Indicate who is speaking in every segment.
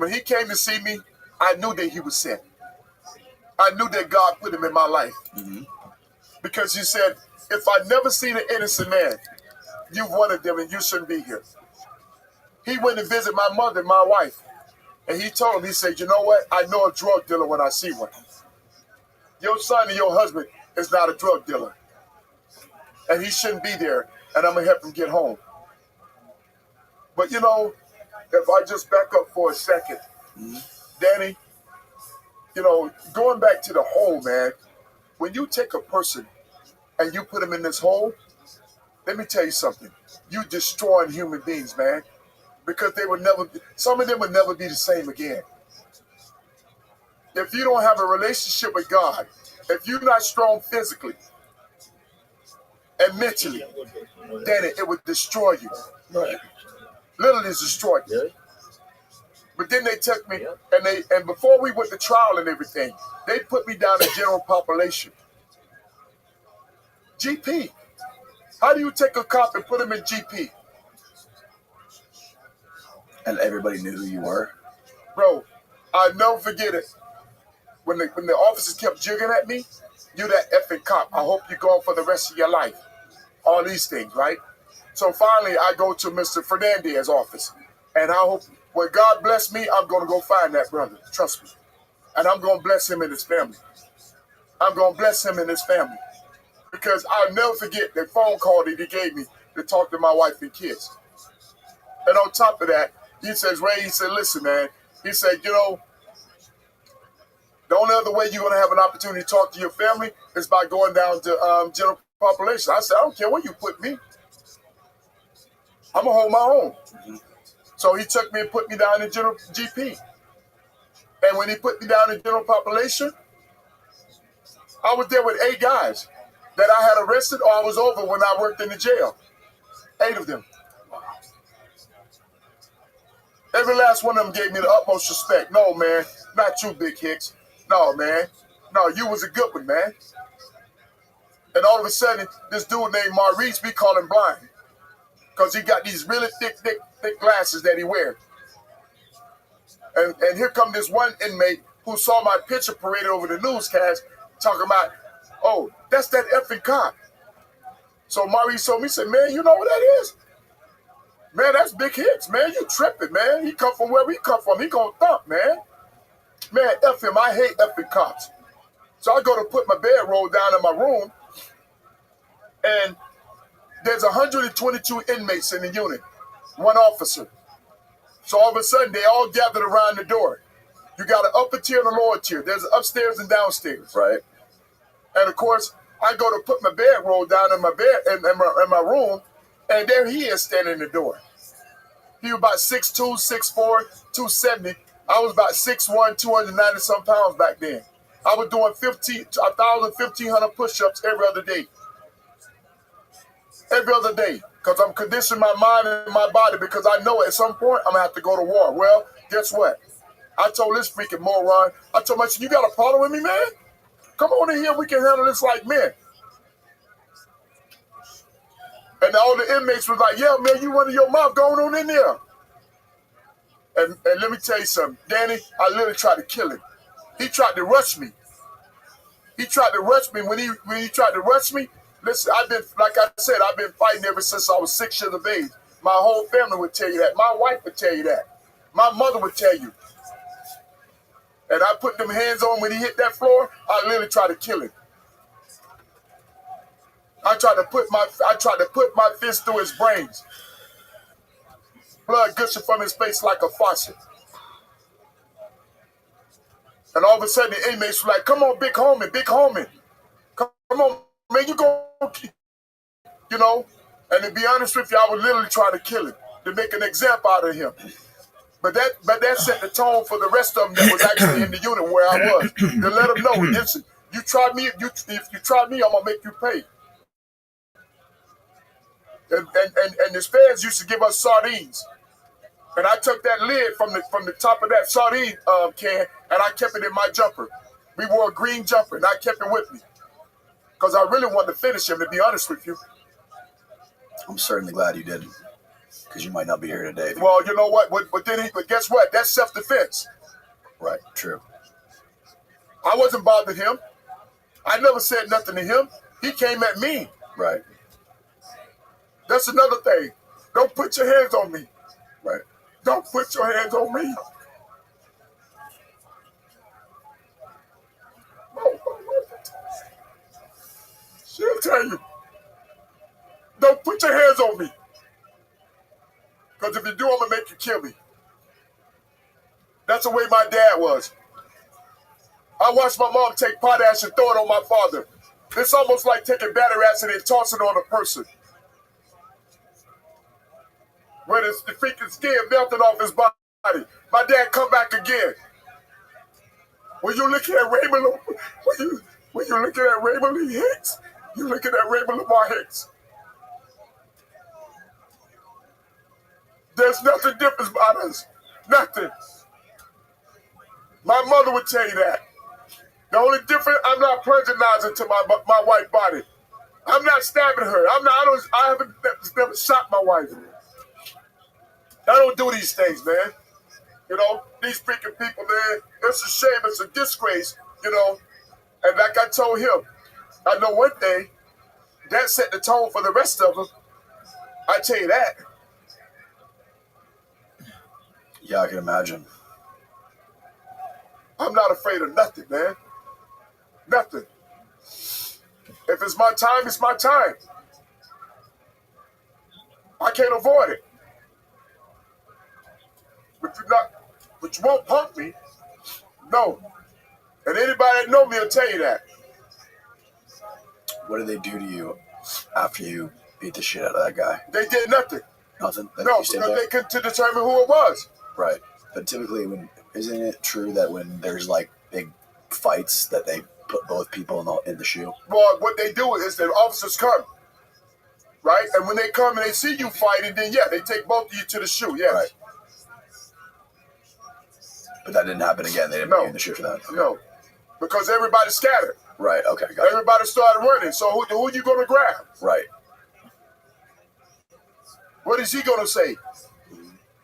Speaker 1: When he came to see me, I knew that he was sent. I knew that God put him in my life. Because he said, if I never seen an innocent man, you've wanted them and you shouldn't be here. He went and visited my mother and my wife. And he told him, he said, you know what? I know a drug dealer when I see one. Your son and your husband is not a drug dealer. And he shouldn't be there. And I'm going to help him get home. But you know, if I just back up for a second, Danny, you know, going back to the hole, man, when you take a person and you put them in this hole, let me tell you something. You destroying human beings, man, because they would never, some of them would never be the same again. If you don't have a relationship with God, if you're not strong physically and mentally, then it would destroy you.
Speaker 2: Right.
Speaker 1: Literally destroy you.
Speaker 2: Yeah.
Speaker 1: But then they took me, and before we went to trial and everything, they put me down in general population. GP. How do you take a cop and put him in GP?
Speaker 2: And everybody knew who you were.
Speaker 1: Bro, I'll never forget it. When the officers kept jigging at me, you that effing cop. I hope you're going for the rest of your life. All these things, right? So finally, I go to Mr. Fernandez's office, and I hope, when God bless me, I'm going to go find that brother. Trust me. And I'm going to bless him and his family. I'm going to bless him and his family. Because I'll never forget the phone call that he gave me to talk to my wife and kids. And on top of that, he says, Ray, he said, listen, man. He said, you know, the only other way you're going to have an opportunity to talk to your family is by going down to general population. I said, I don't care where you put me. I'm going to hold my own. So he took me and put me down in general GP. And when he put me down in general population, I was there with 8 guys that I had arrested or I was over when I worked in the jail. 8 of them. Every last one of them gave me the utmost respect. No, man, not you, Big Hicks. No, man. No, you was a good one, man. And all of a sudden, this dude named Maurice, we call him Blind. Because he got these really thick glasses that he wears. And here come this one inmate who saw my picture paraded over the newscast talking about, oh, that's that effing cop. So Maurice told me, he said, man, you know what that is? Man, that's Big Hicks, man. You tripping, man. He come from where we come from. He gonna thump, man. Man, F him. I hate effing cops. So I go to put my bedroll down in my room, and there's 122 inmates in the unit, 1 officer. So all of a sudden, they all gathered around the door. You got an upper tier and a lower tier. There's upstairs and downstairs.
Speaker 2: Right.
Speaker 1: And of course, I go to put my bedroll down in my bed in my room, and there he is standing in the door. He was about 6'2", 6'4", 270. I was about 6'1", 290-some pounds back then. I was doing 1,500 push-ups every other day. Every other day. Because I'm conditioning my mind and my body because I know at some point I'm going to have to go to war. Well, guess what? I told this freaking moron, I told him, you got a problem with me, man? Come on in here, we can handle this like men. And all the inmates was like, yeah, man, you running your mouth going on in there. And let me tell you something, Danny, I literally tried to kill him. He tried to rush me. He tried to rush me. When he tried to rush me, listen, like I said, I've been fighting ever since I was 6 years of age. My whole family would tell you that. My wife would tell you that. My mother would tell you. And I put them hands on when he hit that floor, I literally tried to kill him. I tried to put my fist through his brains. Blood gushing from his face like a faucet. And all of a sudden the inmates were like, come on, big homie. Come on, man, you go, you know. And to be honest with you, I was literally trying to kill him, to make an example out of him. But that set the tone for the rest of them that was actually in the unit where I was. To let them know, listen, you try me, if you try me, I'm gonna make you pay. And the feds used to give us sardines. And I took that lid from the top of that sardine can, and I kept it in my jumper. We wore a green jumper, and I kept it with me. Because I really wanted to finish him, to be honest with you.
Speaker 2: I'm certainly glad you didn't. Because you might not be here today.
Speaker 1: Well, you know what? But guess what? That's self-defense.
Speaker 2: Right, true.
Speaker 1: I wasn't bothering him. I never said nothing to him. He came at me.
Speaker 2: Right.
Speaker 1: That's another thing. Don't put your hands on me.
Speaker 2: Right.
Speaker 1: Don't put your hands on me. She'll tell you. Don't put your hands on me. Because if you do, I'm going to make you kill me. That's the way my dad was. I watched my mom take potash and throw it on my father. It's almost like taking battery acid and tossing it on a person. Where the freaking skin melted off his body. My dad come back again. When you looking at Raymond, when you looking at Raymond Lee Hicks, you looking at Raymond Lamar Hicks. There's nothing different about us. Nothing. My mother would tell you that. The only difference, I'm not patronizing to my wife's body. I'm not stabbing her. I haven't never shot my wife. I don't do these things, man. You know, these freaking people, man, it's a shame, it's a disgrace, you know. And like I told him, I know one thing, that set the tone for the rest of them. I tell you that.
Speaker 2: Yeah, I can imagine.
Speaker 1: I'm not afraid of nothing, man. Nothing. If it's my time, it's my time. I can't avoid it. But you won't punk me. No. And anybody that know me will tell you that.
Speaker 2: What did they do to you after you beat the shit out of that guy?
Speaker 1: They did nothing.
Speaker 2: Nothing?
Speaker 1: No, because they couldn't determine who it was.
Speaker 2: Right. But typically, isn't it true that when there's like big fights that they put both people in the shoe?
Speaker 1: Well, what they do is the officers come, right? And when they come and they see you fighting, then yeah, they take both of you to the shoe, yes.
Speaker 2: Right. But that didn't happen again. They didn't put you in the shoe for that. Okay.
Speaker 1: No, because everybody scattered.
Speaker 2: Right, okay, got it.
Speaker 1: Everybody started running, so who are you going to grab?
Speaker 2: Right.
Speaker 1: What is he going to say?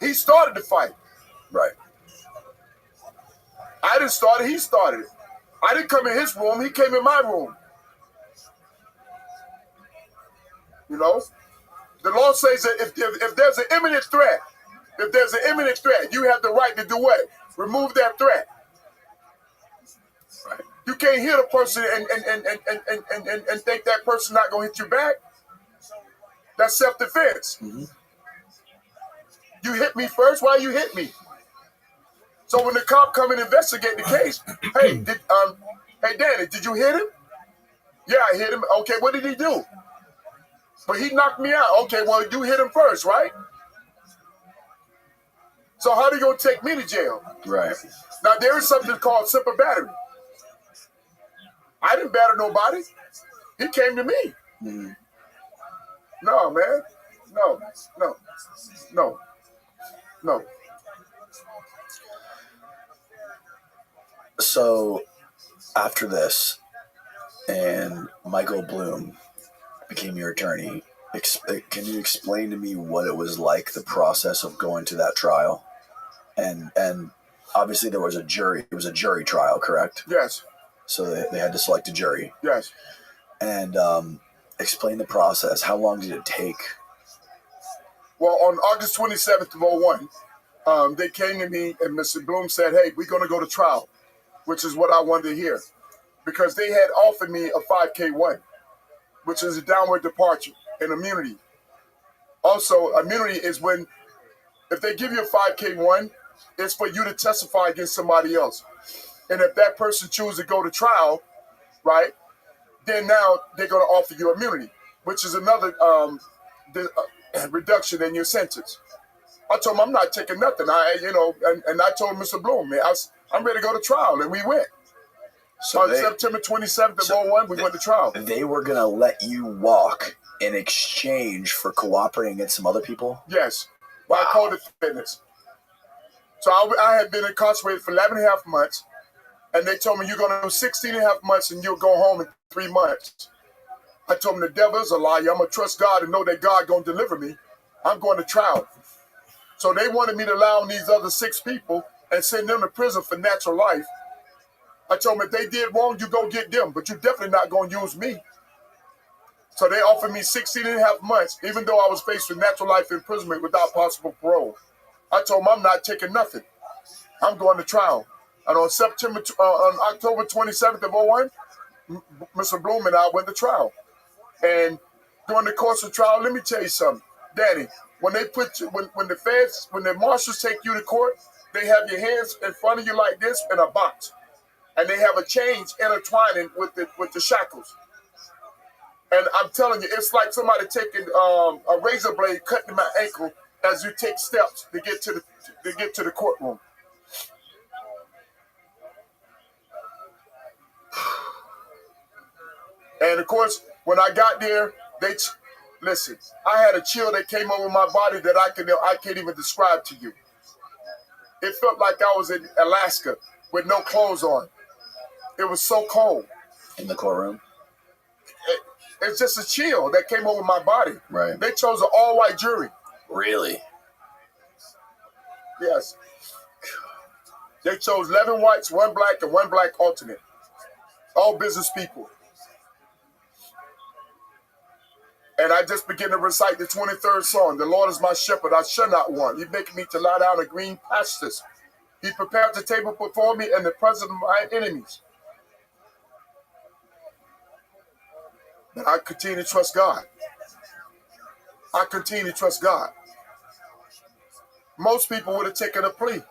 Speaker 1: He started the fight.
Speaker 2: Right.
Speaker 1: I didn't start it, he started it. I didn't come in his room, he came in my room. You know? The law says that if there's an imminent threat, you have the right to do what? Remove that threat.
Speaker 2: Right.
Speaker 1: You can't hit a person and think that person not gonna hit you back. That's self-defense.
Speaker 2: Mm-hmm.
Speaker 1: You hit me first, why you hit me? So when the cop come and investigate the case, hey, Danny, did you hit him? Yeah, I hit him. Okay, what did he do? But he knocked me out. Okay, well, you hit him first, right? So how are you gonna take me to jail?
Speaker 2: Right.
Speaker 1: Now there is something called simple battery. I didn't batter nobody. He came to me.
Speaker 2: Mm-hmm.
Speaker 1: No, man. No.
Speaker 2: So after this, and Michael Bloom became your attorney, can you explain to me what it was like, the process of going to that trial? And obviously there was a jury. It was a jury trial, correct?
Speaker 1: Yes.
Speaker 2: So they had to select a jury.
Speaker 1: Yes.
Speaker 2: And explain the process. How long did it take?
Speaker 1: Well, on August 27th of 01, they came to me and Mr. Bloom said, hey, we're going to go to trial, which is what I wanted to hear. Because they had offered me a 5K1, which is a downward departure and immunity. Also, immunity is when, if they give you a 5K1, it's for you to testify against somebody else. And if that person chooses to go to trial, right, then now they're going to offer you immunity, which is another reduction in your sentence. I told him I'm not taking nothing. And I told Mr. Bloom, man, I'm ready to go to trial, and we went. So on September 27th of 01, we went to trial.
Speaker 2: They were going to let you walk in exchange for cooperating against some other people?
Speaker 1: Yes, by code of fitness. So I had been incarcerated for 11 and a half months, and they told me you're going to do 16 and a half months and you'll go home in 3 months. I told them the devil is a liar. I'm going to trust God and know that God going to deliver me. I'm going to trial. So they wanted me to allow these other 6 people and send them to prison for natural life. I told them if they did wrong, you go get them, but you're definitely not going to use me. So they offered me 16 and a half months, even though I was faced with natural life imprisonment without possible parole. I told them I'm not taking nothing. I'm going to trial. And on October 27th of 01, Mr. Bloom and I went to trial. And during the course of trial, let me tell you something, Danny. When they put you, when the marshals take you to court, they have your hands in front of you like this in a box, and they have a chains intertwining with the shackles. And I'm telling you, it's like somebody taking a razor blade cutting my ankle as you take steps to get to the courtroom. And of course, when I got there, listen, I had a chill that came over my body that I can't even describe to you. It felt like I was in Alaska with no clothes on. It was so cold.
Speaker 2: In the courtroom?
Speaker 1: It's just a chill that came over my body.
Speaker 2: Right.
Speaker 1: They chose an all-white jury.
Speaker 2: Really?
Speaker 1: Yes. They chose 11 whites, 1 black, and 1 black alternate. All business people. And I just began to recite the 23rd Psalm. The Lord is my shepherd, I shall not want. He maketh me to lie down in green pastures. He prepared the table before me in the presence of my enemies. But I continue to trust God. I continue to trust God. Most people would have taken a plea.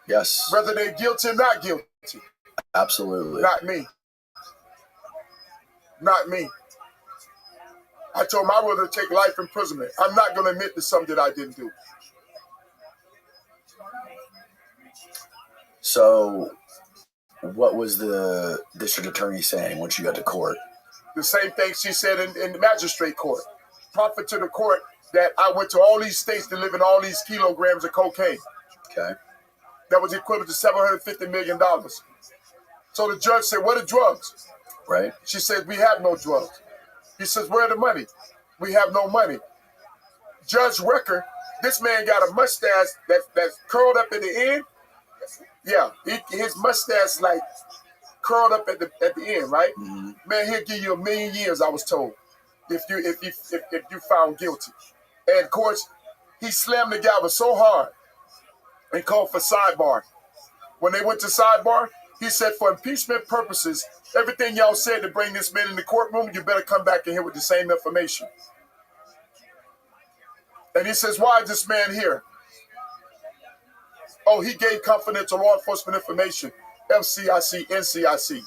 Speaker 2: Yes.
Speaker 1: Whether they're guilty or not guilty.
Speaker 2: Absolutely.
Speaker 1: Not me. Not me. I told him I would take life imprisonment. I'm not going to admit to something that I didn't do.
Speaker 2: So, what was the district attorney saying once you got to court?
Speaker 1: The same thing she said in the magistrate court. Profit to the court that I went to all these states to live in all these kilograms of cocaine.
Speaker 2: Okay.
Speaker 1: That was equivalent to $750 million. So the judge said, what are drugs?
Speaker 2: Right.
Speaker 1: She said, we have no drugs. He says, where are the money? We have no money. Judge Recker, this man got a mustache that's curled up at the end. Yeah, his mustache like curled up at the end, right?
Speaker 2: Mm-hmm.
Speaker 1: Man, he'll give you 1,000,000 years, I was told, if you found guilty. And of course, he slammed the gavel so hard and called for sidebar. When they went to sidebar, he said, for impeachment purposes, everything y'all said to bring this man in the courtroom, you better come back in here with the same information. And he says, why is this man here? Oh, he gave confidential law enforcement information, FCIC, NCIC.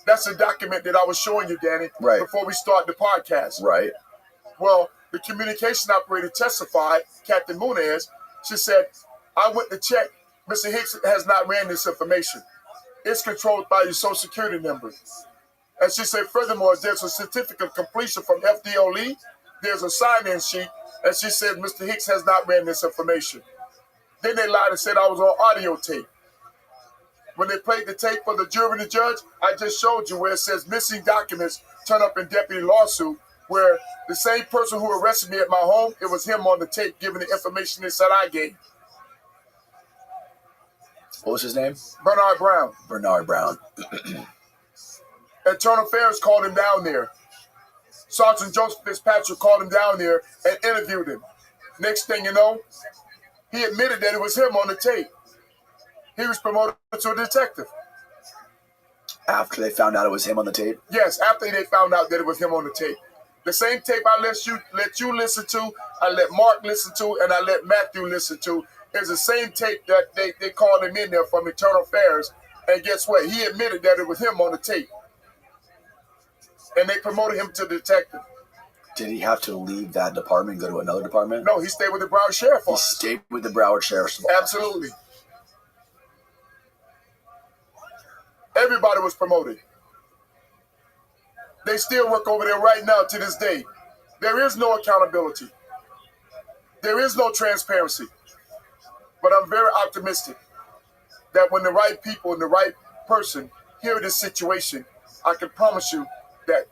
Speaker 1: That's a document that I was showing you, Danny,
Speaker 2: right,
Speaker 1: before we start the podcast.
Speaker 2: Right.
Speaker 1: Well, the communication operator testified, Captain Munez. She said, I went to check. Mr. Hicks has not ran this information. It's controlled by your social security number. And she said, furthermore, there's a certificate of completion from FDOE. There's a sign-in sheet. And she said, Mr. Hicks has not ran this information. Then they lied and said I was on audio tape. When they played the tape for the jury and the judge, I just showed you where it says missing documents turn up in deputy lawsuit, where the same person who arrested me at my home, it was him on the tape giving the information they said I gave.
Speaker 2: What was his name?
Speaker 1: Bernard Brown.
Speaker 2: Bernard Brown.
Speaker 1: Internal Affairs called him down there. Sergeant Joseph Fitzpatrick called him down there and interviewed him. Next thing you know, he admitted that it was him on the tape. He was promoted to a detective.
Speaker 2: After they found out it was him on the tape?
Speaker 1: Yes, after they found out that it was him on the tape. The same tape I let you listen to, I let Mark listen to, and I let Matthew listen to, is the same tape that they called him in there from Internal Affairs. And guess what? He admitted that it was him on the tape. And they promoted him to detective.
Speaker 2: Did he have to leave that department and go to another department?
Speaker 1: No, he stayed with the Broward Sheriff's Office.
Speaker 2: He stayed with the Broward Sheriff's Office.
Speaker 1: Absolutely. Everybody was promoted. They still work over there right now to this day. There is no accountability. There is no transparency. But I'm very optimistic that when the right people and the right person hear this situation, I can promise you that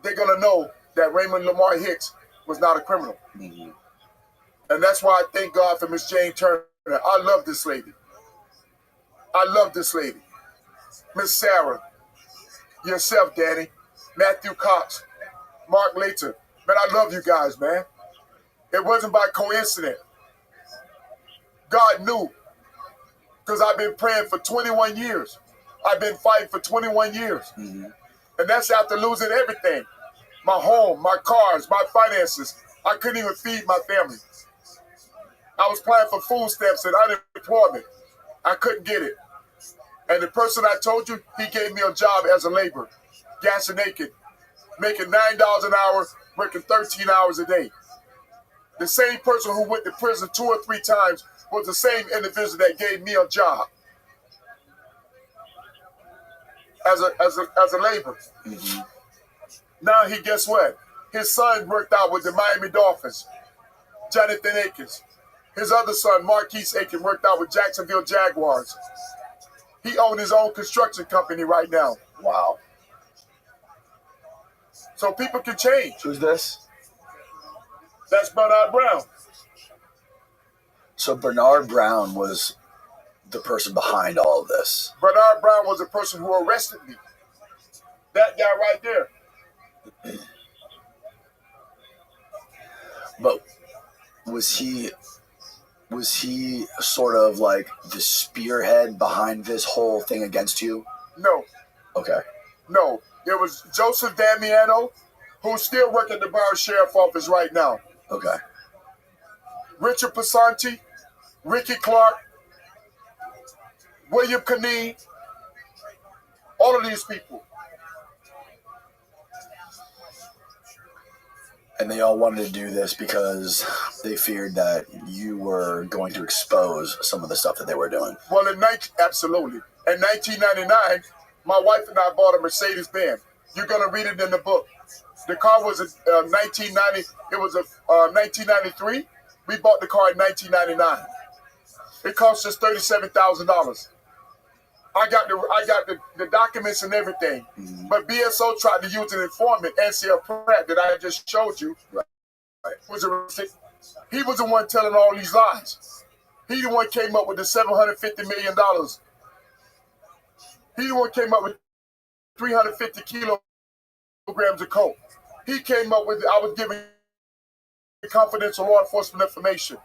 Speaker 1: they're going to know that Raymond Lamar Hicks was not a criminal.
Speaker 2: Mm-hmm.
Speaker 1: And that's why I thank God for Miss Jane Turner. I love this lady. I love this lady. Miss Sarah, yourself, Danny, Matthew Cox, Mark Later. Man, I love you guys, man. It wasn't by coincidence. God knew, because I've been praying for 21 years. I've been fighting for 21 years.
Speaker 2: Mm-hmm.
Speaker 1: And that's after losing everything. My home, my cars, my finances. I couldn't even feed my family. I was applying for food stamps and unemployment. I couldn't get it. And the person I told you, he gave me a job as a laborer, gas and naked, making $9 an hour, working 13 hours a day. The same person who went to prison 2 or 3 times was the same individual that gave me a job as a laborer.
Speaker 2: Mm-hmm.
Speaker 1: Now guess what? His son worked out with the Miami Dolphins, Jonathan Akins. His other son, Marquise Akins, worked out with Jacksonville Jaguars. He owned his own construction company right now.
Speaker 2: Wow.
Speaker 1: So people can change.
Speaker 2: Who's this?
Speaker 1: That's Bernard Brown.
Speaker 2: So Bernard Brown was the person behind all of this.
Speaker 1: Bernard Brown was the person who arrested me. That guy right there.
Speaker 2: But was he sort of like the spearhead behind this whole thing against you?
Speaker 1: No.
Speaker 2: Okay.
Speaker 1: No. It was Joseph Damiano, who's still working at the Borough Sheriff Office right now.
Speaker 2: Okay.
Speaker 1: Richard Pasanti, Ricky Clark, William Kinnear, all of these people.
Speaker 2: And they all wanted to do this because they feared that you were going to expose some of the stuff that they were doing.
Speaker 1: Well, absolutely. In 1999, my wife and I bought a Mercedes-Benz. You're going to read it in the book. The car was a 1990. It was a 1993. We bought the car in 1999. It cost us $37,000. I got the documents and everything.
Speaker 2: Mm-hmm.
Speaker 1: But BSO tried to use an informant, Ansel Pratt, that I just showed you.
Speaker 2: Right.
Speaker 1: He was the one telling all these lies. He the one came up with the $750 million. He the one came up with 350 kilograms of coke. He came up with, I was giving confidential law enforcement information.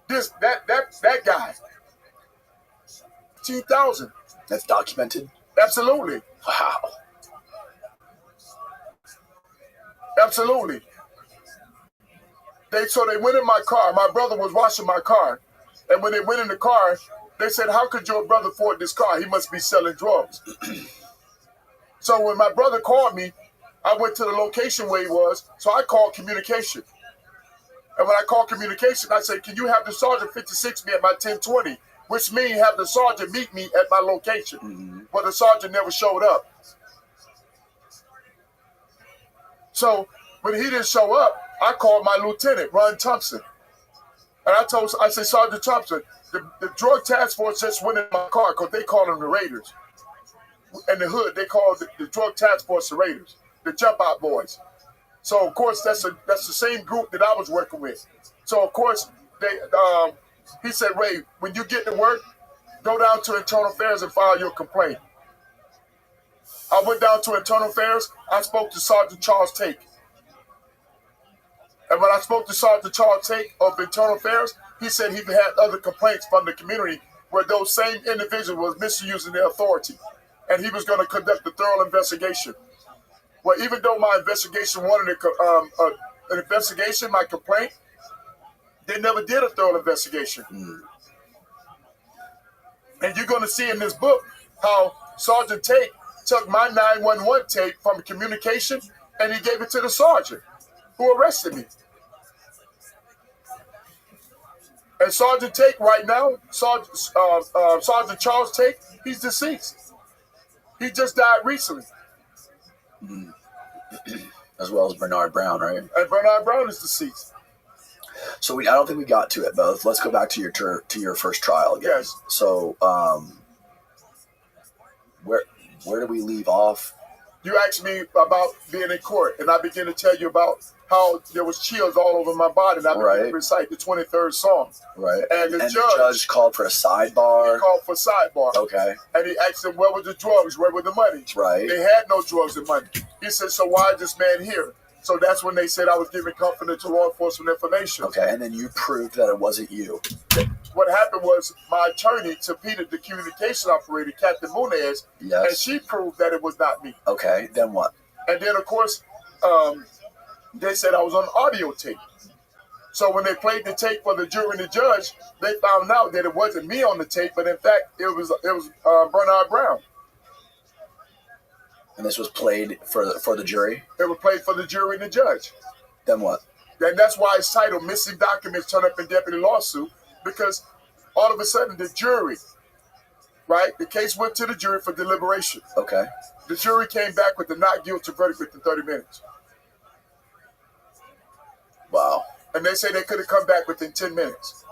Speaker 1: That guy. 15,000.
Speaker 2: That's documented?
Speaker 1: Absolutely.
Speaker 2: Wow.
Speaker 1: Absolutely. So they went in my car. My brother was washing my car. And when they went in the car, they said, how could your brother afford this car? He must be selling drugs. So when my brother called me, I went to the location where he was. So I called communication. And when I called communication, I said, can you have the Sergeant 56 me at my 1020? Which means have the sergeant meet me at my location.
Speaker 2: Mm-hmm.
Speaker 1: But the sergeant never showed up. So when he didn't show up, I called my lieutenant, Ron Thompson. And I said, Sergeant Thompson, the drug task force just went in my car because they call them the Raiders. In the hood, they call the drug task force the Raiders, the jump out boys. So of course, that's the same group that I was working with. So of course, he said, Ray, when you get to work, go down to Internal Affairs and file your complaint. I went down to Internal Affairs. I spoke to Sergeant Charles Tate. And when I spoke to Sergeant Charles Tate of Internal Affairs, he said he had other complaints from the community where those same individuals was misusing their authority. And he was going to conduct a thorough investigation. Well, even though my investigation wanted an investigation, my complaint, they never did a thorough investigation.
Speaker 2: Mm.
Speaker 1: And you're going to see in this book how Sergeant Tate took my 911 tape from communication and he gave it to the sergeant who arrested me. And Sergeant Tate right now, Sergeant Charles Tate, he's deceased. He just died recently.
Speaker 2: Mm. As well as Bernard Brown, right?
Speaker 1: And Bernard Brown is deceased.
Speaker 2: So I don't think we got to it, but let's go back to your first trial again.
Speaker 1: Yes.
Speaker 2: So where do we leave off
Speaker 1: You asked me about being in court, and I began to tell you about how there was chills all over my body, and I began to recite the 23rd Psalm.
Speaker 2: Right.
Speaker 1: And the
Speaker 2: judge called for a sidebar.
Speaker 1: He called for sidebar.
Speaker 2: Okay.
Speaker 1: And he asked him, where were the drugs? Where were the money?
Speaker 2: Right.
Speaker 1: They had no drugs and money. He said, so why is this man here? So that's when they said I was giving confidential law enforcement information.
Speaker 2: Okay, and then you proved that it wasn't you.
Speaker 1: What happened was my attorney subpoenaed the communication operator, Captain Munez, and she proved that it was not me.
Speaker 2: Okay, then what?
Speaker 1: And then, of course, they said I was on audio tape. So when they played the tape for the jury and the judge, they found out that it wasn't me on the tape, but in fact, it was Bernard Brown.
Speaker 2: And this was played for the jury?
Speaker 1: It was played for the jury and the judge.
Speaker 2: Then what?
Speaker 1: And that's why it's titled Missing Documents Turn Up in Deputy Lawsuit, because all of a sudden the jury, right, the case went to the jury for deliberation.
Speaker 2: Okay.
Speaker 1: The jury came back with the not guilty verdict within 30 minutes.
Speaker 2: Wow.
Speaker 1: And they say they could have come back within 10 minutes.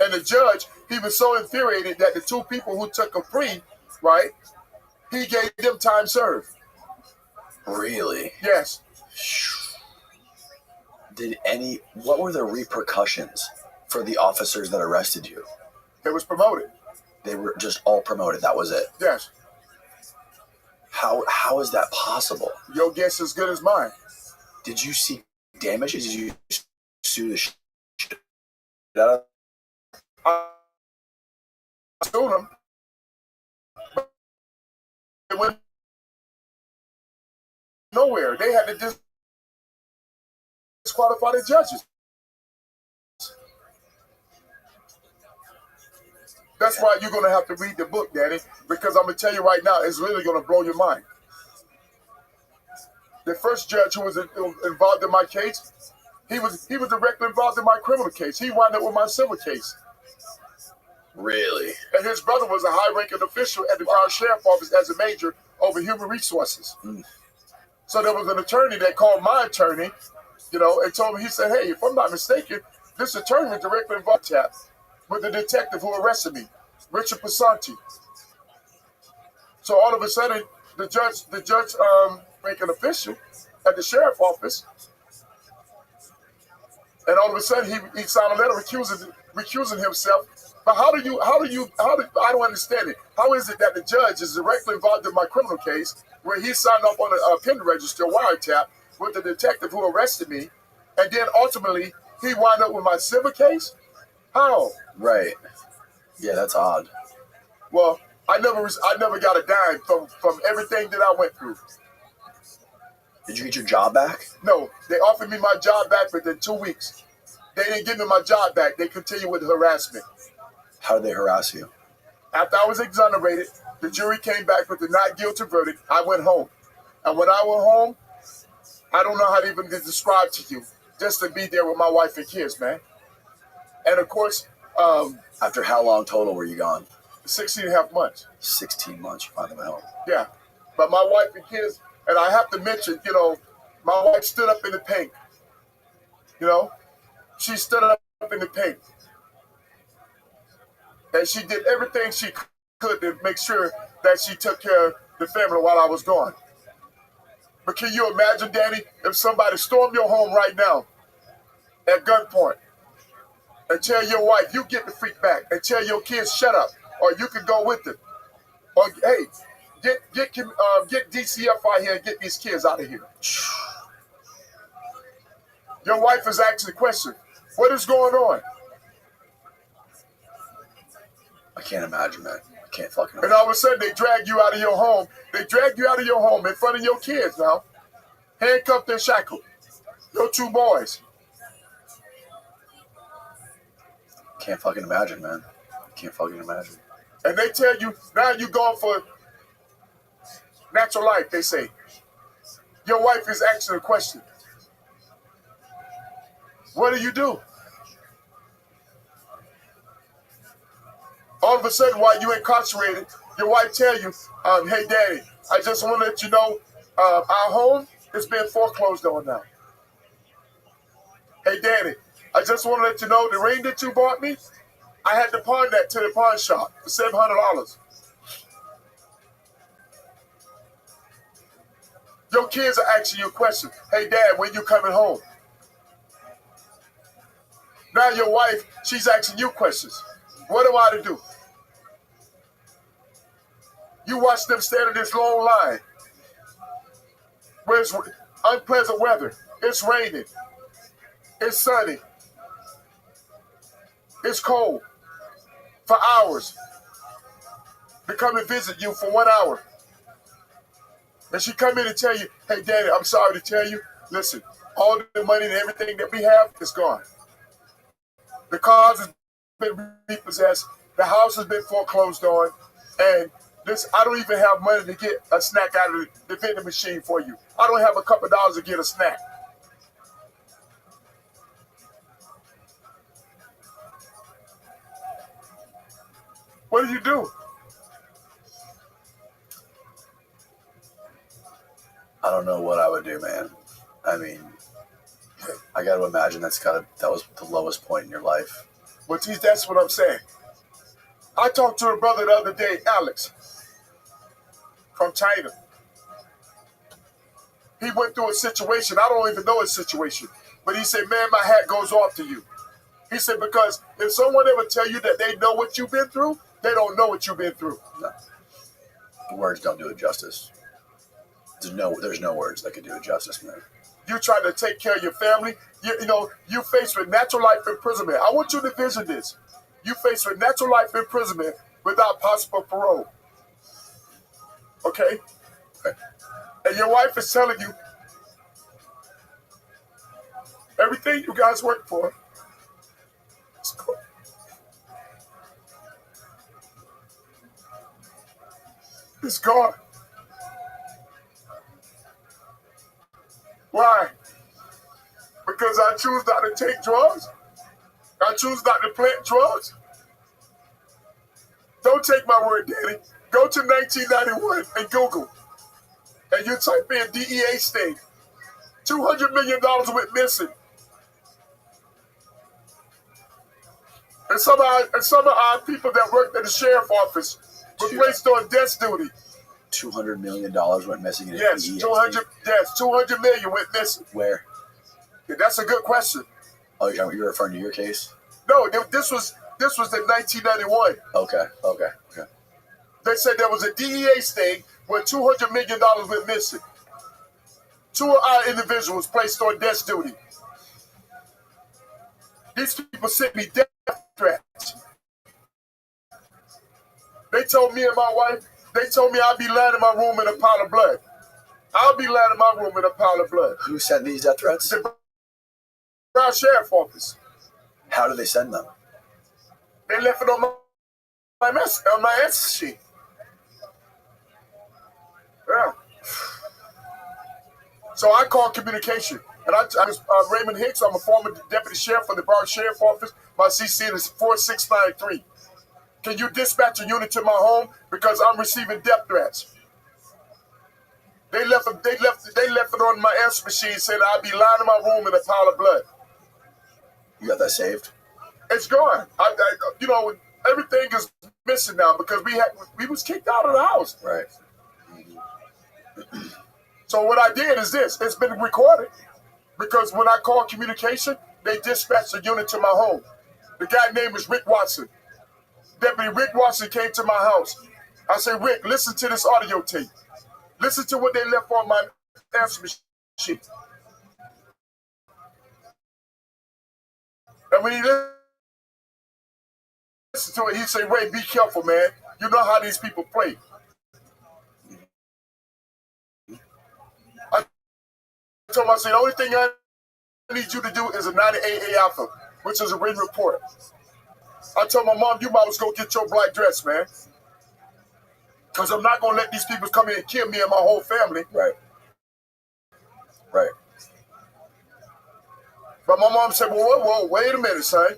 Speaker 1: And the judge, he was so infuriated that the two people who took a plea, right, he gave them time served.
Speaker 2: Really?
Speaker 1: Yes.
Speaker 2: What were the repercussions for the officers that arrested you?
Speaker 1: They was promoted.
Speaker 2: They were just all promoted. That was it.
Speaker 1: Yes.
Speaker 2: How is that possible?
Speaker 1: Your guess is as good as mine.
Speaker 2: Did you seek damages? Did you sue the shit out of?
Speaker 1: I sued them. They went nowhere. They had to disqualify the judges. That's why you're going to have to read the book, Danny, because I'm going to tell you right now, it's really going to blow your mind. The first judge who was involved in my case, he was directly involved in my criminal case. He wound up with my civil case.
Speaker 2: Really?
Speaker 1: And his brother was a high-ranking official at the Crown Sheriff's Office as a major over human resources. So there was an attorney that called my attorney, and told me, he said, hey, if I'm not mistaken, this attorney was directly involved with the detective who arrested me, Richard Pasanti. So all of a sudden, the judge ranking official at the sheriff's office, and all of a sudden he signed a letter recusing himself. But I don't understand it. How is it that the judge is directly involved in my criminal case, where he signed up on a pen register wiretap with the detective who arrested me, and then ultimately he wound up with my civil case? How?
Speaker 2: Right. Yeah, that's odd.
Speaker 1: Well, I never got a dime from everything that I went through.
Speaker 2: Did you get your job back?
Speaker 1: No, they offered me my job back within 2 weeks. They didn't give me my job back. They continued with harassment.
Speaker 2: How did they harass you?
Speaker 1: After I was exonerated, the jury came back with the not guilty verdict. I went home. And when I went home, I don't know how to even describe to you, just to be there with my wife and kids, man. And of course,
Speaker 2: after how long total were you gone?
Speaker 1: 16 and a half months.
Speaker 2: 16 months, you find them out.
Speaker 1: Yeah. But my wife and kids, and I have to mention, my wife stood up in the paint. She stood up in the paint. And she did everything she could to make sure that she took care of the family while I was gone. But can you imagine, Danny, if somebody stormed your home right now at gunpoint and tell your wife, you get the freak back, and tell your kids, shut up, or you can go with them. Or, hey, get DCF out here and get these kids out of here. Your wife is asking the question, what is going on?
Speaker 2: I can't imagine, man. I can't fucking imagine.
Speaker 1: And all of a sudden, they drag you out of your home. They drag you out of your home in front of your kids now, handcuffed and shackled. Your two boys.
Speaker 2: Can't fucking imagine, man. Can't fucking imagine.
Speaker 1: And they tell you, now you're going for natural life, they say. Your wife is asking a question. What do you do? All of a sudden, while you're incarcerated, your wife tell you, hey, Daddy, I just want to let you know our home is being foreclosed on now. Hey, Daddy, I just want to let you know the ring that you bought me, I had to pawn that to the pawn shop for $700. Your kids are asking you questions. Hey, Dad, when you coming home? Now your wife, she's asking you questions. What am I to do? You watch them stand in this long line where it's unpleasant weather. It's raining. It's sunny. It's cold for hours. They come and visit you for 1 hour. And she come in and tell you, hey, Daddy, I'm sorry to tell you, listen, all the money and everything that we have is gone. The cars has been repossessed. The house has been foreclosed on. And this, I don't even have money to get a snack out of the vending machine for you. I don't have a couple dollars to get a snack. What do you do?
Speaker 2: I don't know what I would do, man. I mean, I got to imagine that was the lowest point in your life.
Speaker 1: Well, geez, that's what I'm saying. I talked to a brother the other day, Alex, from China. He went through a situation. I don't even know his situation. But he said, man, my hat goes off to you. He said, because if someone ever tell you that they know what you've been through, they don't know what you've been through.
Speaker 2: No. The words don't do it justice. There's no words that can do it justice, man.
Speaker 1: You try to take care of your family. You faced with natural life imprisonment. I want you to vision this. You faced with natural life imprisonment without possible parole. Okay? And your wife is telling you everything you guys work for is gone. Why? Because I choose not to take drugs? I choose not to plant drugs? Don't take my word, Daddy. Go to 1991 and Google. And you type in DEA state. $200 million went missing. And some of our people that worked at the sheriff office were placed on desk duty.
Speaker 2: $200 million went missing in
Speaker 1: yes,
Speaker 2: DEA.
Speaker 1: 200 million went missing.
Speaker 2: Where?
Speaker 1: Yeah, that's a good question.
Speaker 2: Oh, you're referring to your case?
Speaker 1: No, this was in 1991.
Speaker 2: Okay.
Speaker 1: They said there was a DEA sting where $200 million went missing. 2 of our individuals placed on desk duty. These people sent me death threats. They told me and my wife, they told me I'd be lying in my room in a pile of blood. I'll be lying in my room in a pile of blood.
Speaker 2: Who sent these death threats?
Speaker 1: The Brown Sheriff Office.
Speaker 2: How did they send them?
Speaker 1: They left it on my answer sheet. Yeah. So I called communication. And I was Raymond Hicks. I'm a former deputy sheriff for the Brown Sheriff Office. My CC is 4693. Can you dispatch a unit to my home because I'm receiving death threats? They left it on my answer machine saying I'll be lying in my room in a pile of blood.
Speaker 2: You got that saved?
Speaker 1: It's gone. Everything is missing now because we was kicked out of the house.
Speaker 2: Right.
Speaker 1: So what I did is this. It's been recorded because when I called communication, they dispatched a unit to my home. The guy named is Rick Watson. Deputy Rick Watson came to my house. I said, Rick, listen to this audio tape. Listen to what they left on my answer machine. And when he listened to it, he said, Ray, be careful, man. You know how these people play. I told him, I said, the only thing I need you to do is a 98A alpha, which is a written report. I told my mom, you might as well go get your black dress, man. Because I'm not going to let these people come in and kill me and my whole family.
Speaker 2: Right.
Speaker 1: But my mom said, whoa, wait a minute, son.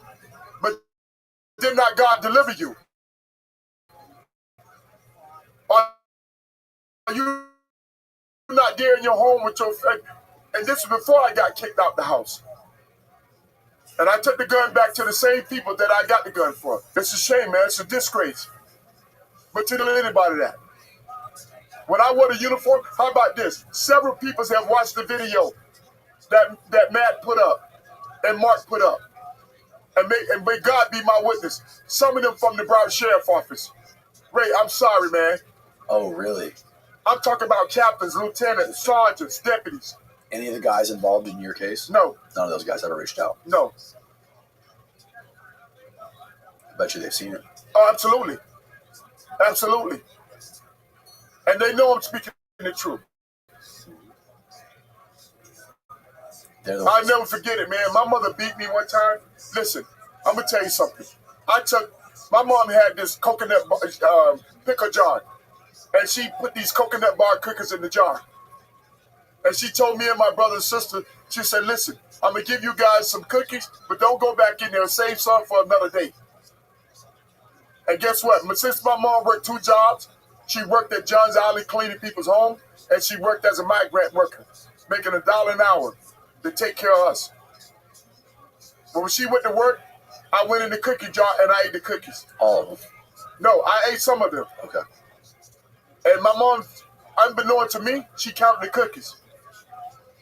Speaker 1: But did not God deliver you? Are you not there in your home with your friend? And this was before I got kicked out the house. And I took the gun back to the same people that I got the gun for. It's a shame, man. It's a disgrace. But to tell anybody that. When I wore the uniform, how about this? Several people have watched the video that Matt put up and Mark put up. And may God be my witness. Some of them from the Broward Sheriff Office. Ray, I'm sorry, man.
Speaker 2: Oh, really?
Speaker 1: I'm talking about captains, lieutenants, sergeants, deputies.
Speaker 2: Any of the guys involved in your case?
Speaker 1: No.
Speaker 2: None of those guys ever reached out?
Speaker 1: No.
Speaker 2: I bet you they've seen it.
Speaker 1: Oh, absolutely. Absolutely. And they know I'm speaking the truth. I'll never forget it, man. My mother beat me one time. Listen, I'm going to tell you something. My mom had this coconut pickle jar, and she put these coconut bar cookies in the jar. And she told me and my brother and sister, she said, listen, I'm going to give you guys some cookies, but don't go back in there and save some for another day. And guess what? Since my mom worked 2 jobs, she worked at John's Alley cleaning people's homes, and she worked as a migrant worker, making $1 an hour to take care of us. But when she went to work, I went in the cookie jar and I ate the cookies.
Speaker 2: All of them?
Speaker 1: No, I ate some of them.
Speaker 2: Okay.
Speaker 1: And my mom, unbeknown to me, she counted the cookies.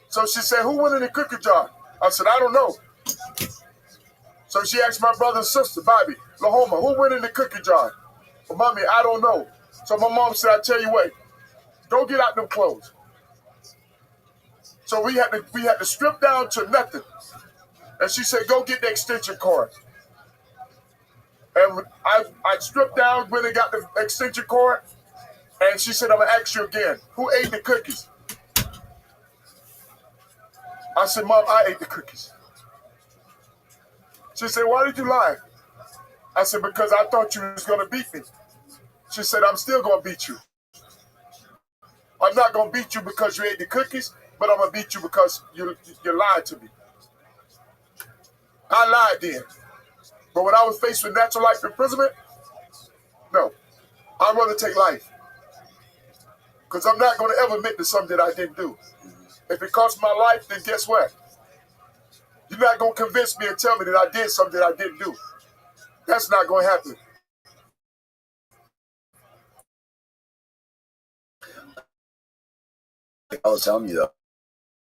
Speaker 1: So she said, who went in the cookie jar? I said, I don't know. So she asked my brother and sister, Bobby, Lahoma, who went in the cookie jar? Well, Mommy, I don't know. So my mom said, I tell you what, go get out them clothes. So we had to strip down to nothing. And she said, go get the extension cord. And I stripped down, went and got the extension cord. And she said, I'm going to ask you again, who ate the cookies? I said, Mom, I ate the cookies. She said, why did you lie? I said, because I thought you was going to beat me. She said, I'm still going to beat you. I'm not going to beat you because you ate the cookies, but I'm going to beat you because you lied to me. I lied then. But when I was faced with natural life imprisonment, no. I'd rather take life. Because I'm not going to ever admit to something that I didn't do. If it costs my life, then guess what? You're not going to convince me and tell me that I did something that I didn't do. That's not going to happen.
Speaker 2: I was telling you,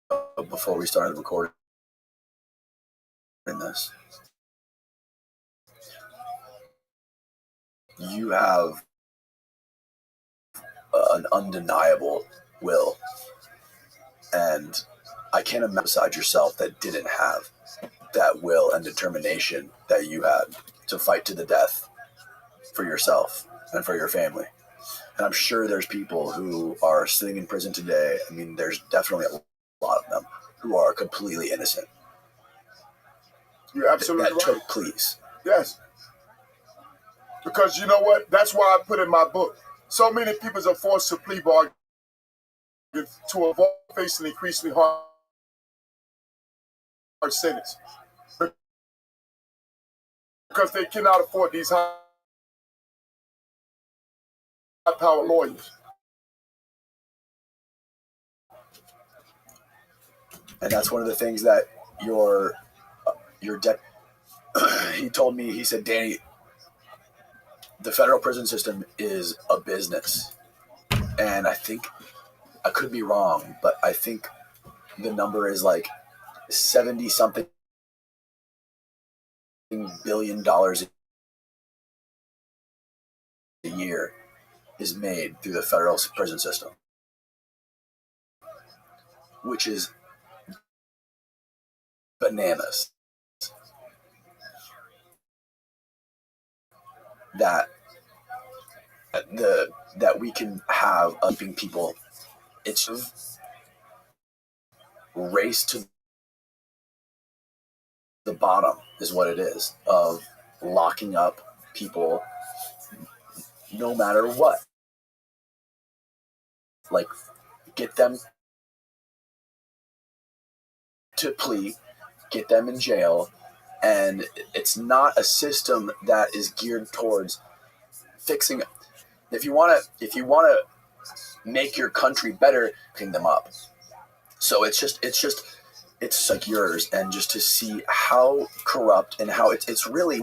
Speaker 2: though, before we started recording this, you have an undeniable will. And I can't imagine beside yourself that didn't have that will and determination that you had to fight to the death for yourself and for your family. And I'm sure there's people who are sitting in prison today. I mean, there's definitely a lot of them who are completely innocent.
Speaker 1: You're absolutely right.
Speaker 2: Took pleas.
Speaker 1: Yes. Because you know what? That's why I put in my book. So many people are forced to plea bargain to avoid facing increasingly hard sentence. Because they cannot afford these high-powered lawyers.
Speaker 2: And that's one of the things that your he told me, he said, Danny, the federal prison system is a business. And I think, I could be wrong, but I think the number is like 70-something billion dollars a year is made through the federal prison system, which is bananas. That we can have upping people. It's a race to the bottom is what it is, of locking up people no matter what. Like, get them to plea, get them in jail, and it's not a system that is geared towards fixing. If you want to make your country better, clean them up. So it's like yours, and just to see how corrupt and how it's really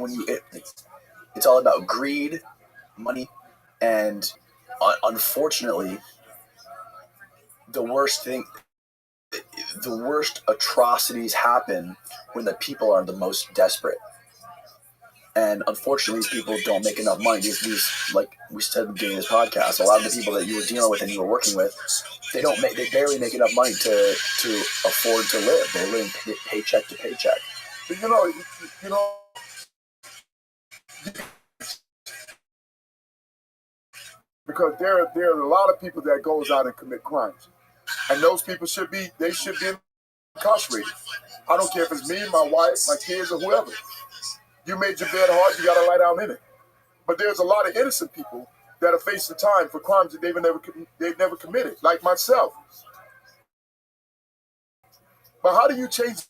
Speaker 2: it's all about greed, money, and unfortunately, the worst thing, the worst atrocities happen when the people are the most desperate. And unfortunately, these people don't make enough money. These, like we said at the beginning of this podcast, a lot of the people that you were dealing with and you were working with, they barely make enough money to afford to live. They're living paycheck to paycheck.
Speaker 1: But you know, because there are a lot of people that goes out and commit crimes, and those people should be incarcerated. I don't care if it's me, my wife, my kids, or whoever. You made your bed hard, you got to lie down in it. But there's a lot of innocent people that are facing time for crimes that they've never committed, like myself. But how do you change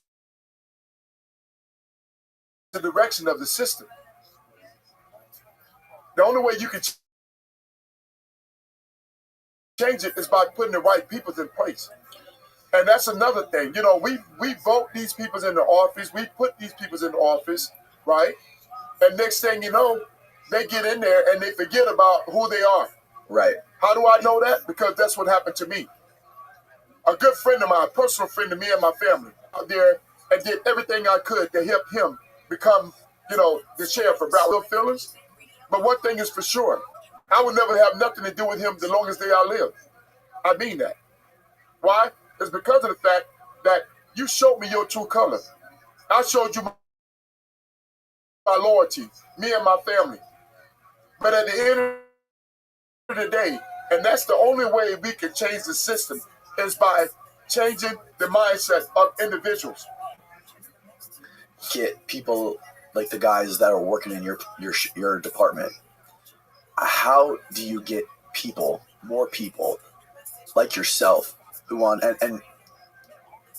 Speaker 1: the direction of the system? The only way you can change it is by putting the right people in place. And that's another thing. You know, we vote these people into office. We put these people in office, right? And next thing you know, they get in there and they forget about who they are.
Speaker 2: Right.
Speaker 1: How do I know that? Because that's what happened to me. A good friend of mine, a personal friend of me and my family, out there and did everything I could to help him become, the sheriff of Broward Phillips. But one thing is for sure, I would never have nothing to do with him the longest day I live. I mean that. Why? It's because of the fact that you showed me your true color. I showed you my loyalty, me and my family. But at the end of the day, and that's the only way we can change the system, is by changing the mindset of individuals.
Speaker 2: Get people like the guys that are working in your department. How do you get more people like yourself who want, and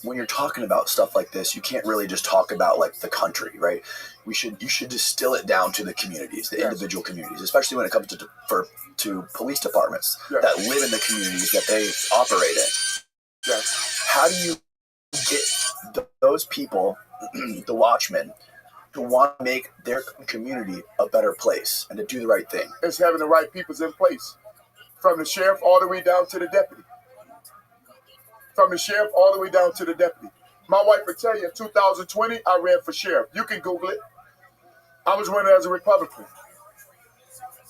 Speaker 2: when you're talking about stuff like this, you can't really just talk about like the country, right? You should distill it down to the communities, the individual communities, especially when it comes to police departments that live in the communities that they operate in.
Speaker 1: Yes.
Speaker 2: How do you get those people, the watchmen, who want to make their community a better place and to do the right thing?
Speaker 1: It's having the right people in place, from the sheriff all the way down to the deputy. From the sheriff all the way down to the deputy. My wife would tell you, in 2020, I ran for sheriff. You can Google it. I was running as a Republican.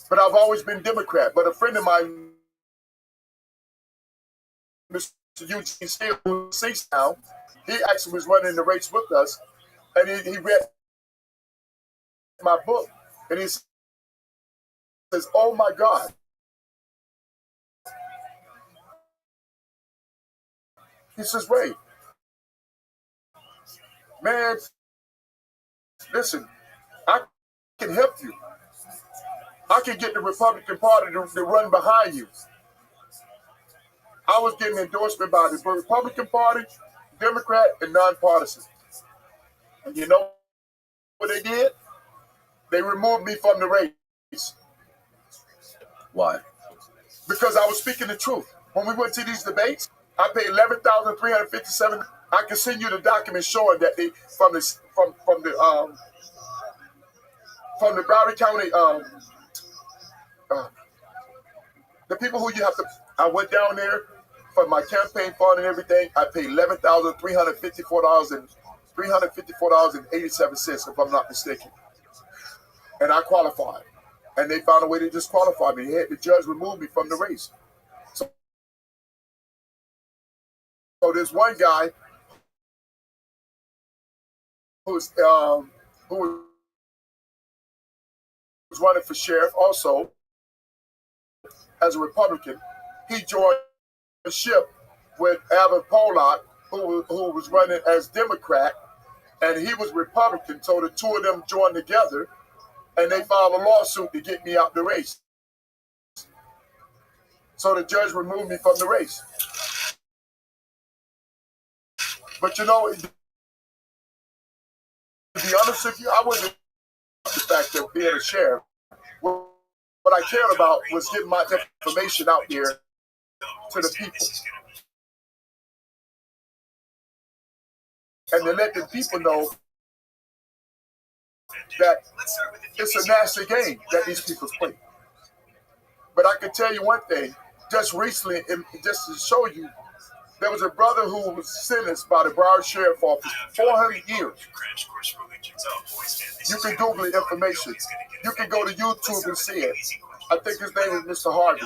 Speaker 1: But I've always been Democrat. But a friend of mine, Mr. Eugene Steele, who sings now, he actually was running the race with us. And he read my book. And he says, oh my God. He says, Ray, man, listen, I can help you. I can get the Republican Party to run behind you. I was getting endorsement by the Republican Party, Democrat, and nonpartisan. And you know what they did? They removed me from the race.
Speaker 2: Why?
Speaker 1: Because I was speaking the truth. When we went to these debates, I paid $11,357. I can send you the document showing that they from the Broward County the people who you have to. I went down there for my campaign fund and everything. I paid $11,354.87, if I'm not mistaken, and I qualified. And they found a way to disqualify me. The judge removed me from the race. So there's one guy who was running for sheriff also as a Republican. He joined the ship with Alvin Pollock, who was running as Democrat, and he was Republican. So the two of them joined together, and they filed a lawsuit to get me out the race. So the judge removed me from the race. But to be honest with you, I wasn't the fact of being a sheriff. What I cared about was getting my information out there to the people. And to let the people know that it's a nasty game that these people play. But I can tell you one thing, just recently, just to show you There was a brother who was sentenced by the Broward Sheriff Office for 400 years. You can Google the information. You can go to YouTube and see it. I think his name is Mr. Harvey.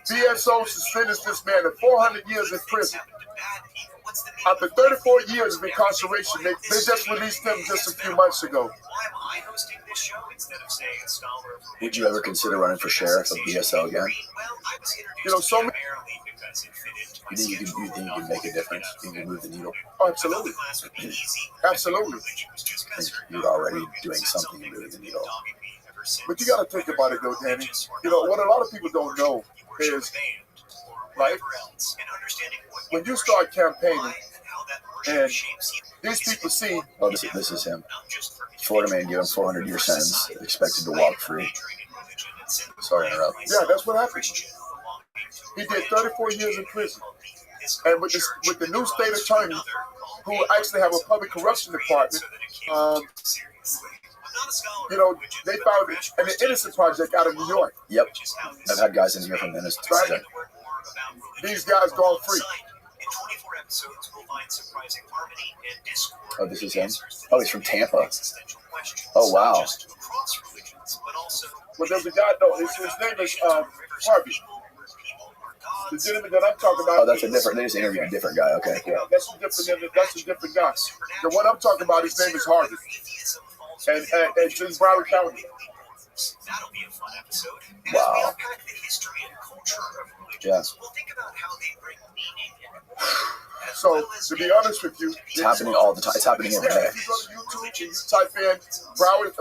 Speaker 1: BSO sentenced this man to 400 years in prison. After 34 years of incarceration, they just released him just a few months ago.
Speaker 2: Would you ever consider running for sheriff of BSO again?
Speaker 1: You know, so many.
Speaker 2: You think you can make a difference? You can move the needle?
Speaker 1: Oh, absolutely. Absolutely.
Speaker 2: I think you're already doing something and moving the needle.
Speaker 1: But you got to think about it, though, Danny. You know, what a lot of people don't know is, right, when you start campaigning and these people see...
Speaker 2: Oh, this is him. Florida man given 400-year sentence, expected to walk free. Sorry to interrupt.
Speaker 1: Yeah, that's what happened. He did 34 years in prison. And with the new state attorney, who actually have a public corruption department, you know, they found an Innocent Project out of New York.
Speaker 2: Yep. I've had guys in here from the Innocent Project.
Speaker 1: These guys gone free.
Speaker 2: Oh, this is him? Oh, he's from Tampa. Oh, wow.
Speaker 1: Well, there's a guy, though. His name is Harvey. The gentleman that I'm talking about.
Speaker 2: Oh, that's a different. They just interviewed a different guy. Okay, cool.
Speaker 1: Yeah, that's a different guy. The one I'm talking about, his name is Harvey. And it's in Broward County.
Speaker 2: Wow. Yeah.
Speaker 1: So, to be honest with you,
Speaker 2: it's happening all the time. It's happening every day.
Speaker 1: If you go to YouTube and you type in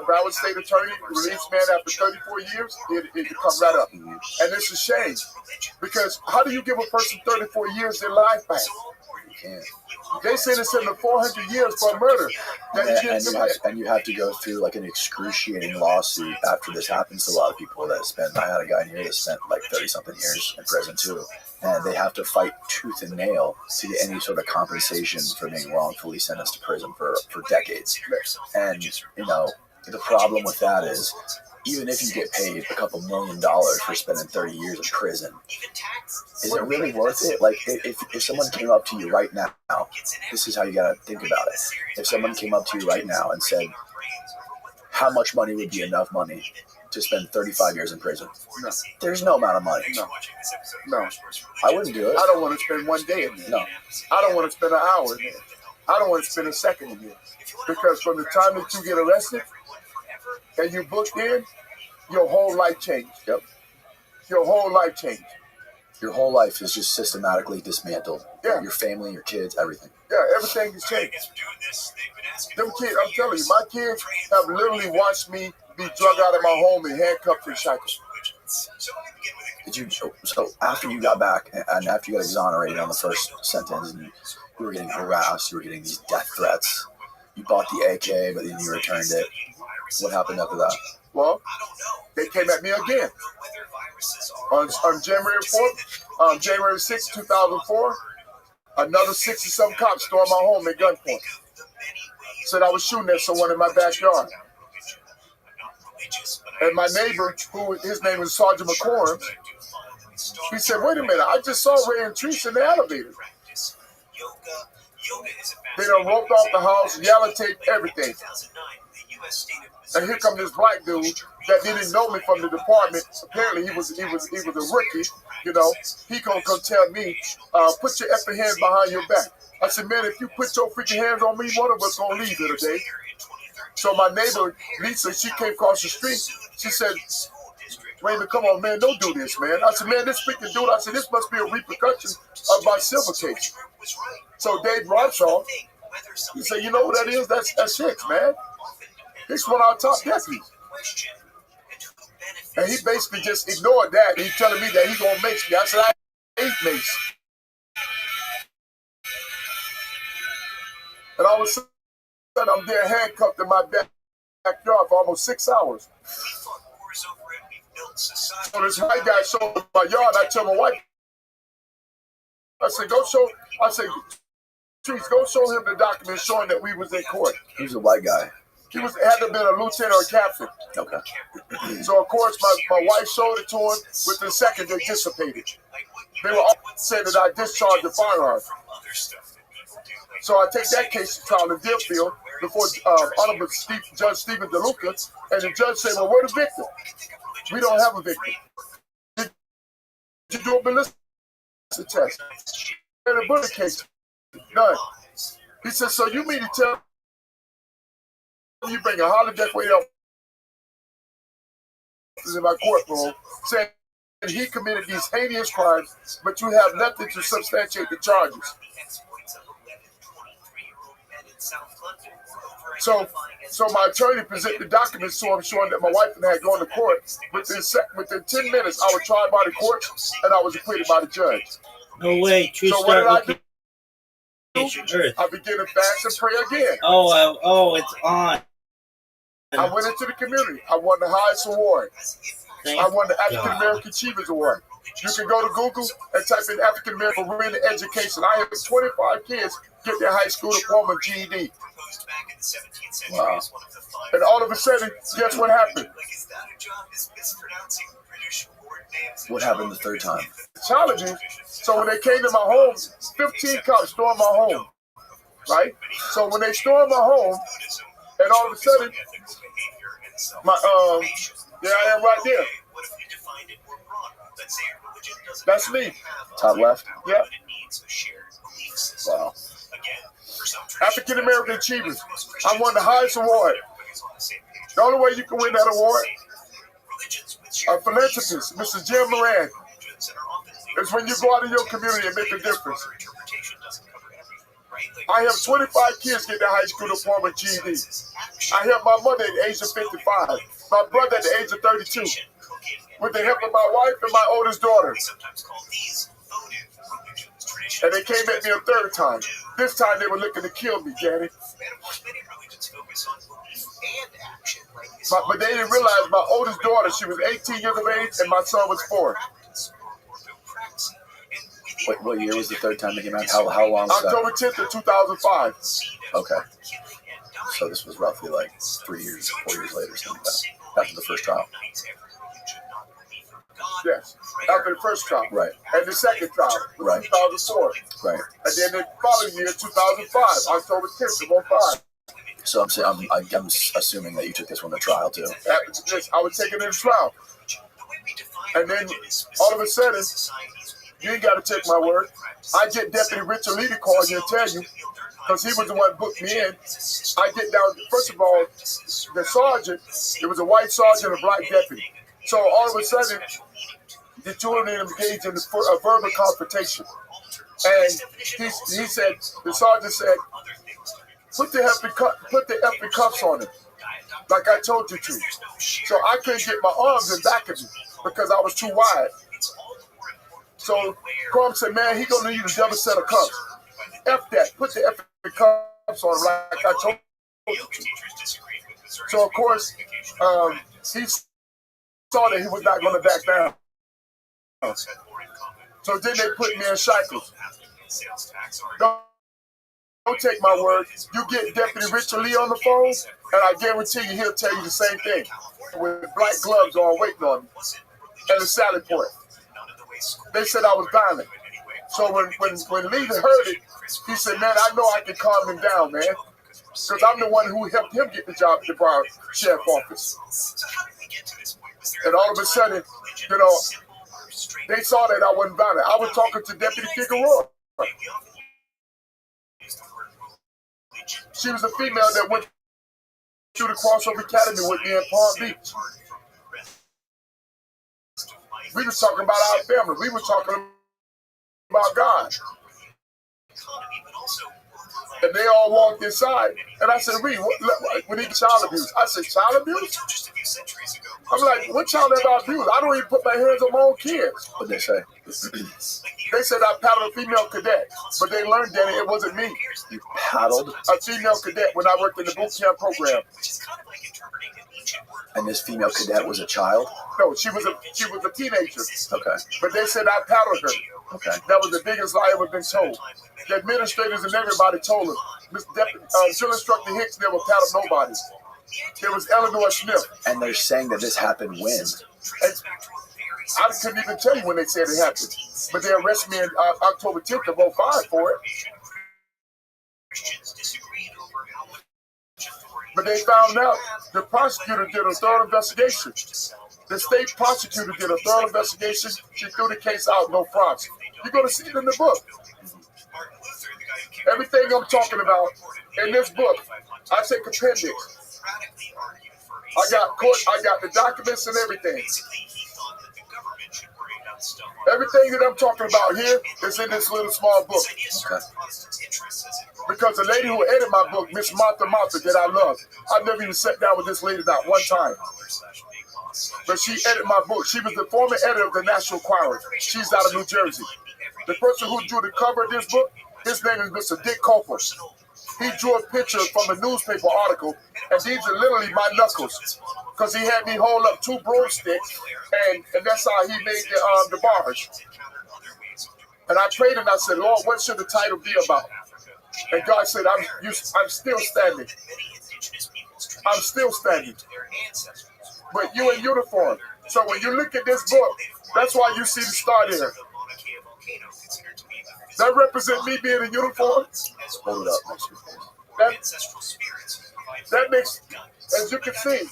Speaker 1: Broward State Attorney released man after 34 years, it come right up. And it's a shame, because how do you give a person 34 years their life back?
Speaker 2: You can't.
Speaker 1: They sentenced him to 400 years for a murder.
Speaker 2: And you have to go through like an excruciating lawsuit after this happens to a lot of people that spend. I had a guy here that spent like 30-something years in prison too. And they have to fight tooth and nail to get any sort of compensation for being wrongfully sentenced to prison for decades. And, you know, the problem with that is, even if you get paid a couple $1 million for spending 30 years in prison, is it really worth it? Like, if someone came up to you right now, this is how you got to think about it. If someone came up to you right now and said, how much money would be enough money to spend 35 years in prison?
Speaker 1: No.
Speaker 2: There's no amount of money.
Speaker 1: No.
Speaker 2: I wouldn't do it.
Speaker 1: I don't want to spend one day in there.
Speaker 2: No.
Speaker 1: I don't want to spend an hour in there. I don't want to spend a second in there. Because from the time that you get arrested and you booked in, your whole life changed.
Speaker 2: Yep.
Speaker 1: Your whole life changed.
Speaker 2: Your whole life is just systematically dismantled.
Speaker 1: Yeah.
Speaker 2: Your family, your kids, everything.
Speaker 1: Yeah, everything has changed. Them kids, I'm telling you, my kids have literally watched me be drug out of my home and handcuffed and shackled.
Speaker 2: So after you got back and after you got exonerated on the first sentence and you were getting harassed, you were getting these death threats, you bought the AK but then you returned it. What happened after that?
Speaker 1: Well, they came at me again. On January 4th, January 6th, 2004, another 60-some cops stormed my home at gunpoint. Said I was shooting at someone in my backyard. And my neighbor, who his name is Sergeant McCorm, he said, wait a minute, I just saw Ray and Treese in the elevator. They done roped off the house, yellow tape, everything. And here come this black dude that didn't know me from the department. Apparently he was a rookie, you know. He gonna come tell me, put your effing hands behind your back. I said, man, if you put your freaking hands on me, one of us gonna leave here today. So my neighbor, Lisa, she came across the street. She said, Raymond, come on, man, don't do this, man. I said, man, this freaking dude, I said, this must be a repercussion of my silver case. So Dave Bradshaw, he said, you know what that is? That's Hicks, man. Hicks one of our top deputies. And he basically just ignored that. He's telling me that he's going to mace me. I said, I ain't mace. And all of a sudden, I'm there handcuffed in my backyard for almost 6 hours. So this white guy showed up in my yard. I tell my wife, I said, go show him the document showing that we was in court.
Speaker 2: Who's the white guy?
Speaker 1: He had to have been a lieutenant or a captain.
Speaker 2: Okay.
Speaker 1: So, of course, my wife showed it to him. Within a second, they dissipated. They were all saying that I discharged the firearm. So I take that case to trial in Deerfield before Honorable Judge Stephen DeLuca, and the judge said, well, where the victim? We don't have a victim. Did you do a ballistic test? And a bullet case? None. He said, so you mean to tell me you bring a Harley decorated officers in my courtroom saying he committed these heinous crimes, but you have nothing to substantiate the charges? So my attorney presented the documents to him showing that my wife and I had gone to court. Within 10 minutes, I was tried by the court and I was acquitted by the judge.
Speaker 3: No way. True
Speaker 1: So what did I do?
Speaker 3: Earth.
Speaker 1: I began to fast and pray again.
Speaker 3: Oh, it's on.
Speaker 1: I went into the community. I won the highest award. I won the African American Achievers Award. You can go to Google and type in African American Marine Education. I have 25 kids get their high school diploma and GED.
Speaker 2: Wow.
Speaker 1: And all of a sudden, guess what happened?
Speaker 2: What happened the third time?
Speaker 1: Child abuse. So when they came to my home, 15 cops stormed my home. Right? So when they stormed my home, and all of a sudden, there I am right there. That's me.
Speaker 2: Top left?
Speaker 1: Yeah.
Speaker 2: Wow.
Speaker 1: African American Achievers. I won the highest award. The only way you can win that award, a philanthropist, Mr. Jim Moran, is when you go out in your community and make a difference. I have 25 kids get their high school diploma and GED. I helped my mother at the age of 55, my brother at the age of 32, with the help of my wife and my oldest daughter. And they came at me a third time. This time they were looking to kill me, Danny. But they didn't realize my oldest daughter, she was 18 years of age, and my son was 4.
Speaker 2: What year was the third time they came out? How long was that?
Speaker 1: October 10th of 2005.
Speaker 2: Okay. So this was roughly like 4 years later, something like that, after the first trial.
Speaker 1: Yes, after the first trial.
Speaker 2: Right.
Speaker 1: And the second trial,
Speaker 2: Right.
Speaker 1: 2004.
Speaker 2: Right.
Speaker 1: And then the following year, 2005, October 10th of 05.
Speaker 2: So I'm assuming that you took this one to trial too.
Speaker 1: After this, I was taking it to trial. And then all of a sudden, you ain't got to take my word. I get Deputy Richard Lee to call you and tell you, because he was the one who booked me in. I get down, first of all, the sergeant, it was a white sergeant and a black deputy. So all of a sudden, the two of them engaged in a verbal confrontation. And he said, the sergeant said, put the effing cuffs on him, like I told you to. So I couldn't get my arms in back of me because I was too wide. So Crumb said, man, he gonna need a double set of cuffs. F that, put the effing cuffs on him like I told you to. So of course, he saw that he was not gonna back down. So then they put me in shackles. Don't take my word. You get Deputy Richard Lee on the phone, and I guarantee you he'll tell you the same thing. With black gloves on, waiting on me, and a salad point. They said I was violent. So when Lee heard it, he said, man, I know I can calm him down, man. Because I'm the one who helped him get the job at the Broward Sheriff Office. And all of a sudden, you know, they saw that I wasn't violent. I was talking to Deputy Figueroa. She was a female that went through the Crossover Academy with me in Palm Beach. We were talking about our family. We were talking about God. And they all walked inside. And I said, Reed, we need child abuse. I said, child abuse? I'm like, what child have I abused? I don't even put my hands on my own kids.
Speaker 2: What'd they say?
Speaker 1: They said I paddled a female cadet, but they learned that it wasn't me.
Speaker 2: You paddled?
Speaker 1: A female cadet when I worked in the boot camp program.
Speaker 2: And this female cadet was a child?
Speaker 1: No, she was a teenager.
Speaker 2: Okay.
Speaker 1: But they said I paddled her.
Speaker 2: Okay.
Speaker 1: That was the biggest lie ever been told. The administrators and everybody told her. Drill Instructor Hicks never paddled nobody. It was Eleanor Smith.
Speaker 2: And they're saying that this happened when?
Speaker 1: And I couldn't even tell you when they said it happened. But they arrested me in October 10th of 05 for it. But they found out the prosecutor did a thorough investigation. The state prosecutor did a thorough investigation. She threw the case out, no frauds. You're going to see it in the book. Everything I'm talking about in this book, I take appendix. I got the documents and everything. Everything that I'm talking about here is in this little small book.
Speaker 2: Okay.
Speaker 1: Because the lady who edited my book, Miss Martha that I love, I've never even sat down with this lady not one time. But she edited my book. She was the former editor of the National Enquirer. She's out of New Jersey. The person who drew the cover of this book, his name is Mr. Dick Cooper. He drew a picture from a newspaper article, and these are literally my knuckles. Because he had me hold up 2 broomsticks, and that's how he made the bars. And I prayed and I said, Lord, what should the title be about? And God said, I'm still standing. I'm still standing. But you in uniform. So when you look at this book, that's why you see the star there. That represents me being in uniform.
Speaker 2: Hold it up.
Speaker 1: That makes, as you can see,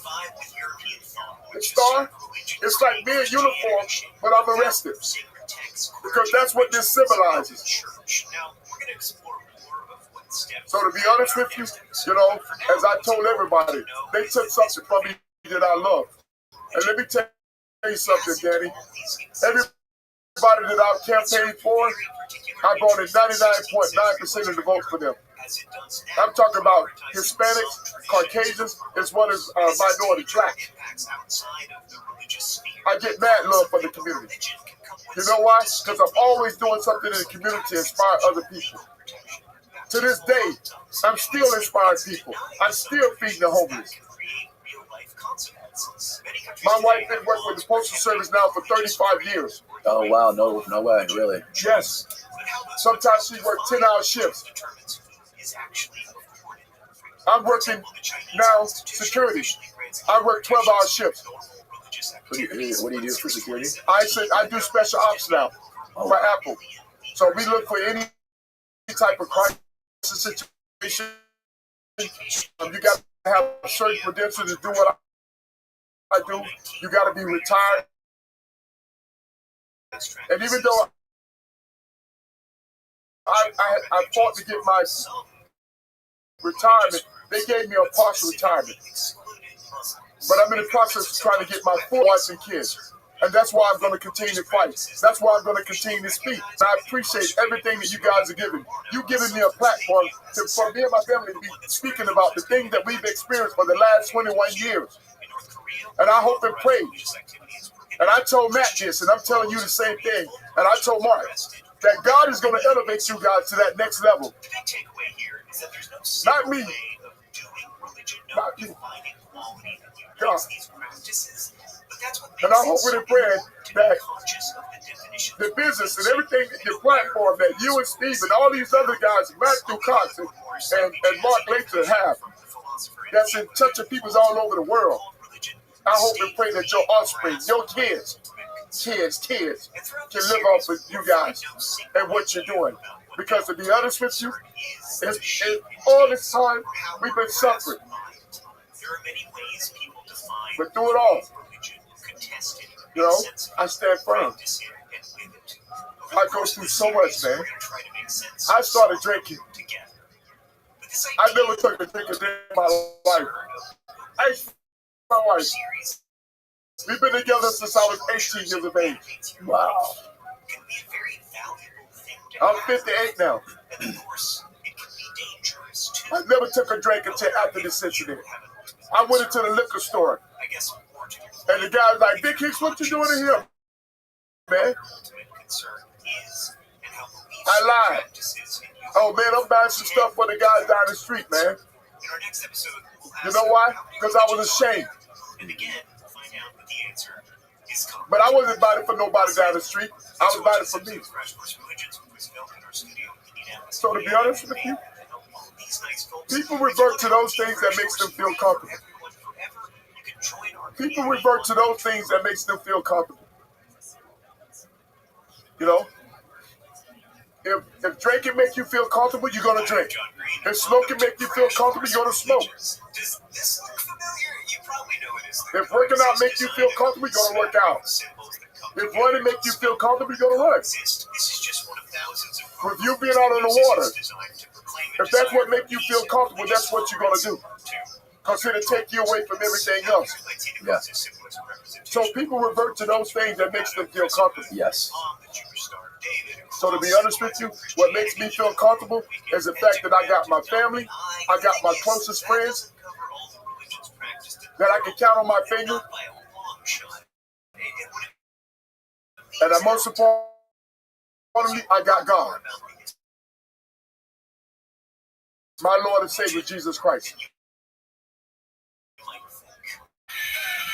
Speaker 1: the star, it's like me in uniform, but I'm arrested. Because that's what this symbolizes. So to be honest with you, as I told everybody, they took something from me that I love. And let me tell you something, Danny. Everybody that I've campaigned for, I brought in 99.9% of the vote for them. I'm talking about Hispanics, Caucasians, as well as minority black. I get mad love from the community. You know why? Because I'm always doing something in the community to inspire other people. To this day, I'm still inspiring people. I'm still feeding the homeless. My wife been working with the Postal Service now for 35 years.
Speaker 2: Oh, wow. No way. Really?
Speaker 1: Yes. Sometimes she works 10-hour shifts. I'm working now security. I work 12-hour shifts.
Speaker 2: What do you do for security?
Speaker 1: I do special ops now for Apple. So we look for any type of crisis situation. You got to have certain credentials to do what I do. You got to be retired. And even though I fought to get my retirement, they gave me a partial retirement. But I'm in the process of trying to get my full wife and kids. And that's why I'm going to continue to fight. That's why I'm going to continue to speak. And I appreciate everything that you guys are giving. You've given me a platform for me and my family to be speaking about the things that we've experienced for the last 21 years. And I hope and pray. And I told Matt this, and I'm telling you the same thing. And I told Mark that God is going to elevate you guys to that next level. Not me. Not you. God. And I hope and pray that the business and everything, your platform that you and Steve and all these other guys, Matthew Cox and Mark Latham have, that's in touch with people all over the world. I hope and pray that your offspring, your kids can live off of you guys and what you're doing. Because to be honest with you, all this time we've been suffering. But through it all, I stand firm. I go through so much, man. I started drinking. I never took a drink a day in my life. My wife. We've been together since I was 18 years of age.
Speaker 2: Wow.
Speaker 1: I'm 58 now. I never took a drink until after this incident. I went into the liquor store. And the guy was like, Big Hicks, what you doing in here, man? I lied. Oh, man, I'm buying some stuff for the guys down the street, man. You know why? Because I was ashamed. But I wasn't buying it for nobody down the street. I was buying it for me. So to be honest with you, people revert to those things that makes them feel comfortable. People revert to those things that makes them feel comfortable. You know, if drinking make you feel comfortable, you're gonna drink. If smoking make you feel comfortable, you're gonna smoke. If working out make you feel comfortable, you're gonna work out. If running make you feel comfortable, you're gonna run. With you being out on the water, if that's what makes you feel comfortable, that's what you're gonna do. Because it'll take you away from everything else.
Speaker 2: Yeah.
Speaker 1: So people revert to those things that makes them feel comfortable.
Speaker 2: Yes.
Speaker 1: So to be honest with you, what makes me feel comfortable is the fact that I got my family, I got my closest friends that I can count on my finger, and most importantly, I got God, my Lord and Savior Jesus Christ.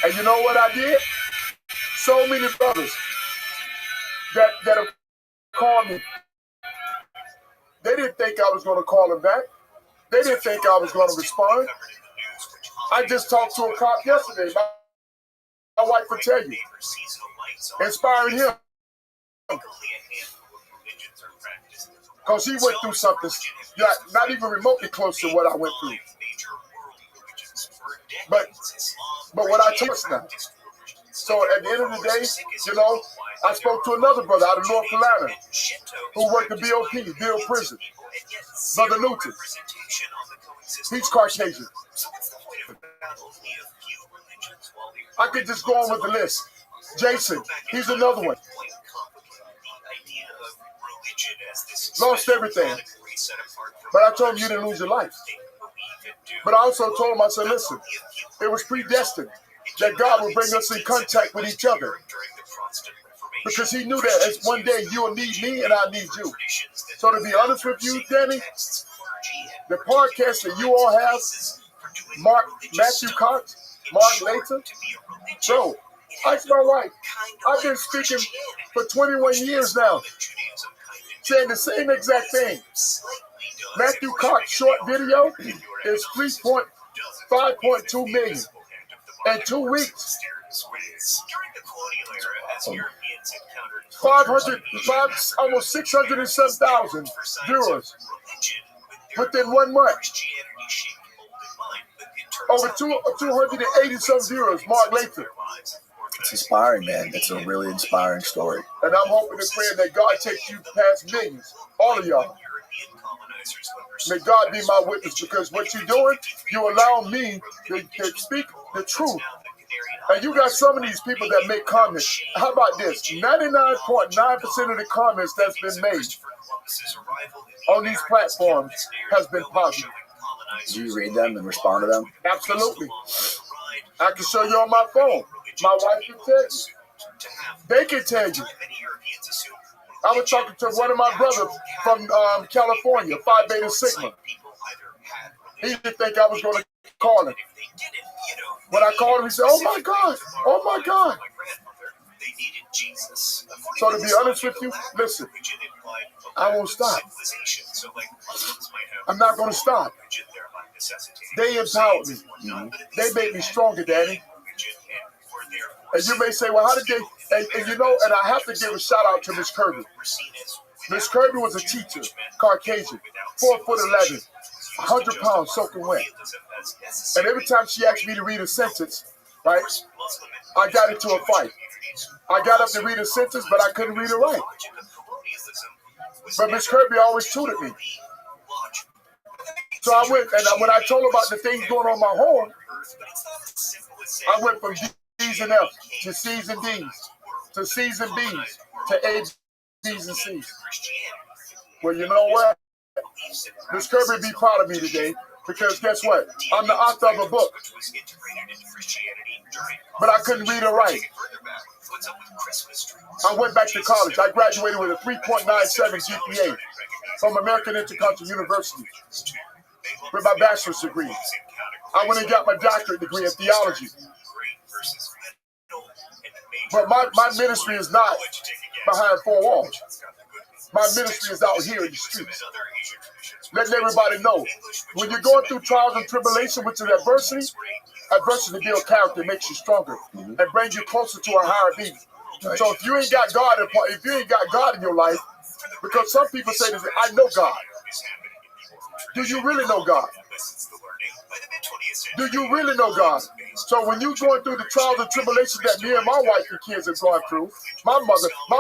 Speaker 1: And you know what I did? So many brothers that have called me, they didn't think I was going to call them back. They didn't think I was going to respond. I just talked to a cop yesterday. My wife would tell you. Inspiring him. Because he went through something not even remotely close to what I went through. But what I tell you now. So at the end of the day, you know, I spoke to another brother out of North Carolina who worked at BOP, Bill Prison, Brother Newton. He's Caucasian. I could just go on with the list. Jason, he's another one. Lost everything. But I told him you didn't lose your life. But I also told him, I said, listen, it was predestined that God would bring us in contact with each other. Because he knew that one day you'll need me and I need you. So to be honest with you, Danny, the podcast that you all have, Matthew Cox, Mark Latham, bro, ask my wife. I've been speaking for 21 years now, saying the same exact thing. Matthew Cox short video is 5.2 million in 2 weeks. 500, almost 607,000 viewers within 1 month. Over 280 some viewers, Mark Latham.
Speaker 2: It's inspiring, man. It's a really inspiring story.
Speaker 1: And I'm hoping and praying that God takes you past millions, all of y'all. May God be my witness, because what you're doing, you allow me to speak the truth. And you got some of these people that make comments. How about this? 99.9% of the comments that's been made on these platforms has been positive.
Speaker 2: Do you read them and respond to them?
Speaker 1: Absolutely. I can show you on my phone. My wife can tell you. They can tell you. I was talking to one of my brothers from California, Phi Beta Sigma. He didn't think I was going to call him. When I called him, he said, oh my God, oh my God. So to be honest with you, listen, I won't stop. I'm not going to stop. They empowered me. They made me stronger, Daddy. And you may say, well, how did they, and you know, and I have to give a shout out to Miss Kirby. Miss Kirby was a teacher, Caucasian, 4'11", 100 pounds soaking wet. And every time she asked me to read a sentence, right, I got into a fight. I got up to read a sentence, but I couldn't read it right. But Miss Kirby always tutored me. So I went, and when I told her about the things going on in my home, I went from D's and F's to C's and D's to C's and B's to A's, B's, and C's. Well, you know what? Miss Kirby be proud of me today, because guess what? I'm the author of a book. But I couldn't read or write. I went back to college. I graduated with a 3.97 GPA from American Intercontinental University with my bachelor's degree. I went and got my doctorate degree in theology. But my ministry is not behind four walls. My ministry is out here in the streets. Letting everybody know, when you're going through trials and tribulation, which is adversity builds character, makes you stronger, and brings you closer to a higher being.
Speaker 2: Right.
Speaker 1: So if you ain't got God, if you ain't got God in your life, because some people say this, I know God. Do you really know God? Do you really know God? So when you're going through the trials and tribulations that me and my wife and kids have gone through, my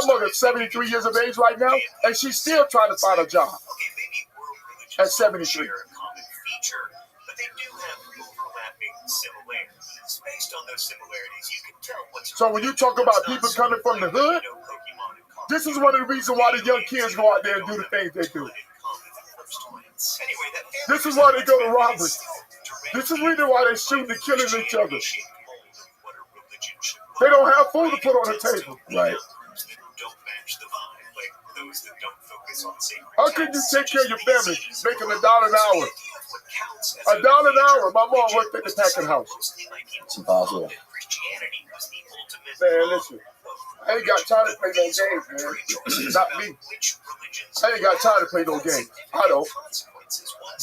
Speaker 1: mother's 73 years of age right now, and she's still trying to find a job at 73. So when you talk about people coming from the hood, this is one of the reasons why the young kids go out there and do the things they do. This is why they go to robbery. This is the reason why they're shooting and killing each other. They don't have food to put on the table.
Speaker 2: Right.
Speaker 1: How can you take care of your family making $1 an hour? $1 an hour. My mom worked at the packing house.
Speaker 2: It's impossible.
Speaker 1: Man, listen. I ain't got time to play no games, man. Not me. I ain't got time to play no games. I don't.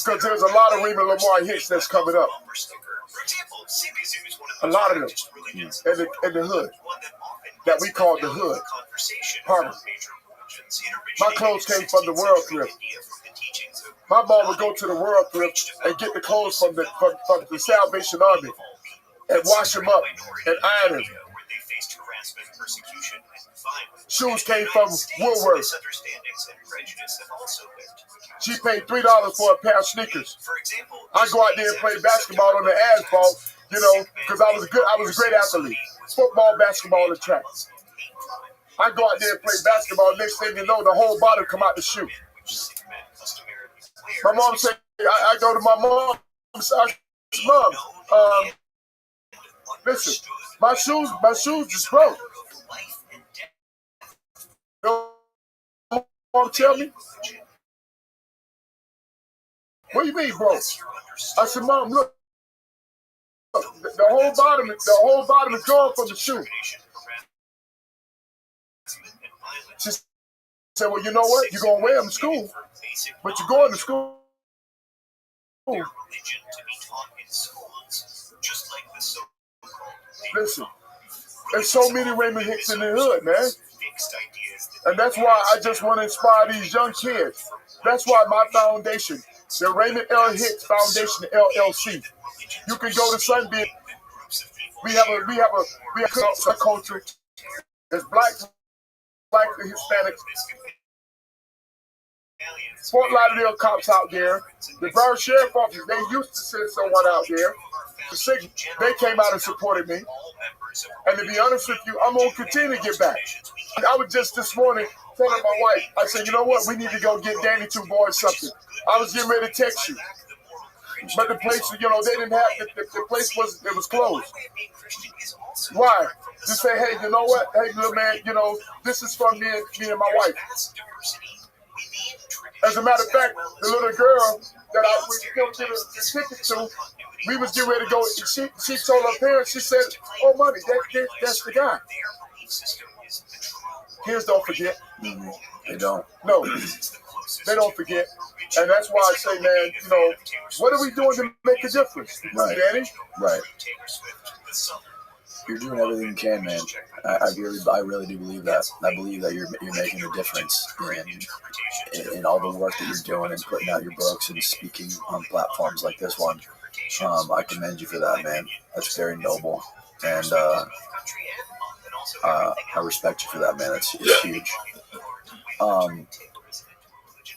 Speaker 1: Because there's a lot of Raymond Lamar hits that's coming up. A lot of them in the hood that we call the hood. Harvard. My clothes came from the World Thrift. My mom would go to the World Thrift and get the clothes from the Salvation Army and wash them up and iron them. Shoes came from Woolworths. She paid $3 for a pair of sneakers. I go out there and play basketball on the asphalt, because I was a great athlete. Football, basketball, and track. I go out there and play basketball. Next thing you know, the whole bottom come out the shoe. My mom said, I go to my mom. I said, Mom, listen, my shoes just broke. Mom, tell me. What do you mean, bro? I said, Mom, look, the whole bottom is gone from the shoe. She said, well, you know what? You're gonna wear them to school, but you're going to school. Listen, there's so many Raymond Hicks in the hood, man. And that's why I just want to inspire these young kids. That's why my foundation, the Raymond L. Hicks Foundation LLC. You can go to Sunbeam. We have a culture. There's black and Hispanics. Fort Lauderdale cops out there. The Broward Sheriff Office, they used to send someone out there. They came out and supported me. And to be honest with you, I'm going to continue to get back. I was just this morning telling my wife, I said, you know what, we need to go get Danny two boys something. I was getting ready to text you. But the place, they didn't have, the place was closed. Why? To say, hey, you know what? Hey, little man, this is from me and my wife. As a matter of fact, the little girl that I was going to the ticket to, we was getting ready to go. She told her parents, she said, oh, mommy, that's the guy. Kids don't forget.
Speaker 2: They don't.
Speaker 1: No, they don't forget. And that's why I say, man, what are we doing to make a difference?
Speaker 2: Right.
Speaker 1: Danny?
Speaker 2: Right. You're doing everything you can, man. I really do believe that. I believe that you're making a difference in all the work that you're doing and putting out your books and speaking on platforms like this one. I commend you for that, man. That's very noble, and I respect you for that, man. It's huge.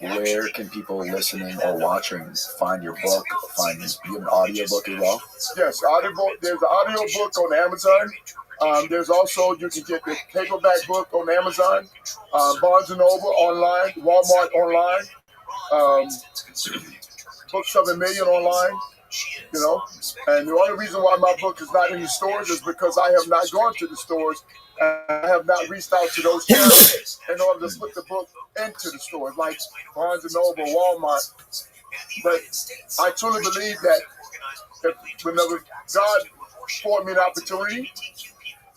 Speaker 2: Where can people listening or watching find your book? You have an audio book as well?
Speaker 1: Yes, there's an audio book on Amazon. There's also, you can get the paperback book on Amazon, Barnes & Noble online, Walmart online, Books of a Million online, And the only reason why my book is not in the stores is because I have not gone to the stores. I have not reached out to those channels in order to put the book into the stores, like Barnes & Noble, Walmart. But I truly believe that whenever God afforded me an opportunity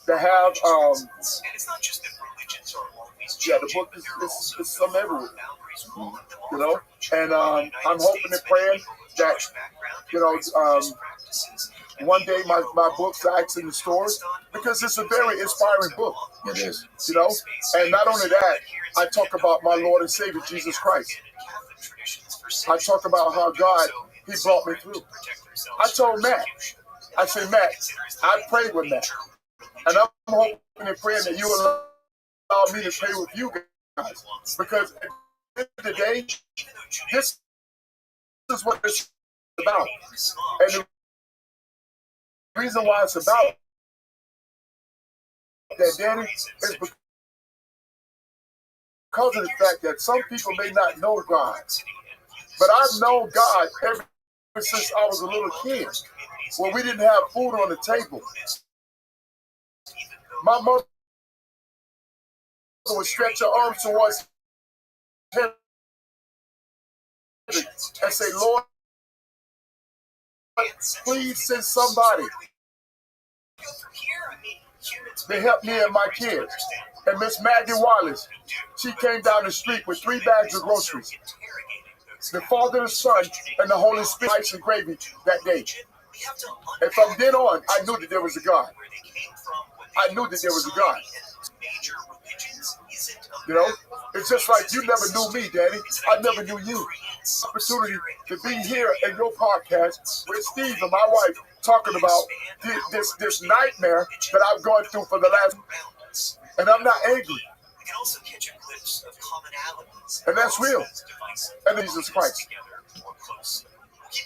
Speaker 1: to have, the book is some everywhere, And I'm hoping and praying that, one day my books are actually in the stores because it's a very inspiring book.
Speaker 2: It is.
Speaker 1: You know, and not only that, I talk about my Lord and Savior Jesus Christ. I talk about how God, He brought me through. I told Matt, I said, Matt, I prayed with Matt, and I'm hoping and praying that you allow me to pray with you guys, because at the end of the day, this is what it's about. And the reason why it's about that, Danny, is because of the fact that some people may not know God. But I've known God ever since I was a little kid, when we didn't have food on the table. My mother would stretch her arms towards heaven and say, Lord, please send somebody to help me and my kids. And Miss Maggie Wallace, she came down the street with 3 bags of groceries. The Father, the Son, and the Holy Spirit, rice and gravy that day. And from then on, I knew that there was a God. I knew that there was a God. You know, it's just like you never knew me, Daddy. I never knew you. Opportunity to be here in your podcast with Steve and my wife talking about this nightmare that I've gone through for the last, and I'm not angry. And that's real. And Jesus Christ.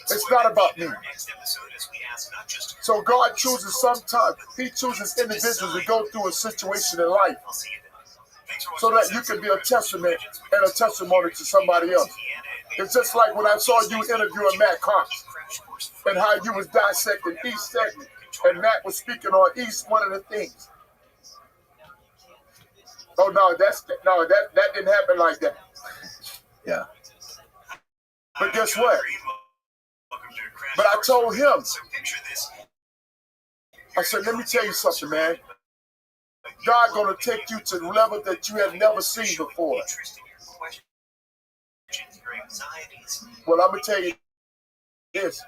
Speaker 1: It's not about me. So God chooses sometimes, He chooses individuals to go through a situation in life so that you can be a testament and a testimony to somebody else. It's just like when I saw you interviewing Matt Cox and how you was dissecting each segment, and Matt was speaking on each one of the things. Oh no, that didn't happen like that.
Speaker 2: Yeah.
Speaker 1: But guess what? But I told him, I said, let me tell you something, man. God gonna take you to the level that you have never seen before. Well, I'm gonna tell you this.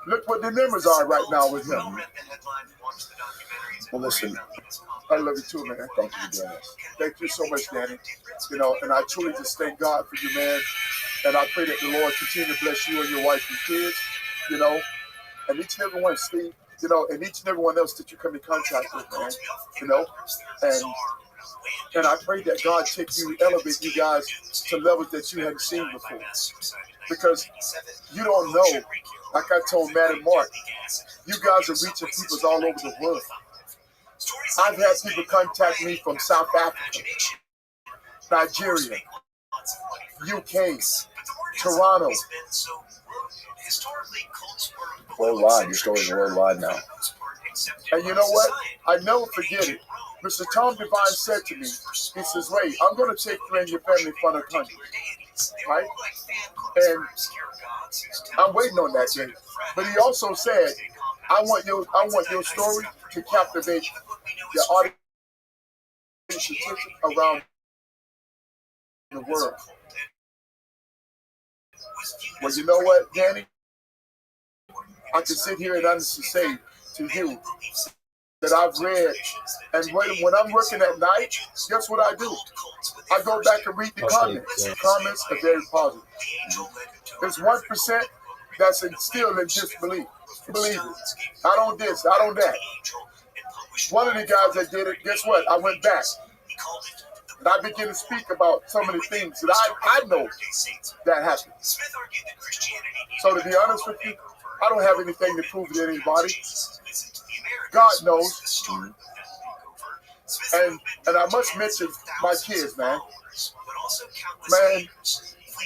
Speaker 1: Look what the numbers are right now with him.
Speaker 2: Well, listen,
Speaker 1: I love you too, man.
Speaker 2: thank you for doing this.
Speaker 1: Thank you so much, Danny. You know, and I truly just thank God for you, man. And I pray that the Lord continue to bless you and your wife and kids, you know, and each and every one, Steve, you know, and each and everyone else that you come in contact with, man, you know, and I pray that God take you, elevate you guys to levels that you hadn't seen before, because you don't know, like I told Matt and Mark, you guys are reaching people all over the world. I've had people contact me from South Africa, Nigeria, UK, Toronto.
Speaker 2: Worldwide, your stories are worldwide now.
Speaker 1: And you know what? I never forget it. Mr. Tom Devine said to me, he says, wait, I'm going to take you and your family in front of country. Right? And I'm waiting on that day. But he also said, I want your story to captivate the audience attention around the world. Well, you know what, Danny? I can sit here and honestly say to you that I've read, and when I'm working at night, guess what I do? I go back and read the comments. The comments are very positive. There's 1% that's still in disbelief. Believe it. I don't this, I don't that. One of the guys that did it, guess what? I went back. And I began to speak about some of the things that I know that happened. So to be honest with you, I don't have anything to prove to anybody. God knows. And I must mention my kids, man. Man,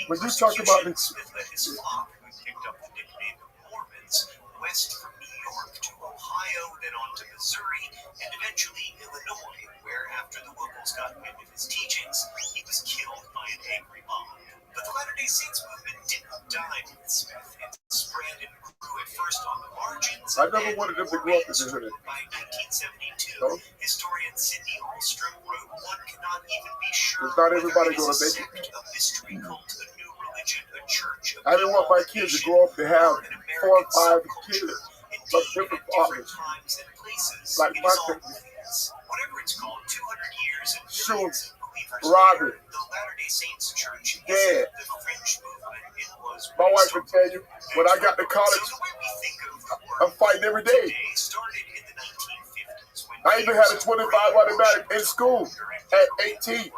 Speaker 1: when you talk about this, west from New York to Ohio, then on to Missouri, and eventually Illinois, where after the locals got wind of his teachings, he was killed by an angry mob. But the Latter-day Saints movement didn't die with Smith. It spread and grew at first on the margins. I never wanted them to grow up in the hood. By 1972, no? Historian Sidney Alstrom wrote, one cannot even be sure. Does not everybody go to basic? A mystery cult, a new religion I didn't want my kids to grow up to have 4 or 5 kids of different fathers, like my parents. Sure, Rabbi, Dad. My wife would tell you, when I got to college, I'm fighting every day. I even had a 25 automatic in school at 18.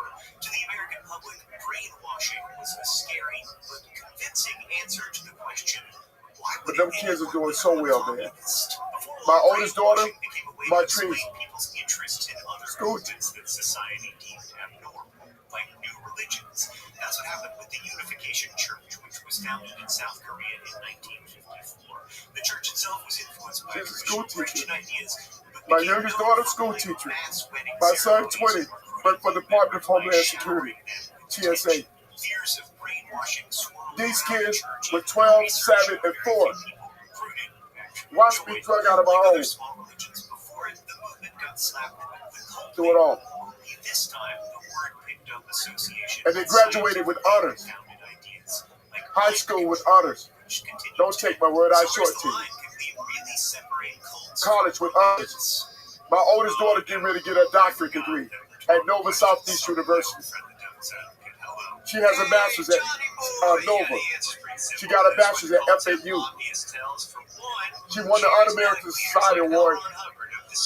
Speaker 1: But them kids are doing so well, man. My oldest daughter, my trees, school teacher. That's what happened with the Unification Church, which was founded in South Korea in 1954. The church itself was influenced by Christian ideas. My youngest daughter, school teacher. My son, 20, worked for the Department of Homeland Security, TSA. These kids were 12, 7, and 4. Watch me drug out of my home. Do it all. And they graduated with honors. High school with honors. Don't take my word, I short to you. College with honors. My oldest daughter getting ready to get a doctorate degree at Nova Southeast University. She has a master's at Nova. She got a bachelor's at FAU. She won the Un-American Society Award,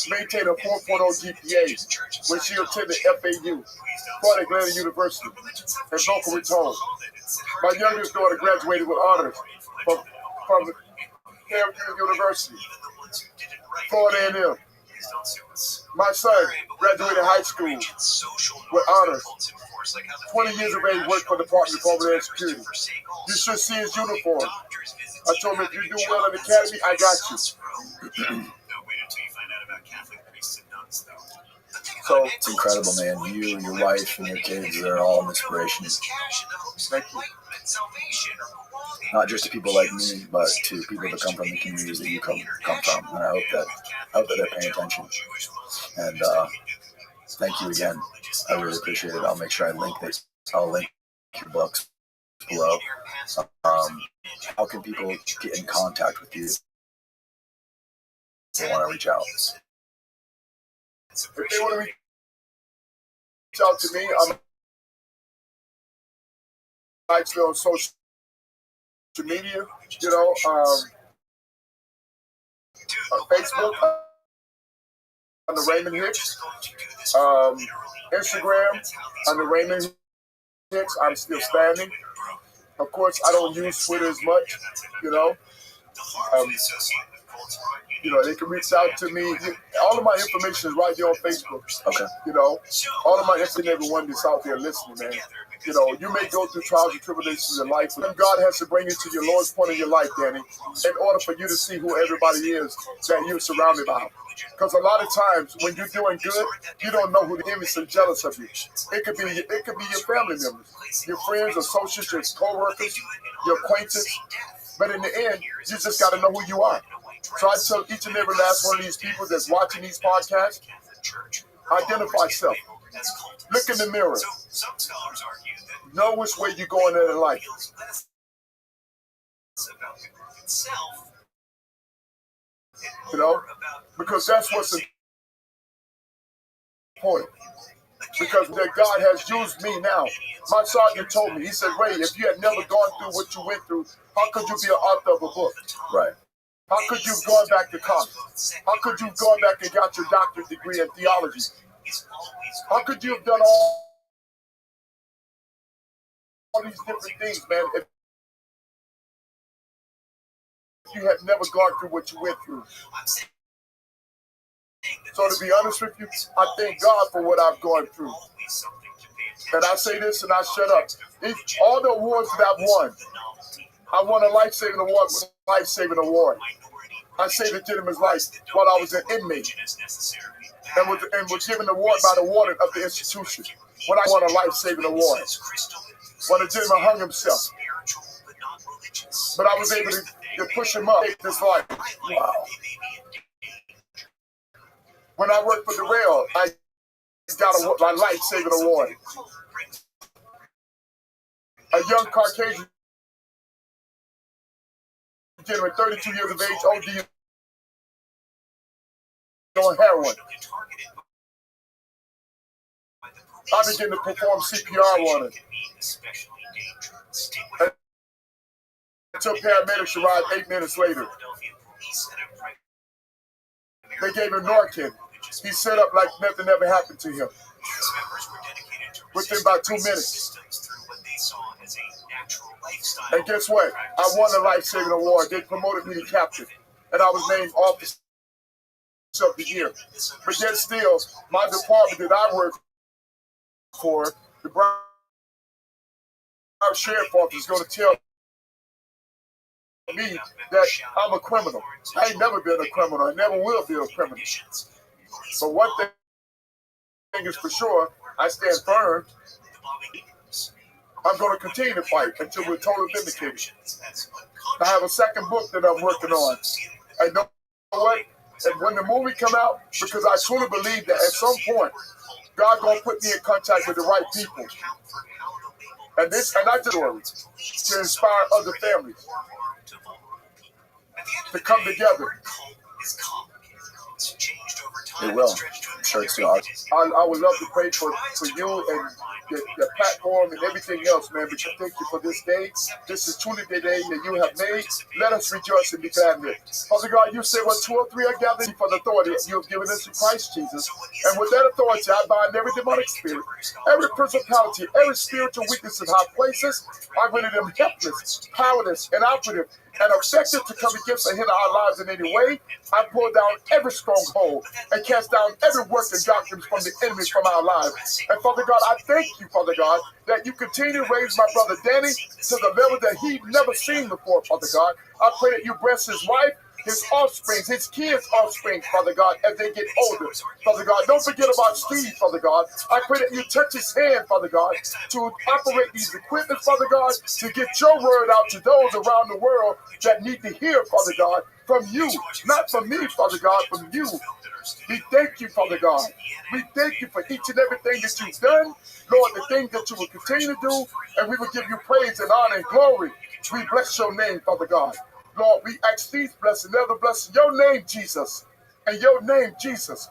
Speaker 1: maintained a 4.0 GPA when she attended FAU, Florida Atlantic University, in Boca Raton. My youngest daughter graduated with honors from Fairview University, Florida A&M. My son graduated high school with honors. 20 years of age, worked for the Department of Homeland Security. You should see his uniform. I told him, if you do well in the academy, I got you.
Speaker 2: So it's incredible, man. You, your wife, and your kids are all an inspiration.
Speaker 1: Thank you.
Speaker 2: Not just to people like me, but to people that come from the communities that you come from. And I hope that they're paying attention. And thank you again. I really appreciate it. I'll make sure I link this. I'll link your books below. How can people get in contact with you if they want to reach out?
Speaker 1: If they want to reach out to me, I'm actually on social media, Facebook, under Raymond Hicks, Instagram, under Raymond Hicks. I'm still standing. Of course, I don't use Twitter as much, they can reach out to me. All of my information is right there on Facebook.
Speaker 2: Okay.
Speaker 1: All of my information, everyone that's out there listening, man. You may go through trials and tribulations in life, but God has to bring you to your lowest point in your life, Danny, in order for you to see who everybody is that you're surrounded by. Because a lot of times when you're doing good, you don't know who the enemy is jealous of you. It could be your family members, your friends, associates, your co-workers, your acquaintances. But in the end, you just got to know who you are. So I tell each and every last one of these people that's watching these podcasts, identify self. Look in the mirror. Know which way you're going in life. Because that's what's important. Because that God has used me now. My sergeant told me, he said, Ray, if you had never gone through what you went through, how could you be an author of a book?
Speaker 2: Right.
Speaker 1: How could you have gone back to college? How could you have gone back and got your doctorate degree in theology? How could you have done all these different things, man, if you had never gone through what you went through? So to be honest with you, I thank God for what I've gone through. And I say this and I shut up. All the awards that I've won, I won a life-saving award. I saved a gentleman's life while I was an inmate and was given an award by the warden of the institution when I won a life-saving award. When the gentleman hung himself. But I was able to push him up this life. Wow. When I worked for the rail, I got a life-saving award. A young Caucasian beginning at 32 years of age, OD on heroin. I began to perform CPR on it. Until paramedics arrived 8 minutes later. They gave him Narcan. He set up like nothing ever happened to him. Within about 2 minutes. And guess what? I won a life-saving award. They promoted me to captain. And I was named Officer of the Year. But yet still, my department that I work for, the Brown Sheriff Office, is going to tell me that I'm a criminal. I ain't never been a criminal. I never will be a criminal. But one thing is for sure, I stand firm. I'm going to continue to fight until we're totally vindicated. I have a second book that I'm working on. And know what? And when the movie come out, because I truly believe that at some point, God gonna put me in contact with the right people. And I just story to inspire other families to come together.
Speaker 2: It will. I'm sure it's going to.
Speaker 1: I would love to pray for you and the platform and everything else, man. But thank you for this day. This is truly the day that you have made. Let us rejoice and be glad in it. Father God, you say, what 2 or 3 are gathered for the authority you have given us in Christ Jesus. And with that authority, I bind every demonic spirit, every principality, every spiritual weakness in high places. I render them helpless, powerless, and operative, and effective to come against and hinder our lives in any way. I pull down every stronghold and cast down every work and doctrine from the enemy from our lives. And Father God, I thank you, Father God, that you continue to raise my brother Danny to the level that he never seen before, Father God. I pray that you bless his wife, his offspring, his kids' offspring, Father God, as they get older. Father God, don't forget about Steve, Father God. I pray that you touch his hand, Father God, to operate these equipment, Father God, to get your word out to those around the world that need to hear, Father God, from you, not from me, Father God, from you. We thank you, Father God. We thank you for each and everything that you've done, Lord, the things that you will continue to do, and we will give you praise and honor and glory. We bless your name, Father God. Lord, we ask these blessings, never bless your name, Jesus, and your name, Jesus.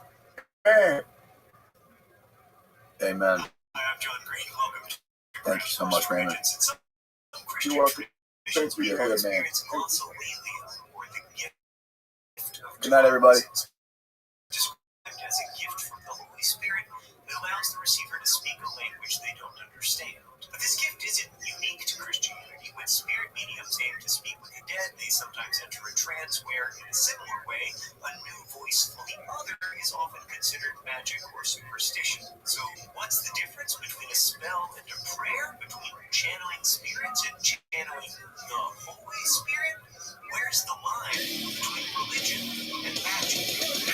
Speaker 1: Amen.
Speaker 2: Amen. Thank you so much, Raymond.
Speaker 1: You're welcome. Thanks for
Speaker 2: You're
Speaker 1: your
Speaker 2: a
Speaker 1: help,
Speaker 2: good man.
Speaker 4: Good
Speaker 2: Good night, everybody.
Speaker 4: As a gift from the Holy Spirit that allows the receiver to speak a language they don't understand. But this gift isn't unique to Christianity. When spirit mediums aim to speak with the dead, they sometimes enter a trance where, in a similar way, a new voice from the other is often considered magic or superstition. So, what's the difference between a spell and a prayer? Between channeling spirits and channeling the Holy Spirit? Where's the line between religion and magic?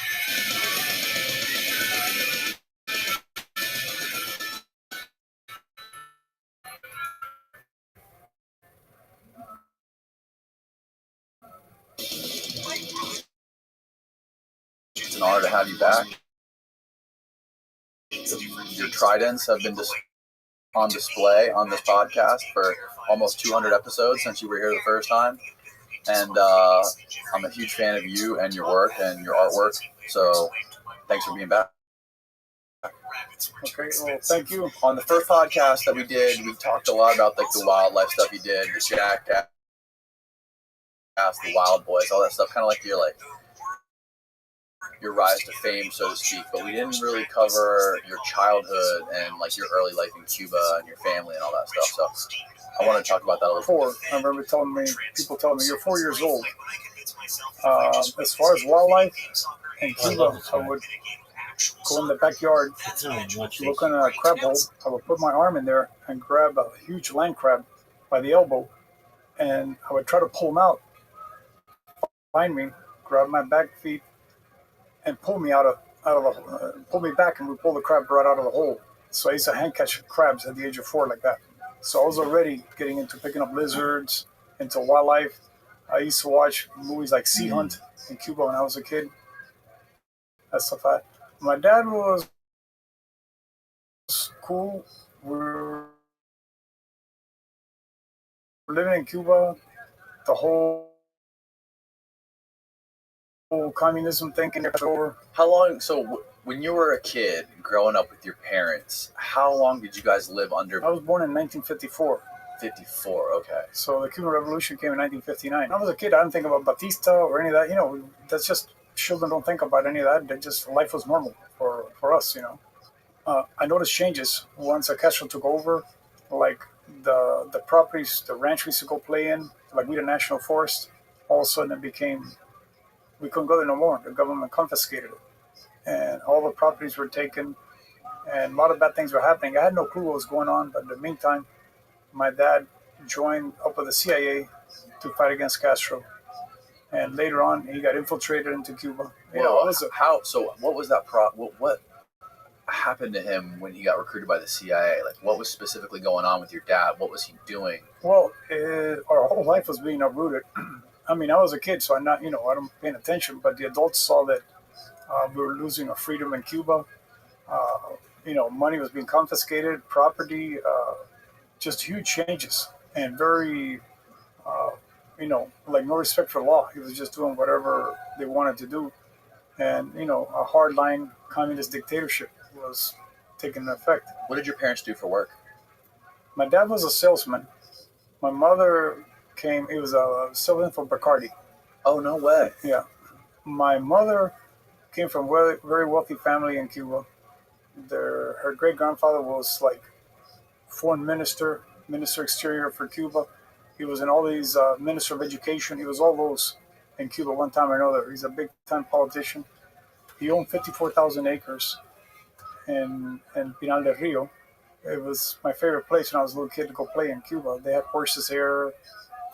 Speaker 2: It's an honor to have you back. Your tridents have been on display on this podcast for almost 200 episodes since you were here the first time. And I'm a huge fan of you and your work and your artwork. So thanks for being back.
Speaker 5: Okay, well, thank you.
Speaker 2: On the first podcast that we did, we talked a lot about like the wildlife stuff you did, the Jackass, the Wild Boys, all that stuff, kind of like your rise to fame, so to speak. But we didn't really cover your childhood and like your early life in Cuba and your family and all that stuff. So I want to talk about that a little.
Speaker 5: 4. I remember people telling me you're 4 years old. As far as wildlife in Cuba, I would go in the backyard, look in a crab hole. I would put my arm in there and grab a huge land crab by the elbow, and I would try to pull him out. Find me, grab my back feet, and pull me pull me back, and we pull the crab right out of the hole. So I used to hand catch crabs at the age of 4 like that. So I was already getting into picking up lizards, into wildlife. I used to watch movies like Sea Hunt in Cuba when I was a kid. That stuff. My dad was cool. We were living in Cuba the whole communism thinking over.
Speaker 2: How long? So when you were a kid growing up with your parents, how long did you guys live under?
Speaker 5: I was born in 1954.
Speaker 2: 54. Okay.
Speaker 5: So the Cuban Revolution came in 1959. When I was a kid, I didn't think about Batista or any of that. That's just children don't think about any of that. They just life was normal for us. I noticed changes once Castro took over, like the properties, the ranch we used to go play in, like we the National Forest. All of a sudden, we couldn't go there no more. The government confiscated it, and all the properties were taken, and a lot of bad things were happening. I had no clue what was going on, but in the meantime, my dad joined up with the CIA to fight against Castro, and later on, he got infiltrated into Cuba.
Speaker 2: How? So what was that? What happened to him when he got recruited by the CIA? Like, what was specifically going on with your dad? What was he doing?
Speaker 5: Well, our whole life was being uprooted. I mean, I was a kid, so I don't paying attention, but the adults saw that we were losing our freedom in Cuba. Money was being confiscated, property, just huge changes, and very, like no respect for law. He was just doing whatever they wanted to do. And, a hardline communist dictatorship was taking effect.
Speaker 2: What did your parents do for work?
Speaker 5: My dad was a salesman. My mother he was a salesman for Bacardi.
Speaker 2: Oh, no way.
Speaker 5: Yeah. My mother came from a very wealthy family in Cuba. Her great-grandfather was like foreign minister exterior for Cuba. He was in all these minister of education. He was all those in Cuba one time or another. He's a big-time politician. He owned 54,000 acres in Pinal del Rio. It was my favorite place when I was a little kid to go play in Cuba. They had horses there.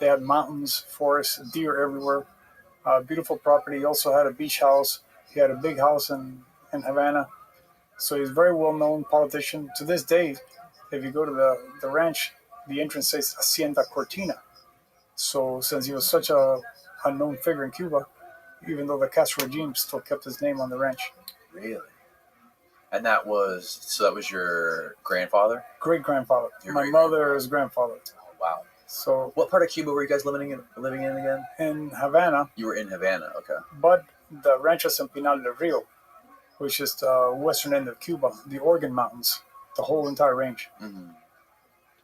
Speaker 5: They had mountains, forests, deer everywhere. Beautiful property. He also had a beach house. He had a big house in Havana. So he's a very well-known politician. To this day, if you go to the ranch, the entrance says Hacienda Cortina. So since he was such a known figure in Cuba, even though the Castro regime still kept his name on the ranch.
Speaker 2: Really? And that was your grandfather?
Speaker 5: Great-grandfather. My mother's grandfather.
Speaker 2: Oh, wow.
Speaker 5: So
Speaker 2: what part of Cuba were you guys living in again?
Speaker 5: In Havana.
Speaker 2: You were in Havana, okay.
Speaker 5: But the ranchos in Pinal del Rio, which is the western end of Cuba, the Organ Mountains, the whole entire range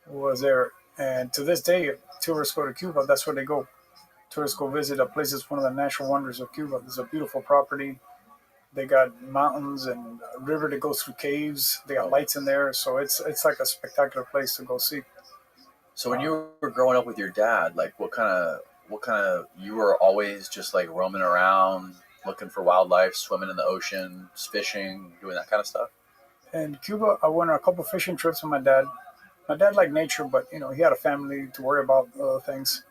Speaker 5: was there. And to this day, if tourists go to Cuba, that's where they go. Tourists go visit a place that's one of the natural wonders of Cuba. There's a beautiful property. They got mountains and a river that goes through caves. They got lights in there. So it's like a spectacular place to go see.
Speaker 2: So when you were growing up with your dad, like what kind of, you were always just like roaming around, looking for wildlife, swimming in the ocean, fishing, doing that kind of stuff?
Speaker 5: In Cuba, I went on a couple fishing trips with my dad. My dad liked nature, but he had a family to worry about other things.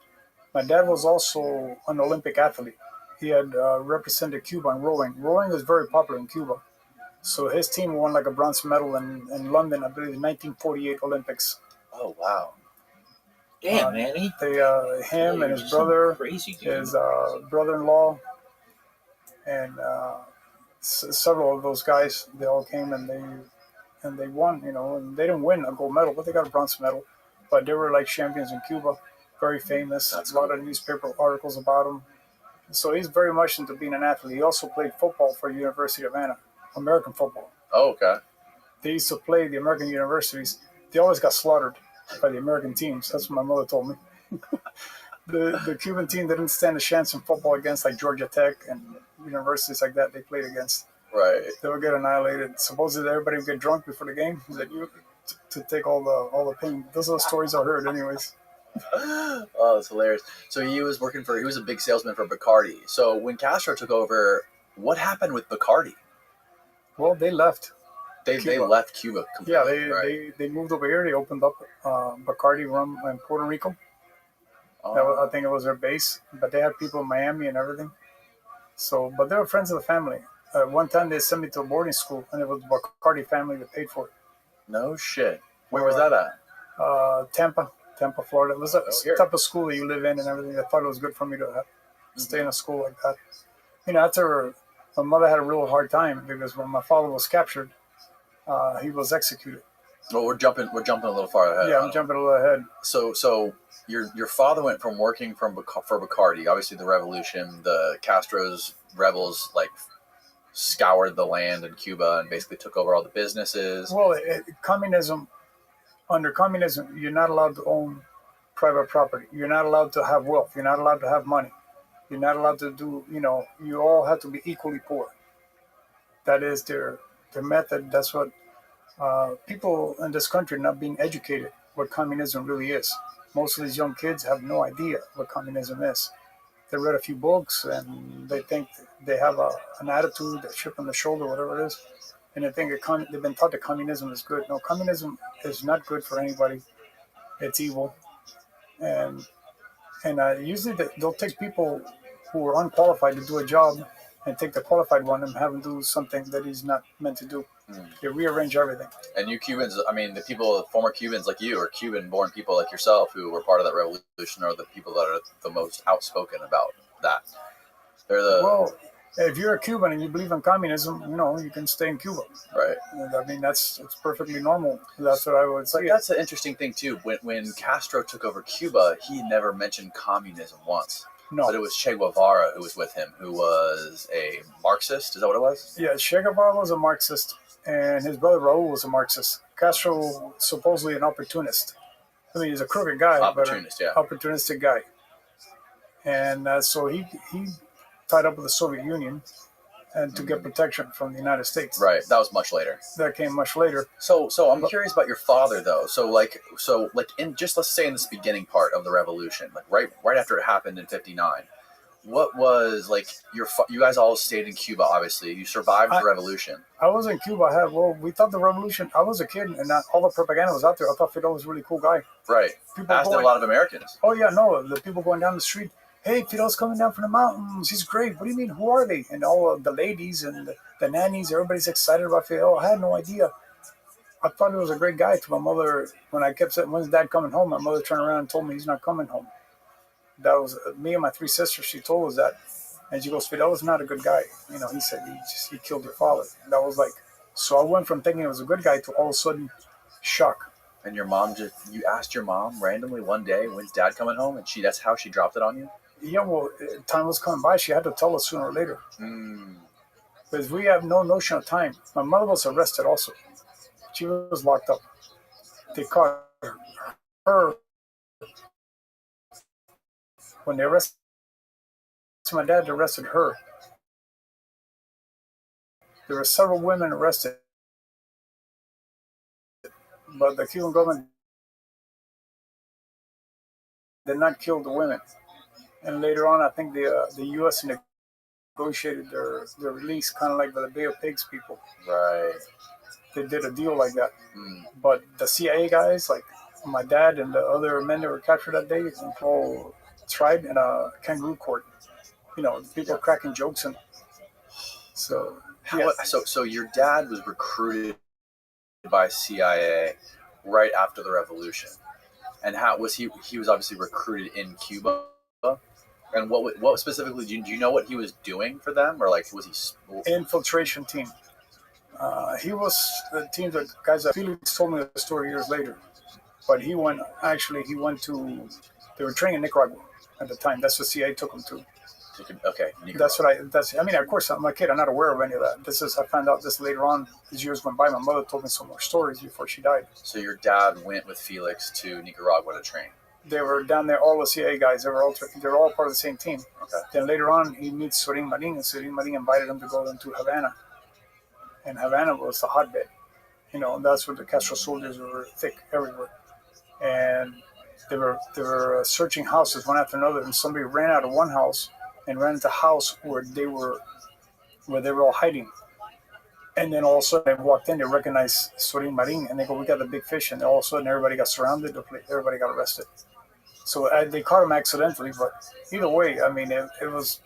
Speaker 5: My dad was also an Olympic athlete. He had represented Cuba in rowing. Rowing is very popular in Cuba. So his team won like a bronze medal in London, I believe, the 1948 Olympics.
Speaker 2: Oh, wow.
Speaker 3: Damn, man.
Speaker 5: Him and his brother, his brother-in-law, and several of those guys, they all came and they won, and they didn't win a gold medal, but they got a bronze medal. But they were like champions in Cuba, very famous. That's a lot of newspaper articles about him. So he's very much into being an athlete. He also played football for University of Havana, American football.
Speaker 2: Oh, okay.
Speaker 5: They used to play the American universities. They always got slaughtered by the American teams. That's what my mother told me. The Cuban team didn't stand a chance in football against like Georgia Tech and universities like that they played against.
Speaker 2: Right.
Speaker 5: They would get annihilated. Supposedly everybody would get drunk before the game to take all the pain. Those are the stories I heard anyways.
Speaker 2: Oh, that's hilarious. So he was a big salesman for Bacardi. So when Castro took over, what happened with Bacardi?
Speaker 5: Well, they left.
Speaker 2: They left Cuba completely.
Speaker 5: Yeah, they moved over here. They opened up Bacardi rum in Puerto Rico. Oh. I think it was their base, but they had people in Miami and everything. So, but they were friends of the family. One time they sent me to a boarding school, and it was the Bacardi family that paid for it.
Speaker 2: No shit. Where was that at?
Speaker 5: Tampa, Florida. It was a type of school that you live in and everything. I thought it was good for me to stay in a school like that. After my mother had a real hard time because when my father was captured, he was executed.
Speaker 2: Well, we're jumping a little far ahead.
Speaker 5: Yeah, I'm jumping a little ahead.
Speaker 2: So your father went from working for Bacardi, obviously the revolution, the Castros rebels like scoured the land in Cuba and basically took over all the businesses.
Speaker 5: Well, under communism, you're not allowed to own private property. You're not allowed to have wealth. You're not allowed to have money. You're not allowed to do, you all have to be equally poor. That is their method. That's what people in this country are not being educated what communism really is. Most of these young kids have no idea what communism is. They read a few books and they think they have an attitude, a chip on the shoulder, whatever it is, and they think they've been taught that communism is good. No, communism is not good for anybody. It's evil, and usually they'll take people who are unqualified to do a job and take the qualified one and have him do something that he's not meant to do. They rearrange everything.
Speaker 2: And you Cubans, I mean, the people, former Cubans like you, or Cuban-born people like yourself who were part of that revolution, are the people that are the most outspoken about that.
Speaker 5: Well, if you're a Cuban and you believe in communism, you can stay in Cuba.
Speaker 2: Right.
Speaker 5: I mean, it's perfectly normal. That's what I would say.
Speaker 2: But that's an interesting thing too. When Castro took over Cuba, he never mentioned communism once.
Speaker 5: No.
Speaker 2: But it was Che Guevara who was with him, who was a Marxist. Is that what it was?
Speaker 5: Yeah, Che Guevara was a Marxist, and his brother Raul was a Marxist. Castro, supposedly an opportunist. I mean, he's a crooked guy,
Speaker 2: Opportunist, yeah.
Speaker 5: Opportunistic guy. And so he tied up with the Soviet Union and to get protection from the United States.
Speaker 2: Right. That was much later.
Speaker 5: That came much later.
Speaker 2: So I'm curious about your father though. So in just, let's say in this beginning part of the revolution, like right after it happened in *59, what was like you guys all stayed in Cuba, obviously. You survived the revolution.
Speaker 5: I was in Cuba. We thought the revolution, I was a kid and all the propaganda was out there. I thought Fidel was a really cool guy.
Speaker 2: Right. As did a lot of Americans.
Speaker 5: Oh yeah, no, the people going down the street, hey, Fidel's coming down from the mountains. He's great. What do you mean? Who are they? And all of the ladies and the nannies, everybody's excited about Fidel. I had no idea. I thought he was a great guy. To my mother, when I kept saying, when's Dad coming home? My mother turned around and told me he's not coming home. That was me and my 3 sisters. She told us that. And she goes, Fidel was not a good guy. He said he killed your father. And that was like, so I went from thinking he was a good guy to all of a sudden shock.
Speaker 2: And your mom you asked your mom randomly one day, when's Dad coming home? And that's how she dropped it on you?
Speaker 5: Yeah, well, time was coming by. She had to tell us sooner or later. Because we have no notion of time. My mother was arrested also. She was locked up. They caught her when they arrested my dad. They arrested her. There were several women arrested, but the Cuban government did not kill the women. And later on, I think the U.S. negotiated their release, kind of like the Bay of Pigs people.
Speaker 2: Right.
Speaker 5: They did a deal like that. But the CIA guys, like my dad and the other men that were captured that day, were all tried in a kangaroo court. People cracking jokes and so. Yeah.
Speaker 2: So your dad was recruited by CIA right after the revolution, and how was he? He was obviously recruited in Cuba. And what specifically do you know what he was doing for them, or like was he
Speaker 5: infiltration team? He was the team that guys that Felix told me the story years later, but he went to. They were training in Nicaragua at the time. That's what CIA took him to.
Speaker 2: Okay.
Speaker 5: I mean, of course, I'm a kid. I'm not aware of any of that. I found out this later on. As years went by, my mother told me some more stories before she died.
Speaker 2: So your dad went with Felix to Nicaragua to train.
Speaker 5: They were down there, all the CIA guys. They were all part of the same team.
Speaker 2: Okay.
Speaker 5: Then later on, he meets Sorin Marin, and Sorin Marin invited him to go into Havana. And Havana was the hotbed. That's where the Castro soldiers were thick everywhere. And they were searching houses one after another, and somebody ran out of one house and ran into a house where they were all hiding. And then all of a sudden they walked in, they recognized Sorin Marin, and they go, we got the big fish. And all of a sudden everybody got surrounded, everybody got arrested. So they caught him accidentally, but either way, I mean, it was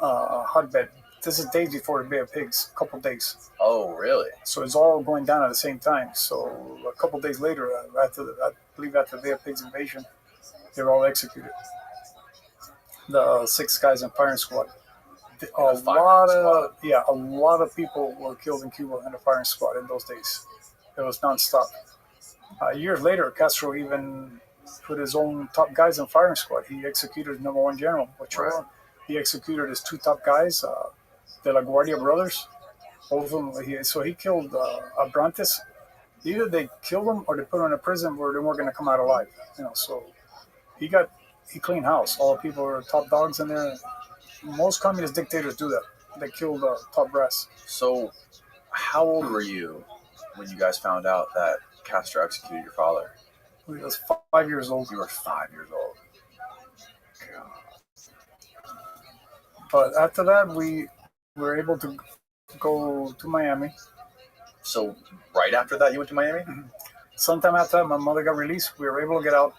Speaker 5: a hotbed. This is days before the Bay of Pigs, a couple days.
Speaker 2: Oh, really?
Speaker 5: So it's all going down at the same time. So a couple days later, after the Bay of Pigs invasion, they were all executed. The 6 guys in firing squad. A lot of people were killed in Cuba in the firing squad in those days. It was nonstop. Years later, Castro even put his own top guys in firing squad. He executed his #1 general, Ochoa. Right. He executed his 2 top guys, the LaGuardia brothers. Both of them. He killed Abrantes. Either they killed him or they put him in a prison where they weren't going to come out alive. So he cleaned house. All the people were top dogs in there. Most communist dictators do that. They kill the top brass.
Speaker 2: So, how old were you when you guys found out that Castro executed your father?
Speaker 5: He was 5 years old.
Speaker 2: You were 5 years old.
Speaker 5: But after that, we were able to go to Miami.
Speaker 2: So, right after that, you went to Miami?
Speaker 5: Sometime after that, my mother got released. We were able to get out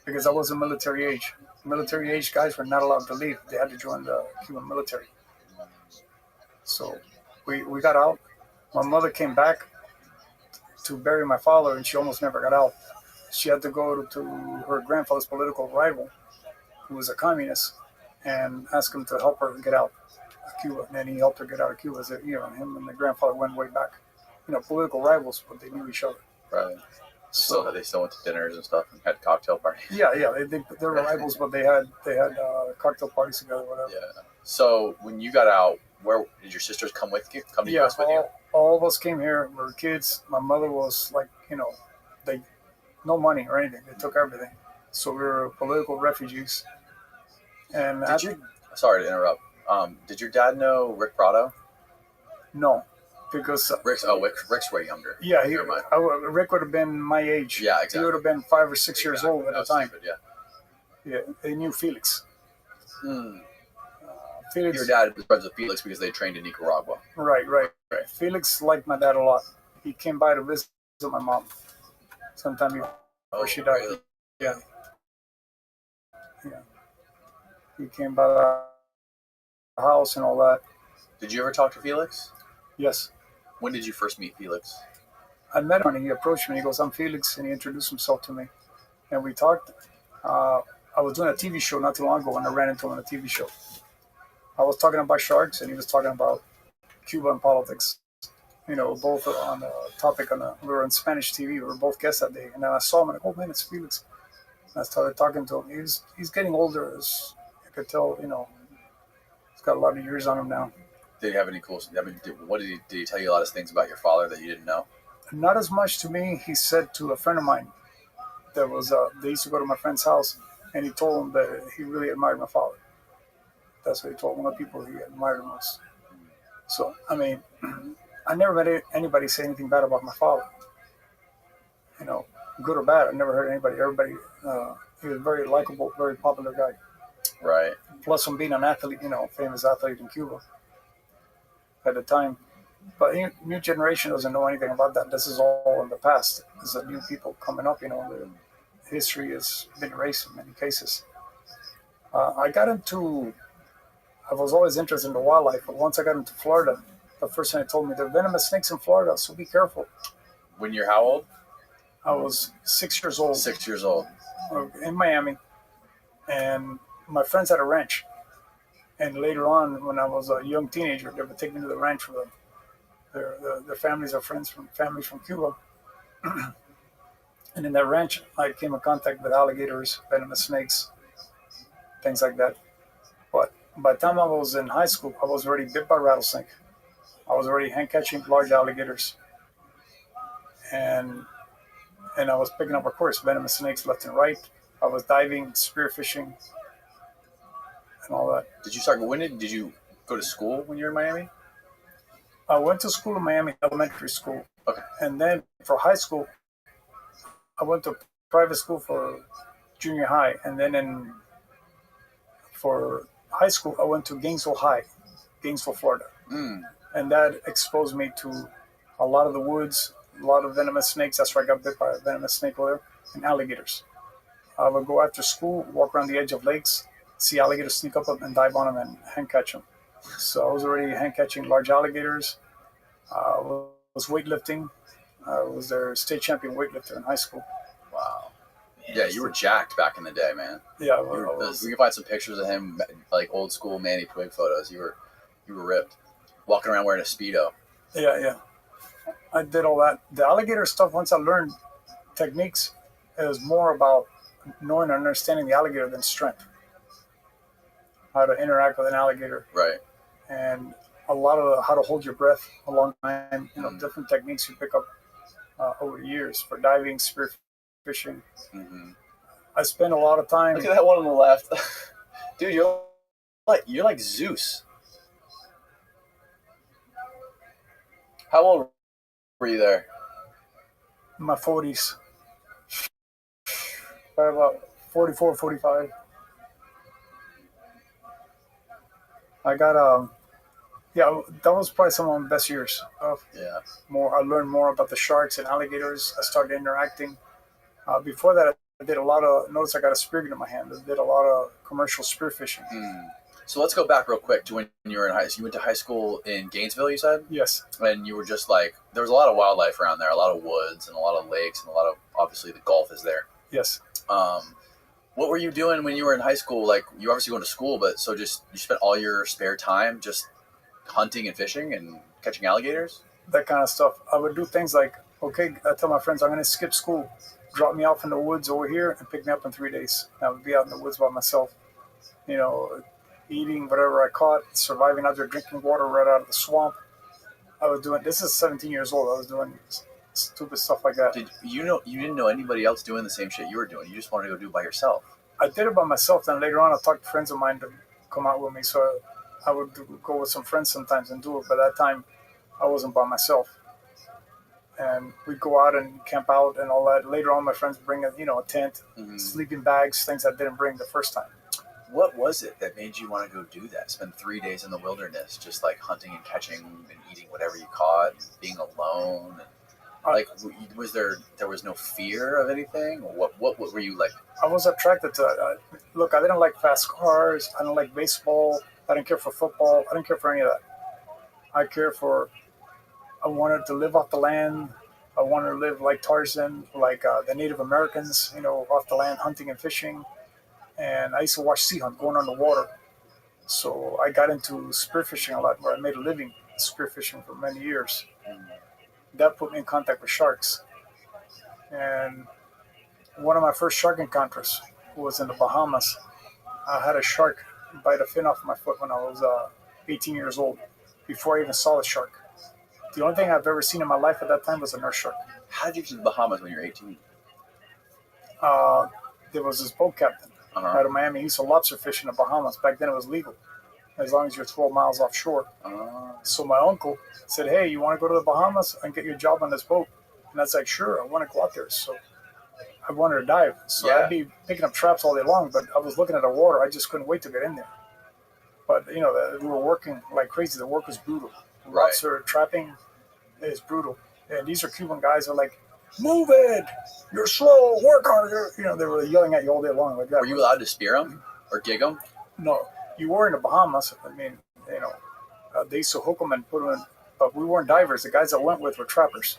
Speaker 5: because I was in military age. Military age guys were not allowed to leave. They had to join the Cuban military. So we got out. My mother came back to bury my father, and she almost never got out. She had to go to her grandfather's political rival, who was a communist, and ask him to help her get out of Cuba. And then he helped her get out of Cuba. So, him and the grandfather went way back. Political rivals, but they knew each other.
Speaker 2: Right. So they still went to dinners and stuff and had cocktail parties.
Speaker 5: Yeah. They were rivals, but they had cocktail parties together, whatever.
Speaker 2: Yeah. So when you got out, where did your sisters come with you? Come to US with you?
Speaker 5: All of us came here. We were kids. My mother was like, they no money or anything. They took everything. So we were political refugees. And
Speaker 2: sorry to interrupt. Did your dad know Rick Prado?
Speaker 5: No. Because
Speaker 2: Rick's way younger.
Speaker 5: Yeah, Rick would have been my age.
Speaker 2: Yeah, exactly.
Speaker 5: He would have been 5 or 6 years old at the time.
Speaker 2: Stupid,
Speaker 5: Yeah, they knew Felix.
Speaker 2: Felix. Your dad was friends with Felix because they trained in Nicaragua.
Speaker 5: Right. Felix liked my dad a lot. He came by to visit my mom sometime before she died.
Speaker 2: Really?
Speaker 5: Yeah. He came by the house and all that.
Speaker 2: Did you ever talk to Felix?
Speaker 5: Yes.
Speaker 2: When did you first meet Felix?
Speaker 5: I met him and he approached me. He goes, "I'm Felix," and he introduced himself to me. And we talked. I was doing a TV show not too long ago when I ran into him on a TV show. I was talking about sharks and he was talking about Cuba and politics. Both on the topic we were on Spanish TV. We were both guests that day. And then I saw him and I go, "Oh man, it's Felix." And I started talking to him. He's getting older, as I could tell, he's got a lot of years on him now.
Speaker 2: Did he have any cool? Did he tell you a lot of things about your father that you didn't know?
Speaker 5: Not as much to me. He said to a friend of mine that was they used to go to my friend's house, and he told him that he really admired my father. That's what he told one of the people he admired most. So I never met anybody say anything bad about my father. Good or bad. I never heard anybody. Everybody. He was a very likable, very popular guy.
Speaker 2: Right.
Speaker 5: Plus, from being an athlete, famous athlete in Cuba at the time. But new generation doesn't know anything about that. This is all in the past. There's new people coming up. The history has been erased in many cases. I was always interested in the wildlife, but once I got into Florida, the first thing they told me, there are venomous snakes in Florida, so be careful.
Speaker 2: When you're how old?
Speaker 5: I was 6 years old.
Speaker 2: 6 years old.
Speaker 5: In Miami. And my friends had a ranch. And later on, when I was a young teenager, they would take me to the ranch for them. Their families are families from Cuba. And in that ranch, I came in contact with alligators, venomous snakes, things like that. But by the time I was in high school, I was already bit by a rattlesnake. I was already hand catching large alligators. And I was picking up, of course, venomous snakes left and right. I was diving, spearfishing, and all that.
Speaker 2: Did you go to school when you were in Miami?
Speaker 5: I went to school in Miami, elementary school.
Speaker 2: Okay.
Speaker 5: And then for high school, I went to private school for junior high. And then for high school, I went to Gainesville High, Gainesville, Florida. And that exposed me to a lot of the woods, a lot of venomous snakes. That's where I got bit by a venomous snake over there, and alligators. I would go after school, walk around the edge of lakes, see alligators sneak up and dive on them and hand catch them. So I was already hand catching large alligators. I was weightlifting. I was their state champion weightlifter in high school.
Speaker 2: Wow. Yeah, you were jacked back in the day, man.
Speaker 5: Yeah.
Speaker 2: We can find some pictures of him, like old school Manny Twig photos. You were ripped, walking around wearing a Speedo.
Speaker 5: Yeah. I did all that. The alligator stuff, once I learned techniques, it was more about knowing and understanding the alligator than strength. How to interact with an alligator.
Speaker 2: Right.
Speaker 5: And a lot of how to hold your breath a long time. Different techniques you pick up over the years for diving, spear fishing.
Speaker 2: Mm-hmm.
Speaker 5: I spent a lot of time.
Speaker 2: Look at that one on the left, dude. You're like Zeus. How old were you there?
Speaker 5: In my 40s. Probably about 44, 45. I got yeah, that was probably some of my best years.
Speaker 2: Yeah.
Speaker 5: I learned more about the sharks and alligators. I started interacting. Before that, I did a lot of. Notice I got a spear gun in my hand. I did a lot of commercial spear fishing.
Speaker 2: So let's go back real quick to when you were in high school. You went to high school in Gainesville, you said?
Speaker 5: Yes.
Speaker 2: And you were just like, there was a lot of wildlife around there, a lot of woods and a lot of lakes and a lot of, obviously the Gulf is there.
Speaker 5: Yes.
Speaker 2: What were you doing when you were in high school? Like, you obviously going to school, but so just, you spent all your spare time just hunting and fishing and catching alligators?
Speaker 5: That kind of stuff. I would do things like, okay, I tell my friends I'm going to skip school. Drop me off in the woods over here and pick me up in 3 days. I would be out in the woods by myself, eating whatever I caught, surviving out there, drinking water right out of the swamp. I was doing, this is 17 years old. I was doing stupid stuff like that.
Speaker 2: You didn't know anybody else doing the same shit you were doing. You just wanted to go do it by yourself.
Speaker 5: I did it by myself. Then later on, I talked to friends of mine to come out with me. So I would go with some friends sometimes and do it. But that time, I wasn't by myself. And we'd go out and camp out and all that. Later on, my friends bring a tent, sleeping bags, things I didn't bring the first time.
Speaker 2: What was it that made you want to go do that? Spend 3 days in the wilderness, just like hunting and catching and eating whatever you caught, and being alone. Like, there was no fear of anything? Or what were you like?
Speaker 5: I was attracted to it. Look, I didn't like fast cars. I didn't like baseball. I didn't care for football. I didn't care for any of that. I wanted to live off the land. I wanted to live like Tarzan, like the Native Americans, off the land, hunting and fishing. And I used to watch sea hunt going on the water. So I got into spearfishing a lot, where I made a living spearfishing for many years. That put me in contact with sharks. And one of my first shark encounters was in the Bahamas. I had a shark bite a fin off my foot when I was 18 years old, before I even saw the shark. The only thing I've ever seen in my life at that time was a nurse shark.
Speaker 2: How did you get to the Bahamas when you were 18?
Speaker 5: There was this boat captain out of Miami. He used to lobster fish in the Bahamas. Back then it was legal, as long as you're 12 miles offshore. So my uncle said, hey, you want to go to the Bahamas and get your job on this boat? And I was like, sure, I want to go out there. So I wanted to dive. So I'd be picking up traps all day long, but I was looking at the water. I just couldn't wait to get in there. But, we were working like crazy. The work was brutal. Lobster trapping is brutal. And these are Cuban guys who are like, move it! You're slow, work harder. They were yelling at you all day long like that.
Speaker 2: Were you allowed to spear them or gig them?
Speaker 5: No. You were in the Bahamas. I mean, they used to hook them and put them in. But we weren't divers. The guys I went with were trappers.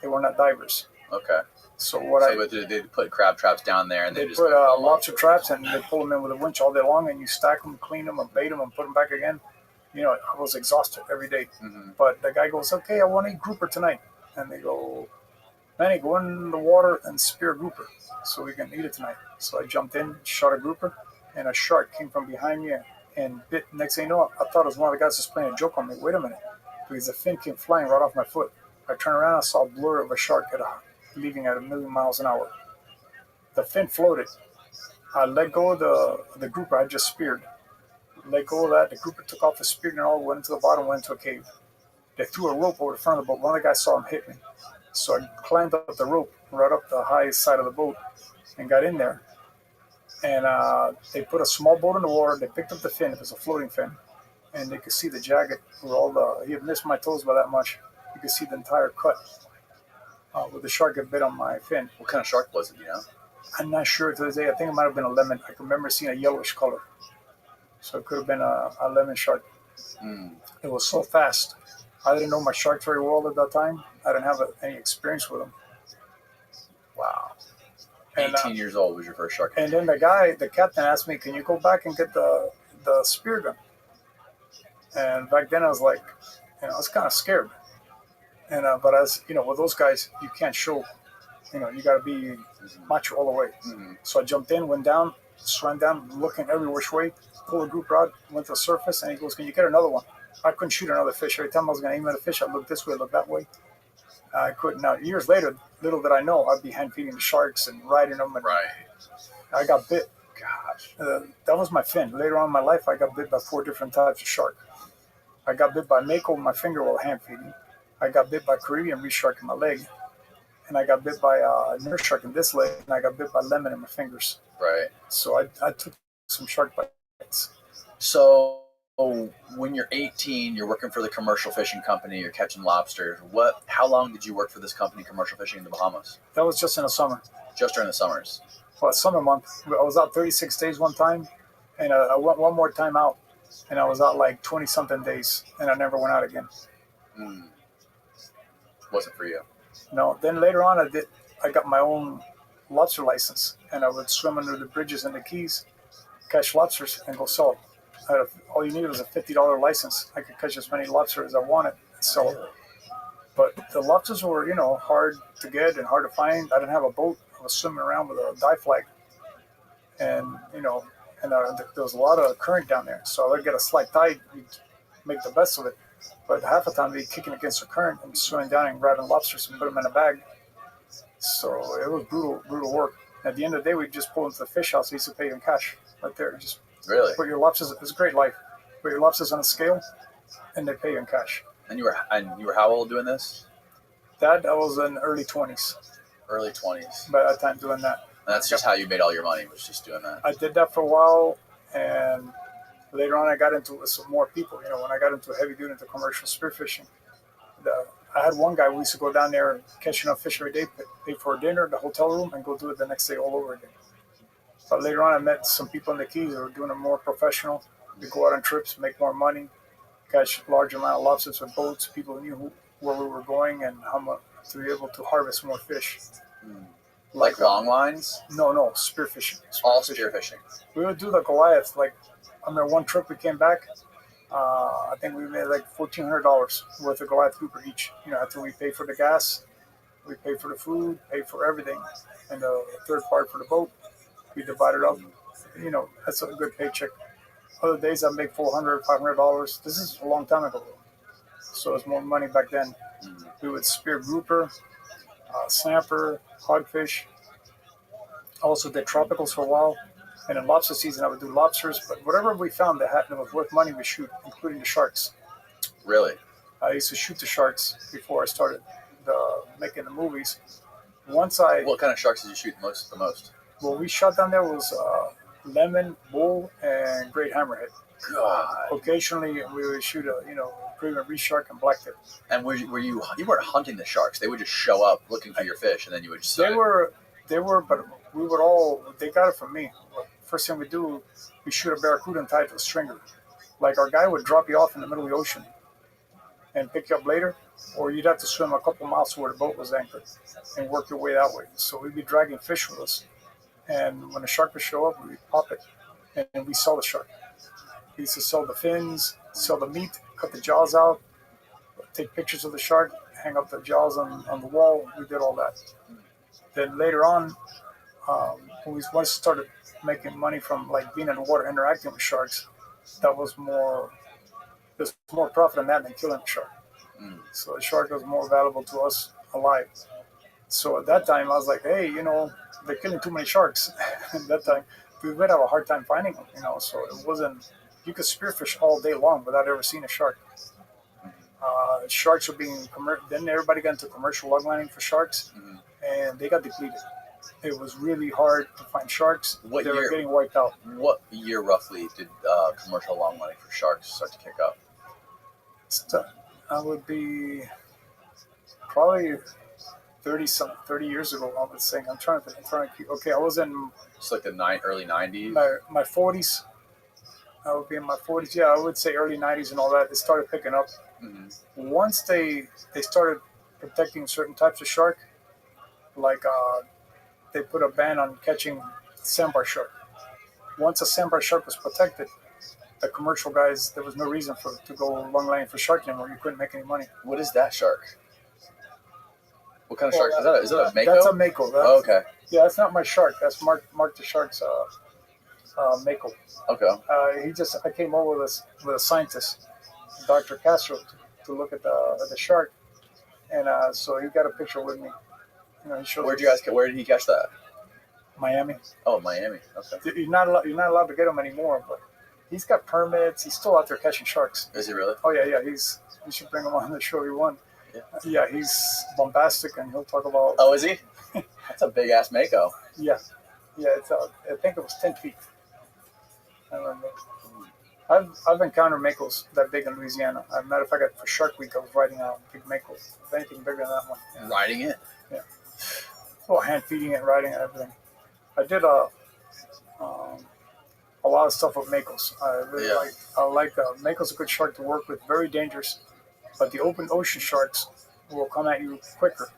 Speaker 5: They were not divers.
Speaker 2: Okay.
Speaker 5: So
Speaker 2: they put crab traps down there, and
Speaker 5: they just put lobster traps, and they pull them in with a winch all day long, and you stack them, clean them, and bait them, and put them back again. I was exhausted every day. But the guy goes, okay, I want to eat grouper tonight. And they go, Manny, go in the water and spear a grouper so we can eat it tonight. So I jumped in, shot a grouper, and a shark came from behind me and bit. Next thing you know, I thought it was one of the guys was playing a joke on me. Wait a minute. Because the fin came flying right off my foot. I turned around, I saw a blur of a shark leaving at 1,000,000 miles an hour. The fin floated. I let go of the grouper I just speared. Let go of that. The grouper took off the spear and all went into the bottom, went into a cave. They threw a rope over the front of the boat. One of the guys saw him hit me. So I climbed up the rope, right up the highest side of the boat, and got in there. And they put a small boat in the water. They picked up the fin. It was a floating fin. And they could see the jagged where he had missed my toes by that much. You could see the entire cut where the shark had bit on my fin.
Speaker 2: What kind of shark was it,
Speaker 5: I'm not sure to this day. I think it might have been a lemon. I can remember seeing a yellowish color. So it could have been a lemon shark. It was so fast. I didn't know my sharks very well at that time. I didn't have any experience with them.
Speaker 2: Wow. 18 years old was your first shark.
Speaker 5: And then the captain asked me, can you go back and get the spear gun? And back then I was like, I was kind of scared. And but as with those guys, you can't show. You got to be macho all the way. So I jumped in, went down, swam down, looking every which way, pulled a group rod, went to the surface, and he goes, "Can you get another one?" I couldn't shoot another fish. Every time I was going to aim at a fish, I'd look this way, look that way. I couldn't. Now, years later, little did I know, I'd be hand feeding the sharks and riding them. And
Speaker 2: Right.
Speaker 5: I got bit. Gosh, that was my fin. Later on in my life, I got bit by 4 different types of shark. I got bit by mako in my finger while hand feeding. I got bit by Caribbean reef shark in my leg. And I got bit by nurse shark in this leg. And I got bit by lemon in my fingers.
Speaker 2: Right.
Speaker 5: So I took some shark bites.
Speaker 2: So when you're 18, you're working for the commercial fishing company, you're catching lobsters. How long did you work for this company, commercial fishing in the Bahamas?
Speaker 5: That was just in the summer.
Speaker 2: Just during the summers.
Speaker 5: Well, summer month. I was out 36 days one time. And I went one more time out. And I was out like 20-something days. And I never went out again.
Speaker 2: Wasn't for you.
Speaker 5: No. Then later on, I got my own lobster license. And I would swim under the bridges and the Keys, catch lobsters, and go sell them. All you needed was a $50 license. I could catch as many lobsters as I wanted and sell them. But the lobsters were, hard to get and hard to find. I didn't have a boat. I was swimming around with a dive flag. And, there was a lot of current down there. So I would get a slight tide, you'd make the best of it. But half the time, they'd be kicking against the current and swimming down and grabbing lobsters and put them in a bag. So it was brutal work. At the end of the day, we'd just pull into the fish house. We used to pay in cash right there. Just
Speaker 2: Really?
Speaker 5: put your lobsters. It was a great life. Put your lobsters on a scale, and they pay you in cash.
Speaker 2: And you were how old doing this?
Speaker 5: That I was in early 20s
Speaker 2: Early 20s.
Speaker 5: by that time doing that.
Speaker 2: And that's just how you made all your money, was just doing that.
Speaker 5: I did that for a while, and later on I got into it with some more people. When I got into heavy duty into commercial spearfishing, I had one guy, we used to go down there and catch enough fish every day, pay for dinner, the hotel room, and go do it the next day all over again. But later on I met some people in the Keys who were doing it more professional. We go out on trips, make more money, catch large amount of lobsters with boats. People knew where we were going and how much to be able to harvest more fish.
Speaker 2: Like long lines?
Speaker 5: No, spearfishing.
Speaker 2: All spearfishing.
Speaker 5: We would do the Goliath. Like, I remember one trip we came back, I think we made like $1,400 worth of Goliath grouper each. After we paid for the gas, we paid for the food, paid for everything, and the third part for the boat, we divided up. That's a good paycheck. Other days I make $400, $500. This is a long time ago, so it's more money back then. We would spear grouper, snapper, hogfish. Also did tropicals for a while. And in lobster season, I would do lobsters. But whatever we found that was worth money, we shoot, including the sharks.
Speaker 2: Really?
Speaker 5: I used to shoot the sharks before I started making the movies. What
Speaker 2: kind of sharks did you shoot the most?
Speaker 5: What we shot down there was lemon, bull, and great hammerhead.
Speaker 2: God.
Speaker 5: Occasionally, we would shoot a Caribbean reef shark and blacktail.
Speaker 2: And were you weren't hunting the sharks? They would just show up looking for your fish, and then you would just.
Speaker 5: They were, but we would all. They got it from me. First thing we do, we shoot a barracuda and tie it to a stringer. Like our guy would drop you off in the middle of the ocean and pick you up later, or you'd have to swim a couple miles to where the boat was anchored and work your way that way. So we'd be dragging fish with us, and when the shark would show up, we'd pop it, and we sell the shark. We used to sell the fins, sell the meat, cut the jaws out, take pictures of the shark, hang up the jaws on the wall. We did all that. Then later on, when we once started making money from like being in the water interacting with sharks, there's more profit in that than killing a shark. So the shark was more valuable to us alive. So at that time I was like, hey, they're killing too many sharks. At that time we would have a hard time finding them, so it wasn't, you could spearfish all day long without ever seeing a shark. Sharks were being then everybody got into commercial log lining for sharks, and they got depleted. It was really hard to find sharks. They were getting wiped out.
Speaker 2: What year roughly did commercial long lining for sharks start to kick up?
Speaker 5: That would be probably 30 years ago. I would say. I'm trying to keep. Okay, I was in.
Speaker 2: It's like the early 90s.
Speaker 5: My 40s. I would be in my 40s. Yeah, I would say early 90s and all that. They started picking up. Once they started protecting certain types of shark, like they put a ban on catching sandbar shark. Once a sandbar shark was protected, the commercial guys, there was no reason to go long lining for shark anymore. You couldn't make any money.
Speaker 2: What is that shark? What kind of shark is that? Is it a mako?
Speaker 5: That's a mako.
Speaker 2: Okay.
Speaker 5: Yeah, that's not my shark. That's Mark the Shark's mako.
Speaker 2: Okay.
Speaker 5: I came over with a scientist Dr. Castro to look at the shark, and so he got a picture with me. He showed
Speaker 2: Where did he catch that?
Speaker 5: Miami.
Speaker 2: Oh, Miami. Okay.
Speaker 5: You're not allowed to get him anymore, but he's got permits. He's still out there catching sharks.
Speaker 2: Is he really?
Speaker 5: Oh yeah. You should bring him on the show. You want?
Speaker 2: Yeah.
Speaker 5: Yeah, he's bombastic, and he'll talk about.
Speaker 2: Oh, is he? That's a big ass mako.
Speaker 5: Yeah. It's I think it was 10 feet. I remember. I've encountered makos that big in Louisiana. As a matter of fact, for Shark Week, I was riding a big mako. If anything bigger than that one. Yeah.
Speaker 2: Riding it?
Speaker 5: Yeah. Well, hand feeding it, riding it, everything. I did a lot of stuff with makos. I like mako's a good shark to work with. Very dangerous, but the open ocean sharks will come at you quicker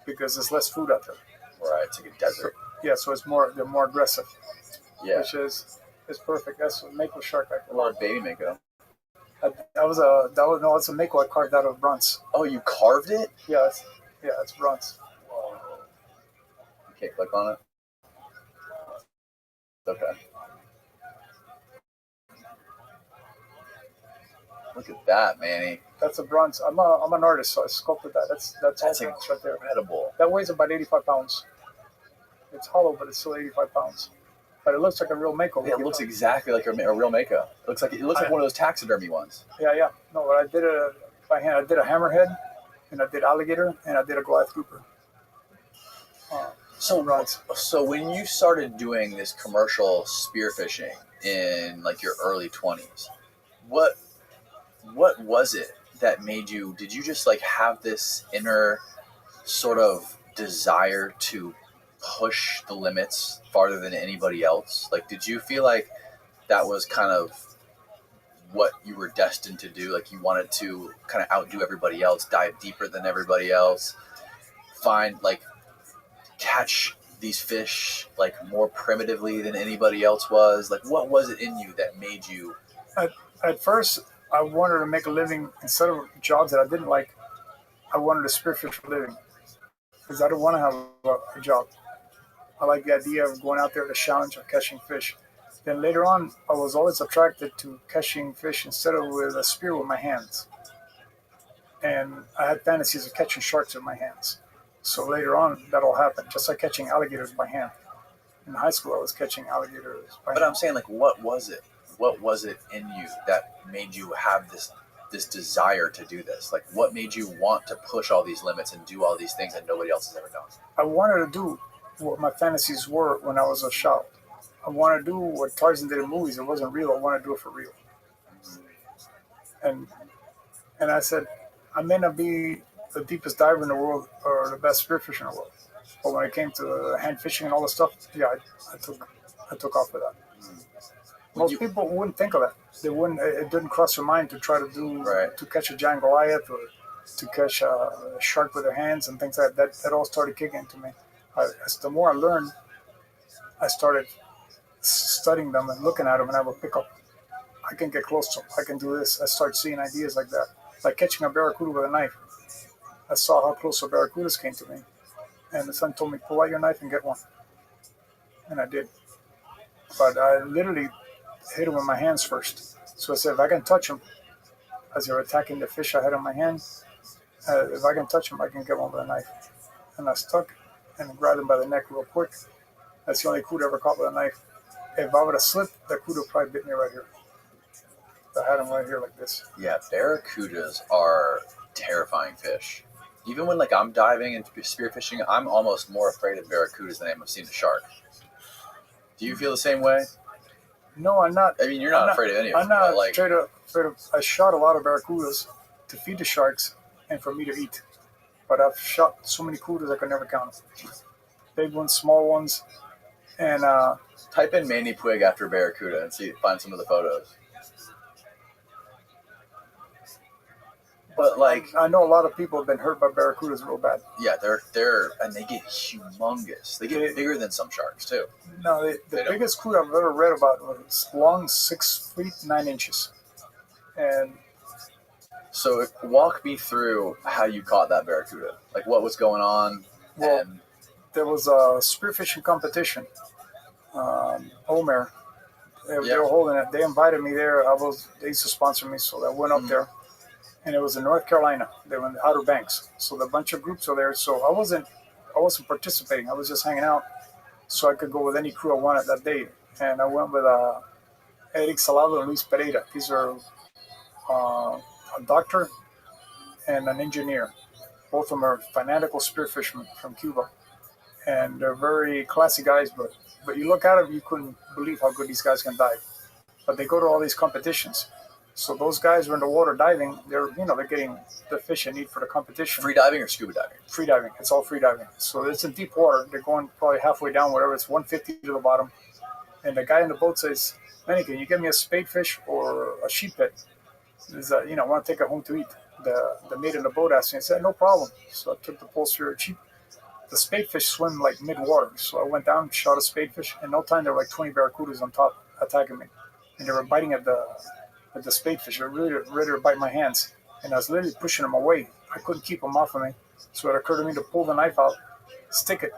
Speaker 5: because there's less food out there.
Speaker 2: Right, it's like a desert.
Speaker 5: Yeah, so they're more aggressive.
Speaker 2: Yeah.
Speaker 5: Which is perfect. That's a mako shark.
Speaker 2: A lot of baby mako.
Speaker 5: That's a mako I carved out of bronze.
Speaker 2: Oh, you carved it?
Speaker 5: Yeah, it's bronze.
Speaker 2: Okay, click on it. Okay. Look at that, Manny.
Speaker 5: That's a bronze. I'm an artist, so I sculpted that. That's all right there.
Speaker 2: Incredible.
Speaker 5: That weighs about 85 pounds. It's hollow, but it's still 85 pounds. But it looks like a real mako.
Speaker 2: Yeah, it looks exactly like a real mako. It looks like one of those taxidermy ones.
Speaker 5: Yeah. No, but I did it by hand. I did a hammerhead, and I did alligator, and I did a Goliath grouper.
Speaker 2: So when you started doing this commercial spearfishing in like your early 20s, what was it that made you? Did you just like have this inner sort of desire to push the limits farther than anybody else? Like, did you feel like that was kind of what you were destined to do? Like, you wanted to kind of outdo everybody else, dive deeper than everybody else, catch these fish like more primitively than anybody else was? Like, what was it in you that made you?
Speaker 5: At first, I wanted to make a living instead of jobs that I didn't like. I wanted to spearfish for a living because I don't want to have a job. I like the idea of going out there, the challenge of catching fish. Then later on, I was always attracted to catching fish instead of with a spear with my hands. And I had fantasies of catching sharks with my hands. So later on, that all happened, just like catching alligators by hand. In high school, I was catching alligators by hand.
Speaker 2: But I'm saying, like, what was it? What was it in you that made you have this desire to do this? Like, what made you want to push all these limits and do all these things that nobody else has ever done?
Speaker 5: I wanted to do what my fantasies were when I was a child. I wanted to do what Tarzan did in movies. It wasn't real. I wanted to do it for real. And I said, I may not be the deepest diver in the world or the best spearfisher in the world, but when it came to hand fishing and all this stuff, yeah, I took off with that. Most people wouldn't think of that. They wouldn't. It didn't cross their mind to try to do to catch a giant Goliath or to catch a shark with their hands and things like that. That all started kicking into me. As the more I learned, I started studying them and looking at them, and I would pick up. I can get close to them. I can do this. I started seeing ideas like that, like catching a barracuda with a knife. I saw how close the barracudas came to me, and the son told me, "Pull out your knife and get one," and I did. But I literally hit them with my hands first. So I said, if I can touch them as they're attacking the fish I had in my hand, if I can touch them, I can get one with a knife. And I stuck and grabbed him by the neck real quick. That's the only cuda I ever caught with a knife. If I would have slipped, that cuda probably bit me right here. I had him right here like this.
Speaker 2: Yeah, barracudas are terrifying fish. Even when like I'm diving and spearfishing, I'm almost more afraid of barracudas than I am of seeing a shark. Do you feel the same way?
Speaker 5: No, I'm not.
Speaker 2: I mean, you're not afraid of any of them.
Speaker 5: I'm not afraid of. I shot a lot of barracudas to feed the sharks and for me to eat. But I've shot so many cudas I could never count them. Big ones, small ones, and
Speaker 2: type in Manny Puig after barracuda and find some of the photos. But like,
Speaker 5: I know a lot of people have been hurt by barracudas real bad.
Speaker 2: Yeah, they're and they get humongous. They get bigger than some sharks too.
Speaker 5: No, the biggest cuda I've ever read about was long 6 feet 9 inches. And
Speaker 2: so, walk me through how you caught that barracuda. Like, what was going on?
Speaker 5: Well, there was a spearfishing competition. Omer, they were holding it. They invited me there. They used to sponsor me, so I went up there. and it was in North Carolina. They were in the Outer Banks, so the bunch of groups were there. So I wasn't participating. I was just hanging out, so I could go with any crew I wanted that day. And I went with Eric Salado and Luis Pereira. These are a doctor and an engineer. Both of them are fanatical spearfishermen from Cuba, and they're very classy guys. But you look at them, you couldn't believe how good these guys can dive. But they go to all these competitions. So those guys are in the water diving. They're getting the fish they need for the competition.
Speaker 2: Free diving or scuba diving?
Speaker 5: Free diving. It's all free diving. So it's in deep water. They're going probably halfway down, whatever. It's 150 to the bottom. And the guy in the boat says, "Manny, can you get me a spadefish or a sheephead? I want to take it home to eat." The mate in the boat asked me. I said, "No problem." So I took the pole spear cheap. The spadefish swim like mid-water. So I went down, shot a spadefish. In no time, there were like 20 barracudas on top attacking me. And they were biting at the spadefish. They were really ready to bite my hands. And I was literally pushing them away. I couldn't keep them off of me. So it occurred to me to pull the knife out, stick it.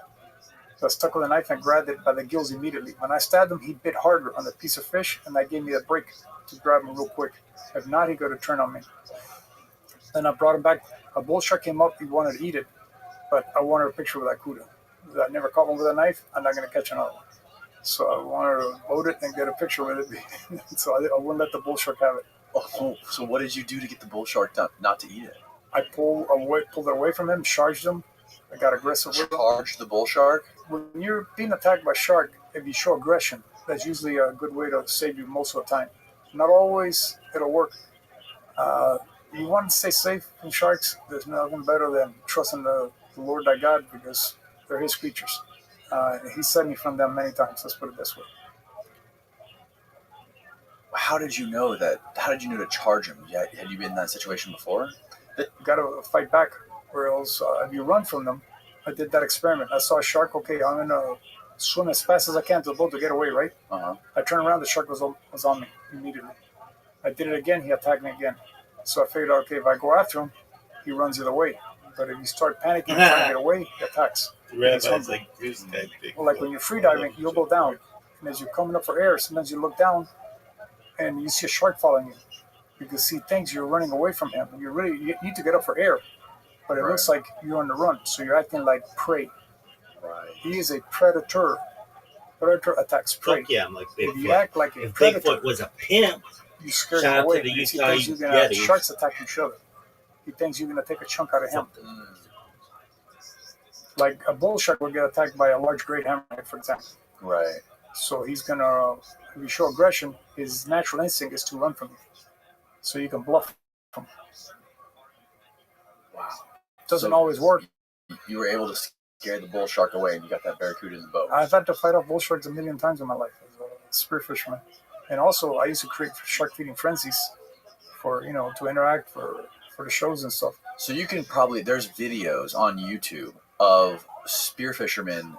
Speaker 5: So I stuck with the knife and grabbed it by the gills immediately. When I stabbed him, he bit harder on the piece of fish, and that gave me a break to grab him real quick. If not, he could have turned on me. Then I brought him back. A bull shark came up. He wanted to eat it, but I wanted a picture with that cuda. I never caught one with a knife. I'm not going to catch another one. So I wanted to load it and get a picture with it. So I wouldn't let the bull shark have it.
Speaker 2: Oh, so what did you do to get the bull shark not to eat it?
Speaker 5: I pulled it away from him, charged him. I got aggressive with him.
Speaker 2: Charged the bull shark?
Speaker 5: When you're being attacked by a shark, if you show aggression, that's usually a good way to save you most of the time. Not always it'll work. You want to stay safe from sharks. There's nothing better than trusting the Lord thy God, because they're his creatures. He saved me from them many times. Let's put it this way.
Speaker 2: How did you know that? How did you know to charge him? Had you been in that situation before?
Speaker 5: You got to fight back, or else if you run from them. I did that experiment. I saw a shark. Okay, I'm going to swim as fast as I can to the boat to get away, right?
Speaker 2: Uh-huh.
Speaker 5: I turned around. The shark was on me immediately. I did it again. He attacked me again. So I figured out, okay, if I go after him, he runs the other way. But if you start panicking and trying to get away, he attacks. Like when you're free diving, you'll go down. And as you're coming up for air, sometimes you look down and you see a shark following you. You can see things, you're running away from him. You need to get up for air. But it looks like you're on the run. So you're acting like prey.
Speaker 2: Right.
Speaker 5: He is a predator. Predator attacks prey.
Speaker 3: Fuck yeah, I'm like Bigfoot.
Speaker 5: If you act like a
Speaker 3: if
Speaker 5: predator,
Speaker 3: Bigfoot was a pimp,
Speaker 5: you scare
Speaker 3: shout
Speaker 5: him
Speaker 3: out
Speaker 5: away.
Speaker 3: to the
Speaker 5: Because he
Speaker 3: Utah
Speaker 5: thinks you're gonna
Speaker 3: Yeti.
Speaker 5: sharks attack each other. He thinks you're gonna take a chunk out of him. Like a bull shark would get attacked by a large great hammerhead, for example.
Speaker 2: Right.
Speaker 5: So he's gonna, if you show aggression, his natural instinct is to run from you. So you can bluff him.
Speaker 2: Wow.
Speaker 5: Doesn't always work.
Speaker 2: You were able to scare the bull shark away, and you got that barracuda in the boat.
Speaker 5: I've had to fight off bull sharks a million times in my life as a spearfisherman. And also, I used to create shark feeding frenzies for, to interact for the shows and stuff.
Speaker 2: So you can there's videos on YouTube of spearfishermen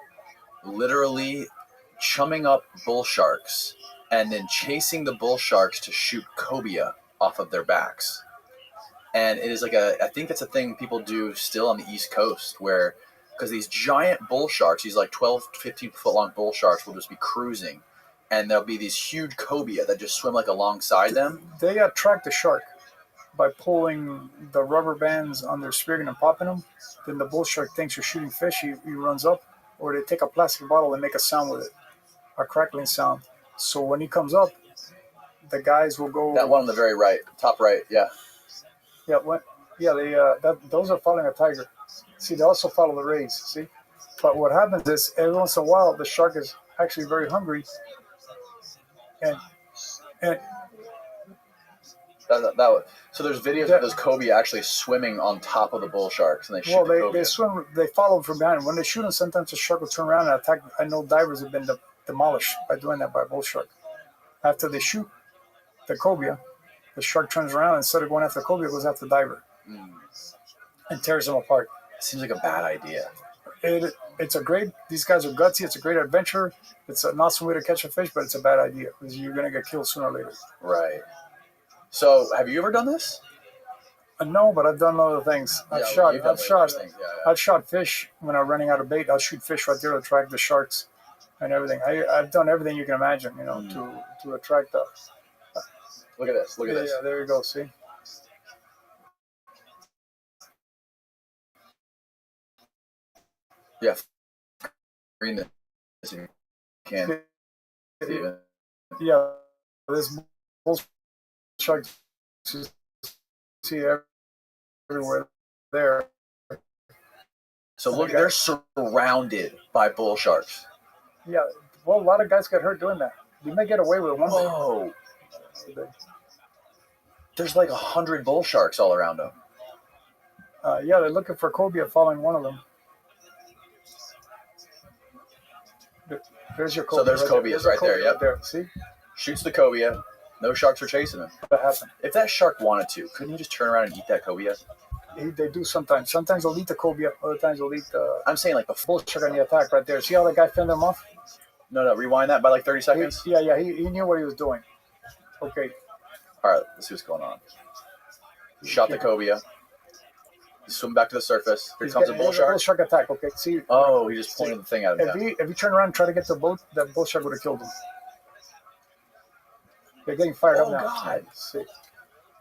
Speaker 2: literally chumming up bull sharks and then chasing the bull sharks to shoot cobia off of their backs. And it is like I think it's a thing people do still on the East Coast, where, because these giant bull sharks, these like 12 to 15 foot long bull sharks will just be cruising, and there'll be these huge cobia that just swim like alongside them.
Speaker 5: They attract the shark by pulling the rubber bands on their spear and popping them. Then the bull shark thinks you're shooting fish, he runs up, or they take a plastic bottle and make a sound with it, a crackling sound. So when he comes up, the guys will go.
Speaker 2: That one on the very right, top right, yeah.
Speaker 5: Those are following a tiger. See, they also follow the rays. See, but what happens is every once in a while the shark is actually very hungry, and
Speaker 2: so there's videos of those cobia actually swimming on top of the bull sharks, and they shoot the cobia.
Speaker 5: They swim. They follow them from behind. When they shoot them, sometimes the shark will turn around and attack. I know divers have been demolished by doing that by a bull shark. After they shoot the cobia, the shark turns around, and instead of going after the cobia, it goes after the diver and tears them apart.
Speaker 2: It seems like a bad idea.
Speaker 5: These guys are gutsy. It's a great adventure. It's an awesome way to catch a fish, but it's a bad idea because you're going to get killed sooner or later.
Speaker 2: Right. So, have you ever done this?
Speaker 5: No, but I've done other things. I've shot fish when I'm running out of bait. I'll shoot fish right there to attract the sharks and everything. I've done everything you can imagine, to attract the.
Speaker 2: Look at this. Look at this.
Speaker 5: Yeah, there you go. See.
Speaker 2: Yeah. Green this if you can, Steven.
Speaker 5: Yeah, this bull shark you see everywhere there.
Speaker 2: So look, they're surrounded by bull sharks.
Speaker 5: Yeah, well, a lot of guys get hurt doing that. You may get away with one.
Speaker 2: Whoa. There's like 100 bull sharks all around them.
Speaker 5: Yeah, they're looking for cobia following one of them. There's your cobia.
Speaker 2: So there's cobias right there, yep.
Speaker 5: There. See?
Speaker 2: Shoots the cobia. No sharks are chasing him.
Speaker 5: That happened.
Speaker 2: If that shark wanted to, couldn't he just turn around and eat that cobia?
Speaker 5: They do sometimes. Sometimes they'll eat the cobia. Other times they'll eat the...
Speaker 2: I'm saying like the
Speaker 5: bull shark on the attack right there. See how that guy fended him off?
Speaker 2: No, rewind that by like 30 seconds.
Speaker 5: He knew what he was doing. Okay.
Speaker 2: All right, let's see what's going on. He shot the cobia. He's swimming back to the surface. Here comes a bull shark.
Speaker 5: Bull shark attack. Okay, see.
Speaker 2: Oh, he just pointed the thing at him.
Speaker 5: If you turn around and try to get the boat, that bull shark would have killed him. They're getting fired up now. Oh God! See.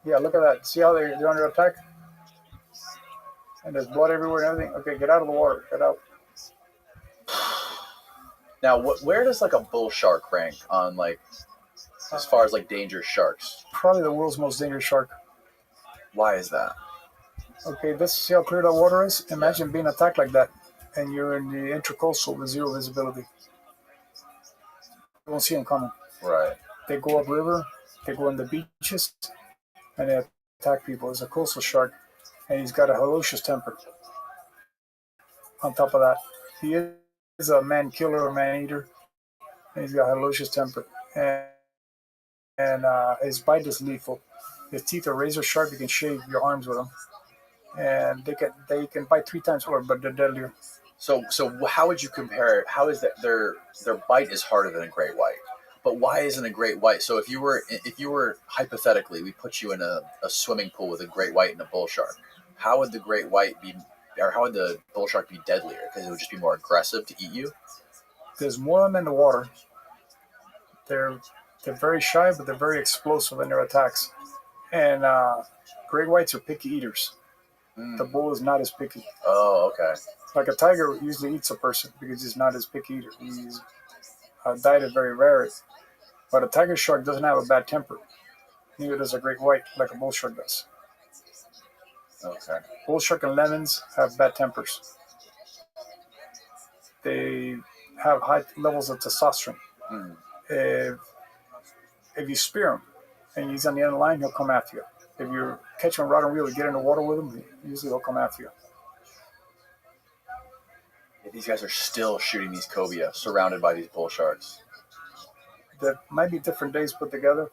Speaker 5: Yeah, look at that. See how they're under attack? And there's blood everywhere and everything. Okay, get out of the water. Get out.
Speaker 2: Now, where does like a bull shark rank on like as far as like dangerous sharks?
Speaker 5: Probably the world's most dangerous shark.
Speaker 2: Why is that?
Speaker 5: Okay, see how clear that water is? Imagine being attacked like that, and you're in the intercoastal with zero visibility. You won't see them coming.
Speaker 2: Right.
Speaker 5: They go upriver, they go on the beaches, and they attack people. It's a coastal shark, and he's got a ferocious temper. On top of that, he is a man killer, a man eater, and he's got a ferocious temper. And his bite is lethal. His teeth are razor sharp. You can shave your arms with them. And they can bite 3 times harder, but they're deadlier.
Speaker 2: So how would you compare it? How is that their bite is harder than a great white? But why isn't a great white? So if you were hypothetically, we put you in a swimming pool with a great white and a bull shark, how would the great white be, or how would the bull shark be deadlier? Because it would just be more aggressive to eat you?
Speaker 5: There's more of them in the water. They're very shy, but they're very explosive in their attacks. And great whites are picky eaters. The bull is not as picky.
Speaker 2: Oh, okay.
Speaker 5: Like a tiger usually eats a person because he's not as picky eater. He's diet is very rare. But a tiger shark doesn't have a bad temper. Neither does a great white like a bull shark does.
Speaker 2: Okay.
Speaker 5: Bull shark and lemons have bad tempers. They have high levels of testosterone. If you spear him and he's on the end of the line, he'll come after you. If you catch him rod and reel, you get in the water with him, usually he'll come after you.
Speaker 2: These guys are still shooting these cobia surrounded by these bull sharks.
Speaker 5: There might be different days put together,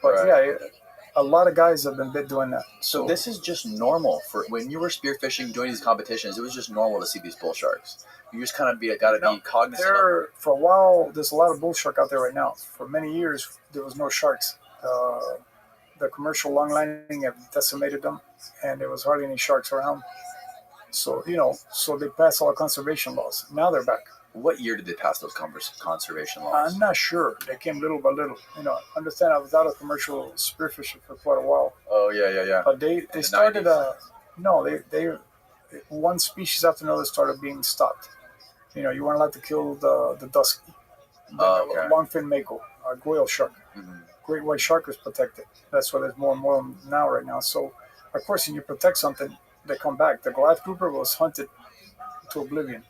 Speaker 5: but yeah, a lot of guys have been doing that.
Speaker 2: So this is just normal for when you were spearfishing, doing these competitions. It was just normal to see these bull sharks. You just kind of got to be cognizant.
Speaker 5: For a while, there's a lot of bull shark out there right now. For many years, there was no sharks. The commercial longlining have decimated them, and there was hardly any sharks around. So they passed all the conservation laws. Now they're back.
Speaker 2: What year did they pass those conservation laws?
Speaker 5: I'm not sure. They came little by little. Understand I was out of commercial spearfishing for quite a while.
Speaker 2: Oh yeah.
Speaker 5: But they started they one species after another started being stopped. You weren't allowed to kill the dusky, longfin mako, a goyle shark. Mm-hmm. Great white shark is protected. That's why there's more and more of them now right now. So of course, when you protect something, they come back. The glass grouper was hunted to oblivion.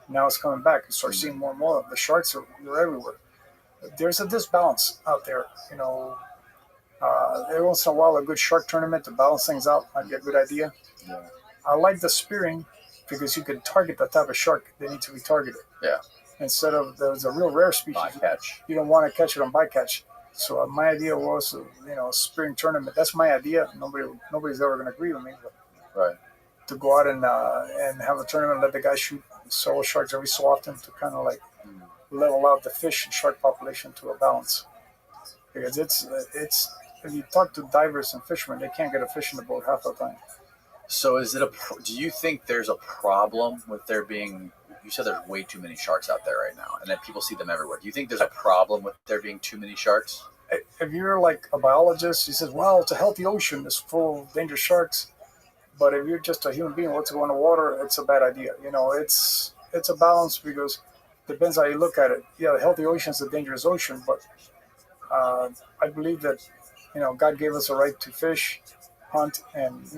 Speaker 5: Now it's coming back. You start seeing more and more of them. The sharks they're everywhere. There's a disbalance out there. Every once in a while, a good shark tournament to balance things out might be a good idea. Yeah. I like the spearing because you can target the type of shark they need to be targeted. Yeah. Instead of there's a real rare species.
Speaker 2: Bycatch.
Speaker 5: You don't want to catch it on bycatch. So my idea was, a spearing tournament. That's my idea. Nobody's ever going to agree with me. But right. To go out and have a tournament, let the guys shoot several sharks every so often to kind of like level out the fish and shark population to a balance. Because it's if you talk to divers and fishermen, they can't get a fish in the boat half the time.
Speaker 2: So do you think there's a problem with there being, you said there's way too many sharks out there right now and that people see them everywhere. Do you think there's a problem with there being too many sharks?
Speaker 5: If you're like a biologist, he says, well, it's a healthy ocean. It's full of dangerous sharks. But if you're just a human being, what's going in the water, it's a bad idea. it's a balance because depends how you look at it. Yeah, the healthy ocean is a dangerous ocean, but I believe that God gave us a right to fish, hunt, and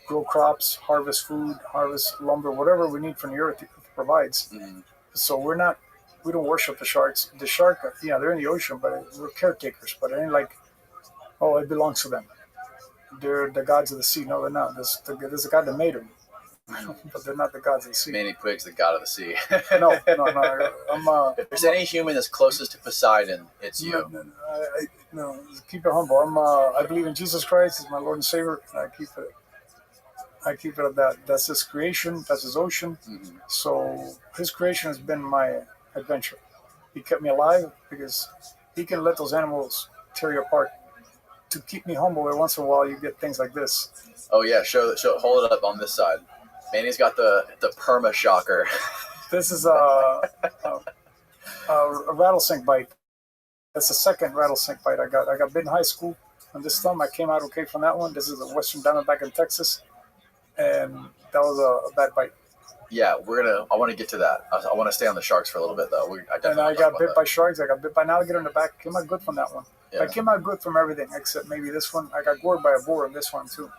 Speaker 5: grow crops, harvest food, harvest lumber, whatever we need from the earth it provides.
Speaker 2: Mm-hmm.
Speaker 5: So we don't worship the sharks. The shark, they're in the ocean, but we're caretakers. But it ain't like, oh, it belongs to them. They're the gods of the sea. No, they're not. There's a God that made them, but they're not the gods of the sea.
Speaker 2: Manny Quigg's the god of the sea.
Speaker 5: No.
Speaker 2: If there's any human that's closest to Poseidon, it's you.
Speaker 5: No, keep it humble. I believe in Jesus Christ as my Lord and Savior. And I keep it at that. That's His creation. That's His ocean.
Speaker 2: Mm-hmm.
Speaker 5: So His creation has been my adventure. He kept me alive because He can let those animals tear you apart. To keep me humble, every once in a while you get things like this.
Speaker 2: Oh yeah, show. Hold it up on this side. Manny's got the perma shocker.
Speaker 5: This is a rattlesnake bite. That's the second rattlesnake bite I got. I got bit in high school on this thumb. I came out okay from that one. This is a Western Diamondback in Texas, and that was a bad bite.
Speaker 2: Yeah, I want to get to that. I want to stay on the sharks for a little bit though.
Speaker 5: I got bit by sharks. I got bit by an alligator in the back. Came out good from that one.
Speaker 2: Yeah.
Speaker 5: I came out good from everything except maybe this one. I got gored by a boar in this one too.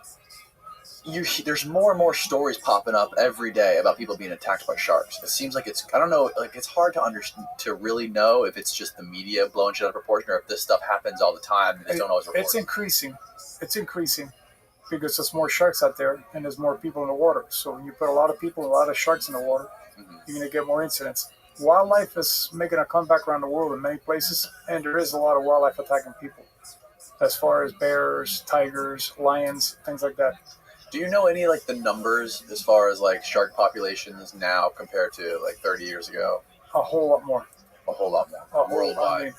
Speaker 2: There's more and more stories popping up every day about people being attacked by sharks. It seems like I don't know, like it's hard to understand, to really know if it's just the media blowing shit out of proportion or if this stuff happens all the time and they just don't always report.
Speaker 5: It's increasing because there's more sharks out there and there's more people in the water. So when you put a lot of people, a lot of sharks in the water,
Speaker 2: Mm-hmm.
Speaker 5: you're going to get more incidents. Wildlife is making a comeback around the world in many places, and there is a lot of wildlife attacking people, as far as bears, tigers, lions, things like that.
Speaker 2: Do you know any like the numbers as far as like shark populations now compared to like 30 years ago?
Speaker 5: A whole lot more.
Speaker 2: A whole lot more. Worldwide.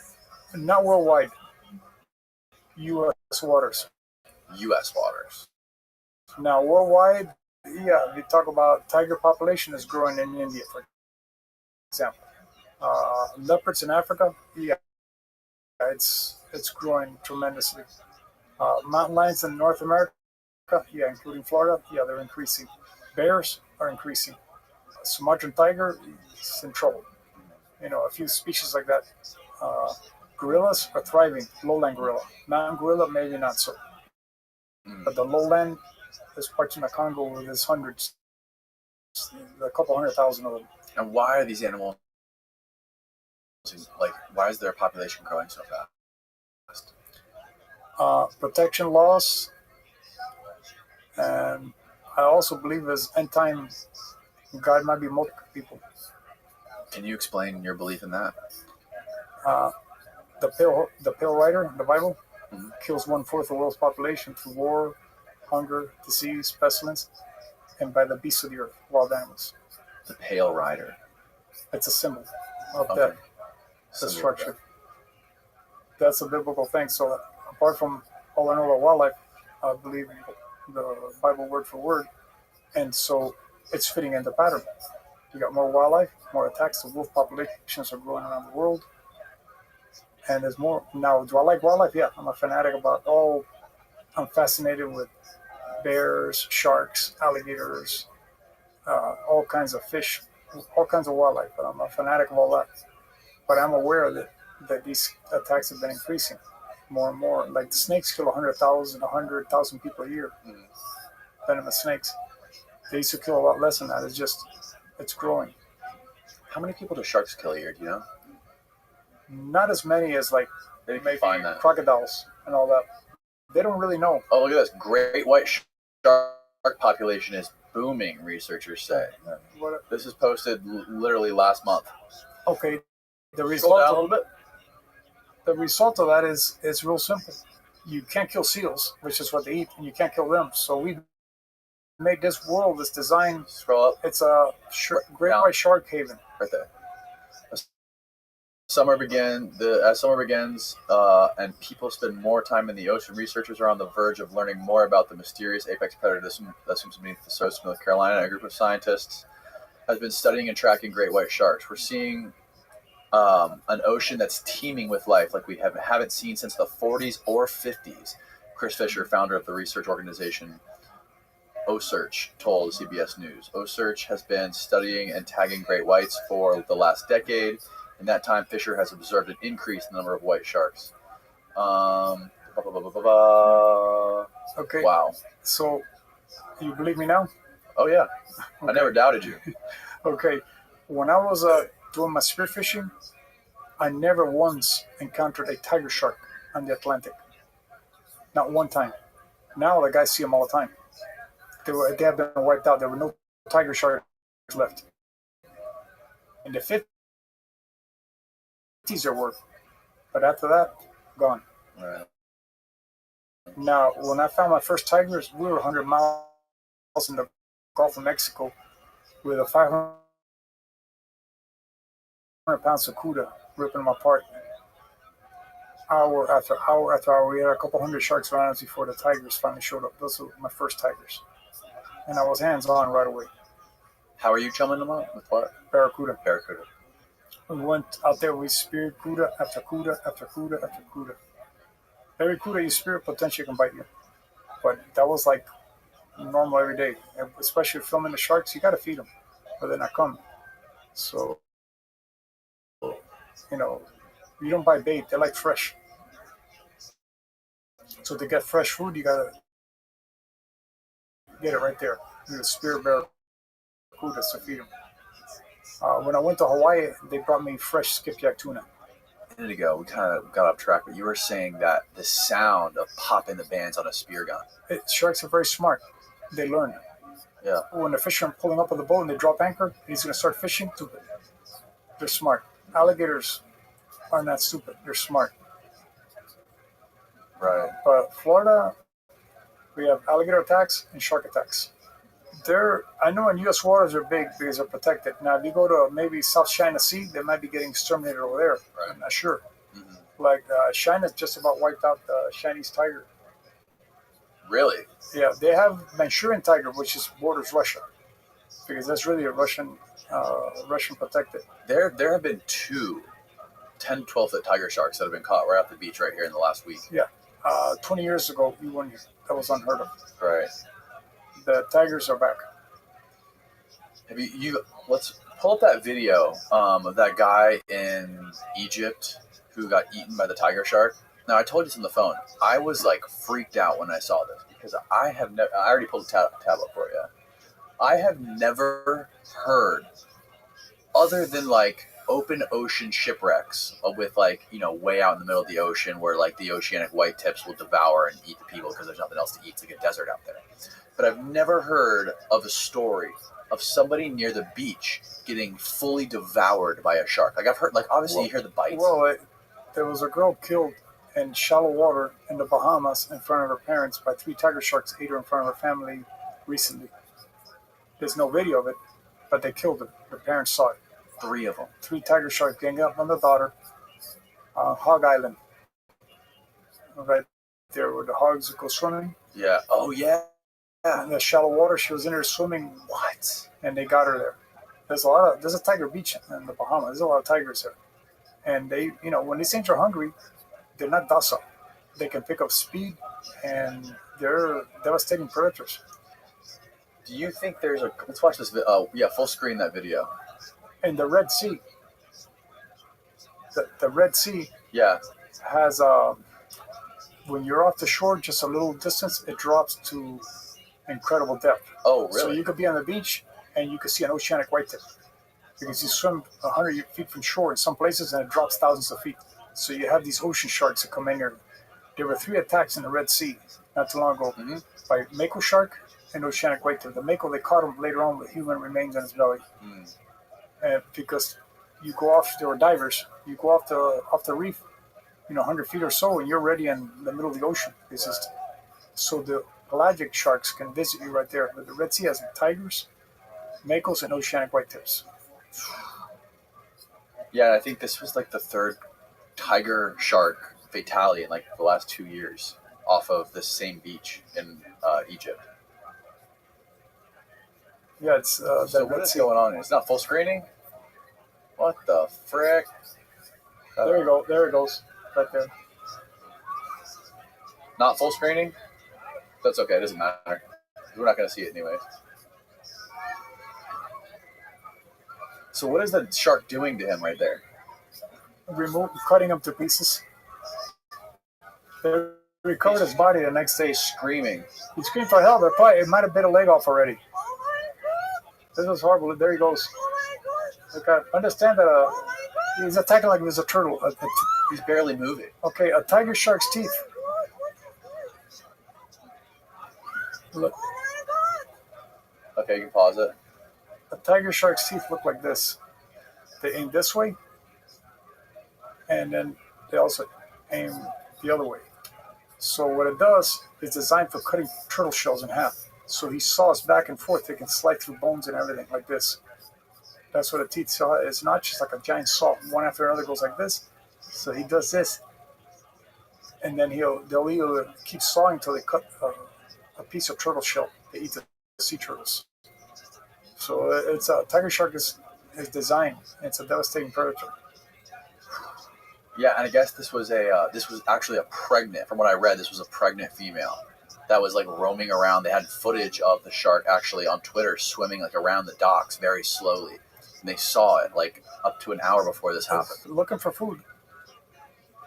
Speaker 5: Not worldwide. U.S. waters.
Speaker 2: U.S. waters.
Speaker 5: Now, worldwide, yeah, we talk about tiger population is growing in India, for example. Leopards in Africa, yeah, it's growing tremendously. Mountain lions in North America, yeah, including Florida, yeah, they're increasing. Bears are increasing. Sumatran tiger is in trouble. A few species like that. Gorillas are thriving. Lowland gorilla. Mountain gorilla, maybe not so. But the lowland, there's parts in the Congo where there's hundreds, a couple 100,000 of them.
Speaker 2: And why are these animals, like, why is their population growing so fast?
Speaker 5: Protection laws, and I also believe there's end time, God might be multiple people.
Speaker 2: Can you explain your belief in that?
Speaker 5: The pale rider in the Bible kills 1/4 of the world's population through war, hunger, disease, pestilence, and by the beasts of the earth, wild animals.
Speaker 2: The pale rider.
Speaker 5: It's a symbol of that destruction. That's a biblical thing. So apart from all I know about wildlife, I believe the Bible word for word, and so it's fitting into pattern. You got more wildlife, more attacks. The wolf populations are growing around the world. And there's more. Now, do I like wildlife? Yeah, I'm a fanatic about I'm fascinated with bears, sharks, alligators, all kinds of fish, all kinds of wildlife. But I'm a fanatic of all that. But I'm aware that these attacks have been increasing more and more. Like the snakes kill 100,000 people a year. Venomous snakes. They used to kill a lot less than that. It's growing.
Speaker 2: How many people do sharks kill a year? Do you know?
Speaker 5: Not as many as like maybe
Speaker 2: find that.
Speaker 5: Crocodiles and all that. They don't really know.
Speaker 2: Oh, look at this. Great white shark population is booming, researchers say. This is posted literally last month.
Speaker 5: Okay. The
Speaker 2: Scroll down a little bit.
Speaker 5: The result of that is real simple. You can't kill seals, which is what they eat, and you can't kill them. So we made this world, this design.
Speaker 2: Scroll up.
Speaker 5: It's a great white shark haven.
Speaker 2: Right there. As summer begins, and people spend more time in the ocean, researchers are on the verge of learning more about the mysterious apex predator that swims beneath the surface of North Carolina. A group of scientists has been studying and tracking great white sharks. We're seeing an ocean that's teeming with life like we haven't seen since the 40s or 50s. Chris Fisher, founder of the research organization ROTHSCHILD told CBS News. ROTHSCHILD has been studying and tagging great whites for the last decade. In that time, Fisher has observed an increase in the number of white sharks.
Speaker 5: Okay.
Speaker 2: Wow.
Speaker 5: So, you believe me now?
Speaker 2: Oh, yeah.
Speaker 5: Okay.
Speaker 2: I never doubted you.
Speaker 5: Okay. When I was doing my spearfishing, I never once encountered a tiger shark on the Atlantic. Not one time. Now the guys see them all the time. They have been wiped out. There were no tiger sharks left. In the 50s there were, but after that, gone.
Speaker 2: Right.
Speaker 5: Now, when I found my first tigers, we were 100 miles in the Gulf of Mexico with a 500-pound Sacuda ripping them apart. Hour after hour after hour, we had a couple hundred sharks around us before the tigers finally showed up. Those were my first tigers. And I was hands-on right away.
Speaker 2: How are you chumming them up? With what?
Speaker 5: Barracuda.
Speaker 2: Barracuda.
Speaker 5: We went out there, we speared cuda after cuda after cuda after cuda. Every cuda you spear potentially can bite you. But that was like normal every day. And especially filming the sharks, you got to feed them, or they're not coming. So, you know, you don't buy bait, they like fresh. So to get fresh food, you got to get it right there. You spear barracudas to feed them. When I went to Hawaii, they brought me fresh skipjack tuna.
Speaker 2: A minute ago, we kind of got off track, but you were saying that the sound of popping the bands on a spear gun.
Speaker 5: Sharks are very smart. They learn.
Speaker 2: Yeah.
Speaker 5: When the fisherman pulling up on the boat and they drop anchor, he's going to start fishing. They're smart. Alligators are not stupid. They're smart.
Speaker 2: Right.
Speaker 5: But Florida, we have alligator attacks and shark attacks. I know in U.S. waters are big because they're protected. Now, if you go to maybe South China Sea, they might be getting exterminated over there.
Speaker 2: Right.
Speaker 5: I'm not sure.
Speaker 2: Mm-hmm.
Speaker 5: Like China's just about wiped out the Chinese tiger.
Speaker 2: Really?
Speaker 5: Yeah, they have Manchurian tiger, which borders Russia, because that's really a Russian protected.
Speaker 2: There have been 2 10, 12-foot tiger sharks that have been caught right off the beach right here in the last week.
Speaker 5: Yeah, 20 years ago, that was unheard of.
Speaker 2: Right.
Speaker 5: The tigers are back.
Speaker 2: Have you let's pull up that video of that guy in Egypt who got eaten by the tiger shark. Now, I told you this on the phone. I was like freaked out when I saw this because I already pulled the tab up for you. I have never heard, other than like open ocean shipwrecks with like, way out in the middle of the ocean where like the oceanic white tips will devour and eat the people because there's nothing else to eat. It's like a desert out there. But I've never heard of a story of somebody near the beach getting fully devoured by a shark. Like I've heard, like obviously you hear the bites.
Speaker 5: Well, there was a girl killed in shallow water in the Bahamas in front of her parents by 3 tiger sharks. Ate her in front of her family recently. There's no video of it, but they killed her. Her parents saw it.
Speaker 2: 3 of them.
Speaker 5: 3 tiger sharks ganging up on the daughter. Hog Island. Right there where the hogs go swimming.
Speaker 2: Yeah. Oh, yeah.
Speaker 5: In the shallow water, she was in there swimming.
Speaker 2: What?
Speaker 5: And they got her there. There's a tiger beach in the Bahamas. There's a lot of tigers there. And they, when these things are hungry, they're not docile. They can pick up speed, and they're devastating predators.
Speaker 2: Do you think let's watch this, full screen that video.
Speaker 5: In the Red Sea, the Red Sea has, when you're off the shore just a little distance, it drops to incredible depth.
Speaker 2: Oh, really?
Speaker 5: So you could be on the beach, and you could see an oceanic whitetip. Because you swim 100 feet from shore in some places, and it drops thousands of feet. So you have these ocean sharks that come in here. There were 3 attacks in the Red Sea not too long ago by mako shark and oceanic whitetip. The mako, they caught him later on with human remains on his belly. Because you go off, there were divers, you go off the reef, 100 feet or so, and you're already in the middle of the ocean. So the pelagic sharks can visit you right there. But the Red Sea has tigers, makos, and oceanic whitetips.
Speaker 2: Yeah, I think this was like the 3rd tiger shark fatality in like the last 2 years off of this same beach in Egypt.
Speaker 5: Yeah, it's
Speaker 2: so what is going on here? It's not full screening? What the frick?
Speaker 5: There you go. There it goes. Right there.
Speaker 2: Not full screening? That's okay. It doesn't matter. We're not going to see it anyway. So what is the shark doing to him right there?
Speaker 5: Cutting him to pieces. They recovered his body the next day.
Speaker 2: Screaming.
Speaker 5: He screamed for help. It might have bit a leg off already. This was horrible. There he goes. Okay, understand that he's attacking like there's a turtle.
Speaker 2: He's barely moving.
Speaker 5: Okay, a tiger shark's teeth. Look,
Speaker 2: Okay, you can pause it.
Speaker 5: a tiger shark's teeth look like this. They aim this way, and then they also aim the other way. So what it does is designed for cutting turtle shells in half. So he saws back and forth. They can slide through bones and everything like this. That's what a teeth saw is. It's not just like a giant saw. One after another goes like this. So he does this, and then they'll either keep sawing until they cut a piece of turtle shell. They eat the sea turtles. So it's a tiger shark is designed. It's a devastating predator.
Speaker 2: Yeah, and I guess this was actually a pregnant. From what I read, this was a pregnant female that was like roaming around. They had footage of the shark actually on Twitter swimming like around the docks very slowly, and they saw it like up to an hour before this happened.
Speaker 5: Looking for food.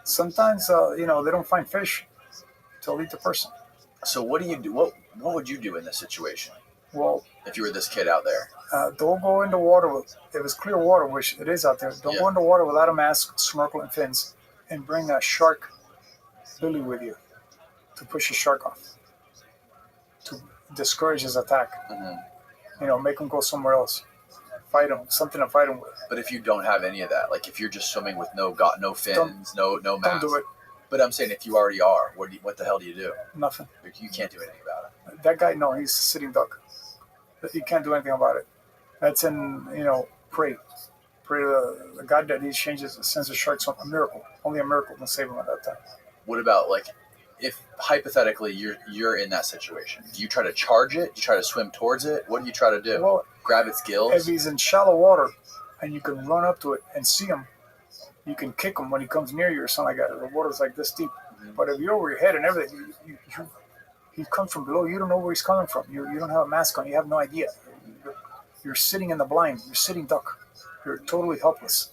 Speaker 5: Sometimes they don't find fish till eat the person.
Speaker 2: So what do you do? What would you do in this situation
Speaker 5: Well,
Speaker 2: if you were this kid out there?
Speaker 5: don't go into water if it's clear water, which it is out there. Don't go into water without a mask, snorkel, and fins, and bring a shark billy with you to push the shark off, to discourage his attack.
Speaker 2: Mm-hmm.
Speaker 5: Make him go somewhere else. Fight him, something to fight him with.
Speaker 2: But if you don't have any of that, like if you're just swimming with no fins, no mask.
Speaker 5: Don't do it.
Speaker 2: But I'm saying if you already are, what the hell do you do?
Speaker 5: Nothing.
Speaker 2: You can't do anything about it.
Speaker 5: That guy, no, he's a sitting duck. You can't do anything about it. That's in, pray. Pray to the God that he sends the sharks on a miracle. Only a miracle can save him at that time.
Speaker 2: What about like if hypothetically you're in that situation? Do you try to charge it? Do you try to swim towards it? What do you try to do?
Speaker 5: Well,
Speaker 2: grab its gills?
Speaker 5: if he's in shallow water and you can run up to it and see him, you can kick him when he comes near you or something like that. The water's like this deep. Mm-hmm. But if you're over your head and everything, he comes from below. You don't know where he's coming from. You don't have a mask on. You have no idea. You're sitting in the blind. You're sitting duck. You're totally helpless.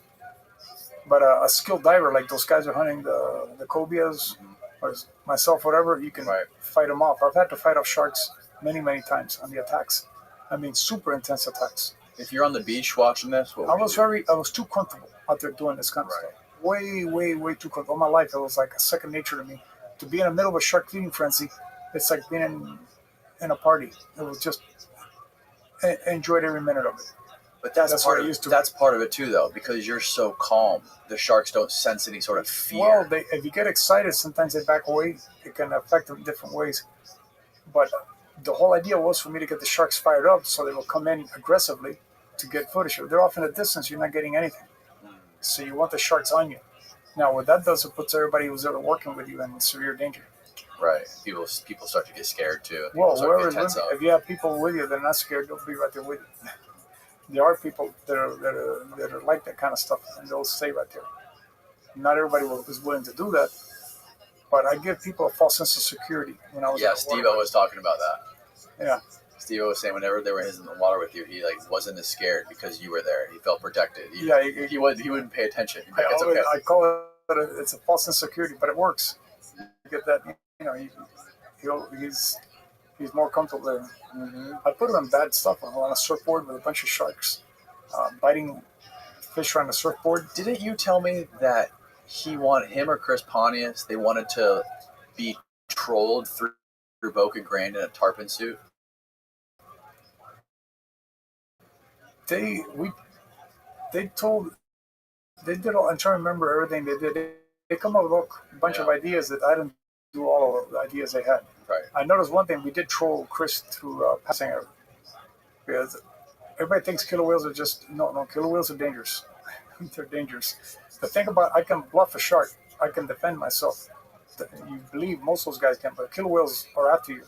Speaker 5: But a skilled diver, like those guys are hunting the cobias, or myself, whatever, you can fight them off. I've had to fight off sharks many, many times on the attacks. I mean, super intense attacks.
Speaker 2: If you're on the beach watching this,
Speaker 5: I was too comfortable out there doing this kind of stuff. Way, way, way too comfortable. All my life, it was like a second nature to me. To be in the middle of a shark feeding frenzy, it's like being in a party. It was just, I enjoyed every minute of it.
Speaker 2: But that's part of it too, though, because you're so calm. The sharks don't sense any sort of fear.
Speaker 5: Well, if you get excited, sometimes they back away. It can affect them in different ways. But the whole idea was for me to get the sharks fired up so they will come in aggressively to get footage. If they're off in the distance, you're not getting anything. So you want the sharks on you. Now, what that does, it puts everybody who's ever working with you in severe danger.
Speaker 2: Right. People start to get scared too.
Speaker 5: Well, if you have people with you, they're not scared. They'll be right there with you. There are people that are like that kind of stuff, and they'll stay right there. Not everybody is willing to do that, but I give people a false sense of security when I was.
Speaker 2: Yeah, Steve-O was talking about that.
Speaker 5: Yeah.
Speaker 2: Steve-O was saying whenever they were in the water with you, he like wasn't as scared because you were there. He felt protected. He wouldn't pay attention. Like, it's okay.
Speaker 5: I call it it's a false sense of security, but it works. You get that, he's more comfortable there. Mm-hmm. I put him in bad stuff on a surfboard with a bunch of sharks, biting fish around the surfboard.
Speaker 2: Didn't you tell me that him or Chris Pontius, they wanted to be trolled through Boca Grande in a tarpon suit?
Speaker 5: They did all. I'm trying to remember everything they did. They come up with a bunch of ideas that I didn't do all of the ideas they had.
Speaker 2: Right.
Speaker 5: I noticed one thing. We did troll Chris through passing her because everybody thinks killer whales are just no. Killer whales are dangerous. They're dangerous. But think about, I can bluff a shark. I can defend myself. You believe most of those guys can, but killer whales are after you.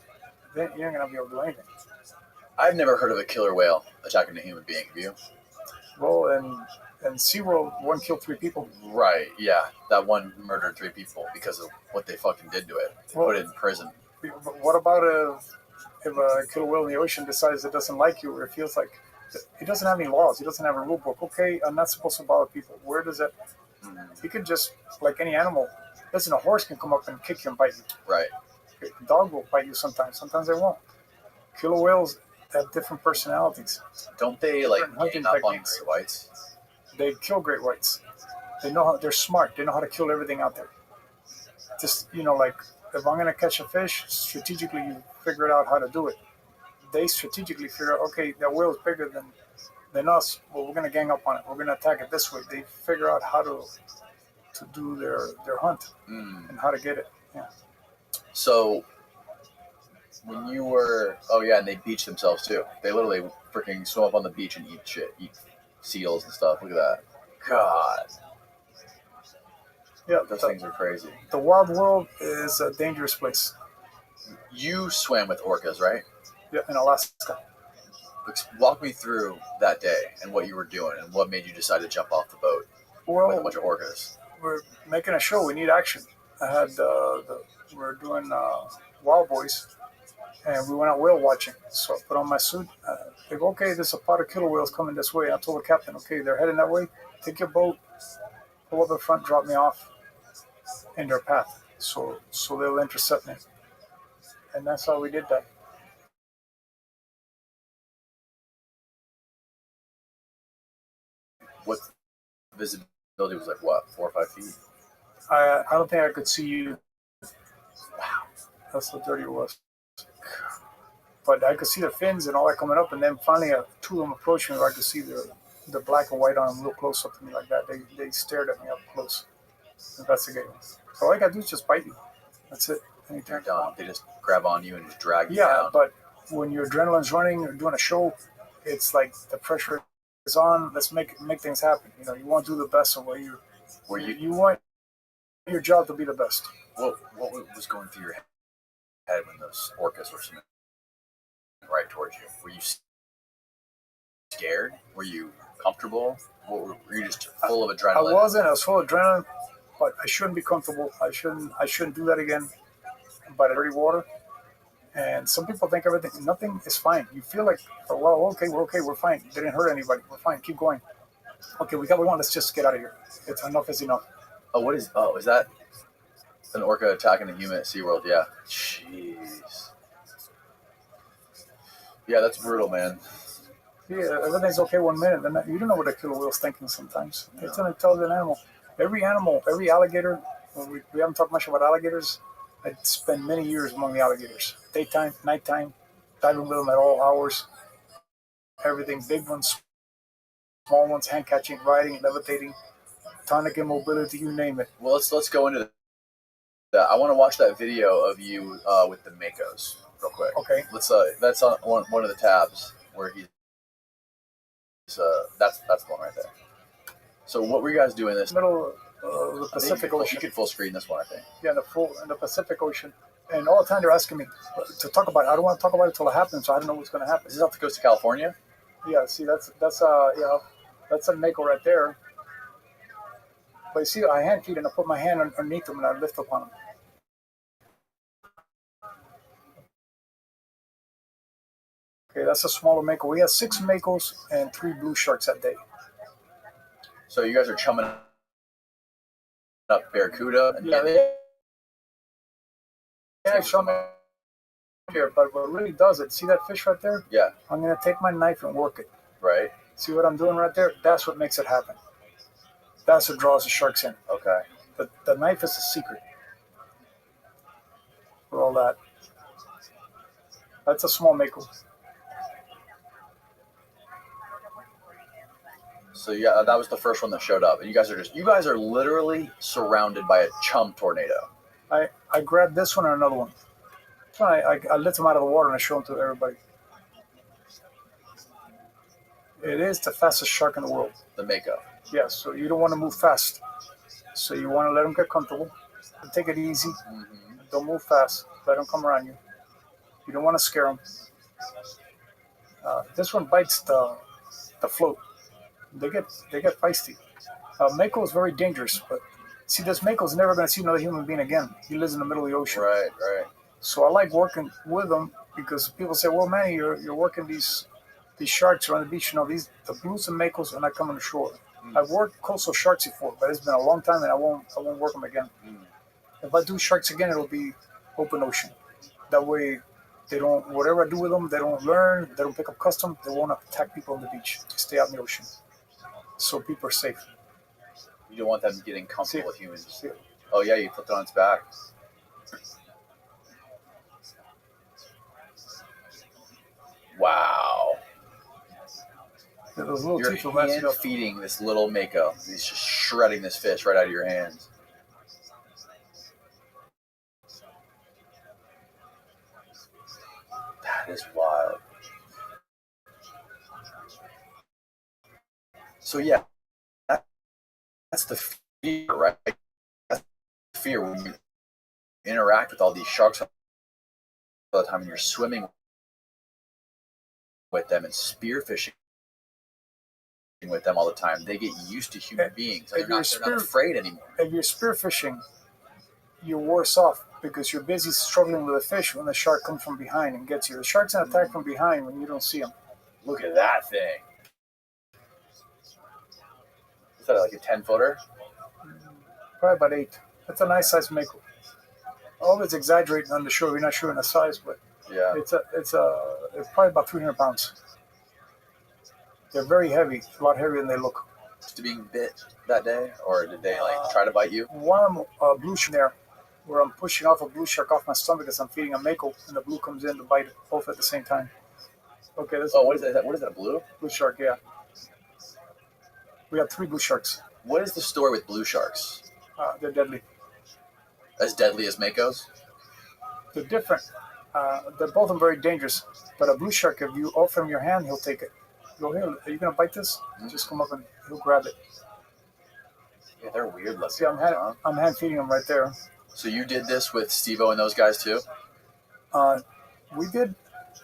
Speaker 5: Then you're not gonna be able to do anything.
Speaker 2: I've never heard of a killer whale attacking a human being. Have you?
Speaker 5: Well, and SeaWorld, one killed 3 people.
Speaker 2: Right, yeah. That one murdered 3 people because of what they fucking did to it. They put it in prison.
Speaker 5: What about if a killer whale in the ocean decides it doesn't like you or it feels like he doesn't have any laws, he doesn't have a rule book. Okay, I'm not supposed to bother people. Where does that? He could just, like any animal. Listen, a horse can come up and kick you and bite you.
Speaker 2: Right.
Speaker 5: A dog will bite you sometimes. Sometimes they won't. Killer whales have different personalities.
Speaker 2: Don't they like
Speaker 5: Different hunting
Speaker 2: gang up on
Speaker 5: techniques.
Speaker 2: great whites?
Speaker 5: They kill great whites. They know how, they're smart. They know how to kill everything out there. Just, like if I'm going to catch a fish, strategically you figure out how to do it. They strategically figure out, okay, that whale is bigger than us, but we're going to gang up on it. We're going to attack it this way. They figure out how to do their hunt and how to get it. Yeah.
Speaker 2: So when you were, and they beach themselves too. They literally freaking swim up on the beach and eat shit, eat seals and stuff. Look at that. God.
Speaker 5: Yeah,
Speaker 2: Those things are crazy.
Speaker 5: The wild world is a dangerous place.
Speaker 2: You swam with orcas, right?
Speaker 5: Yeah, in Alaska.
Speaker 2: Walk me through that day and what you were doing and what made you decide to jump off the boat with a
Speaker 5: Well,
Speaker 2: bunch of orcas.
Speaker 5: we're making a show. We need action. I had we're doing Wild Boys, and we went out whale watching. So I put on my suit. They go, okay, there's a pot of killer whales coming this way. I told the captain, okay, they're heading that way. Take your boat, pull up in front, drop me off in their path. So they'll intercept me. And that's how we did that.
Speaker 2: What visibility was like? What, 4 or 5 feet?
Speaker 5: I don't think I could see you. Wow, that's how dirty it was. But I could see the fins and all that coming up, and then finally two of them approached me where I could see the black and white on them real close up to me like that. They stared at me up close, investigating. So all I gotta do is just bite you. That's it.
Speaker 2: They're done. They just grab on you and just drag you
Speaker 5: Yeah,
Speaker 2: down.
Speaker 5: but when your adrenaline's running or doing a show, it's like the pressure is on. Let's make things happen. You want to do the best of what you want your job to be the best.
Speaker 2: What was going through your head when those orcas were swimming right towards you? Were you scared? Were you comfortable? Were you just full of adrenaline?
Speaker 5: I was full of adrenaline, but I shouldn't be comfortable. I shouldn't do that again by the dirty water. And some people think nothing is fine. You feel like, we're okay, we're fine. They didn't hurt anybody. We're fine. Keep going. Okay, we got what we want. Let's just get out of here. Enough is enough.
Speaker 2: Is that an orca attacking a human at SeaWorld? Yeah. Jeez. Yeah, that's brutal, man.
Speaker 5: Yeah, everything's okay 1 minute. Then you don't know what a killer whale's thinking sometimes. It's an intelligent animal. Every alligator, we haven't talked much about alligators. I spent many years among the alligators. Daytime, nighttime, diving with them at all hours. Everything, big ones, small ones, hand catching, riding, levitating, tonic immobility, you name it.
Speaker 2: Well, let's go into that. I want to watch that video of you with the Makos real quick.
Speaker 5: Okay.
Speaker 2: That's on one of the tabs where he's that's the one right there. So what were you guys doing this?
Speaker 5: Middle of the Pacific Ocean.
Speaker 2: You could full screen this one, I think.
Speaker 5: Yeah, in the Pacific Ocean. And all the time they're asking me to talk about it. I don't want to talk about it until it happens, so I don't know what's going to happen.
Speaker 2: Is this off the coast of California?
Speaker 5: Yeah, see, that's a mako right there. But you see, I hand feed and I put my hand underneath them and I lift up on them. Okay, that's a smaller mako. We had 6 makos and 3 blue sharks that day.
Speaker 2: So you guys are chumming up barracuda?
Speaker 5: Yeah, some here, but what really does it, see that fish right there?
Speaker 2: Yeah.
Speaker 5: I'm going to take my knife and work it.
Speaker 2: Right.
Speaker 5: See what I'm doing right there? That's what makes it happen. That's what draws the sharks in.
Speaker 2: Okay.
Speaker 5: The knife is the secret for all that. That's a small mako.
Speaker 2: So yeah, that was the first one that showed up. And you guys are literally surrounded by a chum tornado.
Speaker 5: I grabbed this one and another one. So I lift them out of the water and I show them to everybody. It is the fastest shark in the world.
Speaker 2: The Mako.
Speaker 5: Yes, so you don't want to move fast. So you want to let them get comfortable. Take it easy. Mm-hmm. Don't move fast. Let them come around you. You don't want to scare them. This one bites the float. They get feisty. Mako is very dangerous, but see, this Mako is never going to see another human being again. He lives in the middle of the ocean.
Speaker 2: Right.
Speaker 5: So I like working with them because people say, "Well, Manny, you're working these sharks around the beach. You know, the blues and makos are not coming ashore." I've worked coastal sharks before, but it's been a long time, and I won't work them again. If I do sharks again, it'll be open ocean. That way, they don't, whatever I do with them, they don't learn, they don't pick up custom, they won't attack people on the beach. They stay out in the ocean, so people are safe.
Speaker 6: You don't want them getting comfortable with humans.
Speaker 5: See it.
Speaker 6: Oh yeah, you flipped it on its back. Wow.
Speaker 5: Yeah, those little
Speaker 6: You're
Speaker 5: teeth will mess
Speaker 6: hand
Speaker 5: you up.
Speaker 6: feeding this little mako. He's just shredding this fish right out of your hands. That is wild. So yeah, that's the fear, right? That's the fear when you interact with all these sharks all the time and you're swimming with them and spearfishing with them all the time. They get used to human beings. And they're not afraid anymore.
Speaker 5: If you're spearfishing, you're worse off because you're busy struggling with a fish when the shark comes from behind and gets you. The shark's an attack from behind when you don't see him.
Speaker 6: Look at that thing. Is that like a 10-footer?
Speaker 5: Probably about 8. That's a nice size mako. Always exaggerating on the show. We're not showing the size, but
Speaker 6: Yeah.
Speaker 5: it's probably about 300 pounds. They're very heavy, a lot heavier than they look.
Speaker 6: To being bit that day, or did they like try to bite you?
Speaker 5: One blue shark there, where I'm pushing off a blue shark off my stomach as I'm feeding a mako, and the blue comes in to bite it, both at the same time. Okay, this
Speaker 6: Oh, what is that? What is that? Blue?
Speaker 5: blue shark, yeah. We have 3 blue sharks.
Speaker 6: What is the story with blue sharks?
Speaker 5: They're deadly.
Speaker 6: As deadly as makos?
Speaker 5: They're different. They're both of them very dangerous. But a blue shark, if you offer him your hand, he'll take it. Go here. Are you gonna bite this? Just come up and he'll grab it.
Speaker 6: Yeah, they're weird looking.
Speaker 5: See, I'm hand feeding him right there.
Speaker 6: So you did this with Steve-O and those guys too?
Speaker 5: We did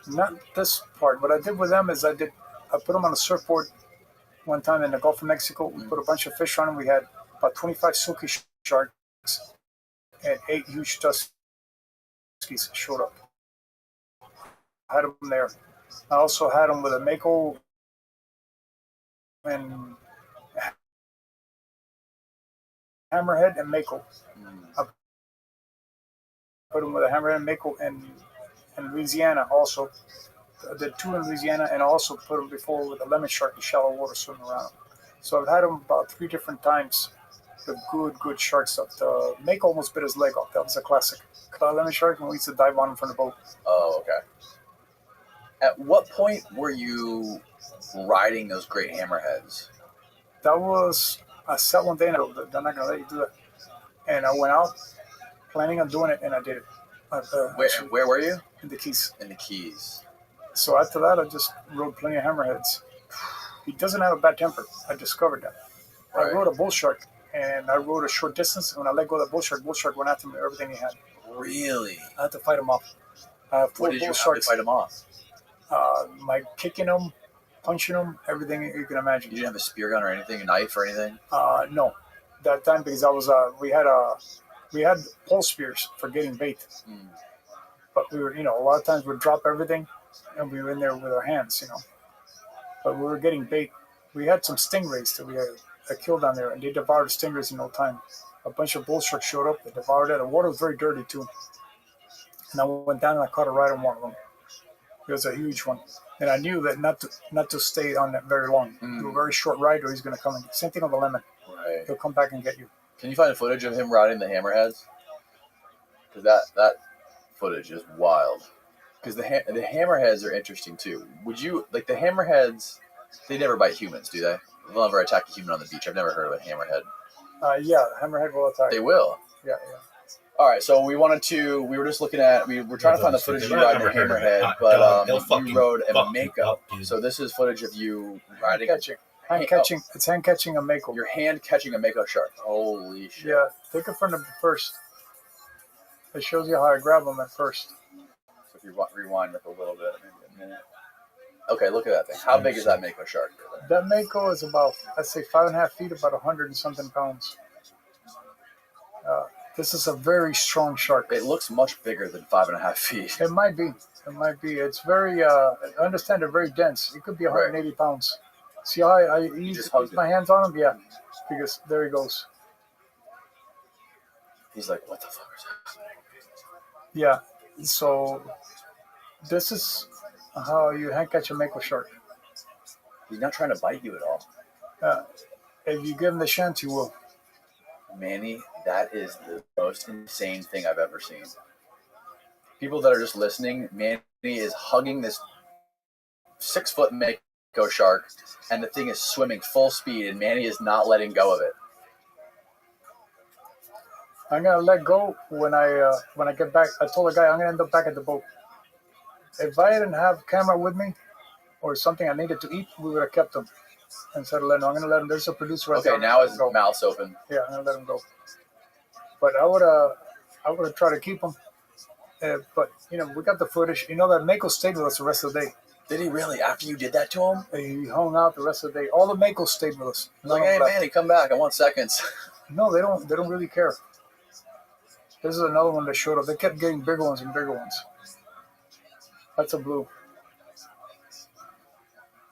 Speaker 5: not this part. What I did with them is I put them on a surfboard one time in the Gulf of Mexico. We put a bunch of fish on them. We had about 25 silky sharks and 8 huge tuskies showed up. I had them there. I also had them with a mako and hammerhead and mako. I put them with a hammerhead and mako in Louisiana also. I did 2 in Louisiana, and I also put them before with a lemon shark in shallow water swimming around. So I've had them about 3 different times. The good shark stuff. The mako almost bit his leg off. That was a classic. Lemon shark, and we used to dive on him from the boat.
Speaker 6: Oh, okay. At what point were you riding those great hammerheads?
Speaker 5: That was, I sat one day and they're not going to let you do that. And I went out planning on doing it, and I did it.
Speaker 6: Where were you?
Speaker 5: In the Keys.
Speaker 6: In the Keys.
Speaker 5: So after that, I just rode plenty of hammerheads. He doesn't have a bad temper. I discovered that.
Speaker 6: Right.
Speaker 5: I rode a bull shark, and I rode a short distance. And when I let go of the bull shark went after me, everything he had.
Speaker 6: Really?
Speaker 5: I had to fight him off. I have 4
Speaker 6: What did you
Speaker 5: bull
Speaker 6: have to
Speaker 5: sharks.
Speaker 6: fight them off?
Speaker 5: My kicking them, punching them, everything you can imagine.
Speaker 6: You didn't have a spear gun or anything, a knife or anything?
Speaker 5: No, that time because I was we had pole spears for getting bait, but we were a lot of times we'd drop everything and we were in there with our hands, but we were getting bait. We had some stingrays that we had killed down there, and they devoured the stingrays in no time. A bunch of bull sharks showed up, they devoured it. The water was very dirty too, and I went down and I caught a ride on one of them. It was a huge one, and I knew that not to stay on it very long. Do a very short ride, or he's going to come and same thing on the lemon.
Speaker 6: Right.
Speaker 5: He'll come back and get you.
Speaker 6: Can you find footage of him riding the hammerheads? Because that footage is wild. Because the hammerheads are interesting too. Would you like the hammerheads? They never bite humans, do they? They'll never attack a human on the beach. I've never heard of a hammerhead.
Speaker 5: Yeah, hammerhead will attack.
Speaker 6: They will.
Speaker 5: Yeah.
Speaker 6: All right, so we were just looking at, we were trying to find the footage of you riding a hammerhead, but you rode a mako. So this is footage of you riding
Speaker 5: hand catching. It's hand catching a mako.
Speaker 6: Your hand catching a mako shark. Holy shit.
Speaker 5: Yeah, take it from the first. It shows you how I grab them at first.
Speaker 6: So if you rewind up a little bit, maybe a minute. Okay, look at that thing. How big is that mako shark?
Speaker 5: That mako is about, I'd say 5.5 feet, about 100 and something pounds. This is a very strong shark.
Speaker 6: It looks much bigger than 5.5 feet.
Speaker 5: It might be. It might be. It's very. I understand they're very dense. It could be 180 pounds. See how I use my hands on him? Yeah, because there he goes.
Speaker 6: He's like, what the fuck is that?
Speaker 5: Yeah. So this is how you hand catch a mako shark.
Speaker 6: He's not trying to bite you at all.
Speaker 5: If you give him the chance, you will.
Speaker 6: Manny, that is the most insane thing I've ever seen. People that are just listening, Manny is hugging this 6-foot mako shark, and the thing is swimming full speed, and Manny is not letting go of it.
Speaker 5: I'm gonna let go when I get back. I told the guy I'm gonna end up back at the boat. If I didn't have camera with me or something I needed to eat, we would have kept him. Instead of letting him, I'm gonna let him. There's a producer right there.
Speaker 6: Okay, now his mouth's open.
Speaker 5: Yeah, I'm gonna let him go. But I would try to keep him. But we got the footage. That Mako stayed with us the rest of the day.
Speaker 6: Did he really? After you did that to him?
Speaker 5: He hung out the rest of the day. All the Makos stayed with us.
Speaker 6: He's like, hey, Manny, come back. I want seconds.
Speaker 5: No, they don't. They don't really care. This is another one that showed up. They kept getting bigger ones and bigger ones. That's a blue.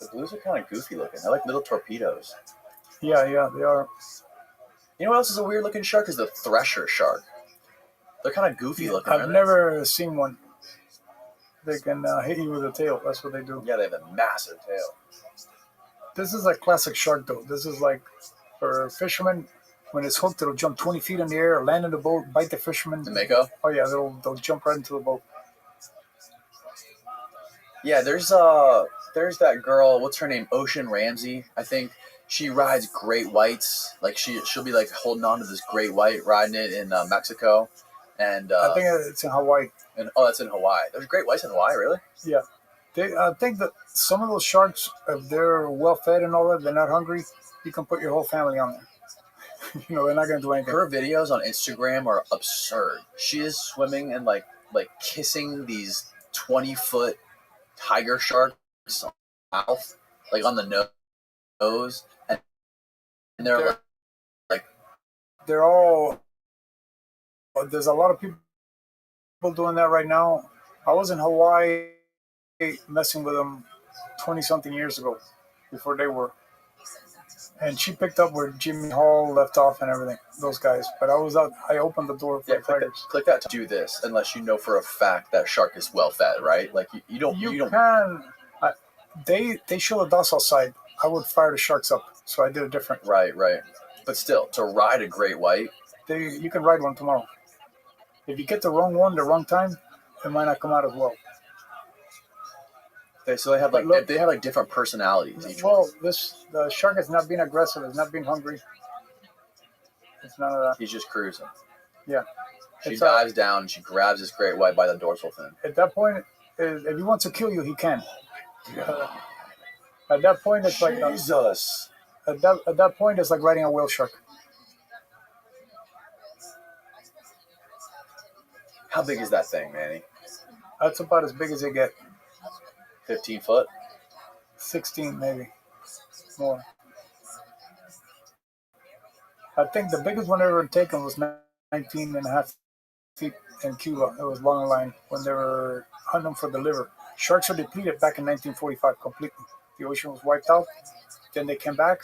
Speaker 6: The blues are kind of goofy looking. They're like little torpedoes.
Speaker 5: Yeah, they are.
Speaker 6: You know what else is a weird looking shark? Is the thresher shark. They're kind of goofy looking.
Speaker 5: I've never seen one. They can hit you with a tail. That's what they do.
Speaker 6: Yeah, they have a massive tail.
Speaker 5: This is a classic shark, though. This is like for fishermen. When it's hooked, it'll jump 20 feet in the air, land in the boat, bite the fisherman.
Speaker 6: The Mako?
Speaker 5: Oh yeah, they'll jump right into the boat.
Speaker 6: Yeah, there's that girl. What's her name? Ocean Ramsey, I think. She rides great whites. Like she'll be like holding on to this great white, riding it in Mexico, and
Speaker 5: I think it's in Hawaii.
Speaker 6: And that's in Hawaii. There's great whites in Hawaii, really?
Speaker 5: Yeah, I think that some of those sharks, if they're well fed and all that, they're not hungry. You can put your whole family on there. They're not gonna do anything.
Speaker 6: Her videos on Instagram are absurd. She is swimming and like kissing these 20-foot tiger sharks on the mouth, like on the nose, and they're
Speaker 5: they're all. There's a lot of people doing that right now. I was in Hawaii messing with them 20-something years ago, before they were. And she picked up where Jimmy Hall left off and everything, those guys. But I was out. I opened the door for the tigers.
Speaker 6: Click that to do this, unless you know for a fact that shark is well fed, right? Like you don't.
Speaker 5: Can. They show the docile side. I would fire the sharks up, so I did it different.
Speaker 6: Right. But still, to ride a great white,
Speaker 5: you can ride one tomorrow. If you get the wrong one, the wrong time, it might not come out as well.
Speaker 6: So they have like different personalities. Each one.
Speaker 5: The shark is not being aggressive. It's not being hungry. It's none of that.
Speaker 6: He's just cruising.
Speaker 5: Yeah.
Speaker 6: She dives down and she grabs this great white by the dorsal fin.
Speaker 5: At that point, if he wants to kill you, he can. At that point, it's like
Speaker 6: Jesus.
Speaker 5: At that point, it's like riding a whale shark.
Speaker 6: How big is that thing, Manny?
Speaker 5: That's about as big as they get.
Speaker 6: 15 foot?
Speaker 5: 16, maybe. More. I think the biggest one ever taken was 19 and a half feet in Cuba. It was long line when they were hunting them for the liver. Sharks were depleted back in 1945 completely. The ocean was wiped out. Then they came back.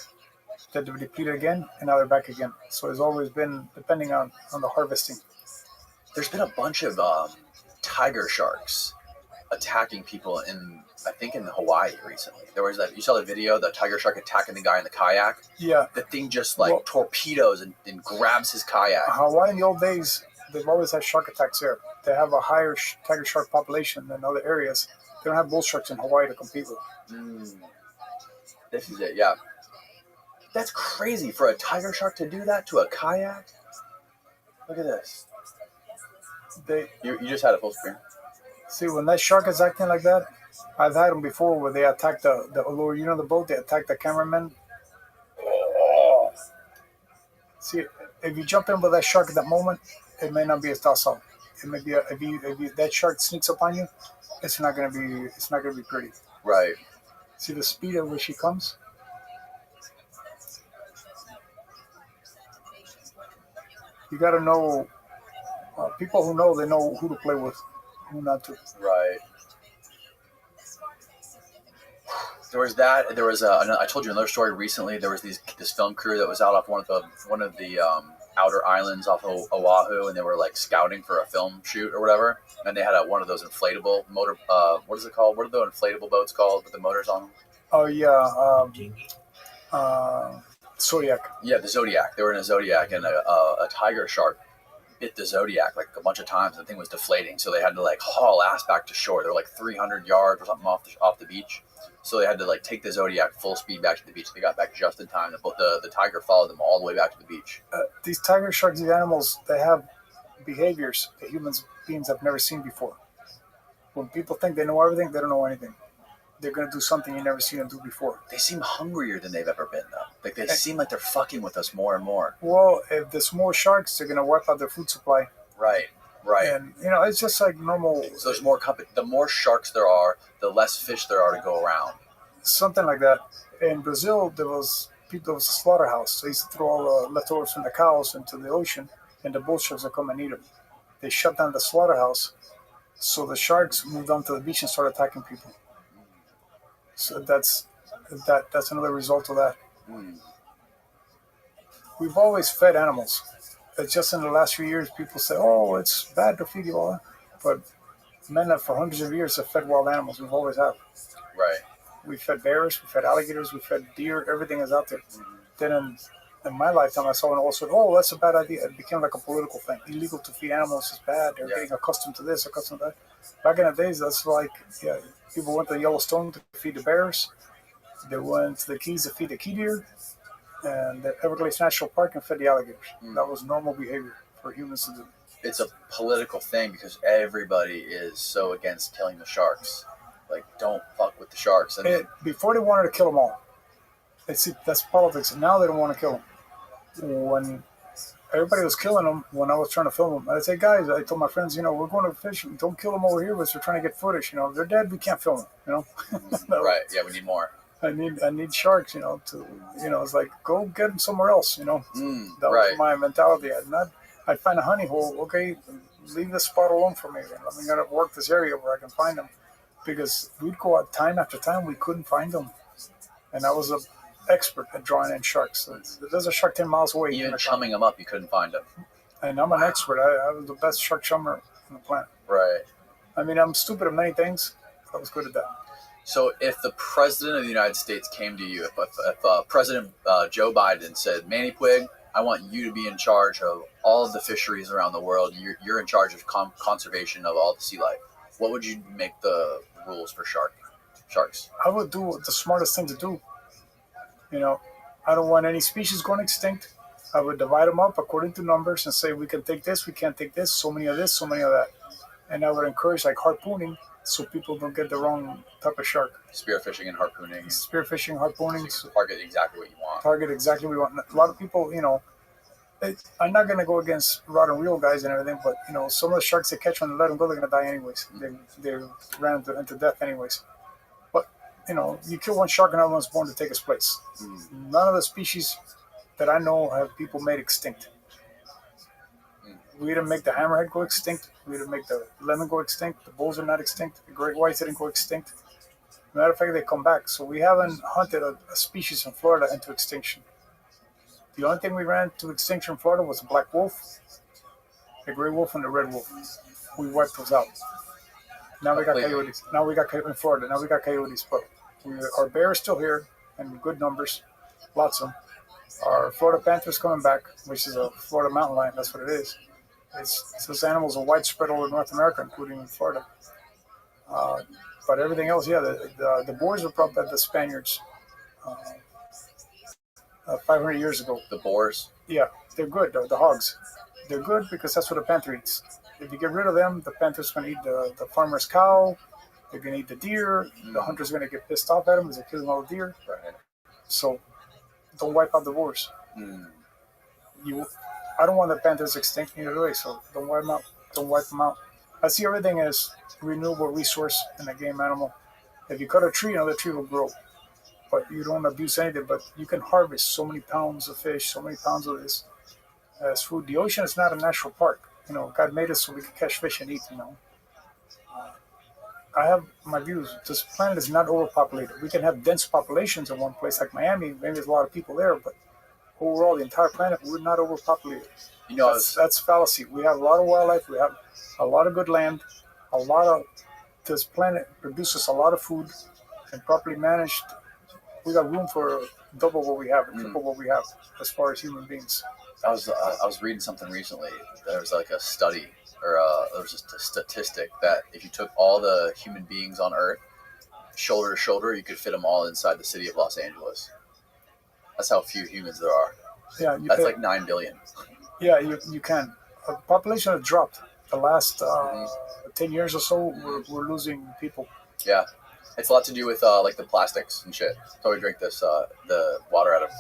Speaker 5: Then they were depleted again, and now they're back again. So it's always been depending on the harvesting.
Speaker 6: There's been a bunch of tiger sharks attacking people in Hawaii recently. There was you saw the video, the tiger shark attacking the guy in the kayak.
Speaker 5: Yeah.
Speaker 6: The thing just torpedoes and grabs his kayak.
Speaker 5: Hawaii in the old days, they've always had shark attacks there. They have a higher tiger shark population than other areas. They don't have bull sharks in Hawaii to compete with.
Speaker 6: This is it, yeah. That's crazy for a tiger shark to do that to a kayak. Look at this. You just had it full screen.
Speaker 5: See, when that shark is acting like that, I've had them before where they attack the the boat, they attack the cameraman. Oh. See, if you jump in with that shark at that moment, it may not be as docile. It may be if that shark sneaks up on you, it's not gonna be pretty.
Speaker 6: Right.
Speaker 5: See the speed at which she comes? You gotta know, people who know, they know who to play with, who not to.
Speaker 6: Right. There was that. There was I told you another story recently. There was this film crew that was out off one of the outer islands off of Oahu, and they were like scouting for a film shoot or whatever. And they had one of those inflatable motor. What is it called? What are the inflatable boats called with the motors on them?
Speaker 5: Oh yeah, Zodiac.
Speaker 6: Yeah, the Zodiac. They were in a Zodiac, and a tiger shark bit the Zodiac like a bunch of times. And the thing was deflating, so they had to like haul ass back to shore. They were like 300 yards or something off the beach. So they had to like take the Zodiac full speed back to the beach. They got back just in time. The tiger followed them all the way back to the beach.
Speaker 5: These tiger sharks, these animals, they have behaviors that humans beings have never seen before. When people think they know everything, they don't know anything. They're going to do something you've never seen them do before.
Speaker 6: They seem hungrier than they've ever been, though. Like they seem like they're fucking with us more and more.
Speaker 5: Well, if there's more sharks, they're going to wipe out their food supply.
Speaker 6: Right.
Speaker 5: And it's just like normal.
Speaker 6: So there's more company. The more sharks there are, the less fish there are to go around.
Speaker 5: Something like that. In Brazil, there was a slaughterhouse. They used to throw all the leftovers from the cows into the ocean, and the bull sharks would come and eat them. They shut down the slaughterhouse, so the sharks moved onto the beach and started attacking people. So that's another result of that. We've always fed animals. It's just in the last few years, people say, "Oh, it's bad to feed you all," but men have for hundreds of years have fed wild animals. We've always have.
Speaker 6: Right.
Speaker 5: We fed bears, we fed alligators, we fed deer. Everything is out there. Then in my lifetime, I saw an all said, "Oh, that's a bad idea." It became like a political thing. Illegal to feed animals is bad. They're getting accustomed to this, accustomed to that. Back in the days, that's like, people went to Yellowstone to feed the bears. They went to the Keys to feed the key deer, and the Everglades National Park and fed the alligators. That was normal behavior for humans to do.
Speaker 6: It's a political thing because everybody is so against killing the sharks. Like, don't fuck with the sharks. And
Speaker 5: before they wanted to kill them all. That's politics. Now they don't want to kill them. When everybody was killing them, when I was trying to film them, I'd say, "Guys," I told my friends, we're going to fish. Don't kill them over here because we're trying to get footage. If they're dead, we can't film them.
Speaker 6: Right. Yeah, we need more.
Speaker 5: I need sharks. It's like, go get them somewhere else. That was my mentality. I'd find a honey hole. Okay, leave this spot alone for me. Let me gotta work this area where I can find them. Because we'd go out time after time, we couldn't find them. And I was an expert at drawing in sharks. There's a shark 10 miles away.
Speaker 6: Even chumming them up, you couldn't find them.
Speaker 5: And I'm an expert. I was the best shark chummer on the planet.
Speaker 6: Right.
Speaker 5: I mean, I'm stupid at many things. I was good at that.
Speaker 6: So if the President of the United States came to you, if President Joe Biden said, "Manny Puig, I want you to be in charge of all of the fisheries around the world. You're in charge of conservation of all the sea life," what would you make the rules for sharks?
Speaker 5: I would do the smartest thing to do. I don't want any species going extinct. I would divide them up according to numbers and say, we can take this, we can't take this, so many of this, so many of that. And I would encourage like harpooning so people don't get the wrong type of shark.
Speaker 6: Spearfishing and harpooning.
Speaker 5: Spearfishing, harpooning.
Speaker 6: Target exactly what you want.
Speaker 5: Target exactly what you want. A lot of people, I'm not going to go against rod and reel guys and everything, but, some of the sharks they catch when they let them go, they're going to die anyways. They ran into death anyways. But, you kill one shark, another one's born to take its place. None of the species that I know have people made extinct. We didn't make the hammerhead go extinct. We didn't make the lemon go extinct. The bulls are not extinct. The great whites didn't go extinct. Matter of fact, they come back. So we haven't hunted a species in Florida into extinction. The only thing we ran to extinction in Florida was the black wolf, the gray wolf, and the red wolf. We wiped those out. Now we got coyotes. In Florida. Now we got coyotes, but our bear is still here in good numbers, lots of them. Our Florida panther is coming back, which is a Florida mountain lion. That's what it is. Those animals are widespread all over North America, including Florida. But everything else, the boars were brought by the Spaniards 500 years ago.
Speaker 6: The boars?
Speaker 5: Yeah, they're good. The hogs. They're good because that's what a panther eats. If you get rid of them, the panther's going to eat the farmer's cow. They're going to eat the deer. The hunter's going to get pissed off at them because they're killing all the deer.
Speaker 6: Right.
Speaker 5: So don't wipe out the boars. I don't want the panthers extinct either way, so don't wipe them out. Don't wipe them out. I see everything as renewable resource in a game animal. If you cut a tree, another tree will grow. But you don't abuse anything, but you can harvest so many pounds of fish, so many pounds of this as food. The ocean is not a natural park. God made it so we can catch fish and eat, I have my views. This planet is not overpopulated. We can have dense populations in one place like Miami. Maybe there's a lot of people there, but overall, the entire planet, we're not overpopulated.
Speaker 6: You know,
Speaker 5: That's fallacy. We have a lot of wildlife. We have a lot of good land. A lot of this planet produces a lot of food, and properly managed, we got room for double what we have, or triple what we have, as far as human beings.
Speaker 6: I was reading something recently. There was like a study, or there was just a statistic that if you took all the human beings on Earth, shoulder to shoulder, you could fit them all inside the city of Los Angeles. That's how few humans there are.
Speaker 5: Yeah,
Speaker 6: That's like 9 billion.
Speaker 5: Yeah, you can. Population has dropped. The last 10 years or so, we're losing people.
Speaker 6: Yeah, it's a lot to do with like the plastics and shit. So we drink this the water out of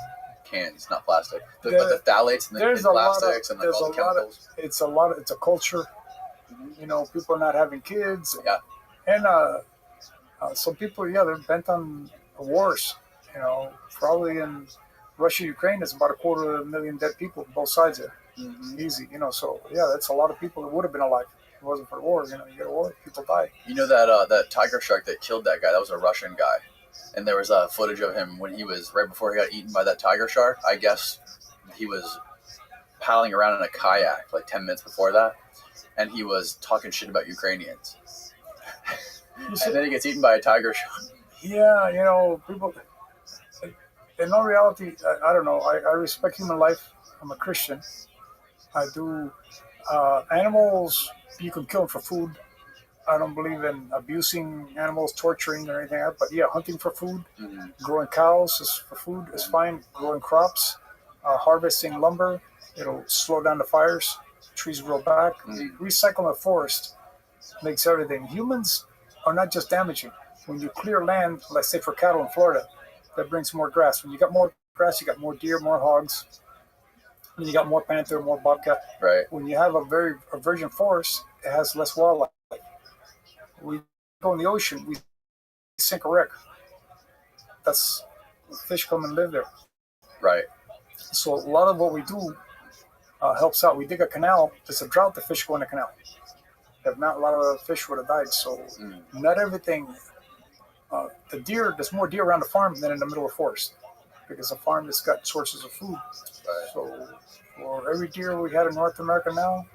Speaker 6: cans, not plastic. But the phthalates and the plastics and all the chemicals.
Speaker 5: It's a culture. You know, people are not having kids.
Speaker 6: Yeah.
Speaker 5: And some people, they're bent on wars. You know, probably in Russia, Ukraine, there's about 250,000 dead people, both sides there. Mm-hmm. Easy, you know. So that's a lot of people that would have been alive if it wasn't for the war. You know, you get a war, people die.
Speaker 6: You know that tiger shark that killed that guy? That was a Russian guy, and there was footage of him when he was right before he got eaten by that tiger shark. I guess he was paddling around in a kayak like 10 minutes before that, and he was talking shit about Ukrainians. And then he gets eaten by a tiger shark.
Speaker 5: Yeah, you know, people. In all reality, I don't know. I respect human life. I'm a Christian. I do. Animals, you can kill them for food. I don't believe in abusing animals, torturing or anything like that. But hunting for food, growing cows is for food is fine. Growing crops, harvesting lumber, it'll slow down the fires. Trees grow back. Recycling the forest makes everything. Humans are not just damaging. When you clear land, let's say for cattle in Florida, that brings more grass. When you got more grass, you got more deer, more hogs. When you got more panther, more bobcat.
Speaker 6: Right.
Speaker 5: When you have a virgin forest, it has less wildlife. We go in the ocean, we sink a wreck. That's fish come and live there.
Speaker 6: Right.
Speaker 5: So a lot of what we do helps out. We dig a canal. There's a drought. The fish go in the canal. If not, a lot of the fish would have died. So not everything. The deer, there's more deer around the farm than in the middle of the forest, because the farm has got sources of food. Right. So for every deer we had in North America now,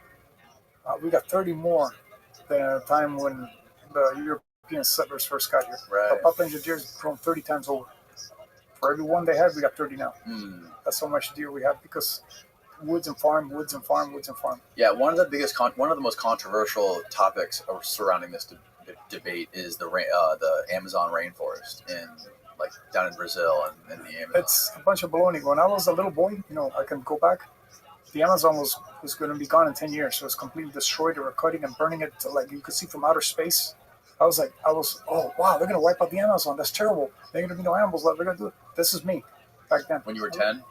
Speaker 5: we got 30 more than at a time when the European settlers first got here.
Speaker 6: Right.
Speaker 5: The population of deer has grown 30 times over. For every one they had, we got 30 now. That's how much deer we have, because woods and farm.
Speaker 6: Yeah, one of the most controversial topics surrounding this debate is the Amazon rainforest down in Brazil and the Amazon.
Speaker 5: It's a bunch of baloney. When I was a little boy, I can go back. The Amazon was going to be gone in 10 years. So it was completely destroyed. They were cutting and burning it you could see from outer space. I was, oh wow, they're going to wipe out the Amazon. That's terrible. There are going to be no animals left. They're going to do it. This is me back then.
Speaker 6: When you were 10?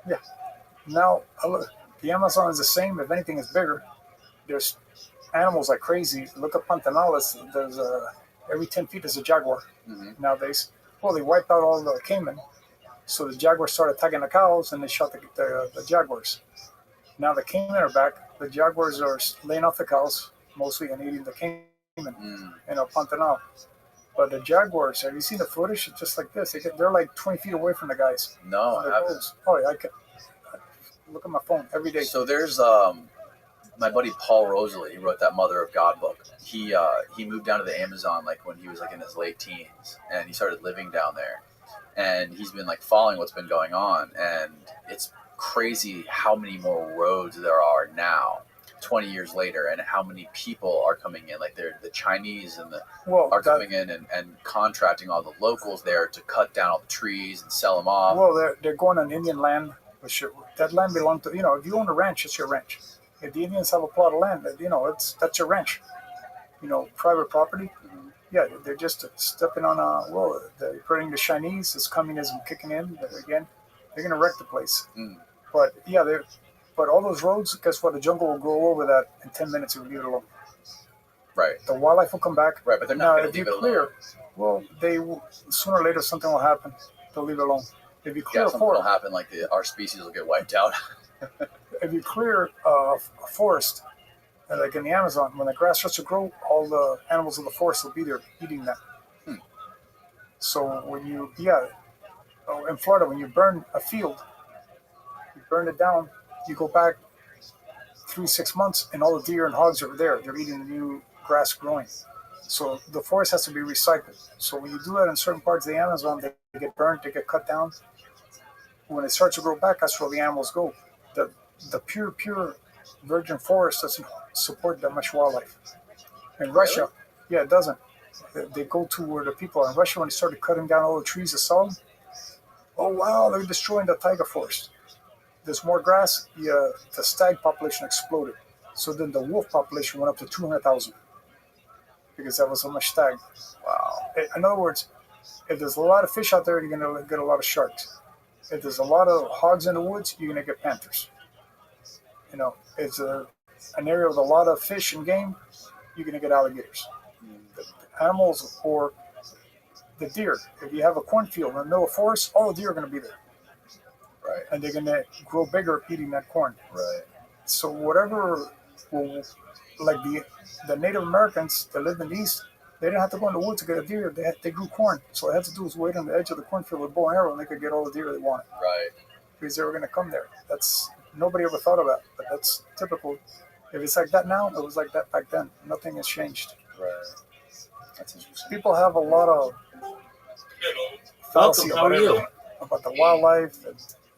Speaker 5: Yeah. Now the Amazon is the same. If anything, it's bigger. There's animals like crazy. Look at Pantanales. There's every 10 feet there's a jaguar nowadays. Well, they wiped out all the caiman, so the jaguars started attacking the cows, and they shot the jaguars. Now the caiman are back. The jaguars are laying off the cows mostly and eating the caiman in Pantanal. But the jaguars, have you seen the footage? It's just like this. They're like 20 feet away from the guys.
Speaker 6: No, I haven't.
Speaker 5: Oh, yeah, I can look at my phone every day.
Speaker 6: So there's my buddy Paul Rosalie. He wrote that Mother of God book. He moved down to the Amazon when he was in his late teens, and he started living down there. And he's been following what's been going on, and it's crazy how many more roads there are now, 20 years later, and how many people are coming in. The Chinese are coming in and contracting all the locals there to cut down all the trees and sell them off.
Speaker 5: Well, they're going on Indian land. That land belongs to, if you own a ranch, it's your ranch. If the Indians have a plot of land, that's your ranch. Private property. Yeah, they're just stepping on they're putting the Chinese, as communism kicking in again. They're going to wreck the place. But but all those roads, guess what? The jungle will grow over that in 10 minutes if you leave it alone. Right. The wildlife will come back.
Speaker 6: Right, but they're not going to leave it alone.
Speaker 5: Well, they will, sooner or later something will happen. They'll leave it alone. If you clear
Speaker 6: something will happen, our species will get wiped out.
Speaker 5: If you clear a forest And like in the Amazon, when the grass starts to grow, all the animals of the forest will be there eating that. So when in Florida, when you burn a field, you burn it down, you go back 3-6 months, and all the deer and hogs are there. They're eating the new grass growing. So the forest has to be recycled. So when you do that in certain parts of the Amazon, they get burnt, they get cut down. When it starts to grow back, that's where the animals go. The pure virgin forest doesn't support that much wildlife. In Russia, yeah, it doesn't. They go to where the people are. In Russia, when they started cutting down all the trees to sell them, oh wow, they're destroying the taiga forest. There's more grass, the stag population exploded. So then the wolf population went up to 200,000 because there was so much stag.
Speaker 6: Wow.
Speaker 5: In other words, if there's a lot of fish out there, you're going to get a lot of sharks. If there's a lot of hogs in the woods, you're going to get panthers. It's an area with a lot of fish and game, you're going to get alligators. The animals or the deer, if you have a cornfield in the middle of the forest, all the deer are going to be there.
Speaker 6: Right.
Speaker 5: And they're going to grow bigger eating that corn.
Speaker 6: Right.
Speaker 5: So whatever like the Native Americans that lived in the East, they didn't have to go in the woods to get a deer. They grew corn. So all they had to do was wait on the edge of the cornfield with a bow and arrow, and they could get all the deer they wanted.
Speaker 6: Right.
Speaker 5: Because they were going to come there. Nobody ever thought of that, but that's typical. If it's like that now, it was like that back then. Nothing has changed.
Speaker 6: Right. That's interesting.
Speaker 5: People have a lot of fallacy
Speaker 3: Welcome, how are you?
Speaker 5: about the wildlife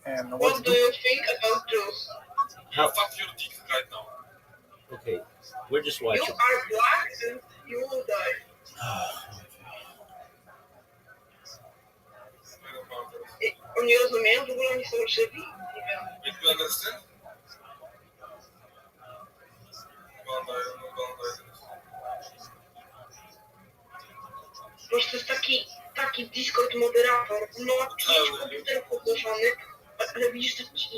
Speaker 5: and what
Speaker 7: What
Speaker 5: to
Speaker 7: do
Speaker 5: do.
Speaker 7: you think about truth?
Speaker 3: How,
Speaker 8: Fuck your dick right now.
Speaker 3: okay, we're just
Speaker 7: You
Speaker 3: watching.
Speaker 7: are black and you will die. Oni rozumieją, w ogóle oni są żywi? Nie wiem.
Speaker 8: You do understand?
Speaker 7: Po prostu jest taki Discord moderator. No, 5 komputerów podłączonych, ale widzisz, że 15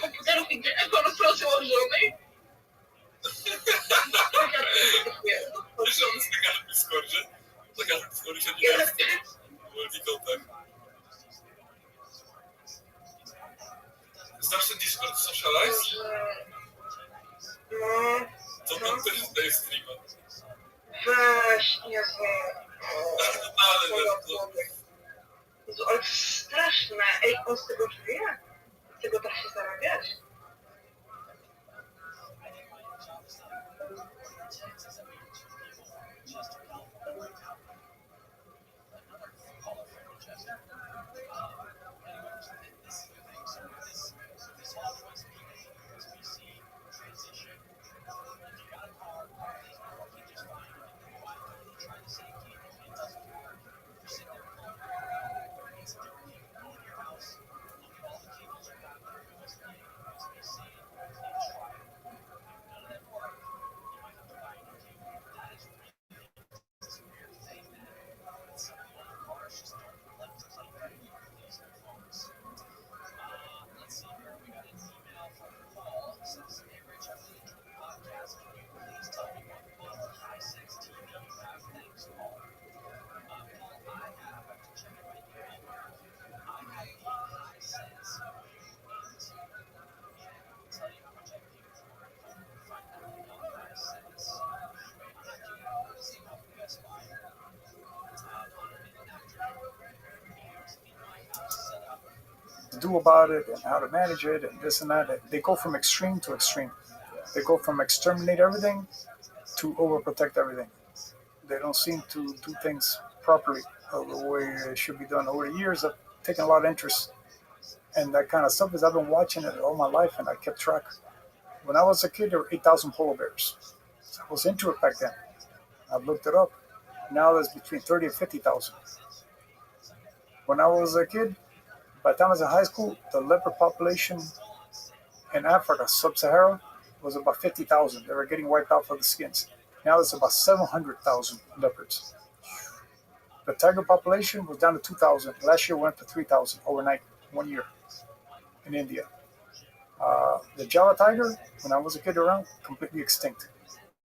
Speaker 7: komputerów i telefon rozłożony.
Speaker 8: Wiesz, że on jest na Discordzie? Taka w Discordzie się nie jest. Multikontakt. Znasz ten Discord Socialize?
Speaker 7: No,
Speaker 8: To tam też daje streama.
Speaker 7: weź, Jezu.
Speaker 8: Ale
Speaker 7: Jezu, ale to jest straszne. Ej, on z tego żyje? Z tego da się zarabiać?
Speaker 5: Do about it and how to manage it and this and that. They go from extreme to extreme. They go from exterminate everything to overprotect everything. They don't seem to do things properly the way it should be done. Over the years, I've taken a lot of interest in that kind of stuff because I've been watching it all my life and I kept track. When I was a kid, there were 8,000 polar bears. So I was into it back then. I've looked it up. Now there's between 30 and 50,000. When I was a kid, by the time I was in high school, the leopard population in Africa, sub-Sahara, was about 50,000. They were getting wiped out for the skins. Now there's about 700,000 leopards. The tiger population was down to 2,000. Last year went up to 3,000 overnight, 1 year in India. The Java tiger, when I was a kid around, completely extinct.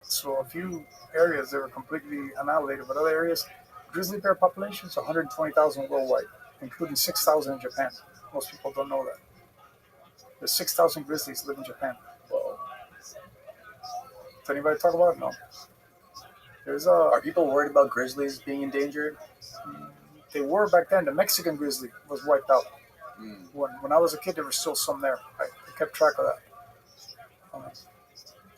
Speaker 5: So a few areas, they were completely annihilated, but other areas, grizzly bear populations, 120,000 worldwide, including 6,000 in Japan. Most people don't know that. There's 6,000 grizzlies live in Japan.
Speaker 6: Whoa.
Speaker 5: Does anybody talk about it? No. There's
Speaker 6: Are people worried about grizzlies being endangered?
Speaker 5: They were back then. The Mexican grizzly was wiped out.
Speaker 6: Mm.
Speaker 5: When I was a kid, there was still some there. I kept track of that.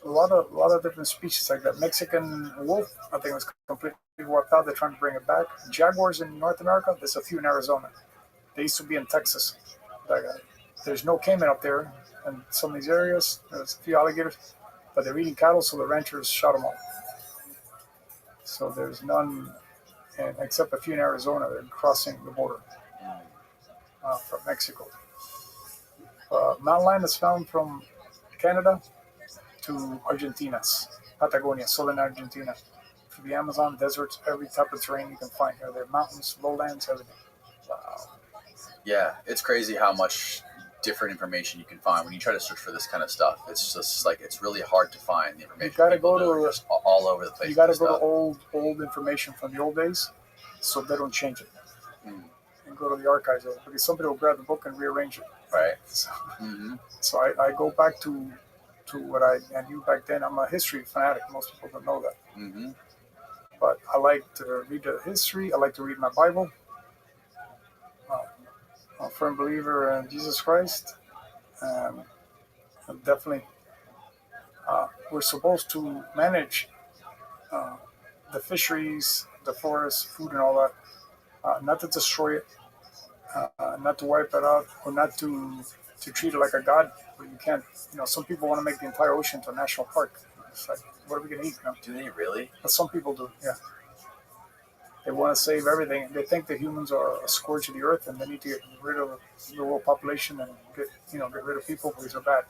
Speaker 5: A lot of different species like that. Mexican wolf, I think, was completely wiped out. They're trying to bring it back. Jaguars in North America, there's a few in Arizona. They used to be in Texas. There's no caiman up there in some of these areas. There's a few alligators, but they're eating cattle, so the ranchers shot them all. So there's none, and except a few in Arizona. They're crossing the border from Mexico. Mountain lion is found from Canada to Argentina's Patagonia, southern Argentina, to the Amazon deserts, every type of terrain you can find here. There are mountains, lowlands, everything.
Speaker 6: Wow. Yeah, it's crazy how much different information you can find when you try to search for this kind of stuff. It's just like it's really hard to find the information.
Speaker 5: You gotta
Speaker 6: People
Speaker 5: go to
Speaker 6: just all over the place.
Speaker 5: You gotta go to old information from the old days, so they don't change it. And go to the archives because somebody will grab the book and rearrange it.
Speaker 6: Right.
Speaker 5: So I go back to what I knew back then. I'm a history fanatic. Most people don't know that. But I like to read the history. I like to read my Bible. I'm a firm believer in Jesus Christ. Definitely, we're supposed to manage the fisheries, the forests, food, and all that. Not to destroy it, not to wipe it out, or not to treat it like a god. But you can't. Some people want to make the entire ocean to a national park. It's like, what are we gonna eat?
Speaker 6: Do they really?
Speaker 5: But some people do. Yeah. They want to save everything. They think that humans are a scourge of the earth, and they need to get rid of the world population and get rid of people because they're bad.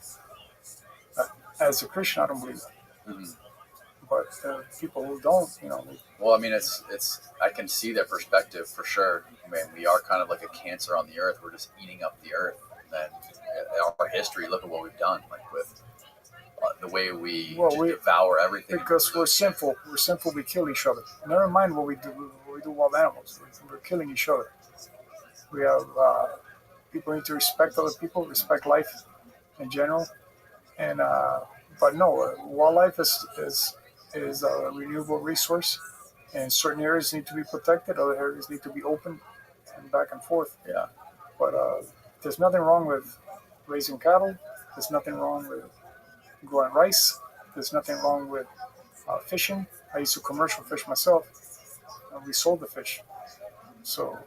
Speaker 5: As a Christian, I don't believe that. But people who don't,
Speaker 6: Well, I mean, it's. I can see their perspective for sure. I mean, we are kind of like a cancer on the earth. We're just eating up the earth. And our history, look at what we've done, like with the way we devour everything.
Speaker 5: Because we're sinful. We're sinful. We kill each other. Never mind what we do. We do wild animals. We're killing each other. We have people need to respect other people, respect life in general, and but no, wildlife is a renewable resource, and certain areas need to be protected. Other areas need to be open and back and forth.
Speaker 6: Yeah.
Speaker 5: But there's nothing wrong with raising cattle. There's nothing wrong with growing rice. There's nothing wrong with fishing. I used to commercial fish myself, and we sold the fish. So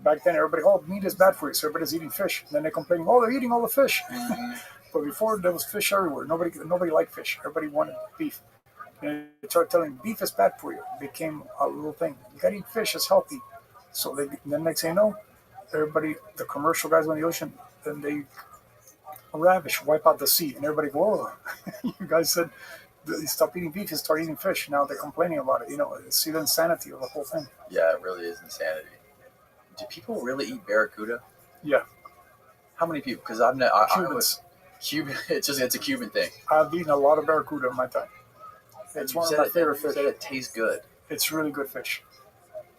Speaker 5: back then, everybody, meat is bad for you, so everybody's eating fish. And then they complain, they're eating all the fish. But before, there was fish everywhere. Nobody liked fish. Everybody wanted beef. And they started telling beef is bad for you. It became a little thing. You got to eat fish. It's healthy. So then next thing you know, everybody, the commercial guys on the ocean, then they ravish, wipe out the sea. And everybody go, you guys said stop eating beef and start eating fish. Now they're complaining about it. See the insanity of the whole thing.
Speaker 6: Yeah, it really is insanity. Do people really eat barracuda?
Speaker 5: Yeah.
Speaker 6: How many people? Because I've never.
Speaker 5: Cubans.
Speaker 6: Cuban. It's a Cuban thing.
Speaker 5: I've eaten a lot of barracuda in my time. It's one of my favorite fish.
Speaker 6: You said it tastes good.
Speaker 5: It's really good fish.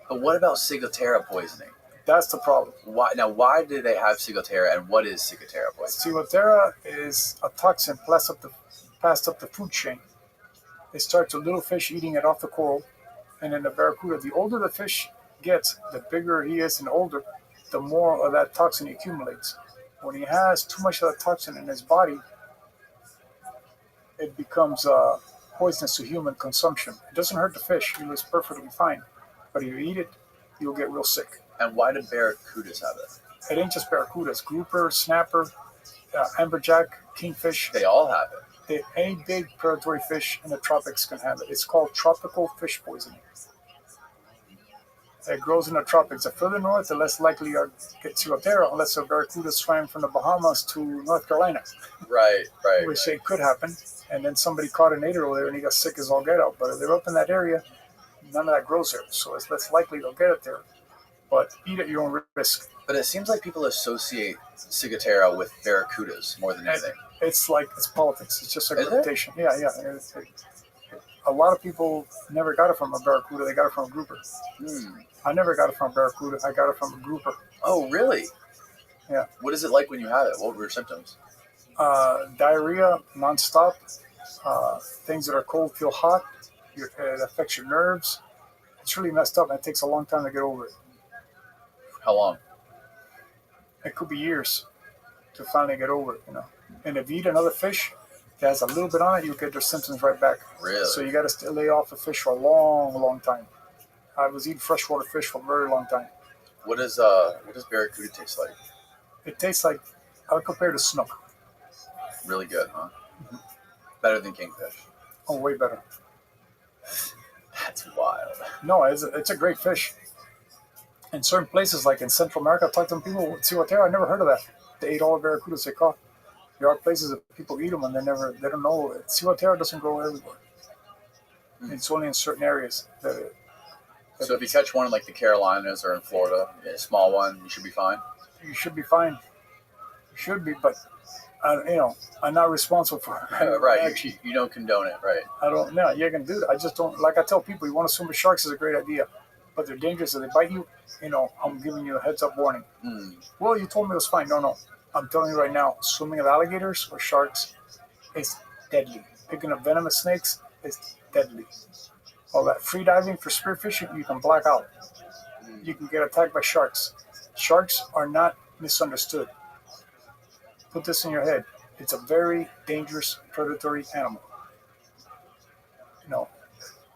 Speaker 6: But what about ciguatera poisoning?
Speaker 5: That's the problem.
Speaker 6: Why do they have ciguatera, and what is ciguatera poisoning?
Speaker 5: Ciguatera is a toxin passed up the food chain. It starts with little fish eating it off the coral, and then the barracuda. The older the fish gets, the bigger he is and older, the more of that toxin accumulates. When he has too much of that toxin in his body, it becomes poisonous to human consumption. It doesn't hurt the fish. It was perfectly fine. But if you eat it, you'll get real sick.
Speaker 6: And why do barracudas have it?
Speaker 5: It ain't just barracudas. Grouper, snapper, amberjack, kingfish.
Speaker 6: They all have it.
Speaker 5: Any big predatory fish in the tropics can have it. It's called tropical fish poisoning. It grows in the tropics. The further north, the less likely you get ciguatera, unless a barracuda swam from the Bahamas to North Carolina.
Speaker 6: Right.
Speaker 5: Which it could happen. And then somebody caught a nader over there and he got sick as all get out. But if they're up in that area, none of that grows there. So it's less likely they'll get it there. But eat at your own risk.
Speaker 6: But it seems like people associate ciguatera with barracudas more than anything.
Speaker 5: It's politics. It's just like reputation. Yeah. A lot of people never got it from a barracuda. They got it from a grouper. I never got it from a barracuda. I got it from a grouper.
Speaker 6: Oh, really?
Speaker 5: Yeah.
Speaker 6: What is it like when you have it? What were your symptoms?
Speaker 5: Diarrhea, nonstop, Things that are cold feel hot. It affects your nerves. It's really messed up, and it takes a long time to get over it.
Speaker 6: How long?
Speaker 5: It could be years to finally get over it, And if you eat another fish that has a little bit on it, you get their symptoms right back.
Speaker 6: Really?
Speaker 5: So you got to lay off the fish for a long, long time. I was eating freshwater fish for a very long time.
Speaker 6: What does barracuda taste like?
Speaker 5: It tastes like, I'll compare it to snook.
Speaker 6: Really good, huh? Mm-hmm. Better than kingfish.
Speaker 5: Oh, way better.
Speaker 6: That's wild.
Speaker 5: No, it's a great fish. In certain places, like in Central America, I talked to people with Cihuatero. I never heard of that. They ate all the barracudas they caught. There are places that people eat them and they don't know. Cihuatero doesn't grow everywhere. It's only in certain areas that.
Speaker 6: So if you catch one in like the Carolinas or in Florida, a small one, you should be fine.
Speaker 5: You should be fine. You should be, but I'm not responsible for it.
Speaker 6: Right. You don't condone it, right?
Speaker 5: I don't. No, you can do that. I just don't. Like I tell people, you want to swim with sharks is a great idea, but they're dangerous. If they bite you, I'm giving you a heads up warning. Well, you told me it was fine. No. I'm telling you right now, swimming with alligators or sharks is deadly. Picking up venomous snakes is deadly. All that free diving for spearfishing, you can black out. You can get attacked by sharks. Sharks are not misunderstood. Put this in your head. It's a very dangerous predatory animal.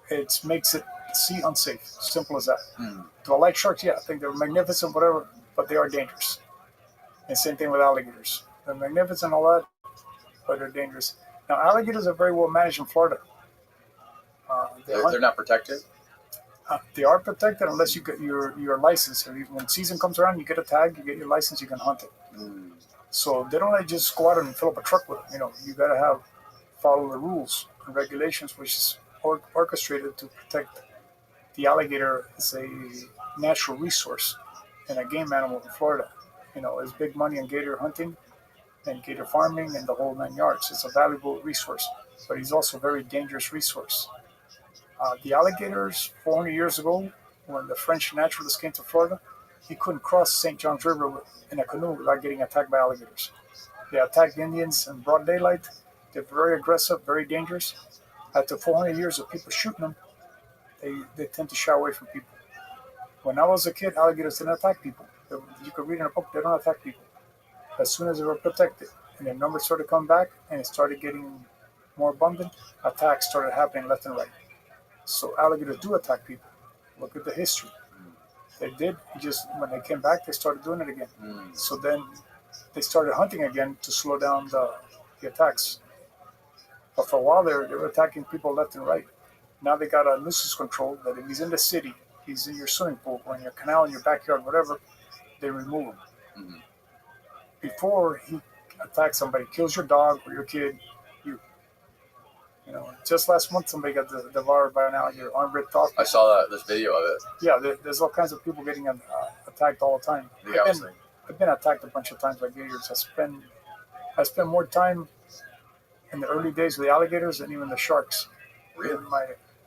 Speaker 5: It makes it sea unsafe. Simple as that. Do I like sharks? Yeah, I think they're magnificent, whatever, but they are dangerous. And same thing with alligators. They're magnificent, all that, but they're dangerous. Now, alligators are very well managed in Florida.
Speaker 6: They're not protected?
Speaker 5: They are protected unless you get your license. When season comes around, you get a tag, you get your license, you can hunt it. So they don't let you just go out and fill up a truck with them. You got to follow the rules and regulations, which is orchestrated to protect the alligator as a natural resource and a game animal in Florida. There's big money in gator hunting and gator farming and the whole 9 yards. It's a valuable resource, but he's also a very dangerous resource. The alligators, 400 years ago, when the French naturalists came to Florida, he couldn't cross St. John's River in a canoe without getting attacked by alligators. They attacked Indians in broad daylight. They're very aggressive, very dangerous. After 400 years of people shooting them, they tend to shy away from people. When I was a kid, alligators didn't attack people. You could read in a book, they don't attack people. As soon as they were protected and their numbers started coming back and it started getting more abundant, attacks started happening left and right. So alligators do attack people. Look at the history. They did. Just when they came back, they started doing it again. So then they started hunting again to slow down the attacks. But for a while, they were attacking people left and right. Now they got a nuisance control that if he's in the city, he's in your swimming pool or in your canal, in your backyard, whatever, they remove him. Before he attacks somebody, kills your dog or your kid, just last month somebody got devoured by an alligator, arm ripped off.
Speaker 6: I saw this video of it.
Speaker 5: Yeah, there's all kinds of people getting attacked all the time. I've been attacked a bunch of times by gators. I spend more time in the early days with the alligators than even the sharks.
Speaker 6: Really?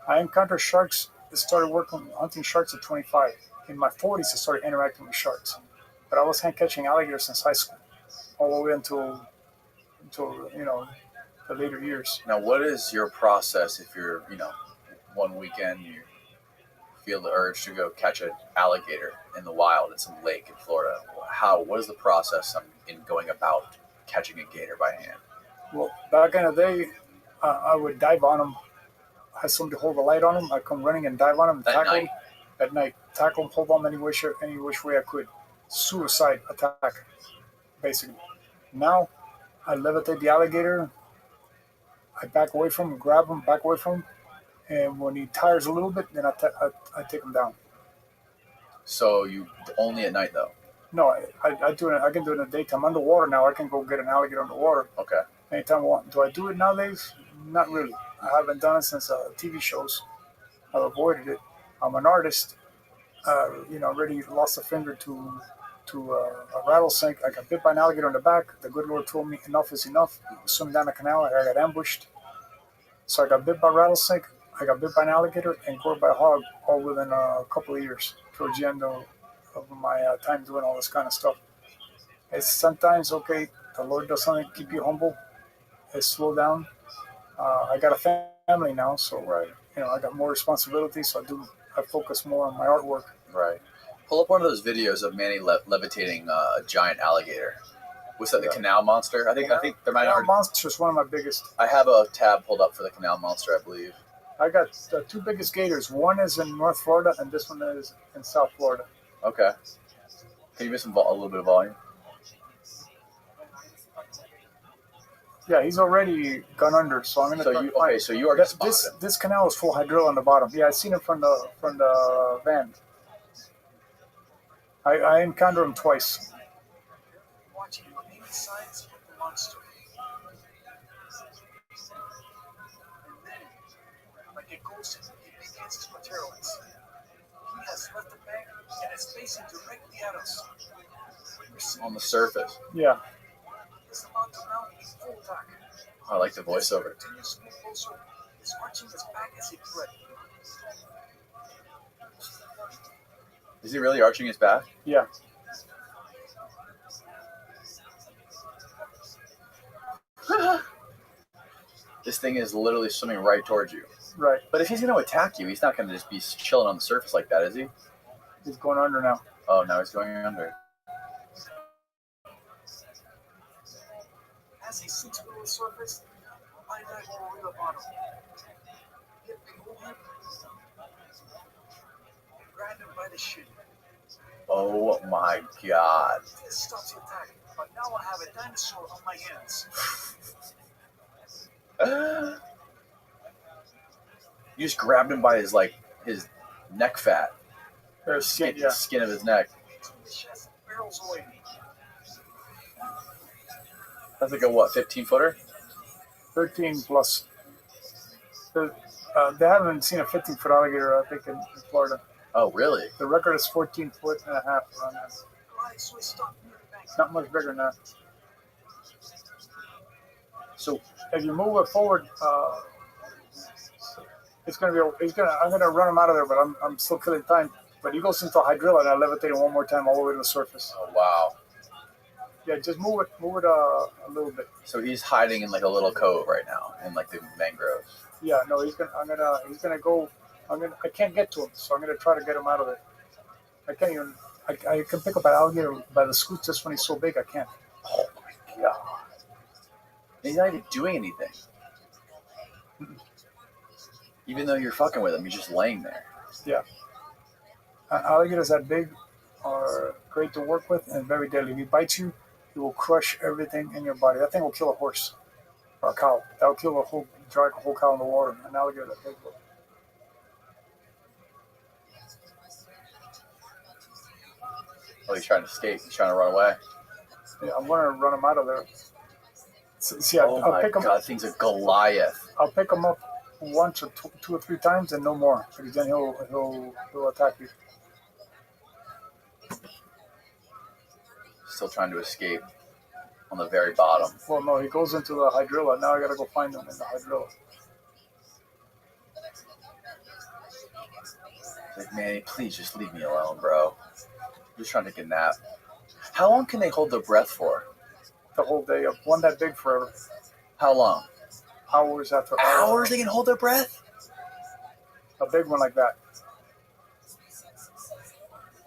Speaker 5: I encountered sharks. I started hunting sharks at 25. In my 40s, I started interacting with sharks. But I was hand catching alligators since high school, all the way until the later years.
Speaker 6: Now, what is your process if you're, one weekend you feel the urge to go catch an alligator in the wild in some lake in Florida? What is the process in going about catching a gator by hand?
Speaker 5: Well, back in the day, I would dive on them. I had somebody hold the light on them. I'd come running and dive on them and tackle them. At night, tackle them, hold them any which way I could. Suicide attack, basically. Now, I levitate the alligator. I back away from him, grab him, back away from him, and when he tires a little bit, then I take him down.
Speaker 6: So you only at night though?
Speaker 5: No, I do it. I can do it in the daytime. Underwater now, I can go get an alligator underwater.
Speaker 6: Okay.
Speaker 5: Anytime I want. Do I do it nowadays? Not really. I haven't done it since TV shows. I've avoided it. I'm an artist. Already lost a finger to a rattlesnake. I got bit by an alligator in the back. The good Lord told me enough is enough. Swimming down the canal, I got ambushed. So I got bit by a rattlesnake. I got bit by an alligator and gored by a hog all within a couple of years towards the end of my time doing all this kind of stuff. It's sometimes, okay, the Lord does something to keep you humble. It's slow down. I got a family now, so
Speaker 6: Right.
Speaker 5: I got more responsibility. So I focus more on my artwork.
Speaker 6: Right. Pull up one of those videos of Manny levitating a giant alligator. What's that? The canal monster? I think there might
Speaker 5: Canal
Speaker 6: already.
Speaker 5: Monster is one of my biggest.
Speaker 6: I have a tab pulled up for the canal monster, I believe.
Speaker 5: I got the two biggest gators. One is in North Florida, and this one is in South Florida.
Speaker 6: Okay. Can you give us a little bit of volume?
Speaker 5: Yeah, he's already gone under, so I'm gonna.
Speaker 6: So you already spotted him.
Speaker 5: This canal is full hydrilla on the bottom. Yeah, I seen him from the van. I encountered him twice.
Speaker 2: Watching remaining signs of the monster. And then, like a ghost, he begins to materialize. He has left the bank and is facing directly at us.
Speaker 6: On the surface.
Speaker 5: Yeah.
Speaker 2: He's about to mount a full attack.
Speaker 6: I like the voiceover.
Speaker 2: Continues to move closer. He's arching his back as he threat.
Speaker 6: Is he really arching his back?
Speaker 5: Yeah.
Speaker 6: This thing is literally swimming right towards you.
Speaker 5: Right.
Speaker 6: But if he's going to attack you, he's not going to just be chilling on the surface like that, is he?
Speaker 5: He's going under now.
Speaker 6: Oh, now he's going under.
Speaker 2: As he sinks below the surface, I dive all the way up on him. Yet below him, and grab him by the shin.
Speaker 6: Oh my god.
Speaker 2: This stops the attack, but now I have a dinosaur on my hands.
Speaker 6: You just grabbed him by his neck fat.
Speaker 5: Or skin, yeah.
Speaker 6: Skin of his neck.
Speaker 2: His chest barrels away.
Speaker 6: That's like a what, 15-footer?
Speaker 5: 13 plus. They haven't seen a 15-foot alligator, I think, in Florida.
Speaker 6: Oh, really?
Speaker 5: The record is 14 foot and a half around there. It's not much bigger than that.
Speaker 6: So
Speaker 5: if you move it forward, I'm gonna run him out of there, but I'm still killing time. But he goes into hydrilla and I levitate him one more time all the way to the surface.
Speaker 6: oh wow.
Speaker 5: Yeah, just move it a little bit.
Speaker 6: So he's hiding in like a little cove right now in like the mangroves.
Speaker 5: Yeah, no, he's gonna go. I can't get to him, so I'm gonna try to get him out of there. I can't even. I can pick up an alligator by the scoot just when he's so big. I can't.
Speaker 6: Oh my god. He's not even doing anything. Even though you're fucking with him, he's just laying there.
Speaker 5: Yeah. Alligators that big are great to work with and very deadly. If he bites you, he will crush everything in your body. That thing will kill a horse or a cow. That will kill drag a whole cow in the water. An alligator that big will.
Speaker 6: Oh, he's trying to escape. He's trying to run away.
Speaker 5: Yeah, I'm gonna run him out of there. See,
Speaker 6: Oh
Speaker 5: I'll
Speaker 6: my
Speaker 5: pick him.
Speaker 6: god, thing's a Goliath.
Speaker 5: I'll pick him up once or two or three times and no more, because then he'll attack you.
Speaker 6: Still trying to escape on the very bottom.
Speaker 5: Well, no, he goes into the hydrilla. Now I gotta go find him in the hydrilla.
Speaker 6: Like, man, please just leave me alone, bro. I'm just trying to take a nap. How long can they hold their breath for?
Speaker 5: The whole day. One that big forever.
Speaker 6: How long?
Speaker 5: Hours after
Speaker 6: Hours they can hold their breath?
Speaker 5: A big one like that.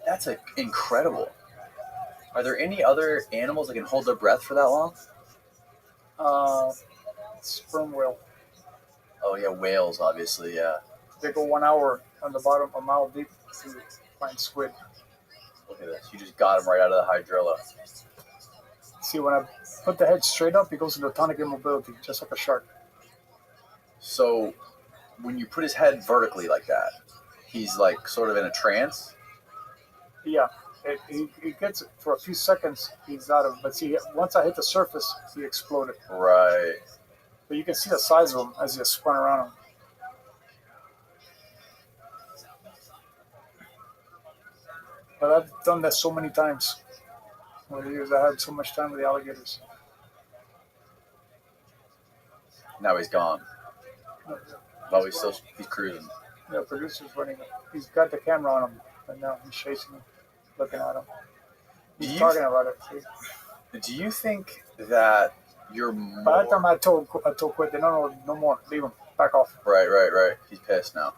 Speaker 6: That's incredible. Are there any other animals that can hold their breath for that long?
Speaker 5: Sperm whale.
Speaker 6: Oh yeah, whales, obviously, yeah.
Speaker 5: They go 1 hour on the bottom, a mile deep to find squid.
Speaker 6: Look at this. You just got him right out of the hydrilla.
Speaker 5: See, when I put the head straight up, he goes into tonic immobility, just like a shark.
Speaker 6: So, when you put his head vertically like that, he's like sort of in a trance?
Speaker 5: Yeah. He gets it for a few seconds, he's out of it. But see, once I hit the surface, he exploded.
Speaker 6: Right.
Speaker 5: But you can see the size of him as he spun around him. But I've done that so many times. Over the years, I had so much time with the alligators.
Speaker 6: Now he's gone. Oh, he's cruising.
Speaker 5: Yeah, producer's running. He's got the camera on him, and now he's chasing him, looking at him. He's talking about it. See?
Speaker 6: Do you think that You're
Speaker 5: By that time, I told Quit, no more, leave him, back off.
Speaker 6: Right. He's pissed now.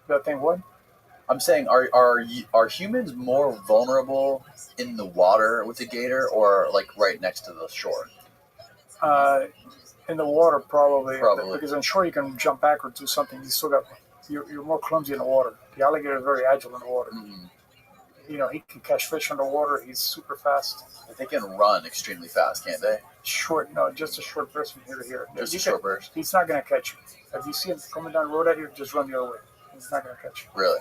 Speaker 5: That thing, what?
Speaker 6: I'm saying, are humans more vulnerable in the water with the gator, or like right next to the shore?
Speaker 5: In the water, probably.
Speaker 6: Probably.
Speaker 5: Because on shore you can jump back or do something. You're more clumsy in the water. The alligator is very agile in the water.
Speaker 6: Mm-hmm.
Speaker 5: He can catch fish underwater. He's super fast.
Speaker 6: But they can run extremely fast, can't they?
Speaker 5: Just a short burst from here to here.
Speaker 6: Just a short burst.
Speaker 5: He's not going to catch you. If you see him coming down the road at you, just run the other way. He's not going to catch you.
Speaker 6: Really?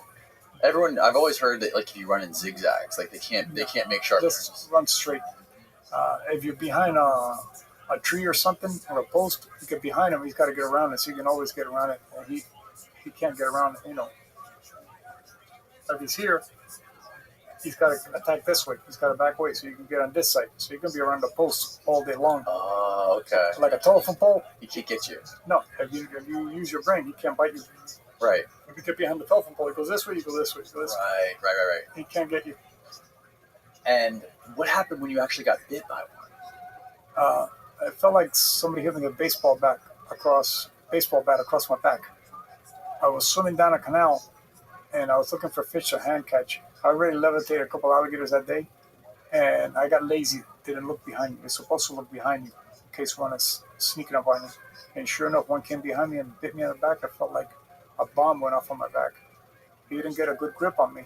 Speaker 6: I've always heard that like if you run in zigzags, like they can't make sharp turns.
Speaker 5: Just run straight. If you're behind a tree or something or a post, you get behind him. He's got to get around it, so you can always get around it. And he can't get around it. If he's here, he's got to attack this way. He's got to back way, so you can get on this side. So you can be around the post all day long.
Speaker 6: Oh, okay.
Speaker 5: Like a telephone pole.
Speaker 6: He can't get you.
Speaker 5: No, if you use your brain, he can't bite you.
Speaker 6: Right.
Speaker 5: If you get behind the telephone pole, he goes this way, you go this way, you go this way.
Speaker 6: Right.
Speaker 5: He can't get you.
Speaker 6: And what happened when you actually got bit by one?
Speaker 5: I felt like somebody hit me with a baseball bat across my back. I was swimming down a canal, and I was looking for fish to hand catch. I already levitated a couple alligators that day, and I got lazy. Didn't look behind me. You're supposed to look behind you in case one is sneaking up on you. And sure enough, one came behind me and bit me on the back. I felt like a bomb went off on my back. He didn't get a good grip on me.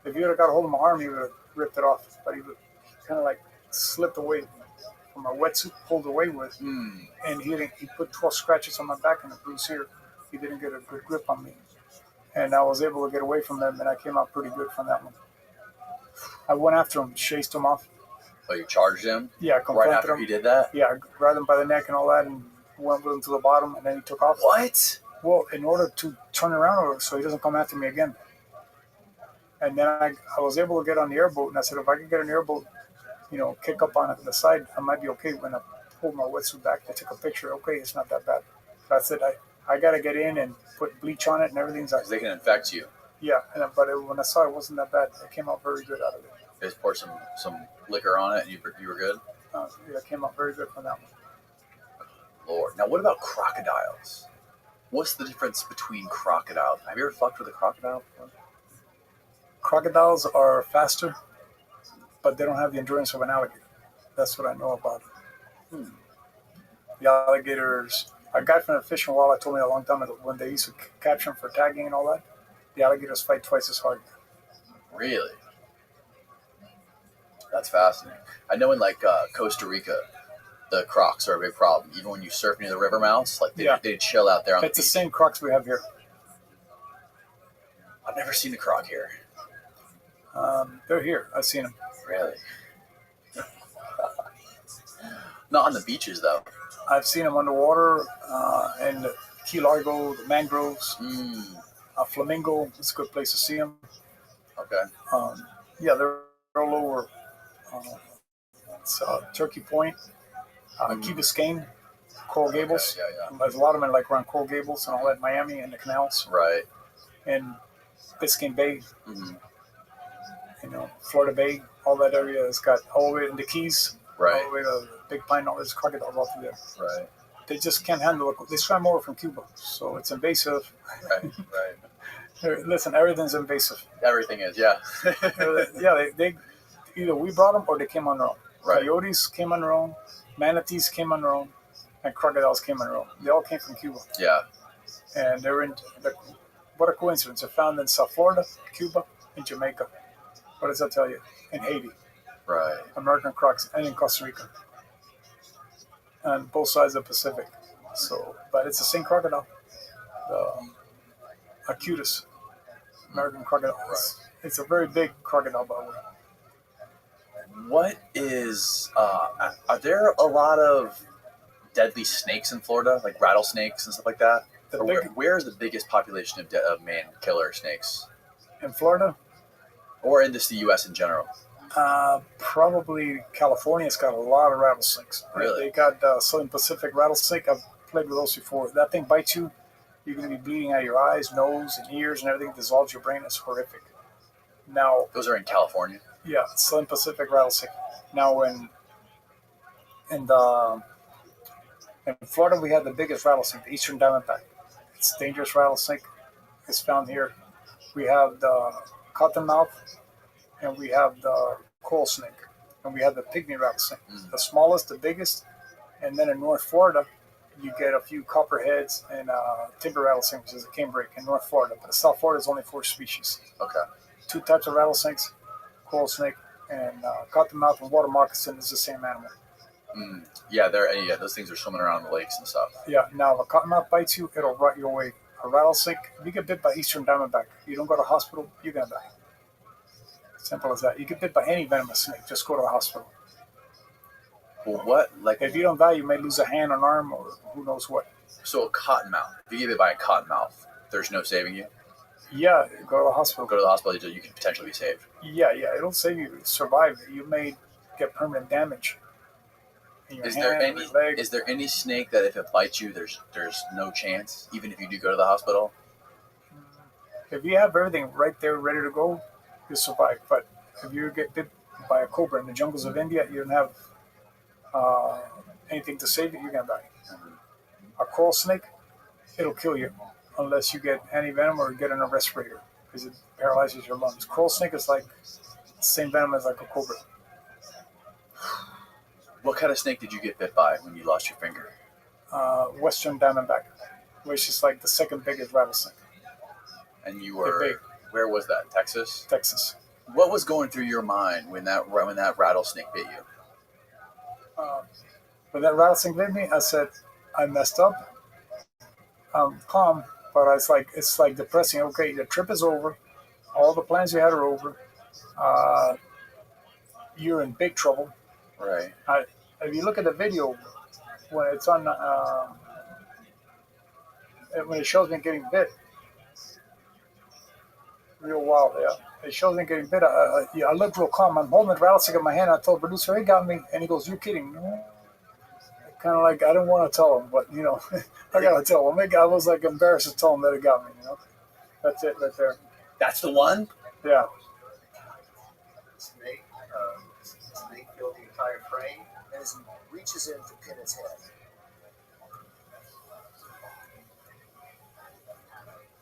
Speaker 5: If he would have got a hold of my arm, he would have ripped it off. But he kind of like slipped away from my wetsuit, pulled away with. And he put 12 scratches on my back and a bruise here. He didn't get a good grip on me. And I was able to get away from him, and I came out pretty good from that one. I went after him, chased him off.
Speaker 6: Oh, you charged him?
Speaker 5: Yeah, confronted
Speaker 6: right after
Speaker 5: him.
Speaker 6: he did that?
Speaker 5: Yeah, I grabbed him by the neck and all that, and went with him to the bottom, and then he took off.
Speaker 6: What?
Speaker 5: Well, in order to turn around so he doesn't come after me again. And then I was able to get on the airboat, and I said, if I could get an airboat, kick up on it the side, I might be okay. When I pulled my wetsuit back, I took a picture. Okay, it's not that bad. But I said, I got to get in and put bleach on it and everything's like.
Speaker 6: Because they can infect you.
Speaker 5: Yeah, but when I saw it wasn't that bad. It came out very good out of it.
Speaker 6: They just poured some liquor on it, and you were good?
Speaker 5: Yeah, it came out very good from that one.
Speaker 6: Lord. Now, what about crocodiles? What's the difference between crocodiles? Have you ever fucked with a crocodile before?
Speaker 5: Crocodiles are faster, but they don't have the endurance of an alligator. That's what I know about it. The alligators, a guy from the fishing wildlife told me a long time ago when they used to capture them for tagging and all that, the alligators fight twice as hard.
Speaker 6: Really? That's fascinating. I know in like Costa Rica, the crocs are a big problem. Even when you surf near the river mouths, like they chill out there on the beach.
Speaker 5: It's the same crocs we have here.
Speaker 6: I've never seen a croc here.
Speaker 5: They're here. I've seen them.
Speaker 6: Really? Not on the beaches, though.
Speaker 5: I've seen them underwater in Key Largo, the mangroves. Flamingo, it's a good place to see them.
Speaker 6: Okay.
Speaker 5: Yeah, they're all over. It's Turkey Point, Key Biscayne, Coral Gables.
Speaker 6: Yeah.
Speaker 5: There's a lot of them like around Coral Gables and all that, Miami and the canals.
Speaker 6: Right.
Speaker 5: And Biscayne Bay. Florida Bay, all that area has got all the way in the Keys.
Speaker 6: Right.
Speaker 5: All the way to Big Pine, all those crocodiles all through there.
Speaker 6: Right.
Speaker 5: They just can't handle it. They swam over from Cuba, so it's invasive.
Speaker 6: Right.
Speaker 5: Listen, everything's invasive.
Speaker 6: Everything is, yeah.
Speaker 5: Yeah, they either we brought them or they came on their own.
Speaker 6: Right.
Speaker 5: Coyotes came on their own, manatees came on their own, and crocodiles came on their own. They all came from Cuba.
Speaker 6: Yeah.
Speaker 5: And they're what a coincidence. They're found in South Florida, Cuba, and Jamaica. What does that tell you? In Haiti.
Speaker 6: Right.
Speaker 5: American crocs, and in Costa Rica. On both sides of the Pacific. But it's the same crocodile. The Acutus, American crocodile.
Speaker 6: Right.
Speaker 5: It's a very big crocodile, by the way.
Speaker 6: What is, are there a lot of deadly snakes in Florida, like rattlesnakes and stuff like that? Where is the biggest population of man-killer snakes?
Speaker 5: In Florida?
Speaker 6: Or in just the U.S. in general?
Speaker 5: Probably California's got a lot of rattlesnakes.
Speaker 6: Really?
Speaker 5: They got Southern Pacific rattlesnake. I've played with those before. That thing bites you, you're going to be bleeding out of your eyes, nose, and ears, and everything. Dissolves your brain. It's horrific. Now,
Speaker 6: those are in California?
Speaker 5: Yeah, Southern Pacific rattlesnake. Now, in And in Florida, we have the biggest rattlesnake, the eastern diamondback. It's a dangerous rattlesnake. It's found here. We have the cottonmouth, and we have the coral snake, and we have the pygmy rattlesnake, the smallest, the biggest. And then in North Florida, you get a few copperheads and timber rattlesnake, which is a canebrake in North Florida. But South Florida is only 4 species.
Speaker 6: Okay.
Speaker 5: 2 types of rattlesnakes, coral snake, and cottonmouth and water moccasin is the same animal.
Speaker 6: Yeah, those things are swimming around the lakes and stuff.
Speaker 5: Yeah, now if a cottonmouth bites you, it'll rot you away. A rattlesnake, if you get bit by eastern diamondback, you don't go to the hospital, you're going to die. Simple as that. You get bit by any venomous snake, just go to the hospital.
Speaker 6: Well, what? Like,
Speaker 5: if you don't die, you may lose a hand, an arm, or who knows what.
Speaker 6: So a cottonmouth, if you get bit by a cottonmouth, there's no saving you?
Speaker 5: Yeah, go to the hospital.
Speaker 6: Go to the hospital, you can potentially be saved.
Speaker 5: Yeah, it'll save you. Survive. You may get permanent damage.
Speaker 6: Is there any snake that if it bites you, there's no chance, even if you do go to the hospital?
Speaker 5: If you have everything right there ready to go, you'll survive. But if you get bit by a cobra in the jungles of India, you don't have anything to save you, you're going to die. A coral snake, it'll kill you unless you get anti-venom or get on a respirator because it paralyzes your lungs. Coral snake is like the same venom as like a cobra.
Speaker 6: What kind of snake did you get bit by when you lost your finger?
Speaker 5: Western diamondback, which is like the second biggest rattlesnake.
Speaker 6: And you were, where was that? Texas?
Speaker 5: Texas.
Speaker 6: What was going through your mind when that rattlesnake bit you?
Speaker 5: When that rattlesnake bit me, I said, I messed up. I'm calm, but it's like depressing. Okay, the trip is over. All the plans you had are over. You're in big trouble.
Speaker 6: Right.
Speaker 5: If you look at the video, when it's on, when it shows me getting bit, real wild, yeah. It shows me getting bit. I looked real calm. I'm holding the rattlesnake in my hand. I told the producer, "He got me," and he goes, "You're kidding?" Kind of like I didn't want to tell him, but I gotta tell him. I was like embarrassed to tell him that it got me. That's it right there.
Speaker 6: That's the one.
Speaker 5: Yeah.
Speaker 9: Snake filled the entire frame, and as he reaches in to pin his head.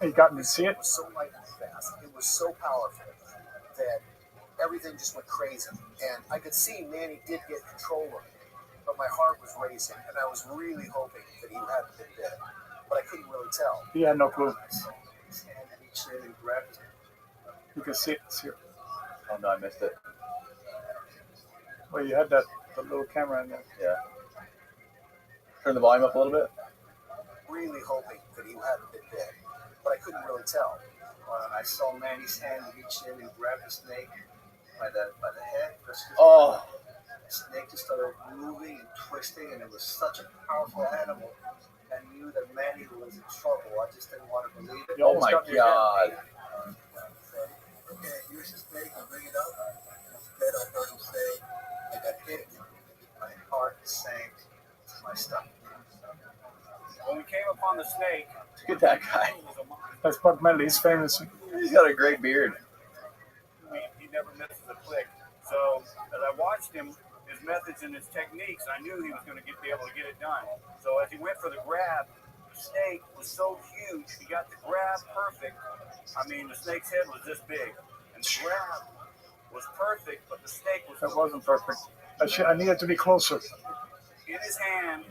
Speaker 5: He got me to see it.
Speaker 9: It was so light and fast. It was so powerful that everything just went crazy. And I could see Manny did get control of it, but my heart was racing, and I was really hoping that he hadn't been dead. But I couldn't really tell.
Speaker 5: He had no clue.
Speaker 9: His hand reached in and grabbed it.
Speaker 5: You can see it. It's here.
Speaker 6: Oh no, I missed it.
Speaker 5: Well, you had the little camera in there.
Speaker 6: Yeah. Turn the volume up a little bit.
Speaker 9: Really hoping that he hadn't been dead, but I couldn't really tell. I saw Manny's hand reach in and grab the snake by the head.
Speaker 6: Oh.
Speaker 9: The snake just started moving and twisting, and it was such a powerful animal. I knew that Manny was in trouble. I just didn't want to believe it.
Speaker 6: Oh my God.
Speaker 9: Okay, here's the snake. I'll bring it up. Instead, I heard him say, I got hit. My heart sank to my stomach.
Speaker 10: When we came upon the snake,
Speaker 6: look at that guy.
Speaker 5: That's Buck Medley. He's famous.
Speaker 6: He's got a great beard.
Speaker 10: He never misses a click. So as I watched him, his methods and his techniques, I knew he was going to be able to get it done. So as he went for the grab, the snake was so huge. He got the grab perfect. I mean, the snake's head was this big, and the grab was perfect, but the snake was.
Speaker 5: That wasn't perfect. I needed to be closer.
Speaker 10: In his hand,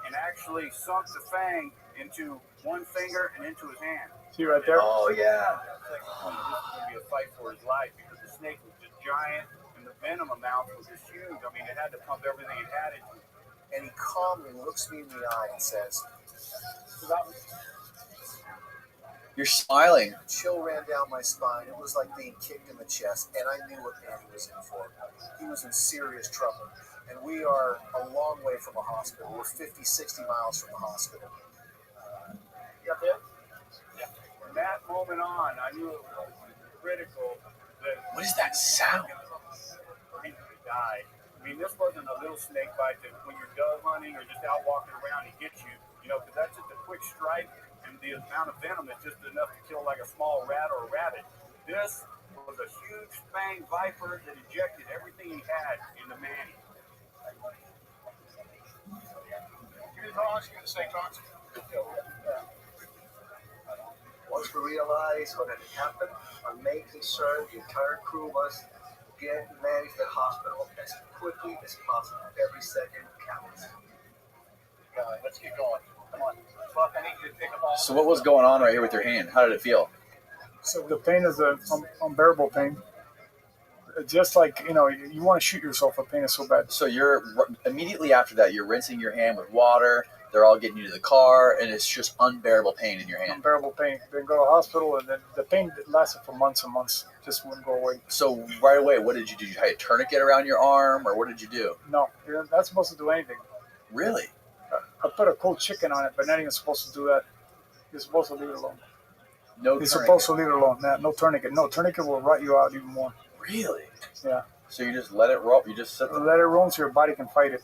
Speaker 10: and actually sunk the fang into one finger and into his hand.
Speaker 5: See right there?
Speaker 6: Oh yeah.
Speaker 10: It's like, this is going to be a fight for his life because the snake was just giant and the venom amount was just huge. I mean, it had to pump everything it had into it.
Speaker 9: And he calmly looks me in the eye and says,
Speaker 6: You're smiling.
Speaker 9: A chill ran down my spine. It was like being kicked in the chest, and I knew what Manny was in for. He was in serious trouble, and we are a long way from a hospital. We're 50, 60 miles from the hospital.
Speaker 10: You got that? Yeah. From that moment on, I knew it was critical that...
Speaker 6: What is that sound?
Speaker 10: He died. I mean, this wasn't a little snake bite that when you're dove hunting or just out walking around, he gets you. Because that's just a quick strike, and the amount of venom is just enough to kill like a small rat or a rabbit. This was a huge fang viper that ejected everything he had into Manny.
Speaker 5: cross, you got the same cross.
Speaker 9: Once we realized what had happened, our main concern, the entire crew, was get managed the hospital as quickly as possible. Every second counts.
Speaker 5: Let's get going. Come on. Buck, I need you to pick up all.
Speaker 6: So what was going on right here with your hand? How did it feel?
Speaker 5: So the pain is an unbearable pain. Just like, you want to shoot yourself. The pain is so bad.
Speaker 6: So you're immediately after that, you're rinsing your hand with water. They're all getting you to the car, and it's just unbearable pain in your hand.
Speaker 5: Unbearable pain. Then go to the hospital, and then the pain lasted for months and months. Just wouldn't go away.
Speaker 6: So right away, what did you do? Did you tie a tourniquet around your arm, or what did you do?
Speaker 5: No, you're not supposed to do anything.
Speaker 6: Really?
Speaker 5: I put a cold chicken on it, but not even supposed to do that. You're supposed to leave it alone.
Speaker 6: No
Speaker 5: You're
Speaker 6: tourniquet.
Speaker 5: supposed to leave it alone. No tourniquet. No tourniquet will rot you out even more.
Speaker 6: Really?
Speaker 5: Yeah.
Speaker 6: So you just let it roll? You just sit there?
Speaker 5: Let it roll so your body can fight it.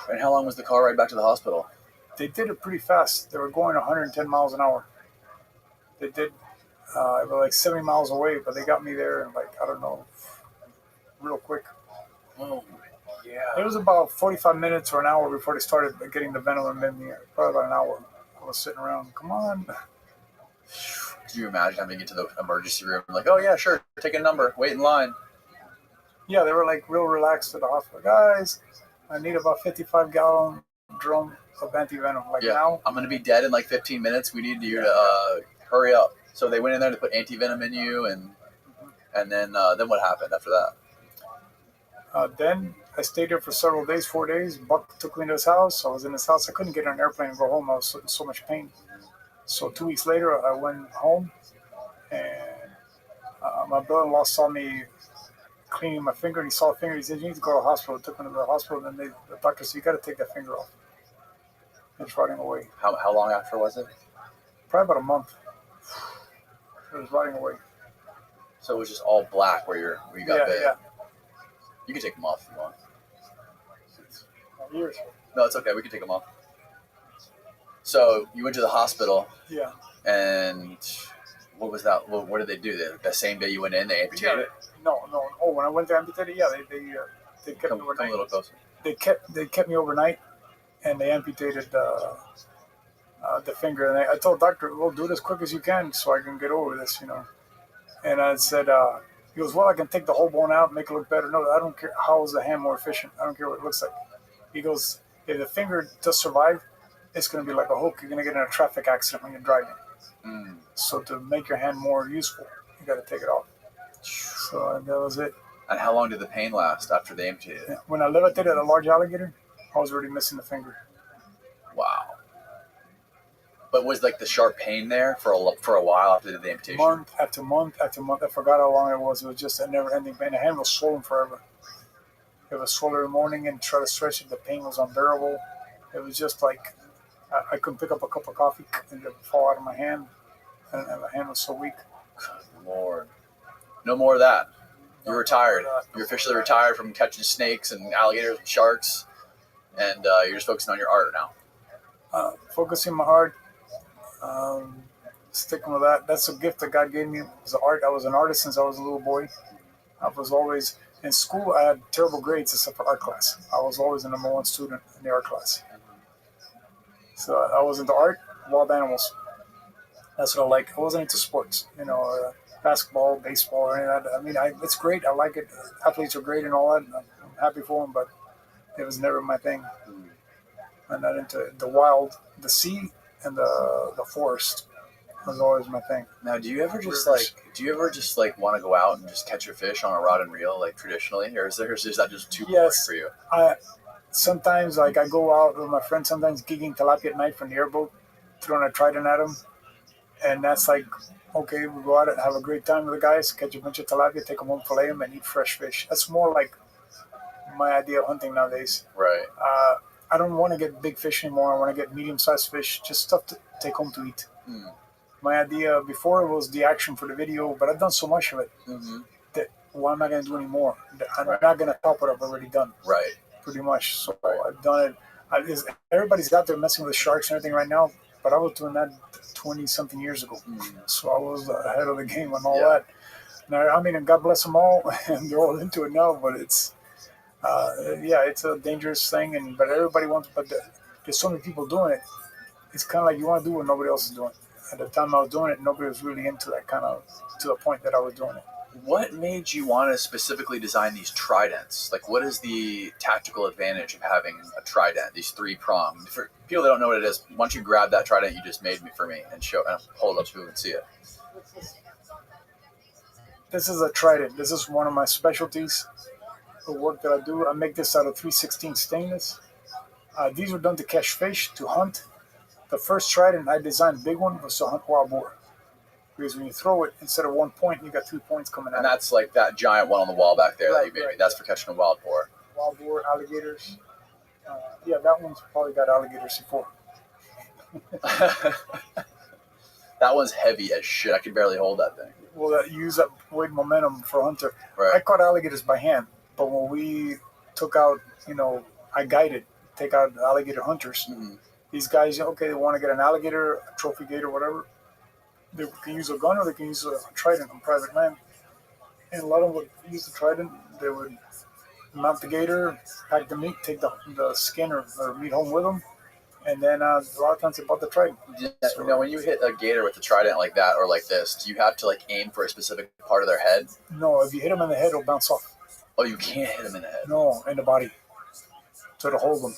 Speaker 6: And how long was the car ride back to the hospital?
Speaker 5: They did it pretty fast. They were going 110 miles an hour. They did. They were like 70 miles away, but they got me there in real quick.
Speaker 6: Oh, yeah.
Speaker 5: It was about 45 minutes or an hour before they started getting the venom in me. Probably about an hour. I was sitting around. Come on.
Speaker 6: Could you imagine having to get to the emergency room? Like, oh yeah, sure, take a number, wait in line.
Speaker 5: Yeah, they were like real relaxed at the hospital. Guys, I need about 55-gallon drum of anti-venom. Like now,
Speaker 6: I'm gonna be dead in like 15 minutes. We need you to hurry up. So they went in there to put anti-venom in you, and then what happened after that?
Speaker 5: Then I stayed there for several days, 4 days. Buck took me to his house. I was in his house. I couldn't get on an airplane and go home. I was in so much pain. So 2 weeks later, I went home, and my brother-in-law saw me cleaning my finger, and he saw a finger. He said, "You need to go to the hospital." I took me to the hospital, and the doctor said, "You got to take that finger off." It's rotting away.
Speaker 6: How long after was it?
Speaker 5: Probably about a month. It was rotting away.
Speaker 6: So it was just all black where you got bit.
Speaker 5: Yeah.
Speaker 6: You can take them off if you want.
Speaker 5: Years.
Speaker 6: No, it's okay. We can take them off. So you went to the hospital.
Speaker 5: Yeah.
Speaker 6: And what was that? What did they do? The same day you went in, they amputated it?
Speaker 5: No. Oh, when I went to amputate it, yeah, they kept me overnight.
Speaker 6: Come a little closer.
Speaker 5: They kept me overnight, and they amputated the finger. And I told the doctor, "Well, do it as quick as you can so I can get over this, And I said, he goes, "Well, I can take the whole bone out, make it look better." No, I don't care. How is the hand more efficient? I don't care what it looks like. He goes, "If the finger does survive, it's going to be like a hook. You're going to get in a traffic accident when you're driving. So to make your hand more useful, you got to take it off." So that was it.
Speaker 6: And how long did the pain last after they amputated it?
Speaker 5: When I levitated a large alligator, I was already missing the finger.
Speaker 6: Wow. But was like the sharp pain there for a while after the amputation?
Speaker 5: Month after month after month. I forgot how long it was. It was just a never-ending pain. The hand was swollen forever. It was swollen every morning, and try to stretch it. The pain was unbearable. It was just like I couldn't pick up a cup of coffee and it would fall out of my hand, and my hand was so weak.
Speaker 6: Good Lord. No more of that. You're retired. You're officially retired from catching snakes and alligators and sharks, and you're just focusing on your art now.
Speaker 5: Focusing my art, sticking with that. That's a gift that God gave me. It was art. I was an artist since I was a little boy. I was always in school. I had terrible grades except for art class. I was always the number one student in the art class. So I was into art, wild animals. That's what I like. I wasn't into sports, basketball, baseball, or any of that. I mean, it's great. I like it. Athletes are great and all that. I'm happy for them, but it was never my thing. I'm not into the wild, the sea, and the forest. Was always my thing.
Speaker 6: Now, do you ever just want to go out and just catch a fish on a rod and reel like traditionally, or is that just too boring for you?
Speaker 5: Sometimes I go out with my friends. Sometimes gigging tilapia at night from the airboat, throwing a trident at them, and that's like, okay, we go out and have a great time with the guys, catch a bunch of tilapia, take them home, fillet them, and eat fresh fish. That's more like my idea of hunting nowadays.
Speaker 6: Right.
Speaker 5: I don't want to get big fish anymore. I want to get medium-sized fish, just stuff to take home to eat. My idea before was the action for the video, but I've done so much of it that why am I going to do any more? I'm not going to top what I've already done.
Speaker 6: Right.
Speaker 5: Pretty much. So I've done it. Everybody's out there messing with sharks and everything right now, but I was doing that 20-something years ago. So I was ahead of the game and all that. Now, I mean, and God bless them all, and they're all into it now, but it's Yeah, it's a dangerous thing, but everybody wants. But there's so many people doing it. It's kind of like you want to do what nobody else is doing. At the time I was doing it, nobody was really into that kind of to the point that I was doing it.
Speaker 6: What made you want to specifically design these tridents? Like, what is the tactical advantage of having a trident? These 3-pronged. For people that don't know what it is, why don't you grab that trident you just made for me and hold it up so we can see it?
Speaker 5: This is a trident. This is one of my specialties. The work that I do, I make this out of 316 stainless. These were done to catch fish, to hunt. The first trident I designed, big one, was to hunt wild boar. Because when you throw it, instead of 1 point, you got 3 points coming out.
Speaker 6: And that's like that giant one on the wall back there that you made me. That's for catching a wild boar.
Speaker 5: Wild boar, alligators. Yeah, that one's probably got alligators before.
Speaker 6: That one's heavy as shit. I can barely hold that thing.
Speaker 5: Well, use up weight momentum for hunter.
Speaker 6: Right.
Speaker 5: I caught alligators by hand, but when we took out, I guided, take out alligator hunters.
Speaker 6: Mm-hmm.
Speaker 5: These guys, okay, they want to get an alligator, a trophy gator, whatever. They can use a gun or they can use a trident on private land. And a lot of them would use the trident. They would mount the gator, pack the meat, take the skin or meat home with them. And then a lot of times they bought the trident.
Speaker 6: So, when you hit a gator with a trident like that or like this, do you have to aim for a specific part of their head?
Speaker 5: No, if you hit them in the head, it'll bounce off.
Speaker 6: Oh, you can't hit them in the head?
Speaker 5: No, in the body. So to hold them.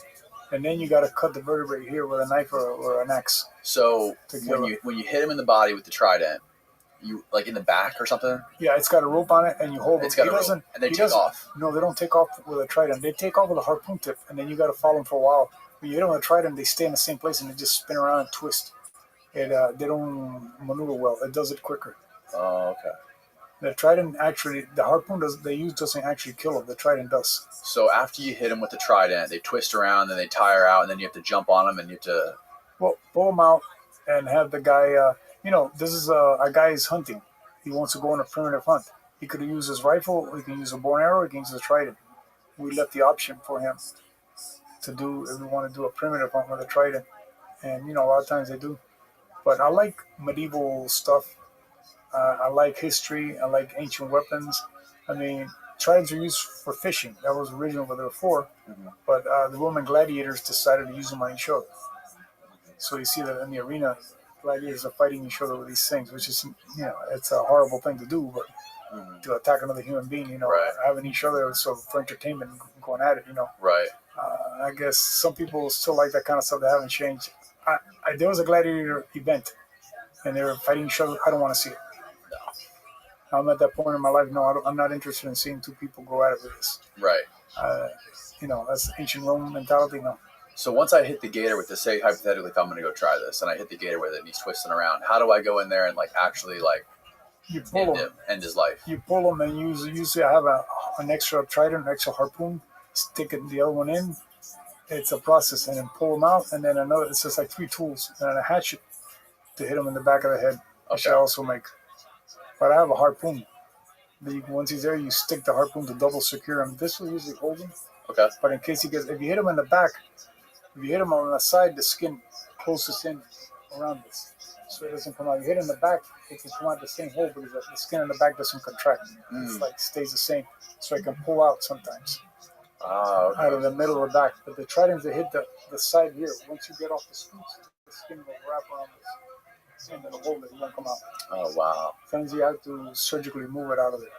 Speaker 5: And then you got to cut the vertebrae here with a knife or an axe.
Speaker 6: So when you hit him in the body with the trident, you in the back or something?
Speaker 5: Yeah, it's got a rope on it, and you hold it.
Speaker 6: It's got a rope, and they take off.
Speaker 5: No, they don't take off with a trident. They take off with a harpoon tip, and then you got to follow them for a while. When you hit them with a trident, they stay in the same place, and they just spin around and twist. They don't maneuver well. It does it quicker.
Speaker 6: Oh, okay.
Speaker 5: The trident the harpoon doesn't actually kill them. The trident does.
Speaker 6: So after you hit them with the trident, they twist around, then they tire out, and then you have to jump on them, and you have to...
Speaker 5: Well, pull them out and have the guy, this is a guy is hunting. He wants to go on a primitive hunt. He could use his rifle, he can use a bow and arrow, he can use a trident. We left the option for him to do, if we want to do a primitive hunt with a trident. And, a lot of times they do. But I like medieval stuff. I like history. I like ancient weapons. I mean, tridents are used for fishing. That was originally what they were for. Mm-hmm. But the Roman gladiators decided to use them on each other. So you see that in the arena, gladiators are fighting each other with these things, which is, it's a horrible thing to do, but to attack another human being,
Speaker 6: right.
Speaker 5: Having each other for entertainment, going at it,
Speaker 6: Right.
Speaker 5: I guess some people still like that kind of stuff. That haven't changed. There was a gladiator event, and they were fighting each other. I don't want to see it. No. I'm at that point in my life. No, I'm not interested in seeing two people go at it with this.
Speaker 6: Right.
Speaker 5: That's ancient Roman mentality. No.
Speaker 6: So once I hit the gator with this, say hypothetically, if I'm going to go try this, and I hit the gator with it, and he's twisting around, how do I go in there and actually
Speaker 5: you pull
Speaker 6: end his life?
Speaker 5: You pull him, and usually I have an extra trident, an extra harpoon, stick the other one in. It's a process, and then pull them out, and then another. It's just 3 tools and a hatchet to hit him in the back of the head, which I also make. But I have a harpoon. Once he's there, you stick the harpoon to double secure him. This will usually hold him.
Speaker 6: Okay.
Speaker 5: But in case if you hit him in the back, if you hit him on the side, the skin closes in around this, so it doesn't come out. You hit in the back, it can come out the same hole because the skin in the back doesn't contract. It's stays the same, so it can pull out sometimes.
Speaker 6: Okay.
Speaker 5: Out of the middle of the back. But the tridents that hit the side here, once you get off the scoops, the skin will wrap around this and it'll hold it. It won't come out.
Speaker 6: Oh, wow.
Speaker 5: Sometimes you have to surgically move it out of it.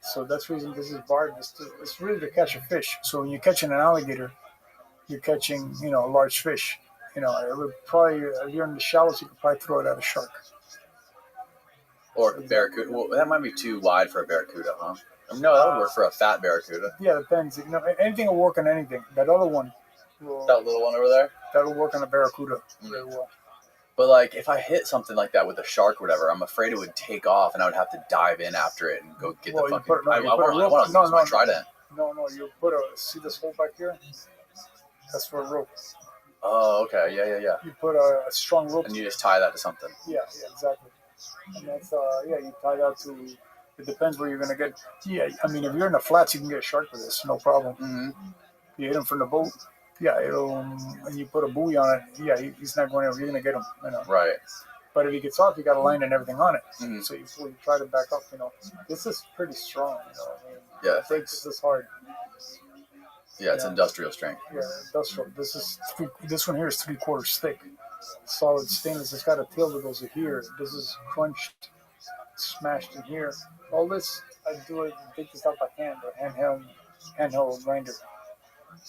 Speaker 5: So that's the reason this is barred. It's really to catch a fish. So when you're catching an alligator, you're catching, a large fish. It would probably, if you're in the shallows, you could probably throw it at a shark.
Speaker 6: Or a barracuda. Well, that might be too wide for a barracuda, huh? No, that would work for a fat barracuda.
Speaker 5: Yeah, it depends. Anything will work on anything. That other one.
Speaker 6: That little one over there?
Speaker 5: That'll work on a barracuda very well.
Speaker 6: But if I hit something like that with a shark or whatever, I'm afraid it would take off and I would have to dive in after it and go get the fucking... I want to use my trident.
Speaker 5: No, you see this hole back here? That's for a rope.
Speaker 6: Oh, okay. Yeah.
Speaker 5: You put a strong rope.
Speaker 6: And you just tie that to something.
Speaker 5: Yeah, exactly. And that's, you tie that to... It depends where you're going to get... Yeah, I mean, if you're in the flats, you can get a shark with this, no problem.
Speaker 6: Mm-hmm.
Speaker 5: You hit him from the boat, and you put a buoy on it, he's not going anywhere. You're going to get him,
Speaker 6: Right.
Speaker 5: But if he gets off, you got a line and everything on it.
Speaker 6: Mm-hmm.
Speaker 5: So you try to back up, This is pretty strong,
Speaker 6: Yeah.
Speaker 5: I think this is hard.
Speaker 6: Yeah, it's industrial strength.
Speaker 5: Yeah, industrial. This one here is 3/4 thick, solid stainless. It's got a tail that goes here. This is crunched, smashed in here. All this I do it. Take this out by hand or handheld grinder.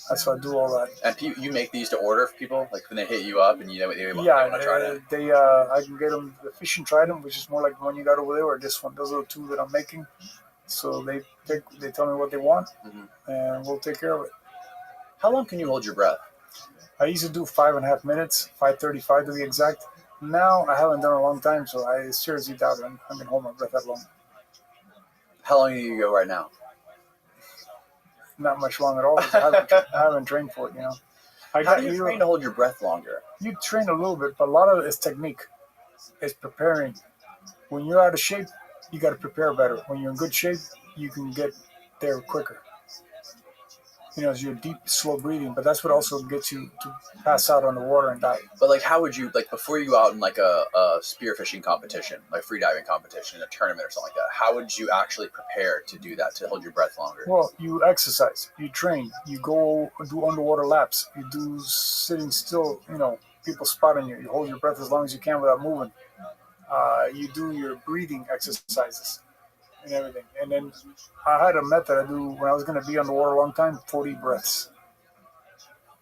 Speaker 5: That's why I do all that.
Speaker 6: And you make these to order for people, like when they hit you up and they want to try it.
Speaker 5: I can get them the Fish and Trident, which is more like the one you got over there, or this one. Those are the two that I'm making. So they tell me what they want, and we'll take care of it.
Speaker 6: How long can you hold your breath?
Speaker 5: I used to do 5.5 minutes, 5:35 to be exact. Now I haven't done it in a long time, so I seriously doubt it. I'm gonna hold my breath that long.
Speaker 6: How long do you go right now?
Speaker 5: Not much long at all. I haven't trained for it, you know.
Speaker 6: How do you train to hold your breath longer?
Speaker 5: You train a little bit, but a lot of it is technique. It's preparing. When you're out of shape, you got to prepare better. When you're in good shape, you can get there quicker. You know, it's your deep, slow breathing, but that's what also gets you to pass out on the water and die.
Speaker 6: But like, how would you, like, before you go out in like a spearfishing competition, like freediving competition, a tournament or something like that, how would you actually prepare to do that, to hold your breath longer?
Speaker 5: Well, you exercise, you train, you go do underwater laps, you do sitting still, you know, people spotting you, you hold your breath as long as you can without moving. You do your breathing exercises and everything. And then I had a method I do when I was going to be underwater a long time, 40 breaths.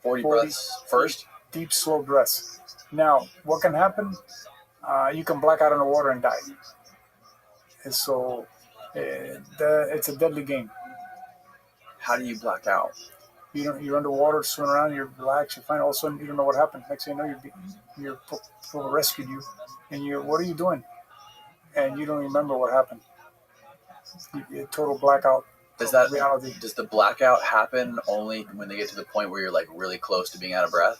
Speaker 6: 40 breaths first?
Speaker 5: Deep, slow breaths. Now, what can happen? You can black out in the water and die. And so it's a deadly game.
Speaker 6: How do you black out?
Speaker 5: You're underwater, swimming around, you're relaxed, you find all of a sudden you don't know what happened. Next thing you know, people rescued you, and what are you doing? And you don't remember what happened. Total blackout. Reality.
Speaker 6: Does the blackout happen only when they get to the point where you're like really close to being out of breath?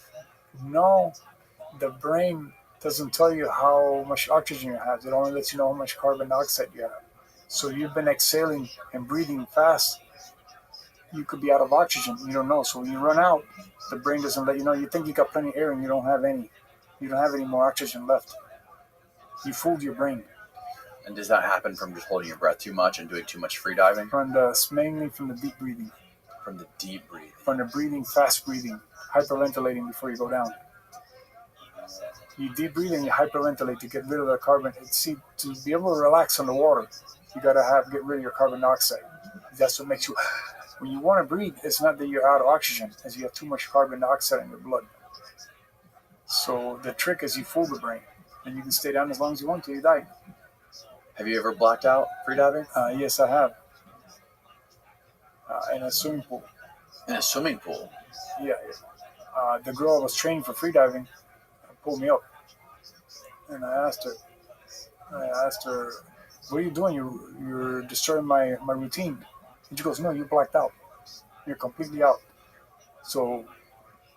Speaker 5: No, the brain doesn't tell you how much oxygen you have. It only lets you know how much carbon dioxide you have. So you've been exhaling and breathing fast. You could be out of oxygen. You don't know. So when you run out, the brain doesn't let you know. You think you got plenty of air and you don't have any. You don't have any more oxygen left. You fooled your brain.
Speaker 6: And does that happen from just holding your breath too much and doing too much free diving?
Speaker 5: Mainly from the deep breathing.
Speaker 6: From the deep breathing.
Speaker 5: From the breathing, fast breathing, hyperventilating before you go down. You deep breathe and you hyperventilate to get rid of the carbon. See, to be able to relax on the water, you got to get rid of your carbon dioxide. That's what makes you. When you want to breathe, it's not that you're out of oxygen, it's you have too much carbon dioxide in your blood. So the trick is you fool the brain, and you can stay down as long as you want till you die.
Speaker 6: Have you ever blacked out freediving?
Speaker 5: Yes, I have. In a swimming pool.
Speaker 6: In a swimming pool?
Speaker 5: Yeah. The girl I was training for freediving pulled me up, and I asked her, "What are you doing? You're disturbing my routine." And she goes, "No, you blacked out. You're completely out." So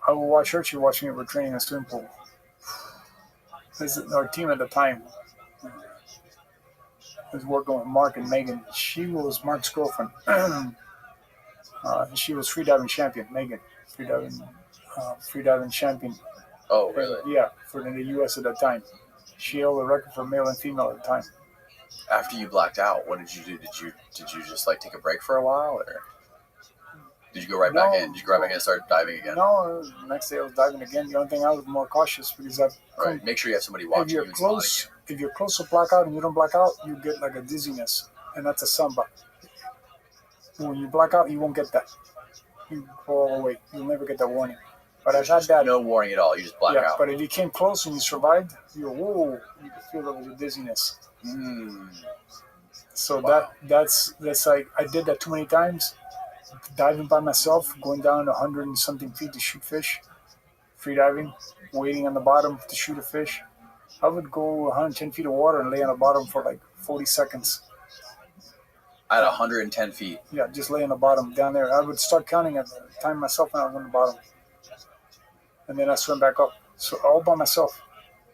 Speaker 5: I will watch her. She watched me. We're training in a swimming pool. This is our team at the time. I was working with Mark and Megan. She was Mark's girlfriend. She was freediving champion, Megan. Freediving champion.
Speaker 6: Oh, really?
Speaker 5: Yeah, for the U.S. at that time. She held the record for male and female at the time.
Speaker 6: After you blacked out, what did you do? Did you just like take a break for a while, or did you go right back in? Did you go right back in and start diving again?
Speaker 5: No, the next day I was diving again. The only thing I was more cautious because
Speaker 6: Right. Make sure you have somebody watching you.
Speaker 5: If you're close to blackout and you don't black out, you get like a dizziness, and that's a samba. When you black out, you won't get that. You fall away. You'll never get that warning. But I've had that.
Speaker 6: No warning at all. You just black out.
Speaker 5: But if you came close and you survived, you could feel there was a dizziness. So
Speaker 6: wow.
Speaker 5: that's like I did that too many times. Diving by myself, going down 100 and something feet to shoot fish, free diving, waiting on the bottom to shoot a fish. I would go 110 feet of water and lay on the bottom for like 40 seconds.
Speaker 6: At 110 feet?
Speaker 5: Yeah, just lay on the bottom down there. I would start counting at the time myself when I was on the bottom. And then I swim back up. So all by myself.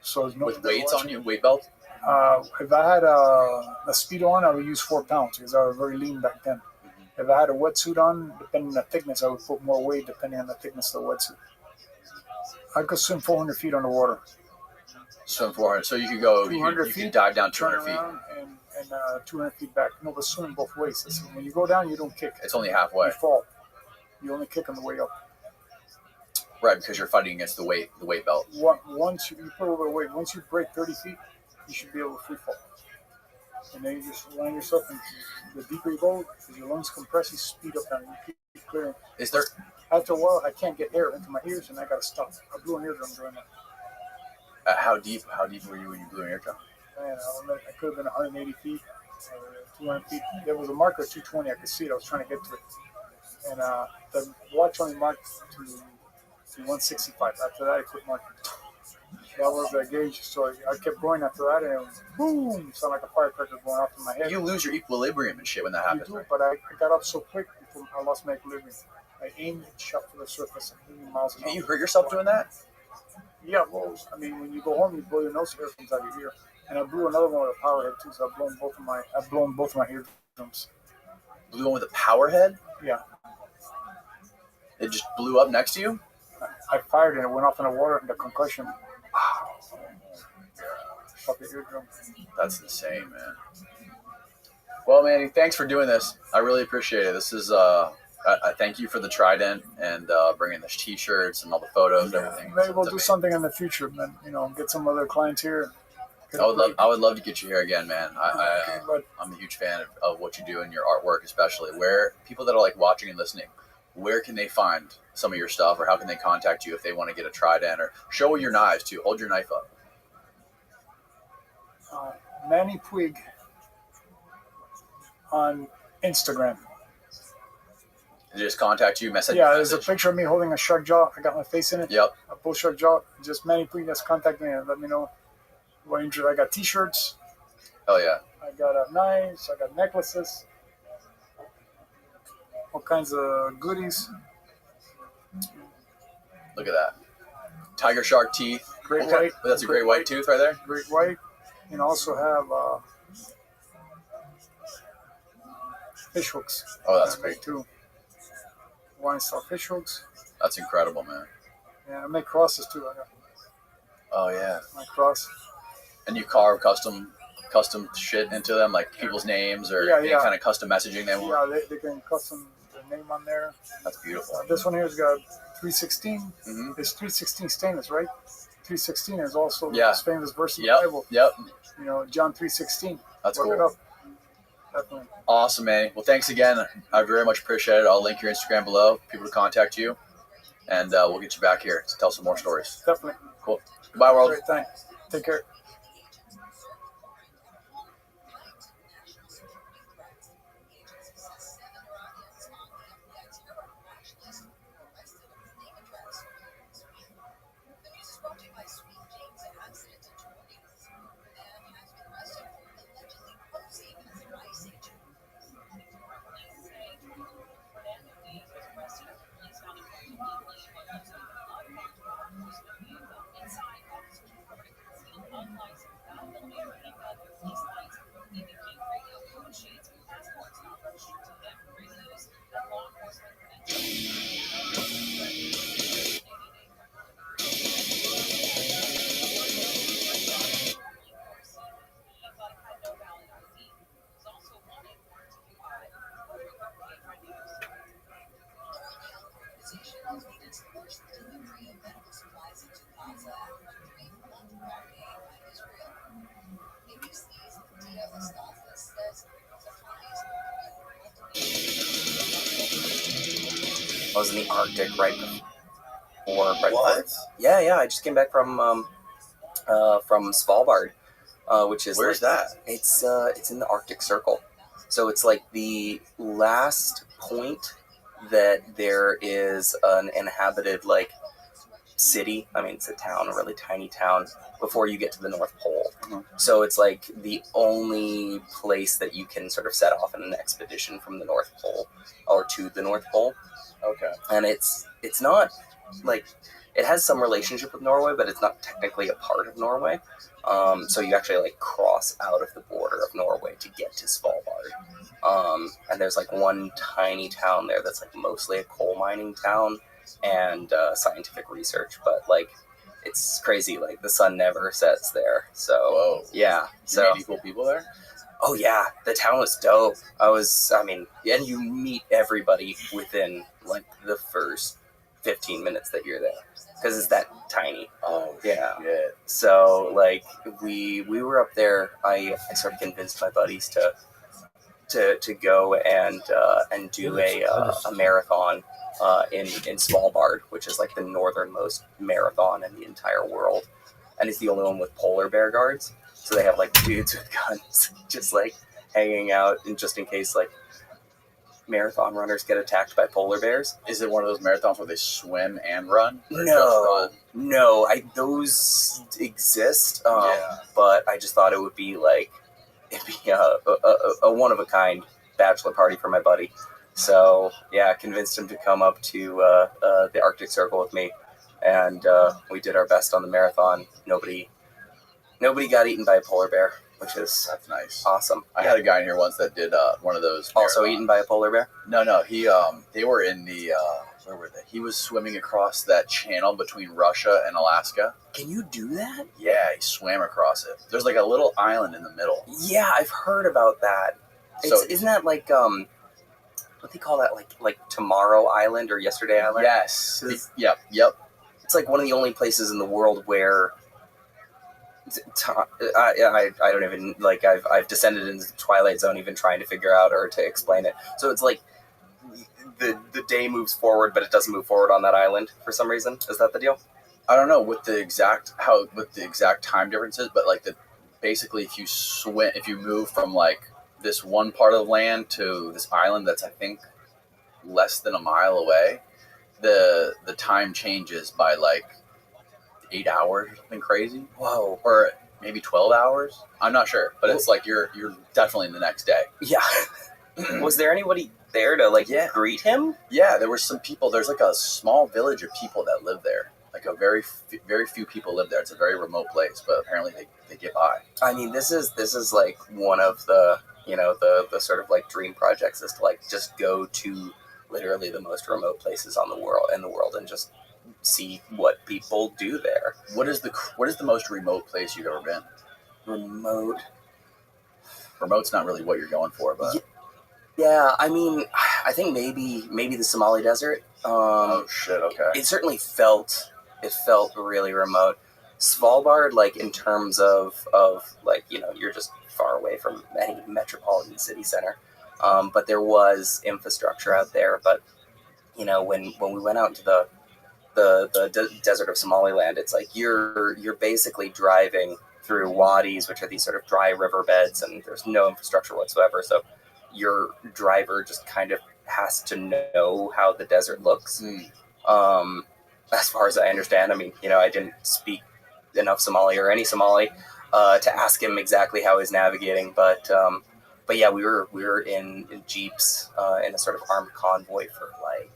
Speaker 5: So
Speaker 6: with weights on you, weight belt?
Speaker 5: If I had a Speedo on, I would use 4 pounds because I was very lean back then. If I had a wetsuit on, depending on the thickness, I would put more weight depending on the thickness of the wetsuit. I could swim 400 feet underwater.
Speaker 6: Swim 400. So you could go, you could dive down 200 feet.
Speaker 5: And 200 feet back. No, but swimming both ways. So when you go down, you don't kick.
Speaker 6: It's only halfway.
Speaker 5: You fall. you only kick on the way up.
Speaker 6: Right, because you're fighting against the weight belt.
Speaker 5: Once you put a little bit of weight, once you break 30 feet, you should be able to free fall. And then you just land yourself, and the deeper you go, as your lungs compress, you speed up down. You keep clearing.
Speaker 6: Is there?
Speaker 5: After a while, I can't get air into my ears, and I gotta stop. I blew an eardrum during that.
Speaker 6: How deep were you when you blew an eardrum?
Speaker 5: Man, I could have been 180 feet, 200 feet. There was a marker at 220. I could see it. I was trying to get to it. And the watch only marked to 165. After that, I quit marking. That was the gauge. So I kept going after that, and it was boom! Sounded like a firecracker going off in my head.
Speaker 6: You lose your equilibrium and shit when that happens.
Speaker 5: You do, but I got up so quick before I lost my equilibrium. I aimed and shot for the surface at 80 miles an hour.
Speaker 6: Can you hurt yourself doing that?
Speaker 5: Yeah, well, I mean, when you go home, you blow your nose, air comes out of your ear. And I blew another one with a power head too, so I've blown both of my eardrums.
Speaker 6: Blew one with a power head?
Speaker 5: Yeah.
Speaker 6: It just blew up next to you?
Speaker 5: I fired and it went off in the water and the concussion. Shot the eardrum.
Speaker 6: That's insane, man. Well, Manny, thanks for doing this. I really appreciate it. This is I thank you for the Trident and bringing the T-shirts and all the photos and everything.
Speaker 5: Maybe we'll do something in the future, man. Get some other clients here.
Speaker 6: I would love to get you here again, man. I'm a huge fan of what you do and your artwork, especially. Where people that are like watching and listening, where can they find some of your stuff, or how can they contact you if they want to get a Trident, or show your knives too? Hold your knife up.
Speaker 5: Manny Puig on Instagram.
Speaker 6: They just contact you, message.
Speaker 5: Yeah, there's a picture of me holding a shark jaw. I got my face in it.
Speaker 6: Yep.
Speaker 5: A bull shark jaw. Just Manny Puig. Just contact me and let me know what injured. I got T-shirts.
Speaker 6: Oh yeah.
Speaker 5: I got knives. I got necklaces. All kinds of goodies.
Speaker 6: Look at that. Tiger shark teeth.
Speaker 5: Great white.
Speaker 6: That's a great white tooth right there.
Speaker 5: Great white. And also have fish hooks.
Speaker 6: Oh, that's great
Speaker 5: too. Wine style fish hooks.
Speaker 6: That's incredible, man.
Speaker 5: Yeah, I make crosses too.
Speaker 6: Oh yeah.
Speaker 5: My cross.
Speaker 6: And you carve custom shit into them, like people's names or any kind of custom messaging they want.
Speaker 5: Yeah, they can custom their name on there.
Speaker 6: That's beautiful.
Speaker 5: This one here's got 316.
Speaker 6: Mm-hmm.
Speaker 5: It's 316 stainless, right? 316 is also the most famous verse in the Bible.
Speaker 6: Yep.
Speaker 5: John 3:16.
Speaker 6: That's
Speaker 5: Look
Speaker 6: cool.
Speaker 5: it up. Definitely.
Speaker 6: Awesome, Manny. Well, thanks again. I very much appreciate it. I'll link your Instagram below, people to contact you, and we'll get you back here to tell some more stories.
Speaker 5: Definitely.
Speaker 6: Cool. Goodbye, world.
Speaker 5: Great, thanks. Take care.
Speaker 11: I was in the Arctic right before.
Speaker 6: What?
Speaker 11: Yeah. I just came back from Svalbard, which is
Speaker 6: where's that?
Speaker 11: It's in the Arctic Circle, so it's like the last point that there is an inhabited city. I mean, it's a town, a really tiny town, before you get to the North Pole.
Speaker 6: Mm-hmm.
Speaker 11: So it's like the only place that you can sort of set off in an expedition from the North Pole or to the North Pole.
Speaker 6: Okay.
Speaker 11: And it's not like it has some relationship with Norway, but it's not technically a part of Norway. So you actually cross out of the border of Norway to get to Svalbard. And there's one tiny town there that's mostly a coal mining town and scientific research, but it's crazy. The sun never sets there. So
Speaker 6: whoa.
Speaker 11: Yeah.
Speaker 6: You meet cool people there?
Speaker 11: Oh yeah, the town was dope. And you meet everybody within like the first 15 minutes that you're there because it's that tiny.
Speaker 6: Oh
Speaker 11: Yeah.
Speaker 6: shit.
Speaker 11: So like we were up there. I sort of convinced my buddies to go and do a marathon in Svalbard, which is like the northernmost marathon in the entire world, and it's the only one with polar bear guards. So they have like dudes with guns just like hanging out, and just in case like marathon runners get attacked by polar bears.
Speaker 6: Is it one of those marathons where they swim and run? Or just
Speaker 11: No,
Speaker 6: run?
Speaker 11: no, those exist,
Speaker 6: Yeah.
Speaker 11: but I just thought it would be like it'd be a one of a kind bachelor party for my buddy. So yeah, convinced him to come up to the Arctic Circle with me, and we did our best on the marathon. Nobody got eaten by a polar bear, which is
Speaker 6: That's nice.
Speaker 11: awesome.
Speaker 6: I had a guy in here once that did one of those.
Speaker 11: Also
Speaker 6: marathons.
Speaker 11: eaten by a polar bear.
Speaker 6: No. They were in the where were they? He was swimming across that channel between Russia and Alaska.
Speaker 11: Can you do that?
Speaker 6: Yeah, he swam across it. There's like a little island in the middle.
Speaker 11: Yeah, I've heard about that.
Speaker 6: So
Speaker 11: Isn't that like what they call that, like Tomorrow Island or Yesterday Island?
Speaker 6: yes, yep.
Speaker 11: It's like one of the only places in the world where I don't even like I've descended into the Twilight Zone even trying to figure out or to explain it. So it's like the day moves forward, but it doesn't move forward on that island for some reason. Is that the deal?
Speaker 6: I don't know what the exact time difference is, but like basically if you move from like this one part of the land to this island that's I think less than a mile away, the time changes by like 8 hours or something crazy.
Speaker 11: Whoa.
Speaker 6: Or maybe 12 hours. I'm not sure, but it's like you're definitely in the next day.
Speaker 11: Yeah. Was there anybody there to like greet him?
Speaker 6: Yeah, there were some people. There's like a small village of people that live there. Like a very few people live there. It's a very remote place, but apparently they get by.
Speaker 11: I mean, this is like one of the the sort of like dream projects is to like just go to literally the most remote places in the world and just see what people do there.
Speaker 6: What is the most remote place you've ever been?
Speaker 11: Remote.
Speaker 6: Remote's not really what you're going for, but
Speaker 11: yeah. I mean, I think maybe the Somali desert.
Speaker 6: Oh shit. Okay.
Speaker 11: It certainly felt really remote. Svalbard, like in terms of like you're just far away from any metropolitan city center, but there was infrastructure out there. But when we went out to the desert of Somaliland, it's like you're basically driving through wadis, which are these sort of dry riverbeds, and there's no infrastructure whatsoever. So your driver just kind of has to know how the desert looks. As far as I understand, I mean, I didn't speak enough Somali or any Somali to ask him exactly how he's navigating, but yeah, we were in jeeps in a sort of armed convoy for like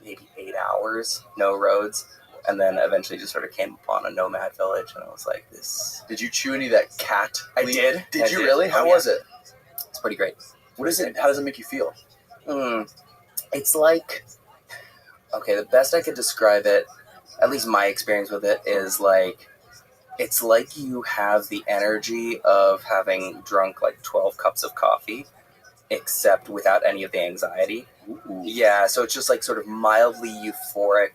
Speaker 11: maybe 8 hours, no roads, and then eventually just sort of came upon a nomad village, and I was like, this.
Speaker 6: Did you chew any of that cat?
Speaker 11: I did.
Speaker 6: Did you really? How was it?
Speaker 11: It's pretty great.
Speaker 6: What is it? How does it make you feel?
Speaker 11: It's like, okay, the best I could describe it, at least my experience with it, is like, it's like you have the energy of having drunk like 12 cups of coffee, except without any of the anxiety.
Speaker 6: Ooh.
Speaker 11: Yeah, so it's just like sort of mildly euphoric,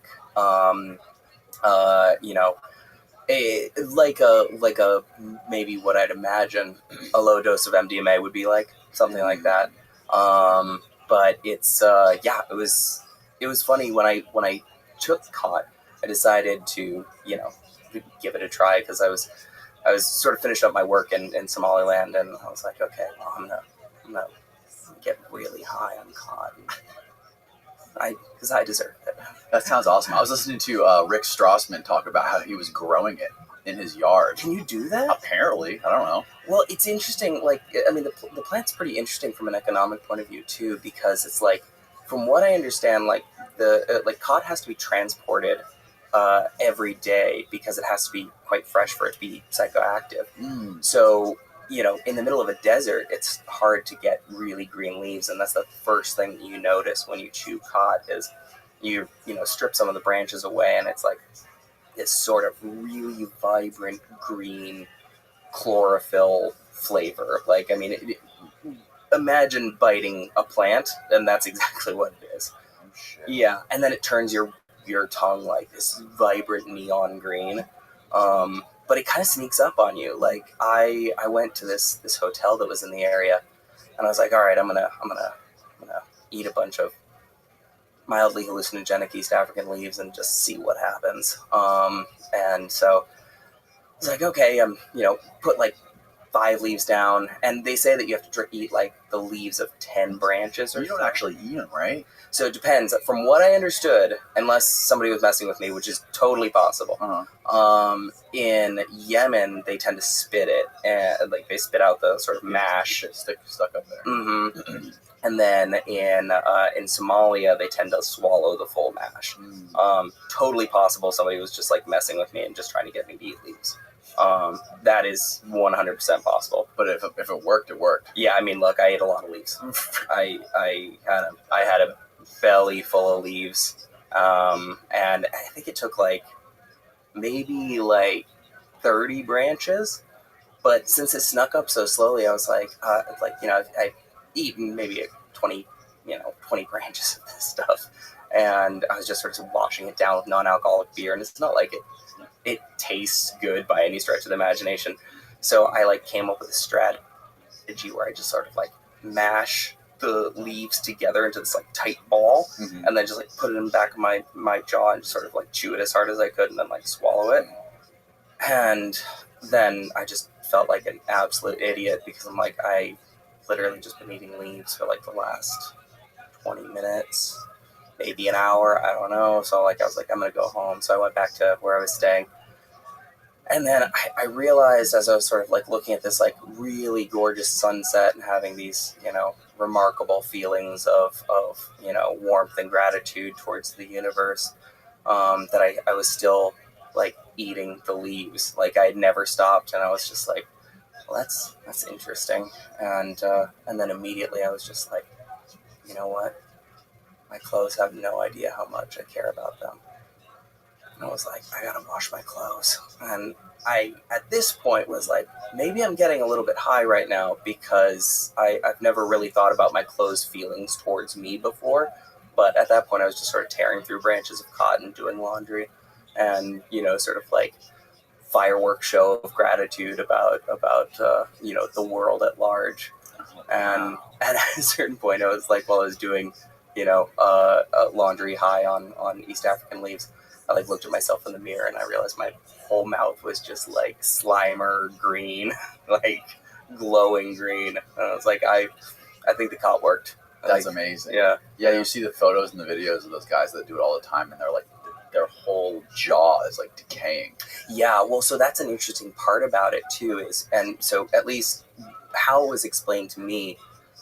Speaker 11: like a maybe what I'd imagine a low dose of MDMA would be like, something like that. But it's it was funny when I took cot, I decided to give it a try because I was sort of finished up my work in Somaliland, and I was like, okay, well, I'm gonna get really high on cot, because I deserve it.
Speaker 6: That sounds awesome. I was listening to Rick Strassman talk about how he was growing it in his yard.
Speaker 11: Can you do that?
Speaker 6: Apparently, I don't know.
Speaker 11: Well, it's interesting. Like, I mean, the plant's pretty interesting from an economic point of view too, because it's like, from what I understand, like the cod has to be transported every day because it has to be quite fresh for it to be psychoactive. So in the middle of a desert, it's hard to get really green leaves, and that's the first thing that you notice when you chew cod is you strip some of the branches away, and it's like this sort of really vibrant green chlorophyll flavor. Like, I mean, imagine biting a plant, and that's exactly what it is.
Speaker 6: Oh, shit.
Speaker 11: Yeah, and then it turns your tongue like this vibrant neon green. But it kind of sneaks up on you. Like, I went to this hotel that was in the area, and I was like, all right, I'm gonna eat a bunch of mildly hallucinogenic East African leaves and just see what happens. And so I was like, okay, put like 5 leaves down, and they say that you have to eat like the leaves of 10 branches. Or
Speaker 6: You don't actually eat them, right?
Speaker 11: So it depends. From what I understood, unless somebody was messing with me, which is totally possible. In Yemen, they tend to spit it, and like they spit out the sort of mash.
Speaker 6: It's stuck up there.
Speaker 11: Mm-hmm. And then in Somalia, they tend to swallow the full mash. Totally possible somebody was just like messing with me and just trying to get me to eat leaves. That is 100% possible.
Speaker 6: But if it worked, it worked.
Speaker 11: Yeah, I mean, look, I ate a lot of leaves. I had a belly full of leaves, and I think it took like maybe like 30 branches. But since it snuck up so slowly, I was like, I've eaten maybe 20 branches of this stuff, and I was just sort of washing it down with non-alcoholic beer, and it's not like it tastes good by any stretch of the imagination. So I like came up with a strategy where I just sort of like mash the leaves together into this like tight ball, and then just like put it in the back of my jaw and just sort of like chew it as hard as I could, and then like swallow it. And then I just felt like an absolute idiot because I'm like, I literally just been eating leaves for like the last 20 minutes, maybe an hour, I don't know. So like I was like, I'm gonna go home. So I went back to where I was staying. And then I realized as I was sort of like looking at this like really gorgeous sunset and having these, remarkable feelings of warmth and gratitude towards the universe, that I was still like eating the leaves. Like I had never stopped, and I was just like, well, that's interesting. And then immediately I was just like, you know what? My clothes have no idea how much I care about them. And I was like, I gotta wash my clothes. And I, at this point, was like, maybe I'm getting a little bit high right now because I've never really thought about my clothes' feelings towards me before. But at that point, I was just sort of tearing through branches of cotton, doing laundry, and, sort of like fireworks show of gratitude about the world at large. And at a certain point, I was like, while I was doing, laundry high on East African leaves, I like looked at myself in the mirror and I realized my whole mouth was just like Slimer green, like glowing green. And I was like, I think the cop worked.
Speaker 6: That's amazing.
Speaker 11: Yeah.
Speaker 6: You see the photos and the videos of those guys that do it all the time, and they're like, their whole jaw is like decaying. Yeah,
Speaker 11: well, so that's an interesting part about it too, and so at least how it was explained to me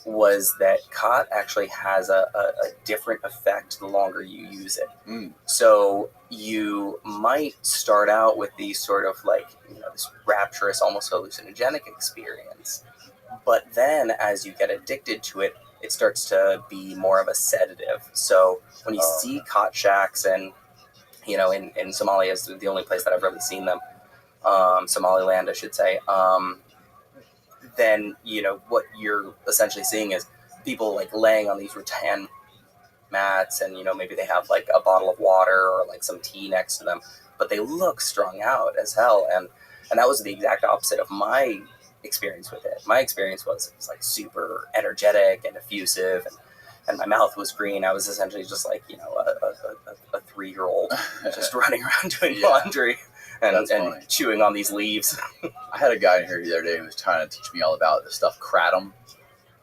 Speaker 11: was that khat actually has a different effect the longer you use it. So you might start out with these sort of like, this rapturous, almost hallucinogenic experience. But then as you get addicted to it, it starts to be more of a sedative. So when you see khat shacks, and, in Somalia is the only place that I've really seen them, Somaliland, I should say, then, what you're essentially seeing is people like laying on these rattan mats, and, maybe they have like a bottle of water or like some tea next to them, but they look strung out as hell. And that was the exact opposite of my experience with it. My experience was like super energetic and effusive, and my mouth was green. I was essentially just like, a 3-year-old just running around doing laundry. And chewing on these leaves.
Speaker 6: I had a guy here the other day who was trying to teach me all about this stuff, kratom.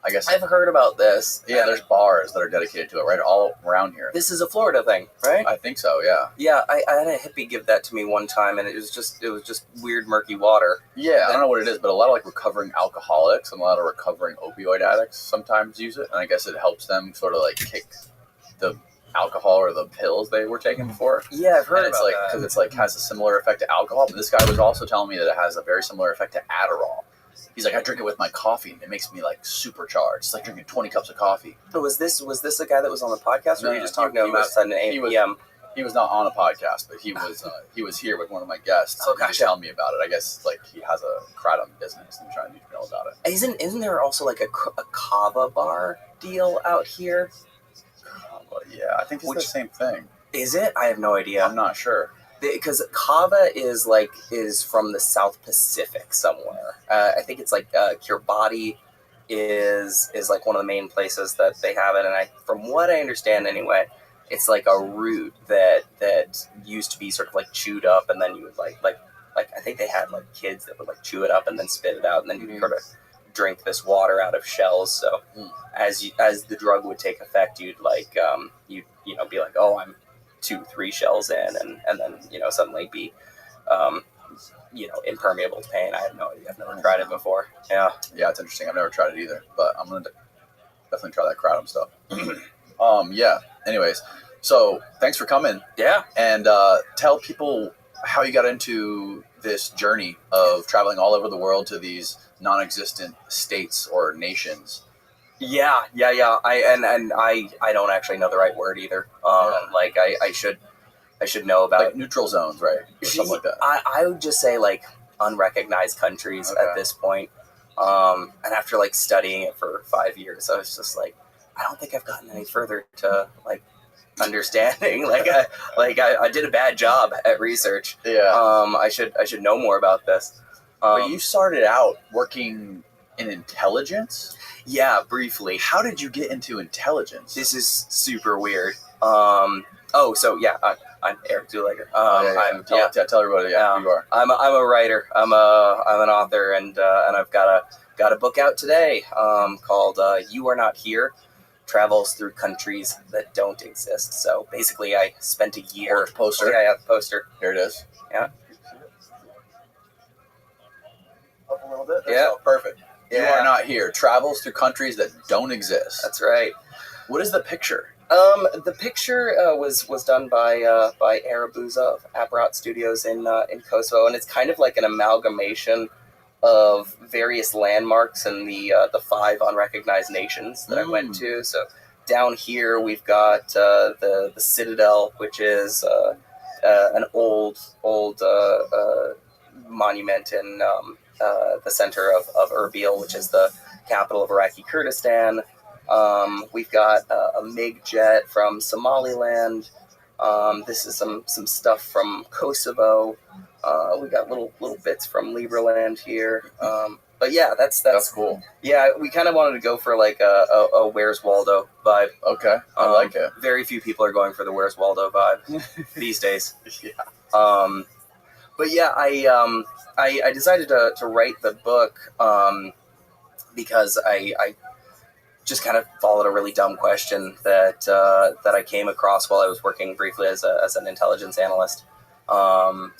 Speaker 6: I guess
Speaker 11: I've heard about this.
Speaker 6: Yeah, there's bars that are dedicated to it right all around here.
Speaker 11: This is a Florida thing, right?
Speaker 6: I think so, yeah.
Speaker 11: Yeah, I had a hippie give that to me one time, and it was just weird, murky water.
Speaker 6: Yeah, I don't know what it is, but a lot of like recovering alcoholics and a lot of recovering opioid addicts sometimes use it, and I guess it helps them sort of like kick the alcohol or the pills they were taking before.
Speaker 11: Yeah, I've heard about
Speaker 6: that.
Speaker 11: Because
Speaker 6: it's like has a similar effect to alcohol, but this guy was also telling me that it has a very similar effect to Adderall. He's like, I drink it with my coffee and it makes me like supercharged. It's like drinking 20 cups of coffee.
Speaker 11: But was this a guy that was on the podcast, or were you just talking to him outside an 8 p.m.?
Speaker 6: He was not on a podcast, but he was here with one of my guests.
Speaker 11: Oh,
Speaker 6: He was
Speaker 11: gotcha.
Speaker 6: telling me about it. I guess like he has a kratom business and trying to know about it.
Speaker 11: Isn't there also like a kava bar deal out here?
Speaker 6: Well, yeah, I think it's the same thing.
Speaker 11: Is it? I have no idea.
Speaker 6: I'm not sure.
Speaker 11: Because kava is from the South Pacific somewhere. I think it's like Kiribati is like one of the main places that they have it, and from what I understand anyway, it's like a root that used to be sort of like chewed up, and then you would like I think they had like kids that would like chew it up and then spit it out, and then you sort of drink this water out of shells. So as the drug would take effect, you'd like you know be like, oh, I'm 2-3 shells in, and then suddenly be impermeable to pain. I have no idea. I've never tried it before. Yeah,
Speaker 6: it's interesting. I've never tried it either, but I'm gonna definitely try that kratom stuff. Yeah. Anyways, so thanks for coming.
Speaker 11: Yeah.
Speaker 6: And tell people how you got into this journey of traveling all over the world to these non-existent states or nations.
Speaker 11: Yeah. I don't actually know the right word either. Like I should know about
Speaker 6: like neutral zones, right? Or something like that.
Speaker 11: I would just say like unrecognized countries at this point. And after like studying it for 5 years, I was just like, I don't think I've gotten any further to like understanding. I did a bad job at research.
Speaker 6: Yeah.
Speaker 11: I should know more about this.
Speaker 6: But you started out working in intelligence?
Speaker 11: Yeah, briefly.
Speaker 6: How did you get into intelligence?
Speaker 11: This is super weird. I'm Eric Zuleger.
Speaker 6: Tell everybody who you are.
Speaker 11: I'm a writer. I'm an author, and I've got a book out today called "You Are Not Here: Travels Through Countries That Don't Exist." So basically, I spent a year.
Speaker 6: Poster.
Speaker 11: Yeah, the poster.
Speaker 6: Here it is.
Speaker 11: Yeah.
Speaker 6: Up a little bit.
Speaker 11: Yeah.
Speaker 6: Perfect.
Speaker 11: Yeah.
Speaker 6: You Are Not Here: Travels Through Countries That Don't Exist.
Speaker 11: That's right.
Speaker 6: What is the picture?
Speaker 11: The picture was done by Arabuza of Apparat Studios in Kosovo, and it's kind of like an amalgamation of various landmarks in the 5 unrecognized nations that I went to. So down here we've got the Citadel, which is an old monument in the center of Erbil, which is the capital of Iraqi Kurdistan. We've got a MiG jet from Somaliland. This is some stuff from Kosovo. We got little bits from Liberland here. But yeah, that's
Speaker 6: cool.
Speaker 11: Yeah, we kind of wanted to go for like a Where's Waldo vibe.
Speaker 6: Okay, I like it.
Speaker 11: Very few people are going for the Where's Waldo vibe these days.
Speaker 6: Yeah.
Speaker 11: But yeah, I decided to write the book because I just kind of followed a really dumb question that I came across while I was working briefly as an intelligence analyst. I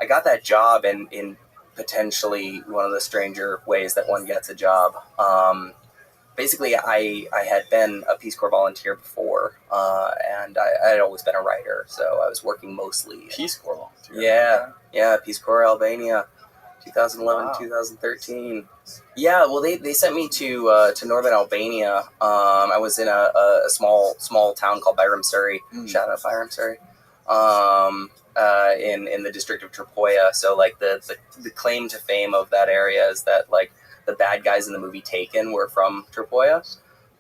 Speaker 11: got that job in potentially one of the stranger ways that one gets a job. Basically, I had been a Peace Corps volunteer before, and I had always been a writer, so I was working mostly.
Speaker 6: Peace Corps volunteer?
Speaker 11: Yeah, Peace Corps Albania, 2011, 2013. Yeah, well, they sent me to northern Albania. I was in a small town called Bayram Suri. Shout out Bayram Suri. In the district of Tropoja. So like the claim to fame of that area is that like the bad guys in the movie Taken were from Tropoja.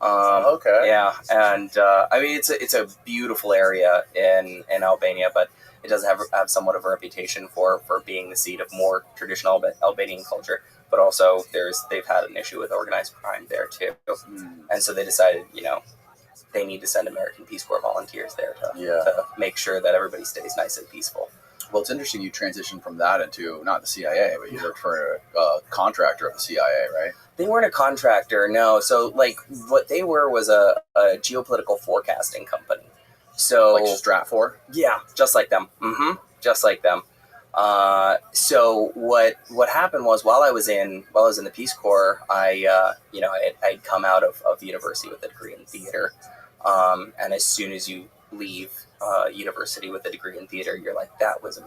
Speaker 6: Okay.
Speaker 11: Yeah, and I mean it's a beautiful area in Albania, but it does have somewhat of a reputation for being the seat of more traditional Albanian culture. But also they've had an issue with organized crime there too, and so they decided they need to send American Peace Corps volunteers there to make sure that everybody stays nice and peaceful.
Speaker 6: Well, it's interesting you transitioned from that into not the CIA, but you worked for a contractor of the CIA, right?
Speaker 11: They weren't a contractor, no. So like what they were was a geopolitical forecasting company. So
Speaker 6: like just Stratfor?
Speaker 11: Yeah, just like them. Just like them. So what happened was while I was in the Peace Corps, I'd come out of the university with a degree in theater, and as soon as you leave university with a degree in theater, you're like, it was a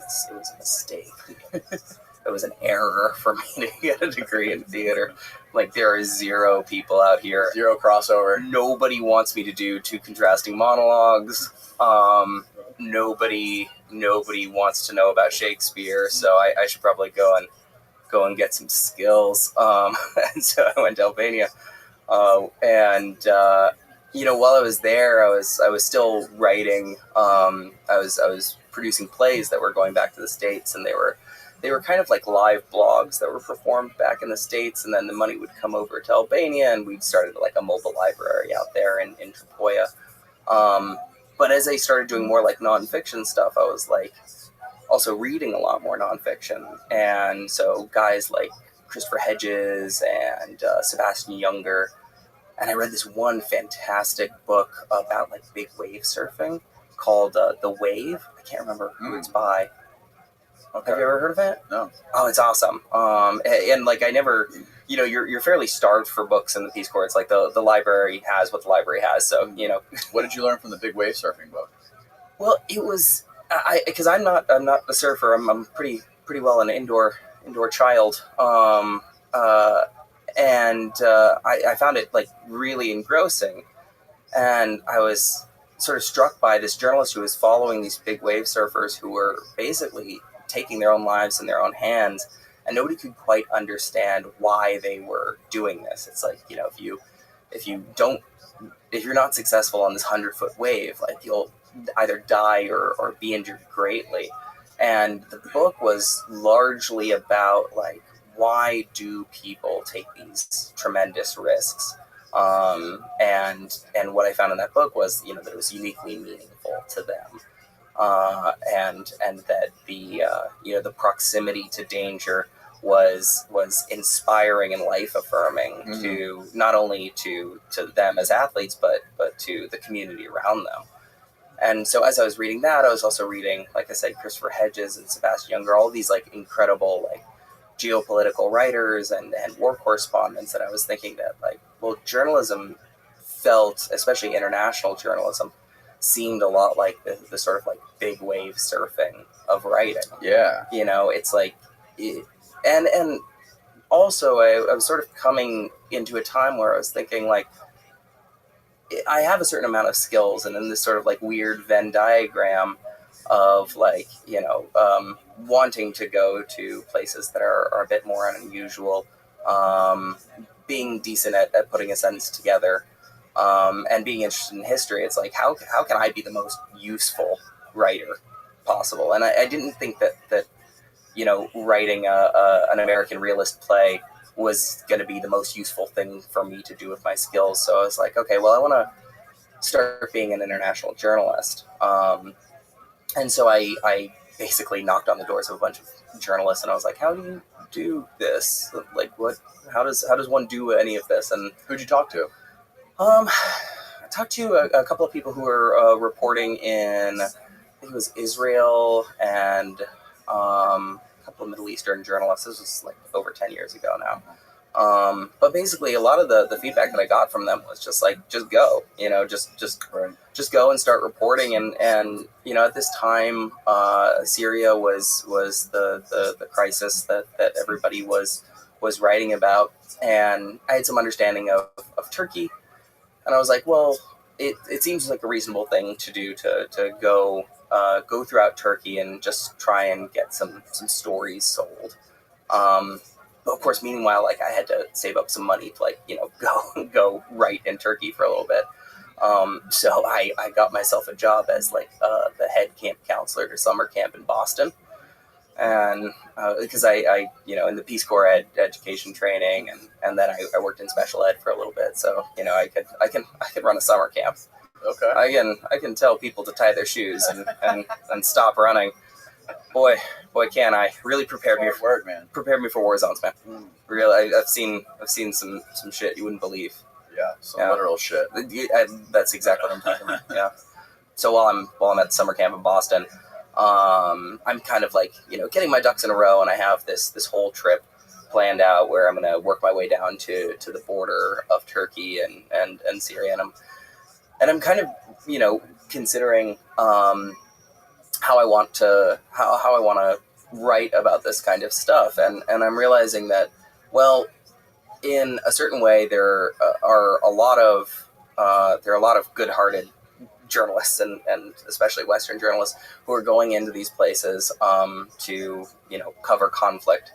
Speaker 11: mistake. an error for me to get a degree in theater. Like, there are 0 people out here.
Speaker 6: 0 crossover.
Speaker 11: Nobody wants me to do 2 contrasting monologues. Nobody wants to know about Shakespeare, so I should probably go and get some skills. And so I went to Albania, while I was there, I was still writing. I was producing plays that were going back to the States, and they were kind of like live blogs that were performed back in the States, and then the money would come over to Albania, and we'd started like a mobile library out there in Tripoia. But as I started doing more like nonfiction stuff, I was like also reading a lot more nonfiction, and so guys like Christopher Hedges and Sebastian Junger. And I read this one fantastic book about like big wave surfing called The Wave. I can't remember who it's by. Okay. Have you ever heard of it?
Speaker 6: No.
Speaker 11: Oh, it's awesome. And like I never, you're fairly starved for books in the Peace Corps. It's like the library has what the library has. So,
Speaker 6: What did you learn from the big wave surfing book?
Speaker 11: Well, it was, because I'm not a surfer. I'm pretty well an indoor child. I found it like really engrossing, and I was sort of struck by this journalist who was following these big wave surfers who were basically taking their own lives in their own hands, and nobody could quite understand why they were doing this. It's like, if you're not successful on this 100-foot wave, like you'll either die or be injured greatly. And the book was largely about like, why do people take these tremendous risks? And what I found in that book was, that it was uniquely meaningful to them, and that the proximity to danger was inspiring and life affirming to not only to them as athletes, but to the community around them. And so as I was reading that, I was also reading, like I said, Christopher Hedges and Sebastian Junger, all these like incredible like geopolitical writers and war correspondents, and I was thinking that like, well, journalism felt, especially international journalism, seemed a lot like the sort of like big wave surfing of writing.
Speaker 6: Yeah.
Speaker 11: It's like, and also I was sort of coming into a time where I was thinking like, I have a certain amount of skills, and in this sort of like weird Venn diagram of like, wanting to go to places that are a bit more unusual, being decent at putting a sentence together, and being interested in history. It's like, how can I be the most useful writer possible? And I didn't think that writing an American realist play was going to be the most useful thing for me to do with my skills. So I was like, okay, well, I want to start being an international journalist. And so I basically knocked on the doors of a bunch of journalists, and I was like, how do you do this? Like, how does one do any of this? And
Speaker 6: who'd you talk to?
Speaker 11: I talked to a couple of people who were reporting in, I think it was Israel, and a couple of Middle Eastern journalists. This was like over 10 years ago now. But basically a lot of the feedback that I got from them was just like, just go, just go and start reporting. And at this time, Syria was the crisis that everybody was writing about. And I had some understanding of Turkey, and I was like, well, it seems like a reasonable thing to do to go throughout Turkey and just try and get some stories sold. But of course, meanwhile, like I had to save up some money to like, go write in Turkey for a little bit. So I got myself a job as like the head camp counselor to summer camp in Boston. And because I in the Peace Corps I had education training, and then I worked in special ed for a little bit. So, I could run a summer camp.
Speaker 6: Okay.
Speaker 11: I can tell people to tie their shoes and stop running. Boy, can I. Really prepared me for war zones, man. Really, I've seen some shit you wouldn't believe.
Speaker 6: Yeah, some literal shit.
Speaker 11: That's exactly what I'm talking about. Yeah. So while I'm at summer camp in Boston, I'm kind of like, getting my ducks in a row, and I have this whole trip planned out where I'm going to work my way down to the border of Turkey and Syria, and I'm kind of, considering how I want to write about this kind of stuff, and I'm realizing that, well, in a certain way, there are a lot of good-hearted journalists and especially Western journalists who are going into these places to cover conflict,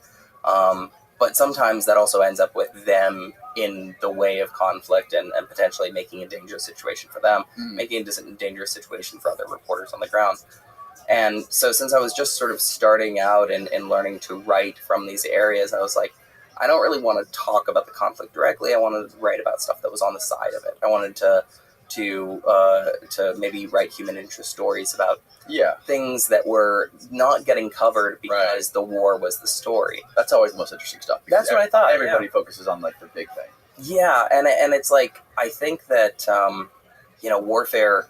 Speaker 11: but sometimes that also ends up with them in the way of conflict and potentially making a dangerous situation for them, making a dangerous situation for other reporters on the ground. And so since I was just sort of starting out and learning to write from these areas, I was like, I don't really want to talk about the conflict directly. I wanted to write about stuff that was on the side of it. I wanted to maybe write human interest stories about things that were not getting covered because the war was the story.
Speaker 6: That's always the most interesting stuff.
Speaker 11: That's what I thought.
Speaker 6: Everybody focuses on like the big thing.
Speaker 11: Yeah, and it's like, I think that warfare,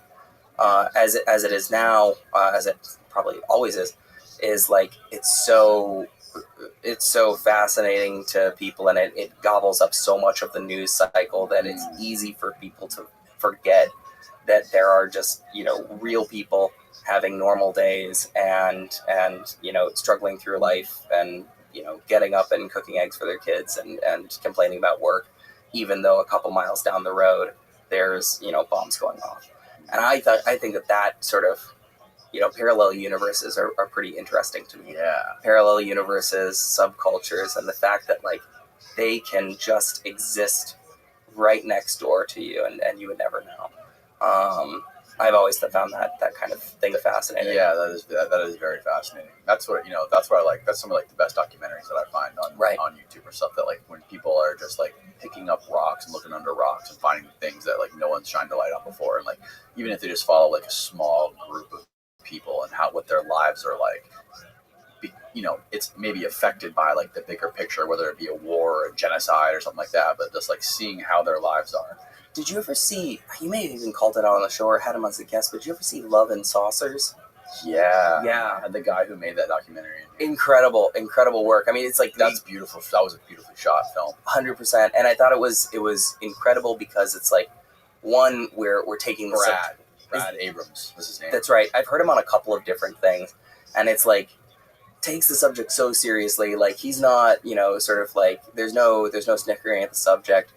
Speaker 11: as it is now, as it probably always is like, it's so fascinating to people, and it gobbles up so much of the news cycle that it's easy for people to forget that there are just real people having normal days and struggling through life and getting up and cooking eggs for their kids and complaining about work, even though a couple miles down the road there's bombs going off. And I think that sort of parallel universes are pretty interesting to me.
Speaker 6: Yeah,
Speaker 11: parallel universes, subcultures, and the fact that like they can just exist right next door to you, and you would never know. I've always found that kind of thing fascinating.
Speaker 6: Yeah, that is very fascinating. That's what that's what I like. That's some of like the best documentaries that I find on YouTube or stuff, that like when people are just like picking up rocks and looking under rocks and finding things that like no one's shined a light on before, and like even if they just follow like a small group of people and what their lives are like, it's maybe affected by like the bigger picture, whether it be a war or a genocide or something like that, but just like seeing how their lives are.
Speaker 11: Did you ever see, you may have even called it out on the show or had him as a guest, but did you ever see Love and Saucers?
Speaker 6: Yeah. And the guy who made that documentary.
Speaker 11: Incredible work. I mean, it's like,
Speaker 6: that's beautiful. That was a beautifully shot film.
Speaker 11: 100%. And I thought it was incredible because it's like, one, we're taking the
Speaker 6: Brad Abrams is his name.
Speaker 11: That's right. I've heard him on a couple of different things, and it's like, takes the subject so seriously. Like, he's not, sort of like, there's no snickering at the subject.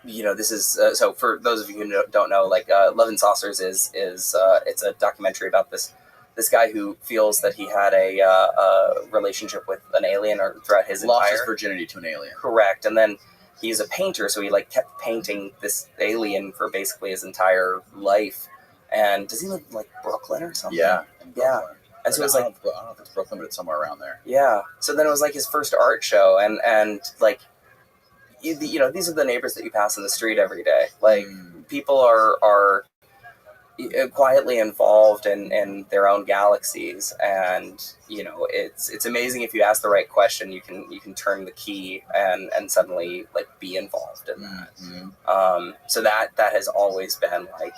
Speaker 11: This is so for those of you who don't know, like, Love and Saucers is it's a documentary about this guy who feels that he had a relationship with an alien or throughout his
Speaker 6: lost his virginity to an alien.
Speaker 11: Correct. And then he's a painter, so he like kept painting this alien for basically his entire life. And does he live in like Brooklyn or something?
Speaker 6: Yeah.
Speaker 11: And so it was like,
Speaker 6: I don't know if it's Brooklyn, but it's somewhere around there.
Speaker 11: Yeah. So then it was like his first art show, and like, these are the neighbors that you pass in the street every day. Like, people are quietly involved in their own galaxies, and it's amazing. If you ask the right question, you can turn the key and suddenly like be involved in that. So that has always been like,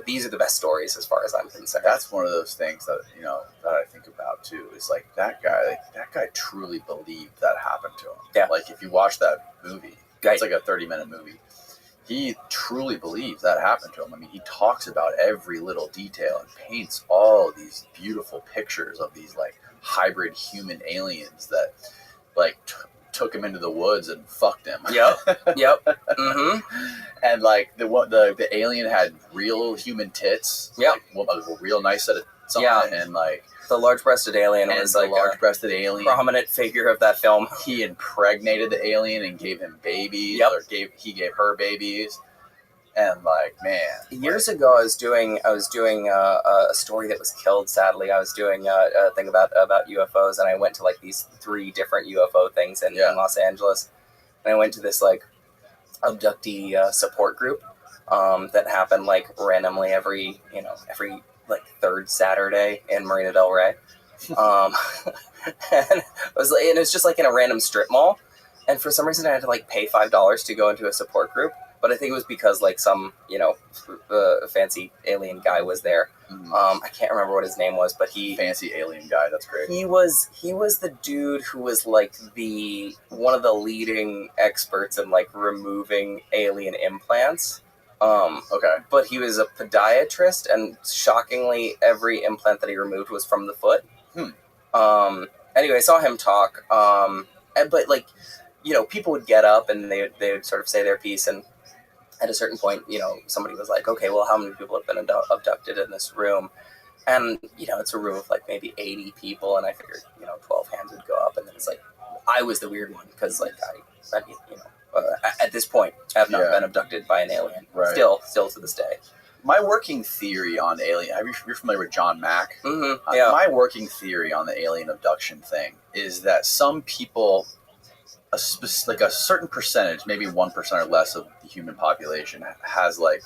Speaker 11: these are the best stories as far as I'm concerned.
Speaker 6: That's one of those things that that I think about too, is like that guy truly believed that happened to him.
Speaker 11: Yeah.
Speaker 6: Like, if you watch that movie, it's like a 30-minute movie. He truly believes that happened to him. I mean, he talks about every little detail and paints all these beautiful pictures of these like hybrid human aliens that like took him into the woods and fucked him.
Speaker 11: Yep. Mm-hmm.
Speaker 6: And like the alien had real human tits.
Speaker 11: Yep.
Speaker 6: Like, a real nice set of something.
Speaker 11: Yeah.
Speaker 6: And like
Speaker 11: the large-breasted alien was like
Speaker 6: large-breasted alien,
Speaker 11: prominent figure of that film.
Speaker 6: He impregnated the alien and gave him babies.
Speaker 11: Yep.
Speaker 6: Or he gave her babies. And like, man,
Speaker 11: years ago, I was doing a story that was killed. Sadly, I was doing a thing about UFOs, and I went to like these 3 different UFO things in Los Angeles. And I went to this like abductee support group that happened like randomly every like 3rd Saturday in Marina Del Rey. And it's just like in a random strip mall. And for some reason, I had to like pay $5 to go into a support group. But I think it was because like some, fancy alien guy was there. I can't remember what his name was, but
Speaker 6: fancy alien guy. That's great.
Speaker 11: He was the dude who was like one of the leading experts in like removing alien implants.
Speaker 6: Okay.
Speaker 11: But he was a podiatrist, and shockingly, every implant that he removed was from the foot. Anyway, I saw him talk. But like, people would get up and they would sort of say their piece, and at a certain point, somebody was like, okay, well, how many people have been abducted in this room? And, it's a room of like maybe 80 people, and I figured, 12 hands would go up, and then it's like, I was the weird one, because like, I mean, at this point, I have not been abducted by an alien.
Speaker 6: Right.
Speaker 11: Still to this day.
Speaker 6: My working theory on alien, you're familiar with John Mack?
Speaker 11: Mm-hmm. Yeah.
Speaker 6: My working theory on the alien abduction thing is that some people, like a certain percentage, maybe 1% or less of the human population, has like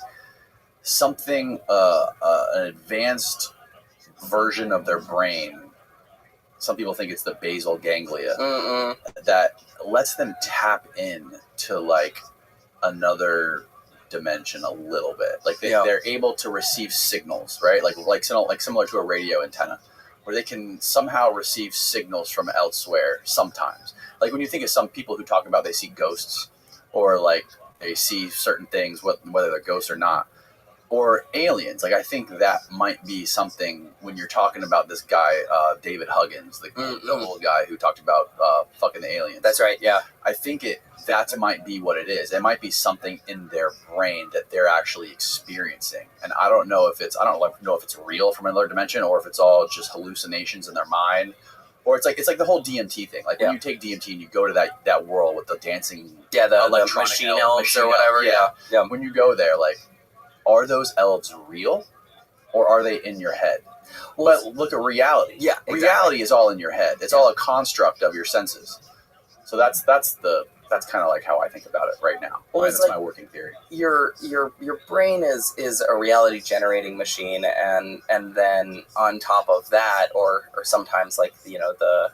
Speaker 6: something, an advanced version of their brain. Some people think it's the basal ganglia that lets them tap in to like another dimension a little bit. Like they're able to receive signals, right? Like similar to a radio antenna, where they can somehow receive signals from elsewhere sometimes. Like when you think of some people who talk about they see ghosts, or like they see certain things, whether they're ghosts or not, or aliens. Like I think that might be something when you're talking about this guy, David Huggins, the old guy who talked about fucking the aliens.
Speaker 11: That's right. Yeah.
Speaker 6: I think that might be what it is. It might be something in their brain that they're actually experiencing, and I don't know if it's real from another dimension, or if it's all just hallucinations in their mind, or it's like the whole DMT thing. Like when you take DMT and you go to that world with the dancing,
Speaker 11: the machine elves or whatever. Yeah.
Speaker 6: When you go there, like, are those elves real, or are they in your head? Well, but look at reality.
Speaker 11: Yeah, exactly.
Speaker 6: Reality is all in your head. It's all a construct of your senses. So that's kind of like how I think about it right now.
Speaker 11: Well,
Speaker 6: that's
Speaker 11: like
Speaker 6: my working theory.
Speaker 11: Your brain is a reality generating machine, and then on top of that, or sometimes like the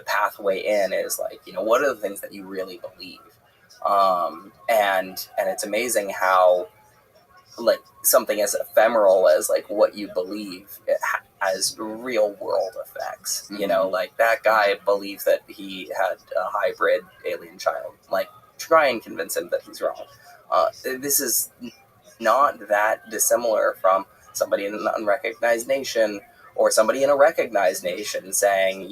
Speaker 11: pathway in is like what are the things that you really believe, and it's amazing how like something as ephemeral as like what you believe has real world effects. Like that guy believed that he had a hybrid alien child. Like, try and convince him that he's wrong. This is not that dissimilar from somebody in an unrecognized nation, or somebody in a recognized nation saying,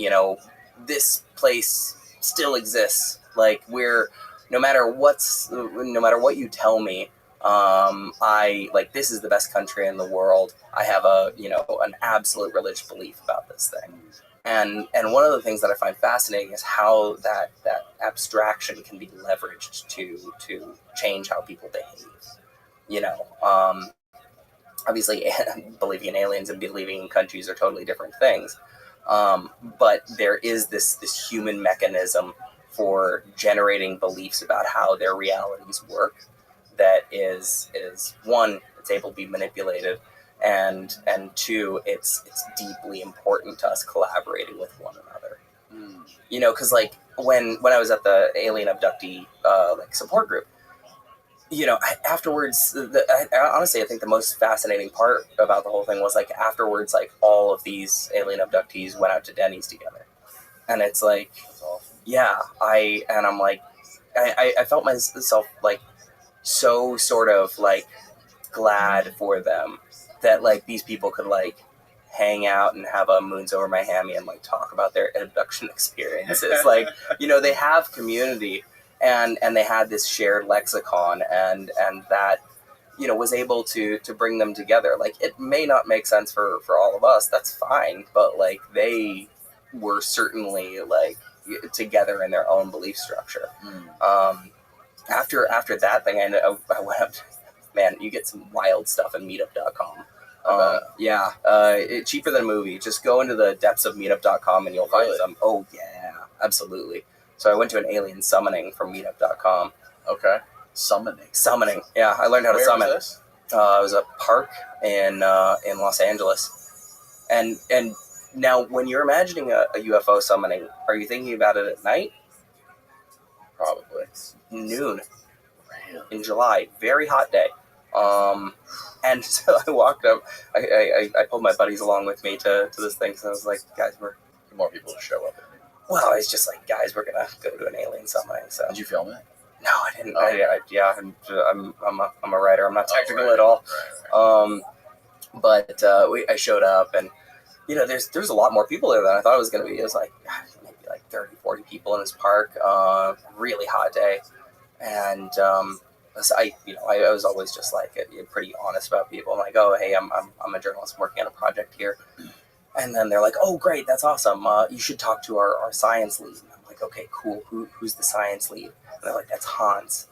Speaker 11: this place still exists. Like, no matter what you tell me, this is the best country in the world. I have an absolute religious belief about this thing. And one of the things that I find fascinating is how that abstraction can be leveraged to change how people behave. Obviously believing in aliens and believing in countries are totally different things. But there is this human mechanism for generating beliefs about how their realities work that is one, it's able to be manipulated, and two, it's deeply important to us collaborating with one another. Because like when I was at the alien abductee support group, afterwards, honestly, I think the most fascinating part about the whole thing was like afterwards, like all of these alien abductees went out to Denny's together, and it's like, I'm like, I felt myself like so sort of like glad for them that like these people could like hang out and have a moons over my hammy and like talk about their abduction experiences. Like, they have community, and they had this shared lexicon, and that was able to bring them together. Like, it may not make sense for all of us, that's fine, but like they were certainly like together in their own belief structure. After that thing, I went up to, man, you get some wild stuff in meetup.com. It's cheaper than a movie. Just go into the depths of meetup.com and you'll find some. Oh, yeah, absolutely. So I went to an alien summoning from meetup.com.
Speaker 6: Okay. Summoning.
Speaker 11: Yeah, I learned how to summon.
Speaker 6: Where was this?
Speaker 11: It was a park in Los Angeles. And now, when you're imagining a UFO summoning, are you thinking about it at night?
Speaker 6: Probably.
Speaker 11: Noon. In July. Very hot day. And so I walked up. I pulled my buddies along with me to this thing. So I was like, guys,
Speaker 6: more people to show up.
Speaker 11: Well, it's just like, guys, we're gonna go to an alien summoning. So
Speaker 6: did you film it?
Speaker 11: No, I didn't. I'm a writer. I'm not technical at all. But I showed up, and there's a lot more people there than I thought it was going to be. It was like maybe like 30, 40 people in this park. Really hot day, and I was always just like pretty honest about people. I'm like, oh hey, I'm a journalist working on a project here, and then they're like, oh great, that's awesome. You should talk to our science lead. And I'm like, okay, cool. Who's the science lead? And they're like, that's Hans.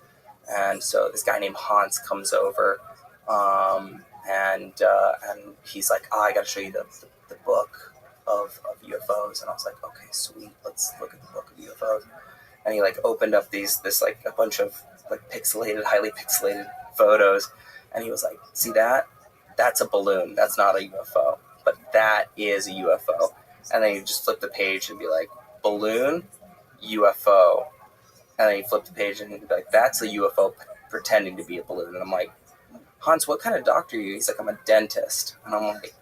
Speaker 11: And so this guy named Hans comes over, and he's like, I got to show you the book of UFOs. And I was like, okay, sweet, let's look at the book of UFOs. And he like opened up this like a bunch of like highly pixelated photos, and he was like, see that? That's a balloon. That's not a UFO, but that is a UFO. And then you just flip the page and be like, balloon, UFO. And then you flip the page and he'd be like, that's a UFO pretending to be a balloon. And I'm like, Hans, what kind of doctor are you? He's like, I'm a dentist. And I'm like,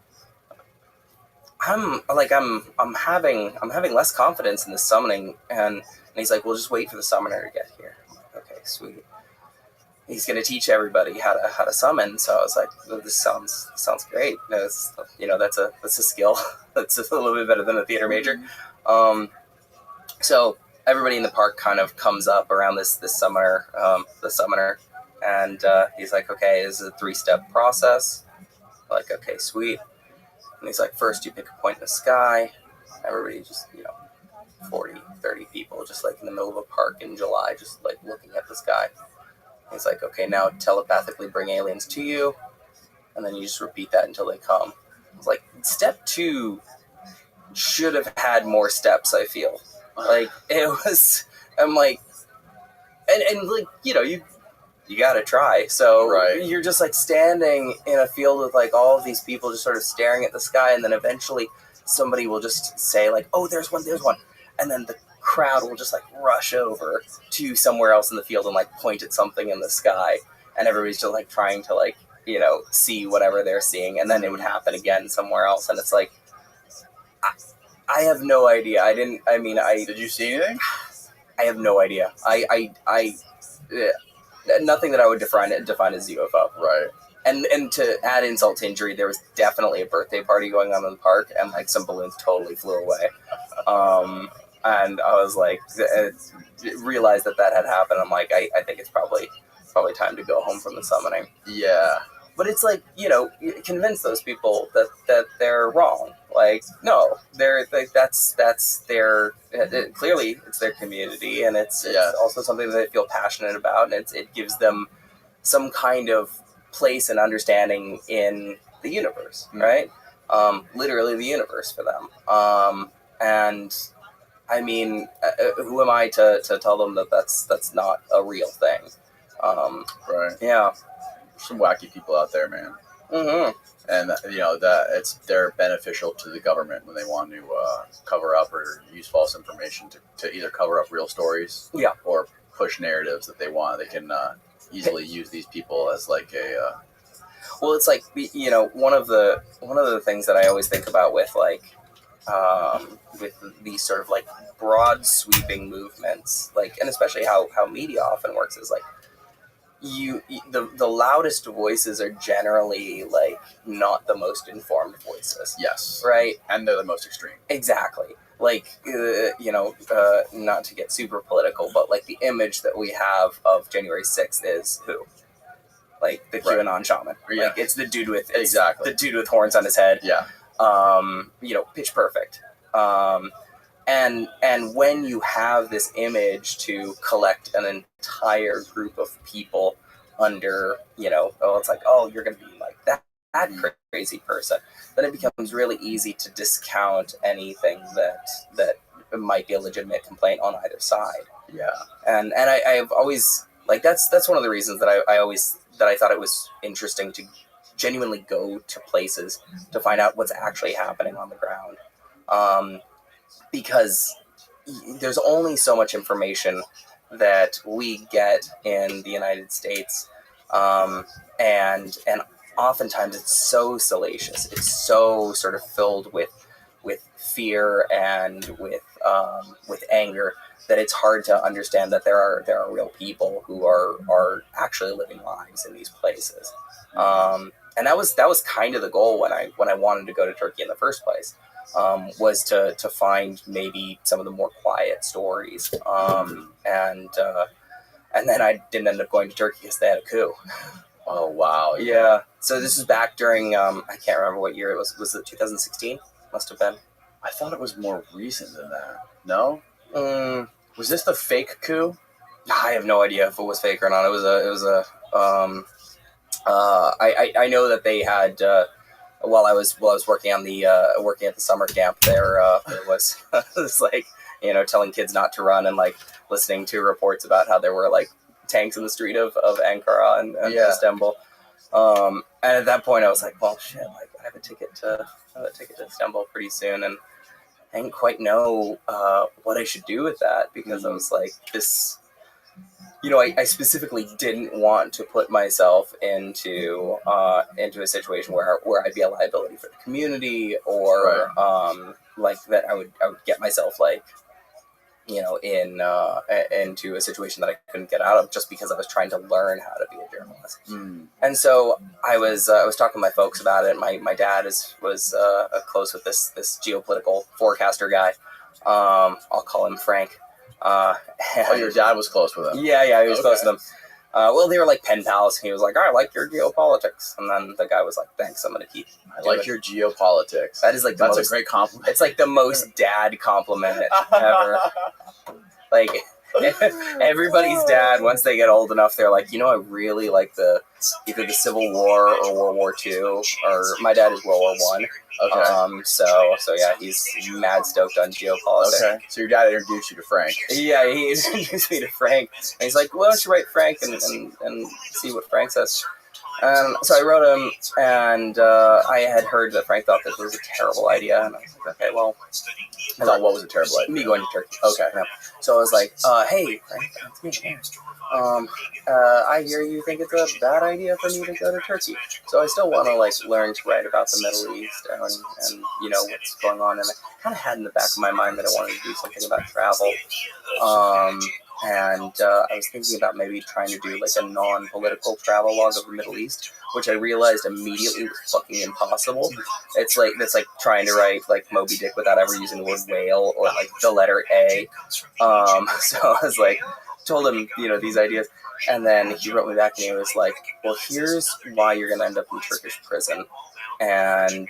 Speaker 11: I'm having less confidence in the summoning. And he's like, well, just wait for the summoner to get here. I'm like, okay, sweet. He's going to teach everybody how to summon. So I was like, oh, this sounds great. That's a skill. That's a little bit better than a theater major. So everybody in the park kind of comes up around the summoner, and he's like, okay, this is a 3-step process. I'm like, okay, sweet. And he's like, first you pick a point in the sky. Everybody just, 40, 30 people just like in the middle of a park in July, just like looking at the sky. He's like, okay, now telepathically bring aliens to you, and then you just repeat that until they come. I was like, step 2 should have had more steps, I feel. Like, I'm like, and like, you gotta try. So
Speaker 6: Right.
Speaker 11: You're just like standing in a field with like all of these people just sort of staring at the sky, and then eventually somebody will just say like, oh, there's one. And then the crowd will just like rush over to somewhere else in the field and like point at something in the sky, and everybody's just like trying to like see whatever they're seeing, and then it would happen again somewhere else, and it's like I have no idea. Did
Speaker 6: you see anything?
Speaker 11: I have no idea. Nothing that I would define as UFO.
Speaker 6: Right.
Speaker 11: And to add insult to injury, there was definitely a birthday party going on in the park, and like some balloons totally flew away. And I was like, realized that had happened. I'm like, I think it's probably time to go home from the summoning.
Speaker 6: Yeah.
Speaker 11: But it's like, convince those people that they're wrong. Like, no, they're like, that's their, clearly it's their community, and it's also something that they feel passionate about, and it gives them some kind of place and understanding in the universe, right? Literally the universe for them. And I mean, who am I to tell them that that's not a real thing?
Speaker 6: Right.
Speaker 11: Yeah.
Speaker 6: Some wacky people out there, man.
Speaker 11: Mm-hmm.
Speaker 6: And that they're beneficial to the government when they want to cover up or use false information to either cover up real stories, or push narratives that they want. They can easily use these people as like a.
Speaker 11: Well, it's like one of the things that I always think about with like with these sort of like broad sweeping movements, like, and especially how media often works is like. The loudest voices are generally like not the most informed voices.
Speaker 6: Yes.
Speaker 11: Right.
Speaker 6: And they're the most extreme.
Speaker 11: Exactly. Like, not to get super political, but like the image that we have of January 6th is who? Like the QAnon shaman.
Speaker 6: Yeah.
Speaker 11: Like it's the dude with
Speaker 6: exactly
Speaker 11: the dude with horns on his head.
Speaker 6: Yeah.
Speaker 11: Pitch perfect. And when you have this image to collect an entire group of people under, it's like, oh, you're going to be like that crazy person, then it becomes really easy to discount anything that might be a legitimate complaint on either side.
Speaker 6: Yeah.
Speaker 11: And I've always, like, that's one of the reasons that I thought it was interesting to genuinely go to places to find out what's actually happening on the ground. Because there's only so much information that we get in the United States, and oftentimes it's so salacious. It's so sort of filled with fear and with anger that it's hard to understand that there are real people who are actually living lives in these places. and that was kind of the goal when I wanted to go to Turkey in the first place, was to find maybe some of the more quiet stories, and then I didn't end up going to Turkey because they had a coup.
Speaker 6: Oh wow!
Speaker 11: Yeah. So this is back during I can't remember what year it was. Was it 2016? Must have been.
Speaker 6: I thought it was more recent than that. No.
Speaker 11: Mm,
Speaker 6: Was this the fake coup?
Speaker 11: I have no idea if it was fake or not. It was a. I know that they had while I was working on the working at the summer camp there was it was like, you know, telling kids not to run and like listening to reports about how there were like tanks in the street of Ankara and Istanbul. And at that point I was like, well shit, like I have a ticket to Istanbul pretty soon, and I didn't quite know what I should do with that, because I was like, this, you know, I specifically didn't want to put myself into a situation where I'd be a liability for the community, or like that I would get myself like, you know, into a situation that I couldn't get out of just because I was trying to learn how to be a journalist. And so I was talking to my folks about it. My dad was close with this geopolitical forecaster guy. I'll call him Frank.
Speaker 6: Your dad was close with him?
Speaker 11: Yeah, he was close with him. Well, they were like pen pals. He was like, I like your geopolitics. And then the guy was like, thanks, I'm going to keep
Speaker 6: I like your geopolitics.
Speaker 11: That is like
Speaker 6: That's a great compliment.
Speaker 11: It's like the most dad compliment ever. Like, everybody's dad, once they get old enough, they're like, you know, I really like either the Civil War or World War II, or my dad is World War I.
Speaker 6: Okay.
Speaker 11: So yeah, he's mad stoked on geopolitics.
Speaker 6: Okay. So your dad introduced you to Frank.
Speaker 11: Yeah, he introduced me to Frank. And he's like, why don't you write Frank and see what Frank says? So I wrote him, and I had heard that Frank thought this was a terrible idea. And I was like, okay, well.
Speaker 6: I thought, what was a terrible idea?
Speaker 11: Me going to Turkey.
Speaker 6: Okay.
Speaker 11: Yeah. So I was like, hey, Frank, it's me. I hear you think it's a bad idea for me to go to Turkey. So I still want to like learn to write about the Middle East and you know what's going on. And I kind of had in the back of my mind that I wanted to do something about travel. And I was thinking about maybe trying to do like a non-political travel log of the Middle East, which I realized immediately was fucking impossible. It's like trying to write like Moby Dick without ever using the word whale or like the letter A. So I was like, told him, you know, these ideas, and then he wrote me back and he was like, well, here's why you're gonna end up in Turkish prison, and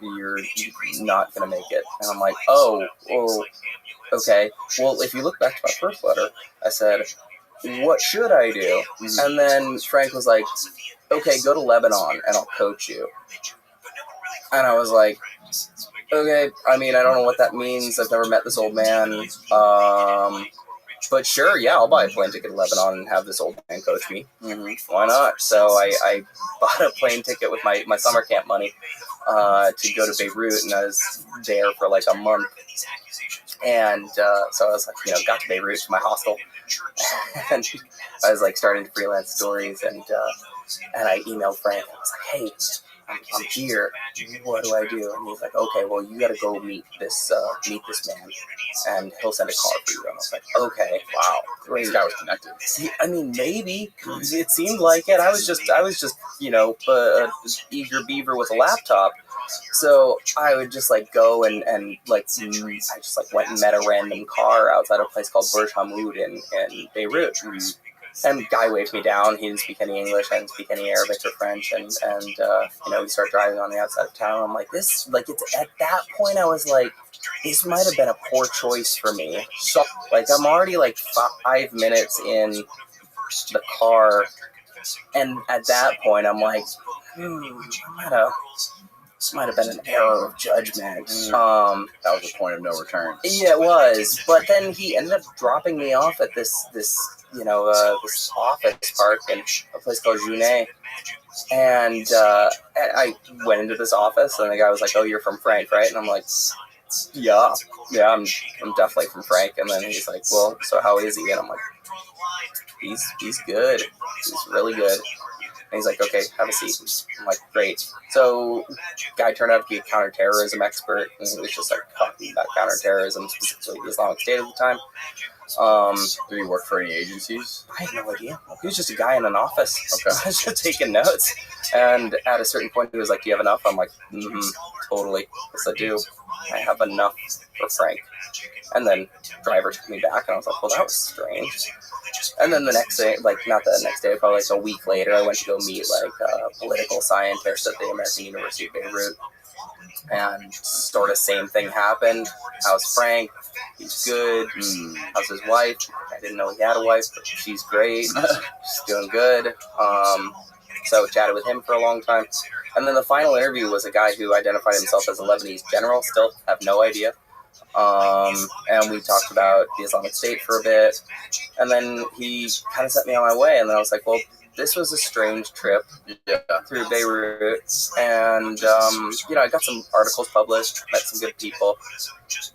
Speaker 11: you're not gonna make it. And I'm like, oh, okay. Well, if you look back to my first letter, I said, what should I do? And then Frank was like, okay, go to Lebanon and I'll coach you. And I was like, okay, I mean, I don't know what that means. I've never met this old man. But sure, yeah, I'll buy a plane ticket to Lebanon and have this old man coach me. Why not? So I bought a plane ticket with my summer camp money to go to Beirut, and I was there for like a month. And so I was like, you know, got to Beirut to my hostel, and I was like starting to freelance stories, and I emailed Frank. I was like, hey, I'm here. What do I do? And he's like, okay, well, you got to go meet this man, and he'll send a car for you. And I was like, okay, wow, great.
Speaker 6: This guy was connected.
Speaker 11: See, I mean, maybe it seemed like it. I was just, you know, an eager beaver with a laptop. So I would just like go and like I just like went and met a random car outside a place called Burj Hamid in Beirut. And the guy waved me down. He didn't speak any English. I didn't speak any Arabic or French. And you know, we started driving on the outside of town. I'm like, this, like, it's at that point I was like, this might have been a poor choice for me. So, like, I'm already like 5 minutes in the car. And at that point, I'm like, this might have been an error of judgment.
Speaker 6: That was the point of no return.
Speaker 11: Yeah, it was. But then he ended up dropping me off at this you know, this office park in a place called Junet. And I went into this office, and the guy was like, oh, you're from Frank, right? And I'm like, yeah, I'm definitely from Frank. And then he's like, well, so how is he? And I'm like, he's good. He's really good. And he's like, okay, have a seat. I'm like, great. So, guy turned out to be a counterterrorism expert, and he was just like talking about counterterrorism, specifically the Islamic State at the time.
Speaker 6: Did he work for any agencies?
Speaker 11: I had no idea. He was just a guy in an office.
Speaker 6: Okay.
Speaker 11: I was just taking notes. And at a certain point, he was like, "Do you have enough?" I'm like, totally. Yes, I do. I have enough for Frank. And then driver took me back, and I was like, well, that was strange. And then the next day, like, not the next day, probably like a week later, I went to go meet, like, a political scientist at the American University of Beirut. And sort of same thing happened. How's Frank? He's good. How's his wife? I didn't know he had a wife, but she's great. She's doing good. So chatted with him for a long time. And then the final interview was a guy who identified himself as a Lebanese general. Still have no idea. And we talked about the Islamic State for a bit. And then he kind of set me on my way. And then I was like, well, this was a strange trip through Beirut. And, I got some articles published, met some good people.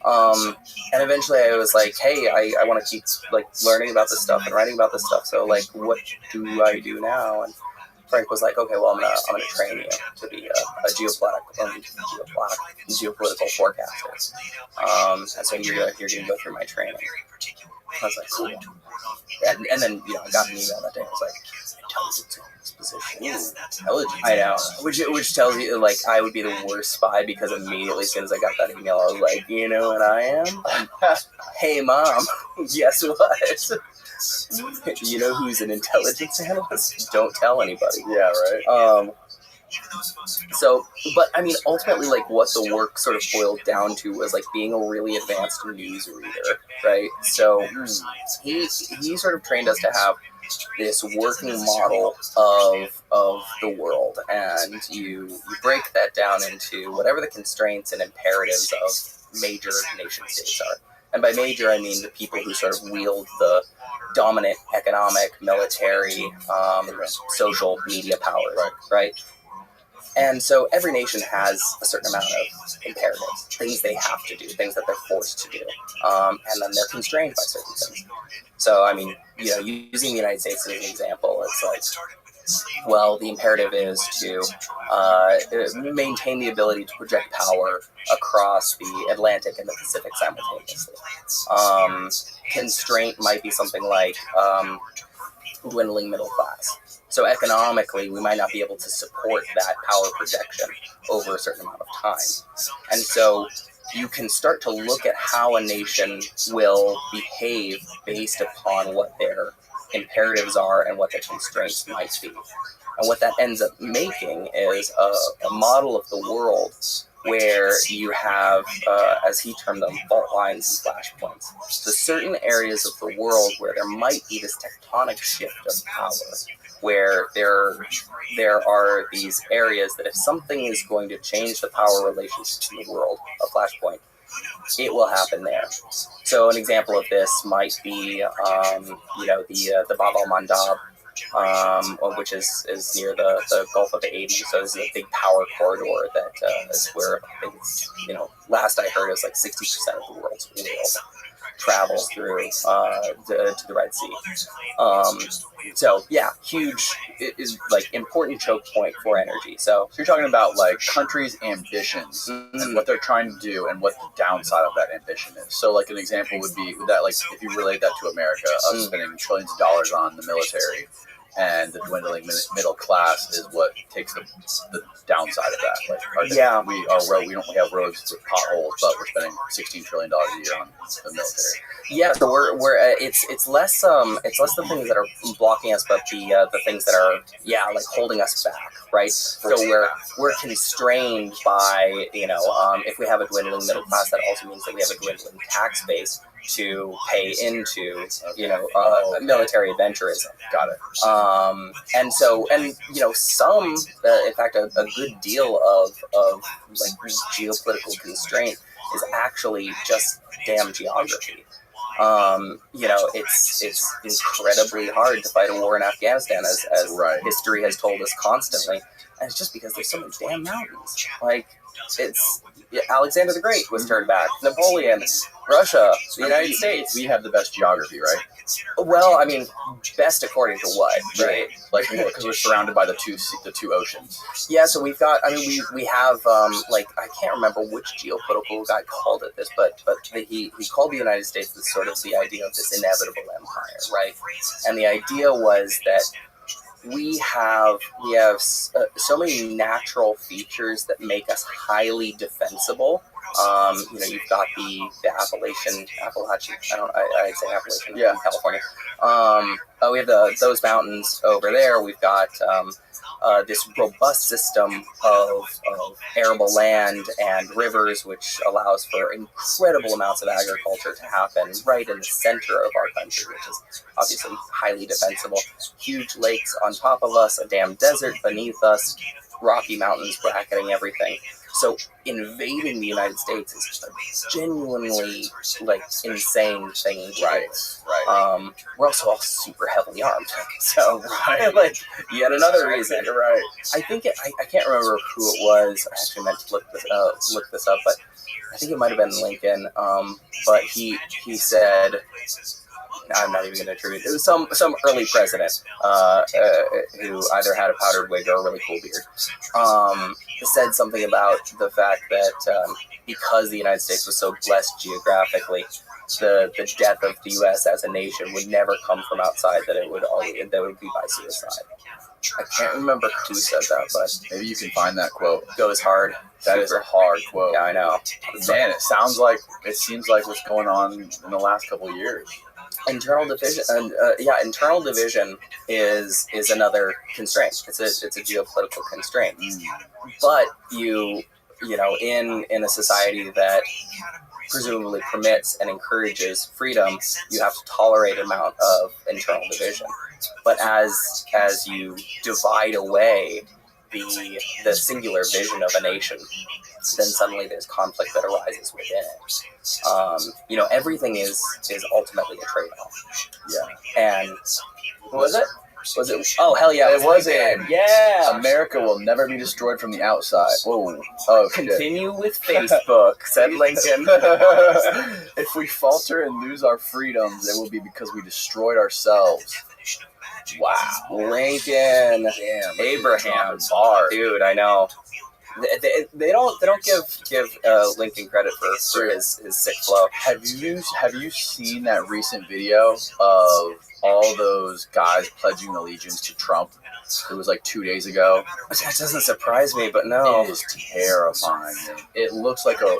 Speaker 11: And eventually I was like, hey, I want to keep, like, learning about this stuff and writing about this stuff. So, like, what do I do now? And Frank was like, okay, well, I'm gonna train you to be a geopolitical forecaster. And so you're gonna go through my training. I was like, cool. And then, I got an email that day. I was like, intelligence in this position. Intelligence. I know. Which tells you, like, I would be the worst spy, because immediately as soon as I got that email, I was like, you know what I am? Hey, Mom, guess what? You know who's an intelligence analyst? Don't tell anybody.
Speaker 6: Yeah, right.
Speaker 11: But I mean, ultimately, like, what the work sort of boiled down to was, like, being a really advanced news reader, right? So he sort of trained us to have this working model of the world, and you break that down into whatever the constraints and imperatives of major nation states are. And by major, I mean the people who sort of wield the dominant economic, military, social media powers, right? And so every nation has a certain amount of imperatives, things they have to do, things that they're forced to do, and then they're constrained by certain things. So, I mean, using the United States as an example, it's like, well, the imperative is to maintain the ability to project power across the Atlantic and the Pacific simultaneously. Constraint might be something like dwindling middle class. So economically, we might not be able to support that power projection over a certain amount of time. And so you can start to look at how a nation will behave based upon what their imperatives are and what the constraints might be. And what that ends up making is a model of the world where you have, as he termed them, fault lines and flashpoints. So certain areas of the world where there might be this tectonic shift of power, where there are these areas that if something is going to change the power relationship in the world, a flashpoint, it will happen there. So an example of this might be, the Bab al-Mandab, which is near the Gulf of Aden. So this is a big power corridor that is where, I think it's, last I heard, it was like 60% of the world's oil travels through to the Red Sea. So yeah, huge is like important choke point for energy. So
Speaker 6: you're talking about like countries' ambitions and what they're trying to do and what the downside of that ambition is. So like an example would be that, like, if you relate that to America, us spending trillions of dollars on the military, and the dwindling middle class is what takes the downside of that. Like, we have roads with potholes, but we're spending $16 trillion a year on the military.
Speaker 11: Yeah, so we're it's less the things that are blocking us, but the things that are like holding us back, right? So we're constrained by if we have a dwindling middle class, that also means that we have a dwindling tax base to pay into military adventurism. Got it. And some in fact a good deal of like geopolitical constraint is actually just damn geography. It's incredibly hard to fight a war in Afghanistan, as history has told us constantly. And it's just because there's so many damn mountains. Like, Alexander the Great was turned back. Napoleon, Russia, the United States.
Speaker 6: We have the best geography, right?
Speaker 11: Well, I mean, best according to what, right?
Speaker 6: Like, because we're surrounded by the two oceans.
Speaker 11: Yeah, so we've got, I mean, we have, like, I can't remember which geopolitical guy called it this, but he called the United States this sort of the idea of this inevitable empire, right? And the idea was that we have so many natural features that make us highly defensible. You've got the Appalachian, I'd say Appalachian, in California. We have those mountains over there. We've got this robust system of arable land and rivers, which allows for incredible amounts of agriculture to happen right in the center of our country, which is obviously highly defensible. Huge lakes on top of us, a damn desert beneath us, Rocky Mountains bracketing everything. So invading the United States is a genuinely, like, insane thing.
Speaker 6: Right.
Speaker 11: We're also all super heavily armed. So, like, yet another reason.
Speaker 6: Right.
Speaker 11: I think I can't remember who it was. I actually meant to look this up, but I think it might have been Lincoln. But he said, I'm not even going to attribute it. It was some early president who either had a powdered wig or a really cool beard. Said something about the fact that because the United States was so blessed geographically, the death of the U.S. as a nation would never come from outside. That it would be by suicide. I can't remember who said that, but
Speaker 6: maybe you can find that quote.
Speaker 11: Goes hard.
Speaker 6: That is a hard quote.
Speaker 11: Yeah, I know.
Speaker 6: Man, it seems like what's going on in the last couple of years.
Speaker 11: Internal division, internal division is another constraint. It's a geopolitical constraint. But in a society that presumably permits and encourages freedom, you have to tolerate an amount of internal division. But as you divide away the singular vision of a nation, then suddenly there's conflict that arises within it. Everything is ultimately a trade-off. Yeah. And what was it? Was it? Oh, hell yeah.
Speaker 6: It was it.
Speaker 11: Yeah.
Speaker 6: America will never be destroyed from the outside. Whoa. Oh,
Speaker 11: continue with Facebook, said Lincoln.
Speaker 6: If we falter and lose our freedoms, it will be because we destroyed ourselves.
Speaker 11: Wow. Lincoln.
Speaker 6: Damn.
Speaker 11: Abraham. Dude, I know. They don't give Lincoln credit for his sick flow.
Speaker 6: Have you seen that recent video of all those guys pledging allegiance to Trump? It was like 2 days ago.
Speaker 11: That doesn't surprise me, but no.
Speaker 6: It is terrifying. It looks like a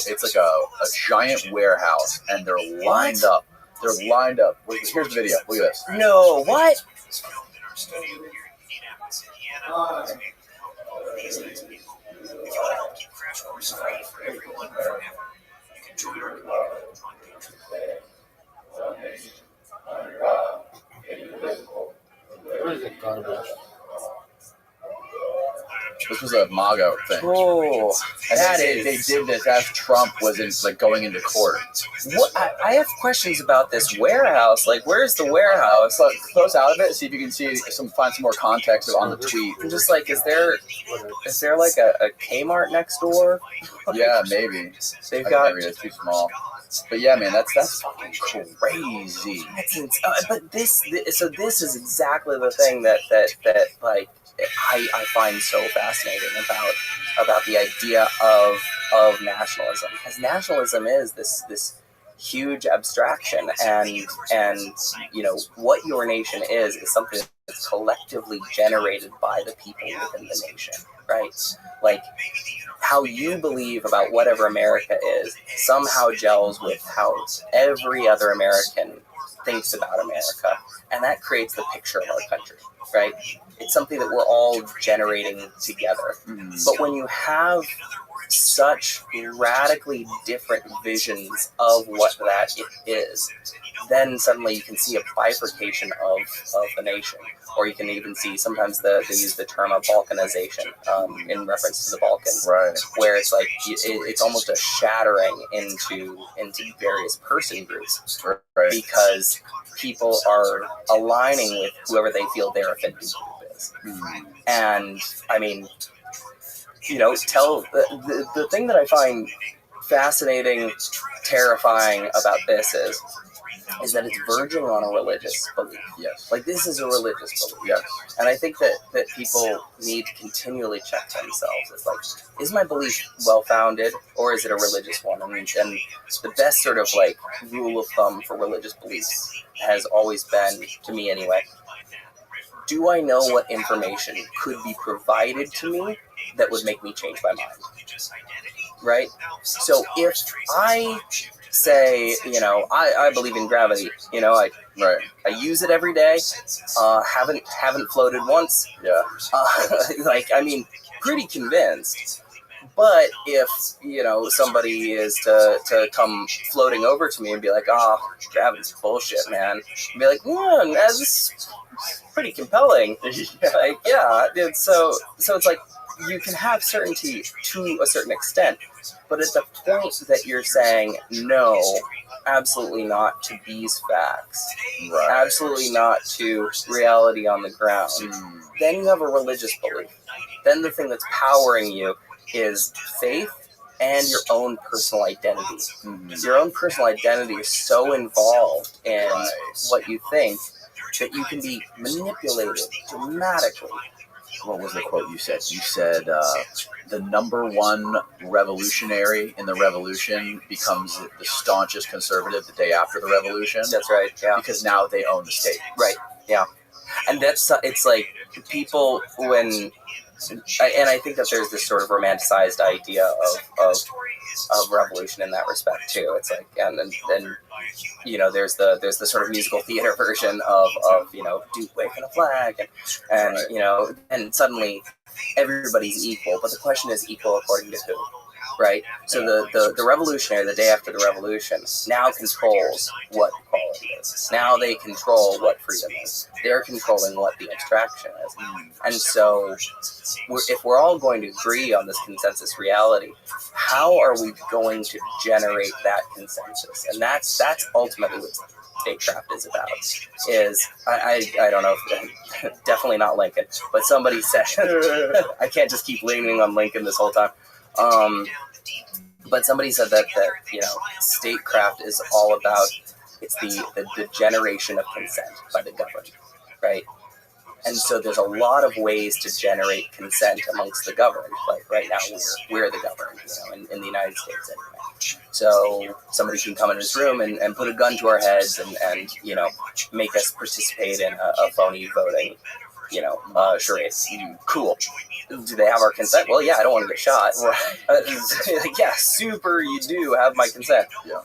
Speaker 6: giant warehouse, and they're lined up. They're lined up. Here's the video. Look at this.
Speaker 11: No, what?
Speaker 4: If you want to help keep Crash Course free for everyone forever, you can join our
Speaker 3: What is it, garbage?
Speaker 6: This was a MAGA thing.
Speaker 11: Oh,
Speaker 6: and they did this as Trump was going into court.
Speaker 11: What? I have questions about this warehouse. Like, where's the warehouse?
Speaker 6: Close out of it, see if you can find some more context on the tweet.
Speaker 11: I'm just like, is there like a Kmart next door?
Speaker 6: Yeah, maybe.
Speaker 11: They've got.
Speaker 6: Maybe it's too small. But yeah, man, that's fucking crazy.
Speaker 11: But this is exactly the thing that like I find so fascinating about the idea of nationalism, because nationalism is this huge abstraction, and what your nation is something that's collectively generated by the people within the nation, right? Like, how you believe about whatever America is somehow gels with how every other American thinks about America, and that creates the picture of our country, right? It's something that we're all generating together. But when you have such radically different visions of what that is, then suddenly you can see a bifurcation of the nation. Or you can even see, sometimes they use the term of balkanization in reference to the Balkans,
Speaker 6: right?
Speaker 11: Where it's like it's almost a shattering into various person groups,
Speaker 6: right?
Speaker 11: Because people are aligning with whoever they feel their affinity group is. And I mean, tell the thing that I find fascinating, terrifying about this is that it's verging on a religious belief.
Speaker 6: Yes.
Speaker 11: Like, this is a religious belief.
Speaker 6: Yes.
Speaker 11: And I think that people need to continually check themselves. It's like, is my belief well-founded, or is it a religious one? And the best sort of, like, rule of thumb for religious beliefs has always been, to me anyway, do I know what information could be provided to me that would make me change my mind? Right? So if I say, I believe in gravity, I use it every day, haven't floated once, pretty convinced. But if, somebody is to come floating over to me and be like, gravity's bullshit, man, and be like, this is pretty compelling. So it's like, you can have certainty to a certain extent, but at the point that you're saying, no, absolutely not to these facts, absolutely not to reality on the ground, then you have a religious belief. Then the thing that's powering you is faith and your own personal identity. Your own personal identity is so involved in what you think that you can be manipulated dramatically.
Speaker 6: What was the quote you said? You said the number one revolutionary in the revolution becomes the staunchest conservative the day after the revolution.
Speaker 11: That's right, yeah.
Speaker 6: Because now they own the state.
Speaker 11: Right, yeah. And it's like people when... And I think that there's this sort of romanticized idea of revolution in that respect too. It's like, and there's the sort of musical theater version of Duke waving a flag, and and suddenly everybody's equal. But the question is, equal according to who? Right? So the revolutionary, the day after the revolution, now controls what equality is. Now they control what freedom is. They're controlling what the abstraction is. And so if we're all going to agree on this consensus reality, how are we going to generate that consensus? And that's ultimately what statecraft is about. I don't know, definitely not Lincoln, but somebody said, I can't just keep leaning on Lincoln this whole time. But somebody said that statecraft is all about, it's the generation of consent by the governed, right? And so there's a lot of ways to generate consent amongst the governed. Like right now, we're the governed, in the United States anyway. So somebody can come in this room and put a gun to our heads and make us participate in a phony voting, charade. Cool. Do they have our consent? Well, yeah, I don't want to get shot. Yeah, super, you do have my consent.
Speaker 6: Yeah.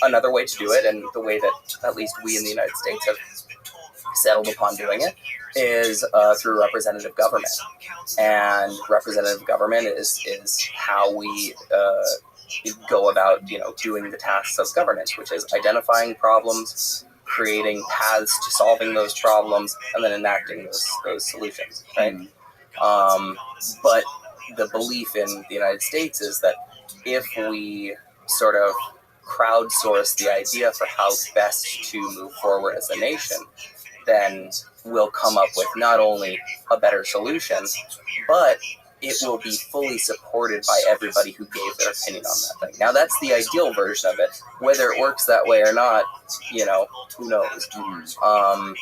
Speaker 11: Another way to do it, and the way that at least we in the United States have settled upon doing it, is through representative government. And representative government is how we go about, doing the tasks of governance, which is identifying problems, creating paths to solving those problems, and then enacting those solutions, right? But the belief in the United States is that if we sort of crowdsource the idea for how best to move forward as a nation, then we'll come up with not only a better solution, but it will be fully supported by everybody who gave their opinion on that thing. Now, that's the ideal version of it. Whether it works that way or not, who knows? Some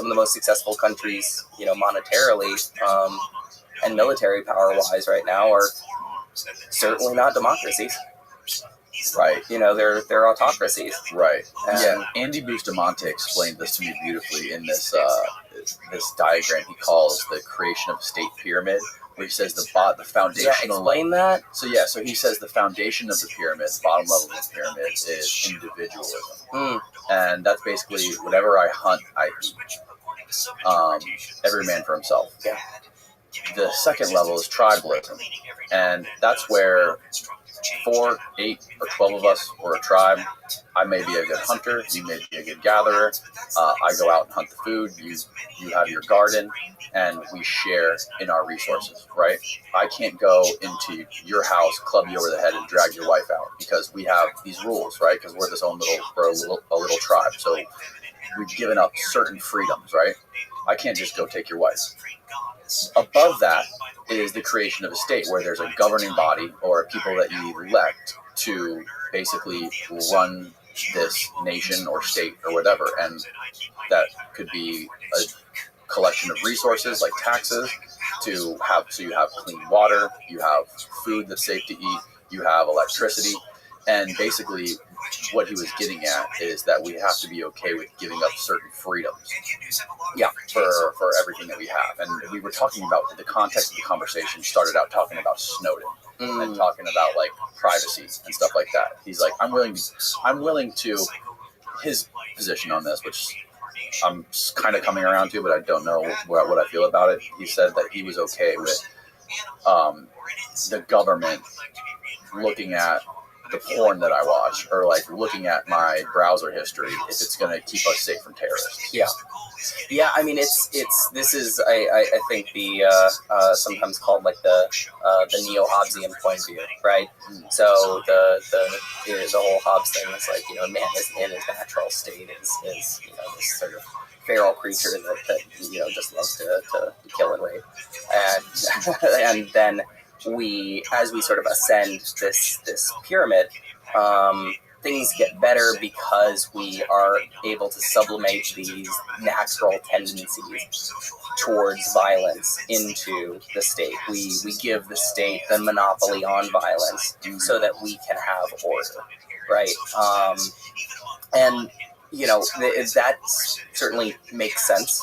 Speaker 11: of the most successful countries, monetarily and military power-wise right now are certainly not democracies.
Speaker 6: Right.
Speaker 11: They're autocracies.
Speaker 6: Right.
Speaker 11: And
Speaker 6: Andy Bustamante explained this to me beautifully in this diagram he calls the creation of a state pyramid, where he says the foundational...
Speaker 11: Explain that?
Speaker 6: So he says the foundation of the pyramid, the bottom level of the pyramid, is individualism. And that's basically whatever I hunt, I eat. Every man for himself.
Speaker 11: Yeah.
Speaker 6: The second level is tribalism, and that's where 4, 8, or 12 of us were a tribe. I may be a good hunter, you may be a good gatherer. I go out and hunt the food, you have your garden, and we share in our resources, right? I can't go into your house, club you over the head, and drag your wife out, because we have these rules, right? Because we're a little tribe, so we've given up certain freedoms, right? I can't just go take your wife. above that is the creation of a state where there's a governing body or people that you elect to basically run this nation or state or whatever. And that could be a collection of resources like taxes to have, so you have clean water, you have food that's safe to eat, you have electricity. And basically what he was getting at is that we have to be okay with giving up certain freedoms for everything that we have. And we were talking about, the context of the conversation started out talking about Snowden and talking about like privacy and stuff like that. He's like, I'm willing to his position on this, which I'm kind of coming around to, but I don't know what I feel about it. He said that he was okay with the government looking at the porn that I watch, or like looking at my browser history, if it's going to keep us safe from terrorists.
Speaker 11: Yeah. I mean, this is I think the sometimes called like the neo-Hobbesian point of view, right? So the whole Hobbes thing is like, man is in his natural state is this sort of feral creature that just loves to kill and rape, and then as we sort of ascend this pyramid, things get better because we are able to sublimate these natural tendencies towards violence into the state. We give the state the monopoly on violence so that we can have order, right? And that certainly makes sense.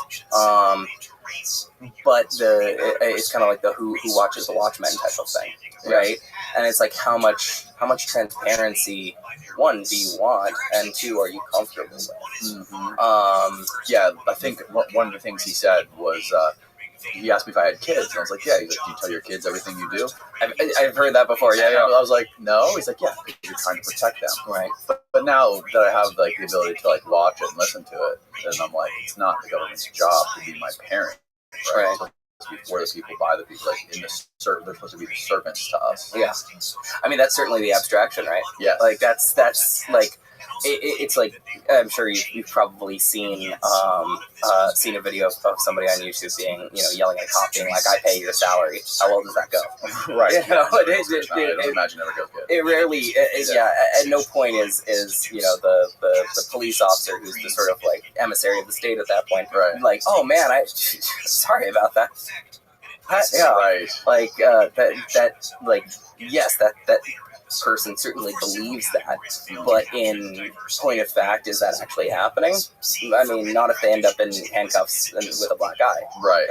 Speaker 11: But it's kind of like the who watches the Watchmen type of thing, right? And it's like how much transparency, one, do you want, and two, are you comfortable with?
Speaker 6: Yeah, I think one of the things he said was, he asked me if I had kids, and I was like, yeah. He's like, do you tell your kids everything you do?
Speaker 11: I've heard that before, yeah.
Speaker 6: I was like, no. He's like, yeah, because you're trying to protect them.
Speaker 11: Right.
Speaker 6: But now that I have like the ability to like watch it and listen to it, then I'm like, it's not the government's job to be my parent. Right. For the people, by the people, like they're supposed to be the servants to us.
Speaker 11: Yeah, I mean that's certainly the abstraction, right?
Speaker 6: Yeah,
Speaker 11: like that's like it's like I'm sure you've probably seen a video of somebody on YouTube being yelling at a cop, being like, "I pay your salary." How well does that go?
Speaker 6: Right.
Speaker 11: I
Speaker 6: don't imagine it ever goes good.
Speaker 11: It rarely. At no point is the police officer who's the sort of like emissary of the state at that point.
Speaker 6: Right.
Speaker 11: Like, oh man, sorry about that.
Speaker 6: Right.
Speaker 11: Like that like yes, that person certainly believes that, but in point of fact, is that actually happening? I mean, not if they end up in handcuffs and with a black eye. Right.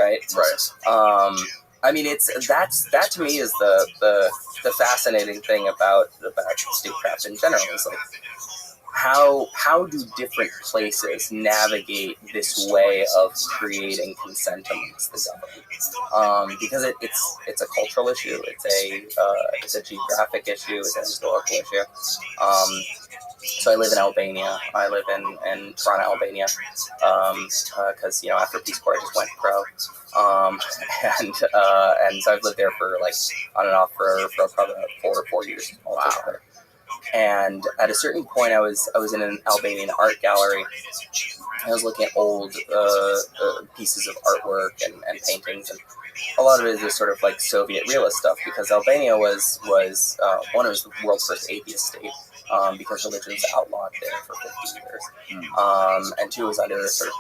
Speaker 11: I mean, that to me is the fascinating thing about statecraft in general. Is like how do different places navigate this way of creating consent amongst the government? Because it's a cultural issue, it's a geographic issue, it's an historical issue. So I live in Albania. I live in Toronto, Albania, because after Peace Corps I just went pro, and so I've lived there for like on and off for probably 4 years altogether. And at a certain point, I was in an Albanian art gallery. I was looking at old pieces of artwork and paintings, and a lot of it is sort of like Soviet realist stuff, because Albania was one, it was the world's first atheist state, because religion was outlawed there for 50 years, and two, it was under a sort of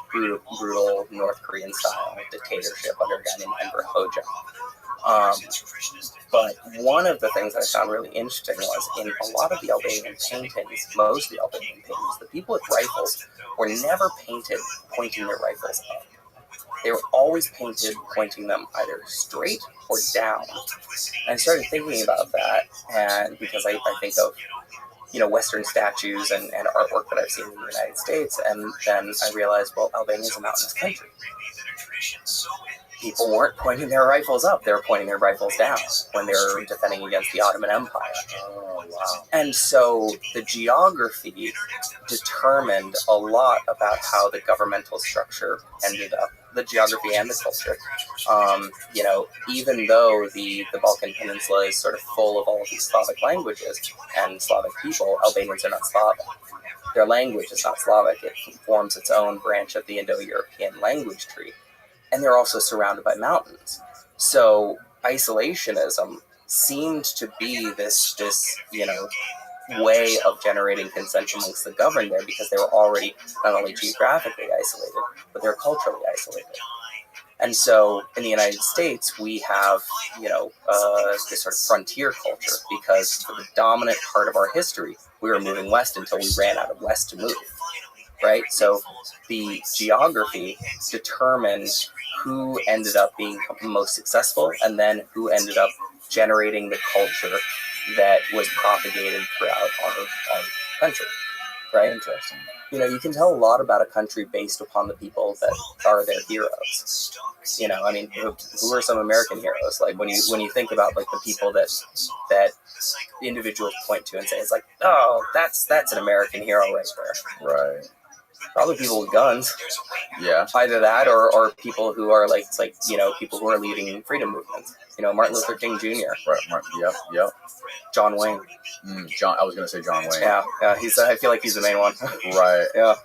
Speaker 11: brutal North Korean style dictatorship under a guy named Enver Hoxha. But one of the things that I found really interesting was in a lot of the Albanian paintings, most of the Albanian paintings, the people with rifles were never painted pointing their rifles up. They were always painted pointing them either straight or down. And I started thinking about that, and because I think of Western statues and artwork that I've seen in the United States, and then I realized, well, Albania is a mountainous country. People weren't pointing their rifles up, they were pointing their rifles down when they were defending against the Ottoman Empire. Oh, wow. And so the geography determined a lot about how the governmental structure ended up, the geography and the culture. Even though the Balkan Peninsula is sort of full of all of these Slavic languages and Slavic people, Albanians are not Slavic. Their language is not Slavic. It forms its own branch of the Indo-European language tree. And they're also surrounded by mountains. So isolationism seemed to be this way of generating consent amongst the governed there, because they were already not only geographically isolated, but they're culturally isolated. And so in the United States, we have, this sort of frontier culture, because for the dominant part of our history, we were moving west until we ran out of west to move, right? So the geography determined who ended up being most successful, and then who ended up generating the culture that was propagated throughout our country, right?
Speaker 6: Interesting.
Speaker 11: You can tell a lot about a country based upon the people that are their heroes. I mean, who are some American heroes? Like when you think about like the people that individuals point to and say, it's like, oh, that's an American hero right there.
Speaker 6: Right.
Speaker 11: Probably people with guns.
Speaker 6: Yeah.
Speaker 11: Either that or people who are people who are leading freedom movements. Martin Luther King Jr.
Speaker 6: Right. Yep.
Speaker 11: John Wayne.
Speaker 6: I was going to say John Wayne.
Speaker 11: Yeah. I feel like he's the main one.
Speaker 6: Right.
Speaker 11: Yeah.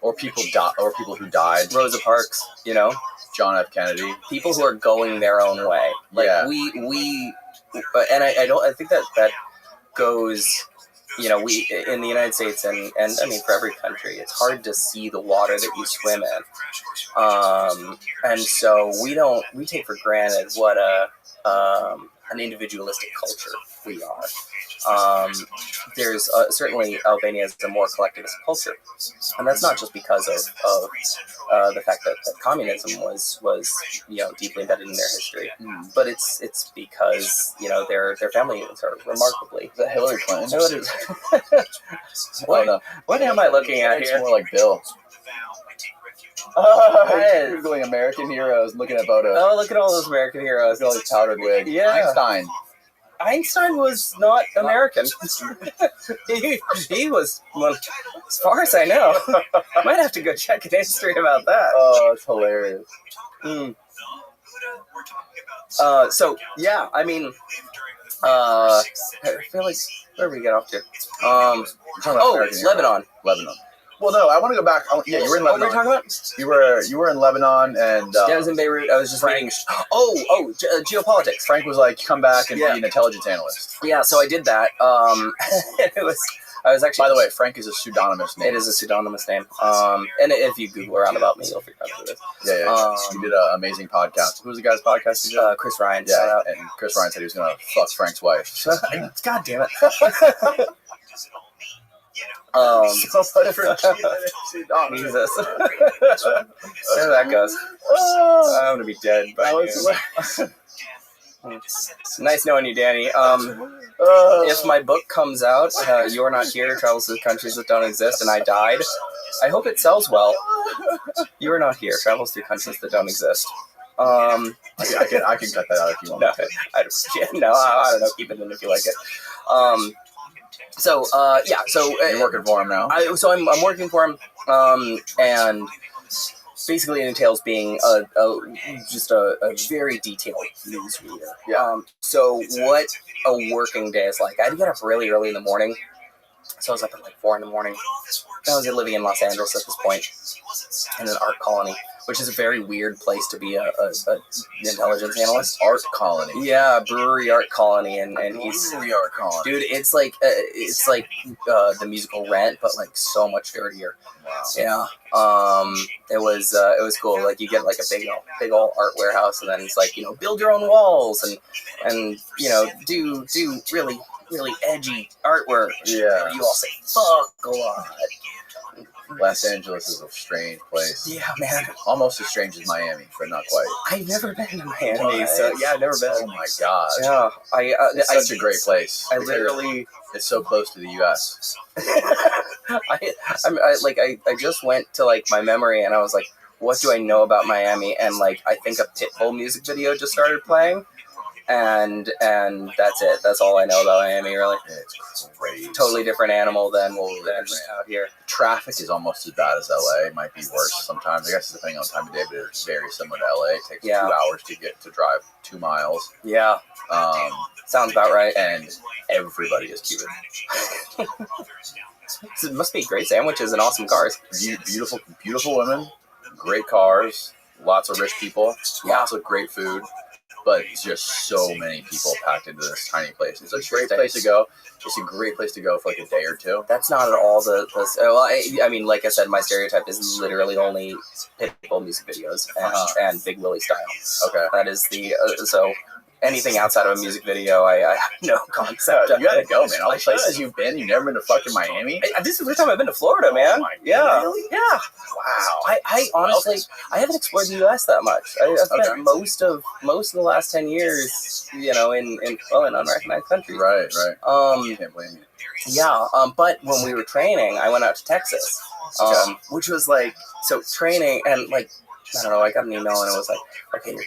Speaker 6: Or people who died.
Speaker 11: Rosa Parks.
Speaker 6: John F. Kennedy.
Speaker 11: People who are going their own way. Like we and I think that goes. We in the United States and I mean for every country, it's hard to see the water that you swim in, and so we take for granted what an individualistic culture we are. There's certainly Albania is a more collectivist culture, and that's not just because of the fact that communism was deeply embedded in their history, but it's because their family are remarkably.
Speaker 6: Is that Hillary Clinton?
Speaker 11: What am I looking at here?
Speaker 6: It's more like Bill. Googling American heroes, looking at photos.
Speaker 11: Oh, look at all those American heroes.
Speaker 6: Look at all these powdered wigs.
Speaker 11: Yeah.
Speaker 6: Einstein
Speaker 11: was not American. he was, well, as far as I know. Might have to go check in history about that.
Speaker 6: Oh, it's hilarious.
Speaker 11: So yeah, I mean, I feel like where did we get off to? Lebanon.
Speaker 6: Well, no, I want to go back. Yeah, you were in Lebanon.
Speaker 11: What were we talking about?
Speaker 6: You were in Lebanon, and
Speaker 11: I was in Beirut. I was just reading. Geopolitics.
Speaker 6: Frank was like, "Come back and be an intelligence analyst."
Speaker 11: Yeah, so I did that. I was actually.
Speaker 6: By the way, Frank is a pseudonymous name.
Speaker 11: It is a pseudonymous name. And if you Google around about me, you'll figure out who it is.
Speaker 6: Yeah. You did an amazing podcast. Who was the guy's podcast you did?
Speaker 11: Chris Ryan.
Speaker 6: Yeah, and Chris Ryan said he was gonna fuck Frank's wife.
Speaker 11: God damn it. Jesus. There that goes. I'm gonna be dead by noon. Nice knowing you, Danny. If my book comes out, You're Not Here, Travels to Countries That Don't Exist, and I died, I hope it sells well. You're Not Here, Travels to Countries That Don't Exist.
Speaker 6: I can cut that out if you want.
Speaker 11: I don't know. Keep it in if you like it. So
Speaker 6: you're working for him now.
Speaker 11: I'm working for him, and basically it entails being a very detailed newsreader.
Speaker 6: Yeah.
Speaker 11: So what a working day is like. I had to get up really early in the morning, so I was up at like 4 in the morning. I was living in Los Angeles at this point, in an art colony, which is a very weird place to be an intelligence analyst.
Speaker 6: Art colony.
Speaker 11: Yeah, brewery art colony, and he's
Speaker 6: brewery art colony.
Speaker 11: Dude, it's like the musical Rent, but like so much dirtier.
Speaker 6: Wow.
Speaker 11: Yeah. It was cool. Like you get like a big old art warehouse, and then it's like build your own walls and do really edgy artwork.
Speaker 6: Yeah.
Speaker 11: You all say fuck a lot.
Speaker 6: Los Angeles is a strange place.
Speaker 11: Yeah, man.
Speaker 6: Almost as strange as Miami, but not quite.
Speaker 11: I've never been to Miami, so yeah, I've never been.
Speaker 6: Oh my god.
Speaker 11: Yeah,
Speaker 6: it's such a great place. It's so close to the U.S.
Speaker 11: I just went to like my memory, and I was like, what do I know about Miami? And like, I think a Pitbull music video just started playing. And that's it. That's all I know about Miami, really.
Speaker 6: It's crazy.
Speaker 11: Totally different animal than out here.
Speaker 6: Traffic is almost as bad as LA. It might be worse sometimes. I guess depending on the time of day, but it's very similar to LA. It takes 2 hours to drive 2 miles.
Speaker 11: Yeah. Sounds about right.
Speaker 6: And everybody is Cuban.
Speaker 11: So it must be great sandwiches and awesome cars.
Speaker 6: Beautiful women, great cars. lots of rich people, lots of great food, but just so many people packed into this tiny place. It's a great place to go. It's a great place to go for like a day or two.
Speaker 11: That's not at all well, I mean, like I said, my stereotype is literally only Pitbull music videos and Big Willie style.
Speaker 6: Okay.
Speaker 11: That is so anything outside of a music video, I have no concept of.
Speaker 6: You gotta go, man. All the places you've been, you've never been to fucking Miami?
Speaker 11: This is the first time I've been to Florida, man. Yeah.
Speaker 6: Really?
Speaker 11: Yeah.
Speaker 6: Wow.
Speaker 11: I honestly, I haven't explored the U.S. that much. I've spent most of the last 10 years, in unrecognized countries.
Speaker 6: Right. Can't blame you.
Speaker 11: Yeah. But when we were training, I went out to Texas, which was like, so training and like, I don't know, I got an email and it was like, okay, you're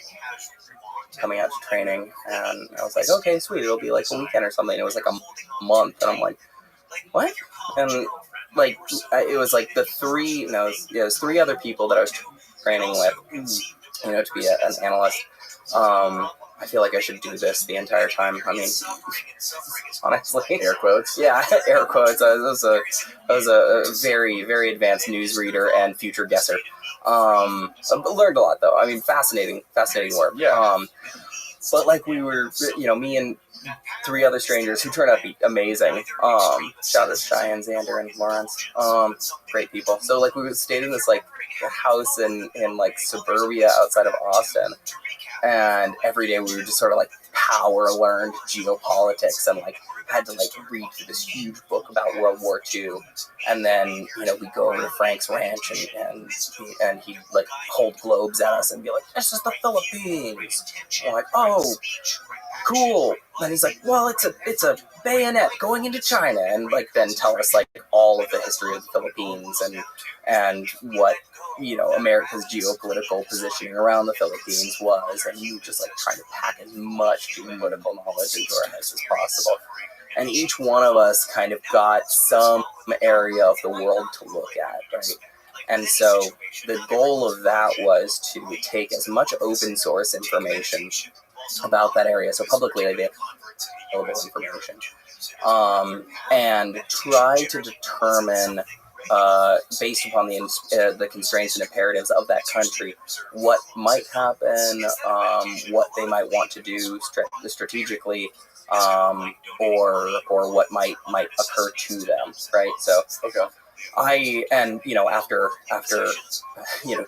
Speaker 11: coming out to training, and I was like, okay, sweet, it'll be like a weekend or something. And it was like a month, and I'm like, what? And like, it was like it was 3 other people that I was training with, to be an analyst. I feel like I should do this the entire time. I mean, honestly,
Speaker 6: air quotes.
Speaker 11: Yeah, air quotes. I was a very, very advanced newsreader and future guesser. I learned a lot though. I mean, fascinating work.
Speaker 6: Yeah.
Speaker 11: But like we were, me and 3 other strangers who turned out to be amazing. Shout out to Cheyenne, Xander, and Lawrence. Great people. So like we stayed in this like house in like suburbia outside of Austin, and every day we were just sort of like learned geopolitics and like had to like read through this huge book about World War II, and then we go over to Frank's ranch and he'd like hold globes at us and be like, "This is the Philippines." I'm like, "Oh, cool." And he's like, "Well, it's a bayonet going into China," and like then tell us like all of the history of the Philippines and what America's geopolitical positioning around the Philippines was, and you just like trying to pack as much geopolitical knowledge into our heads as possible. And each one of us kind of got some area of the world to look at, right? And so the goal of that was to take as much open source information about that area, so publicly available information, and try to determine, based upon the constraints and imperatives of that country, what might happen, what they might want to do strategically, or what might occur to them, right? So after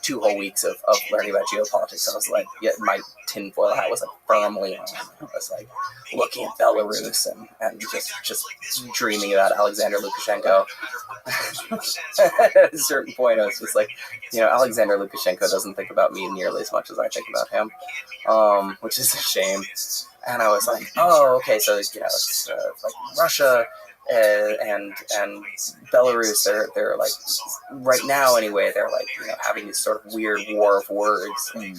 Speaker 11: 2 whole weeks of learning about geopolitics, I was like, my tinfoil hat was like firmly on. I was like looking at Belarus and just dreaming about Alexander Lukashenko. At a certain point, I was just like, Alexander Lukashenko doesn't think about me nearly as much as I think about him, which is a shame. And I was like, oh, okay, so it's like Russia and Belarus, they're like, right now anyway, they're like having this sort of weird war of words. I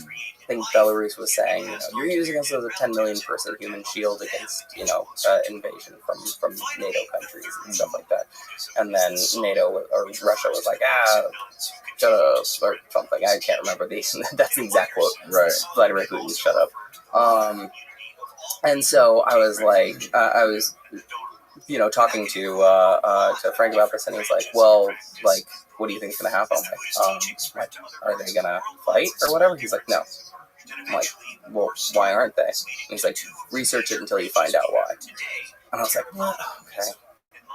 Speaker 11: think Belarus was saying, you're using us as a 10 million person human shield against invasion from NATO countries and stuff like that. And then NATO or Russia was like, shut up, or something. I can't remember that's the exact quote.
Speaker 6: Right.
Speaker 11: Vladimir Putin, shut up. And so I was like, talking to Frank about this, and he's like, well, like, what do you think is going to happen? I'm like, are they going to fight or whatever? He's like, no. I'm like, well, why aren't they? And he's like, research it until you find out why. And I was like, what? Okay.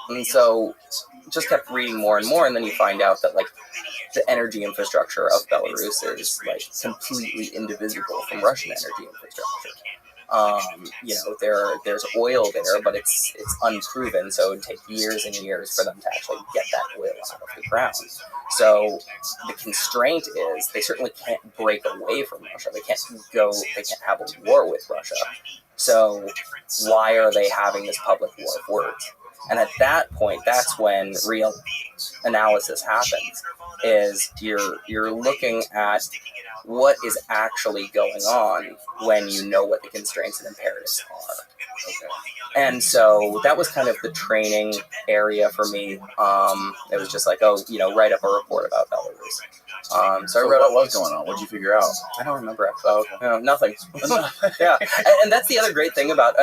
Speaker 11: And so just kept reading more and more, and then you find out that like the energy infrastructure of Belarus is like completely indivisible from Russian energy infrastructure. There's oil there, but it's unproven, so it would take years and years for them to actually get that oil out of the ground. So the constraint is they certainly can't break away from Russia. They can't have a war with Russia. So why are they having this public war of words? And at that point, that's when real analysis happens, is you're looking at what is actually going on when you know what the constraints and imperatives are. Okay. And so that was kind of the training area for me. It was just like, write up a report about Belarus. So I wrote
Speaker 6: what was going on? What did you figure out?
Speaker 11: I don't remember. Nothing. Yeah, and that's the other great thing about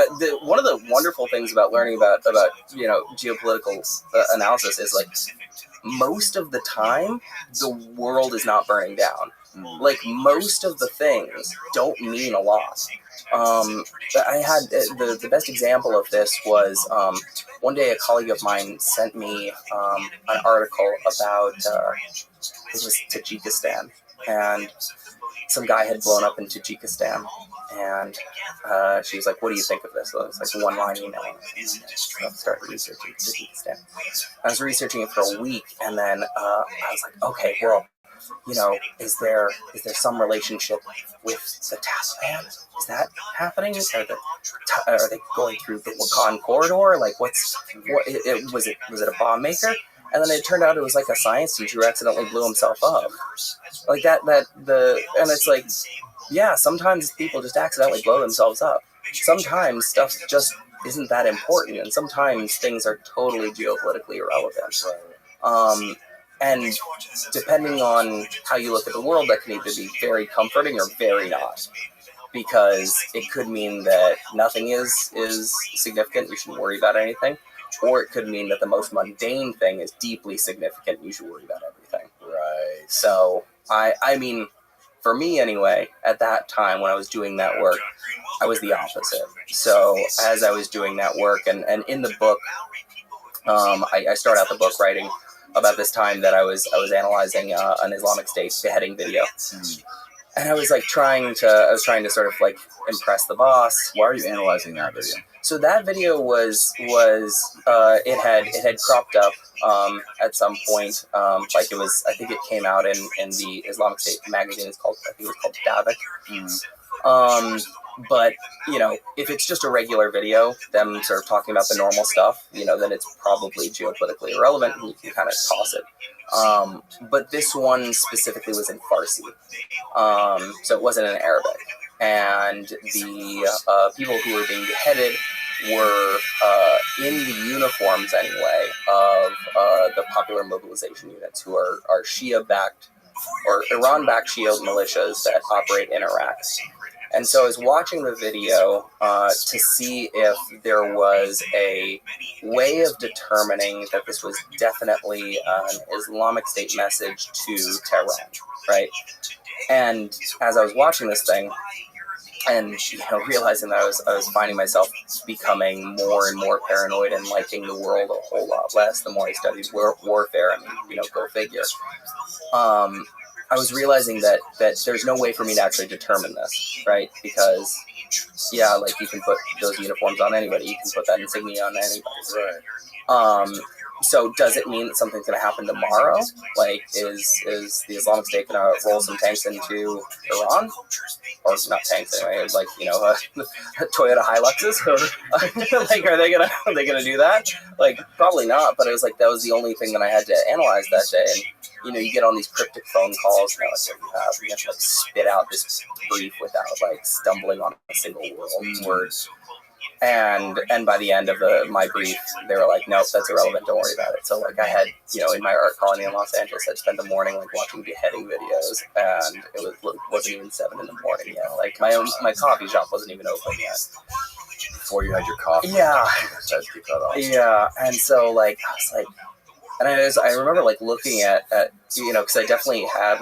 Speaker 11: one of the wonderful things about learning about geopolitical analysis is like most of the time the world is not burning down. Like, most of the things don't mean a lot. I had the best example of this was one day a colleague of mine sent me an article about it was Tajikistan, and some guy had blown up in Tajikistan, and she was like, "What do you think of this?" So it was like one line email. I started researching Tajikistan. I was researching it for a week, and then I was like, "Okay, well, you know, is there some relationship with the Taliban? Is that happening? Are they going through the Wakhan corridor? Like, was it a bomb maker?" And then it turned out it was like a science teacher who accidentally blew himself up. Like and it's like, yeah, sometimes people just accidentally blow themselves up. Sometimes stuff just isn't that important, and sometimes things are totally geopolitically irrelevant. And depending on how you look at the world, that can either be very comforting or very not. Because it could mean that nothing is significant, you shouldn't worry about anything. Or it could mean that the most mundane thing is deeply significant, you should worry about everything.
Speaker 6: Right.
Speaker 11: So, I mean, for me anyway, at that time when I was doing that work, I was the opposite. So, as I was doing that work, and in the book, I start out the book writing about this time that I was analyzing an Islamic State beheading video. And I was trying to sort of like impress the boss.
Speaker 6: Why are you analyzing that video?
Speaker 11: So that video was it had cropped up at some point. I think it came out in the Islamic State magazine. I think it was called Davik. But, you know, if it's just a regular video, them sort of talking about the normal stuff, you know, then it's probably geopolitically irrelevant and you can kind of toss it. But this one specifically was in Farsi. So it wasn't in Arabic. And the people who were being beheaded were in the uniforms, anyway, of the Popular Mobilization Units, who are Shia-backed or Iran-backed Shia militias that operate in Iraq. And so I was watching the video to see if there was a way of determining that this was definitely an Islamic State message to Tehran, right? And as I was watching this thing, and realizing that I was finding myself becoming more and more paranoid and liking the world a whole lot less the more I studied warfare. I mean, go figure. I was realizing that there's no way for me to actually determine this, right? Because, yeah, like, you can put those uniforms on anybody. You can put that insignia on anybody. Right. So does it mean that something's going to happen tomorrow? Like, is the Islamic State going to roll some tanks into Iran? Or not tanks anyway, like, Toyota Hiluxes? Or, like, are they gonna do that? Like, probably not, but it was like, that was the only thing that I had to analyze that day. And, you get on these cryptic phone calls, and you have to spit out this brief without, stumbling on a single word. And by the end of my brief, they were like, nope, that's irrelevant, don't worry about it. So, I had, in my art colony in Los Angeles, I'd spend the morning, watching beheading videos, and it wasn't even 7 in the morning yet. Like, my coffee shop wasn't even open yet.
Speaker 6: Before you had your coffee.
Speaker 11: Yeah.
Speaker 6: Yeah,
Speaker 11: and so, I was like, and I remember, looking at because I definitely had,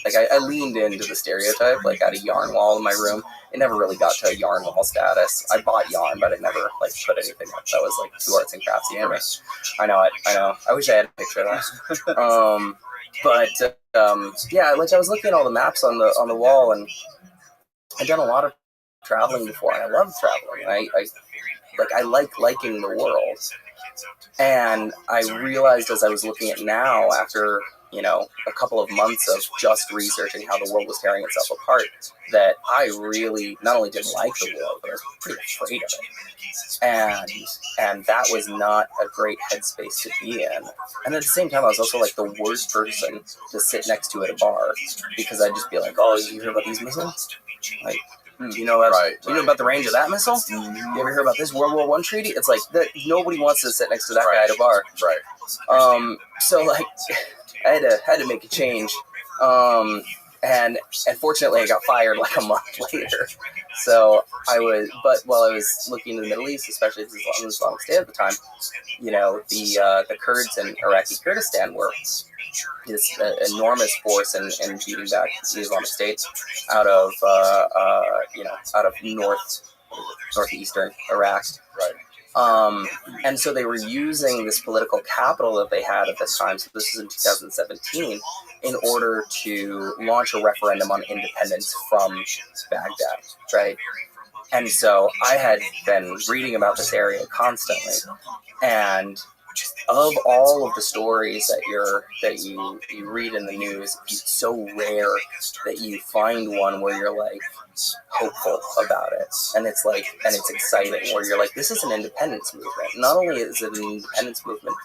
Speaker 11: I leaned into the stereotype, I had a yarn wall in my room. It never really got to a yarn wall status. I bought yarn, but I never, put anything up. That was, too arts and craftsy for me. I know. I wish I had a picture of that. Yeah, I was looking at all the maps on the wall, and I'd done a lot of traveling before, and I love traveling. I like liking the world. And I realized as I was looking at now, after, a couple of months of just researching how the world was tearing itself apart, that I really not only didn't like the world, but I was pretty afraid of it. And that was not a great headspace to be in. And at the same time, I was also the worst person to sit next to at a bar, because I'd just be like, oh, you hear about these missiles? Do you know about the range of that missile? Mm-hmm. You ever hear about this World War I treaty? It's that nobody wants to sit next to that guy at a bar. Right. So I had to make a change. And fortunately, I got fired like a month later. So but while I was looking in the Middle East, especially the Islamic State at the time, the Kurds in Iraqi Kurdistan were this enormous force in beating back the Islamic State out of northeastern Iraq.
Speaker 6: Right.
Speaker 11: And so they were using this political capital that they had at this time, so this is in 2017, in order to launch a referendum on independence from Baghdad, right? And so I had been reading about this area constantly, and of all of the stories that you read in the news, it's so rare that you find one where you're like hopeful about it, and it's exciting, where you're like, this is an independence movement. Not only is it an independence movement,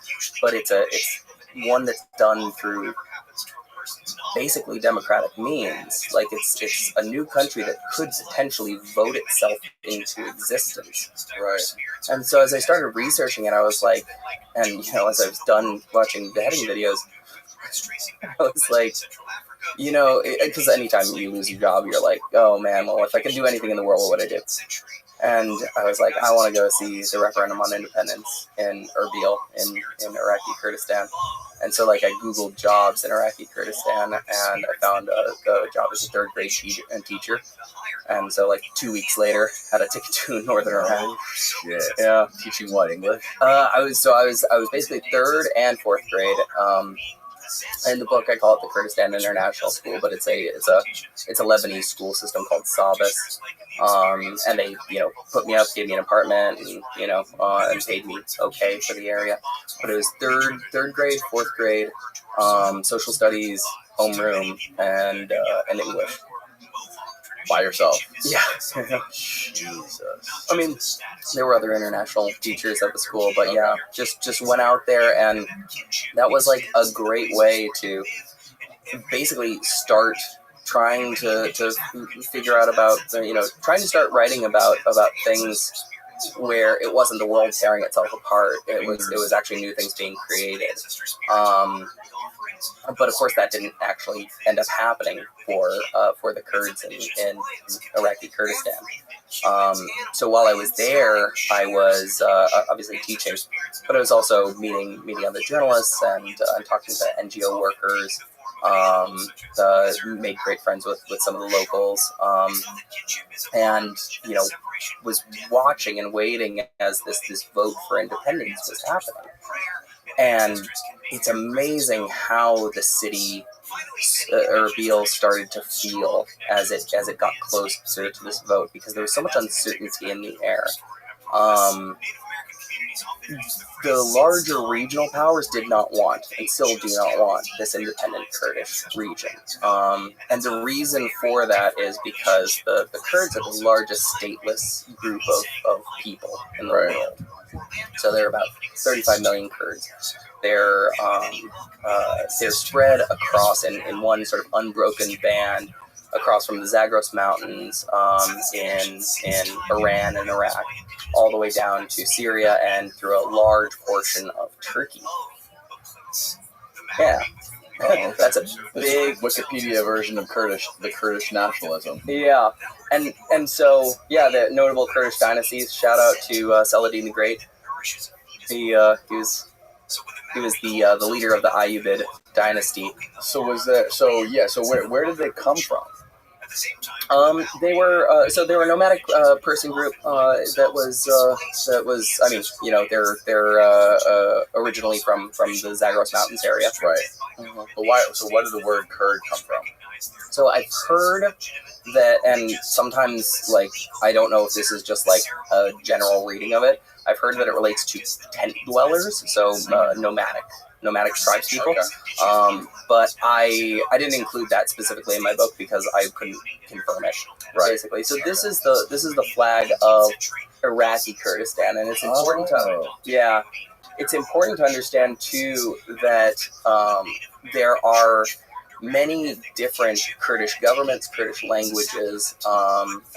Speaker 11: but it's one that's done through basically democratic means. Like it's a new country that could potentially vote itself into existence.
Speaker 6: Right.
Speaker 11: And so as I started researching it, I was like, and as I was done watching beheading videos, I was like, because anytime you lose your job, you're like, oh man, well, if I could do anything in the world, what would I do? And I was like, I want to go see the referendum on independence in Erbil in Iraqi Kurdistan. And so I Googled jobs in Iraqi Kurdistan, and I found a job as a third grade teacher. And so 2 weeks later, had a ticket to Northern Iraq.
Speaker 6: Yeah. Teaching what, English?
Speaker 11: I was basically third and fourth grade. In the book, I call it the Kurdistan International School, but it's a Lebanese school system called Sabas. And they put me up, gave me an apartment, and and paid me okay for the area. But it was third grade, fourth grade, social studies, homeroom, and English.
Speaker 6: By yourself?
Speaker 11: Yeah.
Speaker 6: Jesus.
Speaker 11: I mean, there were other international teachers at the school, but yeah, just went out there, and that was a great way to basically start trying to figure out about, trying to start writing about things where it wasn't the world tearing itself apart. It was actually new things being created. But of course, that didn't actually end up happening for the Kurds in Iraqi Kurdistan. So while I was there, I was obviously teaching, but I was also meeting other journalists and talking to NGO workers. Made great friends with some of the locals, and was watching and waiting as this vote for independence was happening. And it's amazing how the city Erbil started to feel as it got closer to this vote, because there was so much uncertainty in the air. The larger regional powers did not want, and still do not want, this independent Kurdish region. And the reason for that is because the Kurds are the largest stateless group of people in the world. So there are about 35 million Kurds. They're spread across in one sort of unbroken band across from the Zagros Mountains in Iran and Iraq, all the way down to Syria and through a large portion of Turkey. Yeah. That's a big
Speaker 6: Wikipedia version of the Kurdish nationalism.
Speaker 11: Yeah. And so, yeah, the notable Kurdish dynasties, shout out to Saladin the Great. He was the leader of the Ayyubid dynasty.
Speaker 6: So where did they come from?
Speaker 11: They were a nomadic person group that was they're originally from the Zagros Mountains area.
Speaker 6: Right. Mm-hmm. But why? So where did the word Kurd come from?
Speaker 11: So I've heard that, and sometimes I don't know if this is just a general reading of it. I've heard that it relates to tent dwellers, so nomadic tribes people. Okay. But I didn't include that specifically in my book because I couldn't confirm it. Right. Basically, so this is the flag of Iraqi Kurdistan, and it's important it's important to understand too that there are many different Kurdish governments, Kurdish languages,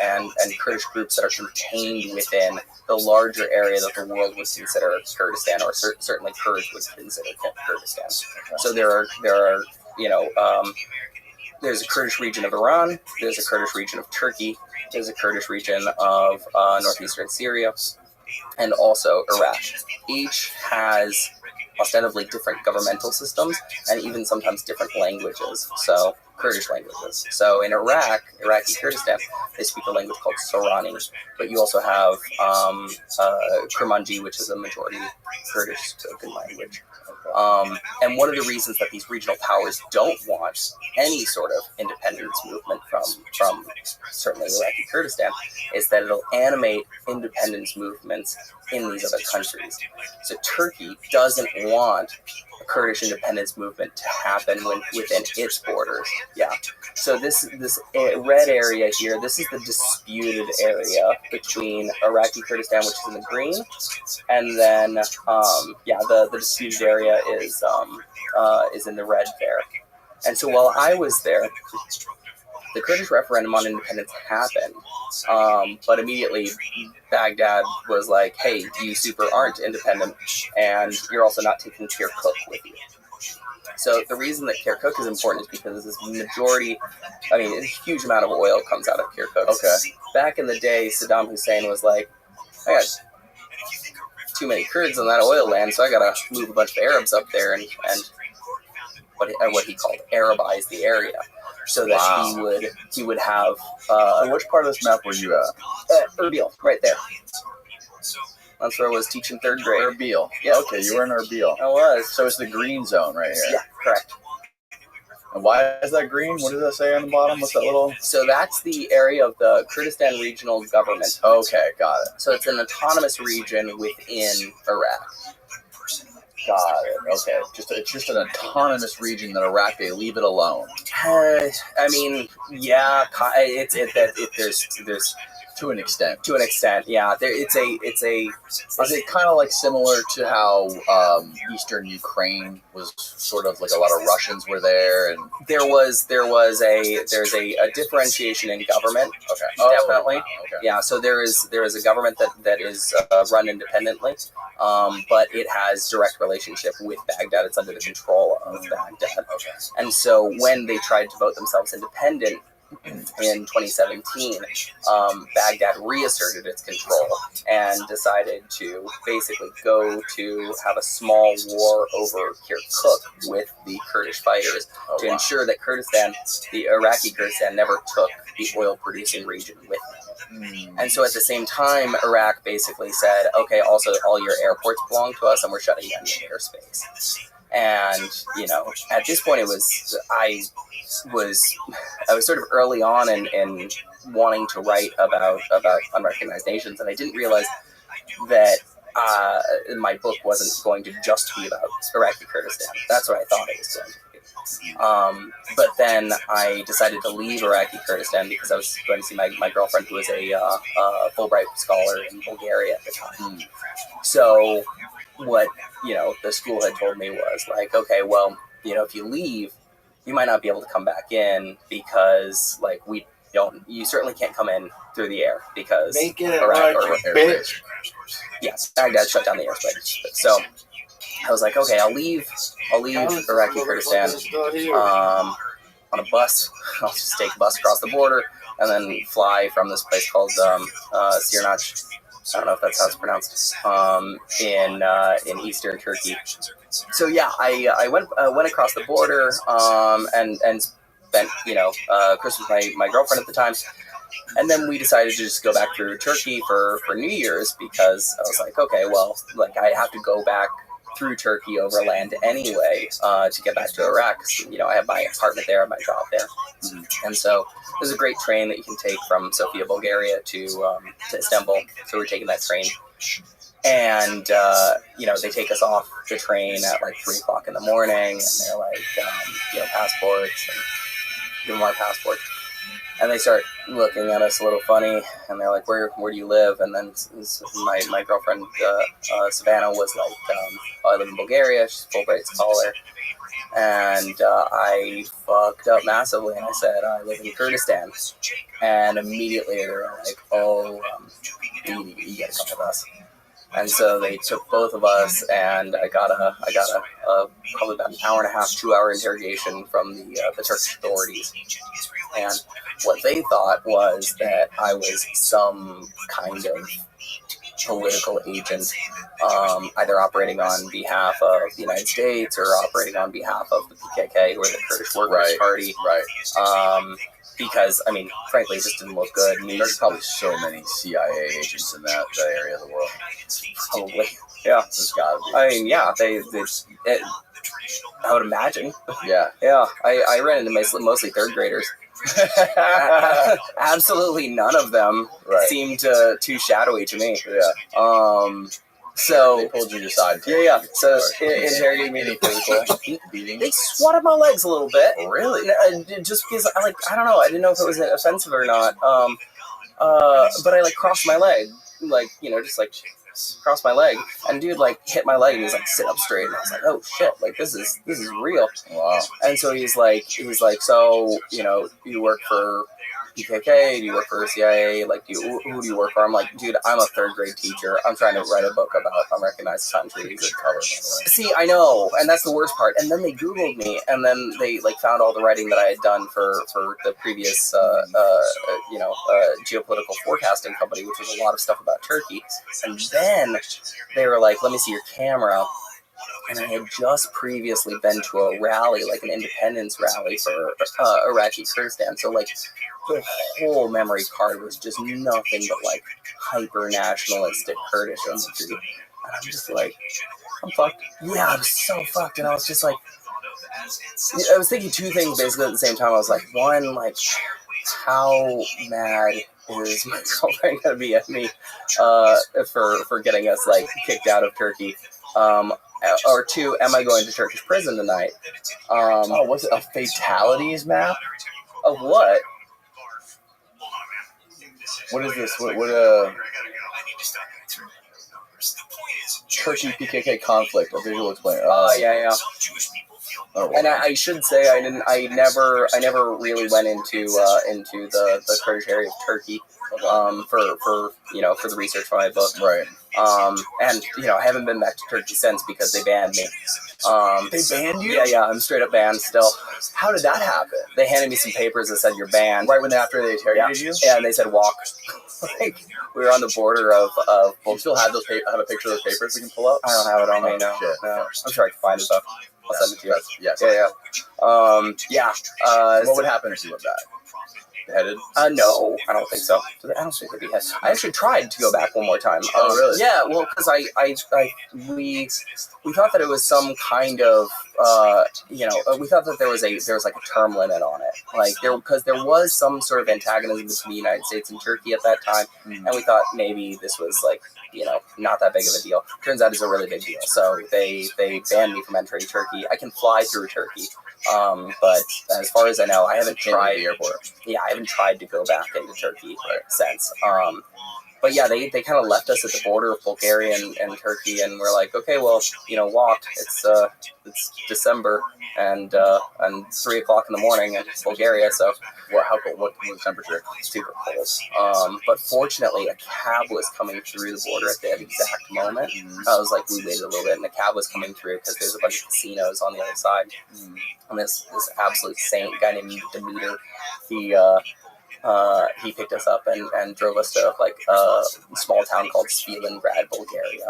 Speaker 11: and Kurdish groups that are contained within the larger area that the world would consider Kurdistan, or certainly Kurds would consider Kurdistan. So there are there's a Kurdish region of Iran, there's a Kurdish region of Turkey, there's a Kurdish region of northeastern Syria, and also Iraq. Each has ostensibly different governmental systems and even sometimes different languages, so Kurdish languages. So in Iraqi Kurdistan, they speak a language called Sorani, but you also have Kurmanji, which is a majority Kurdish spoken language. And one of the reasons that these regional powers don't want any sort of independence movement from certainly Iraqi Kurdistan is that it'll animate independence movements in these other countries. So Turkey doesn't want a Kurdish independence movement to happen within its borders. Yeah. So this red area here, this is the disputed area between Iraqi Kurdistan, which is in the green, and then the disputed area is in the red there. And so while I was there, the Kurdish referendum on independence happened, but immediately Baghdad was like, hey, you super aren't independent, and you're also not taking Kirkuk with you. So the reason that Kirkuk is important is because this majority, a huge amount of oil comes out of Kirkuk. Okay. Back in the day, Saddam Hussein was like, I got too many Kurds on that oil land, so I gotta move a bunch of Arabs up there and what he called Arabize the area, so that he would have.
Speaker 6: So which part of this map were you at?
Speaker 11: Erbil, right there. That's where I was teaching third grade.
Speaker 6: Erbil.
Speaker 11: Yeah.
Speaker 6: Okay, you were in Erbil.
Speaker 11: I was.
Speaker 6: So it's the green zone right here.
Speaker 11: Yeah, correct.
Speaker 6: And why is that green? What does that say on the bottom? What's that little?
Speaker 11: So that's the area of the Kurdistan Regional Government.
Speaker 6: Okay, got it.
Speaker 11: So it's an autonomous region within Iraq.
Speaker 6: Got it. Okay, it's just an autonomous region that Iraq, they leave it alone.
Speaker 11: Yeah. There's
Speaker 6: to an extent.
Speaker 11: To an extent, yeah. It's a.
Speaker 6: Is it kind of like similar to how Eastern Ukraine was sort of like a lot of Russians were there, and
Speaker 11: there's a differentiation in government.
Speaker 6: Okay,
Speaker 11: definitely.
Speaker 6: Okay.
Speaker 11: Yeah. So there is a government that is run independently, but it has direct relationship with Baghdad. It's under the control of Baghdad.
Speaker 6: Okay.
Speaker 11: And so when they tried to vote themselves independent in 2017, Baghdad reasserted its control and decided to basically go to have a small war over Kirkuk with the Kurdish fighters to ensure that the Iraqi Kurdistan, never took the oil-producing region with them. And so at the same time, Iraq basically said, okay, also all your airports belong to us and we're shutting down your airspace. And, at this point I was sort of early on in wanting to write about unrecognized nations, and I didn't realize that my book wasn't going to just be about Iraqi Kurdistan. That's what I thought it was going to be. But then I decided to leave Iraqi Kurdistan because I was going to see my girlfriend, who was a Fulbright scholar in Bulgaria at the time. So what the school had told me was like, okay, well, if you leave, you might not be able to come back in because you certainly can't come in through the air because Iraq
Speaker 3: bitch.
Speaker 11: Yes, Baghdad shut down the airspace. So I was like, okay, I'll leave Iraqi Kurdistan on a bus. I'll just take a bus across the border and then fly from this place called Sirnach. I don't know if that's how it's pronounced. In eastern Turkey. So yeah, I went across the border and spent Christmas with my girlfriend at the time, and then we decided to just go back through Turkey for New Year's because I was like, okay, well, I have to go back through Turkey overland anyway to get back to Iraq. So, I have my apartment there, I have my job there, and so there's a great train that you can take from Sofia, Bulgaria to Istanbul. So we're taking that train. And, they take us off the train at 3:00 in the morning, and they're like, passports, and give them our passports. And they start looking at us a little funny, and they're like, where do you live? And then my girlfriend, Savannah, was like, I live in Bulgaria. She's a Fulbright scholar. And I fucked up massively, and I said, I live in Kurdistan. And immediately they were like, oh, you gotta come with us. And so they took both of us, and I got a probably about an hour and a half, 2 hour interrogation from the Turkish authorities. And what they thought was that I was some kind of political agent, either operating on behalf of the United States or operating on behalf of the PKK, who are the Kurdish Workers' Party.
Speaker 6: Right.
Speaker 11: Because, I mean, frankly, it just didn't look good.
Speaker 6: There's probably so many CIA agents in that area of the world.
Speaker 11: Probably. Yeah.
Speaker 6: There's gotta be.
Speaker 11: I mean, yeah, I would imagine.
Speaker 6: Yeah.
Speaker 11: Yeah, I ran into mostly third graders. Absolutely none of them seemed too shadowy to me.
Speaker 6: Yeah.
Speaker 11: So
Speaker 6: they pulled you aside.
Speaker 11: Yeah. So interrogating me. They swatted my legs a little bit.
Speaker 6: Really?
Speaker 11: Just because I don't know. I didn't know if it was offensive or not. But I crossed my leg, just crossed my leg, and dude hit my leg and he's sit up straight, and I was like, oh shit, this is real.
Speaker 6: Wow.
Speaker 11: And so he's like, so you work for PKK? Do you work for CIA? Who do you work for? I'm like, dude, I'm a third grade teacher. I'm trying to write a book about unrecognized countries.
Speaker 6: Good cover, by the way.
Speaker 11: See, I know, and that's the worst part. And then they Googled me, and then they found all the writing that I had done for the previous geopolitical forecasting company, which was a lot of stuff about Turkey. And then they were like, let me see your camera. And I had just previously been to a rally, an independence rally for Iraqi Kurdistan. So, the whole memory card was just nothing but, hyper-nationalistic Kurdish imagery. And I'm just I'm fucked. Yeah, I was so fucked. And I was just I was thinking two things basically at the same time. I was one, how mad is my girlfriend going to be at me for getting us, kicked out of Turkey? Or two, am I going to Turkish prison tonight?
Speaker 6: Was it a fatalities map?
Speaker 11: Of what?
Speaker 6: What is this? What Turkey PKK conflict? A visual explainer.
Speaker 11: Yeah.
Speaker 6: Oh,
Speaker 11: and I should say I never really went into the Kurdish area of Turkey for the research for my book.
Speaker 6: Right.
Speaker 11: And I haven't been back to Turkey since because they banned me.
Speaker 6: They banned you?
Speaker 11: Yeah, I'm straight up banned still.
Speaker 6: How did that happen?
Speaker 11: They handed me some papers that said you're banned.
Speaker 6: Right after they interrogated you?
Speaker 11: Yeah, and they said walk. We were on the border of.
Speaker 6: You still have have a picture of those papers we can pull up?
Speaker 11: I don't have it on me. No. I'm sure I can find it though. I'll send it to you.
Speaker 6: Yes.
Speaker 11: Yeah.
Speaker 6: What would happen if you went back? Beheaded?
Speaker 11: No, I don't think so. I don't think they'd be beheaded. I actually tried to go back one more time.
Speaker 6: Oh, really?
Speaker 11: Yeah, well, because we thought that it was some kind of we thought that there was a term limit on it, because there was some sort of antagonism between the United States and Turkey at that time, and we thought maybe this was not that big of a deal. Turns out it's a really big deal. So they banned me from entering Turkey. I can fly through Turkey. But as far as I know, I haven't tried. Yeah, I haven't tried to go back into Turkey since. But yeah, they kind of left us at the border of Bulgaria and Turkey, and we're like, okay, well, walk. It's December and 3 o'clock in the morning in Bulgaria. So
Speaker 6: what was the temperature?
Speaker 11: Super cold. But fortunately, a cab was coming through the border at that exact moment. I was we waited a little bit, and the cab was coming through because there's a bunch of casinos on the other side. And this absolute saint guy named Demeter, he picked us up and drove us to a small town called Svilengrad, Bulgaria.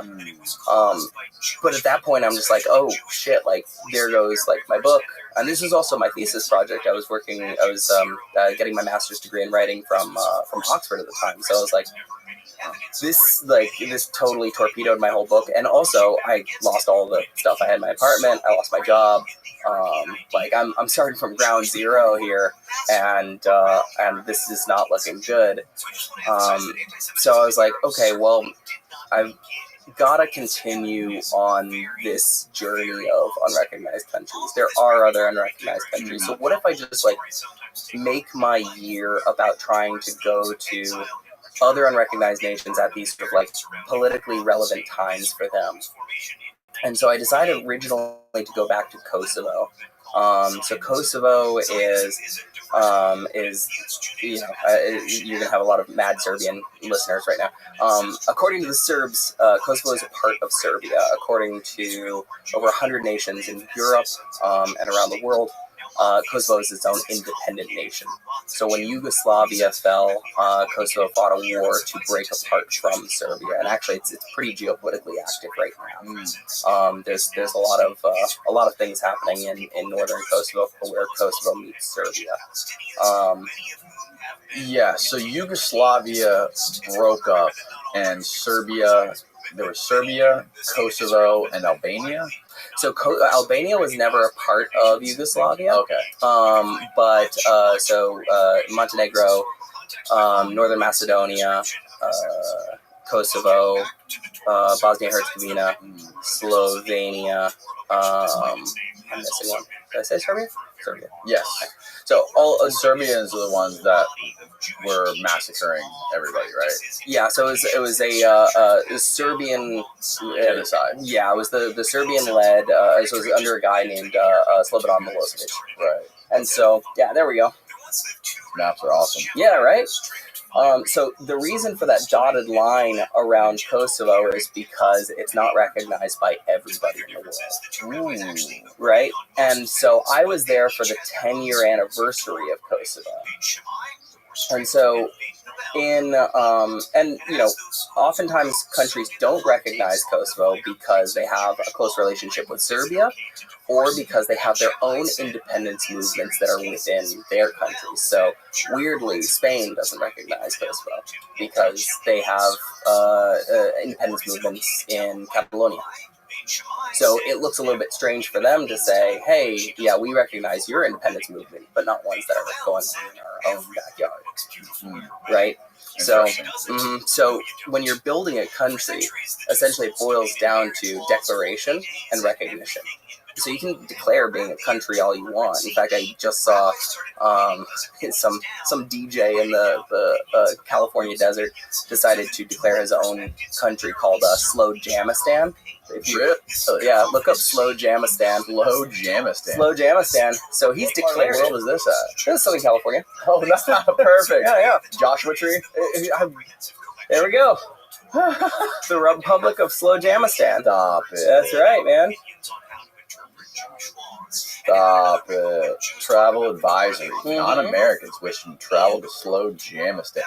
Speaker 11: But at that point, I'm just oh shit, there goes my book. And this was also my thesis project. I was getting my master's degree in writing from Oxford at the time. So I was this totally torpedoed my whole book. And also I lost all the stuff I had in my apartment. I lost my job. I'm starting from ground zero here, and this is not looking good. So I was okay, well, I've got to continue on this journey of unrecognized countries. There are other unrecognized countries. So what if I just make my year about trying to go to other unrecognized nations at these sort of politically relevant times for them? And so I decided originally to go back to Kosovo. So Kosovo is is, you're gonna have a lot of mad Serbian listeners right now. According to the Serbs, Kosovo is a part of Serbia. According to over 100 nations in Europe and around the world, Kosovo is its own independent nation. So when Yugoslavia fell, Kosovo fought a war to break apart from Serbia, and actually it's pretty geopolitically active right now. There's a lot of things happening in northern Kosovo where Kosovo meets Serbia.
Speaker 6: So Yugoslavia broke up, and Serbia. There was Serbia, Kosovo, and Albania.
Speaker 11: So Albania was never a part of Yugoslavia.
Speaker 6: Okay.
Speaker 11: But Montenegro, Northern Macedonia, Kosovo, Bosnia-Herzegovina, Slovenia. I'm missing one. Did I say Serbia? Serbia.
Speaker 6: Yes. So all Serbians are the ones that were massacring everybody, right?
Speaker 11: Yeah. So it was a Serbian
Speaker 6: genocide.
Speaker 11: Yeah, it was the Serbian-led. So it was under a guy named Slobodan Milosevic.
Speaker 6: Right.
Speaker 11: And so there we go.
Speaker 6: Maps are awesome.
Speaker 11: Yeah. Right. So the reason for that dotted line around Kosovo is because it's not recognized by everybody in the world.
Speaker 6: Ooh.
Speaker 11: Right? And so I was there for the 10-year anniversary of Kosovo. And so oftentimes countries don't recognize Kosovo because they have a close relationship with Serbia, or because they have their own independence movements that are within their countries. So weirdly, Spain doesn't recognize Kosovo because they have independence movements in Catalonia. So it looks a little bit strange for them to say, hey, yeah, we recognize your independence movement, but not ones that are going on in our own backyard. Right? So when you're building a country, essentially it boils down to declaration and recognition. So you can declare being a country all you want. In fact, I just saw some DJ in the California desert decided to declare his own country called Slow Jamistan. Look up Slow Jamistan.
Speaker 6: Slow Jamistan.
Speaker 11: Slow Jamistan. So he's declared.
Speaker 6: What world is this at?
Speaker 11: This is Southern California.
Speaker 6: Oh, that's not perfect.
Speaker 11: Yeah.
Speaker 6: Joshua Tree.
Speaker 11: There we go. The Republic of Slow Jamistan.
Speaker 6: Stop it.
Speaker 11: That's right, man.
Speaker 6: Stop it. Travel advisory. Non-Americans wishing to travel to Slow Jamistan.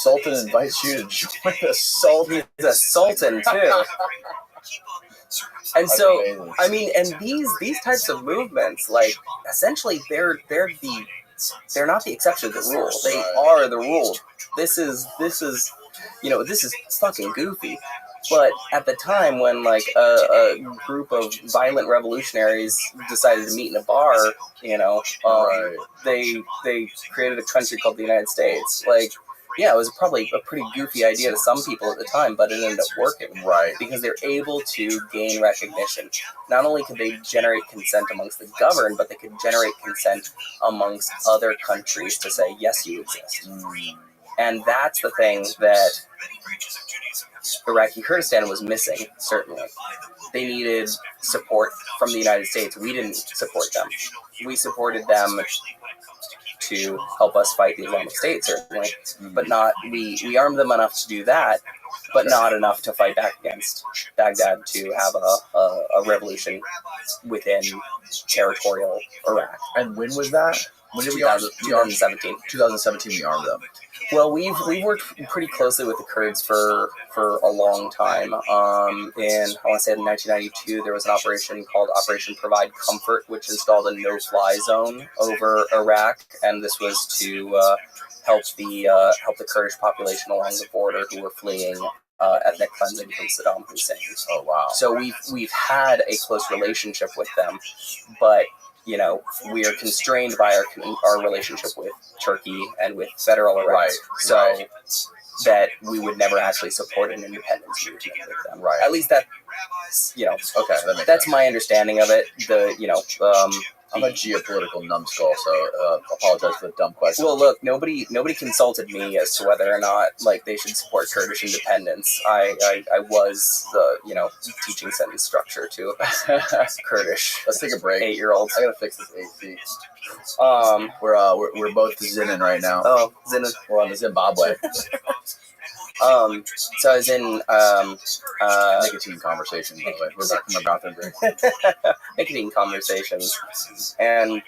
Speaker 6: Sultan invites you to join the Sultan.
Speaker 11: He's a sultan too. And so, amazing. I mean, and these types of movements, like, essentially, they're not the exception to the rule. They are the rule. This is fucking goofy. But at the time when, like, a group of violent revolutionaries decided to meet in a bar, they created a country called the United States. Like, yeah, it was probably a pretty goofy idea to some people at the time, but it ended up working.
Speaker 6: Right.
Speaker 11: Because they're able to gain recognition. Not only could they generate consent amongst the governed, but they could generate consent amongst other countries to say, yes, you exist. And that's the thing that Iraqi Kurdistan was missing, certainly. They needed support from the United States. We didn't support them. We supported them to help us fight the Islamic State, certainly. But we armed them enough to do that, but not enough to fight back against Baghdad to have a revolution within territorial Iraq.
Speaker 6: And when was that? When did we
Speaker 11: 2017.
Speaker 6: 2017 we armed them.
Speaker 11: Well, we've worked pretty closely with the Kurds for a long time. I want to say in 1992, there was an operation called Operation Provide Comfort, which installed a no-fly zone over Iraq, and this was to help the Kurdish population along the border who were fleeing ethnic cleansing from Saddam Hussein.
Speaker 6: Oh wow!
Speaker 11: So we've had a close relationship with them, but we are constrained by our relationship with Turkey and with federal Iraq, that we would never actually support an independence movement with them.
Speaker 6: Right.
Speaker 11: At least that's
Speaker 6: okay.
Speaker 11: That's my understanding of it.
Speaker 6: I'm a geopolitical numbskull, so apologize for the dumb question.
Speaker 11: Well, look, nobody consulted me as to whether or not like they should support Kurdish independence. I was the teaching sentence structure to Kurdish.
Speaker 6: Let's take a break.
Speaker 11: 8-year-olds.
Speaker 6: I gotta fix this AC. We're both zinning right now.
Speaker 11: Oh, zinning.
Speaker 6: We're on the Zimbabwe.
Speaker 11: So I was in
Speaker 6: nicotine conversation, by the way. We're back from our bathroom break.
Speaker 11: nicotine conversations and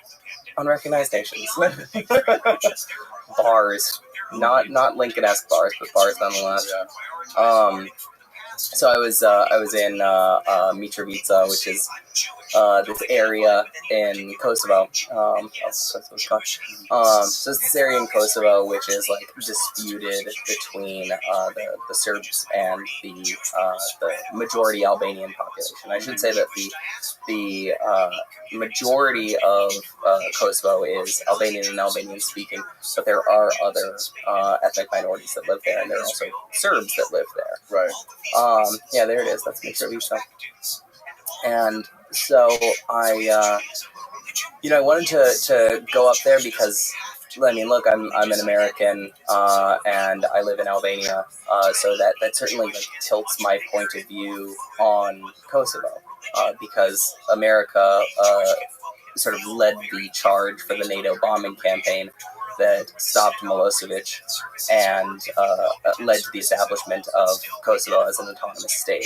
Speaker 11: unrecognized nations. Bars, not Lincoln-esque bars, but bars nonetheless.
Speaker 6: Yeah.
Speaker 11: So I was in Mitrovica, which is this area in Kosovo. So it's this area in Kosovo which is like disputed between the Serbs and the majority Albanian population. I should say that the majority of Kosovo is Albanian and Albanian speaking, but there are other ethnic minorities that live there, and there are also Serbs that live there.
Speaker 6: Right.
Speaker 11: Yeah, there it is. That's Mitrovica. And so I wanted to go up there because, I mean, look, I'm an American, and I live in Albania, so that certainly like tilts my point of view on Kosovo, because America sort of led the charge for the NATO bombing campaign that stopped Milosevic and led to the establishment of Kosovo as an autonomous state.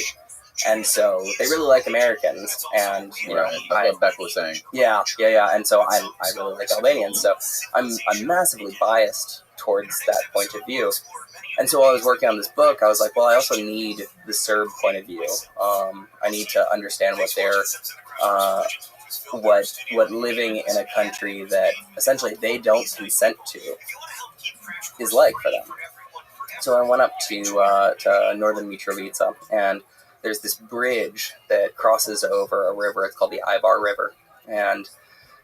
Speaker 11: And so they really like Americans, and
Speaker 6: that's what Beck was saying.
Speaker 11: Yeah. And so I really like Albanians, so I'm massively biased towards that point of view. And so while I was working on this book, I was like, well, I also need the Serb point of view. I need to understand what their what living in a country that essentially they don't consent to is like for them. So I went up to northern Mitrovica, and there's this bridge that crosses over a river. It's called the Ibar River, and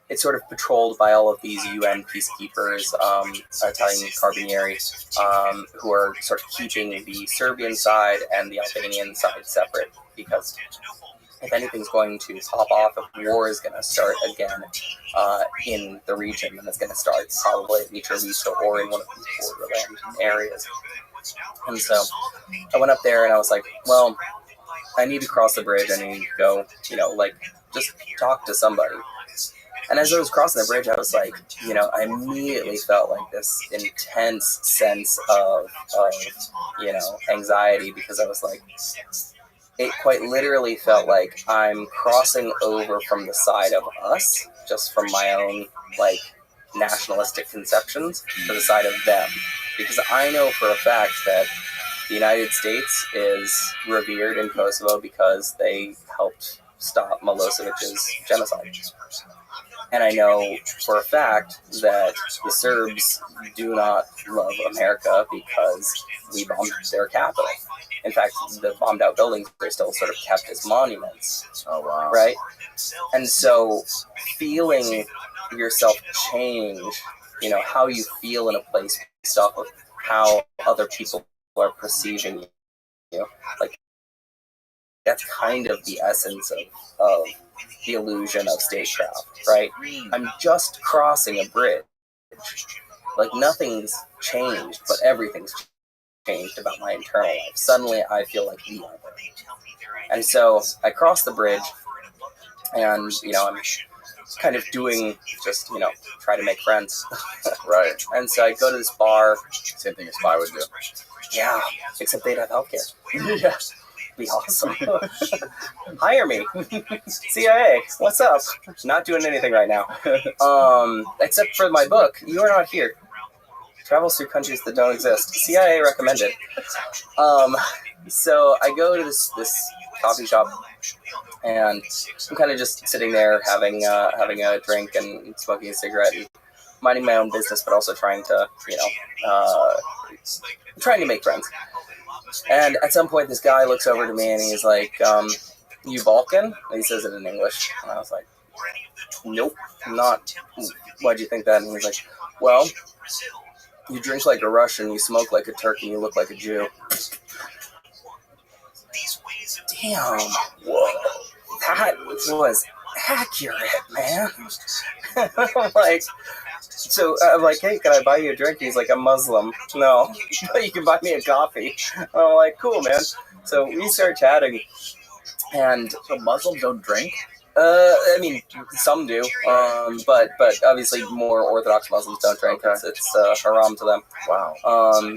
Speaker 11: it's sort of patrolled by all of these UN peacekeepers, Italian Carabinieri, who are sort of keeping the Serbian side and the Albanian side separate, because if anything's going to pop off, if war is going to start again in the region, then it's going to start probably at Mitrovica or in one of these borderland areas. And so I went up there and I was like, well, I need to cross the bridge. I need to go, just talk to somebody. And as I was crossing the bridge, I was like, I immediately felt like this intense sense of anxiety, because I was like, it quite literally felt like I'm crossing over from the side of us, just from my own, nationalistic conceptions, to the side of them. Because I know for a fact that the United States is revered in Kosovo because they helped stop Milosevic's genocide. And I know for a fact that the Serbs do not love America because we bombed their capital. In fact, the bombed out buildings are still sort of kept as monuments.
Speaker 6: Oh, wow.
Speaker 11: Right? And so feeling yourself change, how you feel in a place based off of how other people are perceiving you, that's kind of the essence of the illusion of statecraft, right? I'm just crossing a bridge. Nothing's changed, but everything's changed about my internal life. Suddenly, I feel like the other. And so I cross the bridge, and, I'm kind of doing just, try to make friends.
Speaker 6: Right.
Speaker 11: And so I go to this bar.
Speaker 6: Same thing a spy would do.
Speaker 11: Yeah, except they'd have healthcare.
Speaker 6: Yeah.
Speaker 11: Be awesome. Hire me. CIA, what's up? Not doing anything right now. Except for my book, You Are Not Here. Travels through countries that don't exist. CIA recommended. So I go to this coffee shop, and I'm kind of just sitting there having a drink and smoking a cigarette and minding my own business, but also trying to, trying to make friends. And at some point, this guy looks over to me and he's like, you Vulcan? And he says it in English. And I was like, nope, I'm not. Why'd you think that? And he's like, well, you drink like a Russian, you smoke like a Turk, and you look like a Jew. Damn. Whoa. That was accurate, man. I'm like, so I'm like, hey, can I buy you a drink? He's like, I'm Muslim. No, but you can buy me a coffee. I'm like, cool, man. So we start chatting, and
Speaker 6: So Muslims don't drink?
Speaker 11: I mean, some do, but obviously more Orthodox Muslims don't drink. It's haram to them.
Speaker 6: Wow.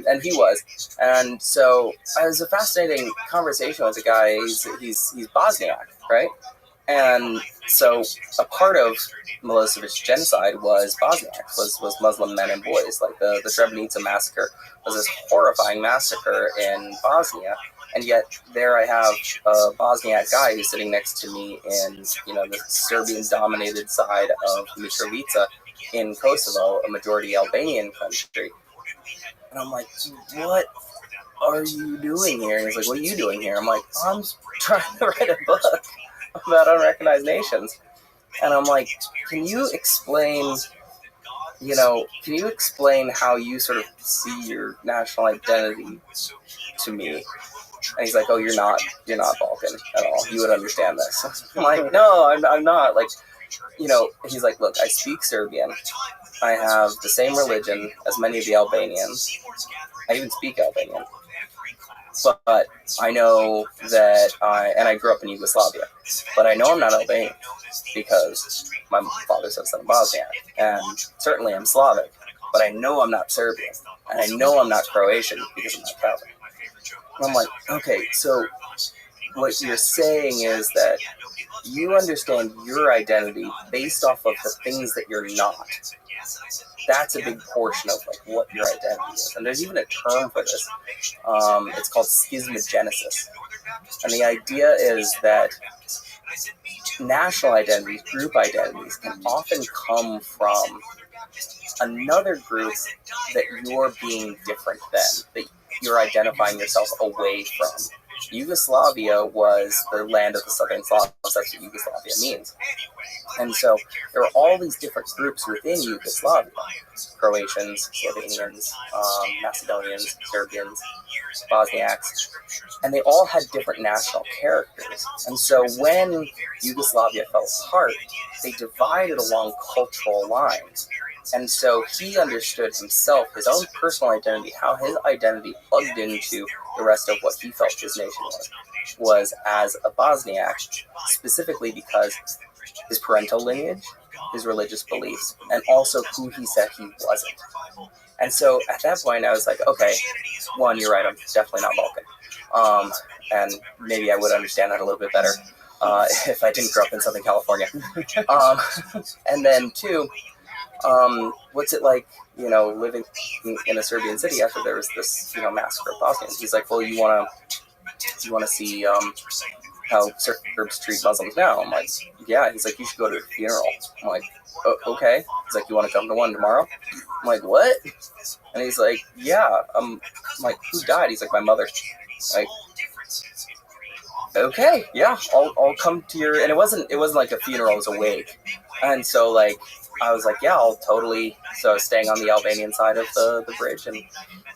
Speaker 11: And he was, and so it was a fascinating conversation with a guy. He's Bosniak, right? And so a part of Milosevic genocide was Bosniaks, was Muslim men and boys. Like the Srebrenica massacre was this horrifying massacre in Bosnia. And yet there I have a Bosniak guy who's sitting next to me in, the Serbian-dominated side of Mitrovica in Kosovo, a majority Albanian country. And I'm like, what are you doing here? And he's like, what are you doing here? I'm like, I'm trying to write a book about unrecognized nations. And I'm like, can you explain how you sort of see your national identity to me? And he's like, oh, you're not Balkan at all. You would understand this. I'm like, no, I'm not. Like, he's like, look, I speak Serbian. I have the same religion as many of the Albanians. I even speak Albanian. But I know that I grew up in Yugoslavia. But I know I'm not Albanian because my father's a son of Bosniak. And certainly I'm Slavic. But I know I'm not Serbian. And I know I'm not Croatian because I'm not Catholic. And I'm like, okay, so what you're saying is that you understand your identity based off of the things that you're not. That's a big portion of what your identity is. And there's even a term for this. It's called schismogenesis. And the idea is that national identities, group identities, can often come from another group that you're being different than, that you're identifying yourself away from. Yugoslavia was the land of the Southern Slavs. That's what Yugoslavia means. And so there were all these different groups within Yugoslavia. Croatians, Slovenians, Macedonians, Serbians, Bosniaks. And they all had different national characters. And so when Yugoslavia fell apart, they divided along cultural lines. And so he understood himself, his own personal identity, how his identity plugged into the rest of what he felt his nation was as a Bosniak, specifically because his parental lineage, his religious beliefs, and also who he said he wasn't. And so at that point, I was like, okay, one, you're right, I'm definitely not Balkan. And maybe I would understand that a little bit better if I didn't grow up in Southern California. And then two, what's it like, living in a Serbian city after there was this, massacre of Bosnians? He's like, well, you want to see how Serbs treat Muslims now? I'm like, yeah. He's like, you should go to a funeral. I'm like, okay. He's like, you want to come to one tomorrow? I'm like, what? And he's like, yeah. I'm like, who died? He's like, my mother. Like, okay, yeah, I'll come to your. And it wasn't like a funeral, it was a wake. And so I was like, yeah, I'll totally. So I was staying on the Albanian side of the bridge and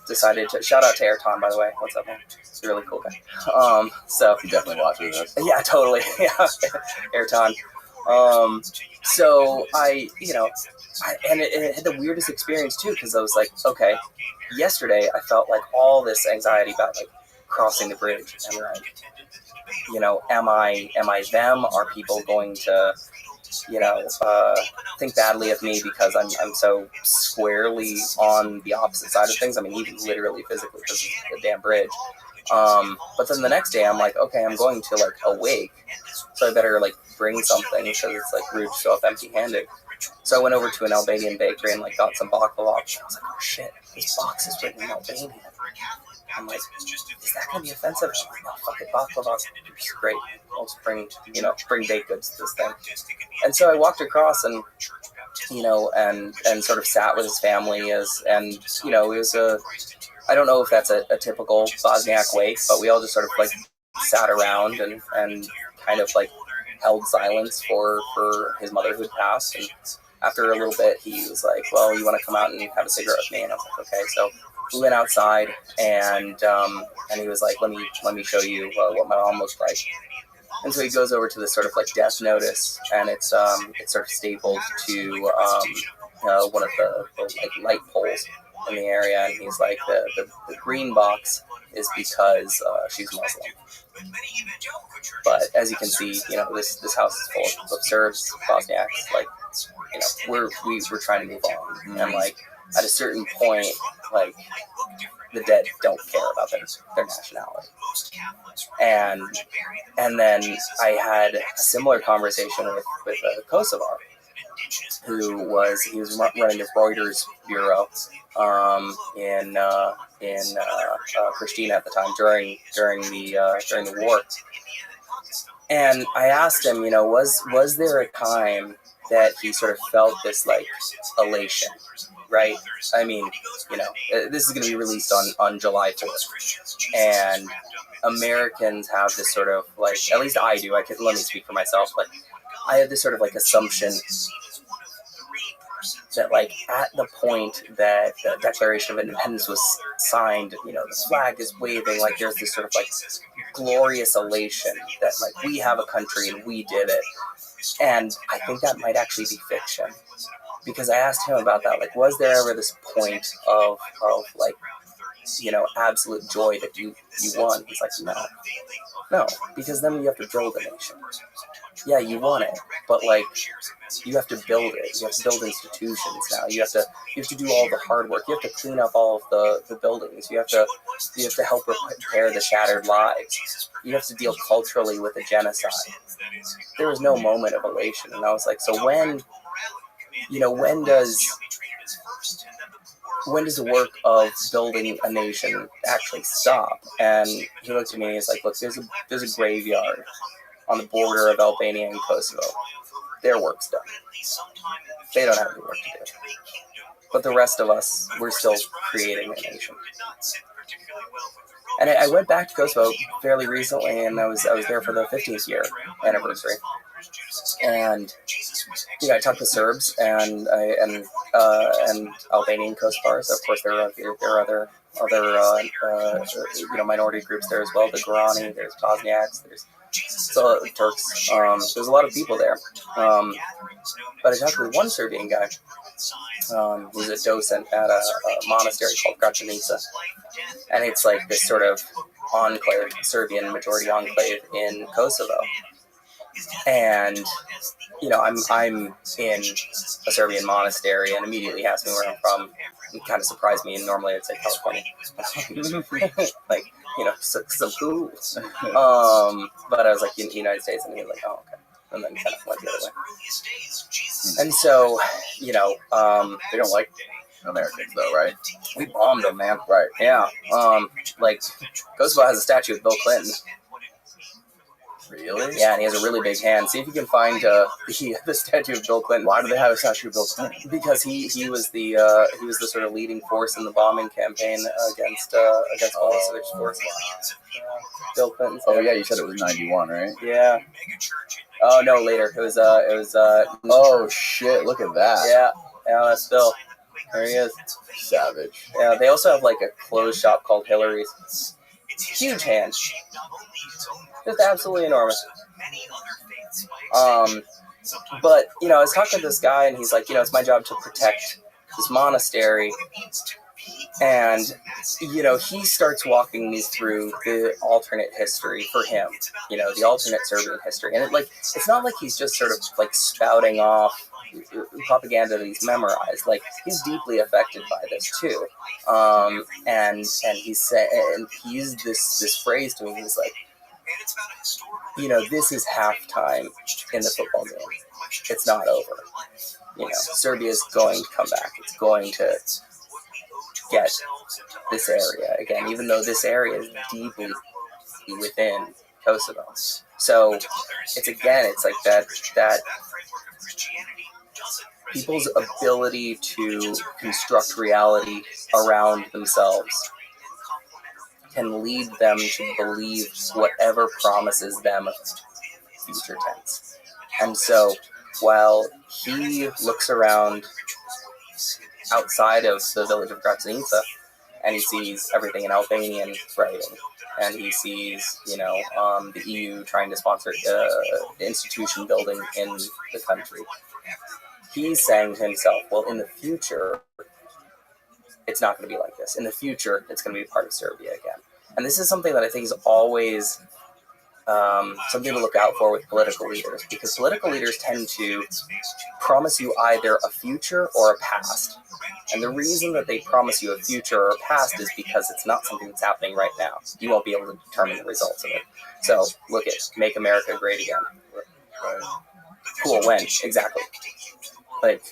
Speaker 11: decided to shout out to Airton, by the way. What's up, man? He's a really cool guy. So
Speaker 6: He definitely watches this.
Speaker 11: yeah, totally. Yeah, Airton. So it had the weirdest experience too, because I was like, okay, yesterday I felt like all this anxiety about crossing the bridge and am I them? Are people going to think badly of me because I'm so squarely on the opposite side of things? I mean, even literally physically because of the damn bridge. But then the next day I'm like, okay, I'm going to a wake, so I better bring something because it's rude to show up empty-handed. So I went over to an Albanian bakery and got some baklava. I was like, oh shit, this box is written in Albanian. I'm like, is that gonna be offensive? I'm like, no, fuck it, baklava is great. I'll just bring baked goods to this thing. And so I walked across and sort of sat with his family it was I don't know if that's a typical Bosniak wake, but we all just sort of sat around and kind of held silence for his mother who had passed. And after a little bit, he was like, well, you want to come out and have a cigarette with me? And I was like, okay. So we went outside and he was like, let me show you what my mom looks like. And so he goes over to this sort of like death notice, and it's sort of stapled to one of the like light poles in the area, and he's like, the green box is because she's Muslim. But as you can see, this house is full of Serbs, Bosniaks. Like, we're trying to move on, and like at a certain point, like the dead don't care about their nationality. And then I had a similar conversation with a Kosovar who was running the Reuters bureau in Pristina at the time during the war. And I asked him, was there a time that he sort of felt this like elation, right? I mean, this is going to be released on July 4th, and Americans have this sort of like, at least I do. Let me speak for myself. Like, I have this sort of like assumption that like at the point that the Declaration of Independence was signed, the flag is waving, like there's this sort of like glorious elation that like we have a country and we did it. And I think that might actually be fiction, because I asked him about that. Like, was there ever this point of like, absolute joy that you won? He's like, no, because then you have to build a nation. Yeah, you won it, but like you have to build it. You have to build institutions now. You have to do all the hard work. You have to clean up all of the buildings. You have to help repair the shattered lives. You have to deal culturally with the genocide. There was no moment of elation, and I was like, so when does the work of building a nation actually stop? And he looked at me and he's like, look, there's a graveyard on the border of Albania and Kosovo. Their work's done. They don't have any work to do. But the rest of us, we're still creating a nation. And I went back to Kosovo fairly recently, and I was there for the 15th year anniversary. And I talked to Serbs and Albanian Kosovars. Of course, there are other minority groups there as well. The Gorani, there's Bosniaks, there's Turks. There's a lot of people there. But I talked with one Serbian guy. Who's a docent at a monastery called Gračanica, and it's like this sort of enclave, Serbian majority enclave in Kosovo. And I'm in a Serbian monastery, and immediately asked me where I'm from. It kind of surprised me, and normally I'd say California. Like, some cool. But I was like, in the United States, and he was like, oh, okay. And then kind of went the other way. And so, they don't like Americans, though, right? We bombed them, man. Right. Yeah. Like, Kosovo has a statue of Bill Clinton. Really? Yeah, and he has a really big hand. See if you can find the statue of Bill Clinton. Why do they have a statue of Bill Clinton? Because he was the sort of leading force in the bombing campaign against Milosevic's force. Bill Clinton. Oh yeah, you said it was 91, right? Yeah. Oh no, later. It was. Oh shit! Look at that. Yeah, that's Bill. There he is. Savage. Yeah, they also have like a clothes shop called Hillary's. Huge hand. Just absolutely enormous. But, I was talking to this guy, and he's like, it's my job to protect this monastery. And, he starts walking me through the alternate history for him, the alternate Serbian history. And it's not like he's just sort of like spouting off propaganda that he's memorized. Like, he's deeply affected by this too. And he used this phrase to me. He's like, this is halftime in the football game. It's not over. Serbia's going to come back. It's going to get this area again, even though this area is deeply within Kosovo. So it's like that people's ability to construct reality around themselves can lead them to believe whatever promises them future tense. And so while he looks around outside of the village of Gračanica and he sees everything in Albanian writing, and he sees, the EU trying to sponsor institution building in the country. He's saying to himself, well, in the future, it's not going to be like this. In the future, it's going to be part of Serbia again. And this is something that I think is always something to look out for with political leaders, because political leaders tend to promise you either a future or a past. And the reason that they promise you a future or a past is because it's not something that's happening right now. You won't be able to determine the results of it. So look at Make America Great Again. Cool, when? Exactly. Like,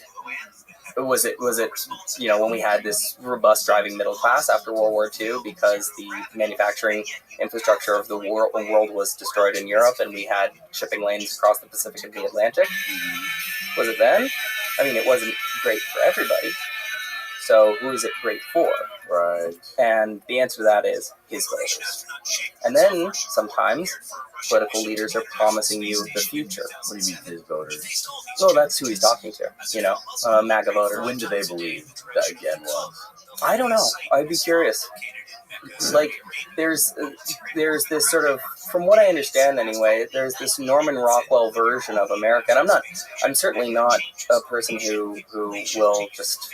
Speaker 11: was it when we had this robust driving middle class after World War II because the manufacturing infrastructure of the world was destroyed in Europe and we had shipping lanes across the Pacific and the Atlantic? Was it then? I mean, it wasn't great for everybody. So who is it great for?
Speaker 6: Right.
Speaker 11: And the answer to that is his voters. And then sometimes political leaders are promising you the future.
Speaker 6: What do you mean his voters?
Speaker 11: Well, that's who he's talking to, MAGA voters.
Speaker 6: When do they believe that again was?
Speaker 11: I don't know. I'd be curious. Like, there's this sort of, from what I understand anyway, there's this Norman Rockwell version of America. And I'm certainly not a person who will just,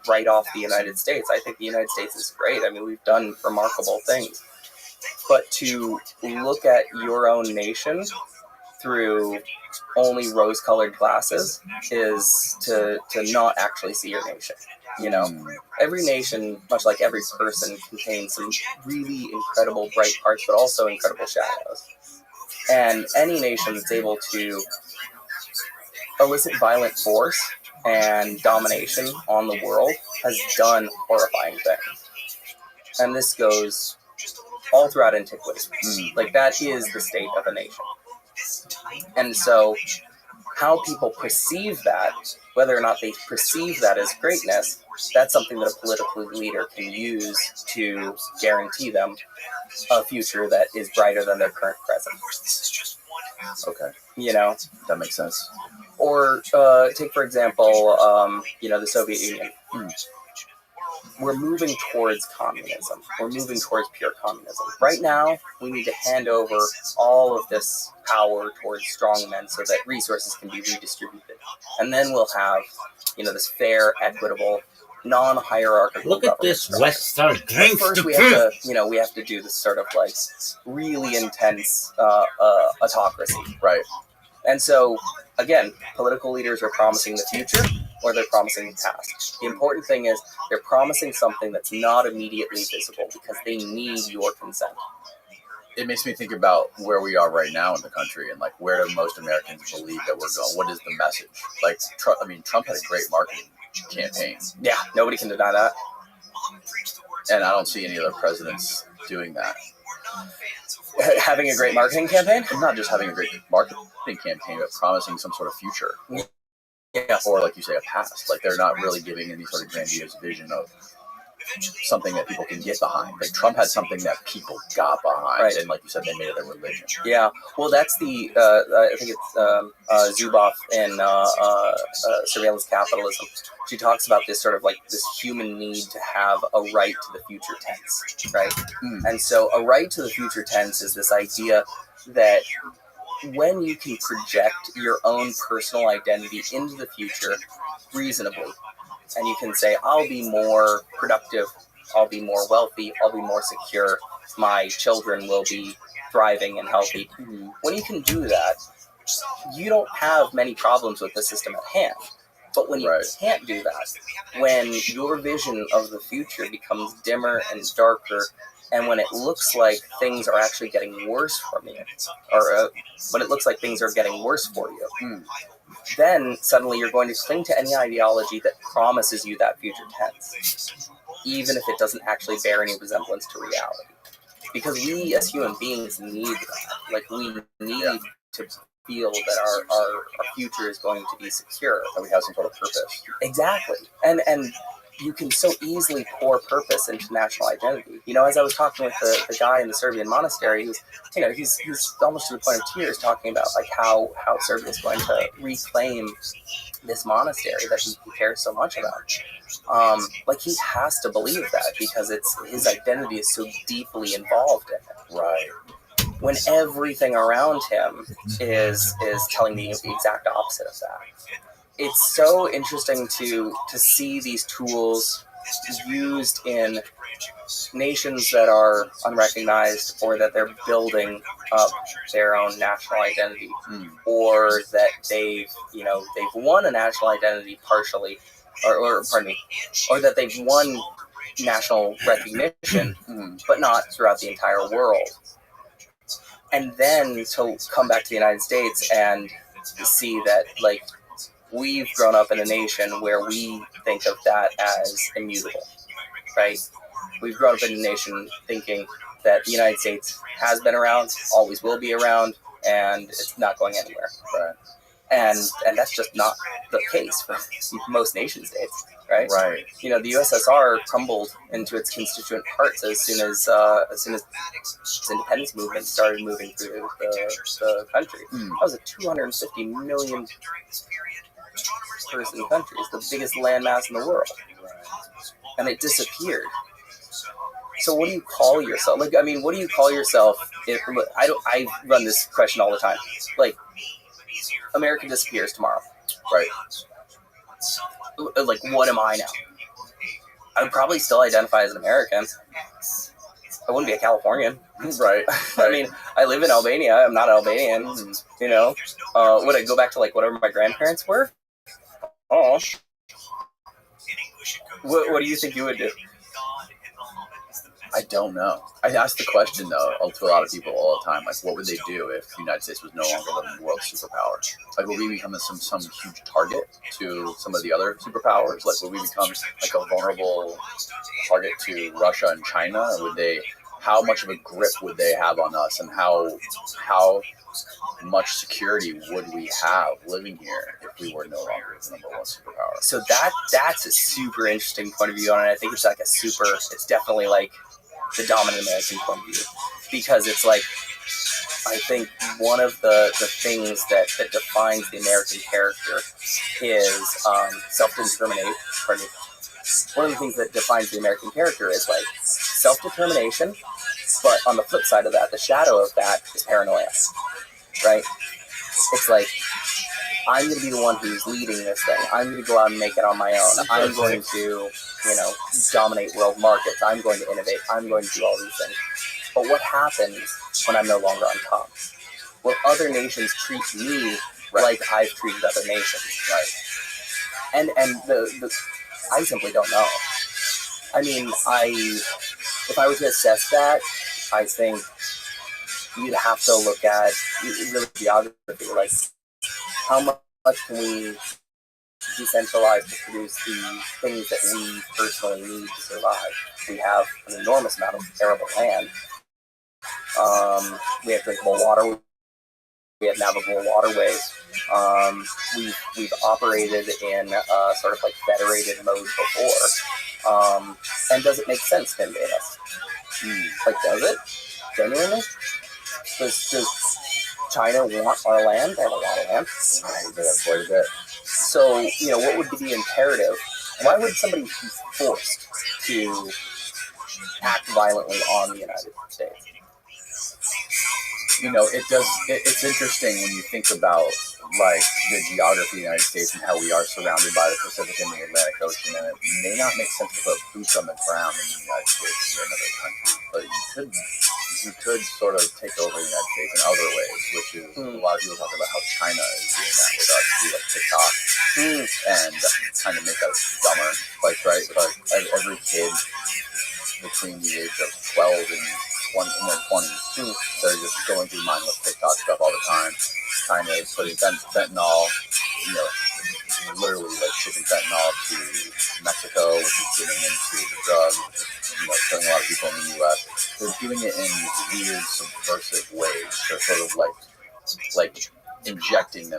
Speaker 11: write off the United States. I think the United States is great. I mean, we've done remarkable things. But to look at your own nation through only rose-colored glasses is to not actually see your nation. Every nation, much like every person, contains some really incredible bright parts, but also incredible shadows. And any nation that's able to elicit violent force and domination on the world has done horrifying things. And this goes all throughout antiquity. Like, that is the state of a nation. And so how people perceive that, whether or not they perceive that as greatness, that's something that a political leader can use to guarantee them a future that is brighter than their current present.
Speaker 6: Okay.
Speaker 11: That
Speaker 6: makes sense.
Speaker 11: Or take, for example, the Soviet Union. We're moving towards communism. We're moving towards pure communism. Right now, we need to hand over all of this power towards strongmen so that resources can be redistributed. And then we'll have, this fair, equitable, non-hierarchical
Speaker 3: Look at this Western drinks.
Speaker 11: First, we have to do this sort of like really intense autocracy.
Speaker 6: Right.
Speaker 11: And so, again, political leaders are promising the future or they're promising the past. The important thing is they're promising something that's not immediately visible because they need your consent.
Speaker 6: It makes me think about where we are right now in the country and like where do most Americans believe that we're going? What is the message? Like, Trump had a great marketing campaign.
Speaker 11: Yeah, nobody can deny that.
Speaker 6: And I don't see any other presidents doing that.
Speaker 11: Having a great marketing campaign?
Speaker 6: Not just having a great marketing campaign, but promising some sort of future.
Speaker 11: Yeah.
Speaker 6: Or, like you say, a past. Like, they're not really giving any sort of grandiose vision of something that people can get behind. Like, Trump had something that people got behind.
Speaker 11: Right.
Speaker 6: And, like you said, they made it their religion.
Speaker 11: Yeah. Well, that's the, I think it's Zuboff in Surveillance Capitalism. She talks about this sort of like this human need to have a right to the future tense, right? And so a right to the future tense is this idea that when you can project your own personal identity into the future reasonably, and you can say, I'll be more productive, I'll be more wealthy, I'll be more secure, my children will be thriving and healthy. When you can do that, you don't have many problems with the system at hand. But when you can't do that, when your vision of the future becomes dimmer and darker, and when it looks like things are actually getting worse from you, or when it looks like things are getting worse for you, then suddenly you're going to cling to any ideology that promises you that future tense, even if it doesn't actually bear any resemblance to reality. Because we as human beings need that. Like, we need to feel that our future is going to be secure.
Speaker 6: That we have some sort of purpose.
Speaker 11: Exactly. And you can so easily pour purpose into national identity. You know, as I was talking with the guy in the Serbian monastery, he's almost to the point of tears, talking about like how Serbia is going to reclaim this monastery that he cares so much about. Like, he has to believe that because his identity is so deeply involved in it.
Speaker 6: Right.
Speaker 11: When everything around him is telling the exact opposite of that. It's so interesting to see these tools used in nations that are unrecognized, or that they're building up their own national identity, or that they've won a national identity partially, or that they've won national recognition, but not throughout the entire world. And then to come back to the United States and see that, like, we've grown up in a nation where we think of that as immutable, right? We've grown up in a nation thinking that the United States has been around, always will be around, and it's not going anywhere.
Speaker 6: Right.
Speaker 11: And that's just not the case for most nation states, right?
Speaker 6: Right.
Speaker 11: You know, the USSR crumbled into its constituent parts as soon as its independence movement started moving through the country. That was a 250 million person country. It's the biggest landmass in the world, and it disappeared. So what do you call yourself? Like, I mean, what do you call yourself? I run this question all the time. Like, America disappears tomorrow, right? Like, what am I now? I would probably still identify as an American. I wouldn't be a Californian.
Speaker 6: Right.
Speaker 11: I mean, I live in Albania. I'm not Albanian. You know, would I go back to, like, whatever my grandparents were? Oh. What do you think you would do?
Speaker 6: I don't know. I ask the question, though, to a lot of people all the time, like, what would they do if the United States was no longer the world superpower? Like, would we become some huge target to some of the other superpowers? Like, would we become, like, a vulnerable target to Russia and China? Or how much of a grip would they have on us, and how much security would we have living here if we were no longer the number one superpower?
Speaker 11: So that's a super interesting point of view on it. I think it's it's definitely like the dominant American point of view, because it's like, I think one of the things that defines the American character is self-determination. One of the things that defines the American character is, like, self-determination, but on the flip side of that, the shadow of that is paranoia, right? It's like, I'm going to be the one who's leading this thing. I'm going to go out and make it on my own. I'm going to, dominate world markets. I'm going to innovate. I'm going to do all these things. But what happens when I'm no longer on top? Will other nations treat me like I've treated other nations, right? And I simply don't know. I mean, if I were to assess that, I think you'd have to look at really geography, like, how much can we decentralize to produce the things that we personally need to survive? We have an enormous amount of arable land. We have drinkable water. We have navigable waterways. We've operated in sort of like federated mode before. And does it make sense to invade us? Like, does it? Genuinely? Does China want our land? They have a lot of land.
Speaker 6: They have quite a bit.
Speaker 11: So, what would be the imperative? Why would somebody be forced to act violently on the United States?
Speaker 6: It's interesting when you think about, like, the geography of the United States and how we are surrounded by the Pacific and the Atlantic Ocean, and it may not make sense to put boots on the ground in the United States if you're another country, but you could sort of take over the United States in other ways, which is a lot of people talk about how China is doing that with us through, like, TikTok and trying to make us dumber, like, right? Like, every kid between the age of 12 and in their 20s, they're just going through mindless TikTok stuff all the time. China is putting fentanyl, literally, like, shipping fentanyl to Mexico, which is getting into the drug, killing a lot of people in the U.S. They're doing it in weird, subversive ways. They're sort of like injecting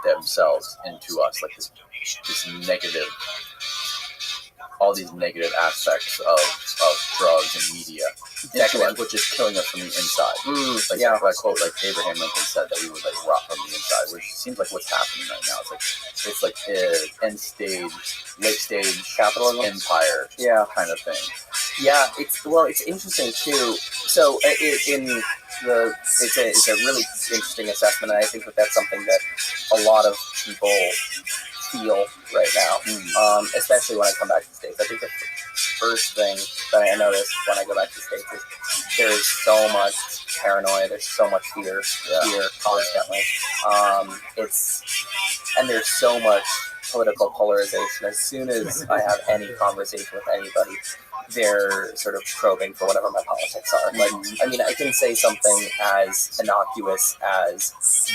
Speaker 6: themselves into us, like this negative all these negative aspects of drugs and media, which is killing us from the inside. Like that quote, like Abraham Lincoln said, that we would like rot from the inside, which seems like what's happening right now. It's like end stage, late stage capitalism, empire, kind of thing.
Speaker 11: Yeah, it's interesting too. So it's a really interesting assessment, and I think that's something that a lot of people feel right now, especially when I come back to the States. I think the first thing that I notice when I go back to the States is there is so much paranoia, there's so much fear constantly. And there's so much political polarization. As soon as I have any conversation with anybody, they're sort of probing for whatever my politics are. Like, I mean, I can say something as innocuous as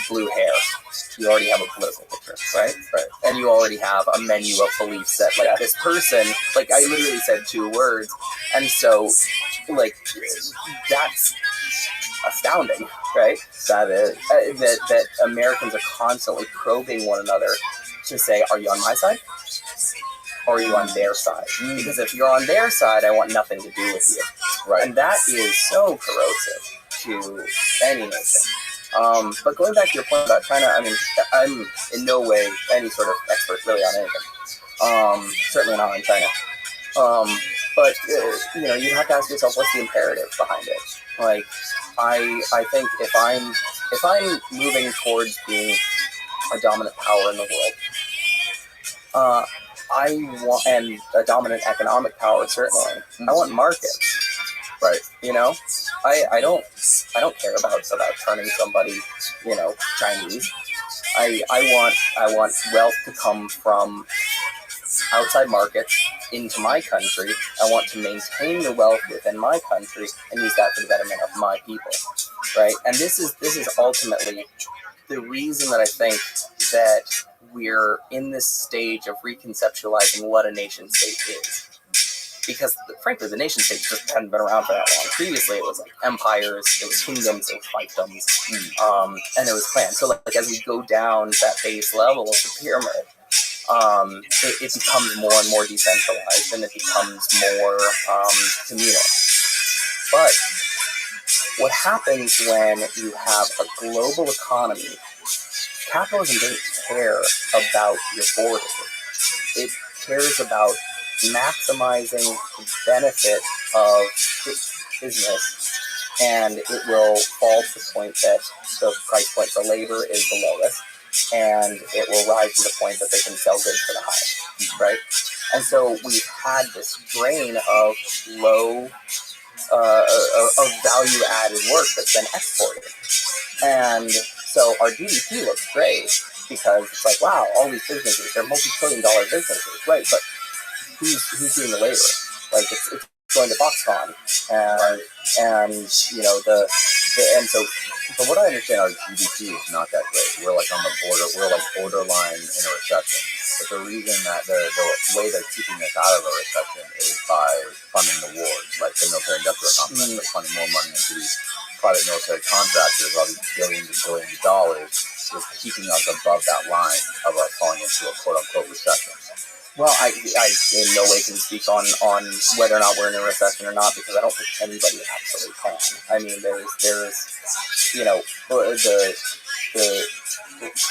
Speaker 11: blue hair. You already have a political picture, right? Right. And you already have a menu of beliefs that, like, this person, like, I literally said 2 words, and so, like, that's astounding, right? That is. That Americans are constantly probing one another to say, are you on my side? Or are you on their side? Because if you're on their side, I want nothing to do with you. Right. And that is so corrosive to any nation. But going back to your point about China, I mean, I'm in no way any sort of expert really on anything. Certainly not on China. But you have to ask yourself, what's the imperative behind it? Like, I think if I'm moving towards being a dominant power in the world, I want, and a dominant economic power certainly. I want markets, right? You know, I don't care about turning somebody, Chinese. I want wealth to come from outside markets into my country. I want to maintain the wealth within my country and use that for the betterment of my people, right? And this is ultimately the reason that I think that we're in this stage of reconceptualizing what a nation state is. Because, frankly, the nation state just hadn't been around for that long. Previously, it was like empires, it was kingdoms, it was fiefdoms, and it was clans. So, like, as we go down that base level of the pyramid, it becomes more and more decentralized, and it becomes more communal. But what happens when you have a global economy? Capitalism doesn't care about your border. It cares about maximizing the benefit of its business, and it will fall to the point that the price point for labor is the lowest, and it will rise to the point that they can sell goods for the highest, right? And so we've had this drain of low, of value-added work that's been exported. And so our GDP looks great because it's like, wow, all these businesses, they're multi-trillion-dollar businesses, right? But who's doing the labor? Like, it's going to Foxconn, and
Speaker 6: But what I understand, our GDP is not that great. We're like on the border. We're like borderline in a recession. But the reason that the way they're keeping us out of a recession is by funding the wars, like the military-industrial complex, like funding more money into these private military contractors, all these billions and billions of dollars, is keeping us above that line of us falling into a quote-unquote recession.
Speaker 11: Well, I in no way can speak on whether or not we're in a recession or not, because I don't think anybody actually can. I mean, there's the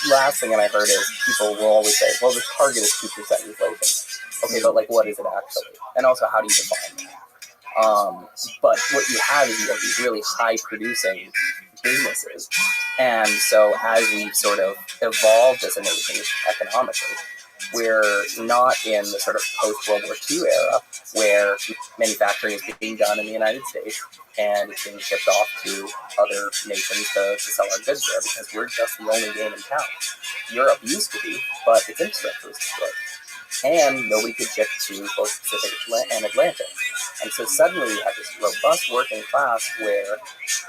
Speaker 11: last thing that I heard is people will always say, well, the target is 2% inflation. Okay, but like, what is it actually? And also, how do you define that? But what you have is you have these really high-producing businesses, and so as we've sort of evolved as a nation economically, we're not in the sort of post-World War II era where manufacturing is being done in the United States and it's being shipped off to other nations to sell our goods there, because we're just the only game in town. Europe used to be, but its infrastructure was destroyed. And nobody could ship to both Pacific and Atlantic. And so suddenly we have this robust working class where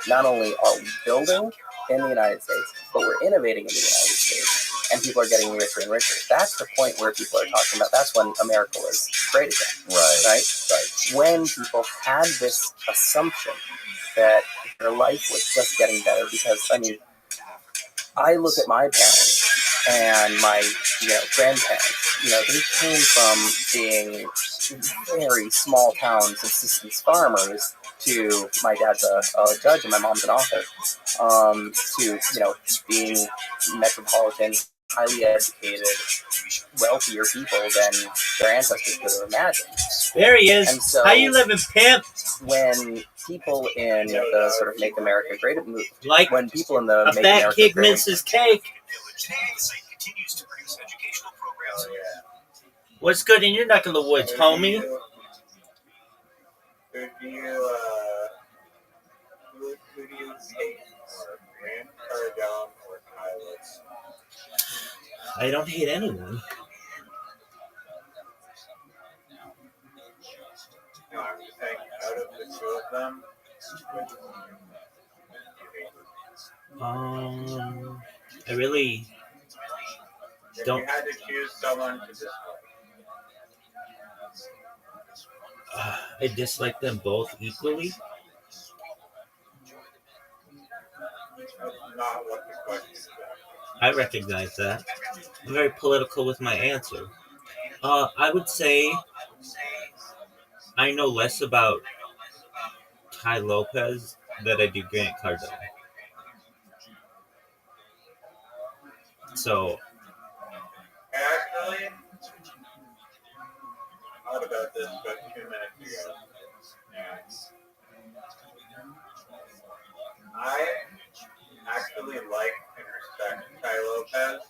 Speaker 11: not only are we building in the United States, but we're innovating in the United States. And people are getting richer and richer. That's the point where people are talking about, that's when America was great again. Right. When people had this assumption that their life was just getting better, because, I mean, I look at my parents and my grandparents, they came from being very small town subsistence farmers to my dad's a judge and my mom's an author, to being metropolitan, highly educated, wealthier people than their ancestors could have imagined.
Speaker 3: There he is.
Speaker 11: And so,
Speaker 3: how you living, pimp?
Speaker 11: When people in the sort of Make America Great
Speaker 3: like
Speaker 11: when people in the
Speaker 3: a
Speaker 11: Make
Speaker 3: fat
Speaker 11: America
Speaker 3: kid
Speaker 11: Great
Speaker 3: minces cake.
Speaker 4: The site continues to produce educational programs.
Speaker 3: What's good in your neck of the woods, homie?
Speaker 10: Who do you take more, Grant Cardone or Pilots?
Speaker 3: I don't hate anyone.
Speaker 10: No, I'm just saying, out of the two of them, which
Speaker 3: I really
Speaker 10: if
Speaker 3: don't.
Speaker 10: you had to choose someone to dislike,
Speaker 3: I dislike them both equally.
Speaker 10: that's not what the question is about.
Speaker 3: I recognize that. I'm very political with my answer. I would say I know less about Ty Lopez than I do Grant Cardone. So
Speaker 10: Actually, I thought about this about 2 minutes ago. And I actually like and respect Ty Lopez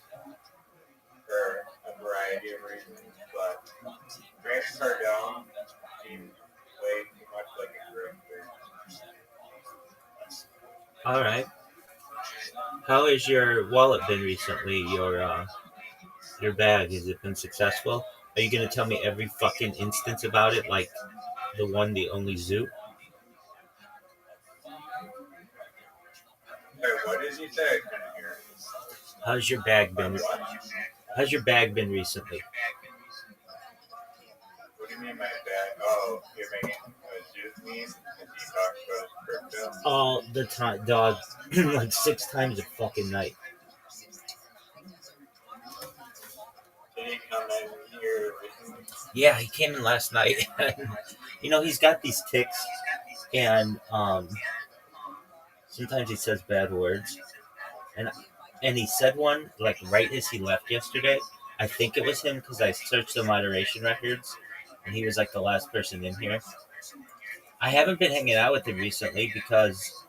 Speaker 10: for a variety of reasons, but Grant Cardone seems way too much like a grifter.
Speaker 3: all right. How has your wallet been recently? Your bag, has it been successful? Are you gonna tell me every fucking instance about it, like the one, the only zoo?
Speaker 10: Sorry, what did you say? I couldn't hear.
Speaker 3: How's your bag been?
Speaker 10: What?
Speaker 3: How's your bag been recently?
Speaker 10: What do you mean by bad? Oh, you're making a juice meme because he talks about his crypto?
Speaker 3: All the time, dog. Like 6 times a fucking night.
Speaker 10: Did he come in here recently?
Speaker 3: Yeah, he came in last night. He's got these tics, and sometimes he says bad words, and he said one like right as he left yesterday. I think it was him because I searched the moderation records, and he was like the last person in here. I haven't been hanging out with him recently because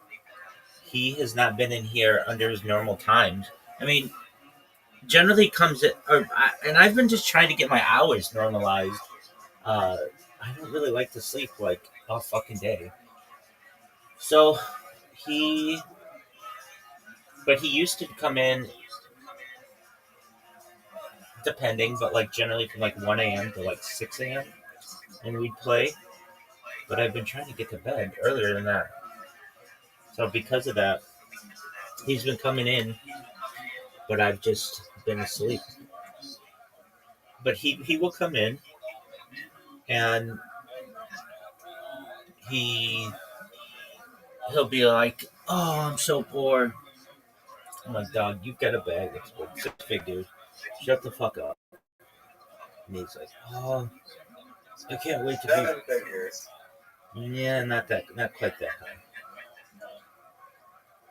Speaker 3: he has not been in here under his normal times. I mean, generally comes at, and I've been just trying to get my hours normalized. I don't really like to sleep like all fucking day. So but he used to come in, depending, but like generally from like 1 a.m. to like 6 a.m. and we'd play. But I've been trying to get to bed earlier than that. So because of that, he's been coming in, but I've just been asleep. But he will come in, and he'll be like, "Oh, I'm so bored." I'm like, "Dog, you've got a bag that's worth 6 figures. Shut the fuck up." And he's like, "Oh, I can't wait to be."
Speaker 10: 7 figures.
Speaker 3: Yeah, not quite that high.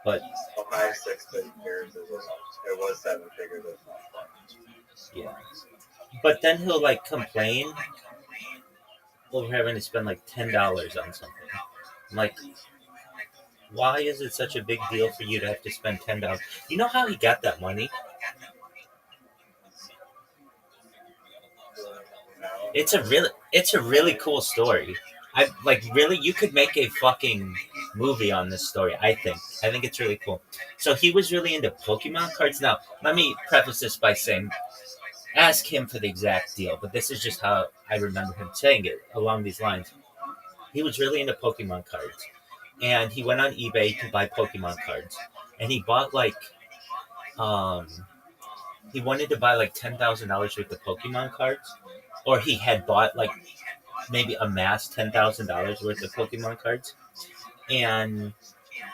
Speaker 3: But
Speaker 10: Oh, 5, 6 figures. It was 7 figures. That's not fun.
Speaker 3: yeah. But then he'll like complain over having to spend like $10 on something. I'm like, why is it such a big deal for you to have to spend $10? You know how he got that money? It's a really cool story. You could make a fucking movie on this story. I think it's really cool. So he was really into Pokemon cards. Now, let me preface this by saying, ask him for the exact deal, but this is just how I remember him saying it along these lines. He was really into Pokemon cards, and he went on eBay to buy Pokemon cards, and he bought he wanted to buy like $10,000 worth of Pokemon cards, or he had bought like maybe amassed $10,000 worth of Pokemon cards, and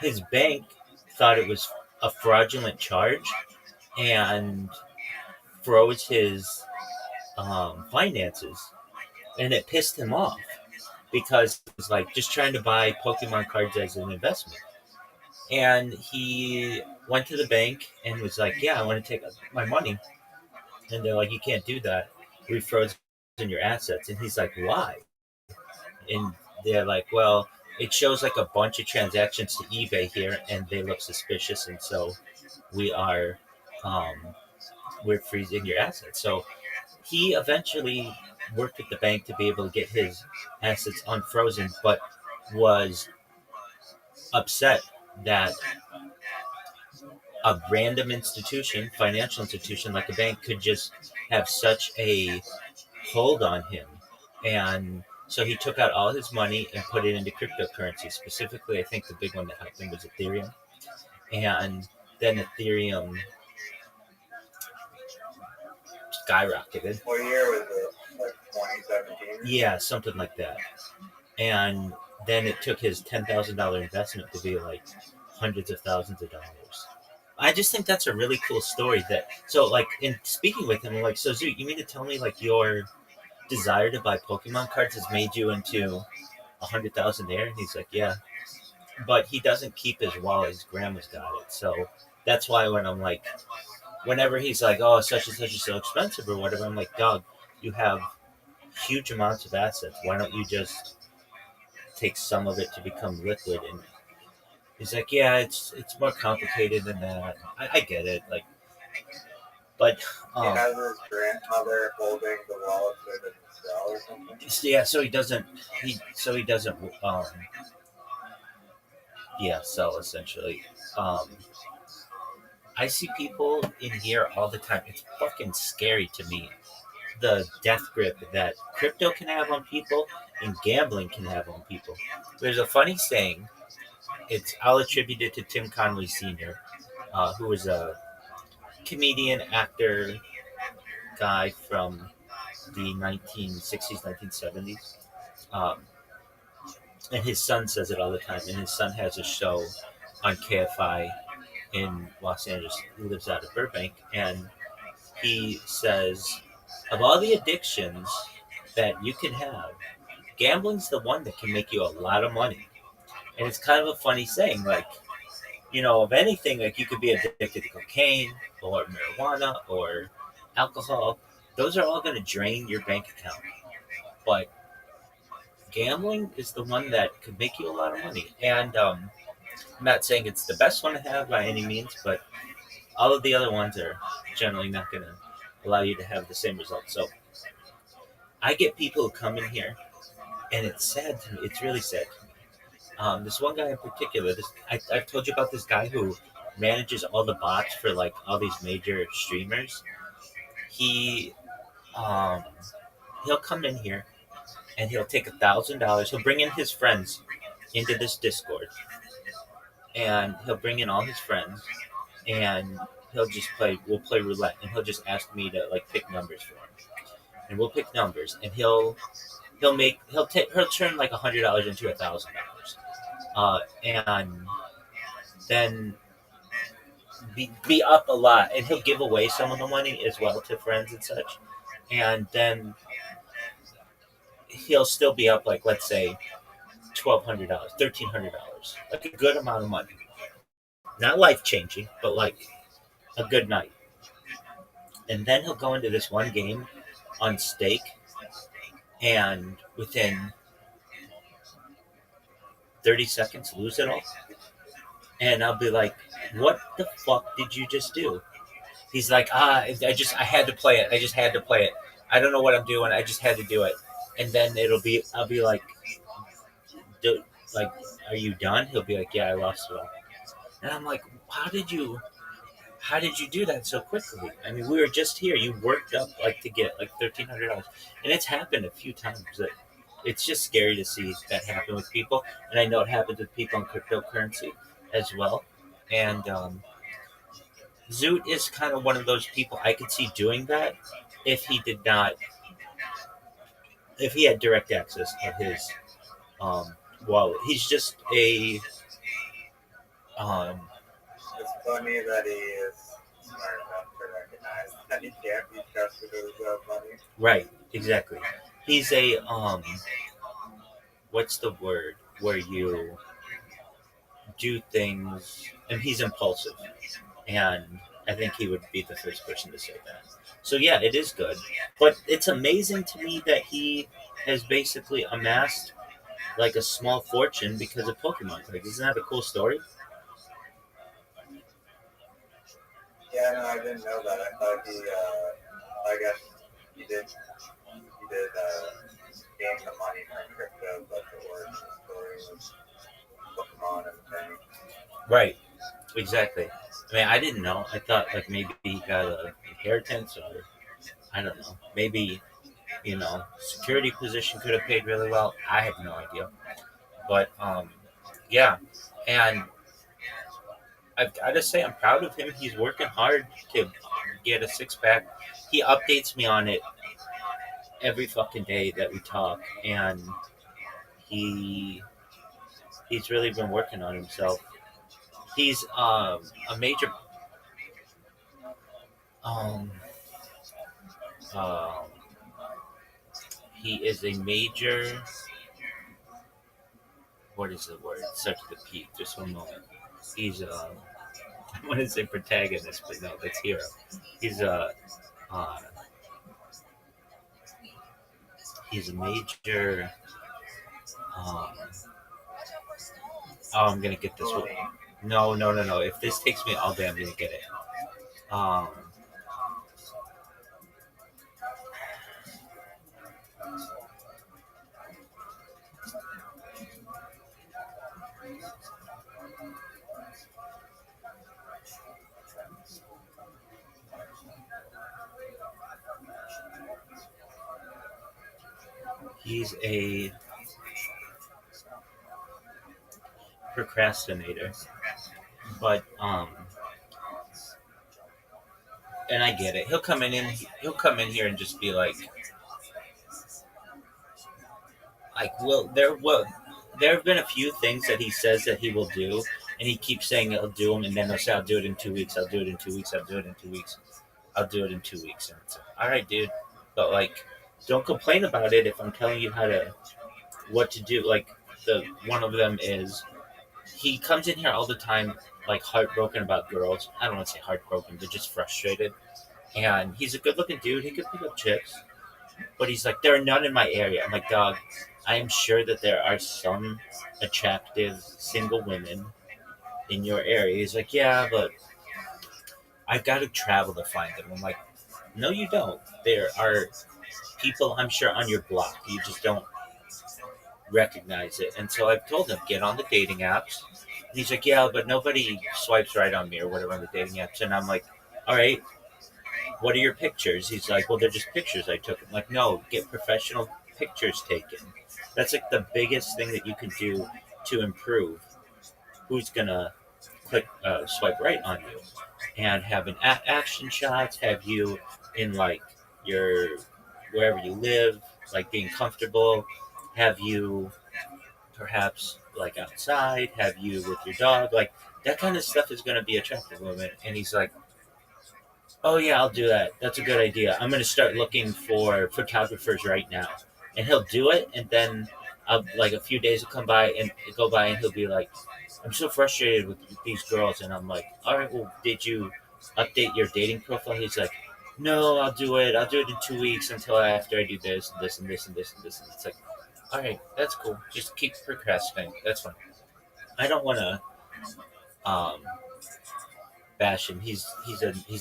Speaker 3: his bank thought it was a fraudulent charge and froze his finances. and it pissed him off because it was like just trying to buy Pokemon cards as an investment. And he went to the bank and was like, "Yeah, I want to take my money." And they're like, "You can't do that. We frozen your assets." And he's like, "Why?" And they're like, "Well, it shows like a bunch of transactions to eBay here, and they look suspicious, and so we are, we're freezing your assets." So he eventually worked with the bank to be able to get his assets unfrozen, but was upset that a random institution, financial institution like a bank, could just have such a hold on him. And so he took out all his money and put it into cryptocurrency. Specifically, I think the big one that helped him was Ethereum. And then Ethereum skyrocketed.
Speaker 12: What year was it? Like 2017?
Speaker 3: Yeah, something like that. And then it took his $10,000 investment to be like hundreds of thousands of dollars. I just think that's a really cool story. That so like in speaking with him, I'm like, "So Zoot, you mean to tell me like your desire to buy Pokemon cards has made you into 100,000 there?" And he's like, "Yeah," but he doesn't keep his wallet. His grandma's got it, so that's why when I'm like, whenever he's like, "Oh, such and such is so expensive" or whatever, I'm like, "Dog, you have huge amounts of assets. Why don't you just take some of it to become liquid?" And he's like, "Yeah, it's more complicated than that." I get it, like, but
Speaker 12: He has his grandmother holding the wallet so it doesn't sell or something.
Speaker 3: yeah, so he doesn't sell essentially. I see people in here all the time. It's fucking scary to me, the death grip that crypto can have on people and gambling can have on people. There's a funny saying. I'll attribute it to Tim Connolly Sr., who was a comedian, actor, guy from the 1960s, 1970s. And his son says it all the time. And his son has a show on KFI in Los Angeles. He lives out of Burbank. And he says, of all the addictions that you can have, gambling's the one that can make you a lot of money. And it's kind of a funny saying, like, of anything, like you could be addicted to cocaine or marijuana or alcohol. Those are all going to drain your bank account. But gambling is the one that could make you a lot of money. And I'm not saying it's the best one to have by any means, but all of the other ones are generally not going to allow you to have the same results. So I get people who come in here, and it's sad to me. It's really sad to me. This one guy in particular, I've told you about this guy who manages all the bots for like all these major streamers. He'll come in here and he'll take $1,000. He'll bring in his friends into this Discord, and he'll bring in all his friends, and he'll just play. We'll play roulette, and he'll just ask me to like pick numbers for him, and we'll pick numbers, and he'll turn like $100 into $1,000. And then be up a lot, and he'll give away some of the money as well to friends and such, and then he'll still be up like, let's say, $1,200, $1,300, like a good amount of money, not life-changing, but like a good night. And then he'll go into this one game on stake, and within 30 seconds lose it all. And I'll be like, "What the fuck did you just do?" He's like, I had to play it. I just had to play it. I don't know what I'm doing. I just had to do it. And then I'll be like, "Are you done?" He'll be like, "Yeah, I lost it all." And I'm like, how did you do that so quickly? I mean, we were just here. You worked up like to get like $1,300. And it's happened a few times. It's just scary to see that happen with people. And I know it happens with people in cryptocurrency as well. And Zoot is kind of one of those people I could see doing that if he had direct access to his wallet. He's just a
Speaker 12: It's funny that he is smart enough to recognize that he can't be trusted with his own money.
Speaker 3: right, exactly. He's a what's the word where you do things, and he's impulsive, and I think he would be the first person to say that. So yeah, it is good, but it's amazing to me that he has basically amassed like a small fortune because of Pokemon. Like, isn't that a cool story?
Speaker 12: Yeah, no, I didn't know that. I thought I guess he did gain the money from crypto, but the origin story was Pokemon and the bank.
Speaker 3: Right, exactly. I mean, I didn't know. I thought like maybe he got an inheritance, or I don't know. Maybe security position could have paid really well. I have no idea. But yeah, and I've got to say I'm proud of him. He's working hard to get a six pack. He updates me on it every fucking day that we talk, and he he's really been working on himself. He's a major um, um he is a major, what is the word? Starts with a P. Just one moment. He's I want to say protagonist, but no, that's hero. He's uh, he's a major. Um, I'm gonna get this one. No, no, no, no. If this takes me all day, I'm gonna get it. Um, he's a procrastinator, but and I get it. He'll come in here and just be there have been a few things that he says that he will do, and he keeps saying he'll do them, and then he'll say, I'll do it in 2 weeks, I'll do it in 2 weeks, I'll do it in 2 weeks, I'll do it in 2 weeks. And it's like, all right, dude, but don't complain about it if I'm telling you what to do. Like, one of them is he comes in here all the time, like heartbroken about girls. I don't want to say heartbroken, but just frustrated. And he's a good looking dude. He could pick up chicks. But he's like, there are none in my area. I'm like, dog, I am sure that there are some attractive single women in your area. He's like, yeah, but I've got to travel to find them. I'm like, no, you don't. There are people, I'm sure, on your block. You just don't recognize it. And so I've told him, get on the dating apps. And he's like, yeah, but nobody swipes right on me or whatever on the dating apps. And I'm like, all right, what are your pictures? He's like, well, they're just pictures I took. I'm like, no, get professional pictures taken. That's like the biggest thing that you can do to improve who's gonna swipe right on you, and have action shots, have you in like your wherever you live, like being comfortable, have you perhaps like outside, have you with your dog, like that kind of stuff is gonna be attractive to women. And he's like, oh yeah, I'll do that. That's a good idea. I'm gonna start looking for photographers right now, and he'll do it. And then like a few days will go by, and he'll be like, I'm so frustrated with these girls. And I'm like, all right, well, did you update your dating profile? He's like, no, I'll do it in 2 weeks until after I do this and this and this and this and this. And it's like, all right, that's cool. Just keep procrastinating. That's fine. I don't want to bash him. He's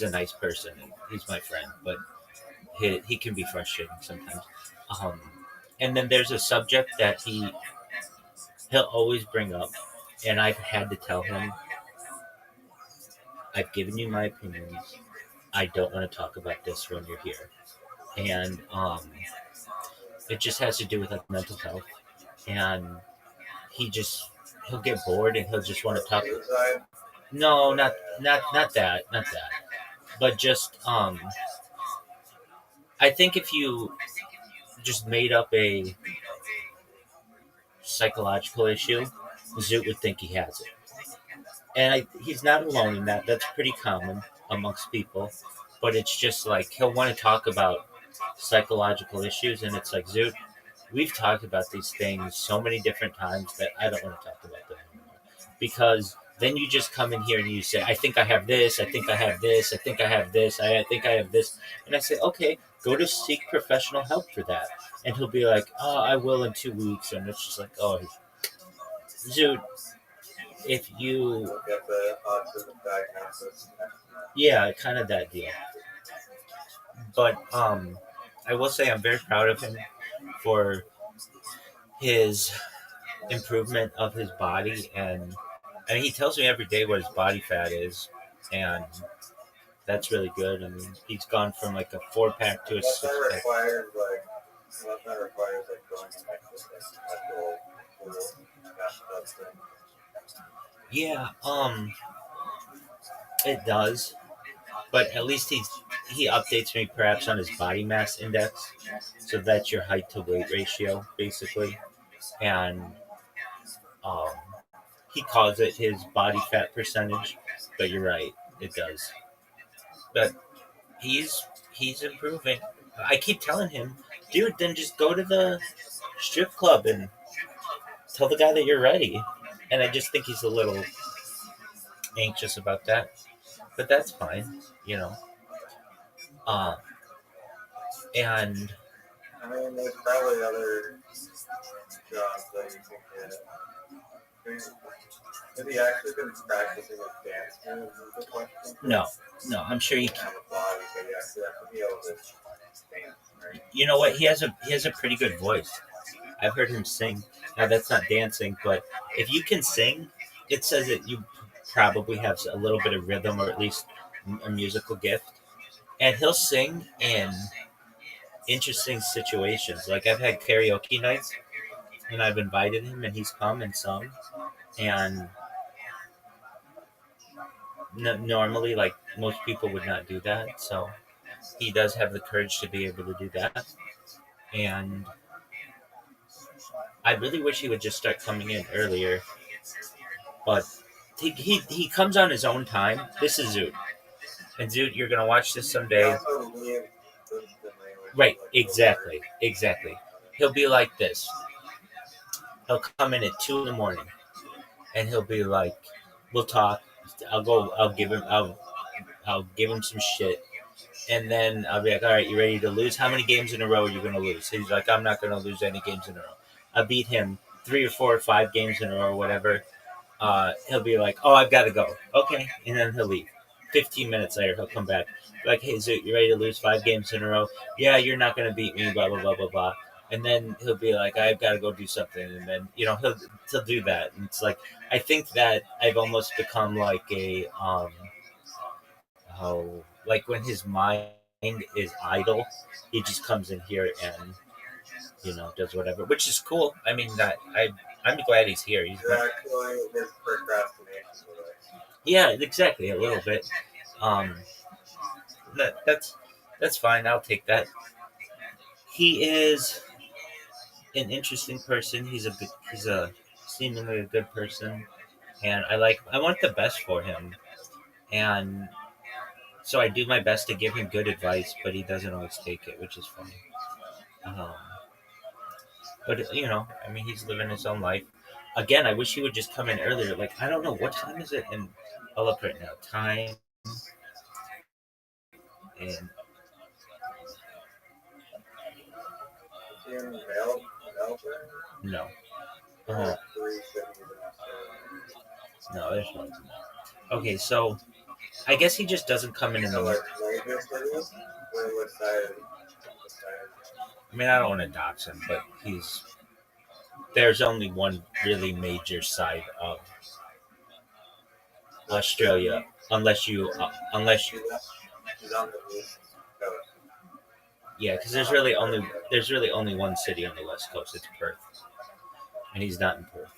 Speaker 3: a nice person, and he's my friend, but he can be frustrating sometimes. And then there's a subject that he'll always bring up, and I've had to tell him, I've given you my opinions. I don't want to talk about this when you're here. And it just has to do with like mental health. And he'll get bored, and he'll just want to talk. No, not that. But just I think if you just made up a psychological issue, Zoot would think he has it. And he's not alone in that. That's pretty common amongst people. But it's just like he'll want to talk about psychological issues, and it's like, Zoot, we've talked about these things so many different times that I don't want to talk about them anymore. Because then you just come in here and you say, I think I have this, I think I have this, I think I have this, I think I have this. And I say, okay, go to seek professional help for that. And he'll be like, oh, I will in 2 weeks. And it's just like, oh, Zoot, if you...
Speaker 12: Get the autism diagnosis.
Speaker 3: Yeah, kind of that deal. But I will say I'm very proud of him for his improvement of his body, and I mean, he tells me every day what his body fat is, and that's really good. I mean, he's gone from like a 4-pack to a
Speaker 12: Unless that
Speaker 3: 6-pack.
Speaker 12: requires going to actual thing.
Speaker 3: Yeah, it does, but at least he updates me perhaps on his body mass index, so that's your height to weight ratio basically, and um, he calls it his body fat percentage, but you're right, it does. But he's improving. I keep telling him, dude, then just go to the strip club and tell the guy that you're ready. And I just think he's a little anxious about that, but that's fine, you know. And
Speaker 12: I mean, there's probably other jobs that you can get. Have you actually been practicing with dance moves? Is the question?
Speaker 3: no, I'm sure you
Speaker 12: You
Speaker 3: can.
Speaker 12: have a body, so you actually have to be able to dance, right?
Speaker 3: You know what? He has a pretty good voice. I've heard him sing. Now that's not dancing, but if you can sing, it says that you probably have a little bit of rhythm or at least a musical gift. And he'll sing in interesting situations. Like I've had karaoke nights, and I've invited him, and he's come and sung. And normally, like most people would not do that, so he does have the courage to be able to do that. And I really wish he would just start coming in earlier, but he comes on his own time. This is Zoot. And Zoot, you're gonna watch this someday. Right, exactly. He'll be like this. He'll come in at 2 a.m, and he'll be like, "We'll talk. I'll give him some shit, and then I'll be like, all right, you ready to lose? How many games in a row are you gonna lose?" He's like, I'm not gonna lose any games in a row. I beat him 3 or 4 or 5 games in a row or whatever. He'll be like, oh, I've got to go. Okay, and then he'll leave. 15 minutes later, he'll come back. Like, hey, Zoot, you ready to lose 5 games in a row? Yeah, you're not going to beat me, blah, blah, blah, blah, blah. And then he'll be like, I've got to go do something. And then, he'll do that. And it's like, I think that I've almost become like a, like when his mind is idle, he just comes in here and, does whatever, which is cool. I mean, I'm glad he's here. He's
Speaker 12: You're actually his procrastination.
Speaker 3: Yeah, exactly, a little bit. That's fine. I'll take that. He is an interesting person. He's a seemingly a good person, and I want the best for him, and so I do my best to give him good advice, but he doesn't always take it, which is funny. But I mean, he's living his own life. Again, I wish he would just come in earlier. Like, I don't know, what time is it? And I'll look right now. Time and no. No, there's no. Okay, so I guess he just doesn't come in the. I mean, I don't want to dox him, but there's only one really major side of Australia, unless you. Yeah, because there's really only one city on the west coast. It's Perth, and he's not in Perth.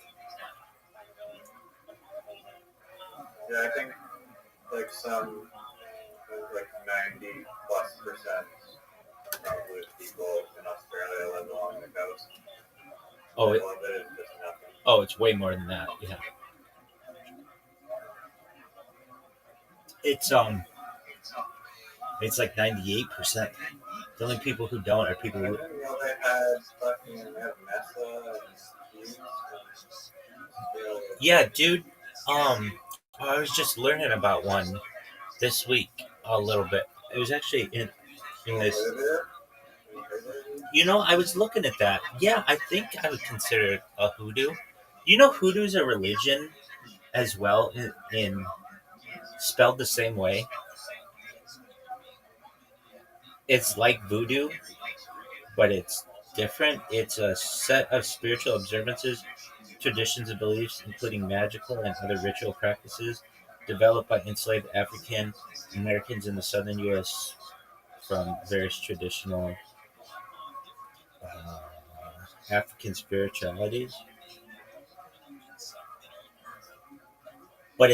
Speaker 12: Yeah, I think like 90+% probably people in Australia live along the coast.
Speaker 3: It's way more than that. Yeah. It's like 98%. The only people who don't are people who.
Speaker 12: They had fucking Mesa and Hughes.
Speaker 3: Yeah, dude. I was just learning about one this week a little bit. It was actually in this. I was looking at that. Yeah, I think I would consider it a hoodoo. Hoodoo's a religion as well in spelled the same way. It's like voodoo, but it's different. It's a set of spiritual observances, traditions, and beliefs, including magical and other ritual practices, developed by enslaved African Americans in the southern U.S. from various traditional uh, African spiritualities. But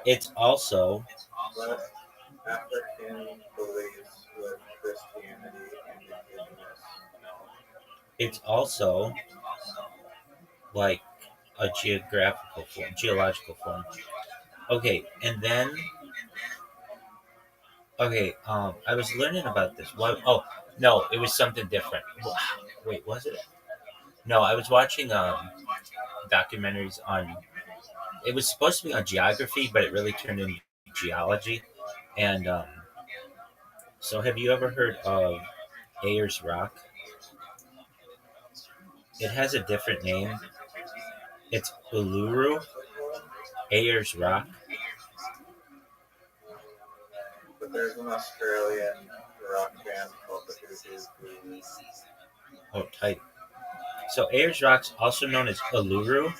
Speaker 3: it's also
Speaker 12: African beliefs with Christianity and indigenous knowledge.
Speaker 3: it's also like a geological form. Okay, and then I was learning about this. What? Oh no, it was something different. Wait, was it? No, I was watching documentaries on. It was supposed to be on geography, but it really turned into geology. And so, have you ever heard of Ayers Rock? It has a different name. It's Uluru Ayers Rock.
Speaker 12: But there's an Australian rock band called the Hoosiers.
Speaker 3: Oh, tight. So Ayers Rock's also known as Uluru,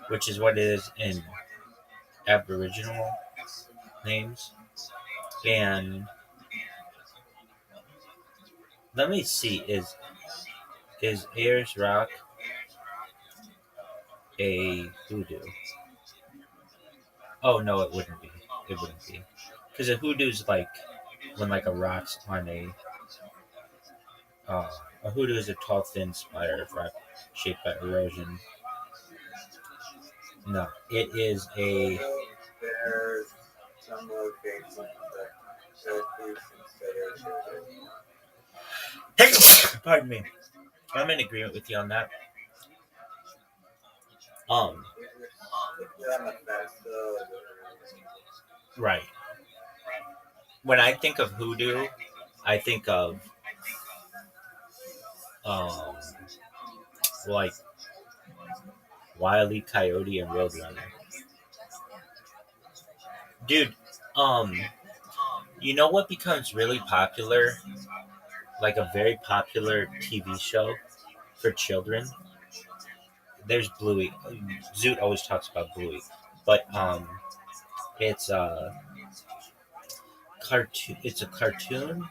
Speaker 3: which is what it is in Aboriginal names. And let me see, is Ayers Rock a hoodoo? Oh no, it wouldn't be. It wouldn't be. Because a hoodoo's like when like a rock's on a hoodoo is a tall, thin spire of rock shaped by erosion. No, it is a.
Speaker 12: There's some locations that could be considered.
Speaker 3: Pardon me. I'm in agreement with you on that. Right. When I think of hoodoo, I think of um like Wile E. Coyote and Roadrunner. Dude, you know what becomes really popular? Like a very popular TV show for children. There's Bluey. Zoot always talks about Bluey, but it's a cartoon. It's a cartoon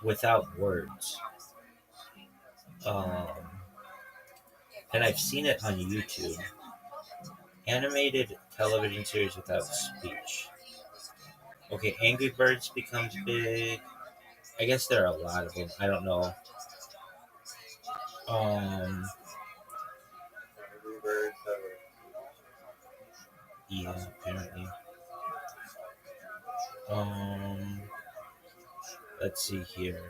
Speaker 3: without words. Um, and I've seen it on YouTube. Animated television series without speech. Okay, Angry Birds becomes big. I guess there are a lot of them. I don't know. Yeah, apparently. Let's see here.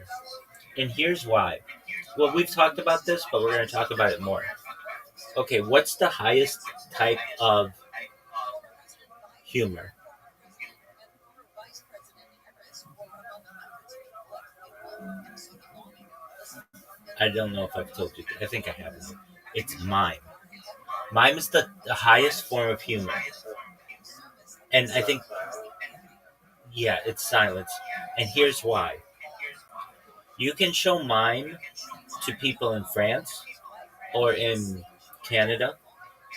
Speaker 3: And here's why. Well, we've talked about this, but we're going to talk about it more. Okay, what's the highest type of humor? I don't know if I've told you. I think I haven't. It's mime. Mime is the highest form of humor. And I think, yeah, it's silence. And here's why. You can show mime to people in France or in Canada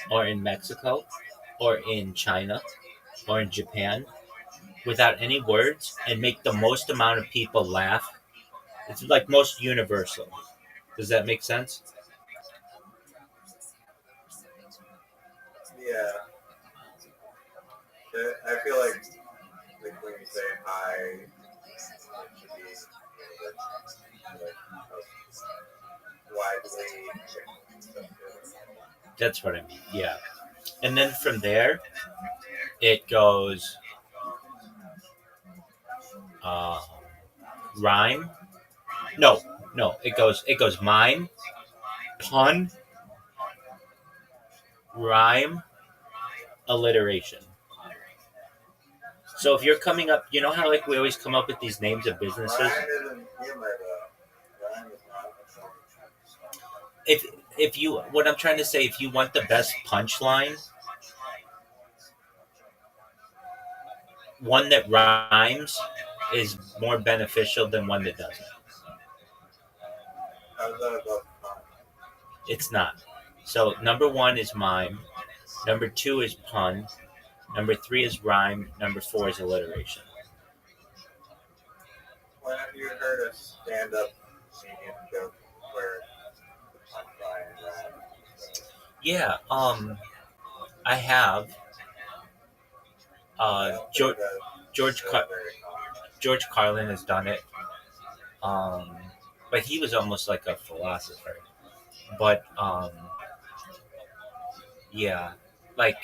Speaker 3: or in Mexico or in China or in Japan without any words and make the most amount of people laugh. It's like most universal. Does that make sense?
Speaker 12: Yeah. I feel like when you say hi, it should be widely.
Speaker 3: That's what I mean. Yeah. And then from there, it goes. rhyme. No, it goes mime, pun, rhyme, alliteration. So if you're coming up, you know how like we always come up with these names of businesses.
Speaker 12: Rhyme isn't humor though. Rhyme is not.
Speaker 3: If you what I'm trying to say, if you want the best punchline, one that rhymes is more beneficial than one that doesn't.
Speaker 12: How's that about fun?
Speaker 3: It's not. So number one is mime. Number two is pun. Number three is rhyme. Number four is alliteration.
Speaker 12: When have you heard a stand-up comedian joke where the punchline is rhyme?
Speaker 3: Yeah, I have. George George Carlin has done it. But he was almost like a philosopher. But yeah, like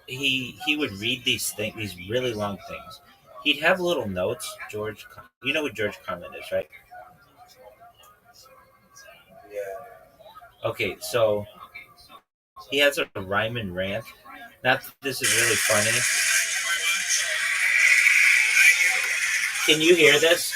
Speaker 3: he would read these really long things. He'd have little notes. You know what George Carlin is, right?
Speaker 12: Yeah.
Speaker 3: Okay, so he has a rhyme and rant. Not that this is really funny. Can you hear this?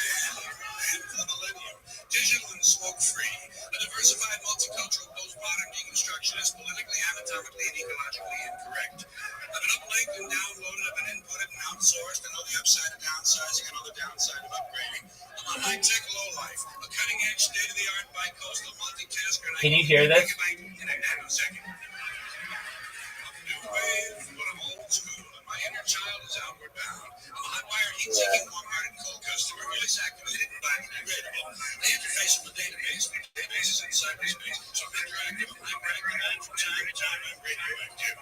Speaker 8: Digital and smoke-free. A diversified, multicultural, postmodern deconstruction is politically, anatomically, and ecologically incorrect. I've been uplinked and downloaded, I've been inputted and outsourced. I know the upside of downsizing, I know the downside of upgrading. I'm a high-tech lowlife, a cutting-edge, state-of-the-art, bi-coastal multitasker.
Speaker 3: Can you hear this?
Speaker 8: In a nanosecond. I'm new wave, but I'm old school, and my inner child is outward bound. I'm a hot-wire, heat-seeking, warm-hearted, cold customer, voice activated and biodegradable. I interface with the databases in cyberspace, so I'm interactive, I'm hyperactive, and from time to time I'm radioactive.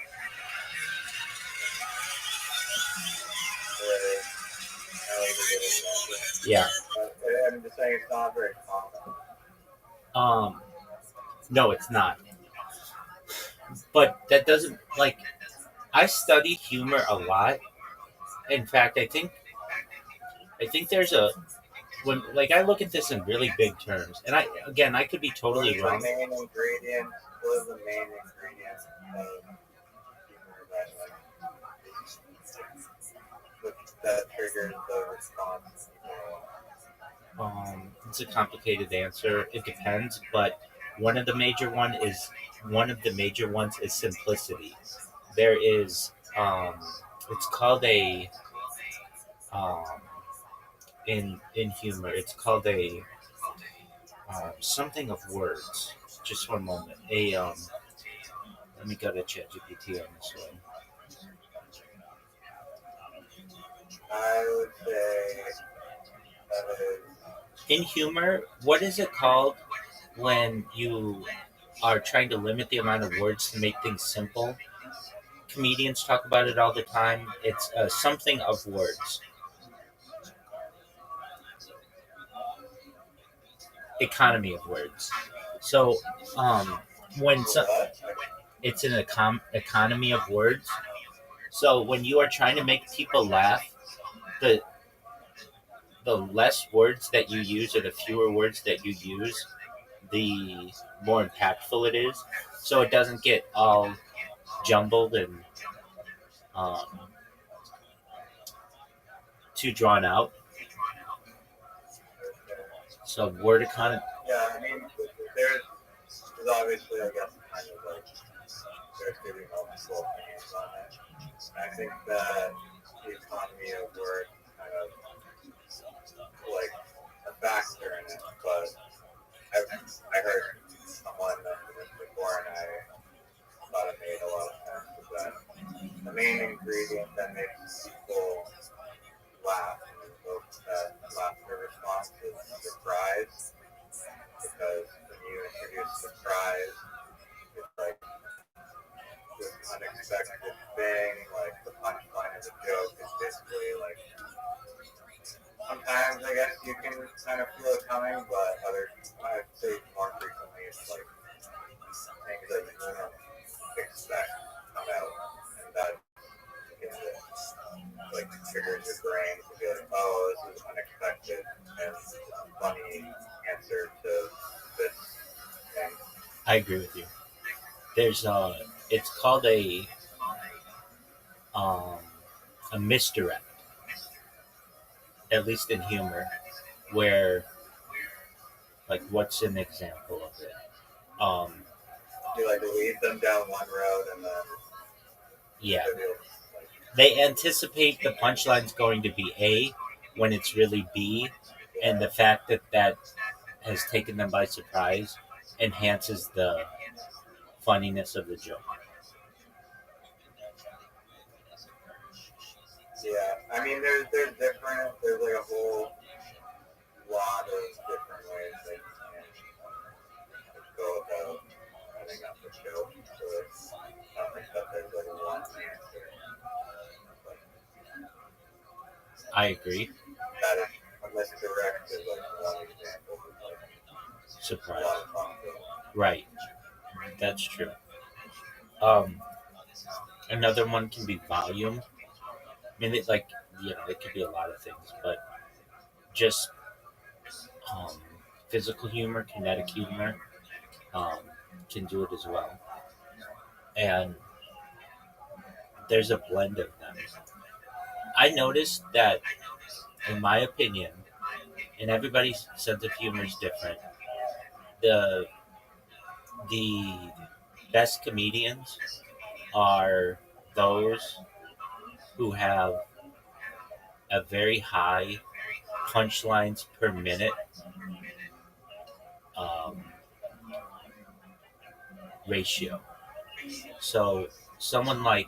Speaker 3: Yeah.
Speaker 12: I'm just saying it's not very common.
Speaker 3: No, it's not. But that doesn't like. I studied humor a lot. In fact, I think there's a when like I look at this in really big terms, and I could be totally wrong.
Speaker 12: What is the main ingredient of humor that triggers the response?
Speaker 3: It's a complicated answer. It depends, but one of the major ones is simplicity. There is it's called a um, in humor. It's called a something of words. Just one moment. Let me go to ChatGPT on this one.
Speaker 12: I would say that is
Speaker 3: In humor, what is it called when you are trying to limit the amount of words to make things simple? Comedians talk about it all the time. It's something of words. Economy of words. So, when it's an economy of words. So when you are trying to make people laugh, the the less words that you use or the fewer words that you use, the more impactful it is. So it doesn't get all jumbled and um, too drawn out. So word economy.
Speaker 12: Yeah, I mean, there's obviously, I guess, kind of like, there's going to be multiple opinions on it. I think that the economy of work kind of like a factor in it, but I heard someone mention this before, and I thought it made a lot of sense. Is that the main ingredient that makes people laugh and evoke that laughter response is surprise, because when you introduce surprise, it's like this unexpected thing, like the punchline of the joke is basically like, sometimes I guess you can kind of feel it coming, but I'd say more frequently it's like things that you wouldn't expect come out, and that is it. So like triggers your brain to be like, oh, this is unexpected and funny answer to this thing.
Speaker 3: I agree with you. There's it's called a misdirect, at least in humor, where like what's an example of it?
Speaker 12: You like lead them down one road and then
Speaker 3: Yeah,
Speaker 12: maybe like,
Speaker 3: they anticipate the punchline's going to be A when it's really B, and the fact that that has taken them by surprise enhances the funniness of the joke.
Speaker 12: yeah. I mean, there's different. There's like a whole lot of different ways that you can go about setting up a joke. So it's not like that. There's like one answer. Like,
Speaker 3: I agree.
Speaker 12: that is a misdirect is like one example of like a
Speaker 3: Surprise.
Speaker 12: lot of possibilities.
Speaker 3: Right. That's true. Another one can be volume. I mean, it like it could be a lot of things, but just physical humor, kinetic humor, um, can do it as well. And there's a blend of them. I noticed that, in my opinion, and everybody's sense of humor is different. The best comedians are those who have a very high punchlines per minute um, ratio. So someone like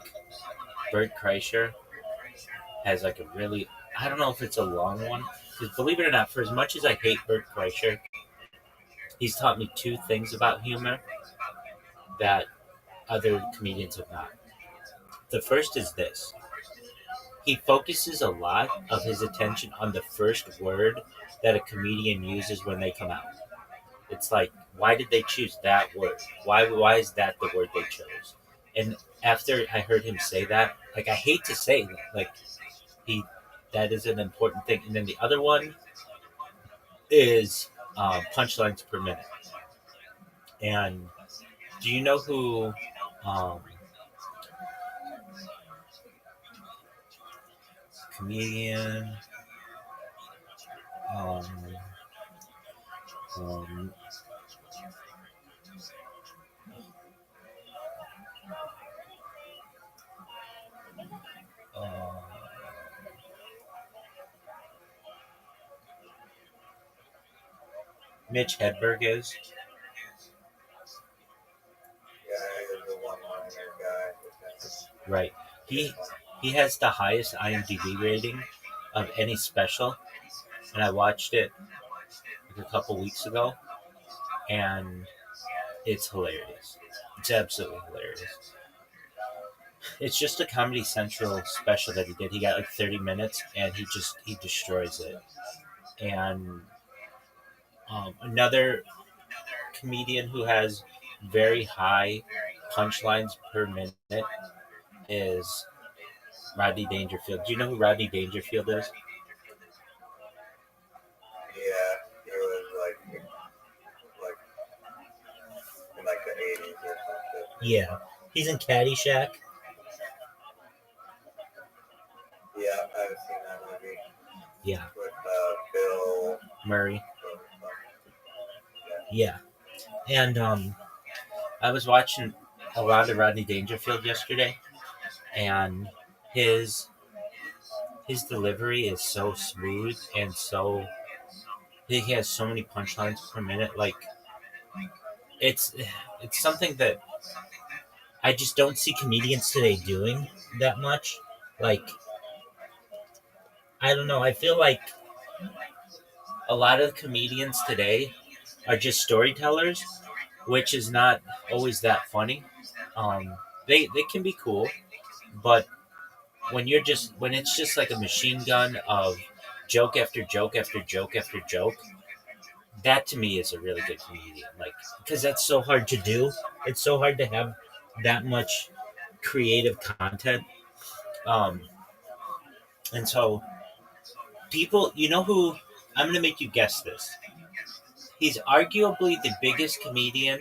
Speaker 3: Bert Kreischer has like a really, I don't know if it's a long one, because believe it or not, for as much as I hate Bert Kreischer, he's taught me two things about humor that other comedians have not. The first is this: he focuses a lot of his attention on the first word that a comedian uses when they come out. It's like, why did they choose that word? Why is that the word they chose? And after I heard him say that, like I hate to say that, like he that is an important thing. And then the other one is punchlines per minute. And do you know who comedian um, um, uh, Mitch Hedberg is?
Speaker 12: Yeah, there's a one-liner guy.
Speaker 3: Right. He has the highest IMDb rating of any special, and I watched it like a couple weeks ago, and it's hilarious. It's absolutely hilarious. It's just a Comedy Central special that he did. He got like 30 minutes, and he destroys it. And another comedian who has very high punchlines per minute is Rodney Dangerfield. Do you know who Rodney Dangerfield is?
Speaker 12: Yeah, he was like in like the 80s or something.
Speaker 3: Yeah. He's in Caddyshack.
Speaker 12: Yeah, I haven't seen that movie.
Speaker 3: Yeah.
Speaker 12: With Bill
Speaker 3: Murray. Yeah. And I was watching a lot of Rodney Dangerfield yesterday, and his delivery is so smooth and so he has so many punchlines per minute. Like it's something that I just don't see comedians today doing that much. Like I don't know. I feel like a lot of comedians today are just storytellers, which is not always that funny. They can be cool, but when it's just like a machine gun of joke after joke after joke after joke, that to me is a really good comedian. Like because that's so hard to do. It's so hard to have that much creative content. Um, And so people, you know who? I'm going to make you guess this. He's arguably the biggest comedian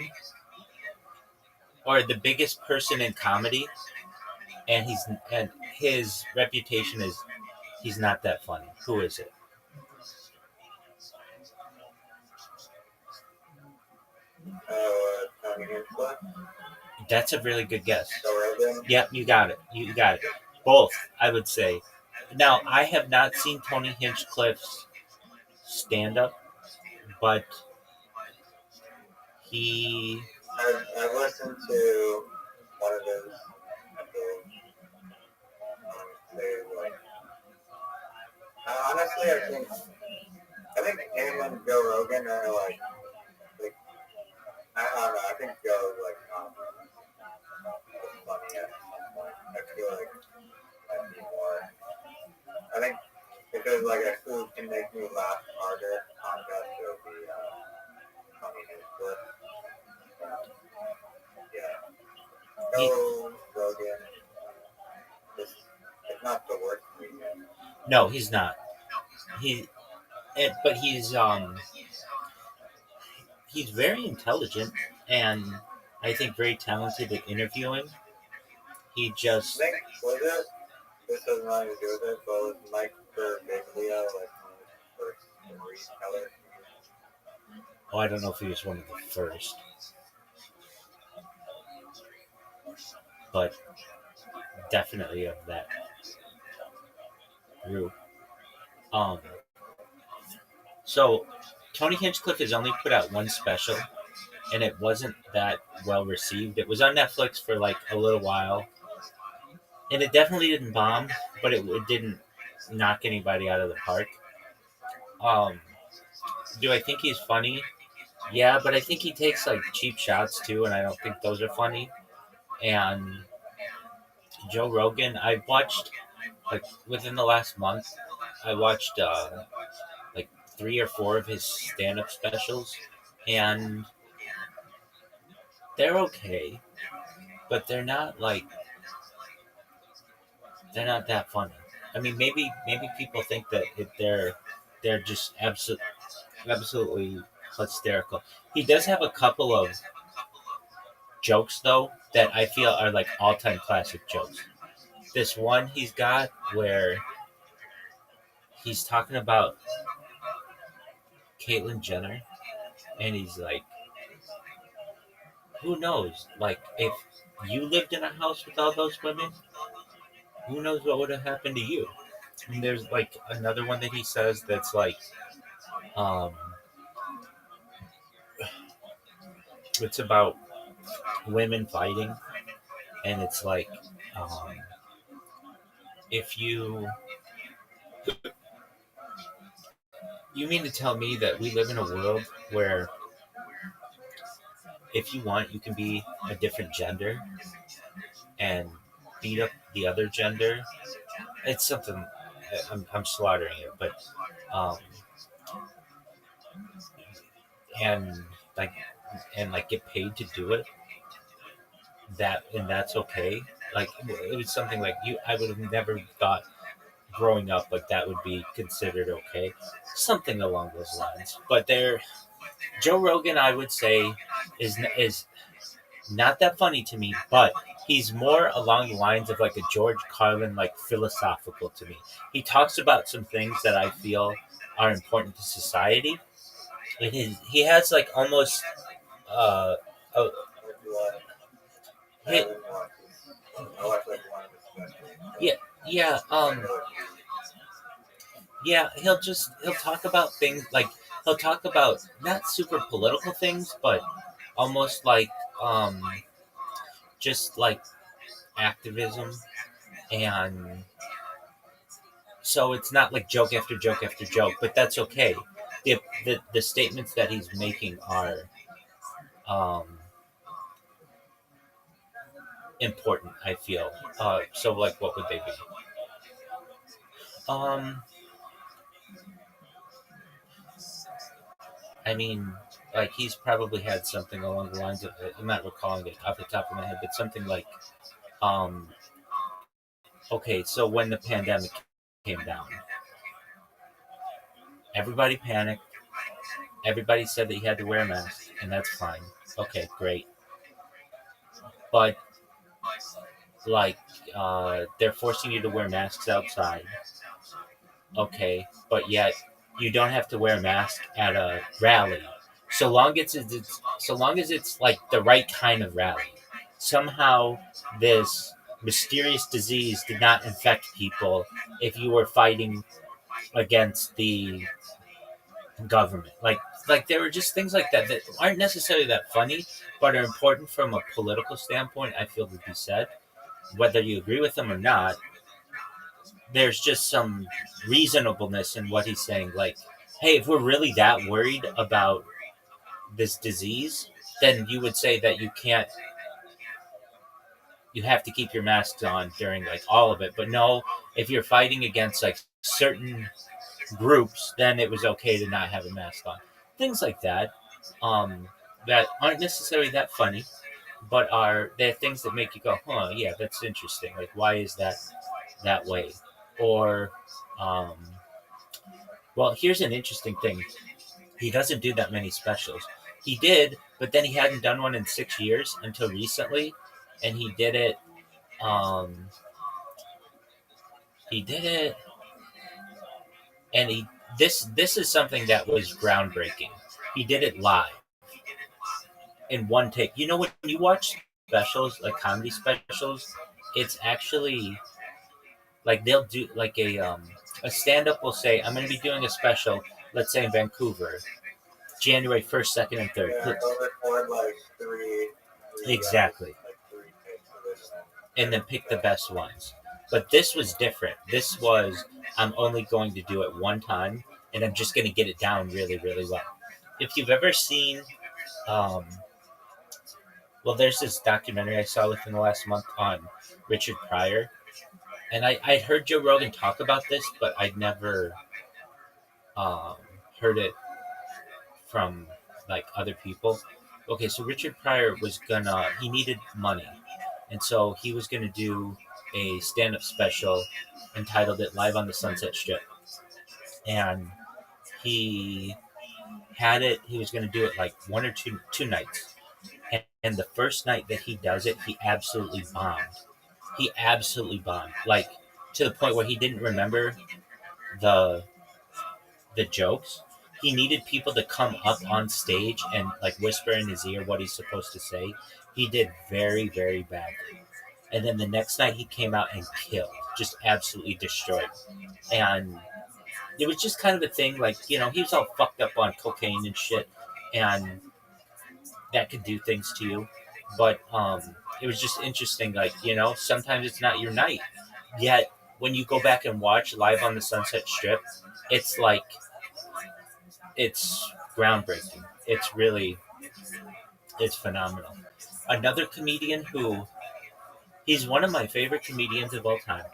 Speaker 3: or the biggest person in comedy, and his reputation is he's not that funny. Who is it?
Speaker 12: Tony Hinchcliffe.
Speaker 3: That's a really good guess.
Speaker 12: Joe Rogan.
Speaker 3: Yep, you got it. You got it. Both, I would say. Now, I have not seen Tony Hinchcliffe's stand up, but he.
Speaker 12: I've listened to one of his episodes. Honestly, I think him and Joe Rogan are like I don't know. I think Joe is like funny at some point. I feel like that'd be more. I think if there's like a who can make me laugh harder contest, it would be Tony Hinchcliffe. Yeah. Joe Rogan. It's not the worst comedian.
Speaker 3: No, he's not. But he's very intelligent and I think very talented at interviewing. He just.
Speaker 12: I think, was it? This has nothing to do with it, but was Mike Birbiglia like one of the first storytellers?
Speaker 3: Oh, I don't know if he was one of the first, but definitely of that group. So Tony Hinchcliffe has only put out one special, and it wasn't that well received. It was on Netflix for like a little while, and it definitely didn't bomb, but it didn't knock anybody out of the park. Do I think he's funny? Yeah, but I think he takes like cheap shots too, and I don't think those are funny. And Joe Rogan, I watched like within the last month, I watched like 3 or 4 of his stand-up specials, and they're okay, but they're not that funny. I mean, maybe people think that they're just absolutely hysterical. He does have a couple of jokes though that I feel are like all-time classic jokes. This one he's got where he's talking about Caitlyn Jenner, and he's like, who knows? Like, if you lived in a house with all those women, who knows what would have happened to you? And there's like another one that he says that's like, it's about women fighting, and it's like, if you mean to tell me that we live in a world where if you want, you can be a different gender and beat up the other gender? It's something. I'm slaughtering it, but and like get paid to do it. That's okay. Like, it was something like I would have never thought growing up like that would be considered okay. Something along those lines. But Joe Rogan, I would say, is not that funny to me, but he's more along the lines of like a George Carlin, like philosophical to me. He talks about some things that I feel are important to society. He has like almost yeah he'll talk about things like he'll talk about not super political things, but almost like just like activism, and so it's not like joke after joke after joke, but that's okay. The statements that he's making are important, I feel. So like, what would they be? I mean, like, he's probably had something along the lines of, I'm not recalling it off the top of my head, but something like, okay, so when the pandemic came down. Everybody panicked. Everybody said that he had to wear a mask, and that's fine. Okay, great. But like, they're forcing you to wear masks outside. Okay, but yet you don't have to wear a mask at a rally, so long as it's like the right kind of rally. Somehow, this mysterious disease did not infect people if you were fighting against the government. Like there were just things like that that aren't necessarily that funny, but are important from a political standpoint. I feel to be said, whether you agree with them or not. There's just some reasonableness in what he's saying. Like, hey, if we're really that worried about this disease, then you would say that you have to keep your masks on during like all of it. But no, if you're fighting against like certain groups, then it was okay to not have a mask on. Things like that, that aren't necessarily that funny, but they're things that make you go, huh, yeah, that's interesting. Like, why is that way? Or, well, here's an interesting thing. He doesn't do that many specials. He did, but then he hadn't done one in 6 years until recently, and he did it. He did it, and this is something that was groundbreaking. He did it live in one take. You know, when you watch specials, like comedy specials, it's actually like they'll do like a stand-up will say, I'm going to be doing a special, let's say in Vancouver, January 1st, 2nd, and 3rd.
Speaker 12: Yeah, they'll record like three
Speaker 3: Exactly.
Speaker 12: like 3 takes of it,
Speaker 3: And then pick the best ones. But this was different. This was, I'm only going to do it one time, and I'm just going to get it down really, really well. If you've ever seen, well, there's this documentary I saw within the last month on Richard Pryor. And I'd heard Joe Rogan talk about this, but I'd never heard it from like other people. Okay, so Richard Pryor he needed money. And so he was gonna do a stand-up special entitled it Live on the Sunset Strip. And he was gonna do it like one or two nights. And the first night that he does it, he absolutely bombed. He absolutely bombed. Like to the point where he didn't remember the jokes. He needed people to come up on stage and like whisper in his ear what he's supposed to say. He did very, very badly. And then the next night he came out and killed, just absolutely destroyed. And it was just kind of a thing, like, you know, he was all fucked up on cocaine and shit, and that could do things to you. But it was just interesting, like, you know, sometimes it's not your night. Yet when you go back and watch Live on the Sunset Strip, it's like, it's groundbreaking. It's phenomenal. Another comedian he's one of my favorite comedians of all time.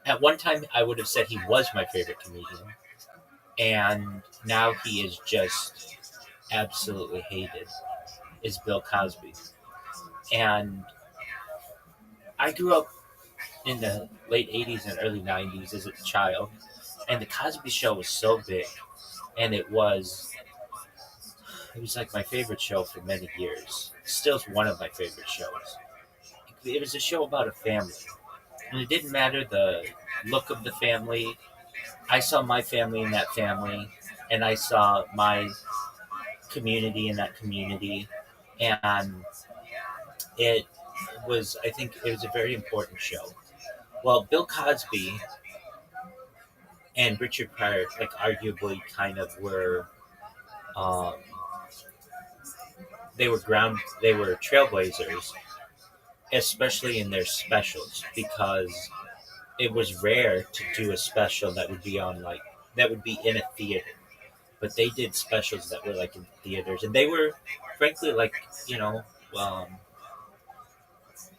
Speaker 3: At one time, I would have said he was my favorite comedian. And now he is just absolutely hated, is Bill Cosby. And I grew up in the late 80s and early 90s as a child. And the Cosby Show was so big. And it was like my favorite show for many years. Still one of my favorite shows. It was a show about a family. And it didn't matter the look of the family. I saw my family in that family. And I saw my community in that community. And I think it was a very important show. Well, Bill Cosby and Richard Pryor, like, arguably kind of were, they were trailblazers, especially in their specials, because it was rare to do a special that would be in a theater. But they did specials that were like in theaters, and they were, frankly, like, you know,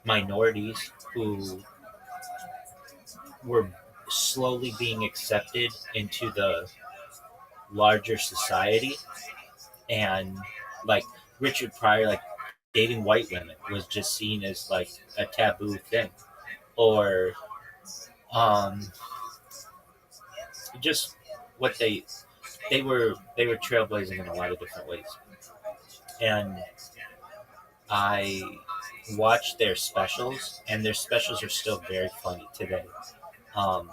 Speaker 3: minorities who were slowly being accepted into the larger society. And like Richard Pryor, like, dating white women was just seen as like a taboo thing. Or just what they were trailblazing in a lot of different ways. And I watched their specials, and their specials are still very funny today. Um,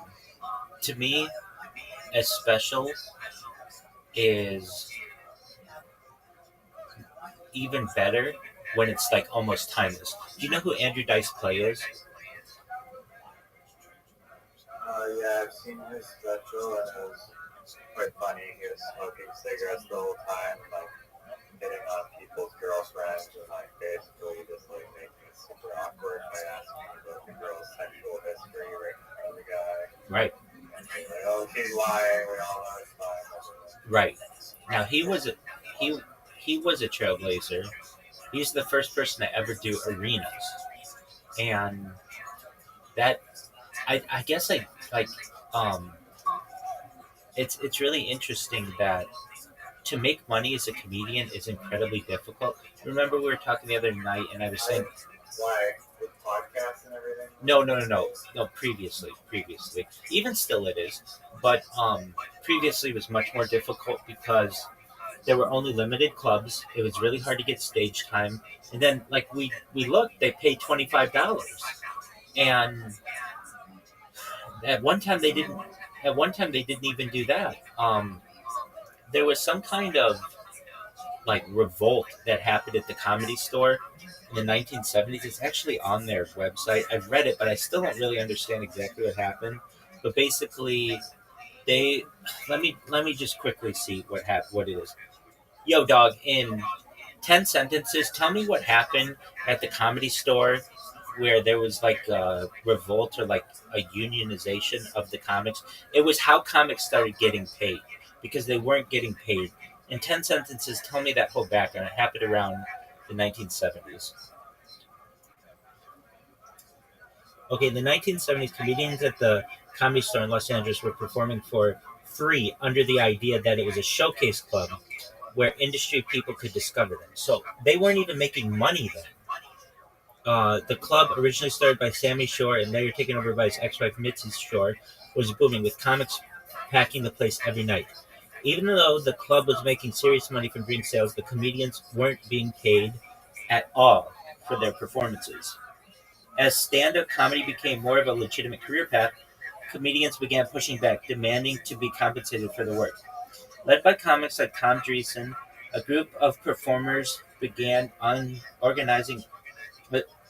Speaker 3: to me, a special is even better when it's like almost timeless. Do you know who Andrew Dice Clay is?
Speaker 12: Yeah, I've seen his special, and it was quite funny. He was smoking cigarettes the whole time, like hitting on people's girlfriends, and like basically just like making it super awkward by asking about the girl's sexual history right in front of the guy.
Speaker 3: Right.
Speaker 12: He's like, oh, she's lying. We all know it's lying.
Speaker 3: Right. Now he was a trailblazer. He's the first person to ever do arenas, and that I guess it's really interesting that to make money as a comedian is incredibly difficult. Remember we were talking the other night, and I was saying,
Speaker 12: why with podcasts and everything?
Speaker 3: No. Previously, even still it is, but previously was much more difficult because there were only limited clubs. It was really hard to get stage time, and then like we looked, they paid $25, and at one time they didn't. At one time they didn't even do that. There was some kind of like revolt that happened at the Comedy Store in the 1970s. It's actually on their website. I've read it, but I still don't really understand exactly what happened. But basically, they let me just quickly see what it is. Yo, dog, in 10 sentences, tell me what happened at the Comedy Store where there was like a revolt or like a unionization of the comics. It was how comics started getting paid because they weren't getting paid. In 10 sentences, tell me that whole background. It happened around the 1970s. Okay, in the 1970s, comedians at the Comedy Store in Los Angeles were performing for free under the idea that it was a showcase club where industry people could discover them. So they weren't even making money then. The club, originally started by Sammy Shore and later taken over by his ex-wife Mitzi Shore, was booming, with comics packing the place every night. Even though the club was making serious money from drink sales, the comedians weren't being paid at all for their performances. As stand-up comedy became more of a legitimate career path, comedians began pushing back, demanding to be compensated for their work. Led by comics like Tom Dreesen, a group of performers began organizing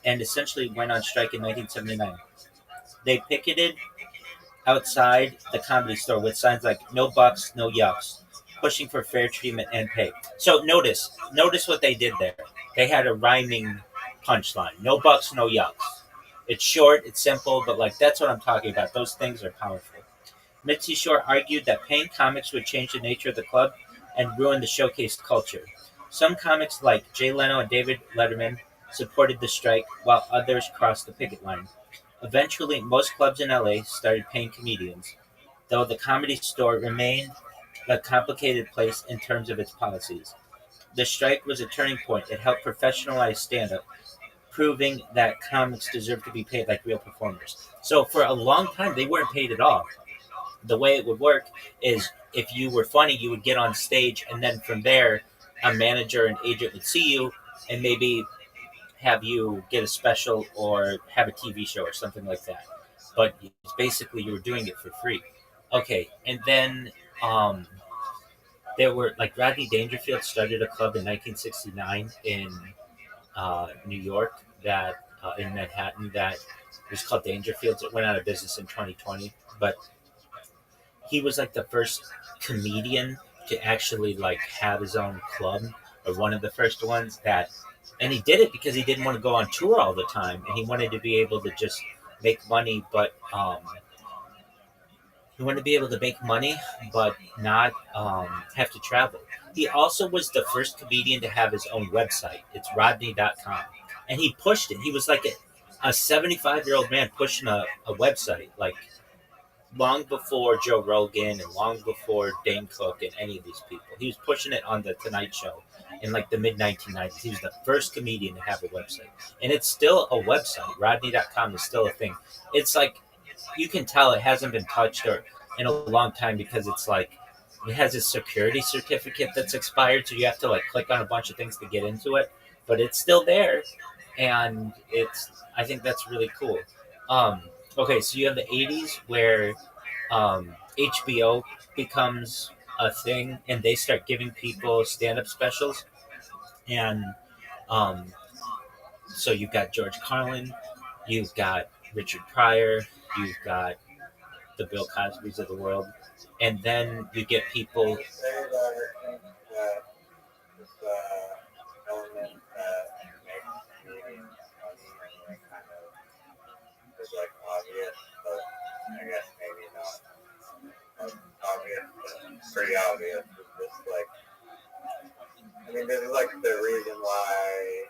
Speaker 3: and essentially went on strike in 1979. They picketed outside the Comedy Store with signs like "No bucks, no yucks," pushing for fair treatment and pay. So notice what they did there. They had a rhyming punchline: "No bucks, no yucks." It's short, it's simple, but like that's what I'm talking about. Those things are powerful. Mitzi Shore argued that paying comics would change the nature of the club and ruin the showcase culture. Some comics like Jay Leno and David Letterman supported the strike, while others crossed the picket line. Eventually, most clubs in LA started paying comedians, though the Comedy Store remained a complicated place in terms of its policies. The strike was a turning point. It helped professionalize stand-up, proving that comics deserve to be paid like real performers. So for a long time, they weren't paid at all. The way it would work is if you were funny, you would get on stage, and then from there, a manager and agent would see you and maybe have you get a special or have a TV show or something like that. But basically, you were doing it for free. Okay, and then there were like Rodney Dangerfield started a club in 1969 in New York that in Manhattan that was called Dangerfields. It went out of business in 2020, but he was like the first comedian to actually like have his own club, or one of the first ones that. And he did it because he didn't want to go on tour all the time, and he wanted to be able to just make money, but he wanted to be able to make money, but not have to travel. He also was the first comedian to have his own website. It's Rodney.com, and he pushed it. He was like a 75-year-old man pushing a website, like long before Joe Rogan and long before Dane Cook and any of these people. He was pushing it on the Tonight Show in like the mid-1990s. He was the first comedian to have a website. And it's still a website. Rodney.com is still a thing. It's like, you can tell it hasn't been touched, or in a long time because it's like it has a security certificate that's expired, so you have to like click on a bunch of things to get into it, but it's still there, and I think that's really cool. Okay, so you have the '80s where HBO becomes a thing, and they start giving people stand-up specials, and um, so you've got George Carlin, you've got Richard Pryor, you've got the Bill Cosbys of the world, and then you get people.
Speaker 12: Say that I think that this element that makes comedians funny and like kind of is like obvious, but I guess maybe not like obvious, but pretty obvious. It's just like I mean, this is like the reason why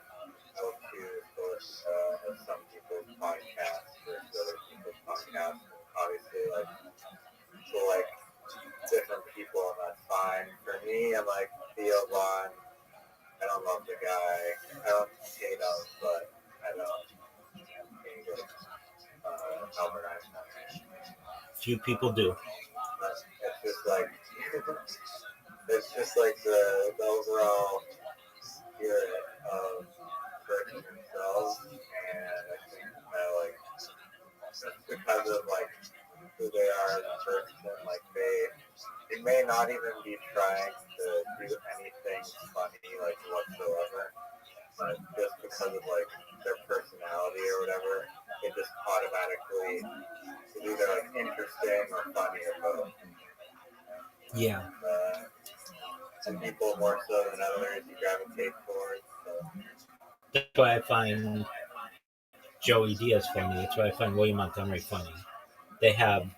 Speaker 12: I would choose to listen to some people's podcasts versus other people's podcasts. Obviously, like people like different people, and that's fine. For me, I'm like Theo Vaughn. I don't love the guy. I don't hate him, but I don't hate him. Albert Einstein.
Speaker 3: Few people do.
Speaker 12: It's just like it's just like the overall spirit of person themselves, and I think that like just because of like who they are as a person, like they may not even be trying to do anything funny like whatsoever, but just because of like their personality or whatever, it just automatically is either like interesting or funny or both.
Speaker 3: Yeah.
Speaker 12: Some people more so than others you gravitate towards. So.
Speaker 3: That's why I find Joey Diaz funny. That's why I find William Montgomery funny. They have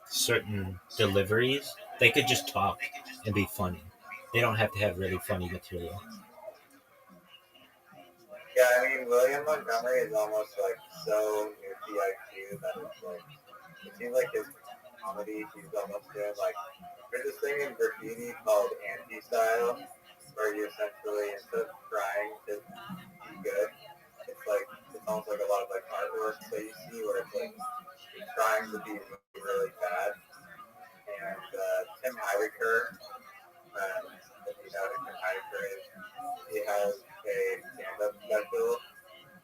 Speaker 3: certain deliveries. They could just talk and be funny. They don't have to have really funny material.
Speaker 12: Yeah, I mean, William Montgomery is almost like so near PIQ that it's like, it seems like his comedy, he's almost doing like, there's this thing in graffiti called anti-style, where you essentially, instead of trying to be good, it's like, it's almost like a lot of like artwork that you see where it's like, you're trying to be really, really bad. And Tim Heidecker, if you know who Tim Heidecker is, he has a stand-up special,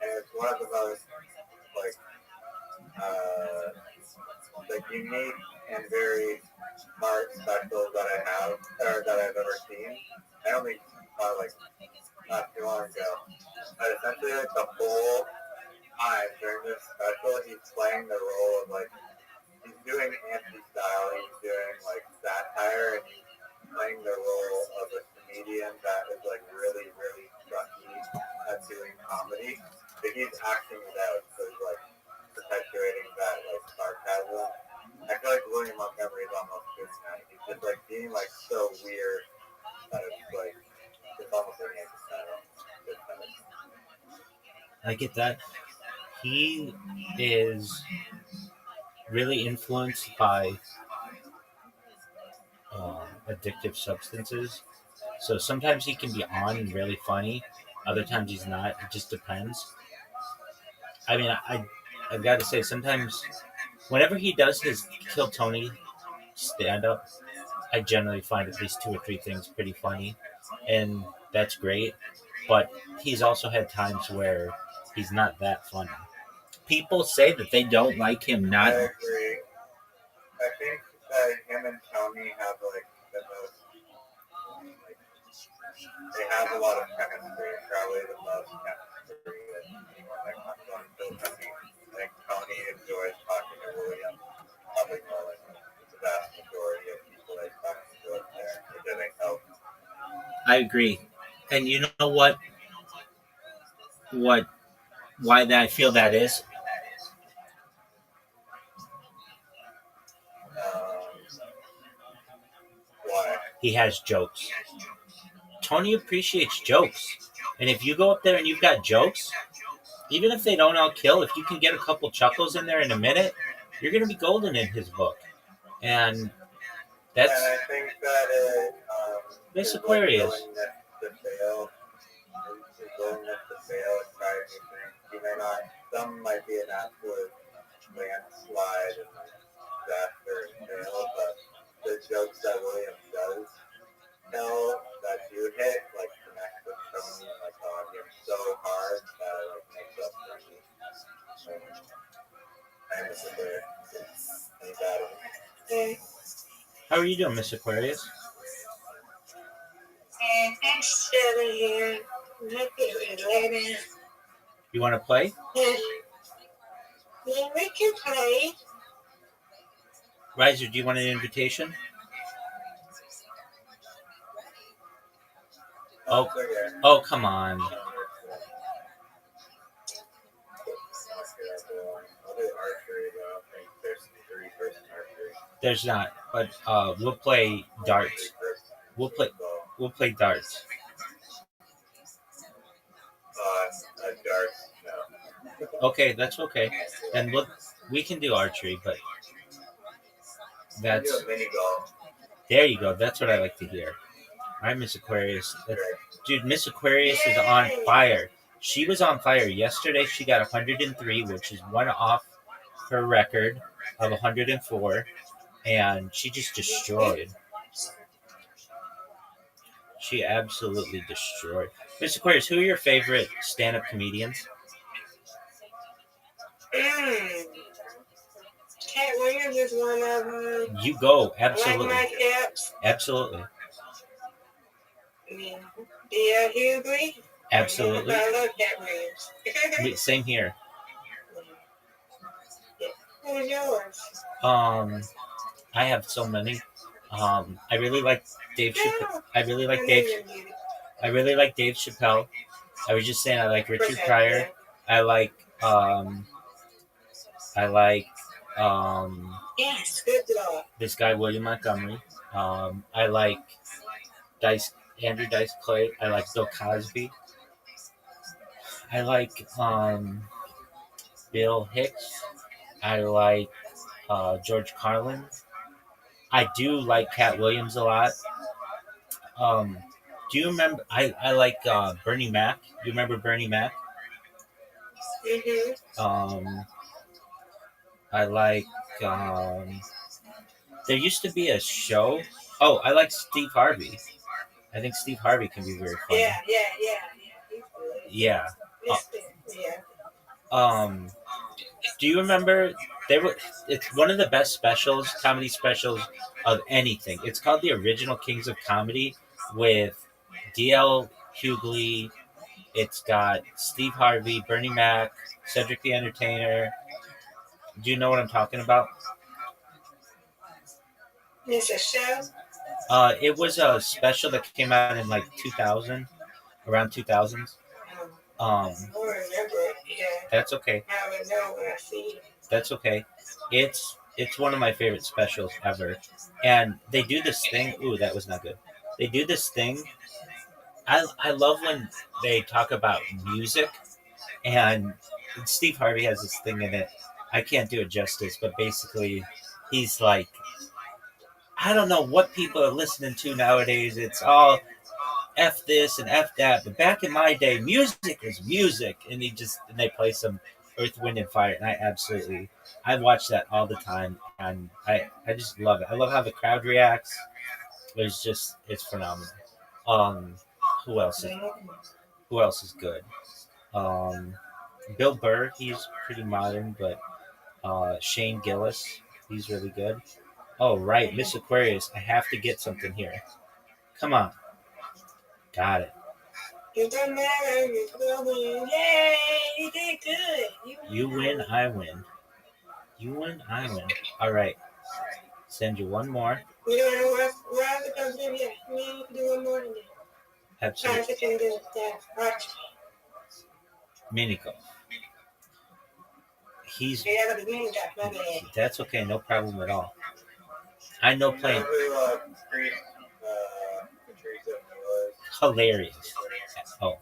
Speaker 12: and it's one of the most like unique and very smart specials that I have or that I've ever seen. I only saw like not too long ago, but essentially like the whole time during this special, he's playing the role of like he's doing anti-style, he's doing like satire, and he's playing the role of a comedian that is like really, really sucky at doing comedy. But he's acting it out, so he's like perpetuating that like sarcasm. I feel like William Montgomery is almost doing that. He's just like being like so weird that it's like it's almost like anti-style.
Speaker 3: I get that. He is really influenced by addictive substances. So sometimes he can be on and really funny. Other times he's not. It just depends. I mean, I've got to say, sometimes whenever he does his Kill Tony stand-up, I generally find at least 2 or 3 things pretty funny. And that's great. But he's also had times where he's not that funny. People say that they don't like him not.
Speaker 12: I agree. I think that him and Tony have like the most like they have a lot of chemistry, probably the most chemistry that anyone that comes on Kill Tony. I think Tony enjoys talking to William, probably more like the vast majority of people that talk to up there, which I think helps.
Speaker 3: I agree. And you know what? Why that I feel that is?
Speaker 12: Why?
Speaker 3: He has jokes. Tony appreciates jokes. And if you go up there and you've got jokes, even if they don't all kill, if you can get a couple chuckles in there in a minute, you're going to be golden in his book. And that's.
Speaker 12: And I think that
Speaker 3: Miss
Speaker 12: his
Speaker 3: Aquarius.
Speaker 12: willingness to fail, his willingness to fail and try new things. He may not. Some might be an absolute landslide and disaster and any bad ones.
Speaker 3: How are you doing, Miss Aquarius?
Speaker 7: Thanks, Shelly here. Later.
Speaker 3: You want to play?
Speaker 7: Yeah, we can play.
Speaker 3: Riser, do you want an invitation? Oh, oh, come on.
Speaker 12: I'll do archery, but I don't think there's 3-person archery.
Speaker 3: There's not, but we'll play darts. We'll play darts.
Speaker 12: Darts, no.
Speaker 3: Okay, that's okay. And we can do archery, but that's
Speaker 12: Do a mini golf.
Speaker 3: there you go. That's what I like to hear. All right, Miss Aquarius. Dude, Miss Aquarius is on fire. She was on fire yesterday. She got 103, which is one off her record of 104, and she just destroyed. She absolutely destroyed. Miss Aquarius, who are your favorite stand-up comedians?
Speaker 7: Cat Williams is one of them.
Speaker 3: You go,
Speaker 7: I like
Speaker 3: absolutely,
Speaker 7: Mike Epps.
Speaker 3: absolutely,
Speaker 7: Yeah. D.L. Hughley.
Speaker 3: absolutely.
Speaker 7: I love Cat Williams.
Speaker 3: Same here.
Speaker 7: Who's yours?
Speaker 3: I have so many. I really like Dave Chappelle. I really like Dave Chappelle. I was just saying I like Richard Pryor. I like
Speaker 7: Yes, good dog.
Speaker 3: this guy William Montgomery. I like Andrew Dice Clay. I like Bill Cosby. I like Bill Hicks. I like George Carlin. I do like Cat Williams a lot. Do you remember? I like Bernie Mac. Do you remember Bernie Mac?
Speaker 7: Mm-hmm.
Speaker 3: I like. There used to be a show. Oh, I like Steve Harvey. I think Steve Harvey can be very funny.
Speaker 7: Yeah.
Speaker 3: Yeah.
Speaker 7: Yeah.
Speaker 3: Do you remember? It's one of the best comedy specials of anything. It's called The Original Kings of Comedy with D.L. Hughley. It's got Steve Harvey, Bernie Mac, Cedric the Entertainer. Do you know what I'm talking about?
Speaker 7: It's a show?
Speaker 3: It was a special that came out in like 2000, around 2000s.
Speaker 7: I don't remember it. Yeah.
Speaker 3: That's okay.
Speaker 7: I would know when I see it.
Speaker 3: That's okay. It's one of my favorite specials ever. And they do this thing. Ooh, that was not good. They do this thing. I love when they talk about music, and Steve Harvey has this thing in it. I can't do it justice, but basically, he's like, I don't know what people are listening to nowadays. It's all F this and F that. But back in my day, music was music. And they play some Earth, Wind, and Fire. And I watch that all the time. And I just love it. I love how the crowd reacts. It's phenomenal. Who else is good? Bill Burr, he's pretty modern, but Shane Gillis, he's really good. Oh, right, Miss Aquarius, I have to get something here. Come on. Got it.
Speaker 7: It doesn't matter. You will win. Yay! You did good.
Speaker 3: You win, I win. You win, I win. All right. Send you one more.
Speaker 7: You don't know what else comes in here. You can do one more than that.
Speaker 3: Absolutely.
Speaker 7: I can do that. Watch.
Speaker 3: Mini golf.
Speaker 7: Yeah, but the mini golf, my bad.
Speaker 3: That's okay, no problem at all. I know playing. Hilarious. Oh.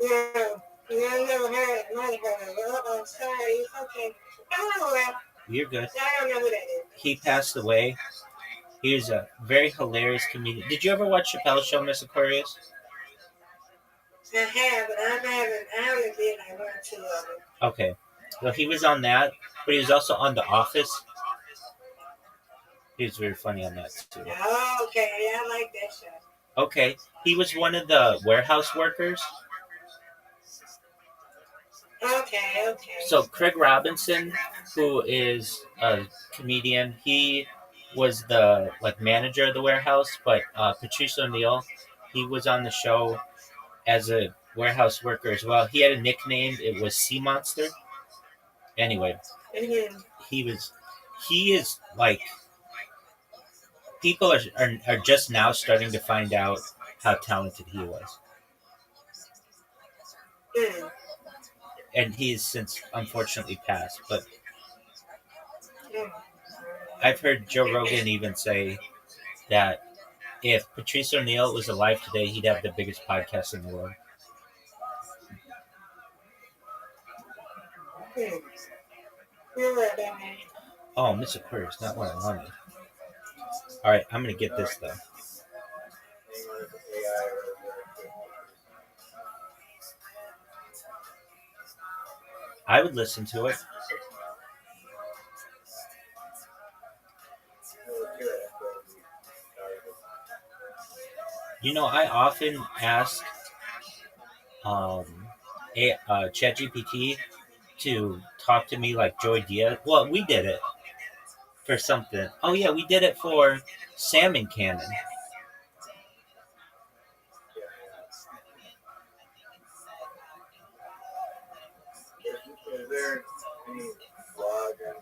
Speaker 7: No, I never heard it. Might have heard it. Sorry. It's okay. I don't know that.
Speaker 3: You're good.
Speaker 7: I don't know who that is.
Speaker 3: He passed away. He was a very hilarious comedian. Did you ever watch Chappelle's Show, Miss Aquarius?
Speaker 7: I have, but I only did like one or two of them.
Speaker 3: Okay. Well, he was on that, but he was also on The Office. He was very funny on that, too.
Speaker 7: Oh, okay. Yeah, I like that show.
Speaker 3: Okay. He was one of the warehouse workers.
Speaker 7: Okay.
Speaker 3: So Craig Robinson, who is a comedian, he was the manager of the warehouse, but Patrice O'Neill, he was on the show as a warehouse worker as well. He had a nickname. It was Sea Monster. Anyway,
Speaker 7: Mhm.
Speaker 3: he is like, people are just now starting to find out how talented he was.
Speaker 7: Mm.
Speaker 3: And he's since unfortunately passed. But
Speaker 7: Mm.
Speaker 3: I've heard Joe Rogan even say that if Patrice O'Neill was alive today, he'd have the biggest podcast in the world.
Speaker 7: Mm. You're right, Rabbi.
Speaker 3: Oh, Miss Aquarius, not what I wanted. All right, I'm gonna get this though. I would listen to it. You know, I often ask ChatGPT to talk to me like Joy Diaz. Well, we did it for something. Oh yeah, we did it for Salmon Cannon.
Speaker 12: Is there any vlog and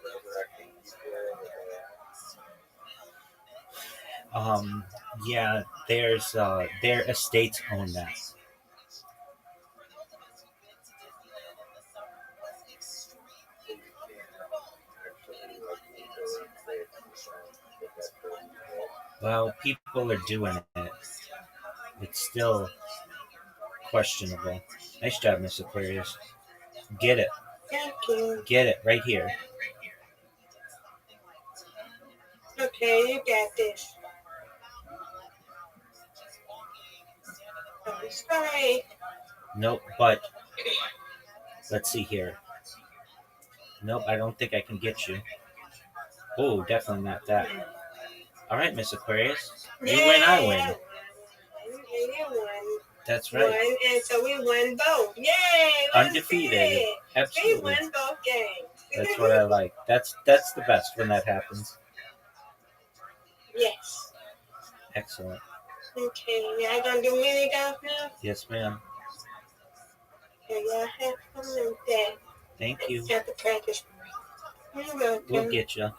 Speaker 12: resurrecting people?
Speaker 3: Yeah, their estates own that. Well, people are doing it. It's still questionable. Nice job, Miss Aquarius. Get it.
Speaker 7: Thank you.
Speaker 3: Get it right here.
Speaker 7: Okay, you got this. I'm sorry.
Speaker 3: Nope, but let's see here. Nope, I don't think I can get you. Oh, definitely not that. All right, Miss Aquarius. You win, I win.
Speaker 7: You won.
Speaker 3: That's right.
Speaker 7: One, and so we won both. Yay!
Speaker 3: Undefeated. Absolutely.
Speaker 7: We won both games.
Speaker 3: That's what I like. That's the best when that happens.
Speaker 7: Yes.
Speaker 3: Excellent.
Speaker 7: Okay, y'all gonna do mini golf now?
Speaker 3: Yes, ma'am.
Speaker 7: Okay, y'all have fun with that.
Speaker 3: Thank you.
Speaker 7: Got to practice. You're welcome.
Speaker 3: We'll get you.
Speaker 7: All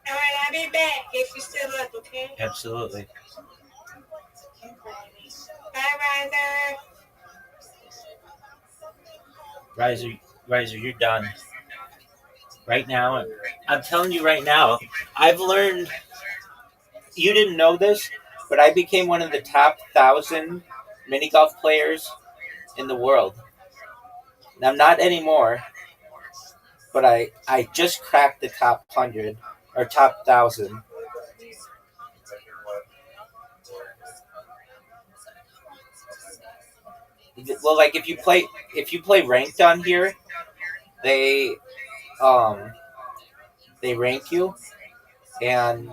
Speaker 7: right, I'll be back if you're still up, okay?
Speaker 3: Absolutely.
Speaker 7: Bye, Riser.
Speaker 3: Riser, you're done. Right now, I'm telling you right now, I've learned, you didn't know this, but I became one of the top 1,000 mini golf players in the world. Now, not anymore, but I just cracked the top 100 or top 1,000. Well, like if you play ranked on here, they rank you, and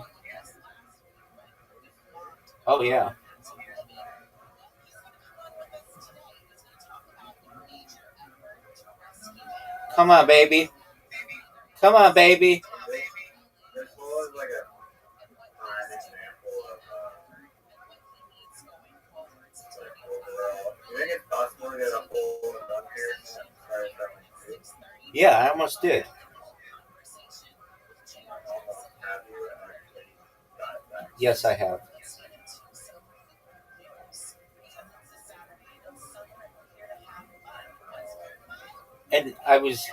Speaker 3: oh yeah. Come on, baby. Come on, baby.
Speaker 12: This was like a prime example of overall. You think it's possible to get a hole in one here?
Speaker 3: Yeah, I almost did. Yes, I have. And I was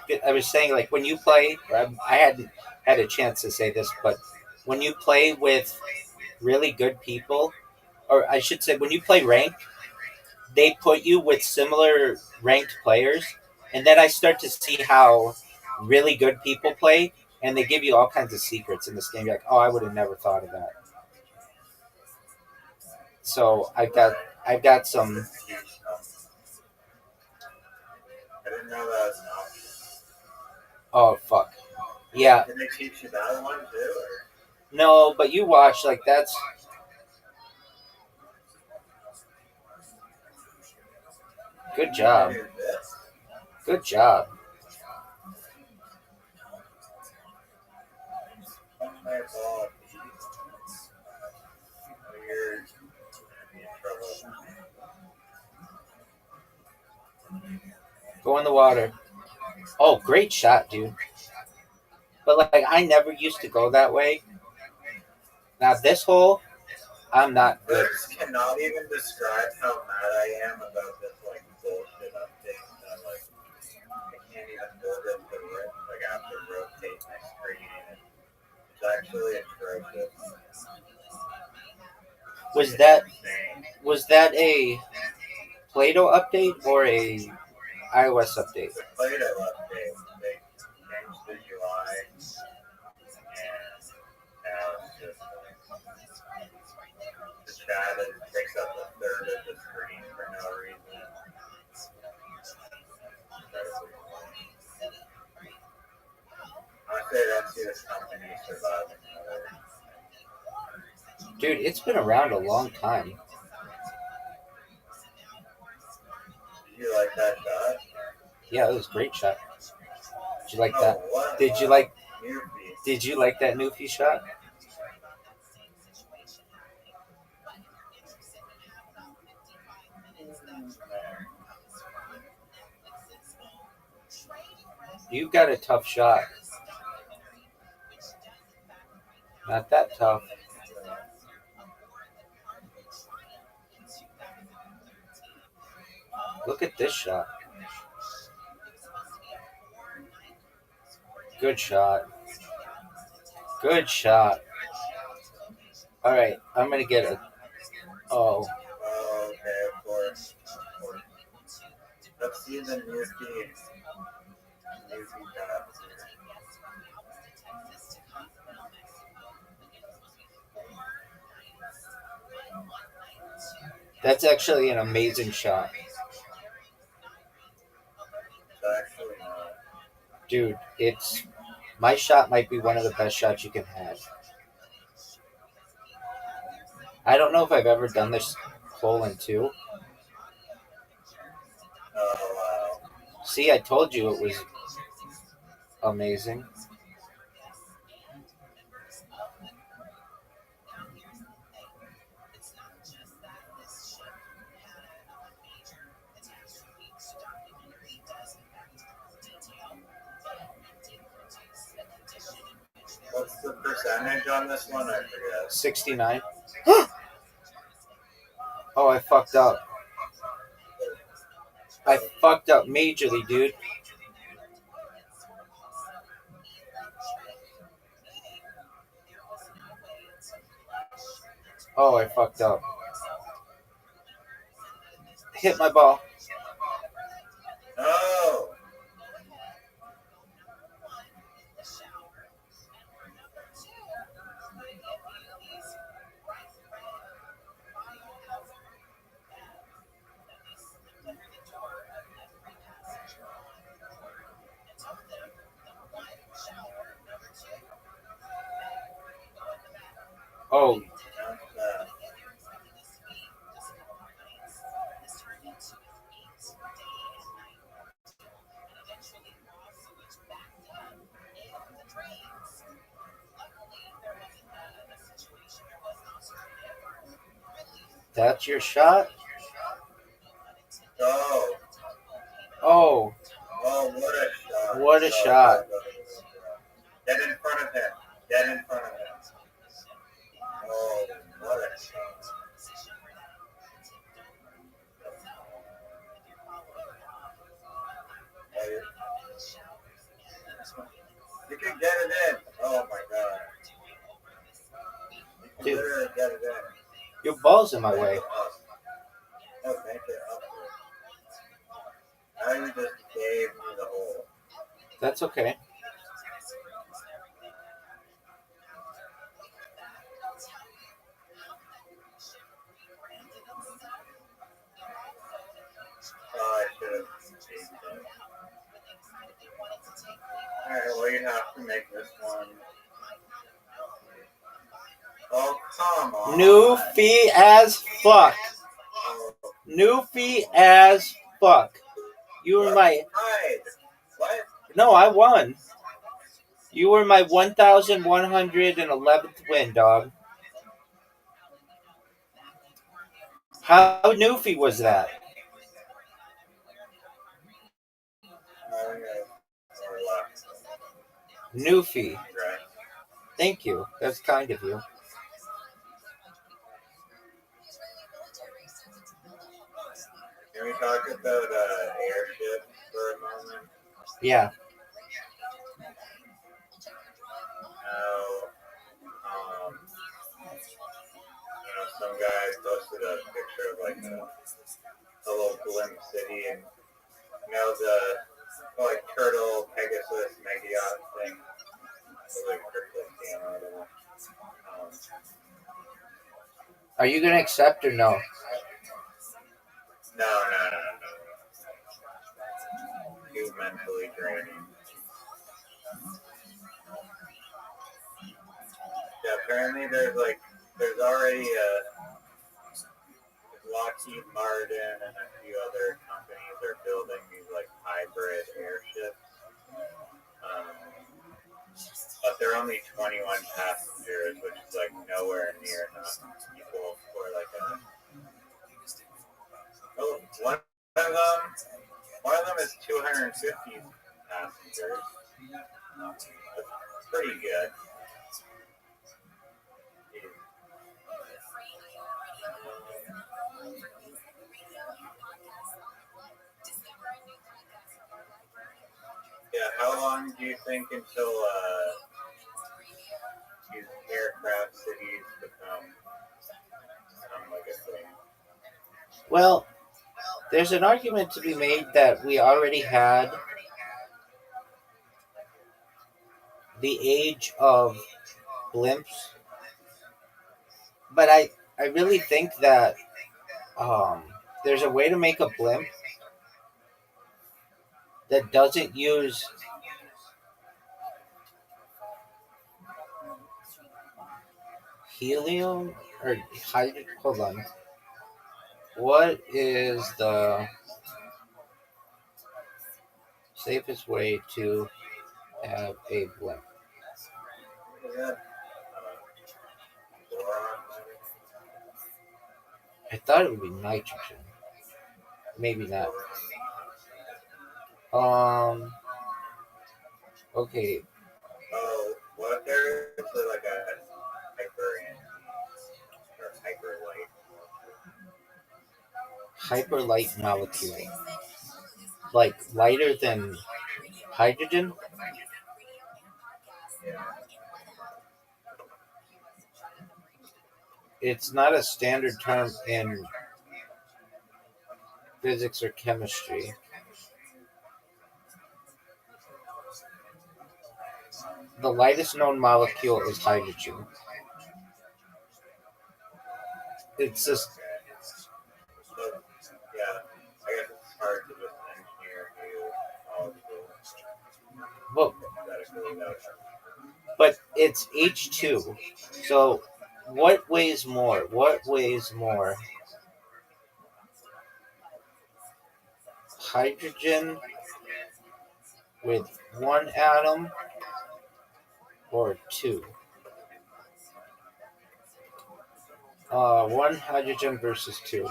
Speaker 3: saying, like, when you play, I hadn't had a chance to say this, but when you play with really good people, or I should say, when you play ranked, they put you with similar ranked players, and then I start to see how really good people play, and they give you all kinds of secrets in this game. You're like, oh, I would have never thought of that. So I've got some.
Speaker 12: I didn't know that was an option.
Speaker 3: Oh fuck. Yeah.
Speaker 12: Did they teach you that one too? Or?
Speaker 3: No, but you watch, like, that's. Good job. Good job. Go in the water. Oh, great shot, dude. But like, I never used to go that way. Now this hole, I'm not good.
Speaker 12: Words cannot even describe how mad I am about this like bullshit update. That like I can't even hold it to like I have to rotate my screen. It's actually atrocious.
Speaker 3: Was that a Play-Doh update or a iOS update?
Speaker 12: It's a Play-Doh update. They changed the UI and now it's just the chat takes up a third of the screen for no reason. Honestly, I don't see this company surviving.
Speaker 3: Dude, it's been around a long time.
Speaker 12: Did you like that shot?
Speaker 3: Yeah, it was a great shot. Did you like
Speaker 12: Oh,
Speaker 3: that?
Speaker 12: what?
Speaker 3: Did you like that Newfie shot? You got a tough shot. Not that tough. Look at this shot. Good shot. Good shot. All right, I'm gonna get a. Oh.
Speaker 12: Oh, okay, of course. Let's see the Newfie shot.
Speaker 3: That's actually an amazing shot.
Speaker 12: Actually not.
Speaker 3: Dude, my shot might be one of the best shots you can have. I don't know if I've ever done this hole in two.
Speaker 12: Oh, wow.
Speaker 3: See, I told you it was amazing.
Speaker 12: What's the percentage on this one? I forget.
Speaker 3: 69. Oh, I fucked up. I fucked up majorly, dude. Oh, I fucked up. Hit my ball.
Speaker 12: Oh!
Speaker 3: Oh. That's your shot?
Speaker 12: Oh!
Speaker 3: Oh.
Speaker 12: Oh, what a shot.
Speaker 3: What a shot.
Speaker 12: Get in front of him. Get in front of him. Oh, what a shot. You can get it in. Oh my god. You can literally get it in.
Speaker 3: Your ball's in my way.
Speaker 12: Oh, make it up. Now you just gave me the hole.
Speaker 3: That's okay.
Speaker 12: Oh, I should have saved it. Alright, well, you have to make this one. Oh, come on.
Speaker 3: Newfie as fuck. Newfie as fuck? You were my...
Speaker 12: What?
Speaker 3: No, I won. You were my 1,111th win, dog. How newfie was that? Newfie. Thank you. That's kind of you.
Speaker 12: Can we talk about airship for a moment?
Speaker 3: Yeah.
Speaker 12: How, some guy posted a picture of like a little blimp city and the like turtle Pegasus mega yacht thing. Like
Speaker 3: Are you gonna accept or no?
Speaker 12: No. Too mentally draining. Yeah, apparently there's already Lockheed Martin and a few other companies are building these like hybrid airships. But they're only 21 passengers, which is like nowhere near enough people for like a. Oh, one of them is 250 passengers. That's pretty good. Yeah, how long do you think until these aircraft cities become like a thing?
Speaker 3: Well, there's an argument to be made that we already had the age of blimps, but I really think that there's a way to make a blimp that doesn't use helium or hydrogen. Hold on. What is the safest way to have a blimp? I thought it would be nitrogen. Maybe not. Okay.
Speaker 12: Oh, what if there's like a
Speaker 3: Hyperlight molecule. Like lighter than hydrogen? It's not a standard term in physics or chemistry. The lightest known molecule is hydrogen. It's just...
Speaker 12: Yeah, I guess it's hard to just engineer
Speaker 3: Well, but it's H2. So what weighs more? Hydrogen with one atom or two? One hydrogen versus two.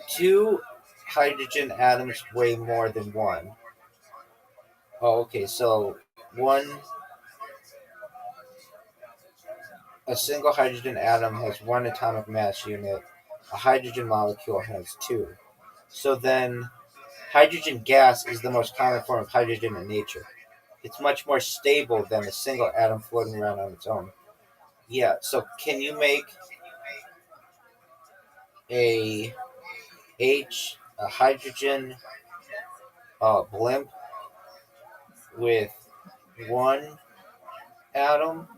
Speaker 3: Two hydrogen atoms weigh more than one. Oh, okay. So a single hydrogen atom has one atomic mass unit. A hydrogen molecule has two. So then hydrogen gas is the most common form of hydrogen in nature. It's much more stable than a single atom floating around on its own. Yeah, so can you make a hydrogen blimp with one atom?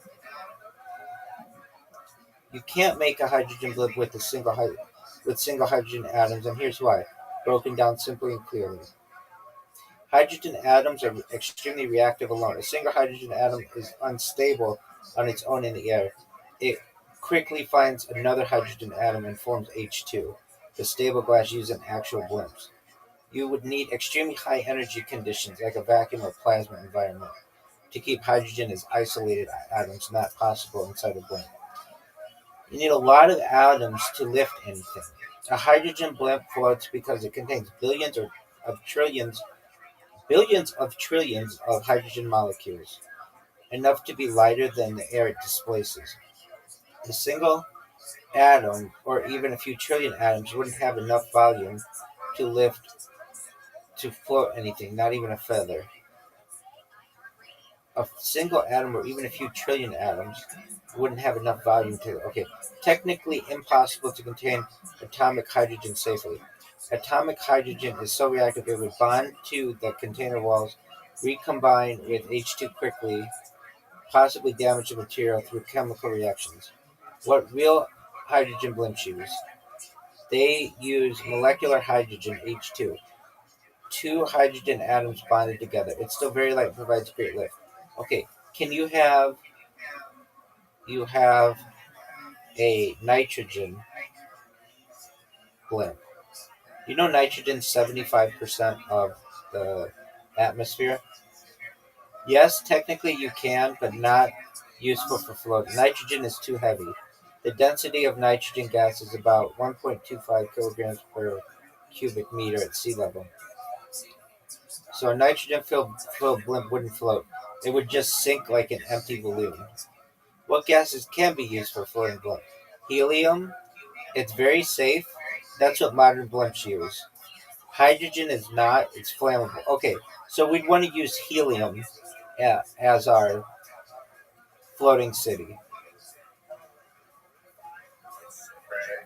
Speaker 3: You can't make a hydrogen blimp with single hydrogen atoms, and here's why. Broken down simply and clearly. Hydrogen atoms are extremely reactive alone. A single hydrogen atom is unstable on its own in the air. It quickly finds another hydrogen atom and forms H2, the stable gas used in actual blimps.
Speaker 13: You would need extremely high energy conditions, like a vacuum or plasma environment, to keep hydrogen as isolated atoms not possible inside a blimp. You need a lot of atoms to lift anything. A hydrogen blimp floats because it contains billions of trillions of hydrogen molecules, enough to be lighter than the air it displaces. A single atom, or even a few trillion atoms, wouldn't have enough volume to float anything, not even a feather. A single atom, or even a few trillion atoms, wouldn't have enough volume to. Okay, technically impossible to contain atomic hydrogen safely. Atomic hydrogen is so reactive it would bond to the container walls, recombine with H2 quickly, possibly damage the material through chemical reactions. What real hydrogen blimps use? They use molecular hydrogen, H2. Two hydrogen atoms bonded together. It's still very light and provides great lift. Okay, can you have a nitrogen blimp? You know nitrogen's 75% of the atmosphere? Yes, technically you can, but not useful for floating. Nitrogen is too heavy. The density of nitrogen gas is about 1.25 kilograms per cubic meter at sea level. So a nitrogen-filled blimp wouldn't float. It would just sink like an empty balloon. What gases can be used for floating blimp? Helium. It's very safe. That's what modern blimps use. Hydrogen is not. It's flammable. Okay, so we'd want to use helium as our floating city.
Speaker 12: Right.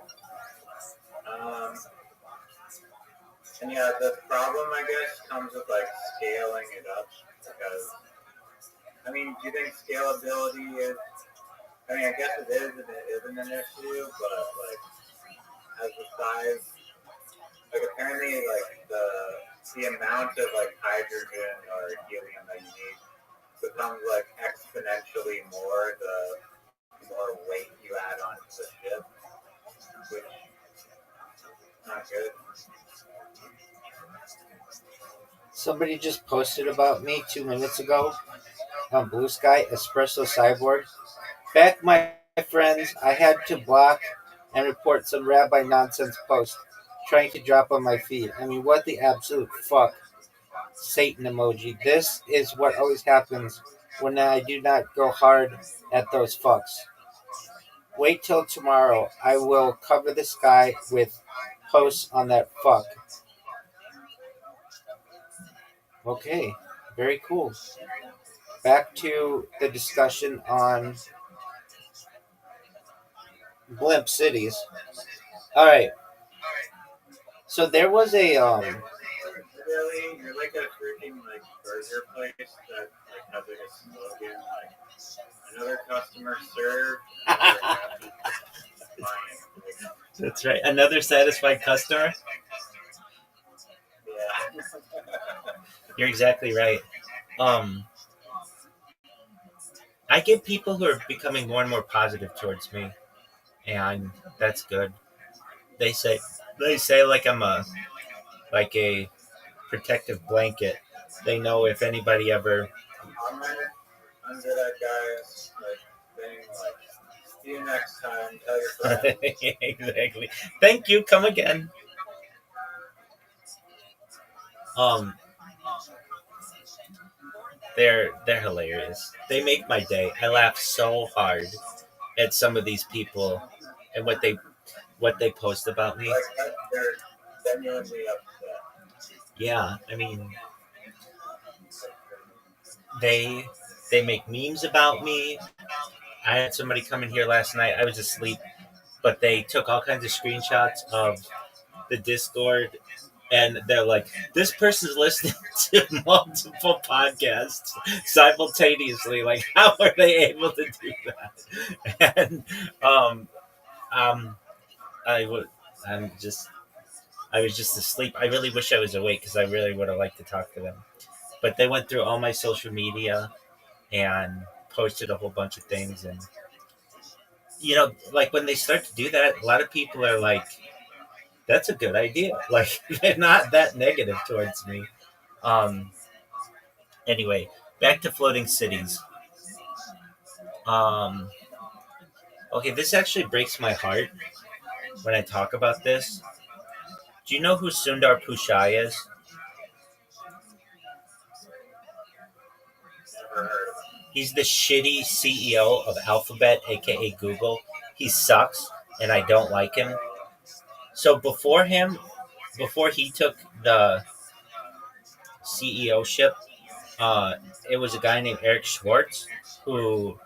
Speaker 12: And yeah, the problem, I guess, comes with like scaling it up because, I mean, do you think scalability is? I mean, I guess it is and it isn't an issue, but like as the size, like apparently, like the amount of like hydrogen or helium that you need becomes like exponentially more the more weight you add onto the ship, which is not good.
Speaker 13: Somebody just posted about me 2 minutes ago on Blue Sky, Espresso Cyborg. Back, my friends, I had to block and report some rabbi nonsense post trying to drop on my feed. I mean, what the absolute fuck? Satan emoji. This is what always happens when I do not go hard at those fucks. Wait till tomorrow. I will cover the sky with posts on that fuck. Okay, very cool. Back to the discussion on blimp cities. All right. So there was a
Speaker 12: Really, you're like a freaking like burger place that like has like a slogan like another customer served, another happy client.
Speaker 3: That's right. Another satisfied customer.
Speaker 12: Yeah.
Speaker 3: You're exactly right. I get people who are becoming more and more positive towards me, and that's good. They say like I'm like a protective blanket. They know if anybody ever.
Speaker 12: I'm under that guy's like thing like see you next time, tell your friends.
Speaker 3: Exactly. Thank you. Come again. They're hilarious. They make my day. I laugh so hard at some of these people and what they post about me.
Speaker 12: Like they're genuinely upset.
Speaker 3: Yeah, I mean, they make memes about me. I had somebody come in here last night. I was asleep, but they took all kinds of screenshots of the Discord, and they're like, "This person's listening to multiple podcasts simultaneously. Like, how are they able to do that?" And I would, I'm just, I was just asleep. I really wish I was awake because I really would have liked to talk to them. But they went through all my social media and posted a whole bunch of things, and like when they start to do that, a lot of people are like, that's a good idea. Like, they're not that negative towards me. Um, anyway, back to floating cities. Um, okay, this actually breaks my heart when I talk about this. Do you know who Sundar Pichai is? He's the shitty CEO of Alphabet, aka Google. He sucks, and I don't like him. So before he took the CEO ship, uh, it was a guy named Eric Schwartz who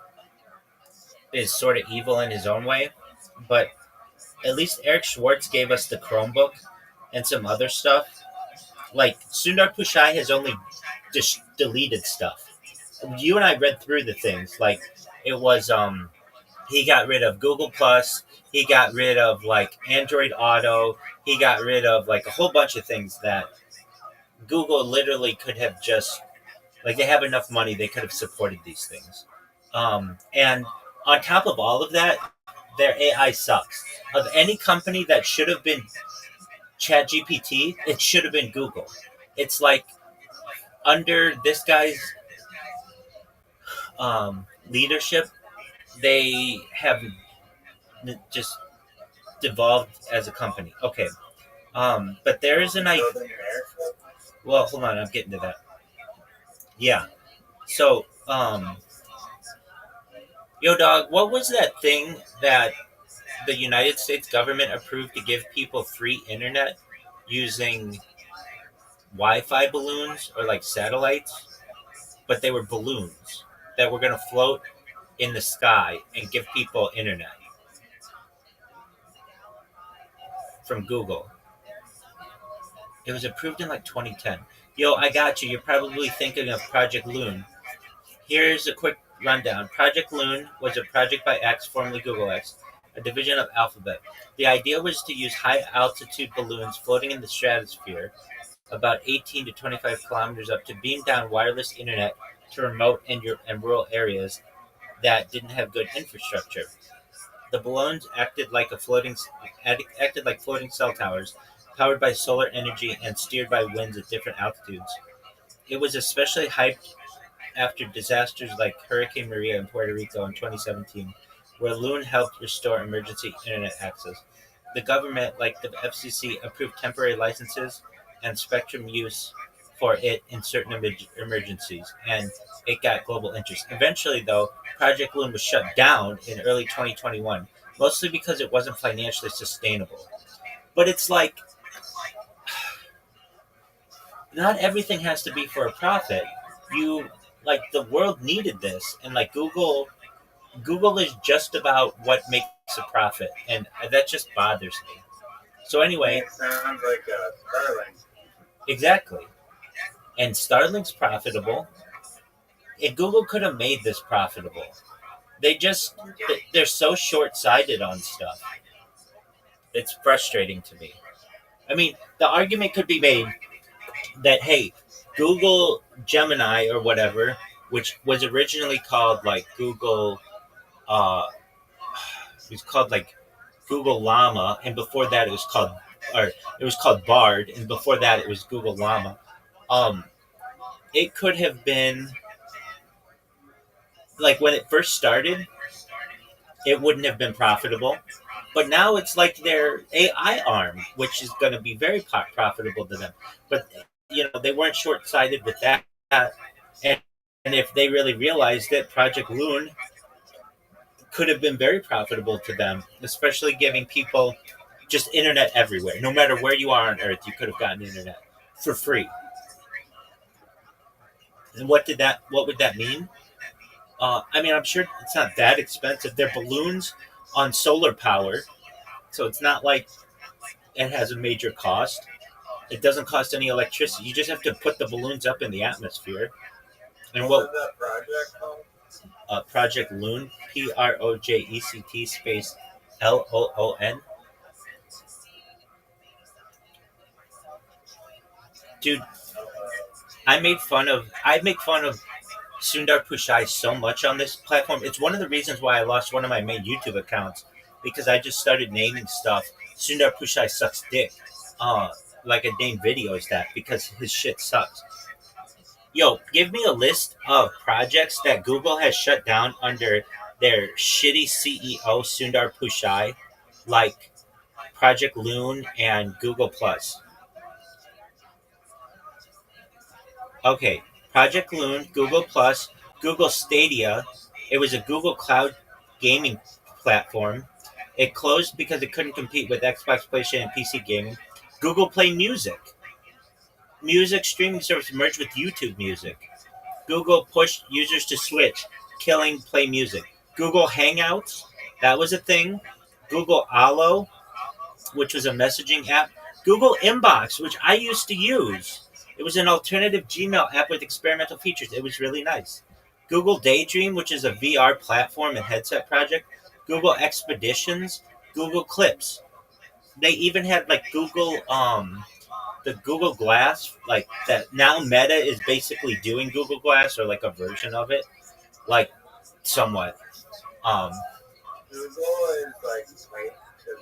Speaker 3: is sort of evil in his own way. But at least Eric Schwartz gave us the Chromebook and some other stuff. Like, Sundar Pichai has only just deleted stuff. You and I read through the things. Like, it was he got rid of Google Plus. He got rid of like Android Auto. He got rid of like a whole bunch of things that Google literally could have just, like, they have enough money, they could have supported these things. And on top of all of that, their AI sucks. Of any company that should have been ChatGPT, it should have been Google. It's like, under this guy's leadership, they have just devolved as a company. Okay. But there is an idea. Well, hold on, I'm getting to that. Yeah. So, yo, dog, what was that thing that the United States government approved to give people free internet using Wi-Fi balloons or like satellites? But they were balloons that were going to float in the sky and give people internet from Google. It was approved in like 2010. Yo, I got you. You're probably thinking of Project Loon. Here's a quick rundown. Project Loon was a project by X, formerly Google X, a division of Alphabet. The idea was to use high-altitude balloons floating in the stratosphere, about 18 to 25 kilometers up, to beam down wireless internet to remote and rural areas that didn't have good infrastructure. The balloons acted like floating cell towers, powered by solar energy and steered by winds at different altitudes. It was especially hyped after disasters like Hurricane Maria in Puerto Rico in 2017, where Loon helped restore emergency internet access. The government, like the FCC, approved temporary licenses and spectrum use for it in certain emergencies, and it got global interest. Eventually, though, Project Loon was shut down in early 2021, mostly because it wasn't financially sustainable. But it's like, not everything has to be for a profit. The world needed this, and like Google is just about what makes a profit, and that just bothers me. So anyway,
Speaker 12: It sounds like Starlink.
Speaker 3: exactly. And Starlink's profitable, and Google could have made this profitable. They're so short-sighted on stuff. It's frustrating to me. I mean, the argument could be made that, hey, Google Gemini or whatever, which was originally called like Google, it was called like Google Llama, and before that it was called Bard, and before that it was Google Llama. It could have been like, when it first started, it wouldn't have been profitable. But now it's like their AI arm, which is going to be very profitable to them. But they weren't short-sighted with that, and if they really realized it, Project Loon could have been very profitable to them, especially giving people just internet everywhere. No matter where you are on Earth, you could have gotten internet for free. And what would that mean? I mean, I'm sure it's not that expensive. They're balloons on solar power, so it's not like it has a major cost. It doesn't cost any electricity. You just have to put the balloons up in the atmosphere. And
Speaker 12: What was that project called?
Speaker 3: Project Loon, PROJECT space LOON. Dude, I make fun of Sundar Pichai so much on this platform. It's one of the reasons why I lost one of my main YouTube accounts, because I just started naming stuff Sundar Pichai sucks dick. Like a dang video is that because his shit sucks. Yo, give me a list of projects that Google has shut down under their shitty CEO Sundar Pichai, like Project Loon and Google Plus. Okay, Project Loon, Google Plus, Google Stadia. It was a Google Cloud gaming platform. It closed because it couldn't compete with Xbox, PlayStation, and PC gaming. Google Play Music. Music streaming service merged with YouTube Music. Google pushed users to switch, killing Play Music. Google Hangouts, that was a thing. Google Allo, which was a messaging app. Google Inbox, which I used to use. It was an alternative Gmail app with experimental features. It was really nice. Google Daydream, which is a VR platform and headset project. Google Expeditions. Google Clips. They even had like the Google Glass, like that. Now Meta is basically doing Google Glass or like a version of it, like somewhat.
Speaker 12: Google is like late to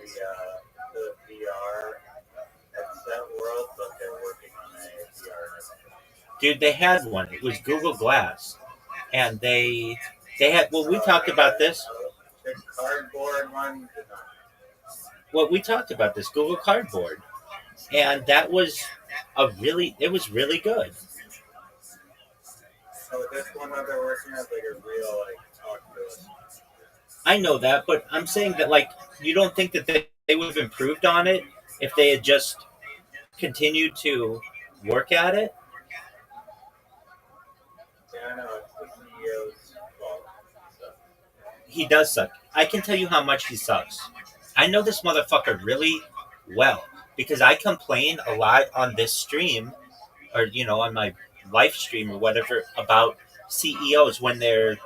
Speaker 12: the VR headset world, but they're working on a VR.
Speaker 3: Dude, they had one. It was Google Glass, and they had. Well, we talked about this.
Speaker 12: The cardboard one.
Speaker 3: Well, we talked about this Google Cardboard, and that was it was really good.
Speaker 12: So this one that they're working on is like a real like talk to us.
Speaker 3: I know that, but I'm saying that like you don't think that they would have improved on it if they had just continued to work at it?
Speaker 12: Yeah, I know it's the CEO's fault. So.
Speaker 3: He does suck. I can tell you how much he sucks. I know this motherfucker really well because I complain a lot on this stream or, on my live stream or whatever about CEOs when their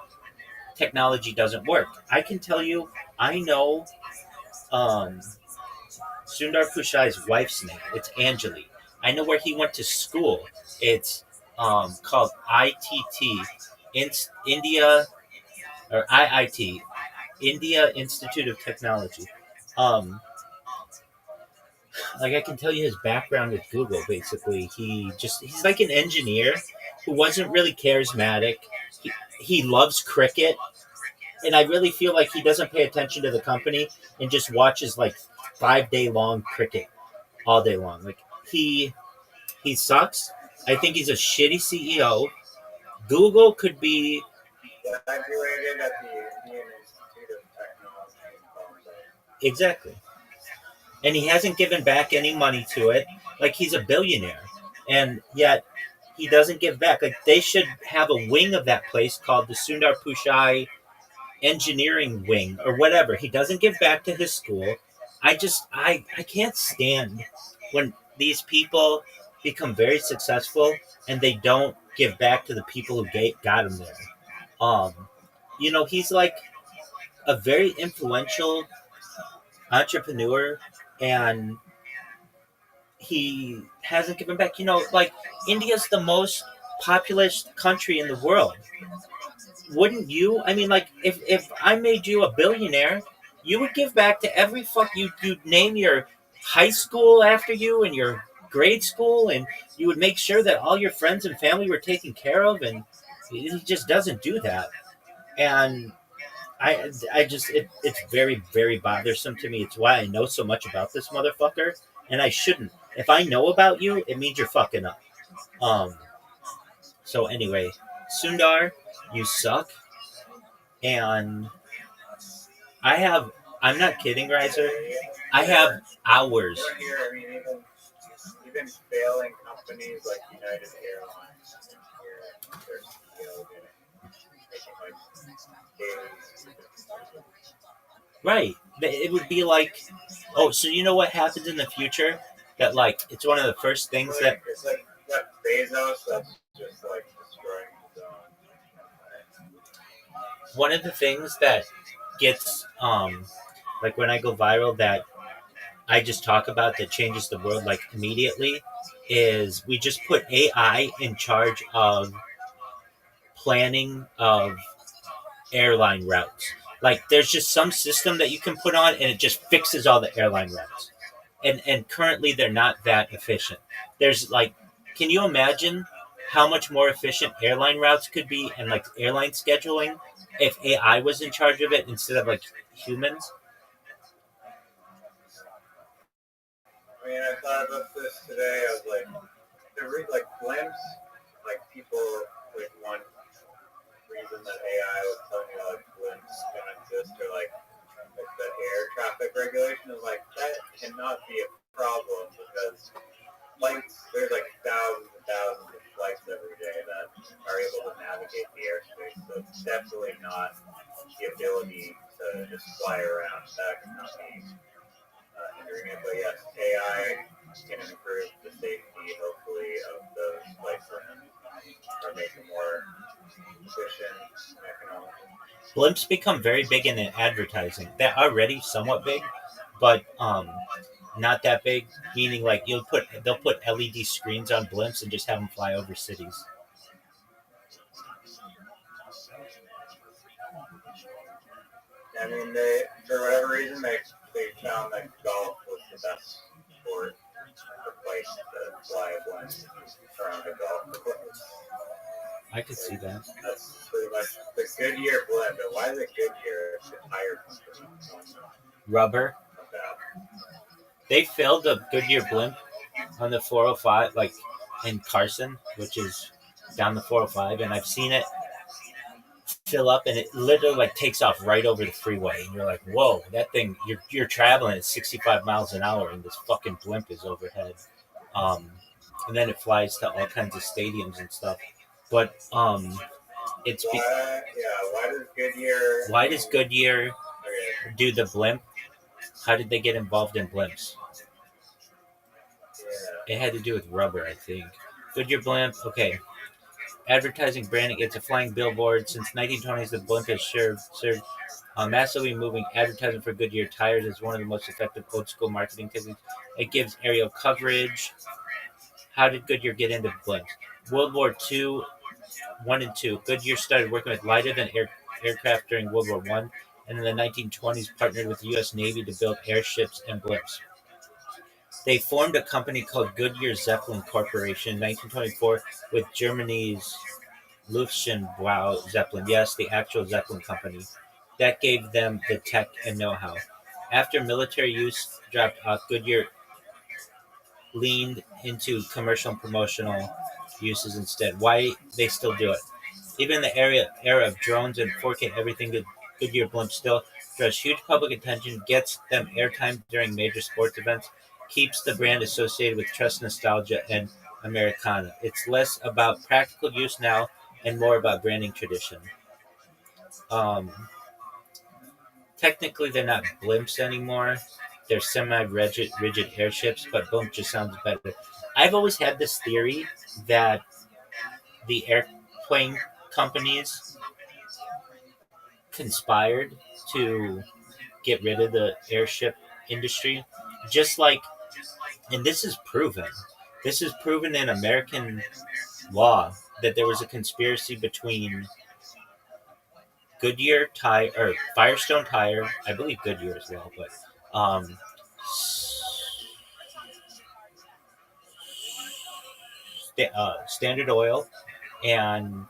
Speaker 3: technology doesn't work. I can tell you, I know Sundar Pichai's wife's name. It's Anjali. I know where he went to school. It's called ITT, India, or IIT, India Institute of Technology. Like I can tell you his background with Google. Basically, he's like an engineer who wasn't really charismatic. He loves cricket, and I really feel like he doesn't pay attention to the company and just watches like 5-day long cricket all day long. Like he sucks. I think he's a shitty CEO. Google could be
Speaker 12: graduated at the Indian Institute of Technology in Bombay.
Speaker 3: Exactly. And he hasn't given back any money to it. Like he's a billionaire. And yet he doesn't give back. Like they should have a wing of that place called the Sundar Pichai Engineering Wing or whatever. He doesn't give back to his school. I can't stand when these people become very successful and they don't give back to the people who got him there. He's like a very influential entrepreneur and he hasn't given back. Like India's the most populous country in the world. Wouldn't you? I mean, like if I made you a billionaire, you would give back to every you'd name your high school after you and your grade school, and you would make sure that all your friends and family were taken care of, and he just doesn't do that. And it's very, very bothersome to me. It's why I know so much about this motherfucker, and I shouldn't. If I know about you, it means you're fucking up. So anyway, Sundar, you suck. And I'm not kidding, Riser. I have hours.
Speaker 12: Here, I mean, even failing companies like United Airlines, their CEO making like days.
Speaker 3: Right. It would be like, so you know what happens in the future? That like it's one of the first things that
Speaker 12: it's like that Bezos that's just like destroying his own.
Speaker 3: One of the things that gets like when I go viral that I just talk about that changes the world like immediately is we just put AI in charge of planning of airline routes. Like there's just some system that you can put on and it just fixes all the airline routes. and currently they're not that efficient. There's like, can you imagine how much more efficient airline routes could be and like airline scheduling if AI was in charge of it instead of like humans?
Speaker 12: I mean, I thought about this today. I was like, like blimps, like people, like one reason that AI was telling me like blimps don't exist or like the air traffic regulation is like that cannot be a problem because flights, there's like thousands and thousands of flights every day that are able to navigate the airspace. So it's definitely not the ability to just fly around. That cannot be hindering it. But yes, AI can improve the safety, hopefully, of those flights around or make them more efficient and economical.
Speaker 3: Blimps become very big in advertising. They're already somewhat big, but not that big. Meaning, like they'll put LED screens on blimps and just have them fly over cities.
Speaker 12: I mean, they for whatever reason they found that golf was the best sport or place to fly a blimp around a golf course.
Speaker 3: I could see that.
Speaker 12: That's pretty much the Goodyear blimp. And why is it Goodyear? It's a tire company.
Speaker 3: Rubber. They failed a Goodyear blimp on the 405, like in Carson, which is down the 405, and I've seen it fill up, and it literally like takes off right over the freeway, and you're like, "Whoa, that thing! You're traveling at 65 miles an hour, and this fucking blimp is overhead." And then it flies to all kinds of stadiums and stuff. But it's why does Goodyear do the blimp? How did they get involved in blimps? It had to do with rubber, I think. Goodyear blimp. Okay. Advertising branding. It's a flying billboard. Since 1920s, the blimp has served massively moving advertising for Goodyear tires is one of the most effective old school marketing techniques. It gives aerial coverage. How did Goodyear get into blimps? World War II, 1 and 2. Goodyear started working with lighter than aircraft during World War I, and in the 1920s partnered with the U.S. Navy to build airships and blimps. They formed a company called Goodyear Zeppelin Corporation in 1924 with Germany's Lufthansa Zeppelin. Yes, the actual Zeppelin company. That gave them the tech and know-how. After military use dropped off, Goodyear leaned into commercial and promotional uses instead. Why they still do it? Even in the era of drones and 4K everything, Goodyear blimp still draws huge public attention, gets them airtime during major sports events, keeps the brand associated with trust, nostalgia, and Americana. It's less about practical use now and more about branding tradition. Technically, they're not blimps anymore. They're semi-rigid airships, but blimp just sounds better. I've always had this theory that the airplane companies conspired to get rid of the airship industry, just like, and this is proven. This is proven in American law that there was a conspiracy between Goodyear tire or Firestone tire, I believe Goodyear as well, but Standard Oil and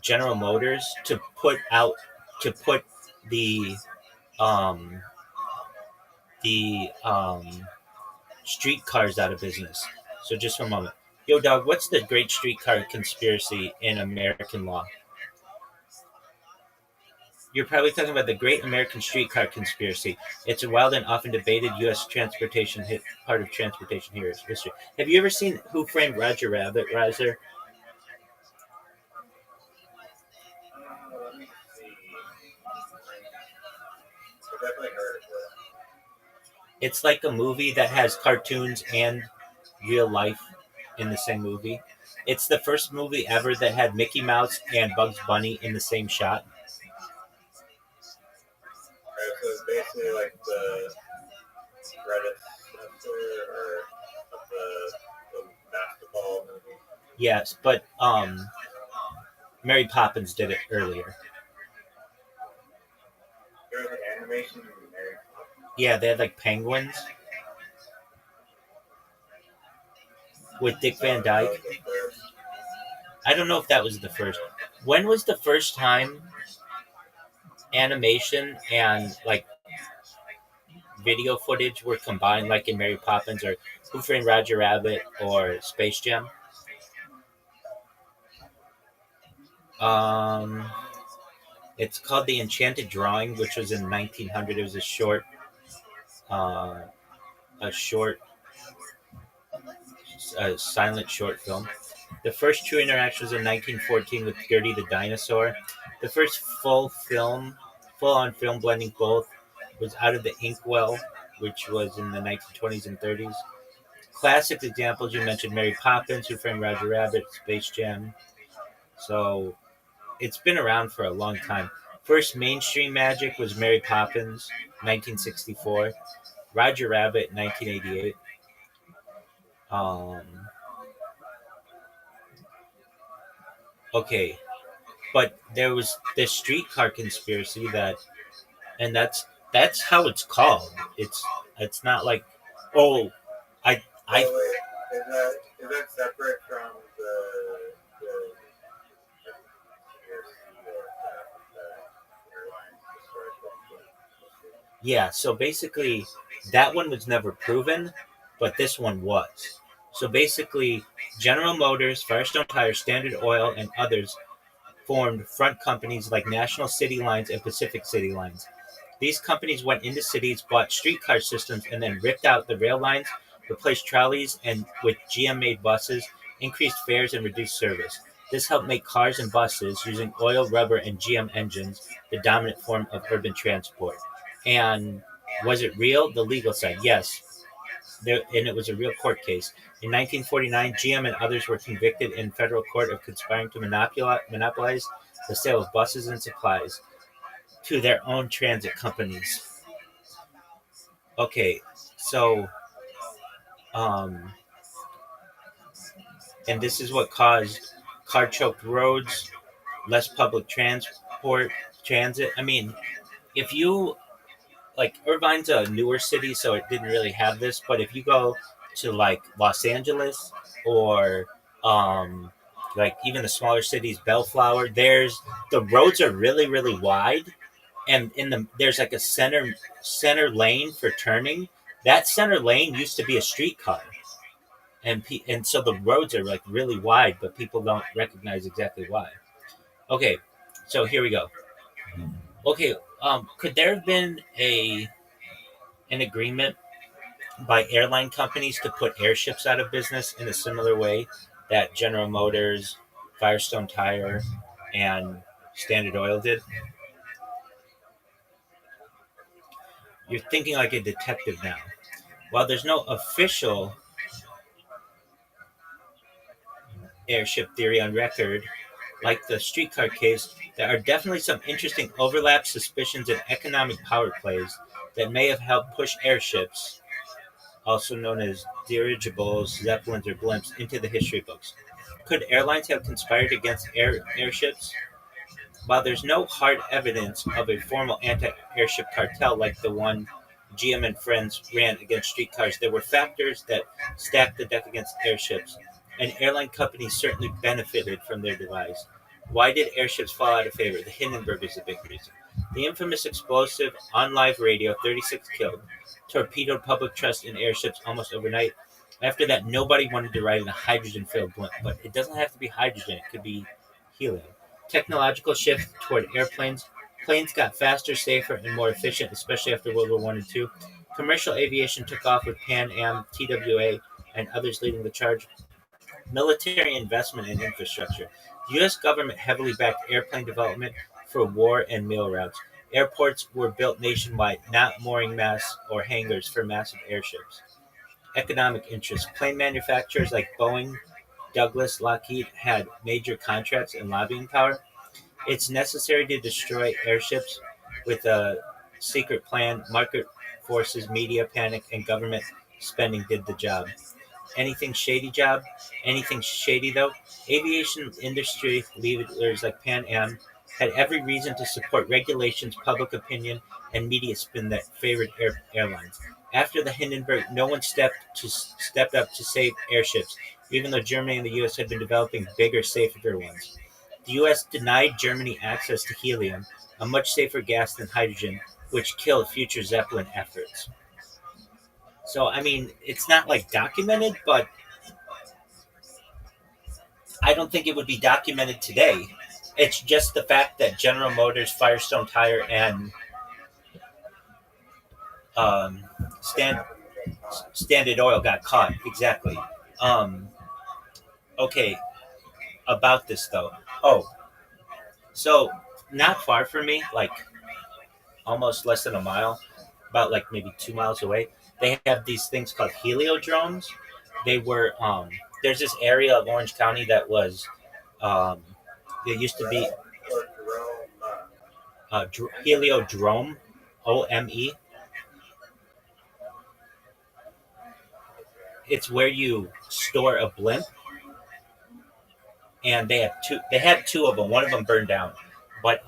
Speaker 3: General Motors to put the um, streetcars out of business. So just for a moment. Yo, dog, what's the great streetcar conspiracy in American law? You're probably talking about the Great American Streetcar Conspiracy. It's a wild and often debated U.S. transportation part of transportation history. Have you ever seen Who Framed Roger Rabbit, Riser? It's like a movie that has cartoons and real life in the same movie. It's the first movie ever that had Mickey Mouse and Bugs Bunny in the same shot.
Speaker 12: So it's basically like the predecessor or of the basketball movie.
Speaker 3: Yes, but Mary Poppins did it earlier.
Speaker 12: There was an animation movie, Mary Poppins.
Speaker 3: Yeah, they had like penguins with Dick Van Dyke. I don't know if that was the first. When was the first time animation and like video footage were combined, like in Mary Poppins or Who Framed Roger Rabbit or Space Jam? Um, it's called The Enchanted Drawing, which was in 1900. It was uh, a short, silent short film. The first true interaction was in 1914 with Gertie the Dinosaur. The first full-on film blending both was Out of the Inkwell, which was in the 1920s and 30s. Classic examples you mentioned: Mary Poppins, Who Framed Roger Rabbit, Space Jam. So it's been around for a long time. First mainstream magic was Mary Poppins, 1964. Roger Rabbit, 1988. Um, okay, but there was this streetcar conspiracy and that's how it's called. It's not like, oh, I
Speaker 12: Is that separate from the
Speaker 3: yeah. So basically, that one was never proven, but this one was. So basically, General Motors, Firestone Tire, Standard Oil, and others formed front companies like National City Lines and Pacific City Lines. These companies went into cities, bought streetcar systems, and then ripped out the rail lines, replaced trolleys and with GM-made buses, increased fares, and reduced service. This helped make cars and buses using oil, rubber, and GM engines the dominant form of urban transport. And was it real? The legal side, yes. And it was a real court case. In 1949, GM and others were convicted in federal court of conspiring to monopolize the sale of buses and supplies to their own transit companies. Okay, so um, and this is what caused car choked roads, less public transit. I mean, if you like Irvine's a newer city, so it didn't really have this. But if you go to like Los Angeles or like even the smaller cities, Bellflower, the roads are really wide, and there's like a center lane for turning. That center lane used to be a streetcar, and so the roads are like really wide, but people don't recognize exactly why. Okay, so here we go. Okay, could there have been an agreement by airline companies to put airships out of business in a similar way that General Motors, Firestone Tire, and Standard Oil did? You're thinking like a detective now. While there's no official airship theory on record, like the streetcar case, there are definitely some interesting overlap, suspicions, and economic power plays that may have helped push airships, also known as dirigibles, zeppelins, or blimps, into the history books. Could airlines have conspired against airships? While there's no hard evidence of a formal anti-airship cartel like the one GM and friends ran against streetcars, there were factors that stacked the deck against airships, and airline companies certainly benefited from their demise. Why did airships fall out of favor? The Hindenburg is a big reason. The infamous explosive on live radio, 36 killed, torpedoed public trust in airships almost overnight. After that, nobody wanted to ride in a hydrogen-filled blimp, but it doesn't have to be hydrogen, it could be helium. Technological shift toward airplanes. Planes got faster, safer, and more efficient, especially after World War I and II. Commercial aviation took off with Pan Am, TWA, and others leading the charge. Military investment in infrastructure. The U.S. government heavily backed airplane development for war and mail routes. Airports were built nationwide, not mooring masts or hangars for massive airships. Economic interests. Plane manufacturers like Boeing, Douglas, Lockheed had major contracts and lobbying power. It's necessary to destroy airships with a secret plan. Market forces, media panic, and government spending did the job. Anything shady though? Aviation industry leaders like Pan Am had every reason to support regulations, public opinion, and media spin that favored airlines. After the Hindenburg, no one stepped up to save airships, even though Germany and the U.S. had been developing bigger, safer ones. The U.S. denied Germany access to helium, a much safer gas than hydrogen, which killed future Zeppelin efforts. So, I mean, it's not like documented, but I don't think it would be documented today. It's just the fact that General Motors, Firestone Tire, and um, Stand, Standard Oil got caught. Exactly. Um, okay, about this though. Oh, so not far from me, like almost less than a mile, about like maybe 2 miles away, they have these things called heliodromes. They were there's this area of Orange County that was it used to be heliodrome, OME. It's where you store a blimp, and they have two. They had two of them. One of them burned down, but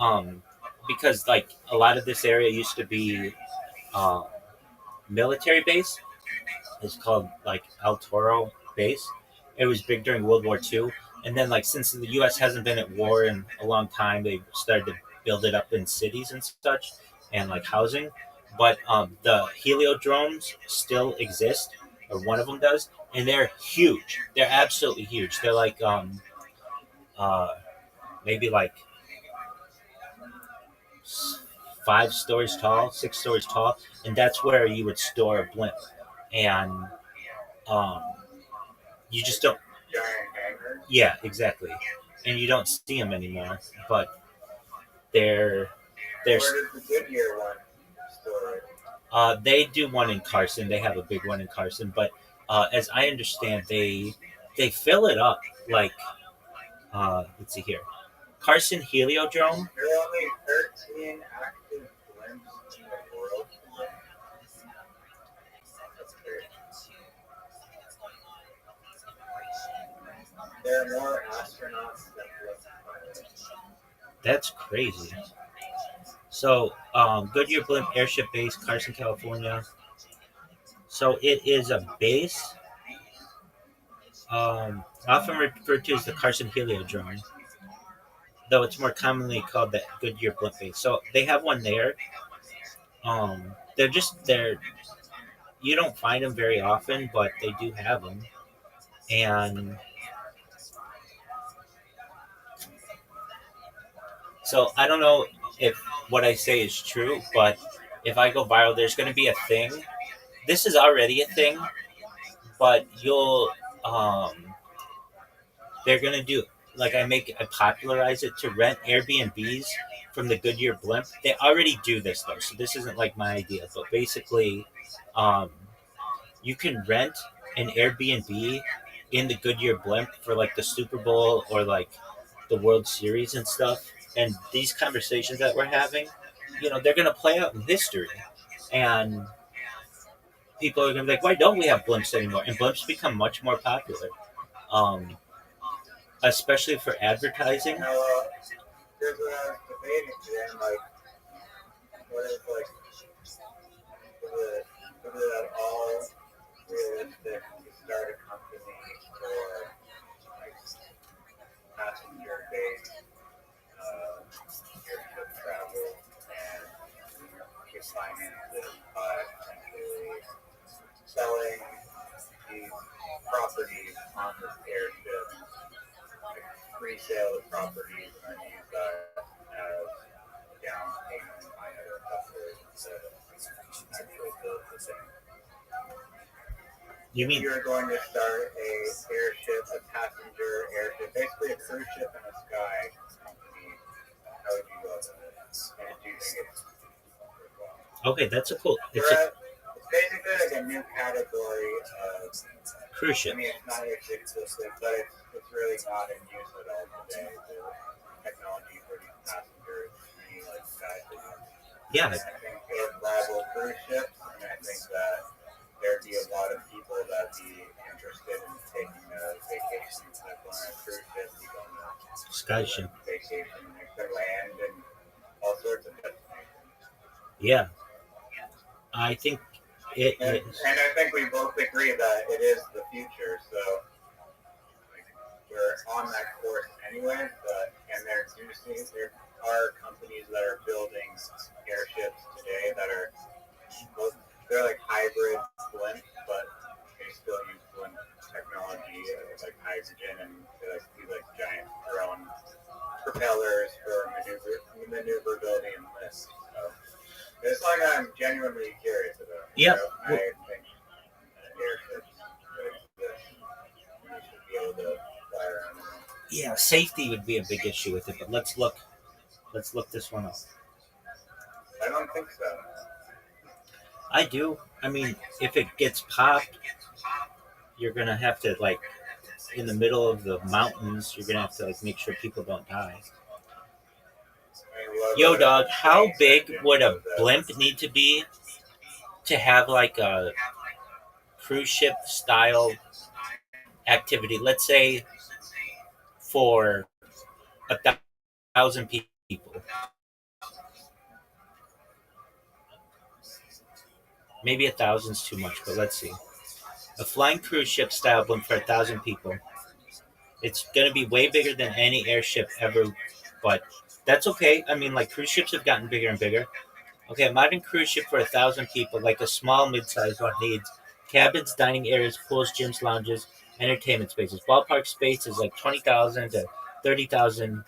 Speaker 3: because like a lot of this area used to be um, military base. It's called like El Toro base. It was big during World War II, and then like since the U.S. hasn't been at war in a long time, they started to build it up in cities and such, and like housing. But the heliodromes still exist, or one of them does, and they're huge. They're absolutely huge. They're like uh, maybe like 5 stories tall, 6 stories tall, and that's where you would store a blimp. And um, you just don't. Yeah, exactly. And you don't see them anymore, but they're
Speaker 12: Where does the Goodyear one store it?
Speaker 3: they do one in Carson. They have a big one in Carson, but as I understand, they fill it up like let's see here, Carson Heliodrome.
Speaker 12: There are only 13 active blimps in the world. That's great. There are more astronauts than blimp pilots.
Speaker 3: That's crazy. So Goodyear Blimp Airship Base, Carson, California. So it is a base, often referred to as the Carson Heliodrome, though it's more commonly called the Goodyear Blimp Base. So they have one there. They're you don't find them very often, but they do have them. And so I don't know if what I say is true, but if I go viral, there's going to be a thing. This is already a thing, but they're going to do like I popularize it to rent Airbnbs from the Goodyear Blimp. They already do this though, so this isn't like my idea. But basically, um, you can rent an Airbnb in the Goodyear Blimp for like the Super Bowl or like the World Series and stuff. And these conversations that we're having, they're going to play out in history. And people are going to be like, why don't we have blimps anymore? And blimps become much more popular, especially for advertising.
Speaker 12: There's a debate today, like, what is like, is it at all realistic to start a company for like passenger-based airship travel and to finance it by essentially selling the properties on this airship, like pre-sale of properties, and then use that as down payment by other investors to actually build the thing.
Speaker 3: You mean
Speaker 12: You're going to start a airship, a passenger airship, basically a cruise ship in the sky company? How would you go with it? And do you think it's worthwhile?
Speaker 3: Okay, that's a cool.
Speaker 12: It's basically like a new category of
Speaker 3: cruise ship.
Speaker 12: I mean, it's not exclusive, but it's really not in use at all today. The technology for these passengers, like sky.
Speaker 3: Yeah.
Speaker 12: I think they would rival cruise ships, and I think that there'd be a lot of people that'd be interested in taking a vacation. Like on a cruise ship, you go on a
Speaker 3: Sky ship.
Speaker 12: vacation next to land and all sorts of destinations.
Speaker 3: Yeah. I think it
Speaker 12: And,
Speaker 3: is.
Speaker 12: and I think we both agree that it is the future, so we're on that course anyway, and there are companies that are building airships today that are, they're like hybrid blimps, but they still use blimp technology, like hydrogen, and they like these like giant drone propellers for maneuverability and lift. So it's like I'm genuinely curious about.
Speaker 3: Yep.
Speaker 12: So I think airships we should be able to fly around.
Speaker 3: Yeah, safety would be a big issue with it, but let's look this one up.
Speaker 12: I don't think so.
Speaker 3: I do. I mean, if it gets popped, you're gonna have to like in the middle of the mountains. You're gonna have to like make sure people don't die. Yo, dog, how big would a blimp need to be to have like a cruise ship style activity? Let's say for 1,000 people. Maybe 1,000's too much, but let's see. A flying cruise ship style blimp for 1,000 people. It's going to be way bigger than any airship ever, but that's okay. I mean, like, cruise ships have gotten bigger and bigger. Okay, a modern cruise ship for 1,000 people, like a small mid-sized one, needs cabins, dining areas, pools, gyms, lounges, entertainment spaces. Ballpark space is like 20,000 to 30,000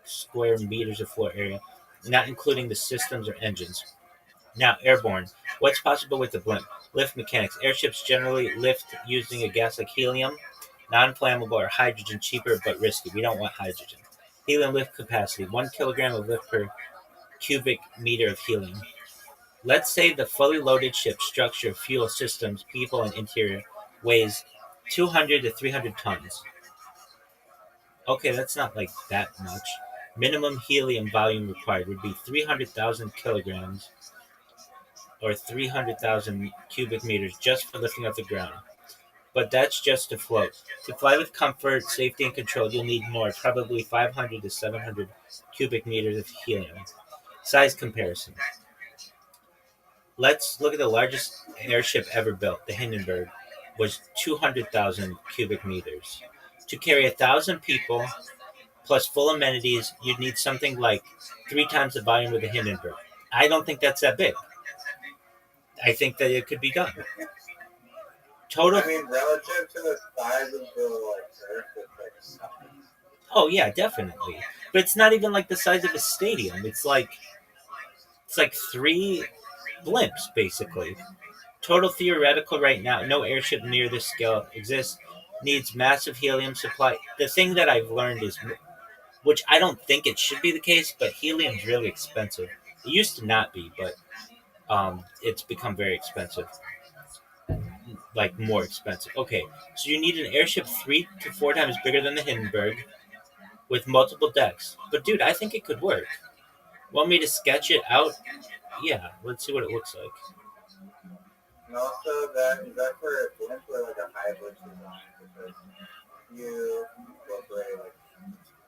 Speaker 3: square meters of floor area, not including the systems or engines. Now, airborne. What's possible with the blimp? Lift mechanics. Airships generally lift using a gas like helium, non-flammable, or hydrogen, cheaper but risky. We don't want hydrogen. Helium lift capacity. 1 kilogram of lift per cubic meter of helium. Let's say the fully loaded ship structure, fuel systems, people, and interior weighs 200 to 300 tons. Okay, that's not like that much. Minimum helium volume required would be 300,000 kilograms or 300,000 cubic meters just for lifting off the ground. But that's just to float. To fly with comfort, safety, and control, you'll need more, probably 500 to 700 cubic meters of helium. Size comparison. Let's look at the largest airship ever built, the Hindenburg, was 200,000 cubic meters. To carry 1,000 people plus full amenities, you'd need something like 3 times the volume of the Hindenburg. I don't think that's that big. I think that it could be done. Total.
Speaker 12: I mean, relative to the size of the Earth, it's like nothing.
Speaker 3: Oh yeah, definitely. But it's not even like the size of a stadium. It's like 3 blimps basically. Total theoretical right now. No airship near this scale exists. Needs massive helium supply. The thing that I've learned is, which I don't think it should be the case, but helium's really expensive. It used to not be, but it's become very expensive. Like more expensive. Okay, so you need an airship 3 to 4 times bigger than the Hindenburg with multiple decks. But dude, I think it could work. Want me to sketch it out? Yeah, let's see what it looks like.
Speaker 12: And also, is that for a blimp or like a hybrid design? Because you incorporate like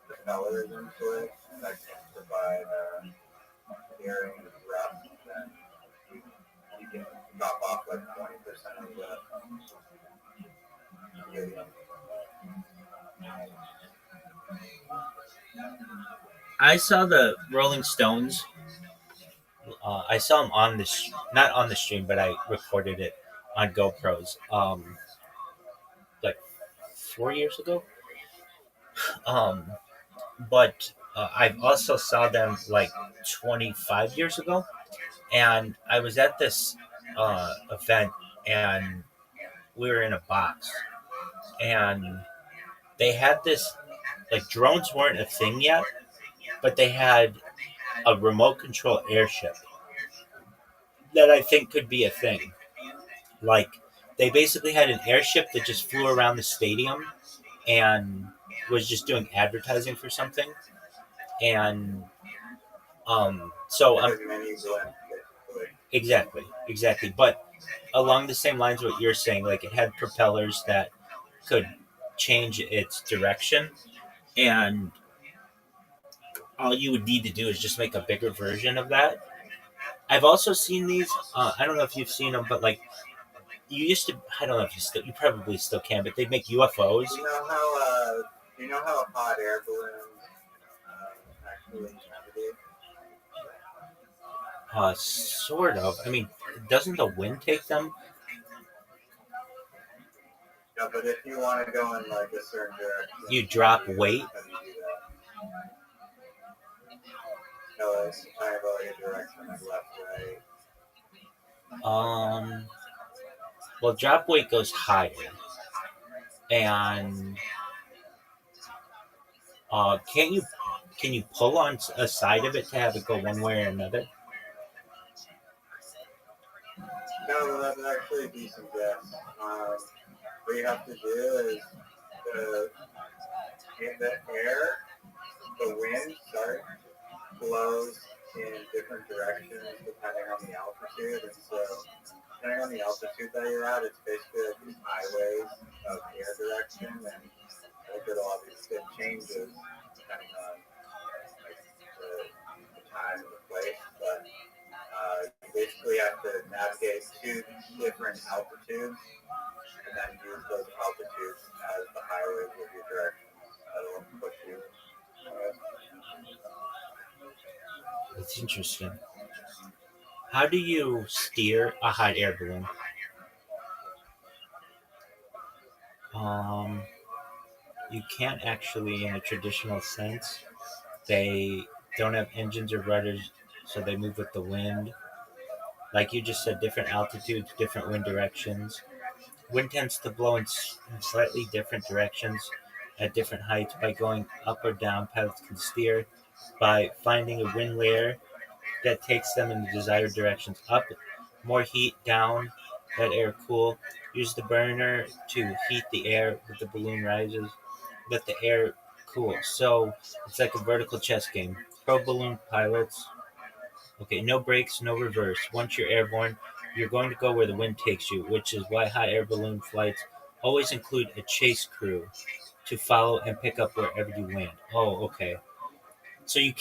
Speaker 12: propellers into it, and that can provide steering and thrust, then you can drop off like 20% of the helium.
Speaker 3: I saw the Rolling Stones. I saw them on not on the stream, but I recorded it on GoPros. Like 4 years ago. But I also saw them like 25 years ago, and I was at this event, and we were in a box, and they had this, like, drones weren't a thing yet, but they had a remote control airship that I think could be a thing. Like, they basically had an airship that just flew around the stadium and was just doing advertising for something. And so exactly. But along the same lines what you're saying, like, it had propellers that could change its direction, and all you would need to do is just make a bigger version of that. I've also seen these. I don't know if you've seen them, but like you used to. I don't know if you probably still can, but they make UFOs.
Speaker 12: You know how hot air balloons actually navigate?
Speaker 3: Sort of. I mean, doesn't the wind take them?
Speaker 12: Yeah, but if you want to go in like a certain direction,
Speaker 3: You drop weight.
Speaker 12: how do you do that? No, it's kind of like a direction, like left, right.
Speaker 3: Well, drop weight goes higher, and can you pull on a side of it to have it go one way or another?
Speaker 12: No, that's actually a decent guess. What you have to do is in the air, the wind, blows in different directions depending on the altitude, and so depending on the altitude that you're at, it's basically like these highways of air direction, and it changes depending on like, the time and the place, but you basically have to navigate two different altitudes and then use those altitudes as the highways of your directions that'll push you.
Speaker 3: It's interesting. How do you steer a hot air balloon? You can't actually, in a traditional sense. They don't have engines or rudders, so they move with the wind. Like you just said, different altitudes, different wind directions. Wind tends to blow in slightly different directions at different heights. By going up or down, pilots can steer by finding a wind layer that takes them in the desired directions. Up, more heat; down, let air cool. Use the burner to heat the air with the balloon rises. Let the air cool. So it's like a vertical chess game. Pro balloon pilots. Okay, no brakes, no reverse. Once you're airborne, you're going to go where the wind takes you, which is why hot air balloon flights always include a chase crew to follow and pick up wherever you land. Oh, okay. So you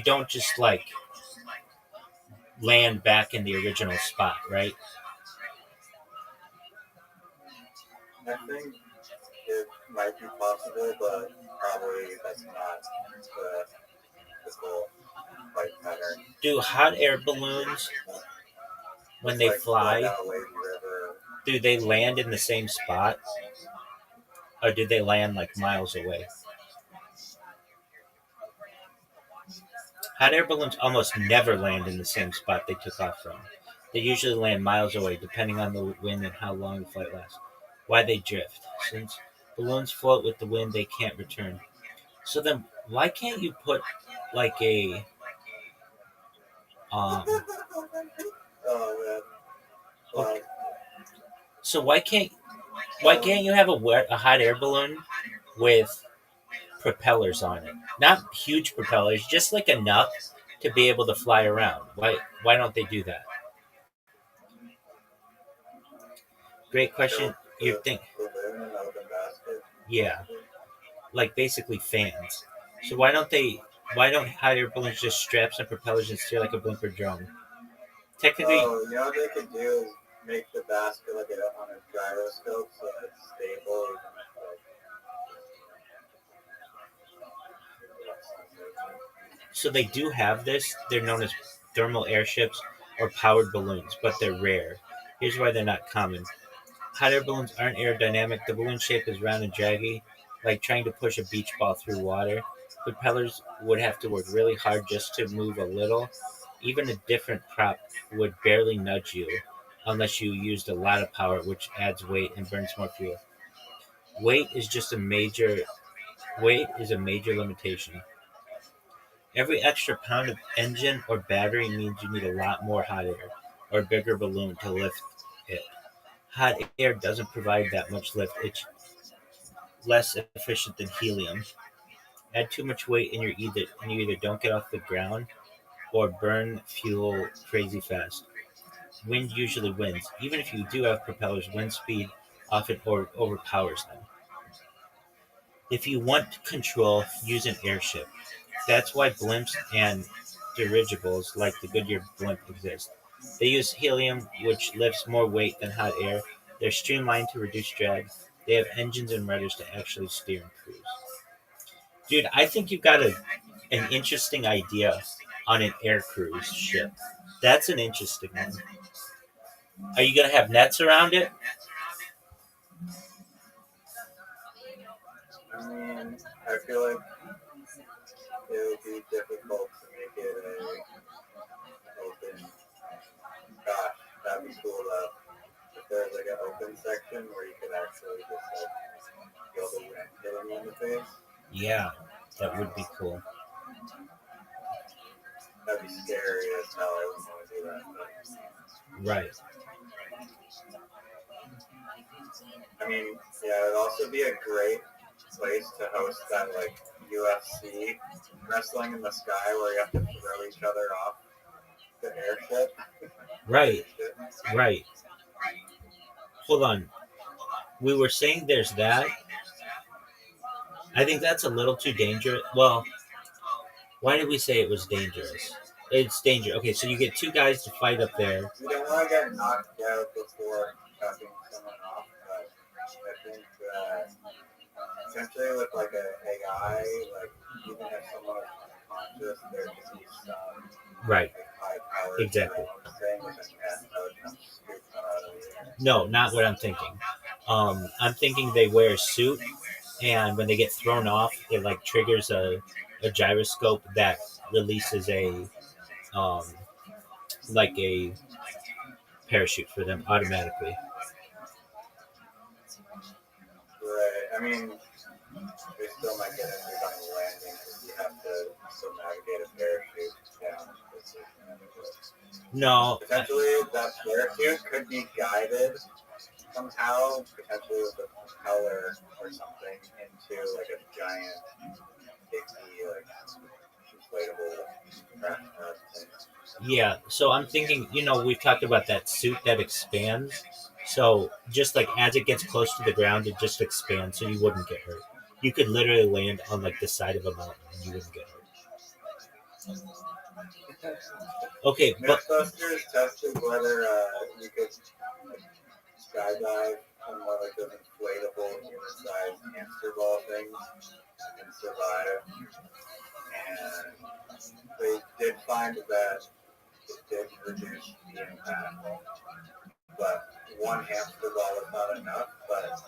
Speaker 3: don't just like land back in the original spot, right?
Speaker 12: I think it might be possible, but probably that's not the goal flight pattern.
Speaker 3: Do hot air balloons, when they fly, do they land in the same spot? Or do they land like miles away? Hot air balloons almost never land in the same spot they took off from. They usually land miles away, depending on the wind and how long the flight lasts. Why they drift? Since balloons float with the wind, they can't return. So then, why can't you put like a okay. So why can't you have a hot air balloon with propellers on it? Not huge propellers, just like enough to be able to fly around. Why don't they do that? Great question. You think? Yeah, like basically fans. So why don't hot air balloons just strap some propellers and steer like a blimper drone? Technically,
Speaker 12: you know what they could do is make the basket like on a gyroscope so that it's stable.
Speaker 3: so they do have this. They're known as thermal airships or powered balloons, but they're rare. Here's why they're not common. Hot air balloons aren't aerodynamic. The balloon shape is round and draggy, like trying to push a beach ball through water. Propellers would have to work really hard just to move a little. Even a different prop would barely nudge you unless you used a lot of power, which adds weight and burns more fuel. Weight is a major limitation. Every extra pound of engine or battery means you need a lot more hot air or a bigger balloon to lift it. Hot air doesn't provide that much lift. It's less efficient than helium. Add too much weight and you either don't get off the ground or burn fuel crazy fast. Wind usually wins. Even if you do have propellers, wind speed often overpowers them. If you want control, use an airship. That's why blimps and dirigibles like the Goodyear blimp exist. They use helium, which lifts more weight than hot air. They're streamlined to reduce drag. They have engines and rudders to actually steer and cruise. Dude, I think you've got an interesting idea on an air cruise ship. That's an interesting one. Are you going to have nets around it?
Speaker 12: I mean, I feel like it would be difficult to make it a open. Gosh, that'd be cool though. If there's like an open section where you could actually just like feel the wind hitting you in the face,
Speaker 3: Yeah, that would be cool.
Speaker 12: that'd be scary as hell. I wouldn't want to do that. But,
Speaker 3: Right.
Speaker 12: I mean, yeah, it'd also be a great place to host that like UFC wrestling in the sky where you have to throw each other off the airship.
Speaker 3: Right. Right. Hold on. We were saying there's that. I think that's a little too dangerous. Well, why did we say it was dangerous? It's dangerous. Okay, so you get two guys to fight up there.
Speaker 12: You don't want to get knocked out before cutting someone off, but I think that essentially with like an AI, like even if someone is unconscious, there could be some
Speaker 3: Right.
Speaker 12: like, high power.
Speaker 3: Exactly.
Speaker 12: Thing with a net that would come scoop out of the air.
Speaker 3: No, not what I'm thinking. I'm thinking they wear a suit, and when they get thrown off, it like triggers a gyroscope that releases um, like a parachute for them automatically.
Speaker 12: Right. I mean, they still might get injured on the landing because you have to still navigate a parachute down.
Speaker 3: No.
Speaker 12: Potentially, that parachute could be guided somehow, potentially with a propeller or something, into like a giant, icky, like inflatable crash pad thing.
Speaker 3: Yeah, so I'm thinking, we've talked about that suit that expands. So just like as it gets close to the ground, it just expands so you wouldn't get hurt. You could literally land on like the side of a mountain and you wouldn't get hurt. Okay, but
Speaker 12: Mythbusters tested whether you could skydive on one of those inflatable human-sized hamster ball things and survive. And they did find that it did reduce the impact. But one hamster ball is not enough. But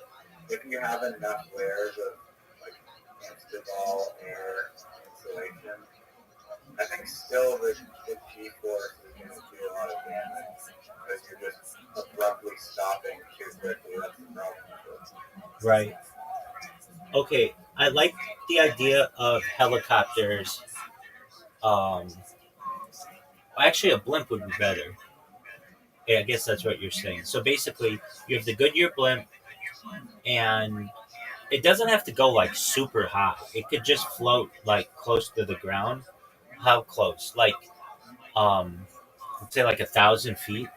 Speaker 12: if you have enough layers of like hamster ball, air, insulation, I think still the G-force is going to do a lot of damage because you're just abruptly stopping too quickly. That's the problem.
Speaker 3: right. Okay, I like the idea of helicopters. Actually, a blimp would be better. Yeah, I guess that's what you're saying. So basically, you have the Goodyear blimp, and it doesn't have to go like super high. It could just float like close to the ground. How close? Like, let's say like 1,000 feet,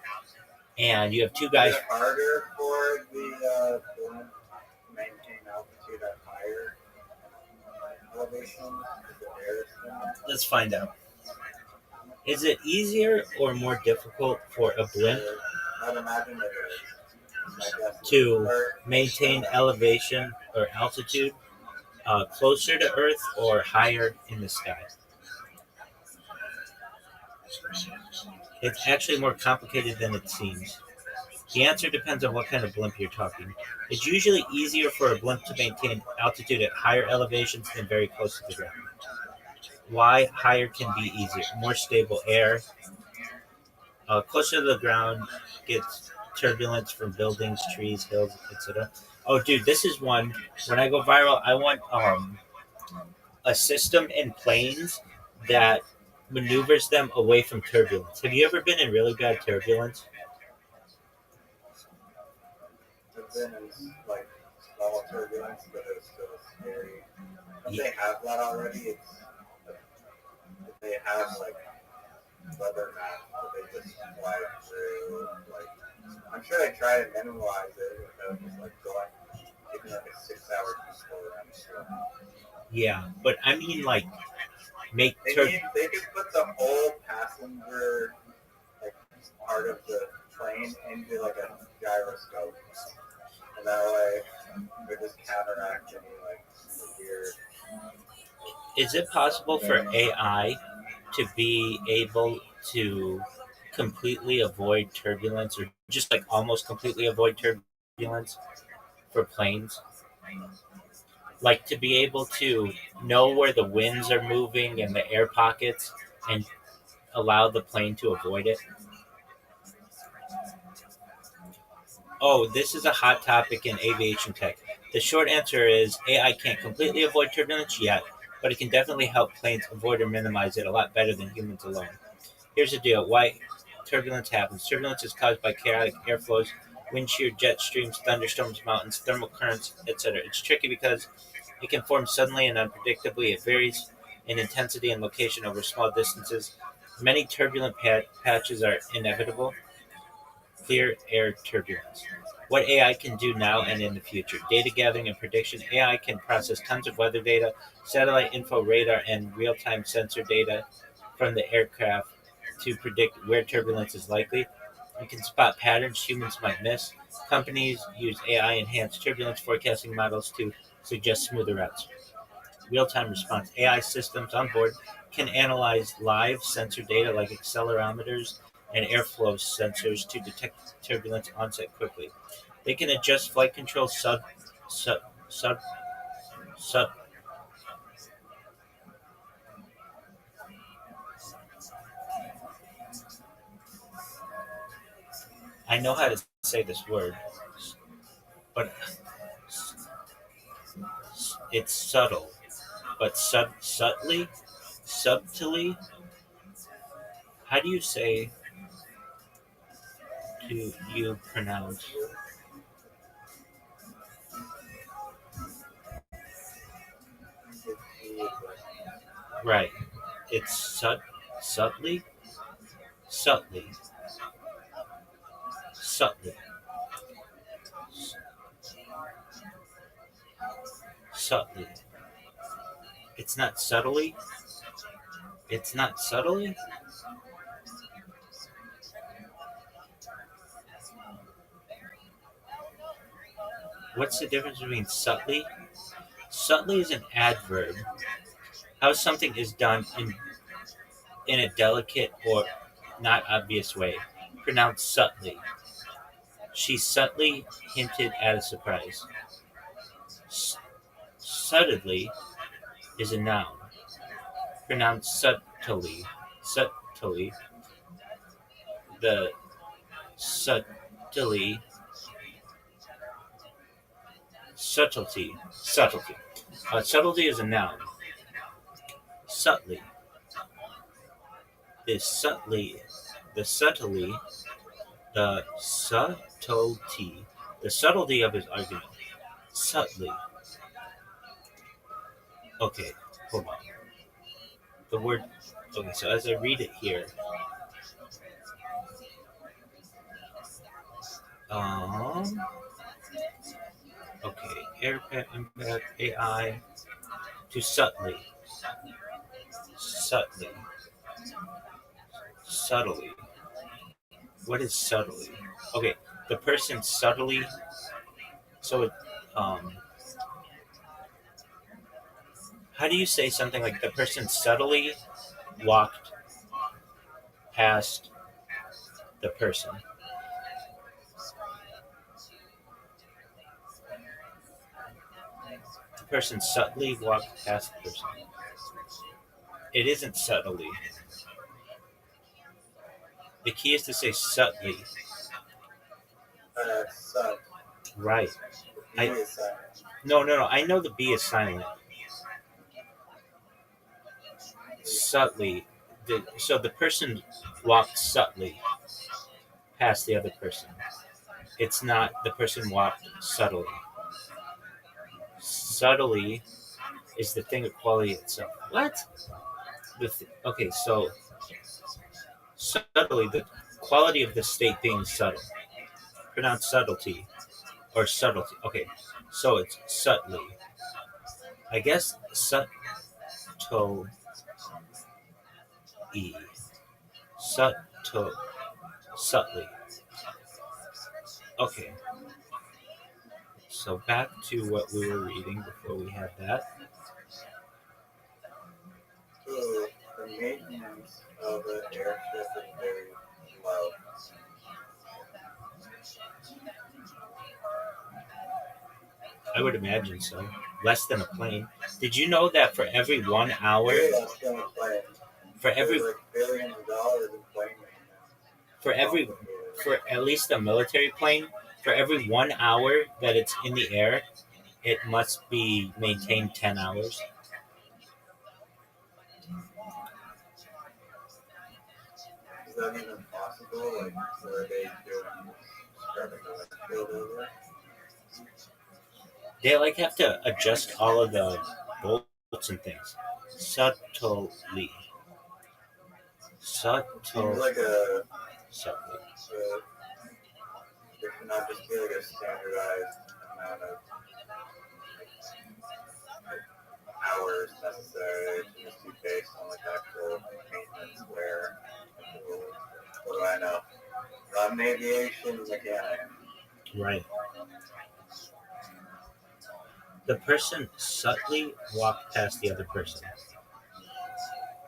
Speaker 3: and you have two guys.
Speaker 12: Is it harder for the blimp to maintain altitude at higher elevation?
Speaker 3: Let's find out. Is it easier or more difficult for a blimp
Speaker 12: I'd imagine it is.
Speaker 3: to maintain elevation or altitude closer to Earth or higher in the sky? It's actually more complicated than it seems. The answer depends on what kind of blimp you're talking. It's usually easier for a blimp to maintain altitude at higher elevations than very close to the ground. Why? Higher can be easier. More stable air. Closer to the ground gets turbulence from buildings, trees, hills, etc. Oh, dude, this is one. When I go viral, I want a system in planes that maneuvers them away from turbulence. Have you ever been in really bad turbulence?
Speaker 12: I've been in like small turbulence, but it's still scary. If they have that already, it's if they have like weather maps that they just fly through. Like I'm sure they try to minimize it without just like going even like a 6-hour detour around the school.
Speaker 3: Yeah, but I mean, like, make
Speaker 12: They could put the whole passenger like part of the plane into like a gyroscope, and that way it just counteract any like weird.
Speaker 3: Is it possible for AI to be able to completely avoid turbulence, or just like almost completely avoid turbulence for planes? Like to be able to know where the winds are moving and the air pockets and allow the plane to avoid it? Oh, this is a hot topic in aviation tech. The short answer is AI can't completely avoid turbulence yet, but it can definitely help planes avoid or minimize it a lot better than humans alone. Here's the deal: why turbulence happens. Turbulence is caused by chaotic airflows, wind shear, jet streams, thunderstorms, mountains, thermal currents, etc. It's tricky because it can form suddenly and unpredictably. It varies in intensity and location over small distances. Many turbulent patches are inevitable. Clear air turbulence. What AI can do now and in the future. Data gathering and prediction. AI can process tons of weather data, satellite info, radar, and real-time sensor data from the aircraft to predict where turbulence is likely. It can spot patterns humans might miss. Companies use AI-enhanced turbulence forecasting models to suggest smoother routes. Real-time response. AI systems on board can analyze live sensor data like accelerometers and airflow sensors to detect turbulence onset quickly. They can adjust flight control sub sub. I know how to say this word, but it's subtle. But subtly. How do you say do you pronounce? Right. It's subtly, subtly, subtly, subtly. It's not subtly. It's not subtly. What's the difference between subtly? Subtly is an adverb. How something is done in a delicate or not obvious way. Pronounced subtly. She subtly hinted at a surprise. Subtly is a noun. Pronounced subtly. Subtly. The subtly. Subtlety. Subtlety. Subtlety is a noun. Subtly. Is subtly. The subtly. The subtlety. The subtlety of his argument. Subtly. Okay, hold on. The word. Okay, so as I read it here, um, okay, impact AI to subtly, subtly, subtly. What is subtly? Okay, the person subtly. So, um, how do you say something like the person subtly walked past the person? The person subtly walked past the person. It isn't subtly. The key is to say subtly.
Speaker 12: Sub.
Speaker 3: Right.
Speaker 12: B is silent.
Speaker 3: No. I know the B is silent. Subtly. So the person walked subtly past the other person. It's not the person walked subtly. Subtly is the thing of quality itself. What? Okay, so subtly, the quality of the state being subtle. Pronounced subtlety or subtlety. Okay, So it's subtly. I guess subtly. Subtly. Okay. So back to what we were reading before we had that.
Speaker 12: So the maintenance of an airship is very low.
Speaker 3: I would imagine so. Less than a plane. Did you know that for every 1 hour,
Speaker 12: Way less than a plane.
Speaker 3: for every
Speaker 12: There's like billions of dollars in plane maintenance.
Speaker 3: for every for at least a military plane, for every 1 hour that it's in the air, it must be maintained 10 hours.
Speaker 12: Is that even possible? Like, were they doing scrubbing the windshield over?
Speaker 3: They like have to adjust all of the bolts and things subtly.
Speaker 12: Seems
Speaker 3: Subtle.
Speaker 12: like
Speaker 3: Subtly.
Speaker 12: there should not just be like a standardized amount of hours necessary. It should just be based on like actual maintenance wear. What do I know? I'm an aviation mechanic.
Speaker 3: Right. The person subtly walked past the other person.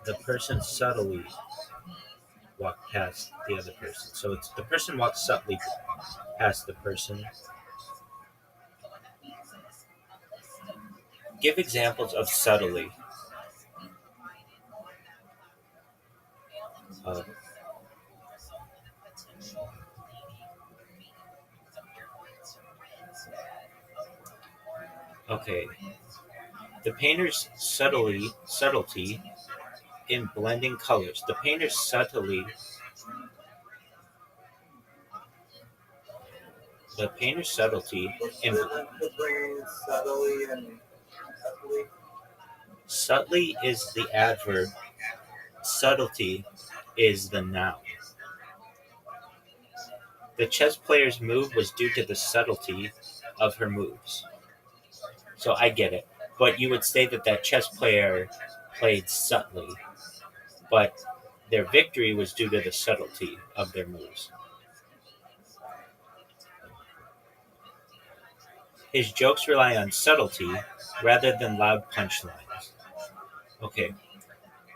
Speaker 3: The person subtly walked past the other person. So it's the person walked subtly past the person. Give examples of subtly. Uh, okay. The painter's subtlety in blending colors. The painter's subtlety
Speaker 12: What's the
Speaker 3: in
Speaker 12: difference between subtly and subtly?
Speaker 3: subtly is the adverb, subtlety is the noun. The chess player's move was due to the subtlety of her moves. So I get it. But you would say that that chess player played subtly, but their victory was due to the subtlety of their moves. His jokes rely on subtlety rather than loud punchlines. Okay.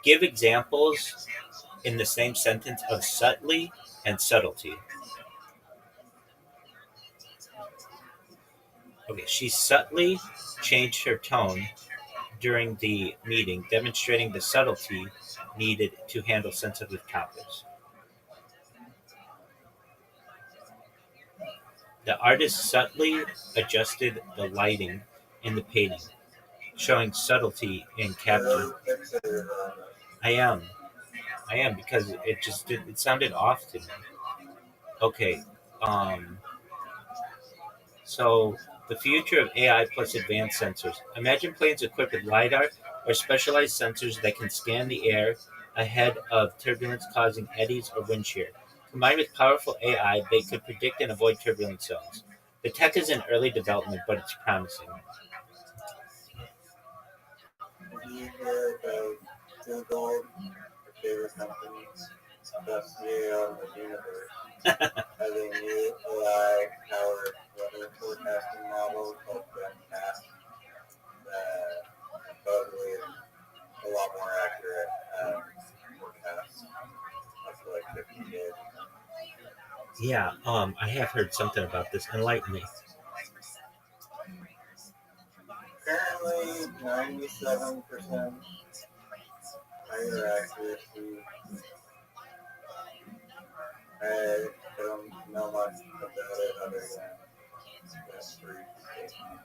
Speaker 3: Give examples in the same sentence of subtly and subtlety. Okay, she subtly changed her tone during the meeting, demonstrating the subtlety needed to handle sensitive topics. The artist subtly adjusted the lighting in the painting, showing subtlety in capture. I am. I am because it sounded off to me. Okay. So the future of AI plus advanced sensors. Imagine planes equipped with LiDAR or specialized sensors that can scan the air ahead of turbulence causing eddies or wind shear. Combined with powerful AI, they could predict and avoid turbulence zones. The tech is in early development, but it's promising.
Speaker 12: Did you hear about Google, your favorite company, best CEO in the universe, having new AI-powered weather forecasting model called GUINNESS that supposedly is a lot more accurate at forecasts up to like 50 days.
Speaker 3: Yeah, I have heard something about this. Enlighten me.
Speaker 12: Apparently, 97% higher accuracy. I don't know much about it other than that brief statement.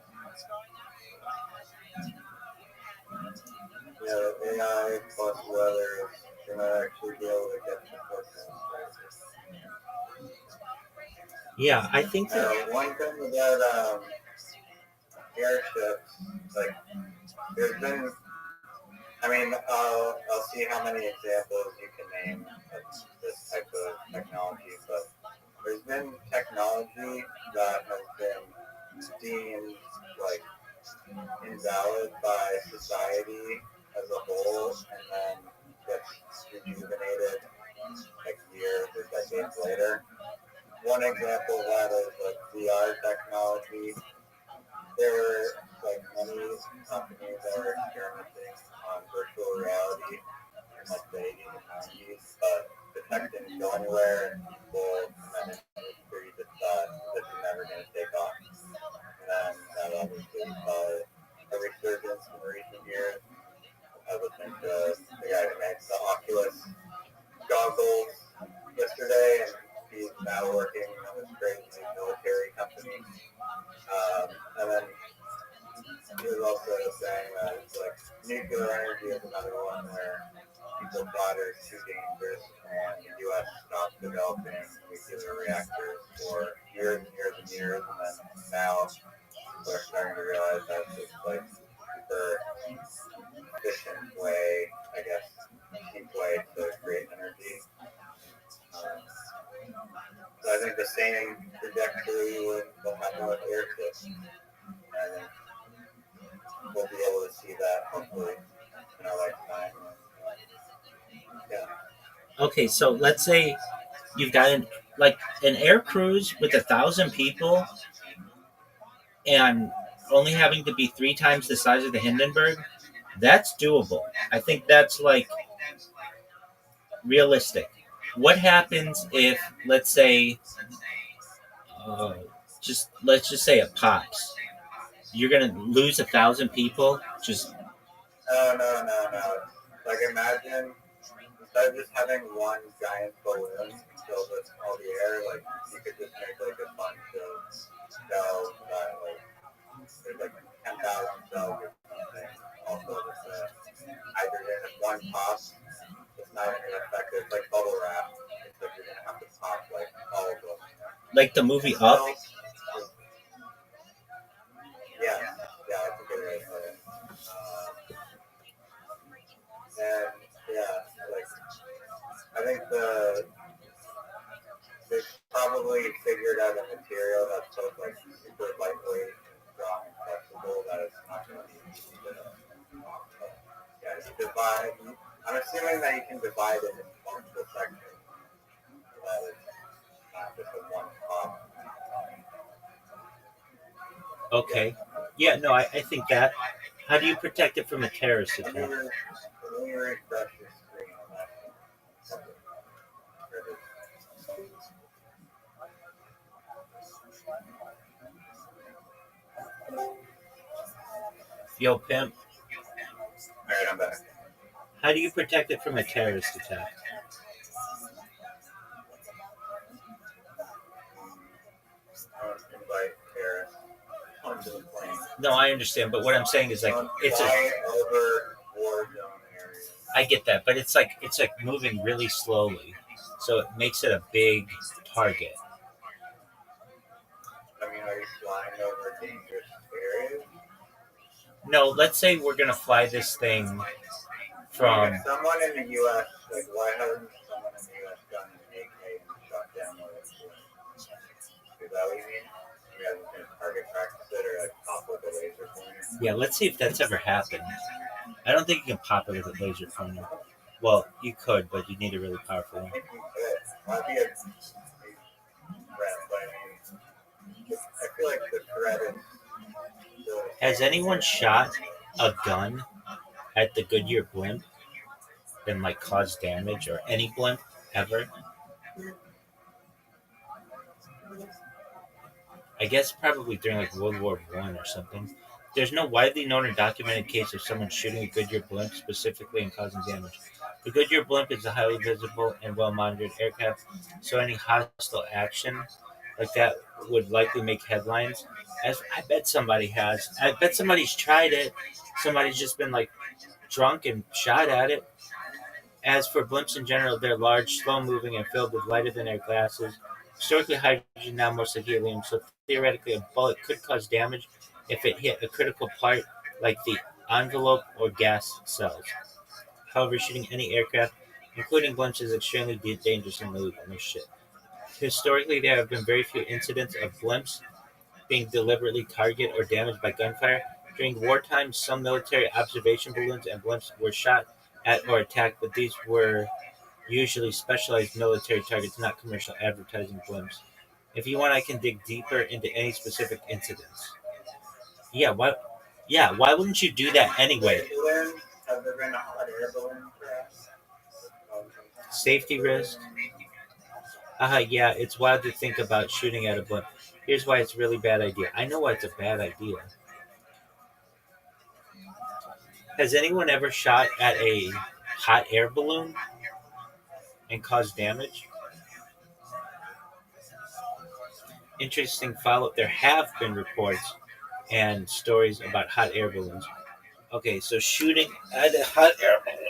Speaker 12: Yeah, AI plus weather is going to actually be able to get the forecast right.
Speaker 3: Yeah, I think that.
Speaker 12: One thing about airships, like, there's been, I mean, I'll see how many examples you can name of this type of technology, but there's been technology that has been deemed later. One example of that is like VR technology. There were like many companies that were experimenting on virtual reality in like the 80s and 90s, but the tech didn't go anywhere, and people in that industry just thought this is never going to take off. And then that obviously caused a resurgence in recent years. I was listening to the guy who makes the Oculus goggles yesterday, and he's now working on this crazy military company. And then he was also saying that it's like nuclear energy is another one where people thought it was too dangerous, and the U.S. stopped developing nuclear reactors for years and years and years, and then now people are starting to realize that it's just like super efficient way, I guess, cheap way to create energy. So I think the same trajectory will happen with airships. I think we'll be able to see that hopefully in our lifetime. Yeah.
Speaker 3: Okay, so let's say you've got an air cruise with 1,000 people and only having to be 3 times the size of the Hindenburg. That's doable. I think that's like realistic. What happens if, let's say, let's just say it pops? You're gonna lose 1,000 people.
Speaker 12: No. Like imagine instead of just having one giant balloon filled with all the air, like you could just make like a bunch of cells that like there's like 10,000 cells or something. Also with the hydrogen, if one pops, it's not even gonna affect it. It's like bubble wrap. It's like you're gonna have to pop like all of them.
Speaker 3: Like the movie Up.
Speaker 12: Yeah, that's a good way to put it. And yeah, like I think they probably figured out a material that's so like super lightweight and strong and flexible that it's not going to be easy to yeah, you divide. I'm assuming that you can divide it into multiple sections. That is not just a one pop.
Speaker 3: Okay. Yeah, no, I think that. How do you protect it from a terrorist attack?
Speaker 12: Let me refresh your screen on that.
Speaker 3: Yo, pimp.
Speaker 12: Alright, I'm back.
Speaker 3: How do you protect it from a terrorist attack?
Speaker 12: Invite terrorists onto the plane.
Speaker 3: No, I understand, but what I'm saying is like it's
Speaker 12: over war zone areas.
Speaker 3: I get that, but it's like moving really slowly, so it makes it a big target.
Speaker 12: I mean, are you flying over dangerous areas?
Speaker 3: No, let's say we're gonna fly this thing from.
Speaker 12: If someone in the U.S. like, why hasn't someone in the U.S. done an AK and shot down one of those planes? Is that what you mean? You guys can target practice it or like pop with a laser pointer?
Speaker 3: Yeah, let's see if that's ever happened. I don't think you can pop it with a laser pointer. Well, you could, but you need a really powerful one.
Speaker 12: I think you could. Might be a threat, but I mean, I feel like the threat is.
Speaker 3: Has anyone shot a gun at the Goodyear blimp and like caused damage, or any blimp ever? I guess probably during like World War I or something. There's no widely known or documented case of someone shooting a Goodyear blimp specifically and causing damage. The Goodyear blimp is a highly visible and well-monitored aircraft, so any hostile action like that would likely make headlines. As I bet somebody has. I bet somebody's tried it. Somebody's just been like drunk and shot at it. As for blimps in general, they're large, slow-moving, and filled with lighter-than-air gases. Historically, hydrogen, now mostly helium, so theoretically a bullet could cause damage if it hit a critical part like the envelope or gas cells. However, shooting any aircraft, including blimps, is extremely dangerous and illegal. No shit. Historically, there have been very few incidents of blimps being deliberately targeted or damaged by gunfire. During wartime, some military observation balloons and blimps were shot at or attacked, but these were usually specialized military targets, not commercial advertising blimps. If you want, I can dig deeper into any specific incidents. Yeah, why? Yeah, why wouldn't you do that anyway?
Speaker 12: Balloons, have there been a hot air balloon crash?
Speaker 3: Safety risk. Yeah, it's wild to think about shooting at a blimp. Here's why it's a really bad idea. I know why it's a bad idea. Has anyone ever shot at a hot air balloon and caused damage? Interesting follow up. There have been reports and stories about hot air balloons. Okay, so shooting at a hot air balloon.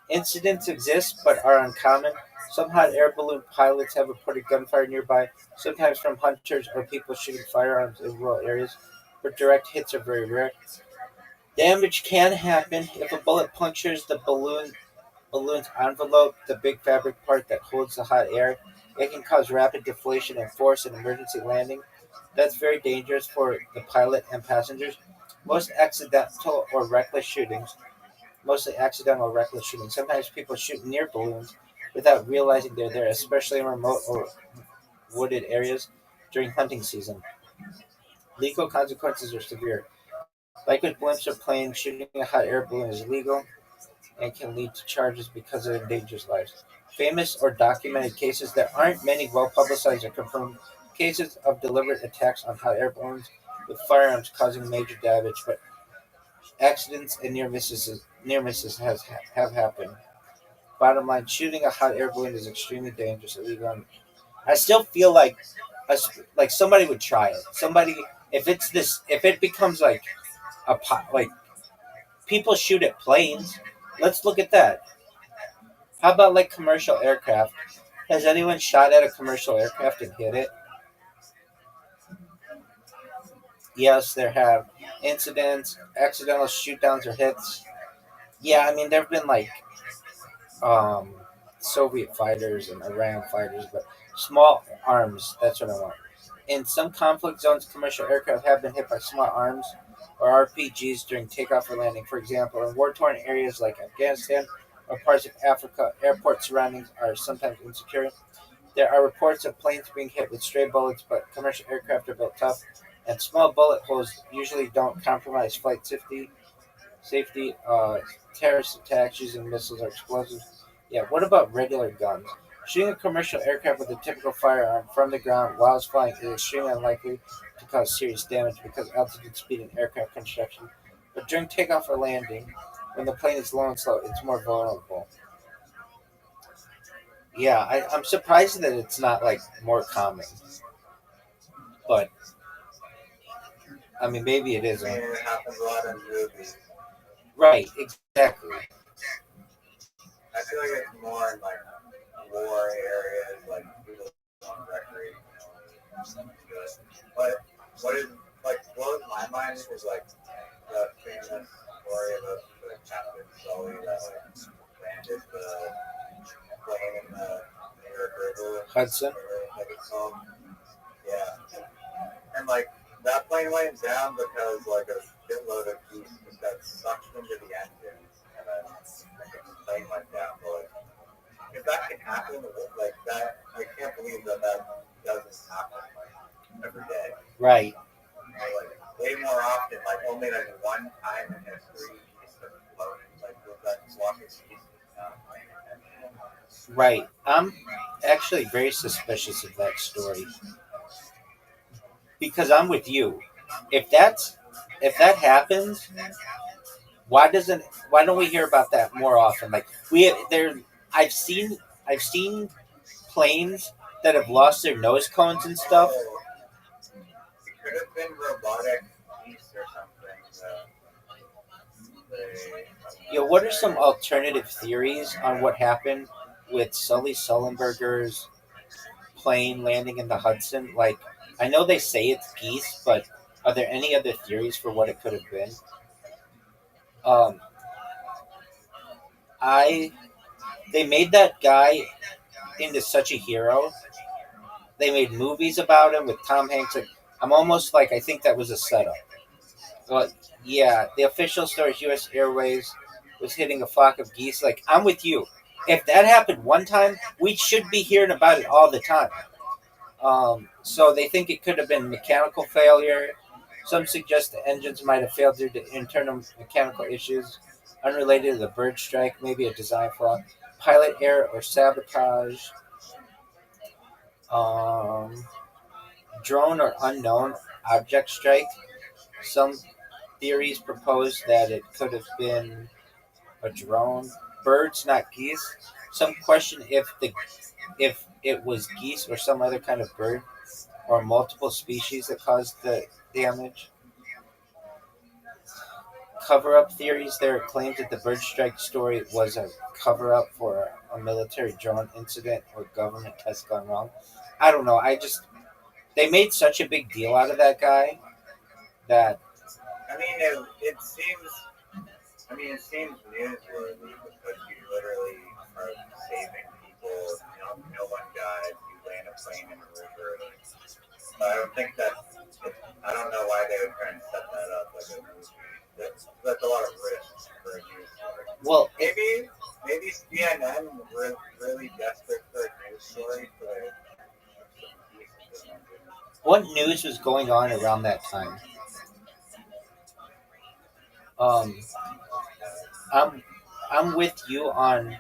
Speaker 3: Incidents exist but are uncommon. Some hot air balloon pilots have reported gunfire nearby, sometimes from hunters or people shooting firearms in rural areas, but direct hits are very rare. Damage can happen if a bullet punctures the balloon's envelope, the big fabric part that holds the hot air. It can cause rapid deflation and force an emergency landing. That's very dangerous for the pilot and passengers. Most accidental or reckless shootings, Mostly accidental or reckless shooting. Sometimes people shoot near balloons without realizing they're there, especially in remote or wooded areas during hunting season. Legal consequences are severe. Like with blimps or planes, shooting a hot air balloon is illegal and can lead to charges because it endangers lives. Famous or documented cases. There aren't many well publicized or confirmed cases of deliberate attacks on hot air balloons with firearms causing major damage, but accidents and near misses have happened. Bottom line, shooting a hot air balloon is extremely dangerous, illegal. I still feel like like somebody would try it. Somebody, if it becomes like like people shoot at planes. Let's look at that. How about like commercial aircraft? Has anyone shot at a commercial aircraft and hit it? Yes, there have incidents, accidental shoot downs or hits. Yeah, I mean there've been like um, Soviet fighters and Iran fighters, but small arms. That's what I want. In some conflict zones, commercial aircraft have been hit by small arms or RPGs during takeoff or landing. For example, in war-torn areas like Afghanistan or parts of Africa, airport surroundings are sometimes insecure. There are reports of planes being hit with stray bullets, but commercial aircraft are built tough, and small bullet holes usually don't compromise flight safety, terrorist attacks using missiles or explosives. Yeah, what about regular guns? Shooting a commercial aircraft with a typical firearm from the ground while it's flying is extremely unlikely to cause serious damage because of altitude, speed, and aircraft construction. But during takeoff or landing, when the plane is low and slow, it's more vulnerable. Yeah, I'm surprised that it's not like more common, but I mean maybe it
Speaker 12: I
Speaker 3: isn't.
Speaker 12: mean, it happens a lot in movies.
Speaker 3: Right, exactly.
Speaker 12: I feel like it's more in like war areas, like people on recreational. But what is like blows my mind is like the famous story about the Captain Sully that like landed the plane in the New York River.
Speaker 3: Hudson.
Speaker 12: Like it's called. Yeah. And like that plane went down because like a shitload of geese just got sucked into the engines and then the plane went down. But like, if that can happen, like that, I can't believe that doesn't happen like every day.
Speaker 3: Right.
Speaker 12: Like way more often, like only like one time in history, geese have floated like with that flock of geese.
Speaker 3: Right. I'm actually very suspicious of that story because I'm with you. If that's if that happens, why don't we hear about that more often? Like we there I've seen planes that have lost their nose cones and stuff.
Speaker 12: It could have been robotic geese or something.
Speaker 3: Yeah, what are some alternative theories on what happened with Sully Sullenberger's plane landing in the Hudson? Like, I know they say it's geese, but are there any other theories for what it could have been? Um, I They made that guy into such a hero. They made movies about him with Tom Hanks. Like, I'm almost like I think that was a setup. But yeah, the official story is U.S. Airways was hitting a flock of geese. Like I'm with you.
Speaker 13: if that happened one time, we should be hearing about it all the time. So they think it could have been mechanical failure. Some suggest the engines might have failed due to internal mechanical issues unrelated to the bird strike, maybe a design flaw, pilot error, or sabotage. Um, Drone or unknown object strike. Some theories propose that it could have been a drone. Birds, not geese. Some question if it was geese or some other kind of bird or multiple species that caused the damage. Cover up theories. There are claims that the bird strike story was a cover up for a military drone incident or government test gone wrong. I don't know. They made such a big deal out of that guy that
Speaker 12: I mean, it seems. I mean, it seems newsworthy because you literally are saving people. No one died. You land a plane in a river. But I don't think that. I don't know why they would try and set that up like a movie. That's a lot of risk for a news story.
Speaker 13: well,
Speaker 12: Maybe CNN was really desperate for a news story for
Speaker 13: what news was going on around that time? Um, I'm with you on.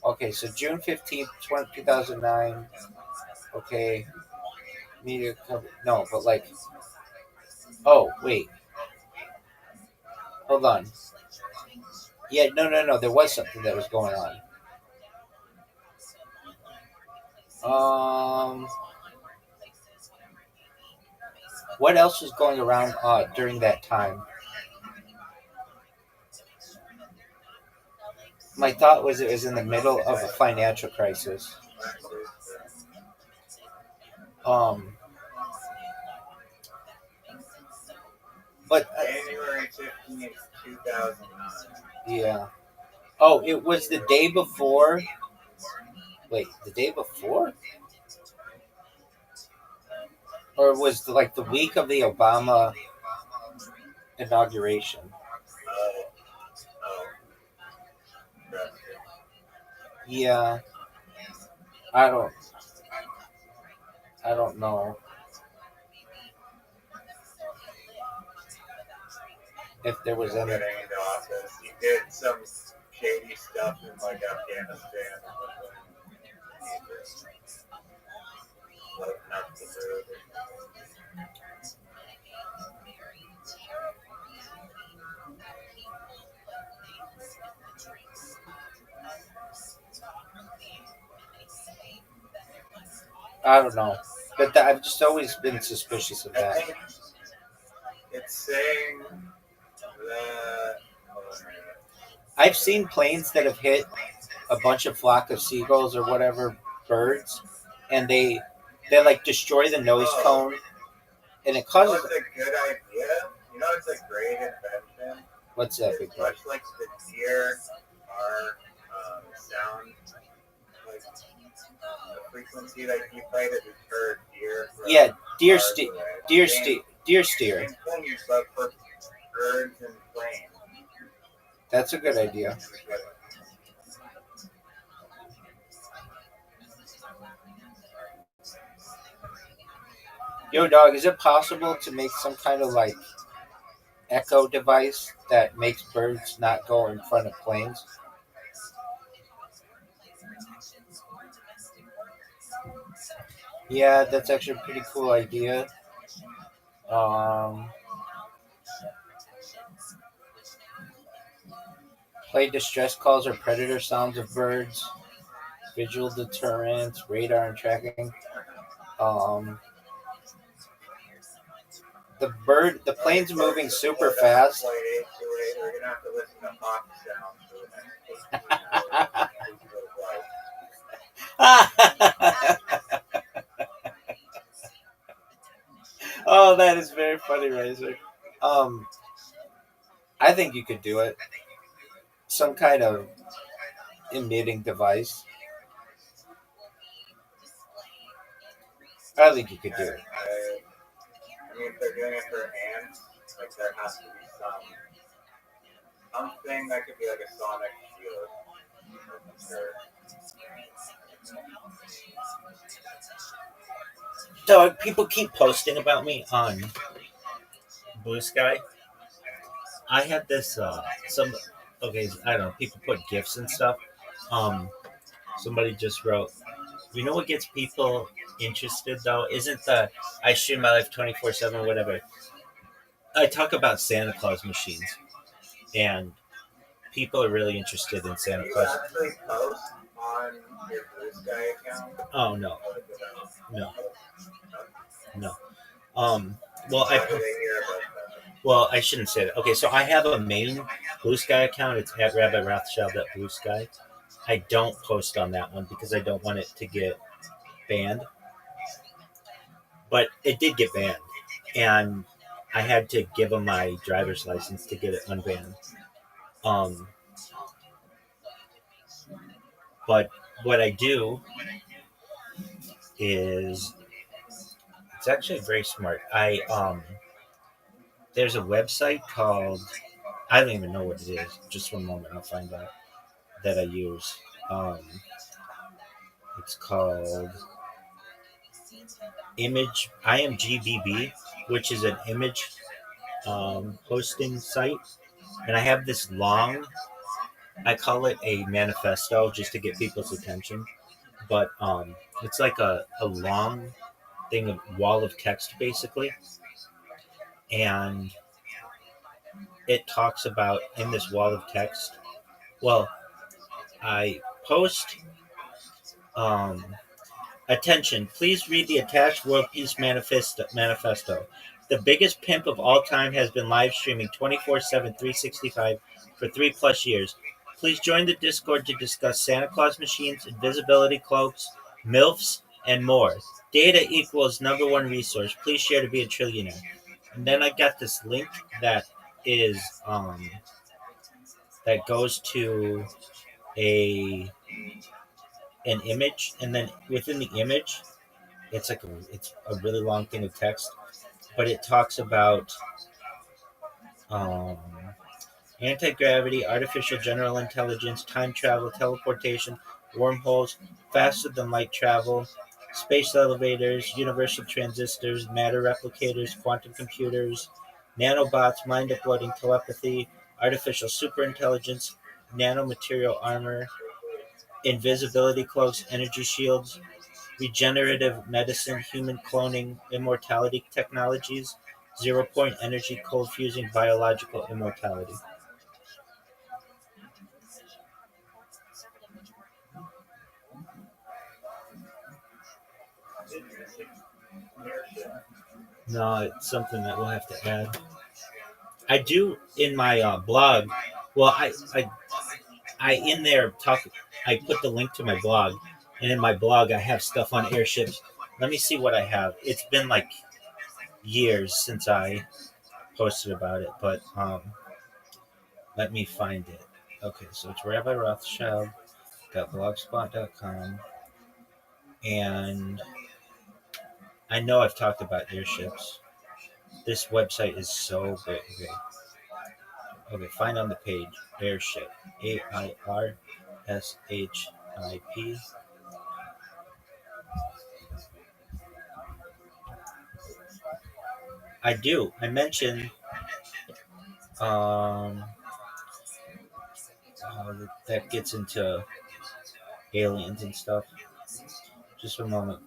Speaker 13: Okay, so June 15th, 2009. Okay, media cover. No, but like, oh wait, hold on. Yeah, no. There was something that was going on. Um, what else was going around during that time? My thought was it was in the middle of a financial crisis. Um, but
Speaker 12: January 15th, 2009.
Speaker 13: yeah. Oh, it was the day before. Wait, the day before, or was like the week of the Obama inauguration?
Speaker 12: Oh,
Speaker 13: Yeah, I don't. I don't know if there was any.
Speaker 12: getting into office. He did some shady stuff in like Afghanistan. Like not the mood.
Speaker 13: I don't know, but I've just always been suspicious of
Speaker 12: I
Speaker 13: that.
Speaker 12: think it's saying that.
Speaker 13: I've seen planes that have hit a bunch of flock of seagulls or whatever birds, and they like destroy the nose cone, and it causes.
Speaker 12: It's a good idea. It's a great invention.
Speaker 13: What's that? Big
Speaker 12: Much like the deer are sound, like the frequency that you play to deter deer.
Speaker 13: Yeah, deer steer.
Speaker 12: But for birds and planes.
Speaker 13: That's a good idea. Yo, dog, is it possible to make some kind of like echo device that makes birds not go in front of planes? Yeah, that's actually a pretty cool idea. Play distress calls or predator sounds of birds, visual deterrence, radar and tracking. The plane's moving super fast.
Speaker 12: We're gonna have to listen to hawk sounds for the
Speaker 13: Oh, that is very funny, Razor. I think you could do it. Some kind of emitting device. I think you could do it.
Speaker 12: I mean, if they're doing it for ants, like there has to be something that could be like a sonic shield.
Speaker 3: So people keep posting about me on Blue Sky. I had this some okay, I don't know, people put gifts and stuff. Somebody just wrote, you know what gets people interested though? Isn't the I stream my life 24/7 whatever. I talk about Santa Claus machines and people are really interested in Santa
Speaker 12: Do you
Speaker 3: Claus.
Speaker 12: actually post on your Blue Sky account?
Speaker 3: Oh no. No. No. Well
Speaker 12: How do they hear about that?
Speaker 3: well, I shouldn't say that. Okay, so I have a main Blue Sky account. It's at Rabbi Rothschild at Blue Sky. I don't post on that one because I don't want it to get banned. But it did get banned, and I had to give them my driver's license to get it unbanned. Um, but what I do is it's actually very smart. There's a website called I don't even know what it is. Just one moment, I'll find out that I use. Um, it's called IMGBB, which is an image hosting site, and I have this long. I call it a manifesto just to get people's attention, but it's like a long thing, of wall of text basically, and it talks about in this wall of text. Well, I post. Attention, please read the attached World Peace Manifesto. The biggest pimp of all time has been live streaming 24/7, 365 for 3+ years. Please join the Discord to discuss Santa Claus machines, invisibility cloaks, MILFs, and more. Data equals number one resource. Please share to be a trillionaire. And then I got this link that is that goes to a an image, and then within the image it's a really long thing of text, but it talks about um, anti-gravity, artificial general intelligence, time travel, teleportation, wormholes, faster than light travel, space elevators, universal transistors, matter replicators, quantum computers, nanobots, mind uploading, telepathy, artificial superintelligence, nanomaterial armor, invisibility cloaks, energy shields, regenerative medicine, human cloning, immortality technologies, zero-point energy, cold fusing, biological immortality. No, it's something that we'll have to add. I do in my blog. Well, I in there talk. I put the link to my blog, and in my blog I have stuff on airships. Let me see what I have. It's been like years since I posted about it, but let me find it. Okay, so it's Rabbi Rothschild.blogspot.com, and I know I've talked about airships. This website is so big. Okay, find on the page airship. AIRSHIP. I do. I mentioned that gets into aliens and stuff. Just a moment.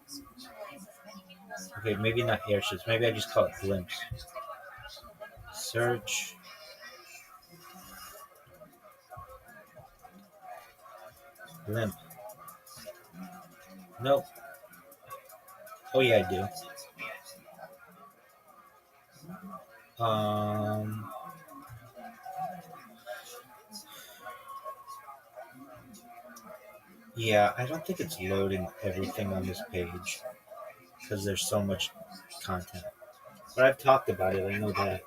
Speaker 3: Okay, maybe not airships. Maybe I just call it blimps. Search. Blimp. Nope. Oh yeah, I do. Yeah, I don't think it's loading everything on this page because there's so much content. But I've talked about it. I know that.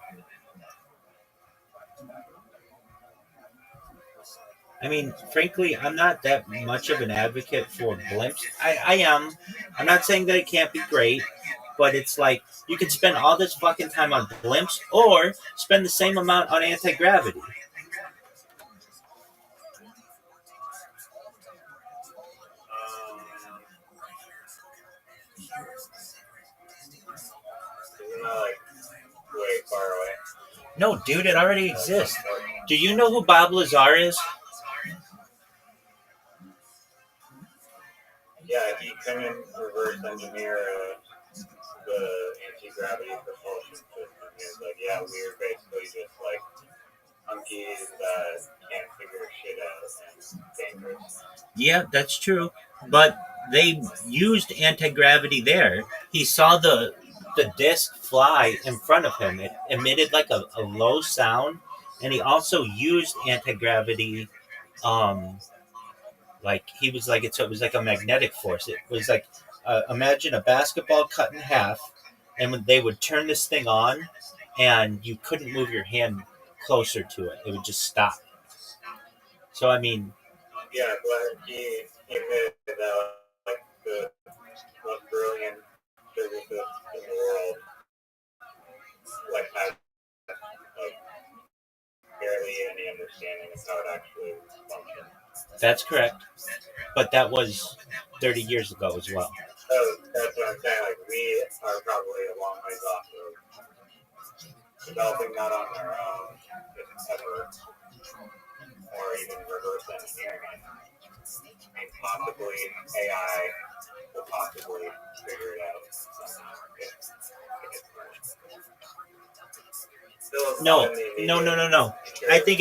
Speaker 3: I mean, frankly, I'm not that much of an advocate for blimps. I am. I'm not saying that it can't be great, but it's like you can spend all this fucking time on blimps or spend the same amount on anti-gravity. No, dude, it already exists. Do you know who Bob Lazar is?
Speaker 12: Yeah, he couldn't reverse engineer the anti-gravity propulsion system. He was like, yeah, we're basically just like monkeys that can't figure shit out and dangerous.
Speaker 3: Yeah, that's true. But they used anti-gravity there. He saw the disc fly in front of him. It emitted like a low sound, and he also used anti-gravity. Like he was like it was like a magnetic force. It was like imagine a basketball cut in half, and when they would turn this thing on, and you couldn't move your hand closer to it. It would just stop. So I mean,
Speaker 12: Yeah, but he admitted that like the most brilliant physicists in the world like had like barely any understanding of how it actually functions.
Speaker 3: that's correct. But that was 30 years ago as well.
Speaker 12: So that's what I'm saying. Like we are probably a long ways off of developing that on our own, if ever, or even reverse engineering it. I mean, possibly AI will possibly figure it out somehow.
Speaker 3: No. I think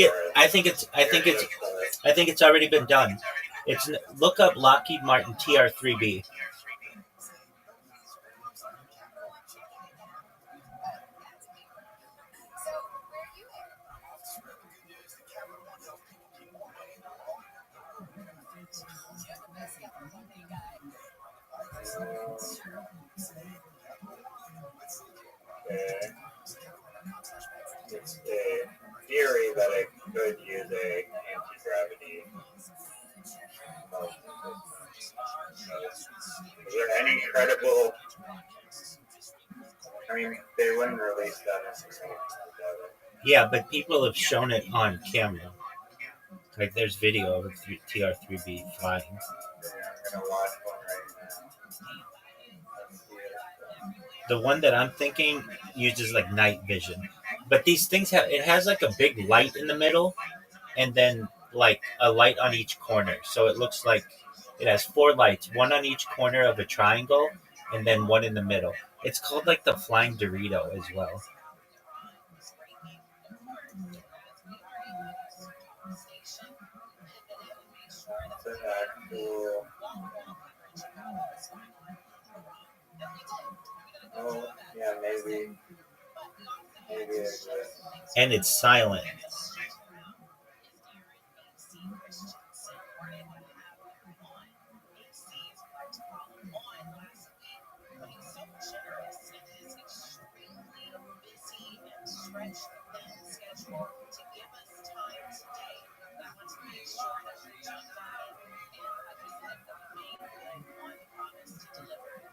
Speaker 3: it's already been done. It's look up Lockheed Martin TR3B.
Speaker 12: It's a theory that it could use a anti-gravity motion system. Is there any credible? I mean, they wouldn't release that information.
Speaker 3: Yeah, but people have shown it on camera. Like there's video of a TR3B flying.
Speaker 12: I'm gonna watch one right now.
Speaker 3: The one that I'm thinking uses like night vision. But these things has like a big light in the middle and then like a light on each corner. So it looks like it has 4 lights, one on each corner of a triangle and then one in the middle. It's called like the flying Dorito as well.
Speaker 12: Oh, yeah, maybe it exists.
Speaker 3: And it's silent.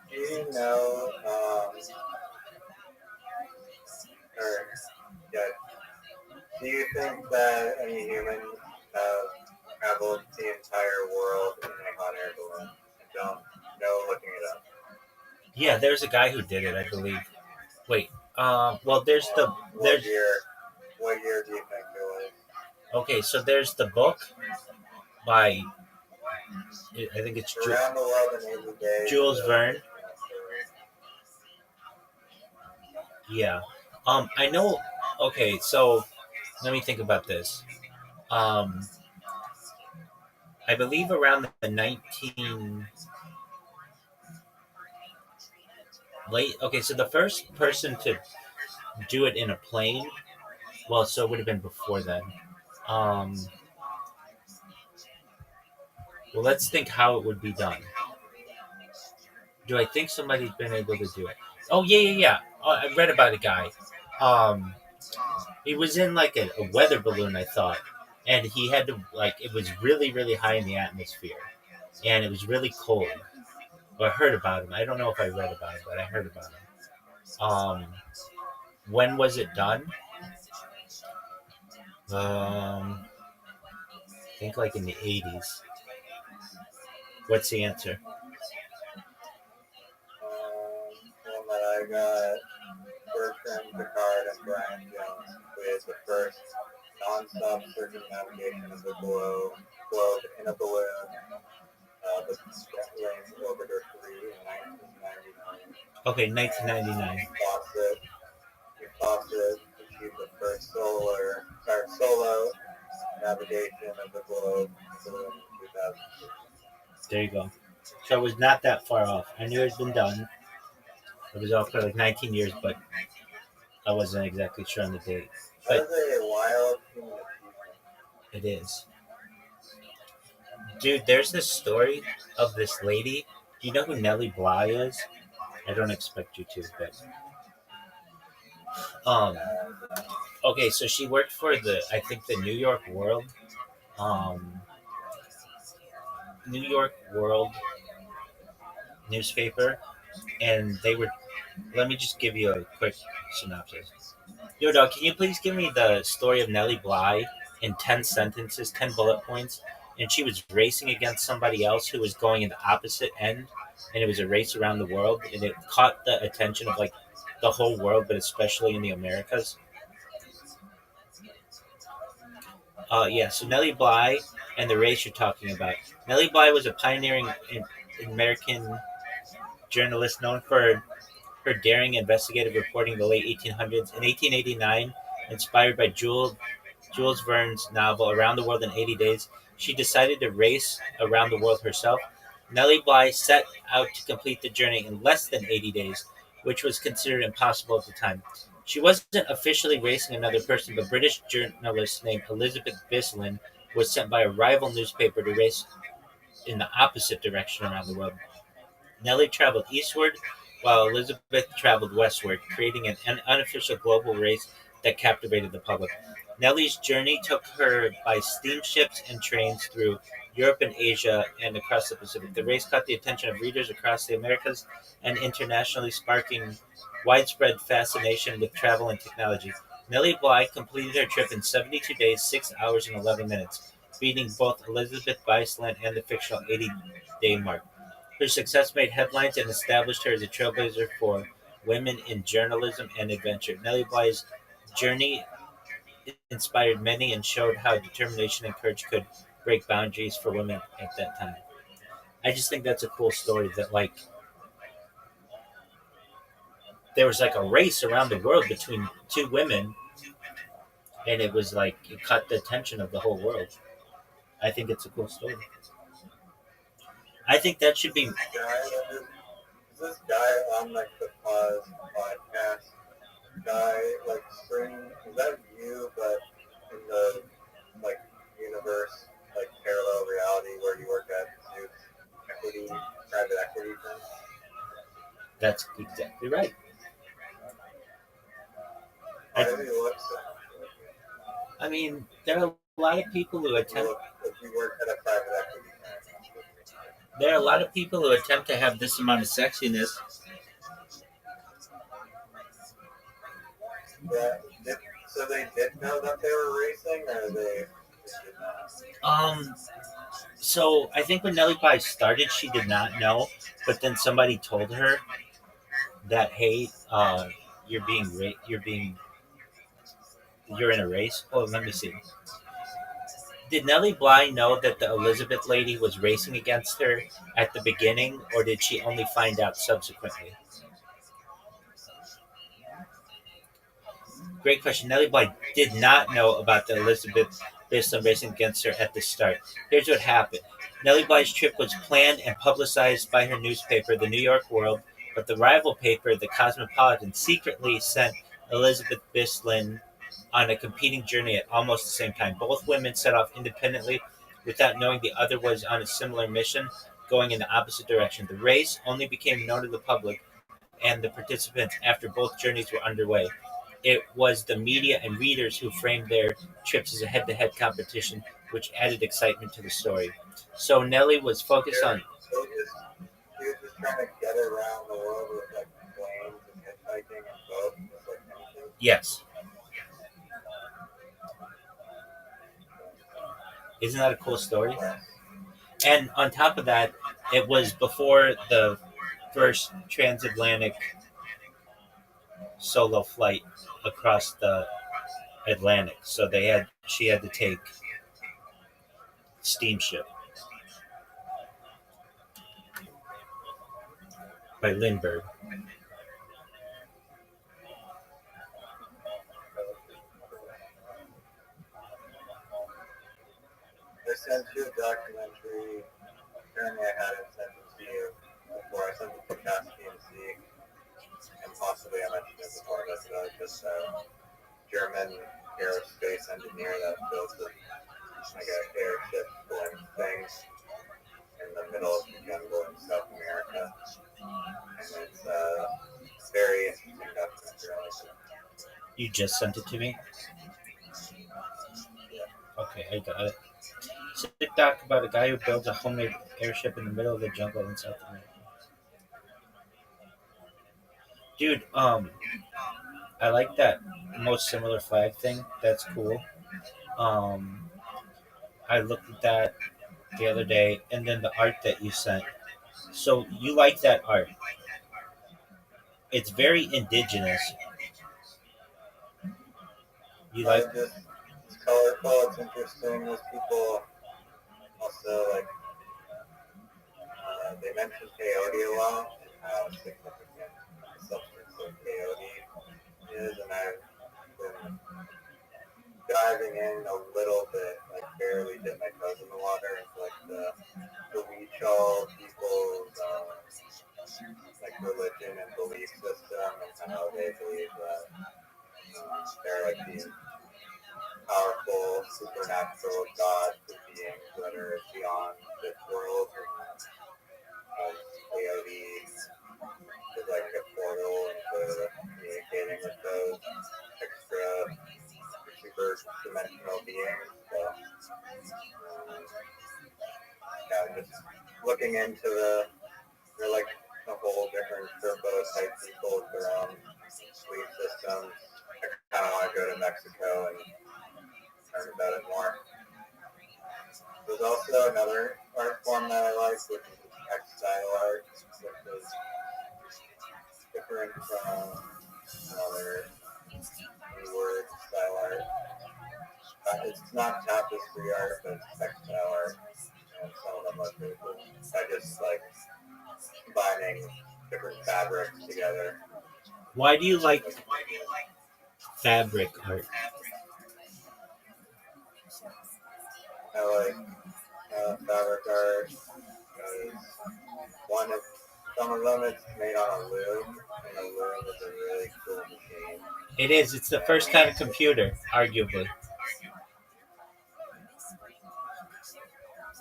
Speaker 12: Do you know, do you think that any humans have traveled the entire world in a hot air balloon and don't know looking it up?
Speaker 3: Yeah, there's a guy who did it, I believe. Wait, well, there's the
Speaker 12: What year do you think it was?
Speaker 3: Okay, so there's the book by I think it's
Speaker 12: Around the World in 80 Days.
Speaker 3: Jules Verne. Yeah. I know. Okay, so let me think about this. I believe around the 19 late. Okay, so the first person to do it in a plane. Well, so it would have been before then. Well, let's think how it would be done. Do I think somebody's been able to do it? Oh yeah. I read about a guy. He was in like a weather balloon, I thought, and he had to like it was really really high in the atmosphere, and it was really cold. Well, I heard about him. I don't know if I read about it, but I heard about him. When was it done? I think like in the 80s. What's the answer?
Speaker 12: One that I got Bertram Picard and Brian Jones created the first non-stop circumnavigation of the globe in a balloon, the Strange Orbiter 3 in 1999.
Speaker 3: Okay, 1999.
Speaker 12: Fawcett achieved the first solo navigation of the globe balloon in 2002.
Speaker 3: There you go. So it was not that far off. I knew it had been done. It was off for like 19 years, but I wasn't exactly sure on the date.
Speaker 12: That
Speaker 3: But
Speaker 12: is a wild human achievement.
Speaker 3: it is. Dude, there's this story of this lady. Do you know who Nellie Bly is? I don't expect you to, but um okay, so she worked for I think the um New York World newspaper, and they were. Let me just give you a quick synopsis. Yo, dog, can you please give me the story of Nellie Bly in 10 sentences, 10 bullet points? And she was racing against somebody else who was going in the opposite end, and it was a race around the world, and it caught the attention of like the whole world, but especially in the Americas. Yeah, so Nellie Bly and the race you're talking about. Nellie Bly was a pioneering American journalist known for her daring investigative reporting in the late 1800s. In 1889, inspired by Jules Verne's novel Around the World in 80 Days, she decided to race around the world herself. Nellie Bly set out to complete the journey in less than 80 days, which was considered impossible at the time. She wasn't officially racing another person, but British journalist named Elizabeth Bislin was sent by a rival newspaper to race in the opposite direction around the world. Nellie traveled eastward, while Elizabeth traveled westward, creating an unofficial global race that captivated the public. Nellie's journey took her by steamships and trains through Europe and Asia and across the Pacific. The race caught the attention of readers across the Americas and internationally, sparking widespread fascination with travel and technology. Nellie Bly completed her trip in 72 days, 6 hours, and 11 minutes, beating both Elizabeth Bislin and the fictional 80-day mark. Her success made headlines and established her as a trailblazer for women in journalism and adventure. Nellie Bly's journey inspired many and showed how determination and courage could break boundaries for women at that time. I just think that's a cool story that like there was like a race around the world between two women, and it was like it caught the attention of the whole world. I think it's a cool story. I think that should be.
Speaker 12: Is this guy on like the podcast guy like Spring? Is that you, but in the like universe, like parallel reality where you work at private equity firm?
Speaker 3: That's exactly right.
Speaker 12: Why do you look so?
Speaker 3: I mean, there are a lot of people who attempt.
Speaker 12: If you work at a private equity firm.
Speaker 3: There are a lot of people who attempt to have this amount of sexiness.
Speaker 12: Yeah. So they did know that they were racing, or they did not?
Speaker 3: So I think when Nellie Bly started, she did not know, but then somebody told her that, hey, you're in a race. Oh, let me see. Did Nellie Bly know that the Elizabeth lady was racing against her at the beginning, or did she only find out subsequently? Great question. Nellie Bly did not know about the Elizabeth Bislin racing against her at the start. Here's what happened. Nellie Bly's trip was planned and publicized by her newspaper, the New York World, but the rival paper, the Cosmopolitan, secretly sent Elizabeth Bislin on a competing journey at almost the same time. Both women set off independently without knowing the other was on a similar mission, going in the opposite direction. The race only became known to the public and the participants after both journeys were underway. It was the media and readers who framed their trips as a head-to-head competition, which added excitement to the story. So Nellie was focused on.
Speaker 12: He was just trying to get around the world with like planes and hitchhiking and boats. Like anything.
Speaker 3: Yes. Isn't that a cool story? And on top of that, it was before the first transatlantic solo flight across the Atlantic. So she had to take Steamship by Lindbergh.
Speaker 12: I sent you a documentary. Apparently, I hadn't sent it to you before. I sent it to Cassidy and Zeke, and possibly I mentioned it before, but just a German aerospace engineer that built like an airship pulling things in the middle of the jungle in South America, and it's very interesting documentary.
Speaker 3: You just sent it to me? Okay, I got it. It's a doc about a guy who builds a homemade airship in the middle of the jungle in South America. Dude, I like that most similar flag thing. That's cool. Um, I looked at that the other day, and then the art that you sent. So you like that art? It's very indigenous. You like?
Speaker 12: It's colorful. It's interesting. Those people also like they mentioned peyote a lot and how significant the substance of peyote is, and I've been diving in a little bit, like barely dip my toes in the water into like the ROTHSCHILD people's like religion and belief system, and how they believe that they're like these powerful supernatural gods and beings that are beyond this world. And peyote is like a portal into communicating with those extra super dimensional beings. So yeah, just looking into they're like a whole different Turbo type people with their own belief systems. I kind of want to go to Mexico and learn about it more. There's also another art form that I like, which is textile art, which is different from another new word, style art. It's not tapestry art, but it's textile art, and some of them look really cool. I just like combining different fabrics together.
Speaker 3: Why do you like fabric art?
Speaker 12: I like fabric art because one, some of them it's made on a loom, and a loom is a really cool machine.
Speaker 3: It is. It's the first kind of computer, arguably.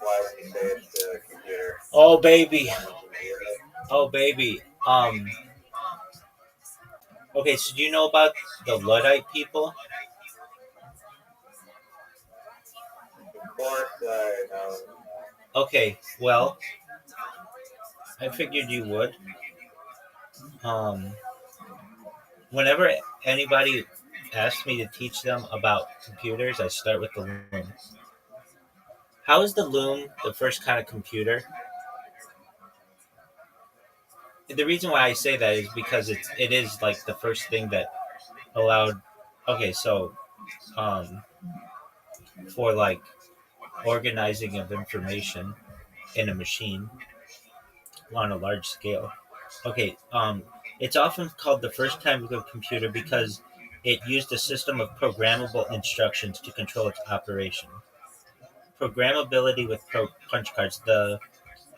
Speaker 12: Why would you say it's a computer?
Speaker 3: Oh baby. Oh baby. Okay, so do you know about the Luddite people?
Speaker 12: Of course, I know.
Speaker 3: Okay, well, I figured you would. Whenever anybody asks me to teach them about computers, I start with the loom. How is the loom the first kind of computer? The reason why I say that is because it is like the first thing that allowed. Okay, so for like organizing of information in a machine on a large scale. Okay, it's often called the first time of computer because it used a system of programmable instructions to control its operation. Programmability with punch cards. The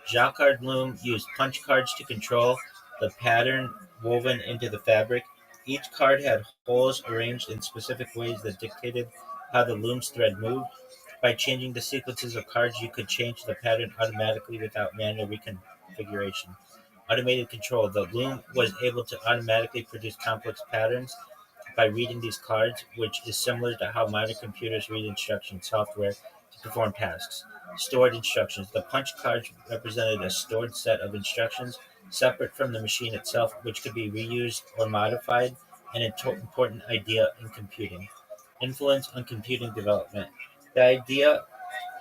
Speaker 3: Jacquard loom used punch cards to control the pattern woven into the fabric. Each card had holes arranged in specific ways that dictated how the loom's thread moved. By changing the sequences of cards, you could change the pattern automatically without manual reconfiguration. Automated control. The loom was able to automatically produce complex patterns by reading these cards, which is similar to how modern computers read instruction software to perform tasks. Stored instructions. The punch cards represented a stored set of instructions separate from the machine itself, which could be reused or modified, an important idea in computing. Influence on computing development. The idea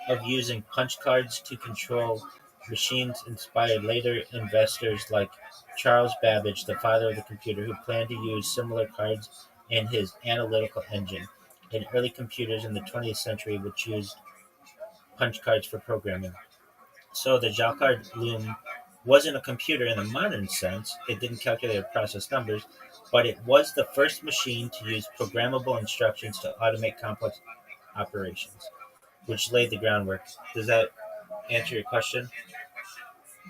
Speaker 3: of using punch cards to control machines inspired later investors like Charles Babbage, the father of the computer, who planned to use similar cards in his analytical engine. And early computers in the 20th century which used punch cards for programming. So the Jacquard loom wasn't a computer in the modern sense. It didn't calculate or process numbers, but it was the first machine to use programmable instructions to automate complex operations, which laid the groundwork. Does that answer your question?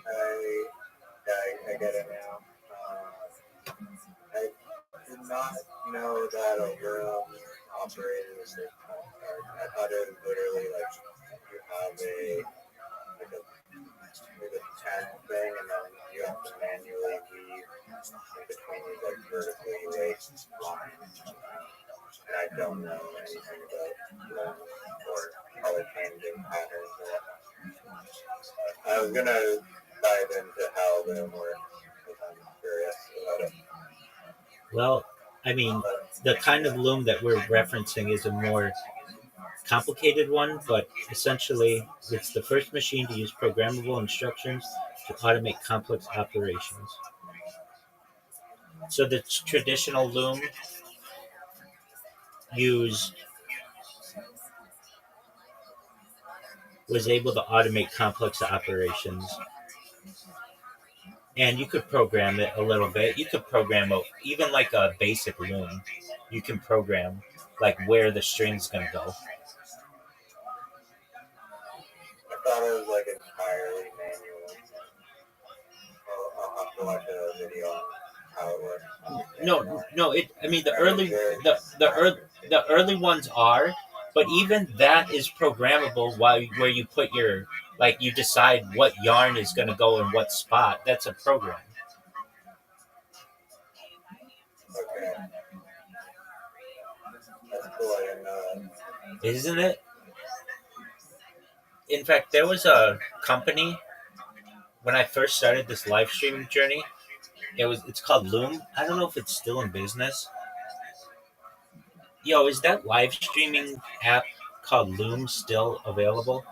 Speaker 12: I get it now. I did not know that a room operated as a punch card. I thought it was literally like you have a 10 thing and then you have to manually weave in between these like vertically laced lines. And I don't know anything about room or color changing patterns or whatnot. I was gonna dive into how loom works because I'm curious about it.
Speaker 3: Well, I mean, the kind of loom that we're referencing is a more complicated one, but essentially it's the first machine to use programmable instructions to automate complex operations. So the traditional loom used was able to automate complex operations, and you could program it a little bit. You could program even like a basic loom. You can program like where the string's gonna go.
Speaker 12: I thought it was like entirely manual. I'll have to watch a video on how it works.
Speaker 3: No. I mean, the early ones are, but even that is programmable. Where you put your like you decide what yarn is going to go in what spot. That's a program,
Speaker 12: Okay. That's cool. I didn't know that.
Speaker 3: isn't it? In fact, there was a company when I first started this live streaming journey. It's called Loom. I don't know if it's still in business. Yo, is that live streaming app called Loom still available?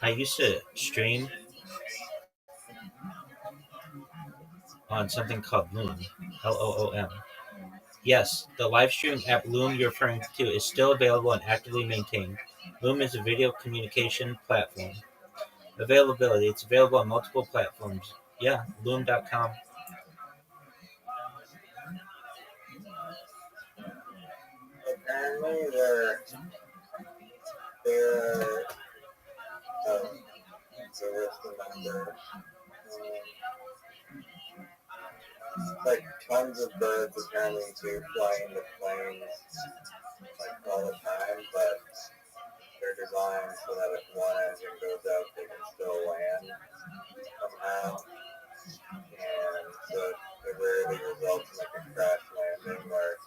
Speaker 3: I used to stream on something called Loom, Loom. Yes, the live streaming app Loom you're referring to is still available and actively maintained. Loom is a video communication platform. Availability, it's available on multiple platforms. Yeah, loom.com.
Speaker 12: Apparently they're so what's the number? Like tons of birds apparently do fly into planes like all the time, but they're designed so that if one engine goes out, they can still land somehow. And so it rarely results in like a crash landing where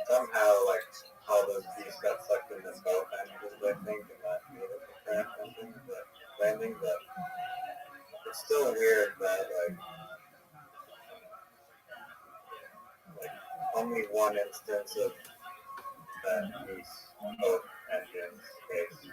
Speaker 12: somehow like all those beasts got sucked into both engines, I think, and that made it a crash landing, but it's still weird that like only one instance of that piece both engines case.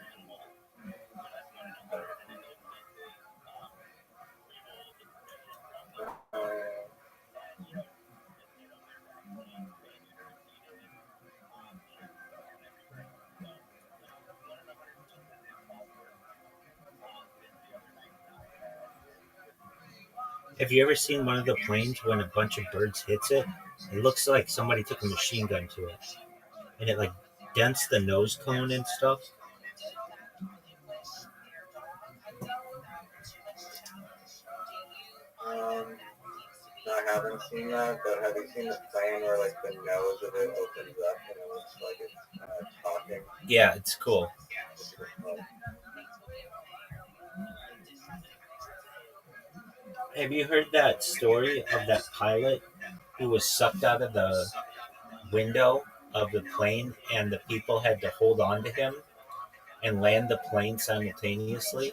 Speaker 3: Have you ever seen one of the planes when a bunch of birds hits it? It looks like somebody took a machine gun to it. And it like dents the nose cone and stuff.
Speaker 12: I haven't seen that, but have you seen the plane where like the nose of it opens up and it looks like it's kind of talking?
Speaker 3: Yeah, it's cool. Have you heard that story of that pilot who was sucked out of the window of the plane and the people had to hold on to him and land the plane simultaneously?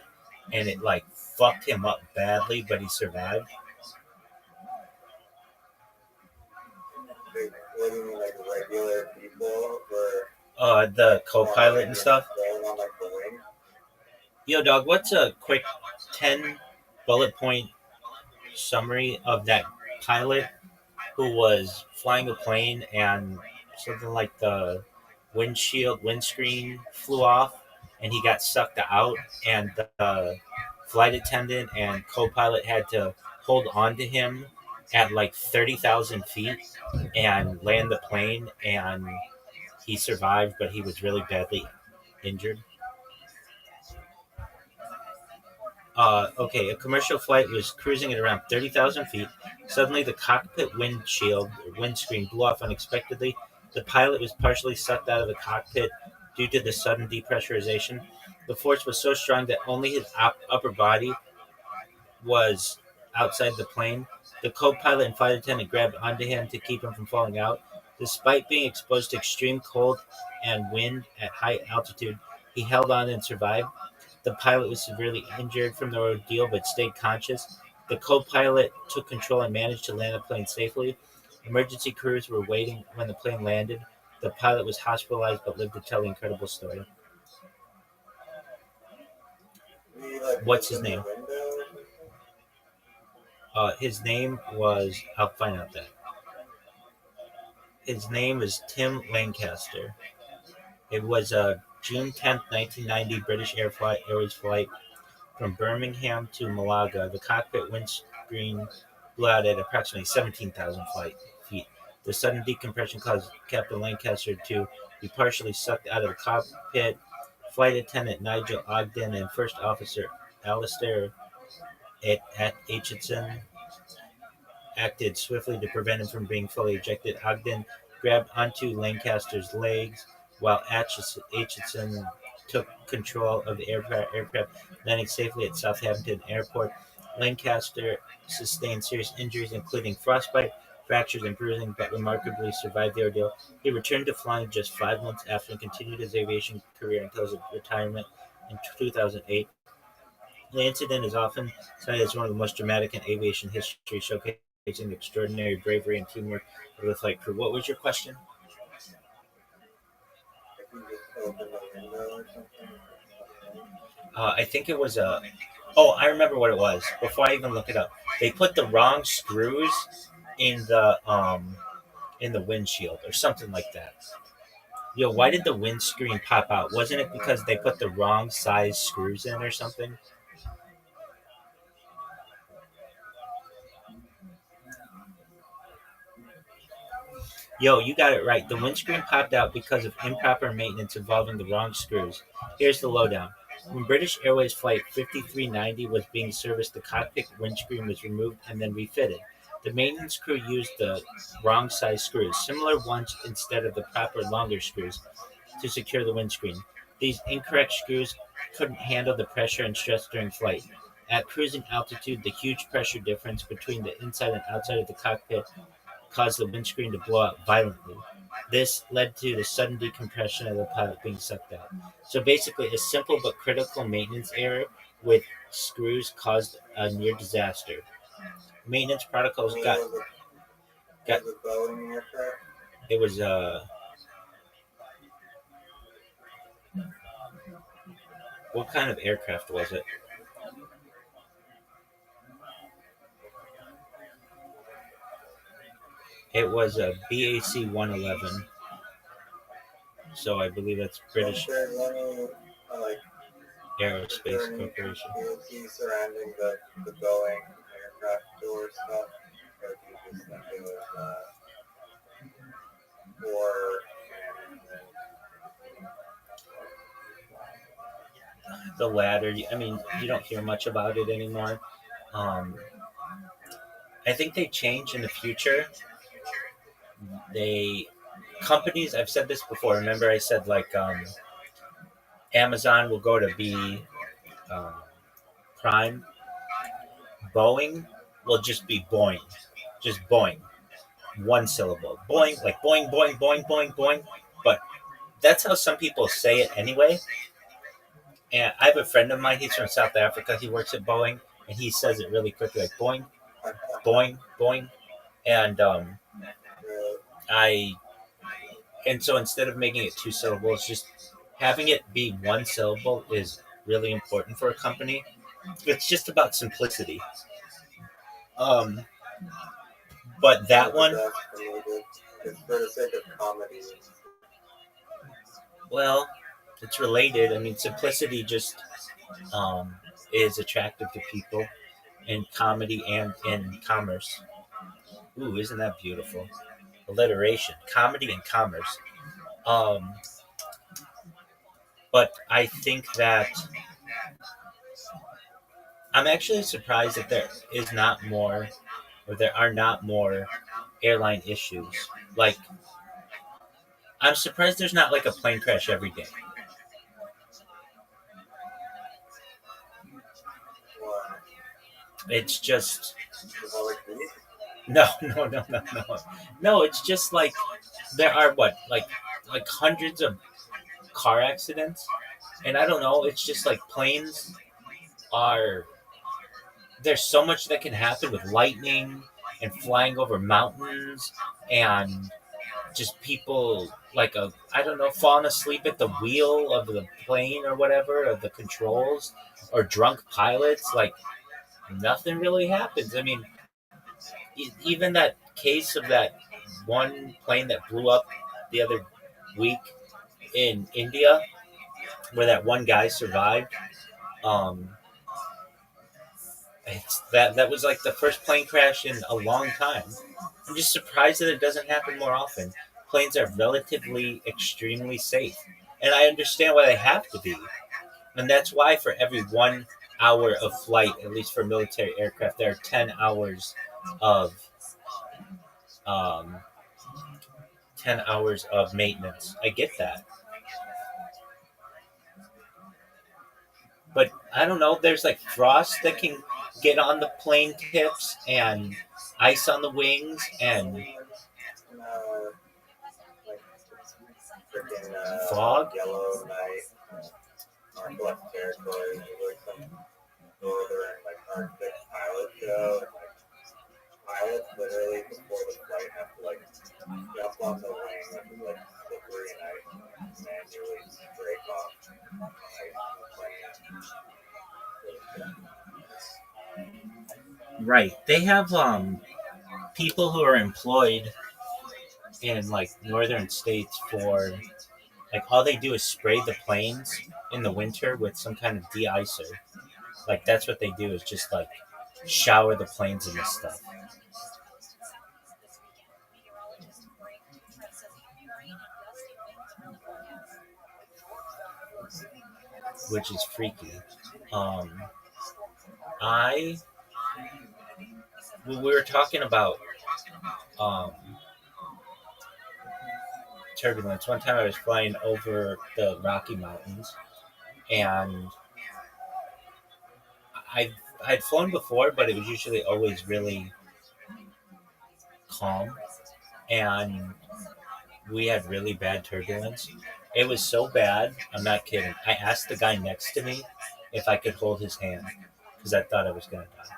Speaker 3: And it like fucked him up badly, but he survived.
Speaker 12: What do you mean, like regular people were
Speaker 3: The co-pilot and stuff.
Speaker 12: Going on like the wing.
Speaker 3: Yo, dog, what's a quick 10 bullet point summary of that pilot who was flying a plane and something like the windscreen flew off and he got sucked out, and the flight attendant and co-pilot had to hold on to him at like 30,000 feet and land the plane, and he survived, but he was really badly injured. Okay, a commercial flight was cruising at around 30,000 feet. Suddenly, the cockpit windscreen blew off unexpectedly. The pilot was partially sucked out of the cockpit due to the sudden depressurization. The force was so strong that only his upper body was outside the plane. The co-pilot and flight attendant grabbed onto him to keep him from falling out. Despite being exposed to extreme cold and wind at high altitude, he held on and survived. The pilot was severely injured from the ordeal but stayed conscious. The co-pilot took control and managed to land the plane safely. Emergency crews were waiting when the plane landed. The pilot was hospitalized but lived to tell the incredible story. What's his name? His name was... I'll find out that. His name is Tim Lancaster. It was a June 10th, 1990 British Airways flight from Birmingham to Malaga. The cockpit windscreen blew out at approximately 17,000 feet. The sudden decompression caused Captain Lancaster to be partially sucked out of the cockpit. Flight attendant Nigel Ogden and First Officer Alistair Aitchison acted swiftly to prevent him from being fully ejected. Ogden grabbed onto Lancaster's legs while Aitchison took control of the aircraft, landing safely at Southampton Airport. Lancaster sustained serious injuries, including frostbite, fractures, and bruising, but remarkably survived the ordeal. He returned to flying just 5 months after and continued his aviation career until his retirement in 2008. The incident is often cited as one of the most dramatic in aviation history, showcasing the extraordinary bravery and teamwork of the flight crew. What was your question? I think it was a... Oh, I remember what it was. Before I even look it up, they put the wrong screws in the windshield or something like that. Yo, why did the windscreen pop out? Wasn't it because they put the wrong size screws in or something? Yo, you got it right. The windscreen popped out because of improper maintenance involving the wrong screws. Here's the lowdown. When British Airways Flight 5390 was being serviced, the cockpit windscreen was removed and then refitted. The maintenance crew used the wrong size screws, similar ones instead of the proper longer screws, to secure the windscreen. These incorrect screws couldn't handle the pressure and stress during flight. At cruising altitude, the huge pressure difference between the inside and outside of the cockpit caused the windscreen to blow out violently. This led to the sudden decompression of the pilot being sucked out. So basically, a simple but critical maintenance error with screws caused a near disaster. Maintenance protocols got it was what kind of aircraft was it? It was a BAC 111. So I believe that's British Aerospace Corporation.
Speaker 12: Surrounding the Boeing aircraft door stuff, or do you just think it was war and
Speaker 3: the latter? I mean, you don't hear much about it anymore. I think they change in the future. Companies, I've said this before. Remember, I said like Amazon will go to be Prime. Boeing will just be Boeing, just Boeing, one syllable. Boeing, like Boeing, Boeing, Boeing, Boeing, Boeing. But that's how some people say it anyway. And I have a friend of mine. He's from South Africa. He works at Boeing, and he says it really quickly, like Boeing, Boeing, Boeing. And And so instead of making it 2 syllables, just having it be 1 syllable is really important for a company. It's just about simplicity. Um, but that one,
Speaker 12: It's for the sake of comedy.
Speaker 3: well, it's related. I mean, simplicity just um, is attractive to people in comedy and in commerce. Ooh, isn't that beautiful? Alliteration, comedy and commerce. Um, but I think that I'm actually surprised that there is not more, or there are not more airline issues. Like, I'm surprised there's not like a plane crash every day.
Speaker 12: Why?
Speaker 3: It's just
Speaker 12: Is that like me?
Speaker 3: no. It's just like there are what like hundreds of car accidents, and I don't know. It's just like planes are. There's so much that can happen with lightning and flying over mountains and just people like I don't know, falling asleep at the wheel of the plane or whatever, of the controls, or drunk pilots. Like nothing really happens. I mean, even that case of that one plane that blew up the other week in India, where that one guy survived. Um, that was like the first plane crash in a long time. I'm just surprised that it doesn't happen more often. Planes are relatively extremely safe, and I understand why they have to be. And that's why for every 1 hour of flight, at least for military aircraft, there are 10 hours of um, 10 hours of maintenance. I get that, but I don't know. There's like frost that can get on the plane tips and ice on the wings and
Speaker 12: Like freaking
Speaker 3: fog.
Speaker 12: Yellow Night, Northwest Territories, like some northern like Arctic pilot show, and like pilots literally before the flight have to like jump on the wing, which is like slippery and ice, manually break off ice on the plane.
Speaker 3: Right. They have people who are employed in like northern states for like all they do is spray the planes in the winter with some kind of de-icer. Like that's what they do is just like shower the planes in this stuff, which is freaky. Um, I we were talking about um, turbulence. One time I was flying over the Rocky Mountains, and I I'd flown before, but it was usually always really calm, and we had really bad turbulence. It was so bad, I'm not kidding. I asked the guy next to me if I could hold his hand because I thought I was going to die.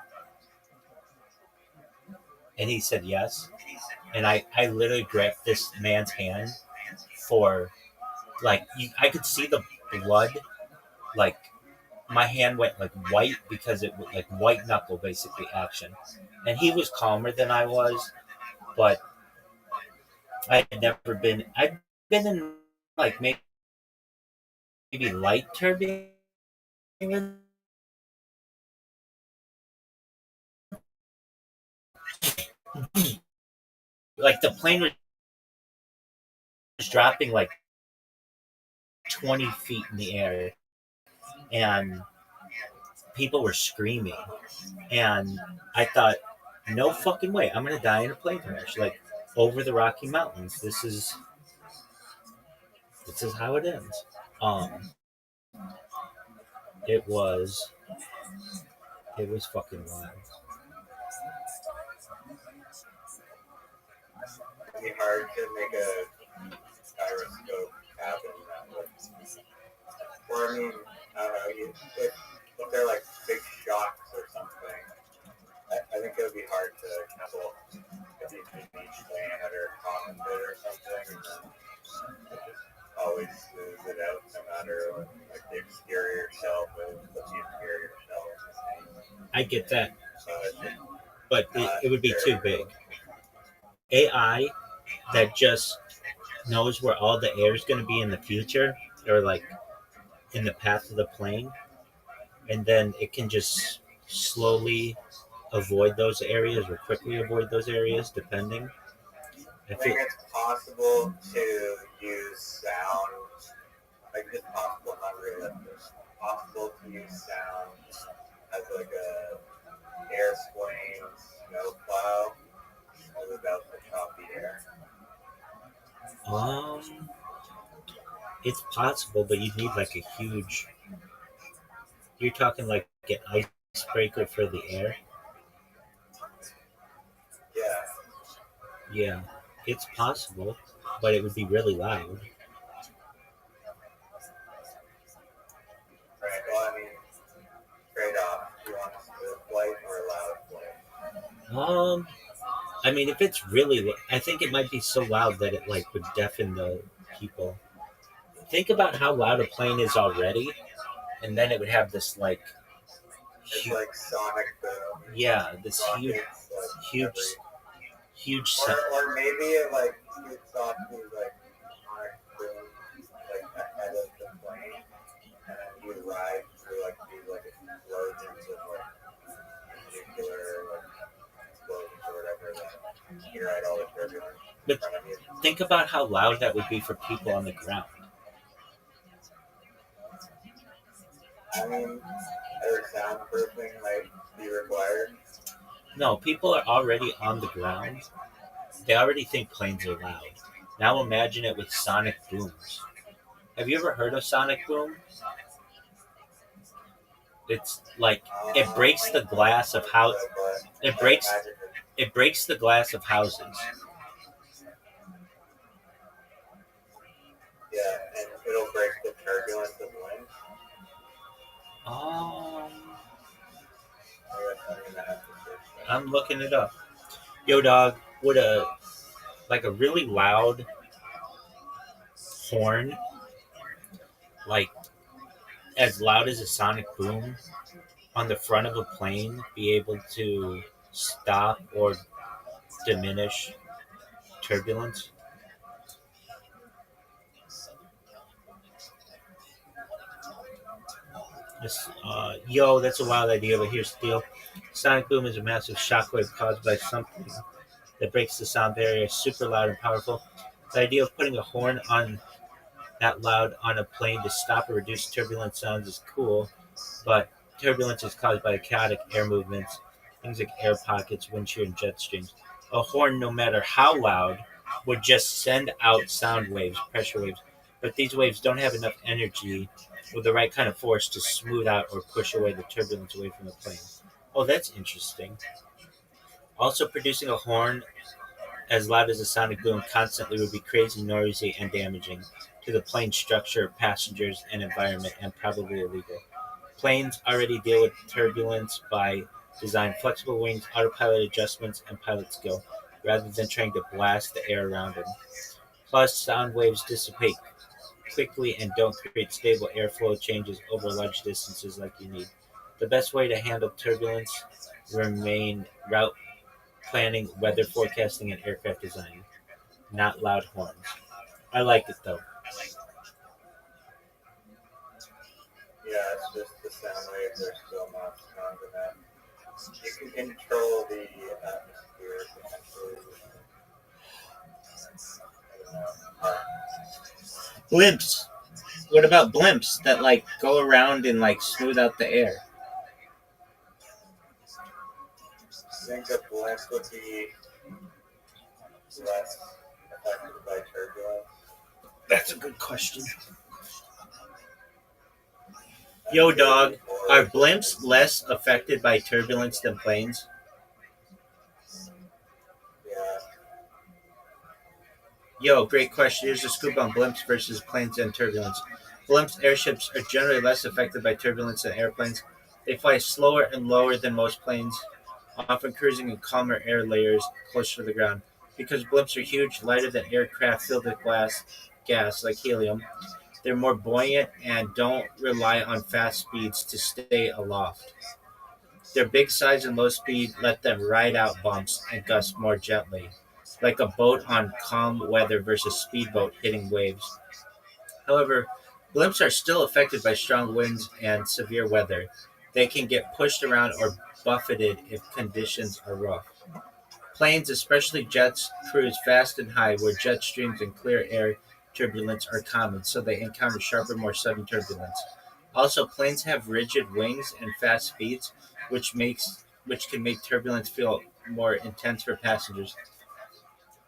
Speaker 3: And he said yes. And I literally grabbed this man's hand for, like, I could see the blood. Like, my hand went, like, white because it was, like, white knuckle, basically, action. And he was calmer than I was, but I had never been, I'd been in, like, maybe light turbulence. Like the plane was dropping like 20 feet in the air, and people were screaming, and I thought, no fucking way, I'm gonna die in a plane crash, like over the Rocky Mountains. This is how it ends. Um, it was fucking wild.
Speaker 12: It'd be hard to make a gyroscope happen that way. Or I mean, I don't know, if they're like big shocks or something, I think it would be hard to cancel if you could each plane under a common bit or something. always smooths it out, no matter like the exterior shell moves, but the interior shell is the same.
Speaker 3: I get that,
Speaker 12: So it's just
Speaker 3: but it would be too big. AI that just knows where all the air is going to be in the future, or like in the path of the plane, and then it can just slowly avoid those areas or quickly avoid those areas, depending.
Speaker 12: I think it's possible to use sound. Like it's possible, not realistic. Possible to use sound as like a airplane snowplow without the choppy air.
Speaker 3: It's possible, but you need like a huge. You're talking like an icebreaker for the air.
Speaker 12: Yeah.
Speaker 3: Yeah, it's possible, but it would be really loud.
Speaker 12: Right. Well, I mean, trade-off. Do you want a smooth flight or a loud flight?
Speaker 3: I mean, if it's really, I think it might be so loud that it like would deafen the people. Think about how loud a plane is already, and then it would have this like,
Speaker 12: It's like sonic boom.
Speaker 3: yeah, this huge,
Speaker 12: Rockets, like
Speaker 3: huge, huge
Speaker 12: or,
Speaker 3: sound.
Speaker 12: or maybe it like shoots off to like sonic boom like ahead of the plane, and then you ride through like these like explosions of like nuclear like explosions or whatever that you ride all the turbulence in
Speaker 3: But
Speaker 12: front of you.
Speaker 3: think about how loud that would be for people on the ground.
Speaker 12: I mean, other soundproofing might be required.
Speaker 3: No, people are already on the ground. They already think planes are loud. Now imagine it with sonic booms. Have you ever heard of sonic boom? It's like it breaks the glass of how it breaks the glass of houses.
Speaker 12: Yeah, and it'll break the turbulence of wind.
Speaker 3: Um,
Speaker 12: I guess I'm gonna have to search that.
Speaker 3: I'm looking it up. Yo, dog, would a really loud horn, like as loud as a sonic boom, on the front of a plane, be able to stop or diminish turbulence? Yo, that's a wild idea, but here's the deal. Sonic boom is a massive shockwave caused by something that breaks the sound barrier, super loud and powerful. The idea of putting a horn on that loud on a plane to stop or reduce turbulent sounds is cool, but turbulence is caused by chaotic air movements, things like air pockets, wind shear, and jet streams. A horn, no matter how loud, would just send out sound waves, pressure waves, but these waves don't have enough energy with the right kind of force to smooth out or push away the turbulence away from the plane. Oh, that's interesting. Also, producing a horn as loud as a sonic boom constantly would be crazy, noisy, and damaging to the plane's structure, passengers, and environment, and probably illegal. Planes already deal with turbulence by design flexible wings, autopilot adjustments, and pilot skill, rather than trying to blast the air around them. Plus, sound waves dissipate quickly and don't create stable airflow changes over large distances like you need. The best way to handle turbulence remain route planning, weather forecasting, and aircraft design, not loud horns. I like it though.
Speaker 12: Yeah, it's just the sound waves are still not strong enough. You can control the atmosphere potentially. I don't know.
Speaker 3: Blimps. What about blimps that like go around and like smooth out the air?
Speaker 12: I think a blimp would be less affected by turbulence.
Speaker 3: That's a good question. Yo, dog, are blimps less affected by turbulence than planes?
Speaker 12: Yeah.
Speaker 3: Yo, great question. Here's a scoop on blimps versus planes and turbulence. Blimps, airships, are generally less affected by turbulence than airplanes. They fly slower and lower than most planes, often cruising in calmer air layers closer to the ground. Because blimps are huge, lighter than aircraft filled with glass,
Speaker 13: gas like helium. They're more buoyant and don't rely on fast speeds to stay aloft. Their big size and low speed let them ride out bumps and gust more gently, like a boat on calm weather versus speedboat hitting waves. However, blimps are still affected by strong winds and severe weather. They can get pushed around or buffeted if conditions are rough. Planes, especially jets, cruise fast and high where jet streams and clear air turbulence are common, so they encounter sharper, more sudden turbulence. Also, planes have rigid wings and fast speeds, which can make turbulence feel more intense for passengers.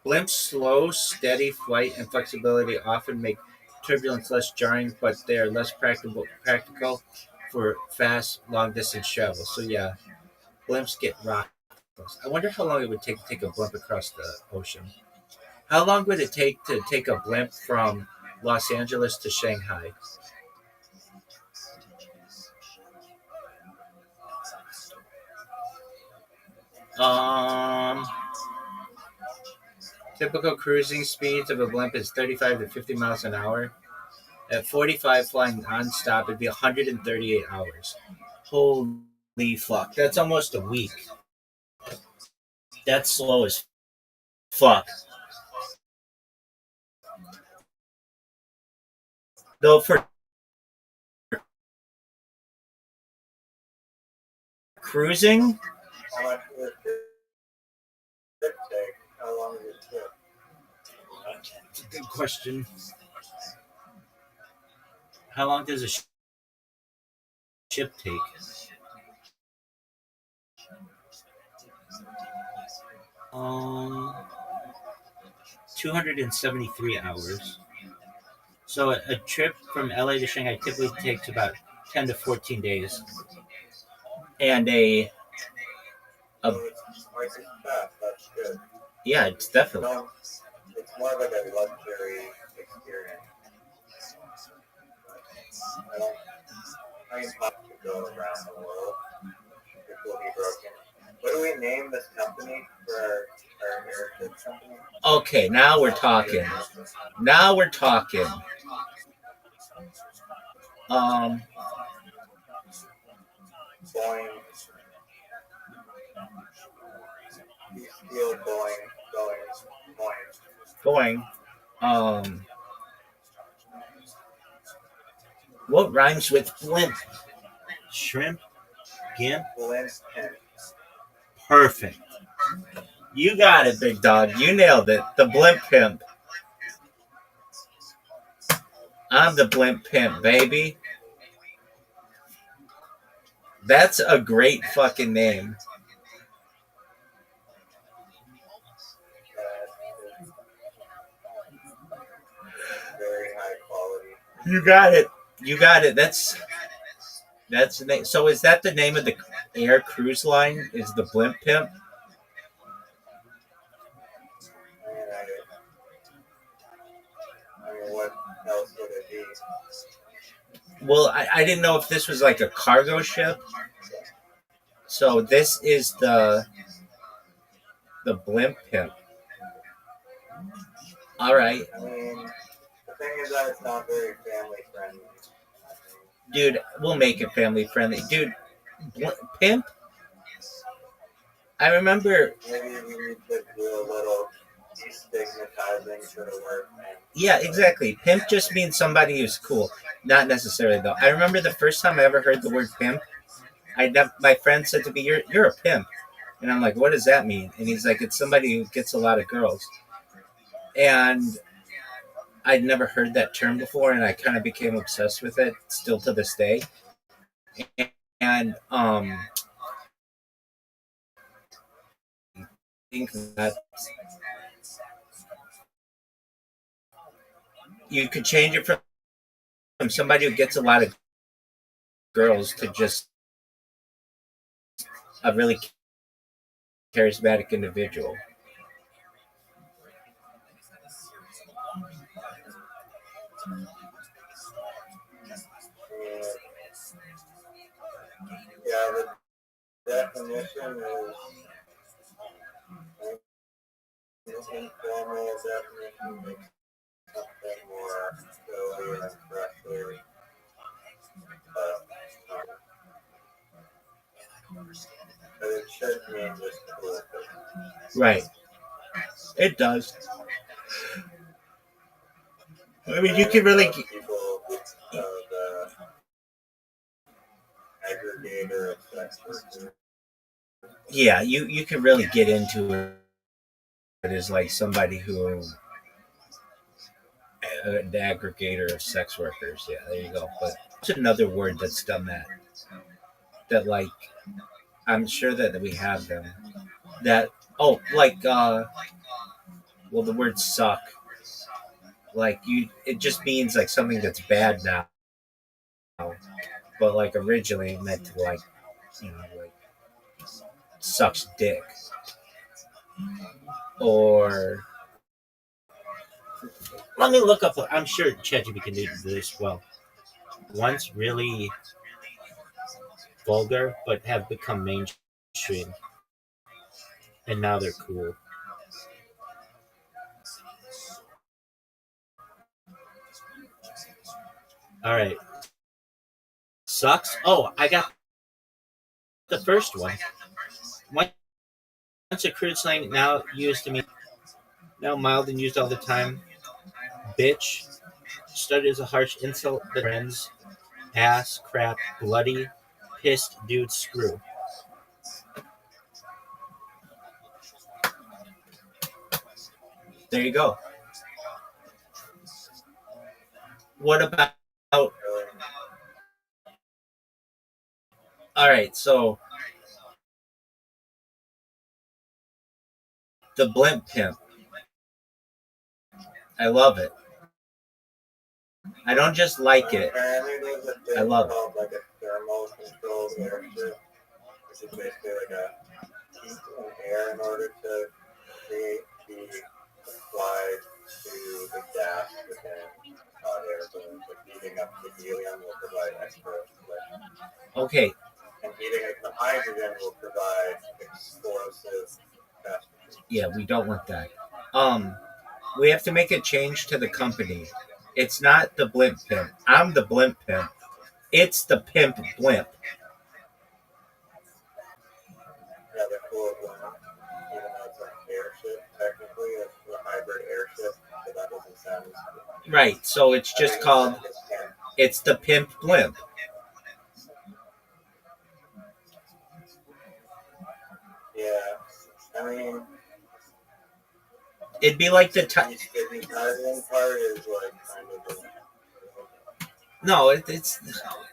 Speaker 13: Blimps' slow, steady flight and flexibility often make turbulence less jarring, but they are less practical for fast, long distance travel. So yeah, blimps get rocked. I wonder how long it would take a blimp across the ocean. How long would it take to take a blimp from Los Angeles to Shanghai? Um, Typical cruising speeds of a blimp is 35 to 50 miles an hour. At 45 flying nonstop, it'd be 138 hours. Holy fuck. That's almost a week. That's slow as fuck. Though for cruising,
Speaker 12: How much does it take? How long does it take?
Speaker 13: that's a good question. How long does a ship take? 273 hours. So a trip from LA to Shanghai typically takes about 10 to 14 days. And a
Speaker 12: So it's like it's fast. That's good.
Speaker 13: yeah, it's definitely.
Speaker 12: No, it's more like a luxury experience. I don't. I mean, have to go around the world. It will be broken. What do we name this company for our heritage company?
Speaker 13: Okay, now we're talking. Now we're talking. Um,
Speaker 12: Boeing. Steel Boeing.
Speaker 13: Going. What rhymes with blimp? Shrimp? Gimp?
Speaker 12: Blimp and
Speaker 13: Perfect. You got it, big dog. You nailed it. The blimp pimp. I'm the blimp pimp, baby. That's a great fucking name.
Speaker 12: very high quality.
Speaker 13: You got it. You got it. That's the name. So is that the name of the air cruise line? Is the blimp pimp?
Speaker 12: I mean, what else would it be?
Speaker 13: Well, I didn't know if this was like a cargo ship. So this is the blimp pimp. All right.
Speaker 12: I mean, the thing is that it's not very family friendly.
Speaker 13: Dude, we'll make it family friendly. Dude, pimp? I remember.
Speaker 12: Maybe we need to do a little destigmatizing to the word pimp.
Speaker 13: Yeah, exactly. Pimp just means somebody who's cool. Not necessarily, though. I remember the first time I ever heard the word pimp, my friend said to me, you're a pimp. And I'm like, what does that mean? And he's like, it's somebody who gets a lot of girls. And I'd never heard that term before, and I kind of became obsessed with it, still to this day. And I think that you could change it from somebody who gets a lot of girls to just a really charismatic individual.
Speaker 12: Yeah, the definition is informal definition. something more silly and fresher, but it should mean just cool things.
Speaker 3: Right. It does. I mean, you can really.
Speaker 12: People, the aggregator of sex workers.
Speaker 3: Yeah, you can really get into it as like somebody who. The aggregator of sex workers. Yeah, there you go. But it's another word that's done that. That, like, I'm sure that we have them. That, oh, like, well, the word suck. Like, it just means like something that's bad now. But like originally it meant to, like, like sucks dick. Or let me look up. I'm sure ChatGPT can do this well. Once really vulgar, but have become mainstream, and now they're cool. All right, sucks. Oh, I got the first one. Once a crude slang, now used to mean now mild and used all the time. Bitch started as a harsh insult to friends. Ass, crap, bloody, pissed, dude, screw. There you go. What about? All right, so the blimp pimp. I love it. I don't just like it. I love it.
Speaker 12: Like a thermal controlled airship, which is basically like a heat and air in order to create the supply to the gas within hot air balloons. Like heating up the helium will provide extra lift.
Speaker 3: Okay.
Speaker 12: And heating up the hydrogen will provide explosive gas.
Speaker 3: Yeah, we don't want that. We have to make a change to the company. It's not the blimp pimp. I'm the blimp pimp. It's the pimp blimp.
Speaker 12: Yeah, the cool blimp, even though it's an airship, technically it's a hybrid airship, so that doesn't sound as good.
Speaker 3: Right, so it's just called, it's the pimp blimp.
Speaker 12: Yeah, I mean,
Speaker 3: it'd be like the
Speaker 12: stigmatizing part is like kind of
Speaker 3: no, it's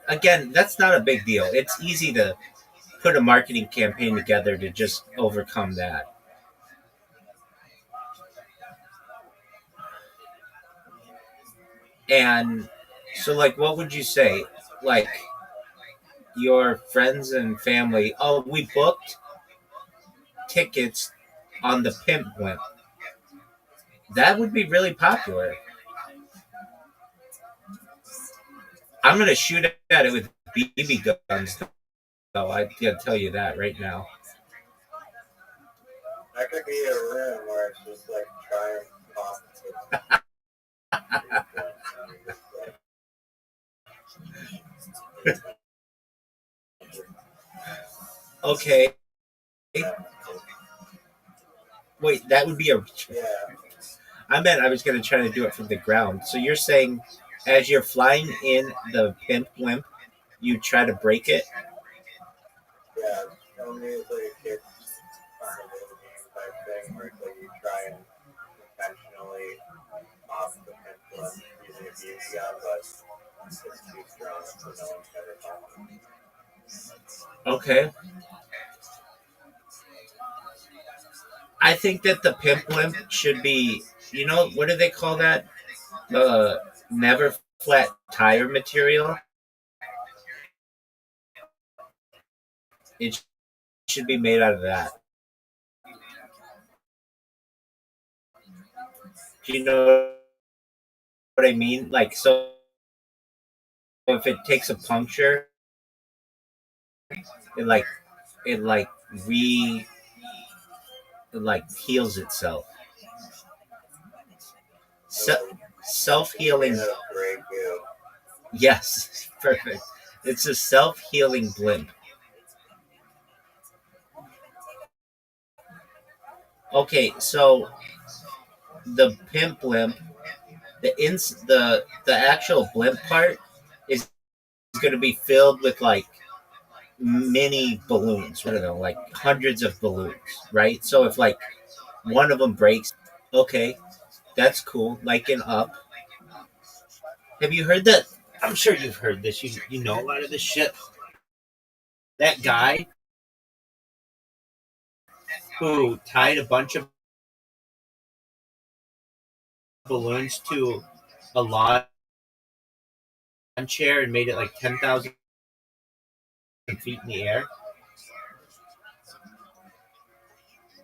Speaker 3: again, that's not a big deal. It's easy to put a marketing campaign together to just overcome that. And so, like, what would you say? Like, your friends and family, oh, we booked tickets on the pimp blimp. That would be really popular. I'm going to shoot at it with BB guns, though. I can tell you that right now.
Speaker 12: that could be a room where it's just like trying
Speaker 3: Okay. Wait, that would be a.
Speaker 12: Yeah.
Speaker 3: I meant I was going to try to do it from the ground. So you're saying, as you're flying in the pimp blimp, you try to break it?
Speaker 12: Yeah, only it's like a kid's video game type thing where it's like you try and intentionally off the pimp blimp using a BB gun, but it's too strong, so no one's ever found.
Speaker 3: Okay. I think that the pimp blimp should be, what do they call that? Never flat tire material. It should be made out of that. Do you know what I mean? Like, so if it takes a puncture, it heals itself. self-healing.
Speaker 12: That's great view.
Speaker 3: Yes, perfect. It's a self-healing blimp. Okay, so the pimp blimp, the actual blimp part is going to be filled with like mini balloons. I don't know, like hundreds of balloons, right? So if like one of them breaks, okay, that's cool. Like an up. Have you heard that? I'm sure you've heard this. You know a lot of this shit. That guy who tied a bunch of balloons to a lawn chair and made it like 10,000 feet in the air.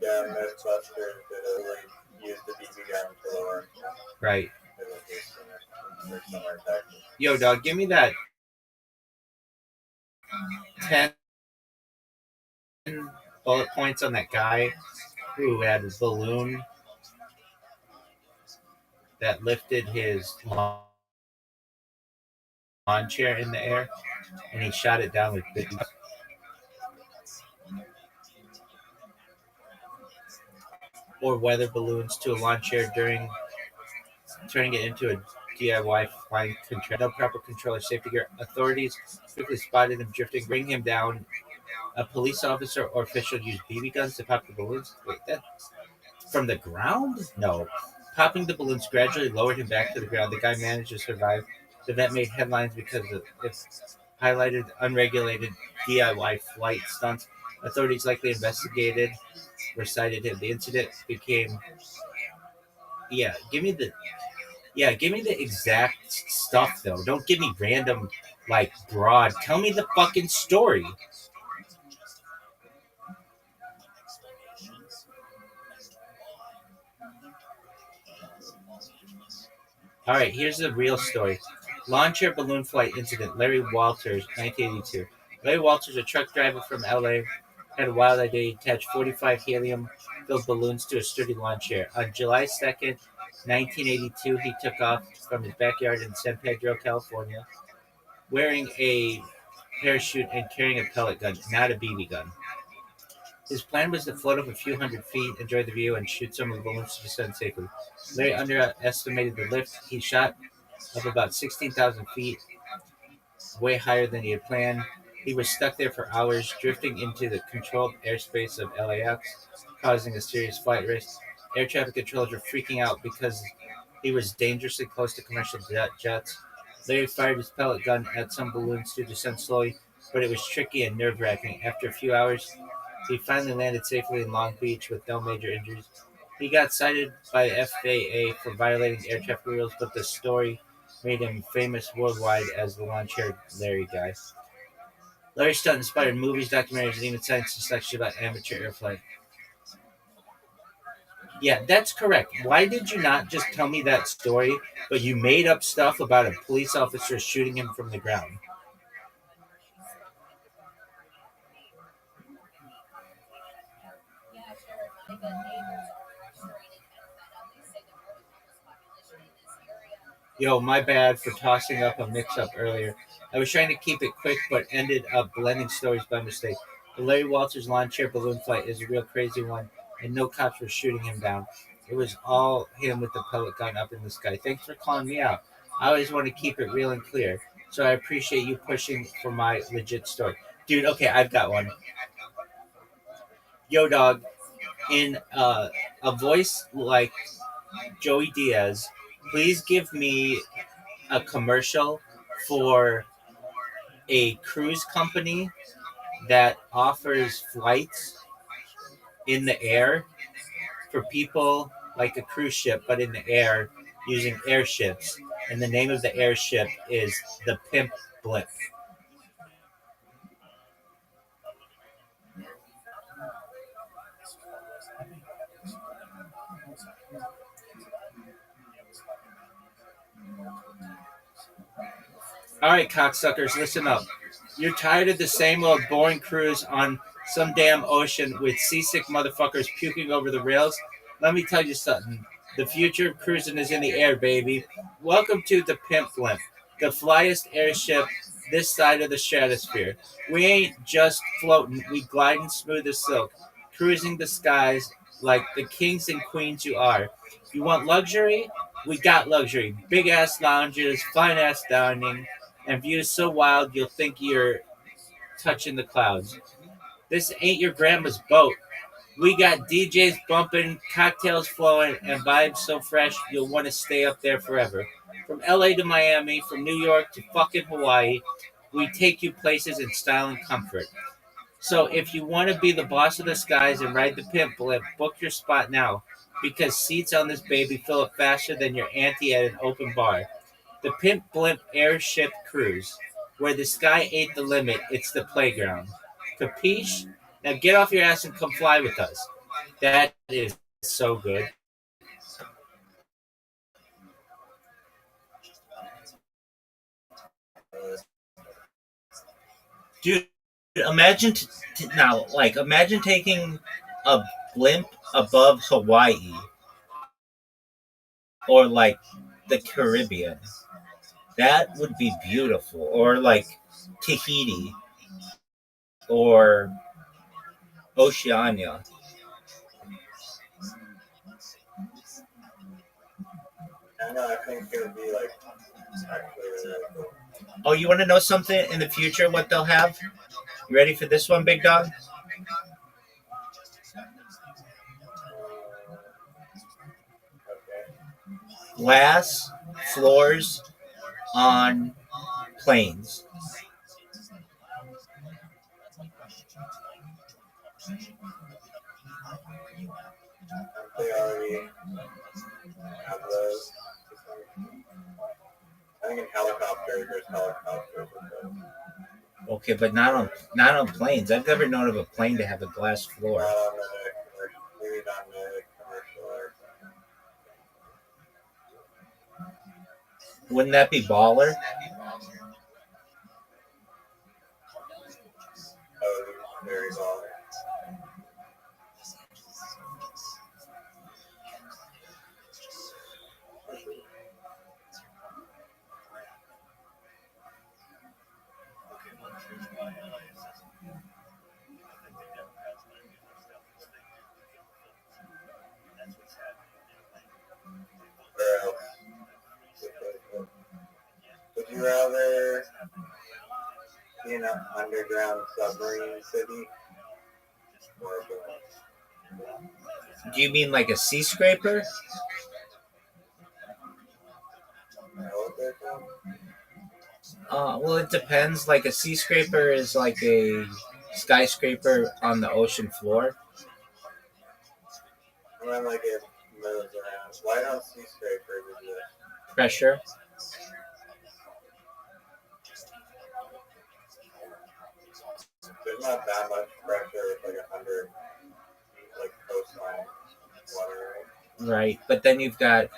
Speaker 12: Yeah, Mythbusters did like use the BB gun to lower.
Speaker 3: Right.
Speaker 12: The location of somewhere in Texas.
Speaker 3: Yo, dog, give me that 10 bullet points on that guy who had a balloon that lifted his lawn chair in the air, and he shot it down with 50. Or weather balloons to a lawn chair during turning it into a DIY flying contraption. No proper control or safety gear. Authorities quickly spotted him drifting, bring him down. A police officer or official used BB guns to pop the balloons. Wait, that from the ground? No. Popping the balloons gradually lowered him back to the ground. The guy managed to survive. The event made headlines because it highlighted unregulated DIY flight stunts. Authorities likely investigated or cited him. The incident became give me the exact stuff though. Don't give me random like broad. Tell me the fucking story. All right, here's the real story. Lawn chair balloon flight incident. Larry Walters, 1982. Larry Walters, a truck driver from LA, had a wild idea. He attached 45 helium-filled balloons to a sturdy lawn chair. On July 2nd, 1982, he took off from his backyard in San Pedro, California, wearing a parachute and carrying a pellet gun, not a BB gun. His plan was to float up a few hundred feet, enjoy the view, and shoot some of the balloons to descend safely. Larry underestimated the lift. He shot up about 16,000 feet, way higher than he had planned. He was stuck there for hours, drifting into the controlled airspace of LAX, causing a serious flight risk. Air traffic controllers were freaking out because he was dangerously close to commercial jets. Larry fired his pellet gun at some balloons to descend slowly, but it was tricky and nerve-wracking. After a few hours, he finally landed safely in Long Beach with no major injuries. He got cited by the FAA for violating air traffic rules, but the story made him famous worldwide as the lawn chair Larry guy. Larry's stunt inspired movies, documentaries, and even science discussions about amateur air flight. Yeah, that's correct. Why did you not just tell me that story, but you made up stuff about a police officer shooting him from the ground? Yo, my bad for tossing up a mix-up earlier. I was trying to keep it quick, but ended up blending stories by mistake. The Larry Walters lawn chair balloon flight is a real crazy one, and no cops were shooting him down. It was all him with the pellet gun up in the sky. Thanks for calling me out. I always want to keep it real and clear, so I appreciate you pushing for my legit story. Dude, okay, I've got one. Yo, dog, in a voice like Joey Diaz, please give me a commercial for a cruise company that offers flights in the air for people like a cruise ship, but in the air using airships. And the name of the airship is the Pimp Blimp. All right, cocksuckers, listen up. You're tired of the same old boring cruise on some damn ocean with seasick motherfuckers puking over the rails? Let me tell you something.
Speaker 13: The future of cruising is in the air, baby. Welcome to the Pimp Blimp, the flyest airship this side of the stratosphere. We ain't just floating, we gliding smooth as silk, cruising the skies like the kings and queens you are. You want luxury? We got luxury. Big ass lounges, fine ass dining, and views so wild you'll think you're touching the clouds. This ain't your grandma's boat. We got DJs bumping, cocktails flowing, and vibes so fresh you'll want to stay up there forever. From LA to Miami, from New York to fucking Hawaii, we take you places in style and comfort. So if you want to be the boss of the skies and ride the pimp blimp, book your spot now. Because seats on this baby fill up faster than your auntie at an open bar. The Pimp Blimp Airship Cruise. Where the sky ain't the limit, it's the playground. Capiche? Now get off your ass and come fly with us. That is so good.
Speaker 3: Dude, imagine now, like, imagine taking a blimp above Hawaii or like the Caribbean. That would be beautiful. Or like Tahiti or Oceania.
Speaker 12: I know, I think it would be like actually really cool.
Speaker 3: Oh, you want to know something in the future? What they'll have? You ready for this one, big dog? Glass floors on planes.
Speaker 12: They already have those. I think in helicopters, there's helicopters with those.
Speaker 3: Okay, but not on planes. I've never known of a plane to have a glass floor.
Speaker 12: Not on the maybe not in the commercial or
Speaker 3: Wouldn't that be baller?
Speaker 12: oh, very baller. Where else? Would you rather be in an underground submarine city or a building?
Speaker 3: Do you mean like a sea scraper? Well, it depends. Like a sea scraper is like a skyscraper on the ocean floor.
Speaker 12: And then like it moves around. Why don't skyscrapers exist?
Speaker 3: Pressure.
Speaker 12: There's not that much pressure with like 100 like coastline water.
Speaker 3: Right, but then you've got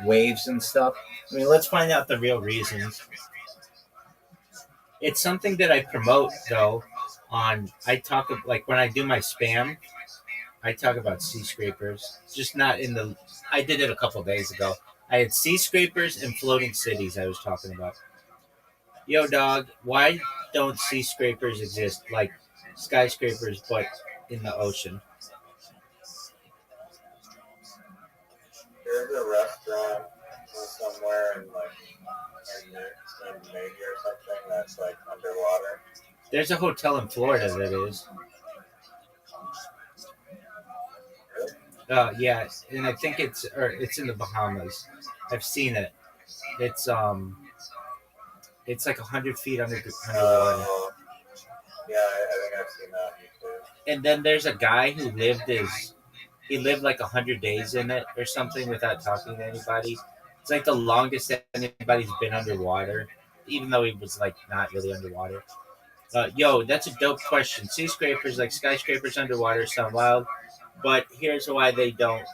Speaker 3: waves and stuff. I mean, let's find out the real reasons. It's something that I promote, though. I talk like when I do my spam, I talk about sea scrapers. Just not in the. I did it a couple of days ago. I had sea scrapers and floating cities. I was talking about. Yo, dog, why don't sea scrapers exist like skyscrapers, but in the ocean?
Speaker 12: There's a restaurant somewhere in like Scandinavia or something that's like underwater.
Speaker 3: There's a hotel in Florida that is. Yeah, and I think it's in the Bahamas. I've seen it. It's like 100 feet underwater.
Speaker 12: Yeah, I think I've seen that too.
Speaker 3: And then there's a guy who lived like 100 days in it or something without talking to anybody. It's like the longest that anybody's been underwater, even though he was like not really underwater. Yo, that's a dope question. Sea scrapers, like skyscrapers underwater, sound wild, but here's why they don't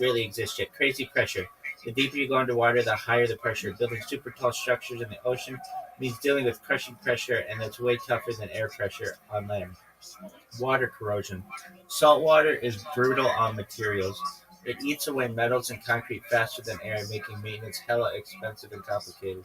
Speaker 3: really exist yet. Crazy pressure. The deeper you go underwater, the higher the pressure. Building super tall structures in the ocean means dealing with crushing pressure, and it's way tougher than air pressure on land. Water corrosion. Salt water is brutal on materials.
Speaker 13: It eats away metals and concrete faster than air, making maintenance hella expensive and complicated.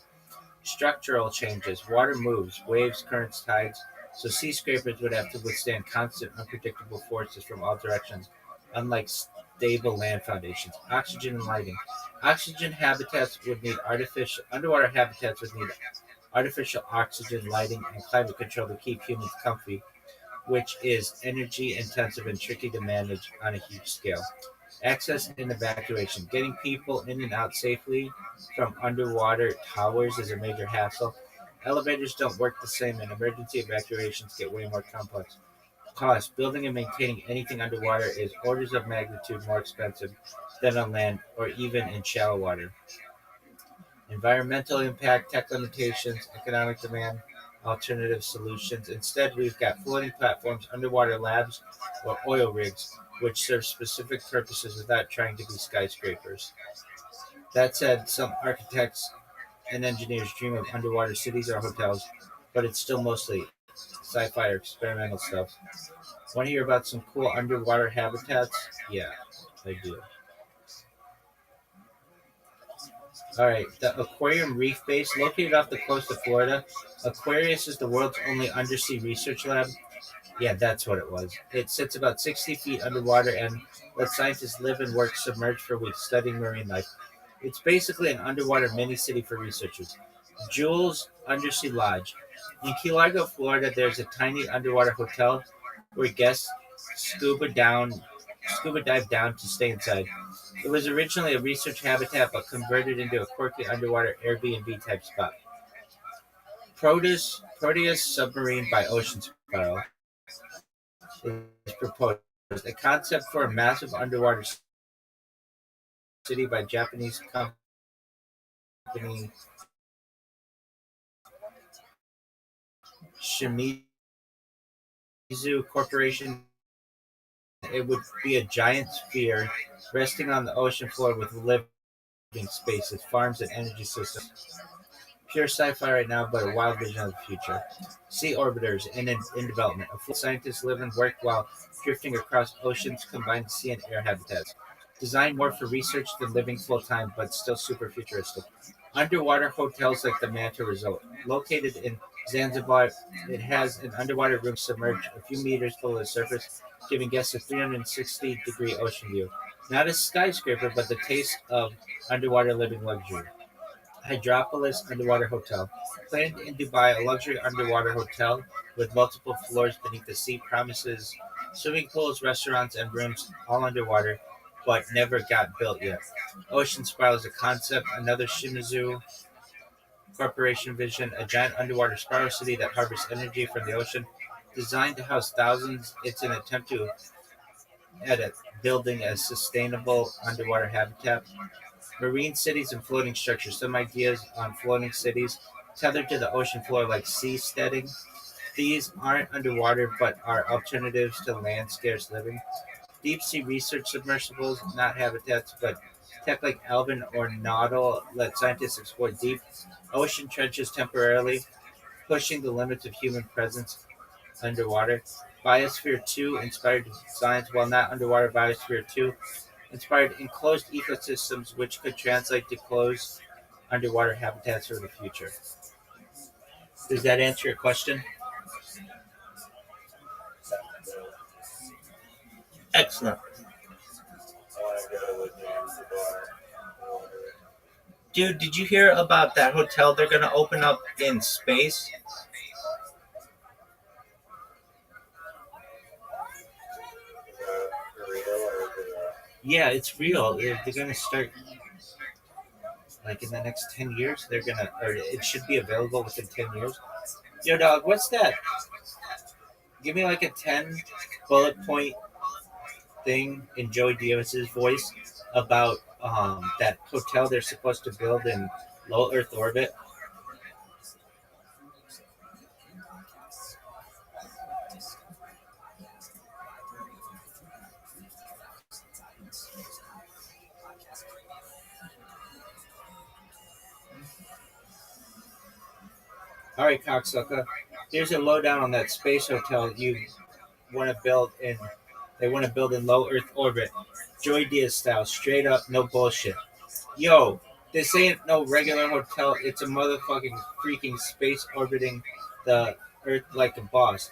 Speaker 13: Structural changes. Water moves, waves, currents, tides, so sea scrapers would have to withstand constant, unpredictable forces from all directions, unlike stable land foundations. Oxygen and lighting. Underwater habitats would need artificial oxygen, lighting, and climate control to keep humans comfy, which is energy intensive and tricky to manage on a huge scale. Access and evacuation. Getting people in and out safely from underwater towers is a major hassle. Elevators don't work the same, and emergency evacuations get way more complex. Cost. Building and maintaining anything underwater is orders of magnitude more expensive than on land or even in shallow water. Environmental impact, tech limitations, economic demand, alternative solutions. Instead, we've got floating platforms, underwater labs, or oil rigs, which serve specific purposes without trying to be skyscrapers. That said, some architects and engineers dream of underwater cities or hotels, but it's still mostly sci-fi or experimental stuff. Want to hear about some cool underwater habitats? Yeah, I do. All right, the Aquarium Reef Base, located off the coast of Florida. Aquarius is the world's only undersea research lab. Yeah, that's what it was. It sits about 60 feet underwater and lets scientists live and work submerged for weeks studying marine life. It's basically an underwater mini city for researchers. Jules Undersea Lodge. In Key Largo, Florida, there's a tiny underwater hotel where guests scuba dive down to stay inside. It was originally a research habitat but converted into a quirky underwater Airbnb type spot. Proteus Submarine by Ocean Spiral is proposed, a concept for a massive underwater city by Japanese company Shimizu Corporation. It would be a giant sphere resting on the ocean floor with living spaces, farms, and energy systems. Pure sci-fi right now, but a wild vision of the future. Sea orbiters in development. A full scientists live and work while drifting across oceans, combined sea and air habitats. Designed more for research than living full time, but still super futuristic. Underwater hotels like the Manta Resort. Located in Zanzibar, it has an underwater room submerged a few meters below the surface, giving guests a 360-degree ocean view. Not a skyscraper, but the taste of underwater living luxury. Hydropolis Underwater Hotel. Planned in Dubai, a luxury underwater hotel with multiple floors beneath the sea promises swimming pools, restaurants, and rooms all underwater, but never got built yet. Ocean Spiral is a concept, another Shimizu Corporation vision, a giant underwater spiral city that harvests energy from the ocean. Designed to house thousands, it's an attempt at building a sustainable underwater habitat. Marine cities and floating structures. Some ideas on floating cities tethered to the ocean floor, like seasteading. These aren't underwater, but are alternatives to land scarce living. Deep sea research submersibles, not habitats, but tech like Alvin or Naudil let scientists explore deep ocean trenches temporarily, pushing the limits of human presence underwater. Biosphere 2 inspired science, while not underwater. Biosphere 2 inspired enclosed ecosystems, which could translate to closed underwater habitats for the future. Does that answer your question? Excellent. Dude, did you hear about that hotel they're going to open up in space? Yeah, it's real. They're going to start, like, in the next 10 years. They're going to, or it should be available within 10 years. Yo, dog, what's that? Give me, like, a 10 bullet point thing in Joey Diaz's voice about that hotel they're supposed to build in low Earth orbit. All right, cocksucker. Here's a lowdown on that space hotel you want to build in They want to build in low Earth orbit, Joy Diaz style, straight up, no bullshit. Yo, this ain't no regular hotel. It's a motherfucking freaking space orbiting the Earth like a boss.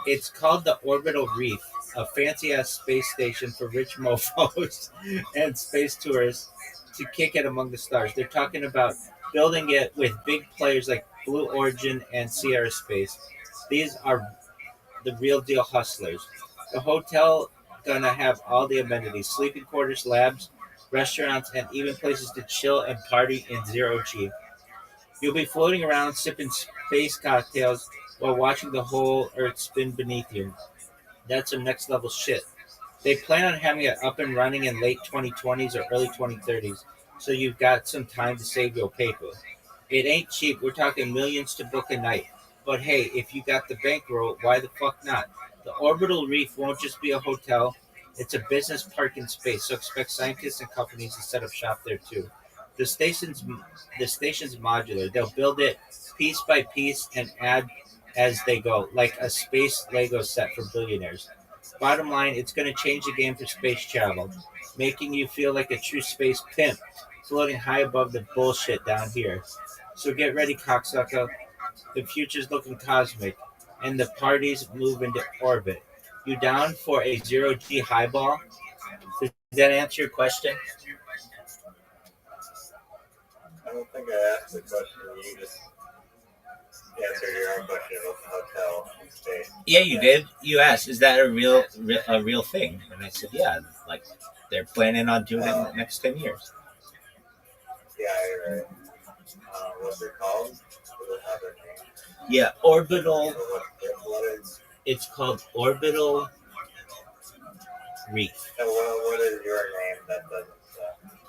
Speaker 13: It's called the Orbital Reef, a fancy ass space station for rich mofos and space tourists to kick it among the stars. They're talking about building it with big players like Blue Origin and Sierra Space. These are the real deal hustlers. The hotel gonna have all the amenities: sleeping quarters, labs, restaurants, and even places to chill and party in zero G. You'll be floating around sipping space cocktails while watching the whole Earth spin beneath you. That's some next level shit. They plan on having it up and running in late 2020s or early 2030s, so you've got some time to save your paper. It ain't cheap. We're talking millions to book a night. But hey, if you got the bankroll, why the fuck not? The Orbital Reef won't just be a hotel. It's a business park in space, so expect scientists and companies to set up shop there too. The station's the station's modular. They'll build it piece by piece and add as they go, like a space Lego set for billionaires. Bottom line, it's going to change the game for space travel, making you feel like a true space pimp, floating high above the bullshit down here. So get ready, cocksucker. The future's looking cosmic, and the parties move into orbit. You down for a zero G highball? Does that answer your question?
Speaker 12: I don't think I asked the question. You just answered your own question about the hotel in space.
Speaker 3: Yeah, you did. You asked, "Is that a real thing?" And I said, "Yeah, like they're planning on doing it in the next 10 years."
Speaker 12: Yeah, you're right. What's it called? Does it have a name?
Speaker 3: Yeah, orbital.
Speaker 12: So what is?
Speaker 3: It's called Orbital Reef.
Speaker 12: And what is your name that doesn't?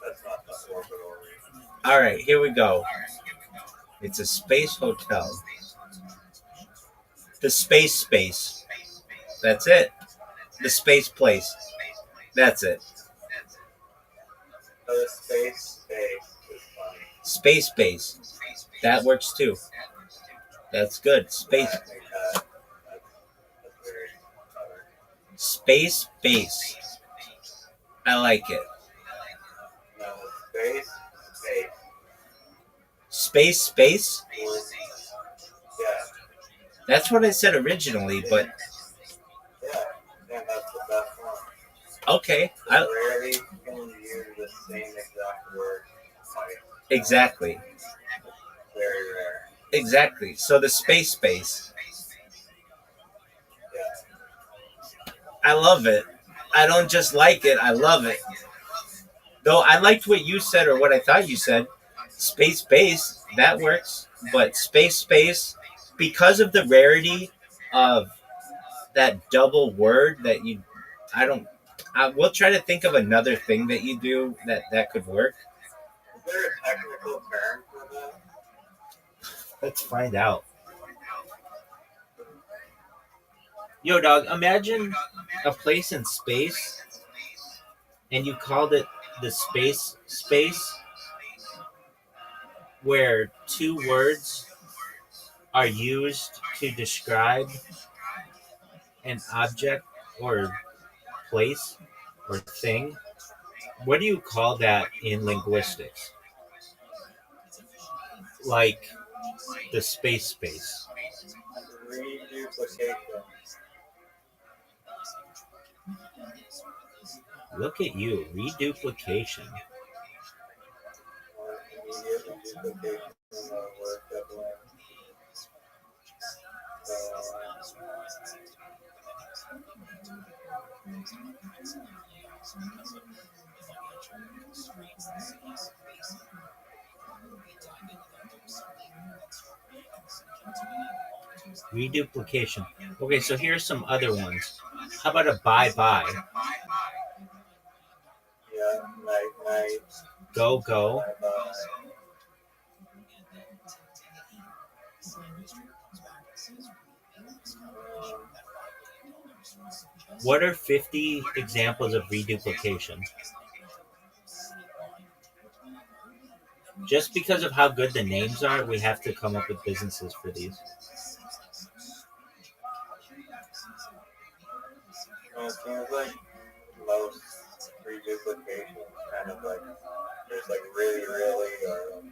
Speaker 12: That's not the orbital reef.
Speaker 3: All right, here we go. It's a space hotel. The space. That's it. The space place. That's it.
Speaker 12: So the space is funny.
Speaker 3: Space. That works too. That's good. Space.
Speaker 12: I think that's very clever.
Speaker 3: Space base. I like it.
Speaker 12: No, space.
Speaker 3: Space.
Speaker 12: Yeah.
Speaker 3: That's what I said originally, but
Speaker 12: Yeah, that's the best one.
Speaker 3: okay.
Speaker 12: Rarely can you use the same exact word twice.
Speaker 3: Exactly.
Speaker 12: Very rare.
Speaker 3: Exactly. So the space.
Speaker 12: Yeah.
Speaker 3: I love it. I don't just like it. I love it. Though I liked what you said, or what I thought you said. Space base, that works. But space, because of the rarity of that double word that you, I will try to think of another thing that you do that could work.
Speaker 12: Is there a technical term for that?
Speaker 3: Let's find out. Yo, dog, imagine a place in space and you called it the space, where two words are used to describe an object or place or thing. What do you call that in linguistics? Like the space.
Speaker 12: Reduplication.
Speaker 3: Look at you, reduplication.
Speaker 12: Or immediate reduplication of a word doubling.
Speaker 3: Reduplication. Okay, so here's some other ones. How about a bye-bye?
Speaker 12: Yeah, night.
Speaker 3: Go.
Speaker 12: Bye-bye.
Speaker 3: What are 50 examples of reduplication? Just because of how good the names are, we have to come up with businesses for these.
Speaker 12: it seems like most reduplications kind of like there's like really, or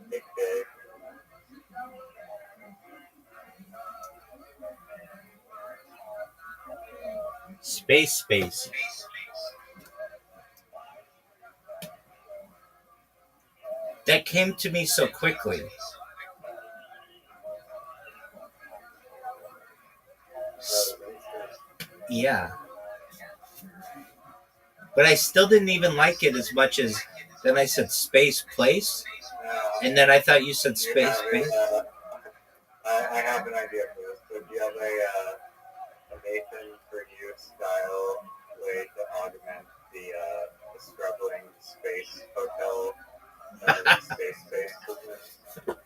Speaker 12: big.
Speaker 3: Space. That came to me so quickly. Yeah. But I still didn't even like it as much as then I said space place. And then I thought you said space.
Speaker 12: I have an idea for this. So do you have a Nathan for You style way to augment the struggling space hotel space business?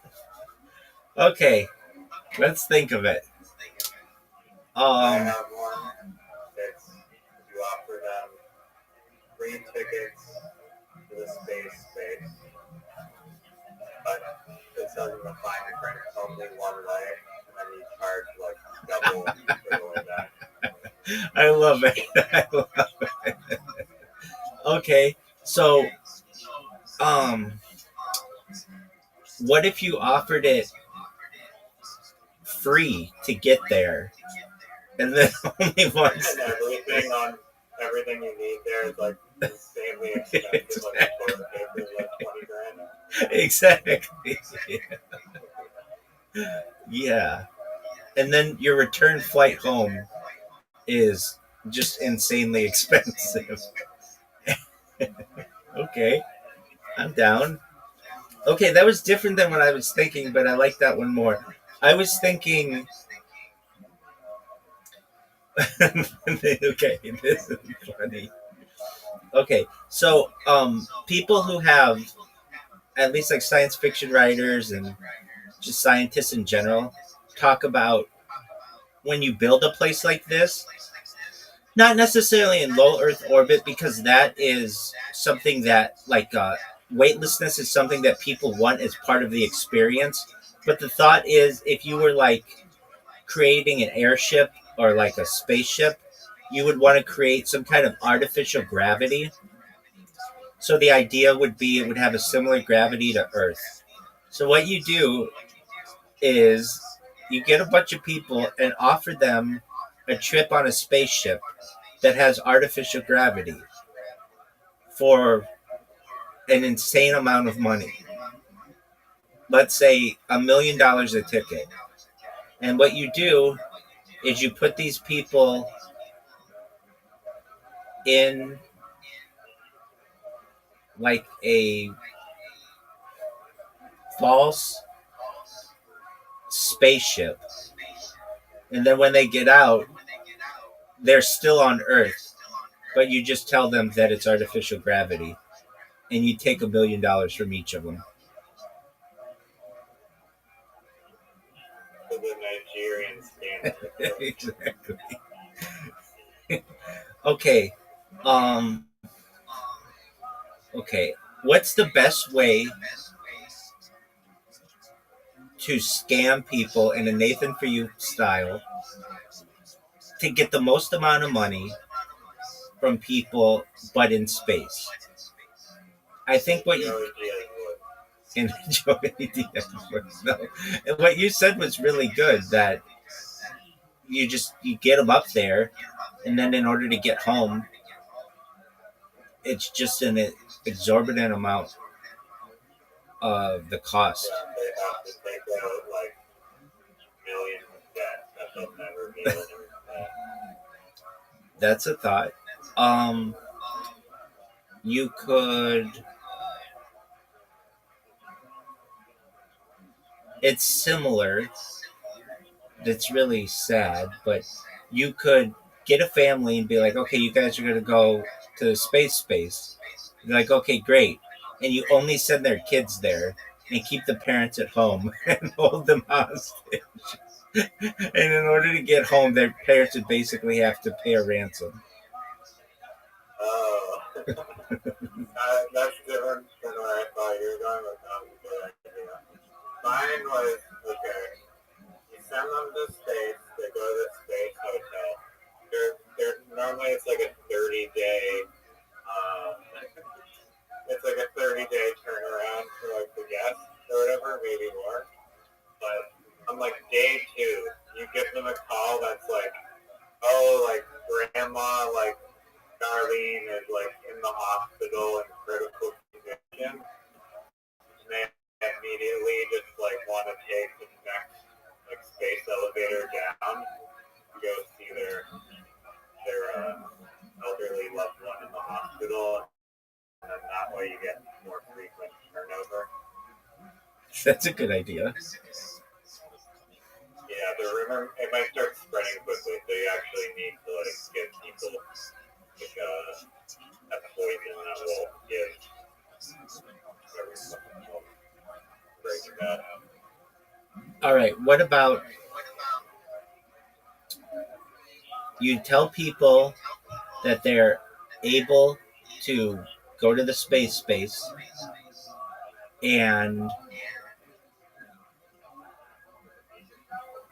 Speaker 3: Okay, let's think of it.
Speaker 12: I have one. It's you offer them free tickets to the space, but it says in the fine print only one way, and then you charge like double for the way back.
Speaker 3: I love it. I love it. Okay, so what if you offered it free to get there, and then only once?
Speaker 12: And everything you need there is like insanely expensive. Like toilet paper is like $20,000.
Speaker 3: Exactly. Yeah. And then your return flight home is just insanely expensive. Okay, I'm down. Okay, that was different than what I was thinking, but I like that one more. I was thinking. Okay, this is funny. Okay, so people who have at least like science fiction writers and just scientists in general talk about when you build a place like this, not necessarily in low Earth orbit, because that is something that like weightlessness is something that people want as part of the experience. But the thought is, if you were like creating an airship or like a spaceship, you would want to create some kind of artificial gravity. So the idea would be it would have a similar gravity to Earth. So what you do is you get a bunch of people and offer them a trip on a spaceship that has artificial gravity for an insane amount of money. Let's say $1 million a ticket. And what you do is you put these people in like a false spaceship. And then when they get out, they're still on Earth, but you just tell them that it's artificial gravity. And you take $1 million from each of them.
Speaker 12: For the Nigerian standard.
Speaker 3: Exactly. Okay. Okay. What's the best way to scam people in a Nathan for You style to get the most amount of money from people, but in space? I think what you enjoy no. And what you said was really good. That you get them up there, and then in order to get home, it's just an exorbitant amount of the cost.
Speaker 12: They have to take out like millions of debt that they'll never be able to repay.
Speaker 3: That's a thought. You could. It's similar. It's really sad, but you could get a family and be like, okay, you guys are going to go to space. You're like, okay, great. And you only send their kids there and keep the parents at home and hold them hostage. And in order to get home, their parents would basically have to pay a ransom.
Speaker 12: Oh. That's different than where I thought you were going with that. Good idea. Mine was, okay, you send them to space, they go to the space hotel. They're normally it's like a 30-day, it's like a 30-day turnaround for like the guests or whatever, maybe more. But on like day 2, you give them a call that's like, oh, like grandma, like Darlene is like in the hospital in critical condition. And they immediately just like want to take the next like space elevator down to go see their elderly loved one in the hospital, and then that way you get more frequent turnover.
Speaker 13: That's a good idea.
Speaker 12: Yeah, the rumor, it might start spreading quickly, so you actually need to like get people like a poison that will give every breaking that out.
Speaker 13: All right, what about you tell people that they're able to go to the space and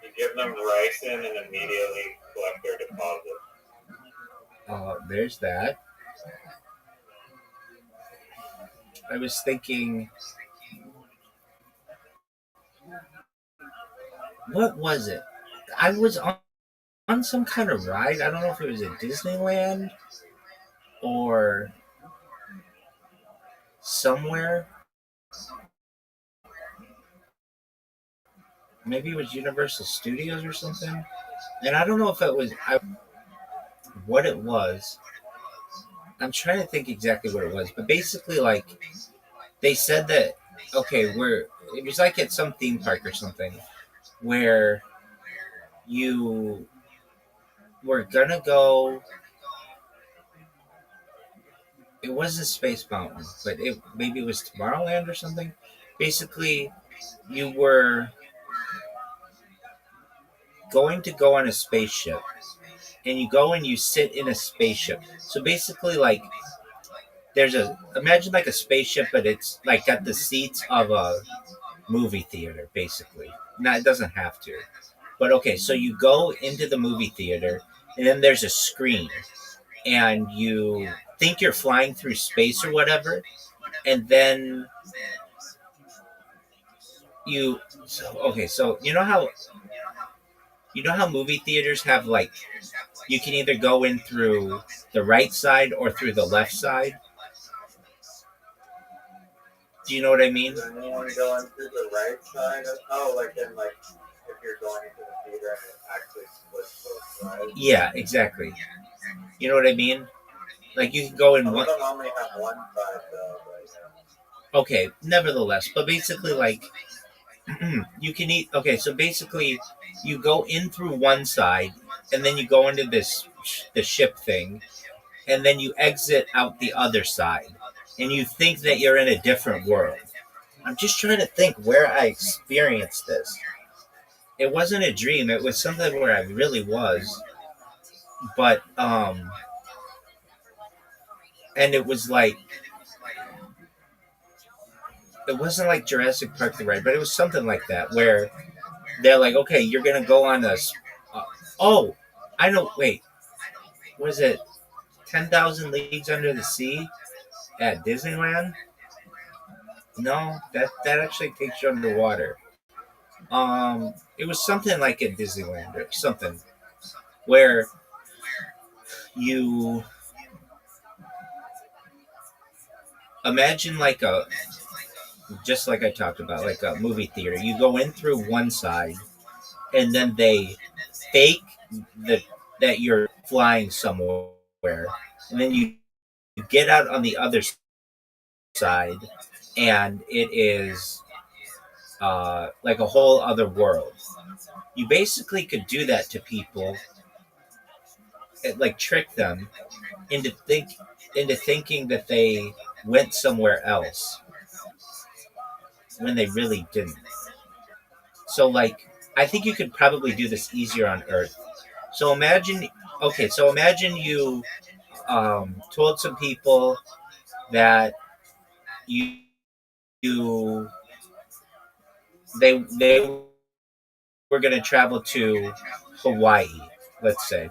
Speaker 12: you give them ricin and immediately collect their deposit.
Speaker 13: There's that. I was thinking, what was it? I was on some kind of ride. I don't know if it was at Disneyland or somewhere. Maybe it was Universal Studios or something. And I don't know if it was what it was. I'm trying to think exactly what it was, but basically, like, they said that okay, it was like at some theme park or something where you were gonna go. It wasn't Space Mountain, but maybe it was Tomorrowland or something. Basically, you were going to go on a spaceship, and you go and you sit in a spaceship. So basically, like, imagine like a spaceship, but it's like got the seats of a movie theater, basically. Now it doesn't have to, but okay. So you go into the movie theater, and then there's a screen, and you think you're flying through space or whatever, and then so you know how movie theaters have, like, you can either go in through the right side or through the left side. Do you know what I mean?
Speaker 12: Does anyone go in through the right side? Like if you're going into the theater and it actually splits both sides.
Speaker 13: Yeah, exactly. You know what I mean? Like, you can go in one.
Speaker 12: Some of them only have one side though.
Speaker 13: Okay, nevertheless, but basically, like, you can eat. Okay, so basically, you go in through one side, and then you go into the ship thing, and then you exit out the other side, and you think that you're in a different world. I'm just trying to think where I experienced this. It wasn't a dream. It was something where I really was, but and it was like. It wasn't like Jurassic Park the ride, but it was something like that where they're like, okay, you're gonna go on this. Oh, I know. Wait, was it 10,000 Leagues Under the Sea at Disneyland? No, that actually takes you underwater. It was something like at Disneyland or something where you imagine just like I talked about, like a movie theater. You go in through one side, and then they fake that you're flying somewhere, and then you get out on the other side, and it is like a whole other world. You basically could do that to people, like trick them into thinking that they went somewhere else when they really didn't. So, like, I think you could probably do this easier on Earth. So imagine you told some people that you they were going to travel to Hawaii, let's say,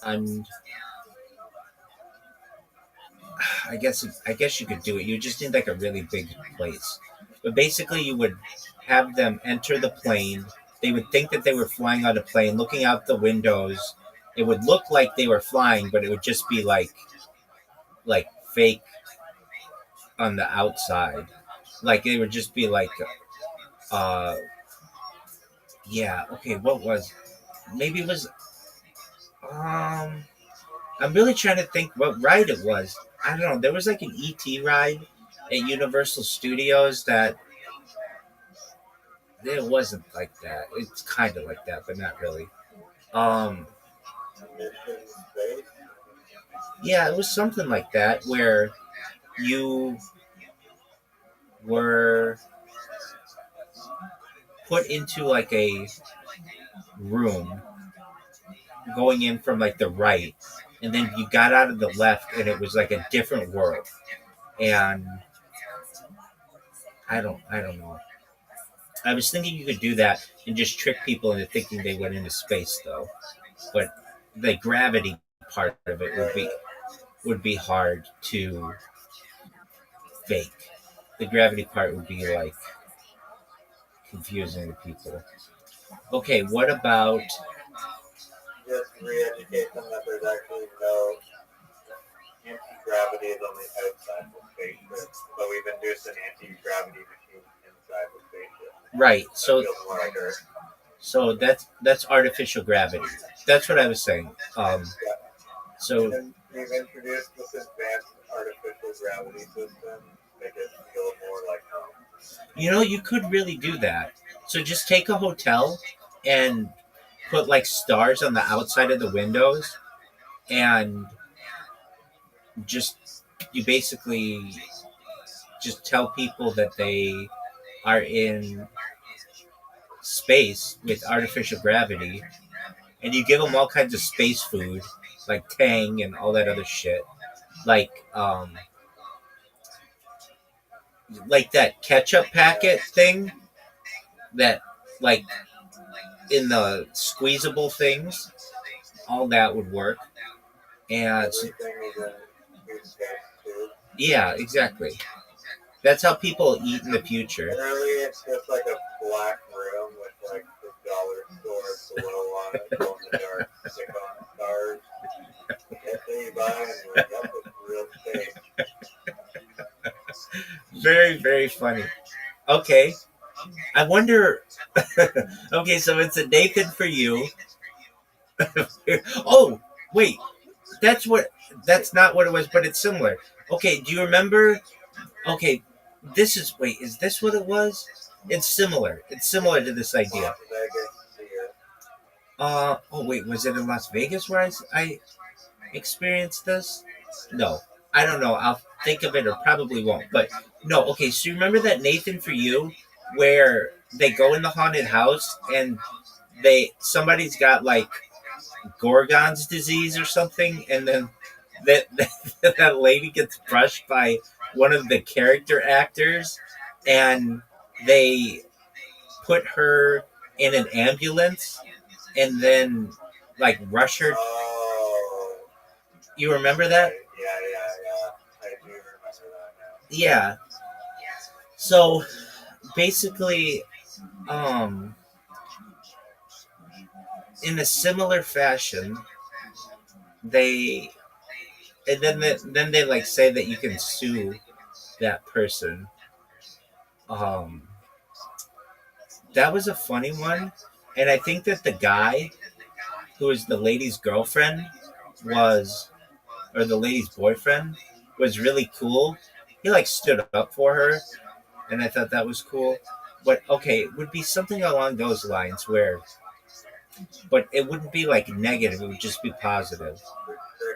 Speaker 13: And I guess you could do it. You just need like a really big place. But basically, you would have them enter the plane. They would think that they were flying on a plane, looking out the windows. It would look like they were flying, but it would just be like fake on the outside. Like it would just be like, uh, yeah, okay. What was? Maybe it was. I'm really trying to think what ride it was. I don't know. There was like an ET ride at Universal Studios that it wasn't like that. It's kind of like that, but not really. Um,
Speaker 12: Mission Space.
Speaker 13: yeah, it was something like that where you were put into like a room going in from like the right, and then you got out of the left, and it was like a different world. And I don't know. I was thinking you could do that and just trick people into thinking they went into space, though. But the gravity part of it would be hard to fake. The gravity part would be like confusing to people. Okay, what about
Speaker 12: Just re-educate them that there's actually no anti-gravity is on the outside of the spaceship. But we've induced an anti-gravity machine inside the spaceship.
Speaker 13: right?
Speaker 12: So it feels more like Earth.
Speaker 13: So that's artificial gravity. That's what I was saying. So
Speaker 12: And then we've introduced this advanced artificial gravity system, make it feel more like home.
Speaker 13: you could really do that. So just take a hotel and put like stars on the outside of the windows, and just you basically just tell people that they are in space with artificial gravity, and you give them all kinds of space food like Tang and all that other shit, like like that ketchup packet thing that like in the squeezable things, all that would work. And
Speaker 12: Everything is in food space too.
Speaker 13: yeah, exactly. That's how people eat in the future.
Speaker 12: Literally, it's just like a black room with like the dollar store below on it, glow in the dark, stick on stars. Get there, you buy it, and you're like, yep, it's real space.
Speaker 13: Very, very funny. Okay. I wonder. Okay, so it's a Nathan for you. Oh, wait. That's not what it was, but it's similar. Okay, do you remember? Okay, is this what it was? It's similar. It's similar to this idea.
Speaker 12: Las Vegas here.
Speaker 13: Oh wait, was it in Las Vegas where I experienced this? No, I don't know. I'll think of it or probably won't. But no, okay. So you remember that Nathan for you, where they go in the haunted house and somebody's got like Gorgon's disease or something, and then that that lady gets brushed by one of the character actors, and they put her in an ambulance and then like rush her.
Speaker 12: Oh.
Speaker 13: You remember that?
Speaker 12: Yeah. I do remember that now.
Speaker 13: Yeah. So basically, in a similar fashion, they then they like say that you can sue that person. That was a funny one, and I think that the guy who was the lady's girlfriend or the lady's boyfriend was really cool. He like stood up for her, and I thought that was cool. But okay, it would be something along those lines but it wouldn't be like negative. It would just be positive.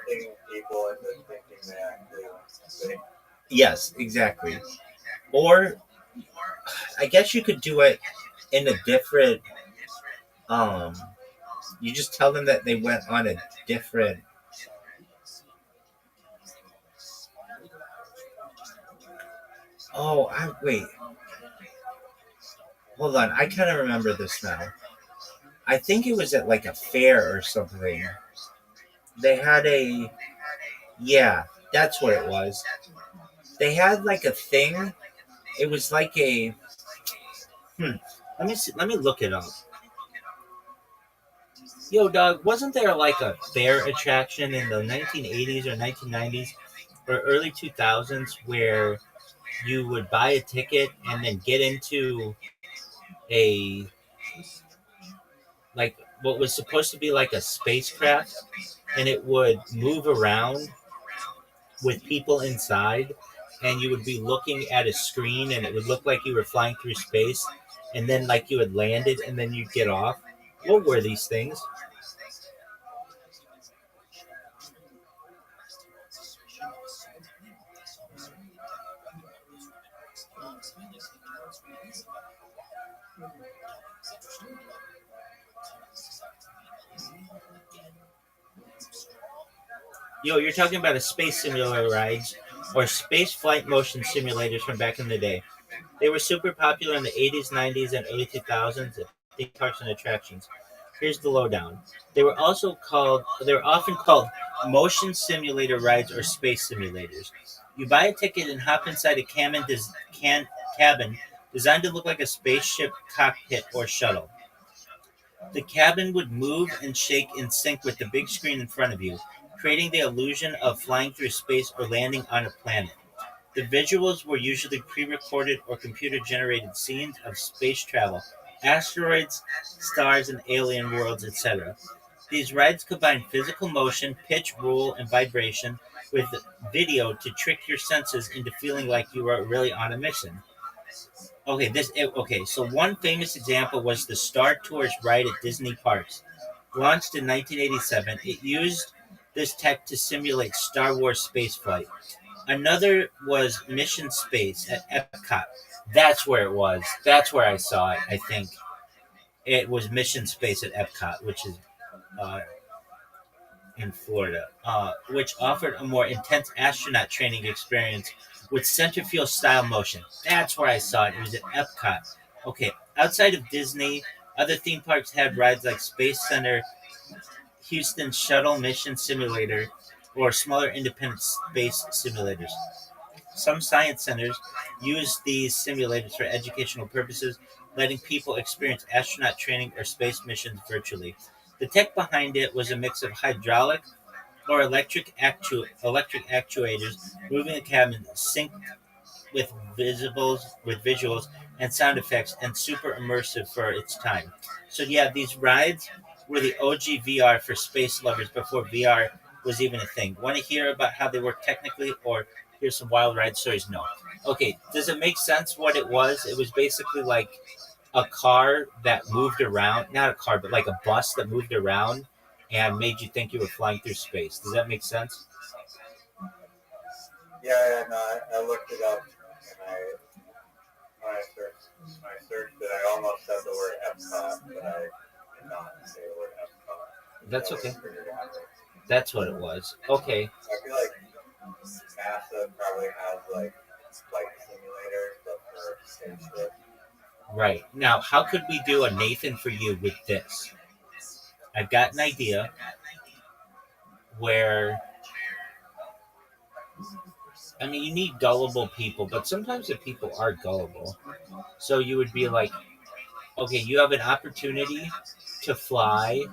Speaker 12: Tricking people into thinking they actually want space.
Speaker 13: Yes, exactly. Or I guess you could do it in a different. You just tell them that they went on a different. Oh, wait. Hold on, I kind of remember this now. I think it was at like a fair or something.
Speaker 3: They had a yeah, that's what it was. They had like a thing. It was like a Let me see, let me look it up. Yo, dog, wasn't there like a fair attraction in the 1980s or 1990s or early 2000s where you would buy a ticket and then get into a like what was supposed to be like a spacecraft, and it would move around with people inside, and you would be looking at a screen and it would look like you were flying through space, and then like you had landed and then you'd get off. What were these things? Yo, you're talking about a space simulator rides or space flight motion simulators from back in the day. They were super popular in the 80s, 90s, and early 2000s at theme parks and attractions. Here's the lowdown. They were often called motion simulator rides or space simulators. You buy a ticket and hop inside a cabin designed to look like a spaceship cockpit or shuttle. The cabin would move and shake in sync with the big screen in front of you, creating the illusion of flying through space or landing on a planet. The visuals were usually pre-recorded or computer-generated scenes of space travel, asteroids, stars, and alien worlds, etc. These rides combine physical motion, pitch, roll, and vibration with video to trick your senses into feeling like you are really on a mission. So one famous example was the Star Tours ride at Disney parks. Launched in 1987, it used this tech to simulate Star Wars spaceflight. Another was Mission Space at Epcot. That's where it was. That's where I saw it, I think. It was Mission Space at Epcot, which is uh, in Florida, which offered a more intense astronaut training experience with centrifugal style motion. That's where I saw it. It was at Epcot. Okay, outside of Disney, other theme parks had rides like Space Center, Houston Shuttle Mission Simulator, or smaller independent space simulators. Some science centers use these simulators for educational purposes, letting people experience astronaut training or space missions virtually. The tech behind it was a mix of hydraulic or electric actuators moving the cabin synced with visuals and sound effects, and super immersive for its time. So yeah, these rides were the OG VR for space lovers before VR was even a thing. Want to hear about how they work technically, or here's some wild ride stories? No. Okay, does it make sense what it was? It was basically like a car that moved around, not a car, but like a bus that moved around and made you think you were flying through space. Does that make sense?
Speaker 12: Yeah, no, I looked it up, and when I searched it, I almost said the word Epcot, but I did not say the word Epcot.
Speaker 3: That's okay. That's what it was. Okay.
Speaker 12: I feel like NASA probably has like flight simulators, but for spaceship.
Speaker 3: Right. Now, how could we do a Nathan for you with this? I've got an idea where, I mean, you need gullible people, but sometimes the people are gullible. So you would be like, okay, you have an opportunity to fly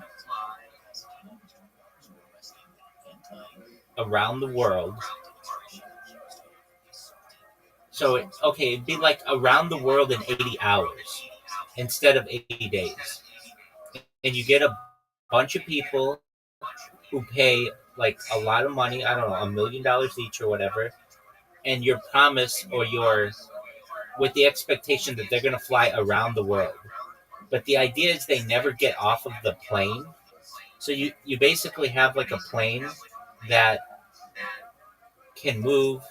Speaker 3: around the world. So, okay, it'd be like around the world in 80 hours instead of 80 days. And you get a bunch of people who pay like a lot of money, I don't know, $1 million each or whatever, and your promise or your with the expectation that they're going to fly around the world. But the idea is they never get off of the plane. So you basically have like a plane that can move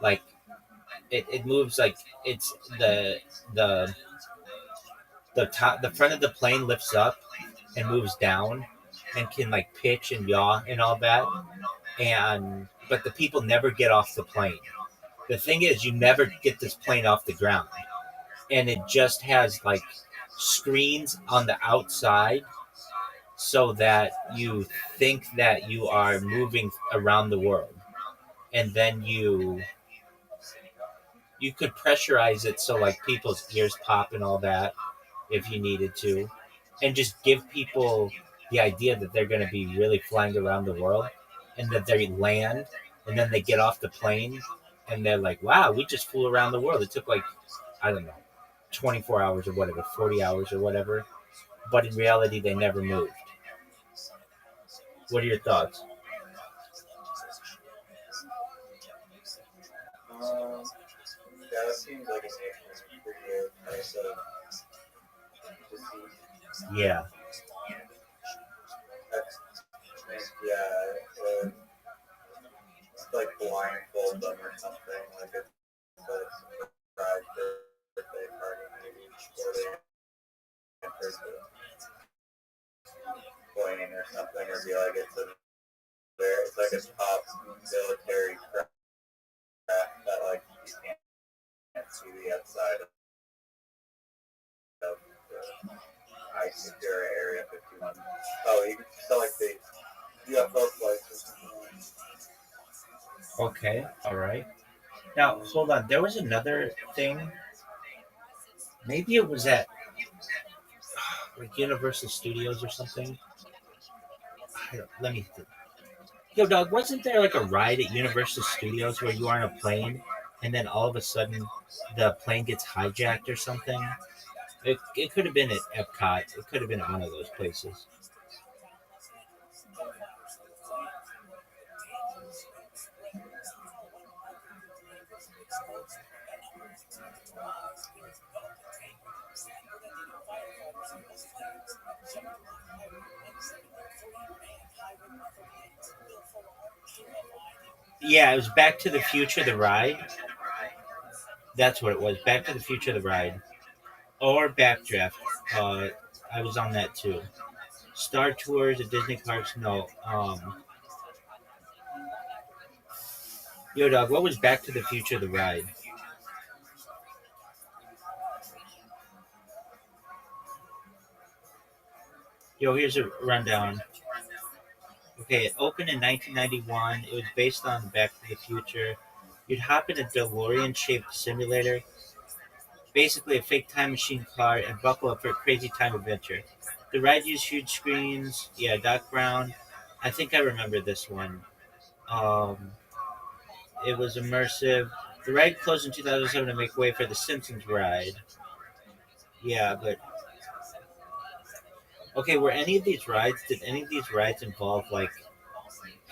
Speaker 3: like it moves like it's the front of the plane lifts up and moves down and can like pitch and yaw and all that, and but the people never get off the plane. The thing is, you never get this plane off the ground, and it just has like screens on the outside so that you think that you are moving around the world, and then you could pressurize it so like people's ears pop and all that if you needed to, and just give people the idea that they're going to be really flying around the world, and that they land and then they get off the plane and they're like, wow, we just flew around the world. It took like, I don't know, 24 hours or whatever, 40 hours or whatever, but in reality they never moved. What are your thoughts?
Speaker 12: Yeah, that seems like a pretty good price of deceit.
Speaker 3: Yeah.
Speaker 12: Yeah, it's like blindfold them or something, like it's a surprise birthday party maybe, or they enter the plane or something, or be like it's like a top military craft that like you can't see the outside of the high secure area 51. Oh, you can sell like the UFO flights.
Speaker 3: Okay. All right. Now, hold on. There was another thing. Maybe it was at like Universal Studios or something. Let me think. Yo, dog, wasn't there like a ride at Universal Studios where you are on a plane and then all of a sudden the plane gets hijacked or something? It could have been at Epcot. It could have been at one of those places. Yeah, it was Back to the Future, the ride. That's what it was. Back to the Future, the ride. Or Backdraft. I was on that too. Star Tours at Disney parks. No. Yo, dog, what was Back to the Future, the ride? Yo, here's a rundown. Okay, it opened in 1991. It was based on Back to the Future. You'd hop in a DeLorean-shaped simulator, basically a fake time machine car, and buckle up for a crazy time adventure. The ride used huge screens. Yeah, Doc Brown. I think I remember this one. Um, it was immersive. The ride closed in 2007 to make way for the Simpsons ride. Yeah, but okay. Were any of these rides? Did any of these rides involve like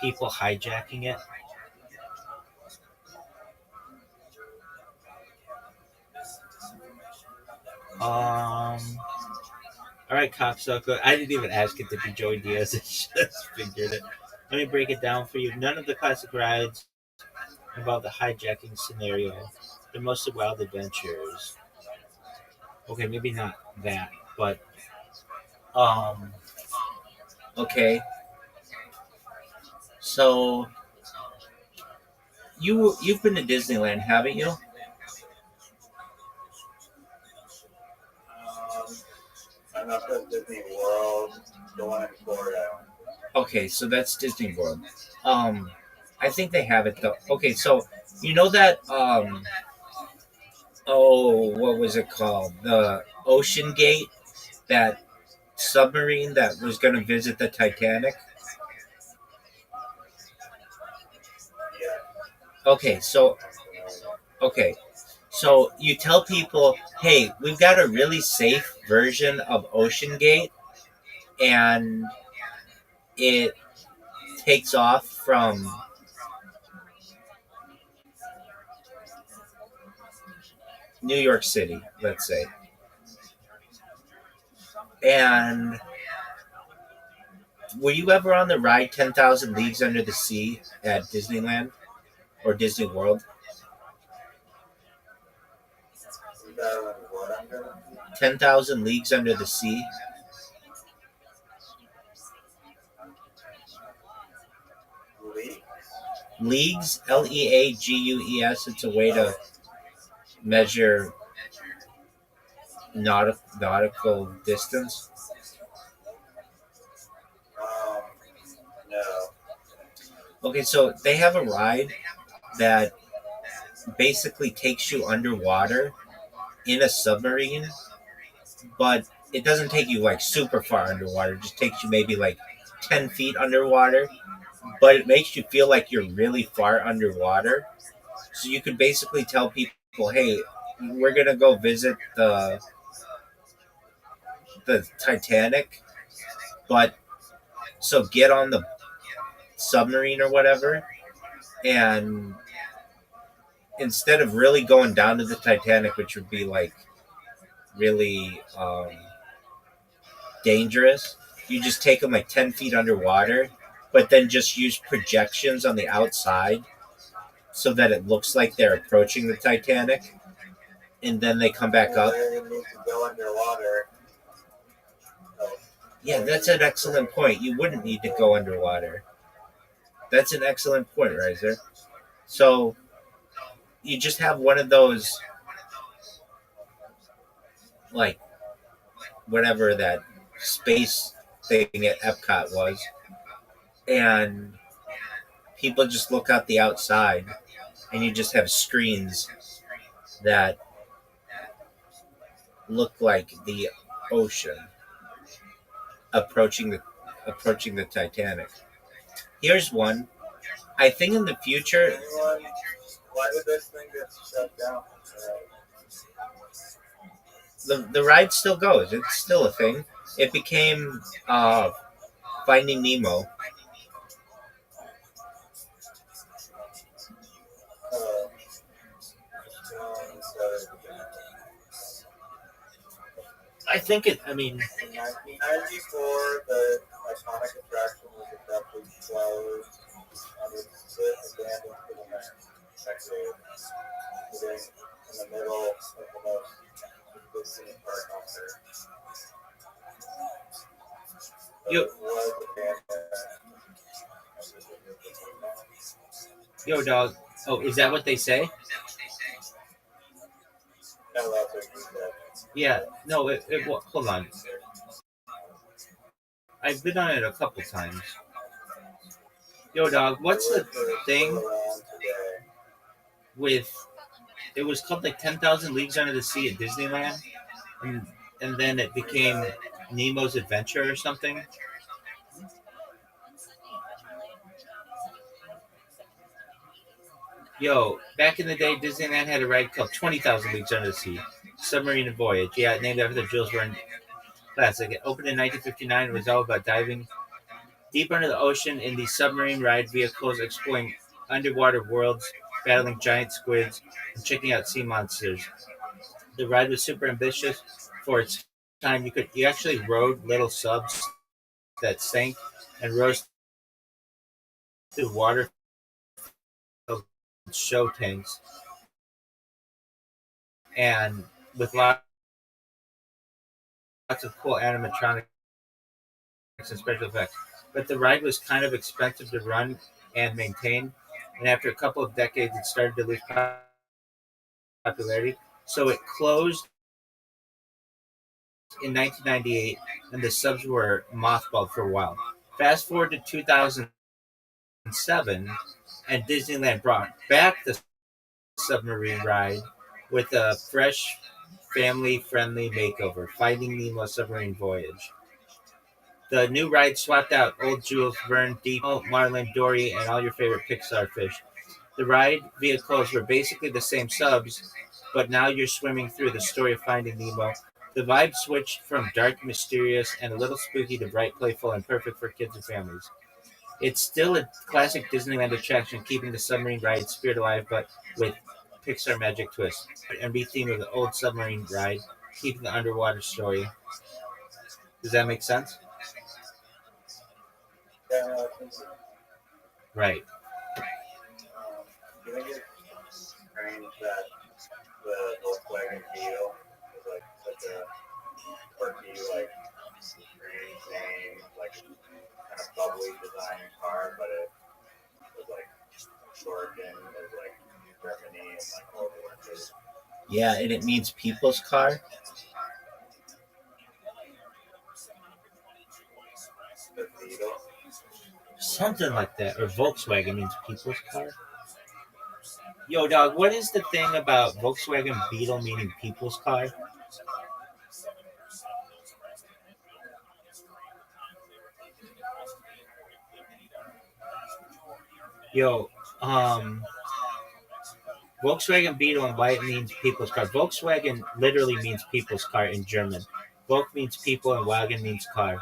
Speaker 3: people hijacking it? All right, cocksucker. I didn't even ask it to be Joey Diaz. I just figured it. Let me break it down for you. None of the classic rides involve the hijacking scenario. They're mostly wild adventures. Okay, maybe not that, but um. Okay, so you've been to Disneyland, haven't you?
Speaker 12: I'm not at Disney World, the one in Florida.
Speaker 3: Okay, so that's Disney World. I think they have it though. Okay, so you know that oh, what was it called? The Ocean Gate, that submarine that was going to visit the Titanic. Okay, so okay, so you tell people, hey, we've got a really safe version of Ocean Gate, and it takes off from New York City, let's say, and were you ever on the ride 10,000 Leagues Under the Sea at Disneyland or Disney World? 10,000 Leagues Under the Sea. Leagues, Leagues. It's a way to measure nautical distance. Okay, so they have a ride that basically takes you underwater in a submarine, but it doesn't take you like super far underwater. It just takes you maybe like 10 feet underwater, but it makes you feel like you're really far underwater. So you could basically tell people, hey, we're going to go visit the Titanic, but so get on the submarine or whatever, and instead of really going down to the Titanic, which would be like really dangerous, you just take them like 10 feet underwater, but then just use projections on the outside so that it looks like they're approaching the Titanic, and then they come back up.
Speaker 12: They need to go underwater.
Speaker 3: Yeah, that's an excellent point. You wouldn't need to go underwater. That's an excellent point, Riser. So you just have one of those, like, whatever that space thing at Epcot was, and people just look out the outside, and you just have screens that look like the ocean approaching the Titanic. Here's one. I think in the future,
Speaker 12: Why did this thing get shut down?
Speaker 3: the ride still goes. It's still a thing. It became Finding Nemo. I think it. I mean,
Speaker 12: In 1994, the iconic attraction was abruptly closed and would sit abandoned for the next decade, sitting in the middle of the most existing park on Earth.
Speaker 3: Yo, yo, dog. Oh, is that what they say?
Speaker 12: No, that's what you said.
Speaker 3: Yeah. No. Hold on. I've been on it a couple times. Yo, dog. What's the thing with? It was called like 10,000 Leagues Under the Sea at Disneyland, and then it became Nemo's Adventure or something. Yo, back in the day, Disneyland had a ride called 20,000 Leagues Under the Sea, Submarine Voyage. Yeah, named after the Jules Verne classic. It opened in 1959 and was all about diving deep under the ocean in these submarine ride vehicles, exploring underwater worlds, battling giant squids, and checking out sea monsters. The ride was super ambitious for its time. You actually rode little subs that sank and rose through water show tanks, and with lots of cool animatronics and special effects. But the ride was kind of expensive to run and maintain, and after a couple of decades, it started to lose popularity. So it closed in 1998, and the subs were mothballed for a while. Fast forward to 2007, and Disneyland brought back the submarine ride with a fresh, family-friendly makeover, Finding Nemo Submarine Voyage. The new ride swapped out old Jules Verne, Nemo, Marlin, Dory, and all your favorite Pixar fish. The ride vehicles were basically the same subs, but now you're swimming through the story of Finding Nemo. The vibe switched from dark, mysterious, and a little spooky to bright, playful, and perfect for kids and families. It's still a classic Disneyland attraction, keeping the submarine ride spirit alive, but with Pixar magic twist. And re-theme of the old submarine ride, keeping the underwater story. Does that make sense?
Speaker 12: Yeah,
Speaker 3: Right.
Speaker 12: do you think it's strange that the Volkswagen Beetle is like such a quirky, like strange name, like kind of bubbly design car, but it was like origin is like Germany and like all the workers.
Speaker 3: Yeah, and it means people's car.
Speaker 12: The Beetle.
Speaker 3: Something like that. Or Volkswagen means people's car. Yo, dog, what is the thing about Volkswagen Beetle meaning people's car? Yo, Volkswagen Beetle and why it means people's car. Volkswagen literally means people's car in German. Volk means people and Wagen means car.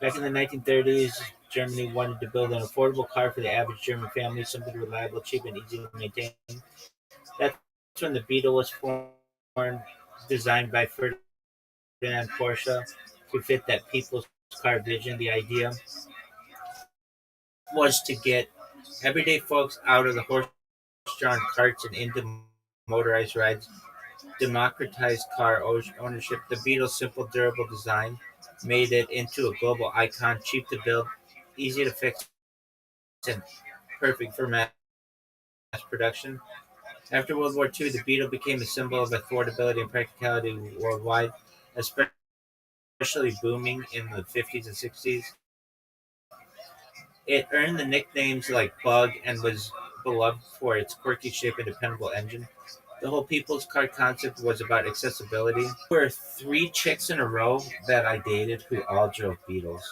Speaker 3: Back in the 1930s, Germany wanted to build an affordable car for the average German family, something reliable, cheap, and easy to maintain. That's when the Beetle was formed, designed by Ferdinand Porsche to fit that people's car vision. The idea was to get everyday folks out of the horse-drawn carts and into motorized rides, democratize car ownership. The Beetle's simple, durable design made it into a global icon, cheap to build, easy to fix, and perfect for mass production. After World War II, the Beetle became a symbol of affordability and practicality worldwide, especially booming in the 50s and 60s. It earned the nicknames like Bug and was beloved for its quirky shape and dependable engine. The whole people's car concept was about accessibility. There were 3 chicks in a row that I dated who all drove Beetles.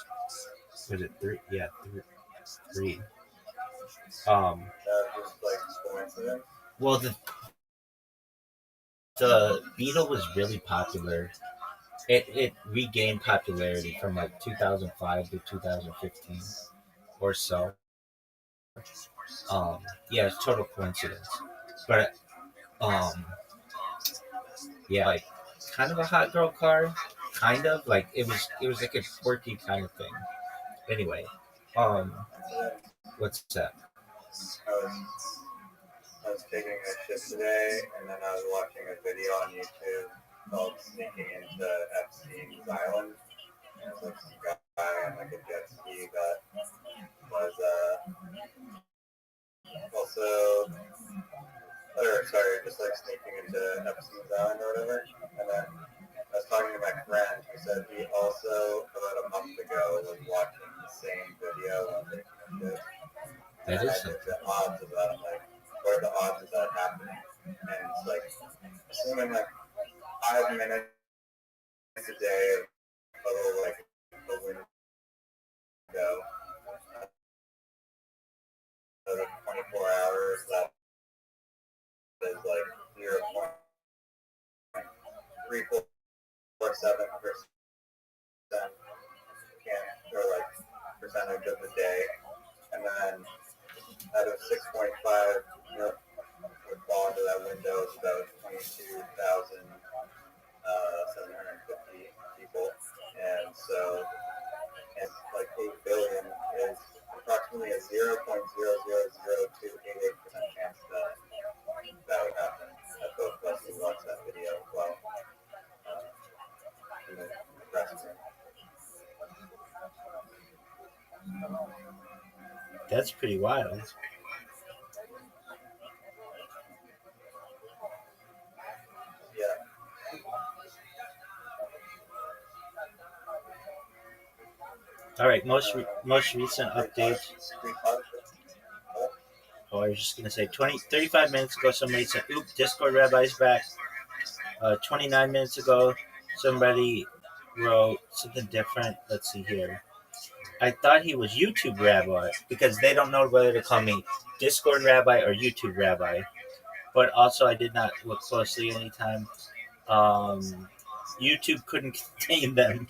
Speaker 3: Was it 3? Yeah, 3.
Speaker 12: Just like coincidence.
Speaker 3: Well, the Beetle was really popular. It regained popularity from like 2005 to 2015 or so. Yeah, it's total coincidence, but yeah, like kind of a hot girl car, kind of like it was like a quirky kind of thing. Anyway, um, what's that?
Speaker 12: I was taking a shift today, and then I was watching a video on YouTube called "Sneaking into Epstein's Island." And it's like some guy on like a jet ski that was also, or sorry, just like sneaking into Epstein's Island or whatever. And then I was talking to my friend who said he also about a month ago was watching the same video on the
Speaker 3: That
Speaker 12: and
Speaker 3: is
Speaker 12: I did the odds of that. I'm like, what are the odds of that happening? And it's like, assuming like 5 minutes a day of a little like a window out of 24 hours, that is like 0.347% or like percentage of the day, and then out of 6.5 would fall into that window is about 22,750 people, and so and like 8 billion is approximately a 0.00028% chance that that would happen. I both of us who watched that video as well.
Speaker 3: That's pretty wild.
Speaker 12: Yeah.
Speaker 3: All right, most recent updates. Oh, I was just gonna say 35 minutes ago, somebody said, "Oop, Discord Rabbi's back." 29 minutes ago, somebody wrote something different. Let's see here. I thought he was YouTube Rabbi because they don't know whether to call me Discord Rabbi or YouTube Rabbi. But also, I did not look closely anytime. YouTube couldn't contain them.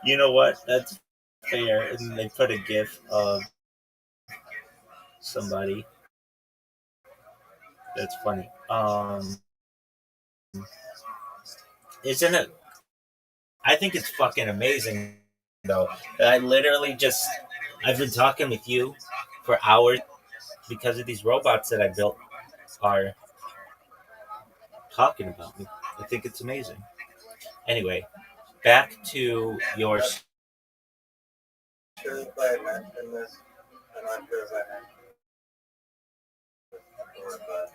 Speaker 3: You know what? That's fair. And they put a GIF of somebody. That's funny. Isn't it? I think it's fucking amazing, though. I've been talking with you for hours because of these robots that I built are talking about me. I think it's amazing. Anyway, back to your.
Speaker 12: Sure if I mentioned this. I'm not sure if I mentioned this before, but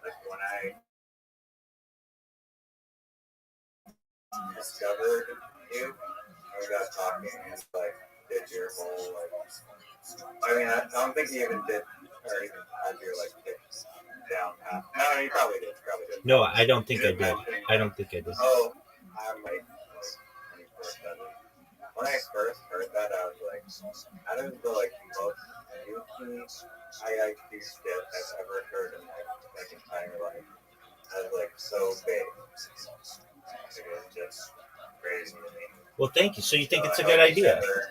Speaker 12: like when I discovered you, we got talking, and like did your whole like. I mean, I don't think you even did, or even had your like kick down path. No, you probably did. Probably did.
Speaker 3: No, I don't think
Speaker 12: You
Speaker 3: I
Speaker 12: did
Speaker 3: did.
Speaker 12: mention,
Speaker 3: I don't think I did.
Speaker 12: Oh, I might. When you first said it. When I first heard that, I was like, out of the like most goofy IIQ skit I've ever heard in my like entire life, I was like so big. It was just crazy to me.
Speaker 3: Well, thank you. So you think
Speaker 12: So
Speaker 3: it's
Speaker 12: I
Speaker 3: a good
Speaker 12: hope you
Speaker 3: idea?
Speaker 12: never-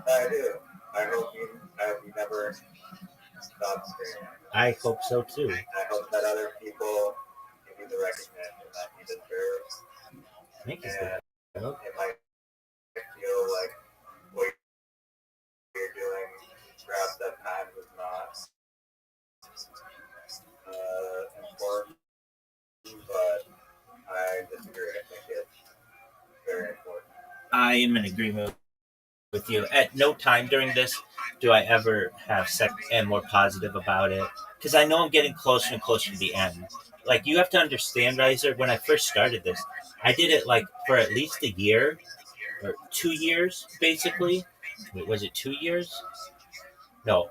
Speaker 12: I do. I hope you never stop screaming.
Speaker 3: I hope so too.
Speaker 12: I hope that other people give you the recognition that you deserve.
Speaker 3: Thank you.
Speaker 12: And it might feel like what you're doing perhaps at times is not important, but I disagree. I think it's very important.
Speaker 3: I am in agreement with you. At no time during this do I ever have second and more positive about it, because I know I'm getting closer and closer to the end. Like, you have to understand, Riser, when I first started this, I did it like for at least a year or 2 years, basically. Wait, was it 2 years? No,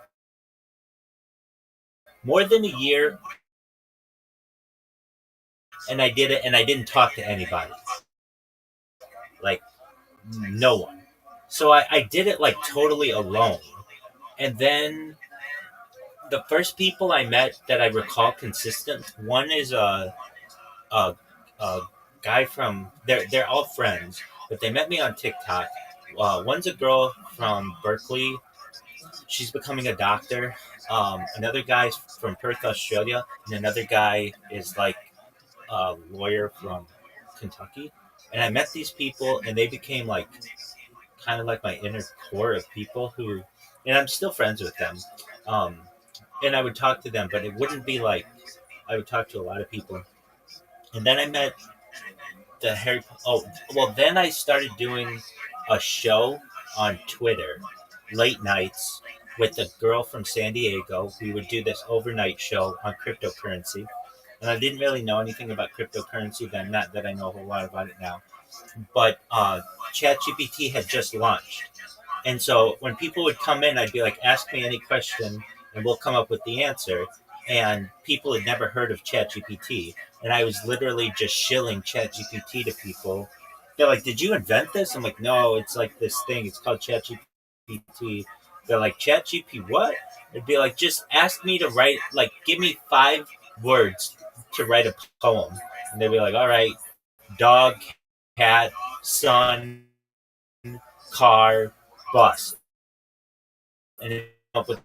Speaker 3: more than a year. And I did it, and I didn't talk to anybody, like no one. So I did it like totally alone. And then the first people I met that I recall consistent, one is a guy from, they're all friends, but they met me on TikTok. One's a girl from Berkeley. She's becoming a doctor. Another guy's from Perth, Australia, and another guy is like a lawyer from Kentucky. And I met these people, and they became like kind of like my inner core of people who, and I'm still friends with them. Um, and I would talk to them, but it wouldn't be like I would talk to a lot of people. And then I met the Harry. Oh, well, then I started doing a show on Twitter, late nights, with a girl from San Diego. We would do this overnight show on cryptocurrency, and I didn't really know anything about cryptocurrency then. Not that I know a whole lot about it now, but ChatGPT had just launched. And so when people would come in, I'd be like, ask me any question and we'll come up with the answer. And people had never heard of ChatGPT. And I was literally just shilling ChatGPT to people. They're like, did you invent this? I'm like, no, it's like this thing. It's called ChatGPT. They're like, ChatGPT what? It'd be like, just ask me to write, like, give me 5 words to write a poem. And they'd be like, all right, dog, cat, sun, car, bus. And it'd come up with,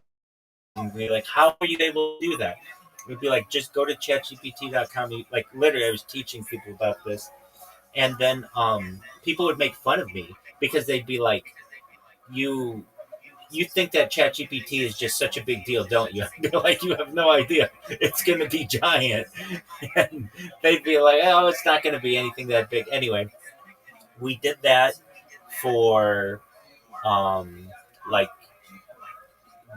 Speaker 3: and be like, how are you able to do that? It would be like, just go to chatgpt.com. Like, literally, I was teaching people about this. And then people would make fun of me because they'd be like, you think that ChatGPT is just such a big deal, don't you? I'd be like, you have no idea. It's going to be giant. And they'd be like, oh, it's not going to be anything that big. Anyway, we did that for like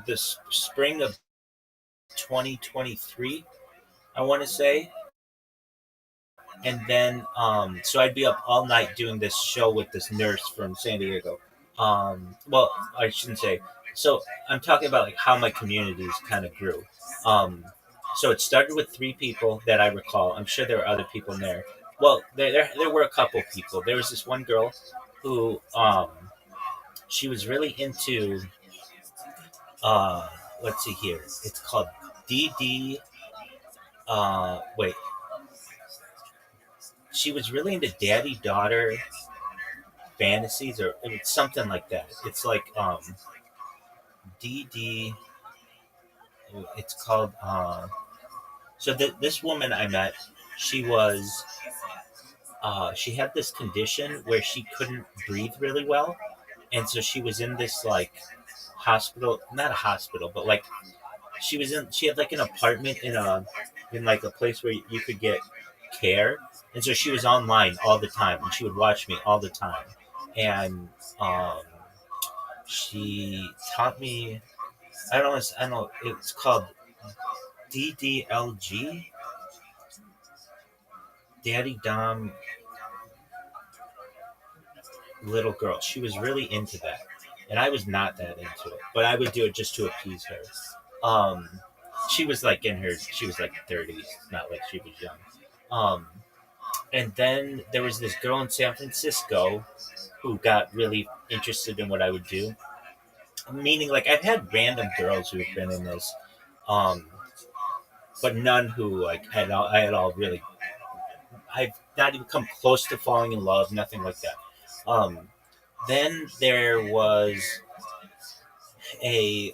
Speaker 3: the spring of 2023, I want to say. And then so I'd be up all night doing this show with this nurse from San Diego. Well, I shouldn't say. So I'm talking about like how my communities kind of grew. So it started with 3 people that I recall. I'm sure there were other people in there. Well, there were a couple people. There was this one girl who she was really into let's see here. It's called DD. Wait. She was really into daddy daughter fantasies, or it's something like that. It's like DD. It's called. So this woman I met, she was. She had this condition where she couldn't breathe really well, and so she was in this like hospital, not a hospital, but like she had like an apartment in like a place where you could get care. And so she was online all the time and she would watch me all the time. And she taught me, I don't know, it's called DDLG, Daddy Dom. little girl. She was really into that, and I was not that into it, but I would do it just to appease her. Um, she was like she was like 30s, not like she was young. Um, and then there was this girl in San Francisco who got really interested in what I would do. Meaning, like, I've had random girls who have been in this, um, but none who like I had all really. I've not even come close to falling in love. Nothing like that. Then there was a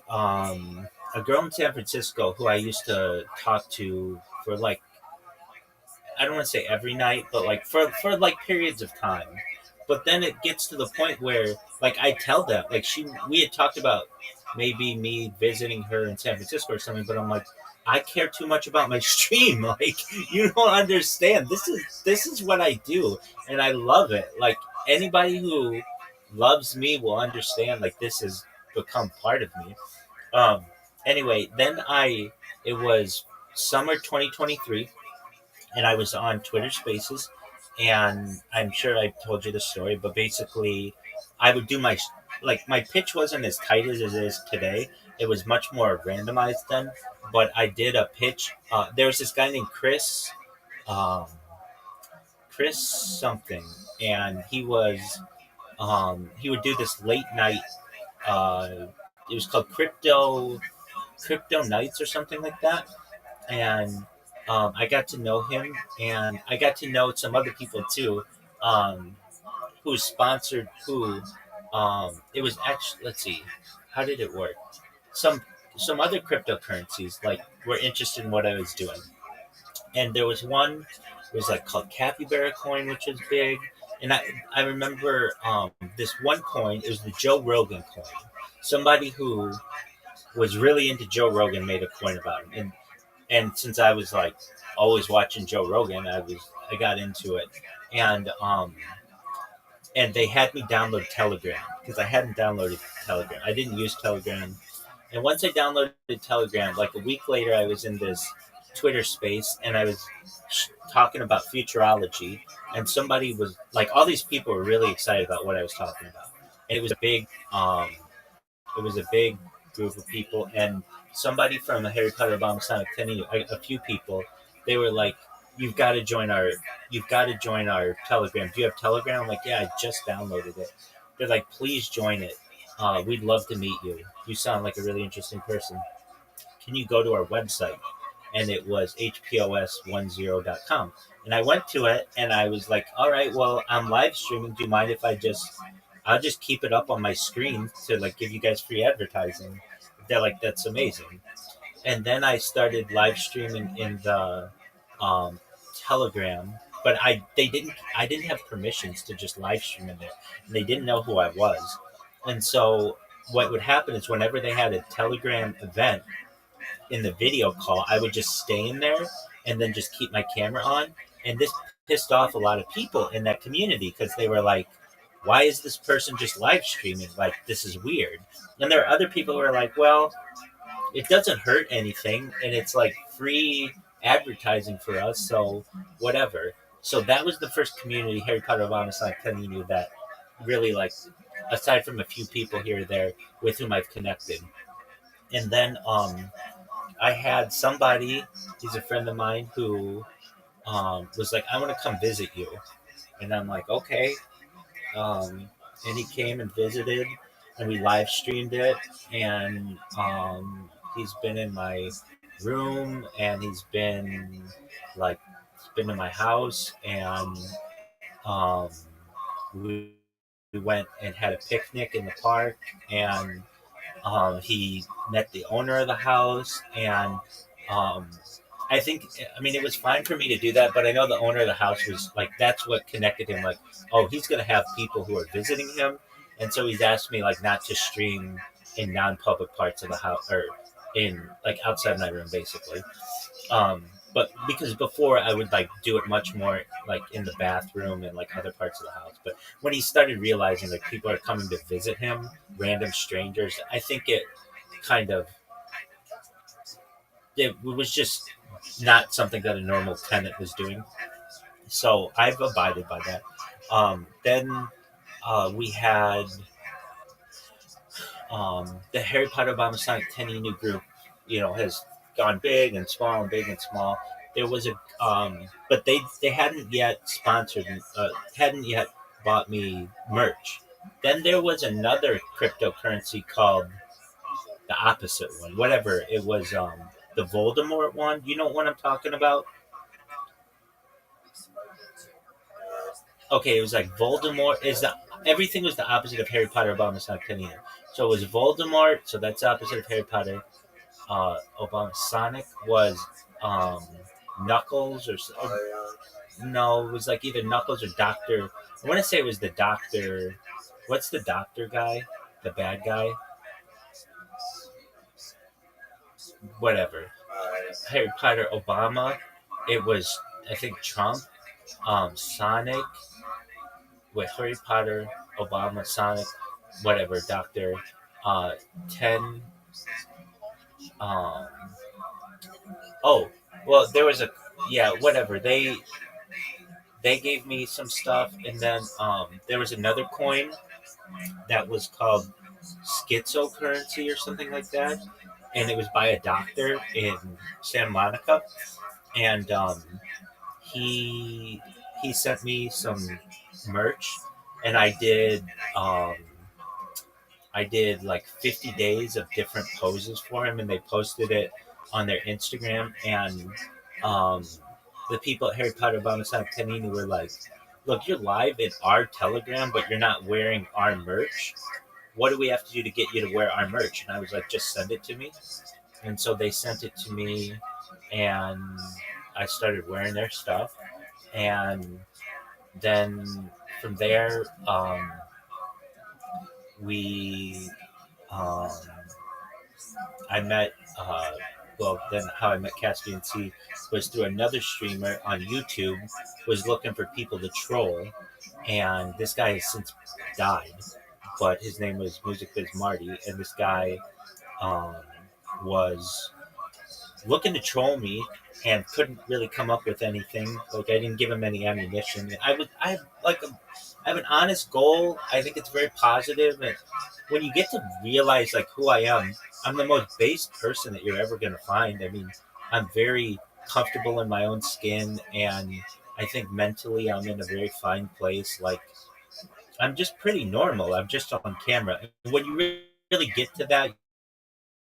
Speaker 3: girl in San Francisco who I used to talk to for like, I don't want to say every night, but like for like periods of time. But then it gets to the point where like I tell them like we had talked about maybe me visiting her in San Francisco or something, but I'm like, I care too much about my stream. Like, you don't understand. This is what I do, and I love it. Like, anybody who loves me will understand. Like, this has become part of me. Um. Anyway, then it was summer 2023, and I was on Twitter Spaces, and I'm sure I told you the story, but basically, I would do my pitch wasn't as tight as it is today. It was much more randomized then, but I did a pitch. There was this guy named um, Chris something, and he would do this late night. Uh, it was called Crypto Nights or something like that, and I got to know him, and I got to know some other people too, um, who sponsored who. It was actually, let's see, how did it work? Some some other cryptocurrencies like were interested in what I was doing, and there was one. It was like called Capybara coin, which was big, and I remember this one coin. It was the Joe Rogan coin. Somebody who was really into Joe Rogan made a coin about him, and since I was like always watching Joe Rogan, I got into it, and they had me download Telegram because I hadn't downloaded Telegram. I didn't use Telegram, and once I downloaded Telegram, like a week later, I was in this Twitter space and I was talking about futurology, and somebody was like, all these people were really excited about what I was talking about, and it was a big group of people, and somebody from the Harry Potter Obama Sonic 10, a few people, they were like, you've got to join our Telegram. Do you have Telegram? I'm like, yeah, I just downloaded it. They're like, please join it. We'd love to meet you. You sound like a really interesting person. Can you go to our website? And it was hpos10.com. And I went to it and I was like, all right, well, I'm live streaming. Do you mind if I'll just keep it up on my screen to like give you guys free advertising? They're like, that's amazing. And then I started live streaming in the um, Telegram, but I didn't have permissions to just live stream in there, and they didn't know who I was. And so what would happen is whenever they had a Telegram event in the video call, I would just stay in there and then just keep my camera on. And this pissed off a lot of people in that community because they were like, why is this person just live streaming? Like, this is weird. And there are other people who are like, well, it doesn't hurt anything and it's like free advertising for us, so whatever. So that was the first community, Harry Potter Obama Sonic community, that really, like, aside from a few people here or there with whom I've connected. And then I had somebody, he's a friend of mine, who was like, I want to come visit you. And I'm like, okay. And he came and visited, and we live streamed it. And he's been in my room, and like, he's been in my house, and um, we went and had a picnic in the park, and he met the owner of the house, and um, I mean, it was fine for me to do that, but I know the owner of the house was like, that's what connected him. Like, oh, he's going to have people who are visiting him. And so he's asked me, like, not to stream in non public parts of the house or in, like, outside my room, basically. But because before I would, like, do it much more, like, in the bathroom and, like, other parts of the house. But when he started realizing, like, people are coming to visit him, random strangers, I think it kind of, it was just not something that a normal tenant was doing. So I've abided by that. Then we had the Harry Potter Obama Sonic Teninu group, has gone big and small and big and small. There was but they hadn't yet sponsored, hadn't yet bought me merch. Then there was another cryptocurrency called the opposite one, whatever it was, the Voldemort one. You know what I'm talking about? Okay, it was like Voldemort is the everything was the opposite of Harry Potter, Obama Sonic Teninu. So it was Voldemort, so that's the opposite of Harry Potter. Obama Sonic was um, Knuckles no, it was like either Knuckles or Doctor. I want to say it was the Doctor. What's the Doctor guy? The bad guy? Whatever. Harry Potter Obama. It was I think Trump. Sonic with Harry Potter Obama Sonic. Whatever Doctor. 10. Um, oh well, there was a yeah whatever they gave me some stuff, and then there was another coin that was called schizocurrency or something like that, and it was by a doctor in Santa Monica, and he he sent me some merch, and um, I did like 50 days of different poses for him, and they posted it on their Instagram, and um, the people at Harry Potter Obama Sonic Panini were like, look, you're live in our Telegram, but you're not wearing our merch. What do we have to do to get you to wear our merch? And I was like, just send it to me. And so they sent it to me, and I started wearing their stuff. And then from there, we, um, I met, then how I met Caspian C was through another streamer on YouTube, was looking for people to troll. And this guy has since died, but his name was Music Biz Marty. And this guy um, was looking to troll me and couldn't really come up with anything. Like I didn't give him any ammunition. I have an honest goal. I think it's very positive, and when you get to realize like who I am, I'm the most base person that you're ever gonna find. I mean, I'm very comfortable in my own skin, and I think mentally I'm in a very fine place. Like I'm just pretty normal. I'm just on camera. And when you really get to that,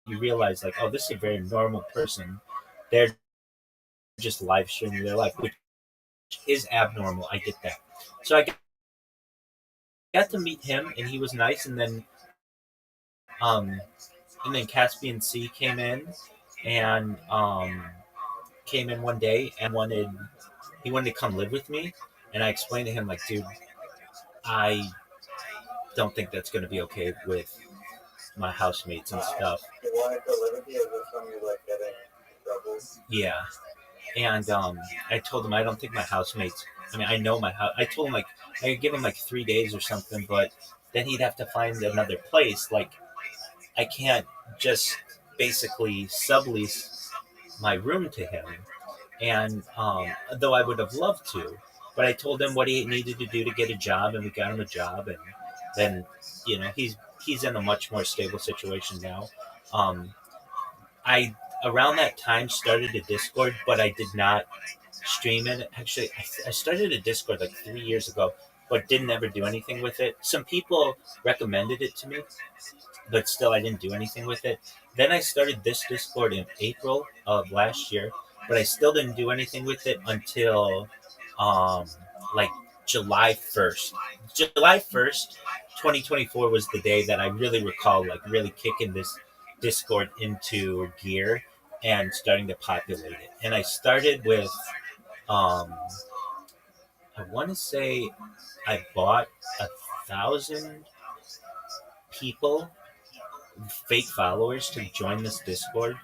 Speaker 3: you realize like, oh, this is a very normal person. They're just live streaming their life, which is abnormal. I get that. So I got to meet him, and he was nice. Um, and then Caspian C and came in one day and he wanted to come live with me. And I explained to him like, dude, I don't think that's going to be okay with my housemates and stuff.
Speaker 12: You wanted to live with you? Is this when you like getting in trouble?
Speaker 3: Yeah. And I told him I don't think my housemates. I mean, I know my house. I told him like I could give him like 3 days or something, but then he'd have to find another place. Like I can't just basically sublease my room to him. And though I would have loved to, but I told him what he needed to do to get a job, and we got him a job, and then he's in a much more stable situation now. Um, I around that time started a Discord, but I did not stream it. Actually, I started a Discord like 3 years ago, but didn't ever do anything with it. Some people recommended it to me, but still I didn't do anything with it. Then I started this Discord in April of last year, but I still didn't do anything with it until um, like July 1st. July 1st, 2024 was the day that I really recall like really kicking this Discord into gear and starting to populate it. And I started with um, I want to say I bought 1,000 people, fake followers, to join this Discord,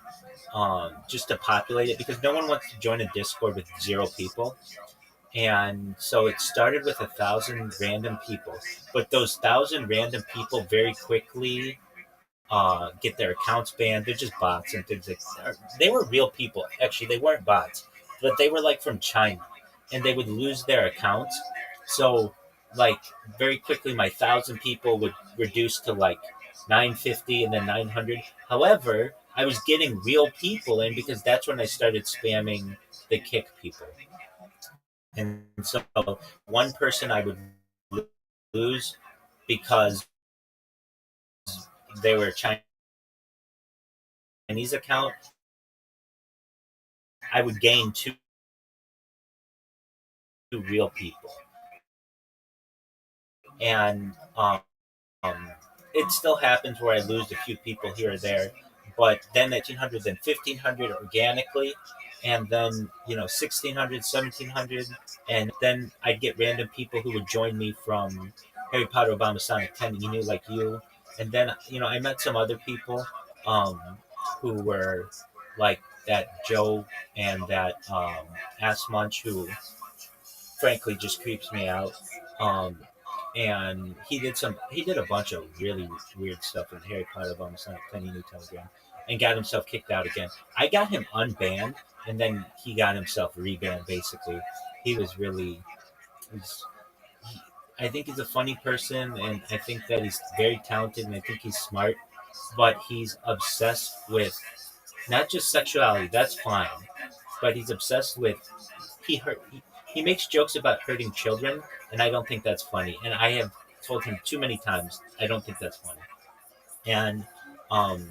Speaker 3: just to populate it because no one wants to join a Discord with 0 people. And so it started with 1,000 random people, but those 1,000 random people very quickly get their accounts banned. They're just bots and things like that. They were real people. Actually, they weren't bots, but they were like from China, and they would lose their accounts. So like very quickly my 1,000 people would reduce to like 950 and then 900. However, I was getting real people in because that's when I started spamming the kick people. And so one person I would lose because they were a Chinese account, I would gain two real people. And it still happens where I lose a few people here or there, but then 1,800, then 1,500 organically, and then 1,600, 1,700, and then I'd get random people who would join me from Harry Potter, Obama, Sonic 10, like you, and then I met some other people um, who were like that Joe and that Ass Munch who frankly just creeps me out. Um, and he did a bunch of really weird stuff in Harry Potter Bomb Sonic Penny New Telegram and got himself kicked out again. I got him unbanned and then he got himself rebanned basically. He was really he's, I think he's a funny person and I think that he's very talented and I think he's smart, but he's obsessed with not just sexuality, that's fine, but he's obsessed with he makes jokes about hurting children, and I don't think that's funny. And I have told him too many times I don't think that's funny. And um,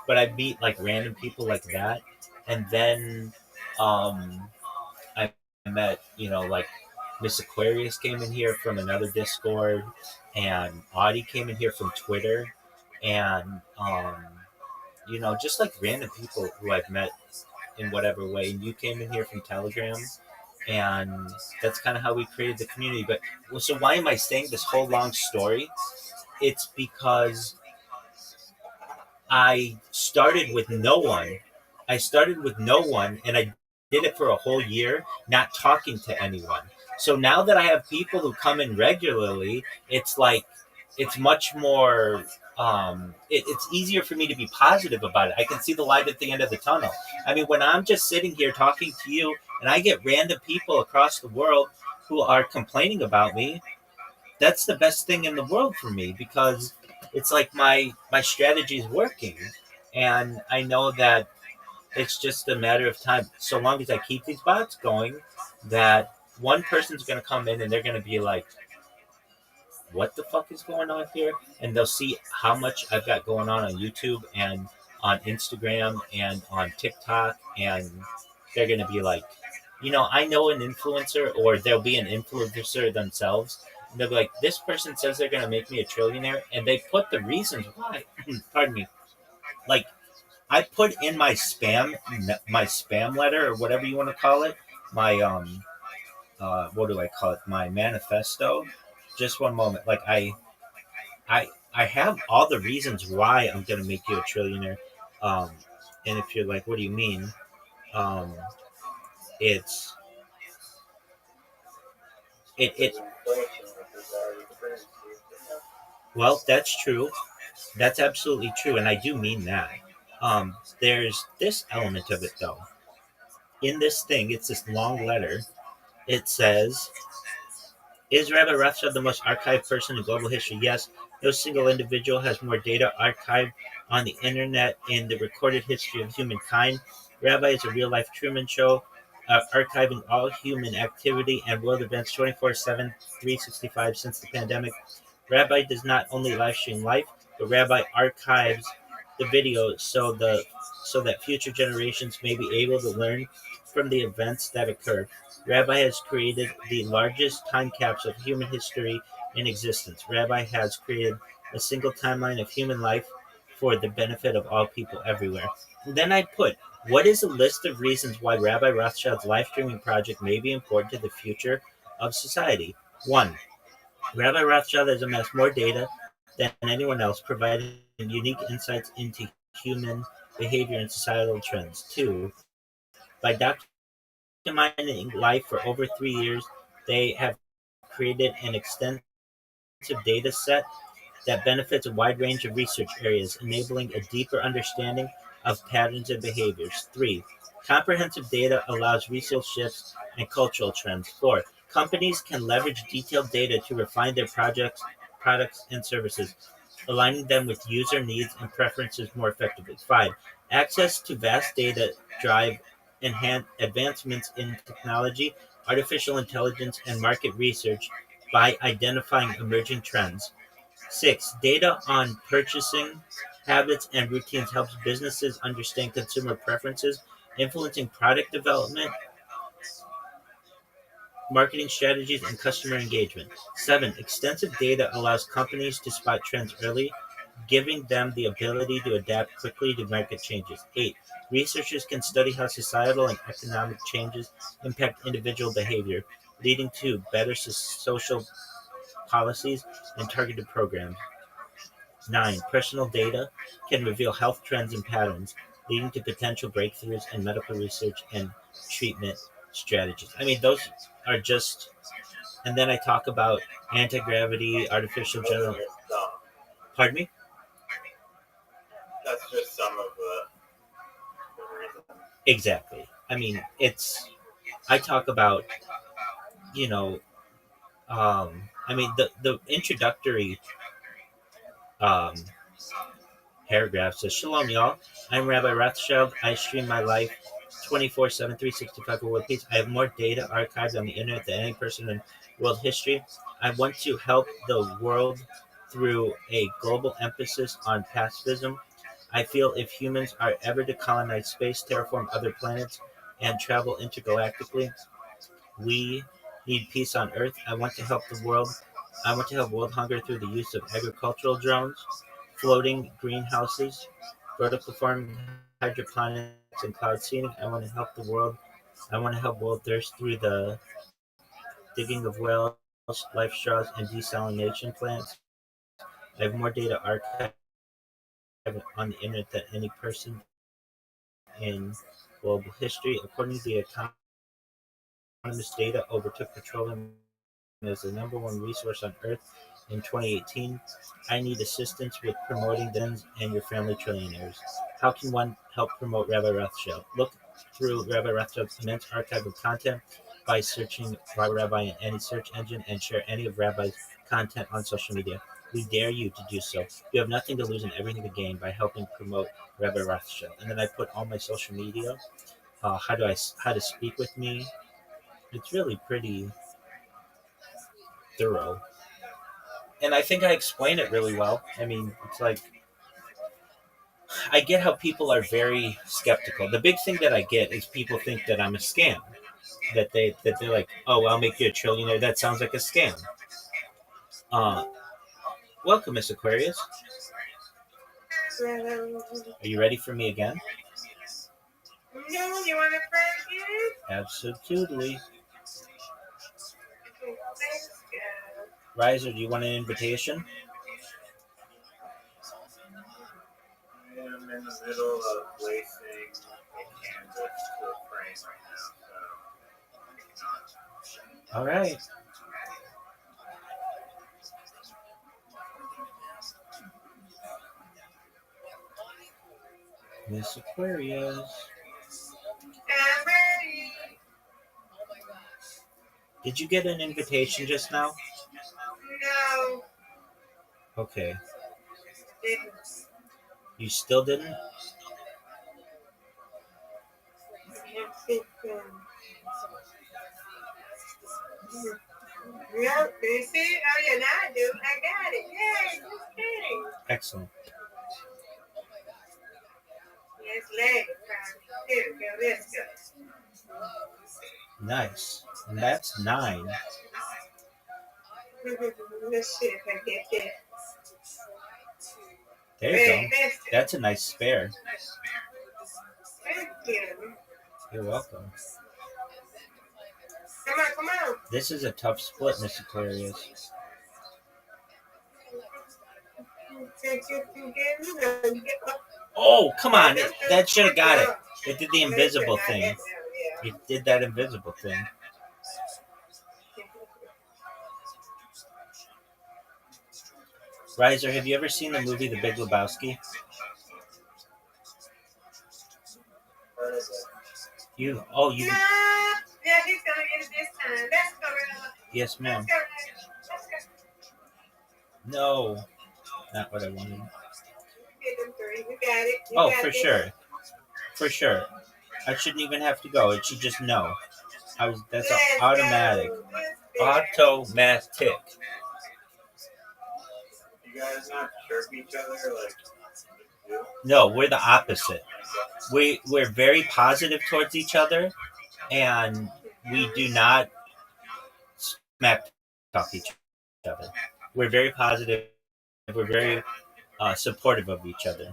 Speaker 3: but I meet like random people like that, and then I met like Miss Aquarius came in here from another Discord, and Audie came in here from Twitter, and just like random people who I've met in whatever way. And you came in here from Telegram, and that's kind of how we created the community. But so why am I saying this whole long story? It's because I started with no one. And I did it for a whole year, not talking to anyone. So now that I have people who come in regularly, it's like it's much more. It's easier for me to be positive about it. I can see the light at the end of the tunnel. I mean, when I'm just sitting here talking to you, and I get random people across the world who are complaining about me, that's the best thing in the world for me because it's like my strategy is working, and I know that it's just a matter of time. So long as I keep these bots going, that one person's going to come in and they're going to be like, what the fuck is going on here? And they'll see how much I've got going on YouTube and on Instagram and on TikTok, and they're going to be like, I know an influencer, or there'll be an influencer themselves. And they'll be like, this person says they're going to make me a trillionaire, and they put the reasons why. Pardon me. Like, I put in my spam letter, or whatever you want to call it, my what do I call it? My manifesto. Just one moment. Like I have all the reasons why I'm gonna make you a trillionaire. And if you're like, what do you mean? Um, it's it. Well, that's true. That's absolutely true, and I do mean that. There's this element of it though. In this thing, it's this long letter. It says, is Rabbi Rothschild the most archived person in global history? Yes. No single individual has more data archived on the internet in the recorded history of humankind. Rabbi is a real-life Truman Show, archiving all human activity and world events 24/7, 365 since the pandemic. Rabbi does not only live stream life, but Rabbi archives the video so that future generations may be able to learn from the events that occur. Rabbi has created the largest time capsule of human history in existence. Rabbi has created a single timeline of human life for the benefit of all people everywhere. And then I put, what is a list of reasons why Rabbi Rothschild's live streaming project may be important to the future of society? 1. Rabbi Rothschild has amassed more data than anyone else, providing unique insights into human behavior and societal trends. 2. By documenting life for over 3 years, they have created an extensive data set that benefits a wide range of research areas, enabling a deeper understanding of patterns and behaviors. 3. Comprehensive data allows research shifts and cultural trends. 4. Companies can leverage detailed data to refine their products, and services, aligning them with user needs and preferences more effectively. 5. Access to vast data drive advancements in technology, artificial intelligence, and market research by identifying emerging trends. 6. Data on purchasing habits and routines helps businesses understand consumer preferences, influencing product development, marketing strategies, and customer engagement. 7. Extensive data allows companies to spot trends early, giving them the ability to adapt quickly to market changes. 8. Researchers can study how societal and economic changes impact individual behavior, leading to better social policies and targeted programs. 9. Personal data can reveal health trends and patterns, leading to potential breakthroughs in medical research and treatment strategies. I mean, those are just. And then I talk about anti-gravity, artificial
Speaker 12: Those
Speaker 3: general.
Speaker 12: are just some.
Speaker 3: Pardon me?
Speaker 12: That's just some of the reasons.
Speaker 3: Exactly. I mean, it's. I talk about, you know, I mean, the introductory um, paragraph says, Shalom, y'all. I'm Rabbi Rothschild. I stream my life 24/7, 365 for World Peace. I have more data archived on the internet than any person in world history. I want to help the world through a global emphasis on pacifism. I feel if humans are ever to colonize space, terraform other planets, and travel intergalactically, we need peace on Earth. I want to help the world. I want to help world hunger through the use of agricultural drones, floating greenhouses, vertical farming, hydroponics, and cloud seeding. I want to help the world. I want to help world thirst through the digging of wells, life straws, and desalination plants. I have more data archived on the internet than any person in global history. According to the Economist, data overtook petroleum as the number one resource on Earth in 2018. I need assistance with promoting the and your family trillionaires. How can one help promote Rabbi Rothschild? Look through Rabbi Rothschild's immense archive of content by searching Rabbi in any search engine and share any of Rabbi's content on social media. We dare you to do so. You have nothing to lose and everything to gain by helping promote Rabbi Rothschild. And then I put all my social media, how to speak with me. It's really pretty thorough. And I think I explain it really well. I mean, it's like I get how people are very skeptical. The big thing that I get is people think that I'm a scam. They're like, oh, I'll make you a trillionaire. That sounds like a scam. Uh, welcome, Miss Aquarius. Are you ready for me again?
Speaker 7: No, you want to pray again?
Speaker 3: Absolutely. Riser, do you want an invitation?
Speaker 12: I am in the middle of placing a canvas to a frame right now, so
Speaker 3: All right. Miss Aquarius.
Speaker 7: I'm ready.
Speaker 3: Did you get an invitation just now?
Speaker 7: No.
Speaker 3: Okay.
Speaker 7: Didn't.
Speaker 3: You still didn't?
Speaker 7: Yep, you see? Oh, yeah, now I do. I got it. Yay, just kidding.
Speaker 3: Excellent.
Speaker 7: Yes, leg. Here we go. Let's go.
Speaker 3: Nice. And that's 9.
Speaker 7: Let's see if I get that.
Speaker 3: There you go. That's a nice spare.
Speaker 7: Thank you.
Speaker 3: You're welcome.
Speaker 7: Come on, come on.
Speaker 3: This is a tough split, Miss Aquarius. Oh, come on. That should have got it. It did the invisible thing. It did that invisible thing. Riser, have you ever seen the movie The Big Lebowski?
Speaker 12: part of it.
Speaker 3: You.
Speaker 7: No, yeah, Yeah, he's gonna get it this time. Let's go, Rabbi.
Speaker 3: Yes, ma'am.
Speaker 7: Let's go, Rabbi. Let's go.
Speaker 3: No, not what I wanted.
Speaker 7: Get them three. You got it. You
Speaker 3: Oh,
Speaker 7: got
Speaker 3: for
Speaker 7: this.
Speaker 3: sure. For sure. I shouldn't even have to go. It should just know. That's
Speaker 7: Let's
Speaker 3: automatic.
Speaker 7: go. Let's go.
Speaker 3: Automatic.
Speaker 12: You guys not chirp each other like you?
Speaker 3: No, we're the opposite. We're very positive towards each other, and we do not smack talk each other. We're very positive. We're very supportive of each other.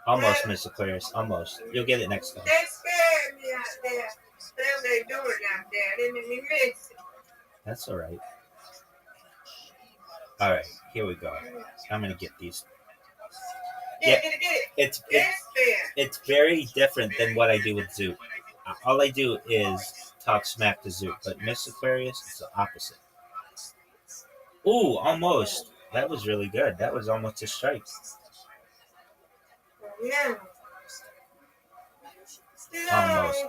Speaker 3: Almost, Miss Aquarius. Almost. You'll get it next time.
Speaker 7: They scared me out there. What they doing out there? They made me miss it.
Speaker 3: That's all right. All right, here we go. I'm gonna get these.
Speaker 7: Get
Speaker 3: Yeah,
Speaker 7: it.
Speaker 3: it's very different than what I do with Zoot. All I do is talk smack to Zoot, but Miss Aquarius is the opposite. Ooh, almost. That was really good. That was almost a strike.
Speaker 7: No.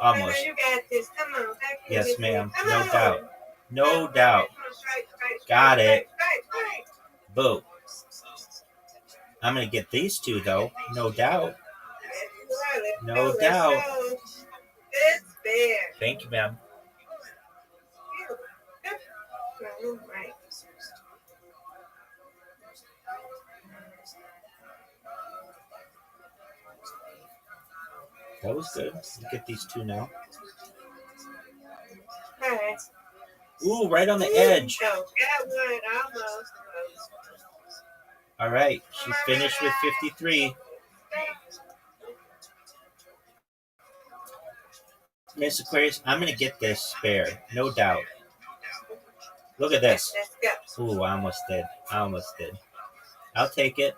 Speaker 3: Almost.
Speaker 7: You got this. Come on.
Speaker 3: Yes, ma'am.
Speaker 7: Come
Speaker 3: No
Speaker 7: on.
Speaker 3: doubt. No doubt.
Speaker 7: Strike.
Speaker 3: Got it.
Speaker 7: Strike.
Speaker 3: Boo. I'm gonna get these two though. No doubt. No doubt.
Speaker 7: It's fair.
Speaker 3: Thank you, ma'am.
Speaker 7: Right.
Speaker 3: That was good. You get these two now.
Speaker 7: All right.
Speaker 3: Ooh, right on the edge.
Speaker 7: Oh, got one almost.
Speaker 3: All right, she finished with 53. Miss Aquarius, I'm gonna get this spare, no doubt. Look at this.
Speaker 7: Let's go.
Speaker 3: Ooh, I almost did. I'll take it.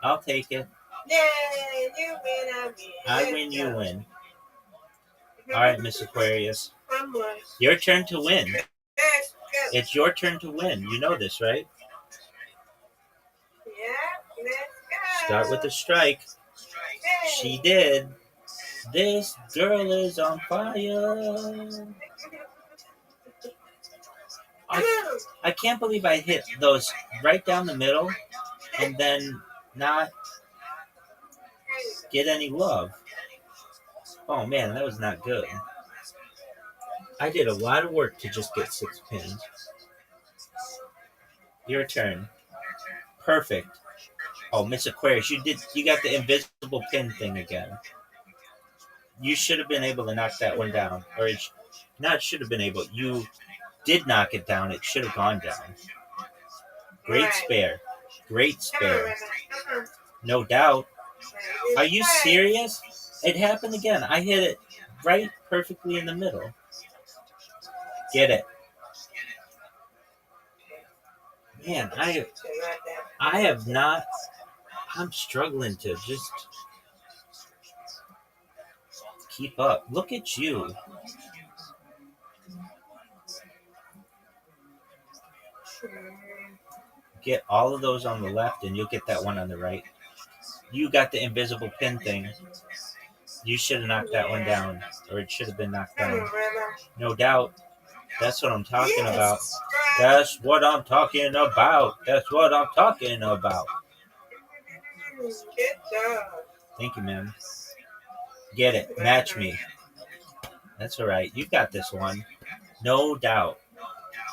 Speaker 3: I'll take it.
Speaker 7: Yay, you win, I win.
Speaker 3: I win, you win. All right, Miss Aquarius.
Speaker 7: Come on.
Speaker 3: Your turn to win.
Speaker 7: Let's go.
Speaker 3: It's your turn to win. You know this, right?
Speaker 7: Yeah, let's go.
Speaker 3: Start with a strike.
Speaker 7: Hey.
Speaker 3: She did. This girl is on fire. I can't believe I hit those right down the middle and then not get any love. Oh man, that was not good. I did a lot of work to just get 6 pins. Your turn. Perfect. Oh, Miss Aquarius, you got the invisible pin thing again. You should have been able to knock that one down. Or not should have been able. You did knock it down. It should have gone down. Great spare. Great spare. No doubt. Are you serious? It happened again. I hit it right perfectly in the middle. Get it. Man, I have not. I'm struggling to just keep up. Look at you. Get all of those on the left and you'll get that one on the right. You got the invisible pin thing. You should have knocked that one down, or it should have been knocked down. No doubt. That's what I'm talking about. That's what I'm talking about. That's what I'm talking about.
Speaker 7: Good job.
Speaker 3: Thank you, ma'am. Get it. Match me. That's all right. You got this one. No doubt.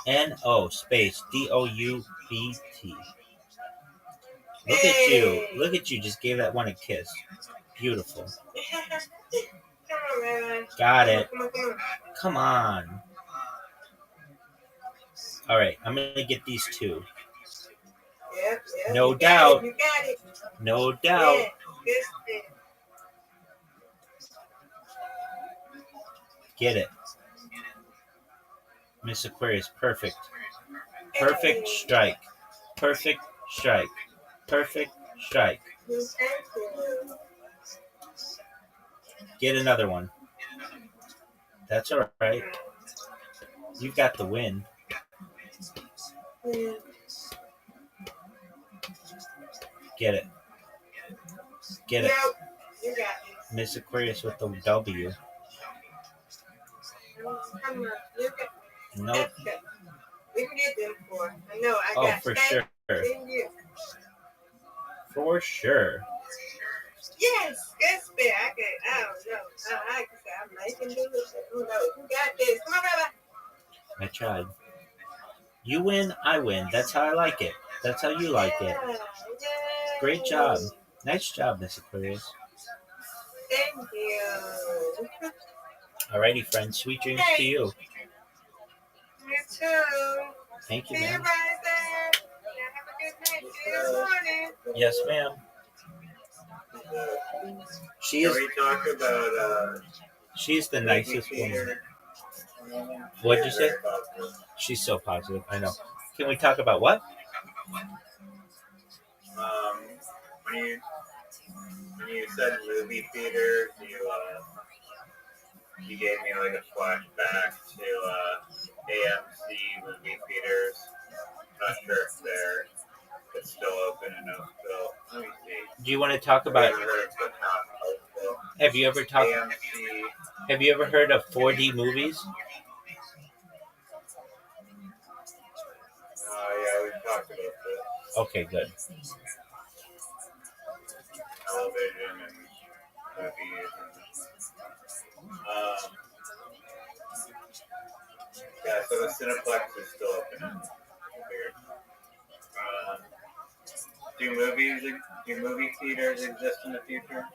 Speaker 3: N-O space D-O-U-B-T. Look at you. Look at you. Just gave that one a kiss. Beautiful. Got it. Come on. All right. I'm going to get these two.
Speaker 7: Yep,
Speaker 3: No doubt.
Speaker 7: You got it.
Speaker 3: No doubt.
Speaker 7: Yeah,
Speaker 3: Get it. Miss Aquarius, perfect. Perfect strike. Perfect strike. Perfect strike. Get another one. That's all right. You've got the win. Get it. Get it. Miss Aquarius with the W.
Speaker 7: Come on, you can.
Speaker 3: Nope.
Speaker 7: That's good. We can get them for. I know. I
Speaker 3: Oh,
Speaker 7: got
Speaker 3: for
Speaker 7: steak.
Speaker 3: sure.
Speaker 7: In you.
Speaker 3: For sure.
Speaker 7: Yes, good spit. I don't know. I can say I can do it. Who knows? You got this. Come on, Rabbi.
Speaker 3: I tried. You win, I win. That's how I like it. That's how you like it.
Speaker 7: Yeah.
Speaker 3: Great job. Nice job, Miss Aquarius.
Speaker 7: Thank you.
Speaker 3: Alrighty, friends. Sweet dreams to you.
Speaker 7: You too.
Speaker 3: Thank you,
Speaker 7: See you
Speaker 3: ma'am.
Speaker 7: right there. Yeah, have a good night. See you in the morning.
Speaker 3: Yes, ma'am. She
Speaker 12: Can
Speaker 3: is.
Speaker 12: we talk about
Speaker 3: She's the nicest woman. What'd you say? She's so positive. I know. Can we talk about what?
Speaker 12: When you said movie theaters, you gave me like a flashback to AMC movie theaters. Not sure if it's still open in Oakville. Let me see.
Speaker 3: Do you want to talk about? Have you ever talked?
Speaker 12: AMC.
Speaker 3: Have you ever heard of 4D movies?
Speaker 12: Yeah, we talked about this.
Speaker 3: Okay, good.
Speaker 12: Television and movies. Yeah, so the Cineplex is still open. Weird. Do movie theaters exist in the future?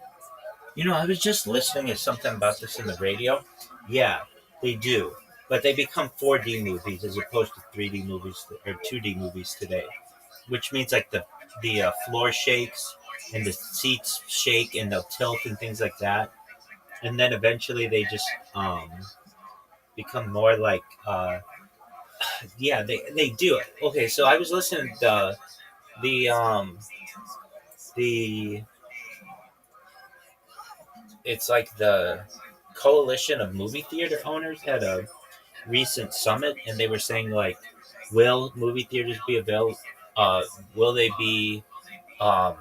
Speaker 3: You know, I was just listening to something about this in the radio. Yeah, they do, but they become 4D movies as opposed to 3D movies or 2D movies today, which means like the floor shakes and the seats shake and they'll tilt and things like that, and then eventually they just become more like yeah, they do it. Okay, so I was listening to the it's like the coalition of movie theater owners had a recent summit, and they were saying like, will movie theaters be available? Will they be um,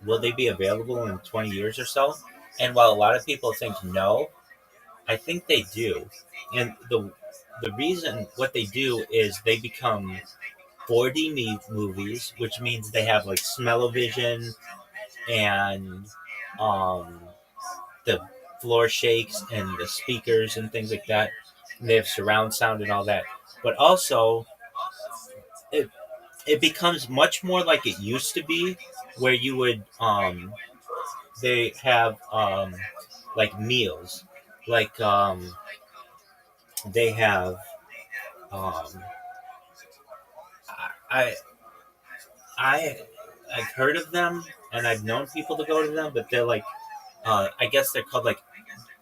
Speaker 3: will they be available in 20 years or so? And while a lot of people think no, I think they do. And the reason what they do is they become 4D movies, which means they have like smell-o-vision and um, the floor shakes and the speakers and things like that. They have surround sound and all that. But also, it it becomes much more like it used to be, where you would they have like meals, like they have um, I I I've heard of them and I've known people to go to them, but they're like I guess they're called like,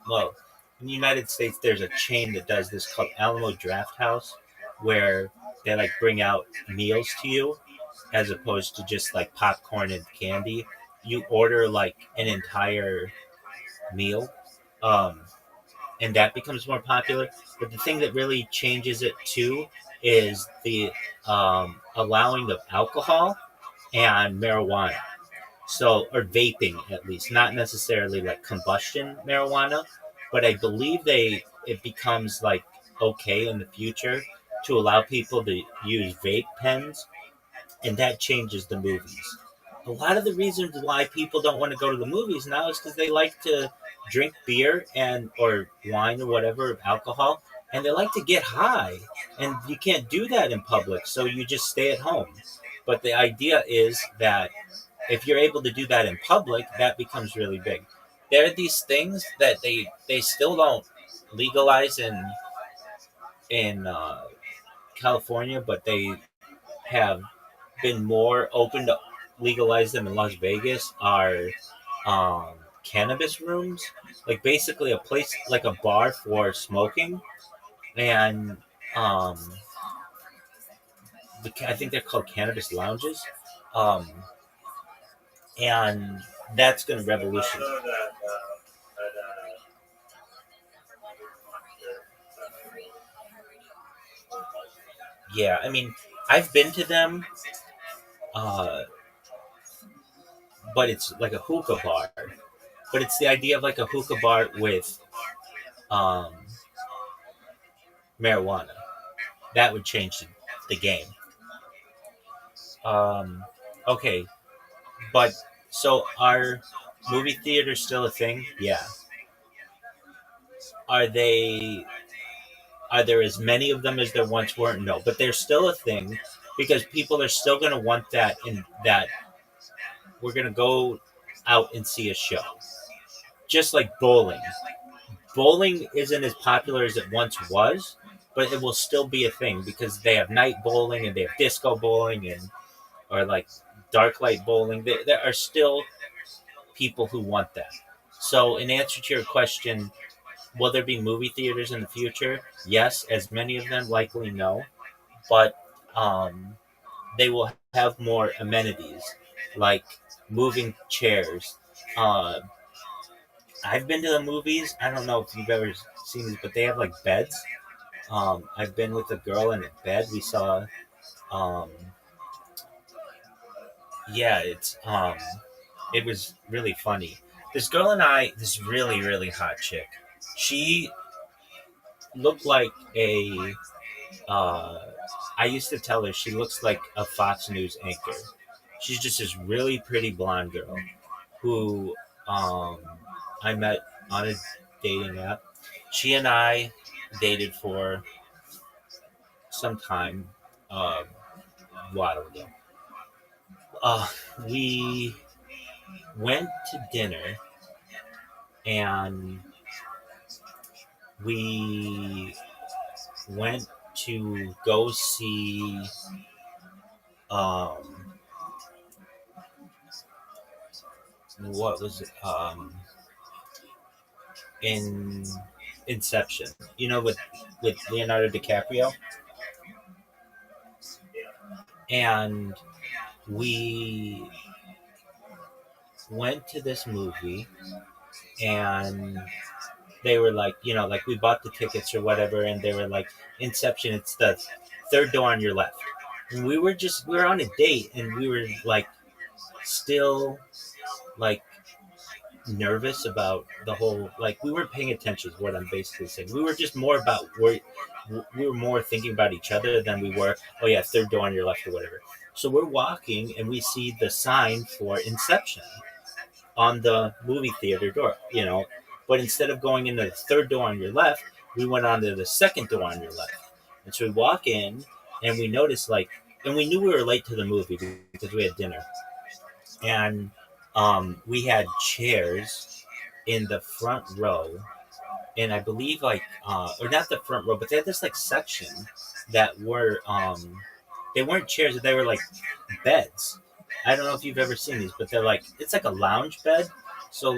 Speaker 3: well, in the United States, there's a chain that does this called Alamo Draft House, where they like bring out meals to you as opposed to just like popcorn and candy. You order like an entire meal, um, and that becomes more popular. But the thing that really changes it too is the allowing of alcohol and marijuana. So, or vaping at least, not necessarily like combustion marijuana, but I believe it becomes like okay in the future to allow people to use vape pens, and that changes the movies. A lot of the reasons why people don't want to go to the movies now is because they like to drink beer and or wine or whatever alcohol, and they like to get high, and you can't do that in public, so you just stay at home. But the idea is that if you're able to do that in public, that becomes really big. There are these things that they still don't legalize in California, but they have been more open to legalize them in Las Vegas. Are um, cannabis rooms, like basically a place like a bar for smoking, and um, I think they're called cannabis lounges. Um, and that's going to revolutionize. Yeah, I mean, I've been to them, uh, but it's like a hookah bar. But it's the idea of like a hookah bar with marijuana. That would change the game. Okay, but so are movie theaters still a thing? Yeah. Are they? Are there as many of them as there once weren't? No, but they're still a thing because people are still going to want that. In that, we're going to go out and see a show, just like bowling. Bowling isn't as popular as it once was, but it will still be a thing because they have night bowling and they have disco bowling and or like dark light bowling. There are still people who want that. So, in answer to your question, will there be movie theaters in the future? Yes, as many of them likely no, but they will have more amenities like moving chairs. Uh, I've been to the movies. I don't know if you've ever seen these, but they have like beds. I've been with a girl in a bed. We saw, um, yeah, it was really funny. This girl and I, this really, really hot chick, she looked like uh, I used to tell her she looks like a Fox News anchor. She's just this really pretty blonde girl who I met on a dating app. She and I dated for some time, a while ago. Uh, we went to dinner and we went to go see um what was it in Inception, with Leonardo DiCaprio, and we went to this movie and they were like, like we bought the tickets or whatever, and they were like, Inception, it's the third door on your left. And we were on a date, and we were like, still like nervous about the whole, like we weren't paying attention is what I'm basically saying. We were just more about we were more thinking about each other than we were, oh yeah, third door on your left or whatever. So we're walking and we see the sign for Inception on the movie theater door. But instead of going into the third door on your left, we went onto the second door on your left. And so we walk in and we noticed and we knew we were late to the movie because we had dinner. And we had chairs in the front row. And I believe or not the front row, but they had this section that were, they weren't chairs, they were like beds. I don't know if you've ever seen these, but it's like a lounge bed. So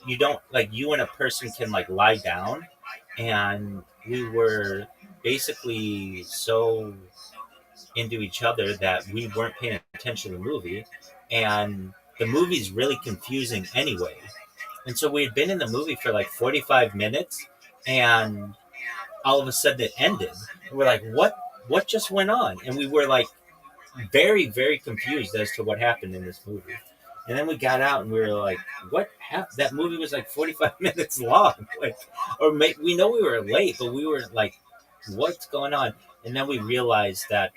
Speaker 3: you don't you and a person can lie down, and we were basically so into each other that we weren't paying attention to the movie, and the movie's really confusing anyway. And so we had been in the movie for 45 minutes, and all of a sudden it ended. And we're like, what just went on? And we were very, very confused as to what happened in this movie. And then we got out and we were like, what happened? That movie was 45 minutes long. We know we were late, but we were like, what's going on? And then we realized that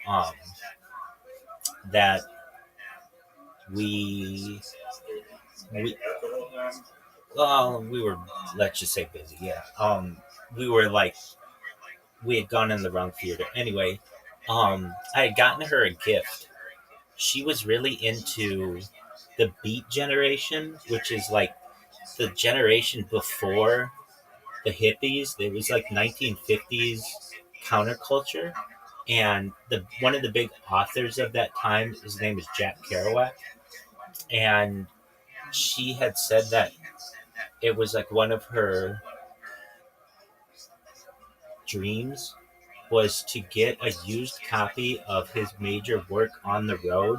Speaker 3: that we were, let's just say, busy. Yeah. We were we had gone in the wrong theater. Anyway, I had gotten her a gift. She was really into the Beat generation, which is the generation before the hippies. It was 1950s counterculture. And one of the big authors of that time, his name is Jack Kerouac. And she had said that it was one of her dreams was to get a used copy of his major work On the Road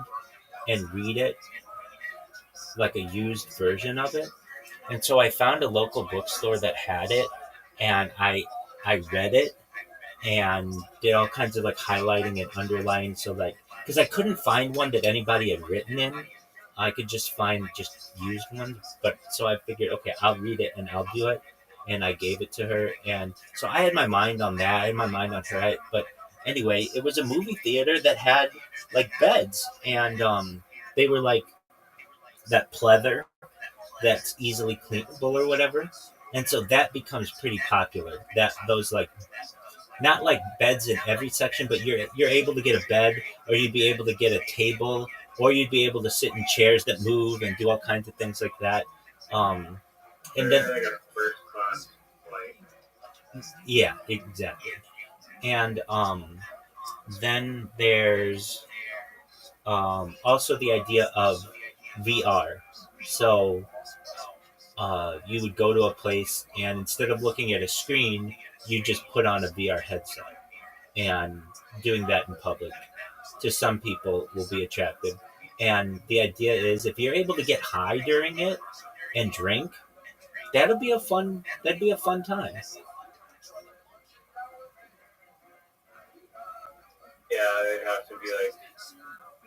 Speaker 3: and read it, a used version of it. And so I found a local bookstore that had it, and I read it and did all kinds of highlighting and underlining, so because I couldn't find one that anybody had written in. I could just find just used ones, but so I figured, okay, I'll read it and I'll do it. and I gave it to her. And so I had my mind on that. I had my mind on her. But anyway, it was a movie theater that had like beds, and they were like that pleather that's easily cleanable or whatever. And so that becomes pretty popular. That those like not like beds in every section, but you're able to get a bed, or you'd be able to get a table, or you'd be able to sit in chairs that move and do all kinds of things like that. Um, and then
Speaker 12: like a first class flight.
Speaker 3: yeah, exactly. And then there's also the idea of VR. So you would go to a place, and instead of looking at a screen, you just put on a VR headset. And doing that in public to some people will be attractive. And the idea is if you're able to get high during it and drink, that'd be a fun time.
Speaker 12: Yeah, they'd have to be like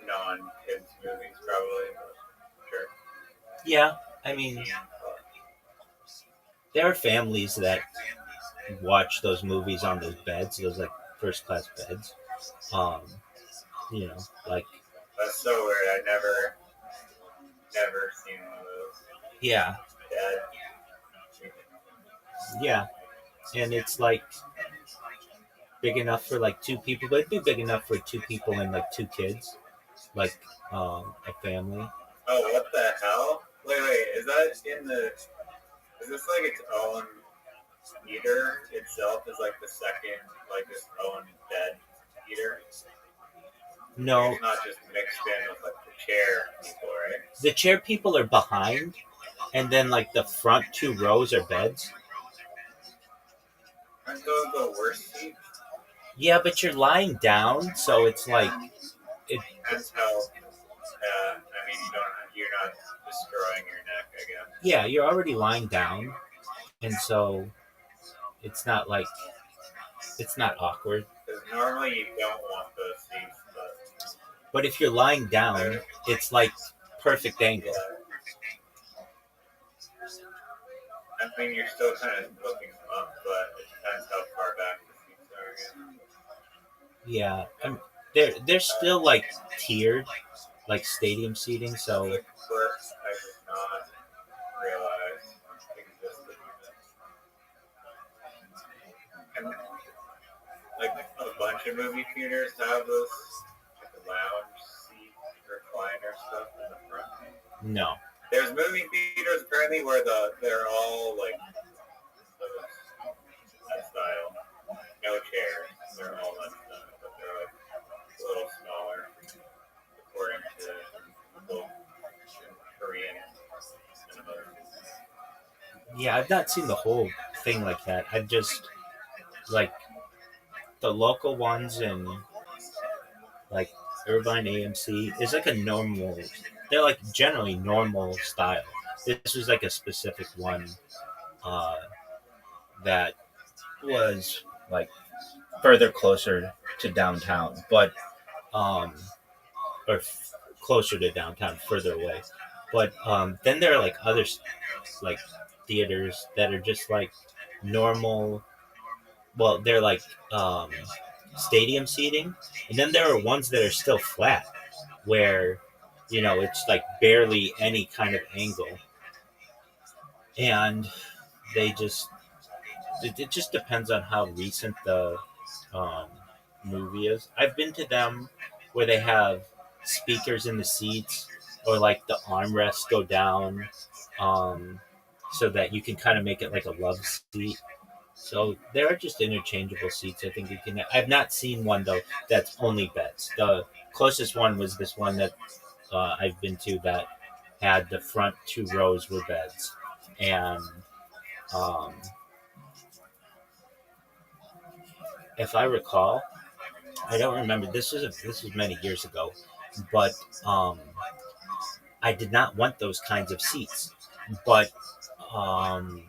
Speaker 12: non-kids movies probably, but sure.
Speaker 3: Yeah, I mean, there are families that watch those movies on those beds, those like first class beds. Um, like
Speaker 12: That's so weird. I never seen one of those.
Speaker 3: yeah, yeah, and it's like big enough for like two people, but it'd be big enough for two people and like two kids, like a family.
Speaker 12: Oh, what the hell? Wait, is that is this like its own heater itself? Is like the second, like its own bed heater?
Speaker 3: No,
Speaker 12: it's not just mixed in with like the chair people, right?
Speaker 3: The chair people are behind, and then like the front two rows are beds.
Speaker 12: Aren't those the worst seats?
Speaker 3: Yeah, but you're lying down, so it's like it.
Speaker 12: That's how. I mean, you're not destroying your neck, I guess.
Speaker 3: Yeah, you're already lying down, and so it's not awkward.
Speaker 12: Because normally you don't want those seats,
Speaker 3: but if you're lying down, it's like perfect angle.
Speaker 12: I mean, you're still kind of looking up, but it depends how far back the seats are.
Speaker 3: Yeah, they're still like tiered, like stadium seating. So.
Speaker 12: I did not realize existed. And like a bunch of movie theaters have those like lounge seat recliner stuff in the front.
Speaker 3: No.
Speaker 12: There's movie theaters apparently where they're all like that style, no chairs. They're all that style, but they're like a little smaller, according to both Korean cinema.
Speaker 3: Yeah, I've not seen the whole thing like that. I've just like the local ones in like Irvine AMC is like a normal. They're like generally normal style. This was like a specific one that was like further closer to downtown, but closer to downtown, further away. But then there are like other like theaters that are just like normal. Well, they're like stadium seating, and then there are ones that are still flat, where it's like barely any kind of angle, and it just depends on how recent the movie is. I've been to them where they have speakers in the seats, or like the armrests go down, so that you can kind of make it like a love seat. So there are just interchangeable seats. I think you can. I've not seen one though that's only beds. The closest one was this one that I've been to that had the front two rows were beds, and if I recall, I don't remember. This was many years ago, but I did not want those kinds of seats, but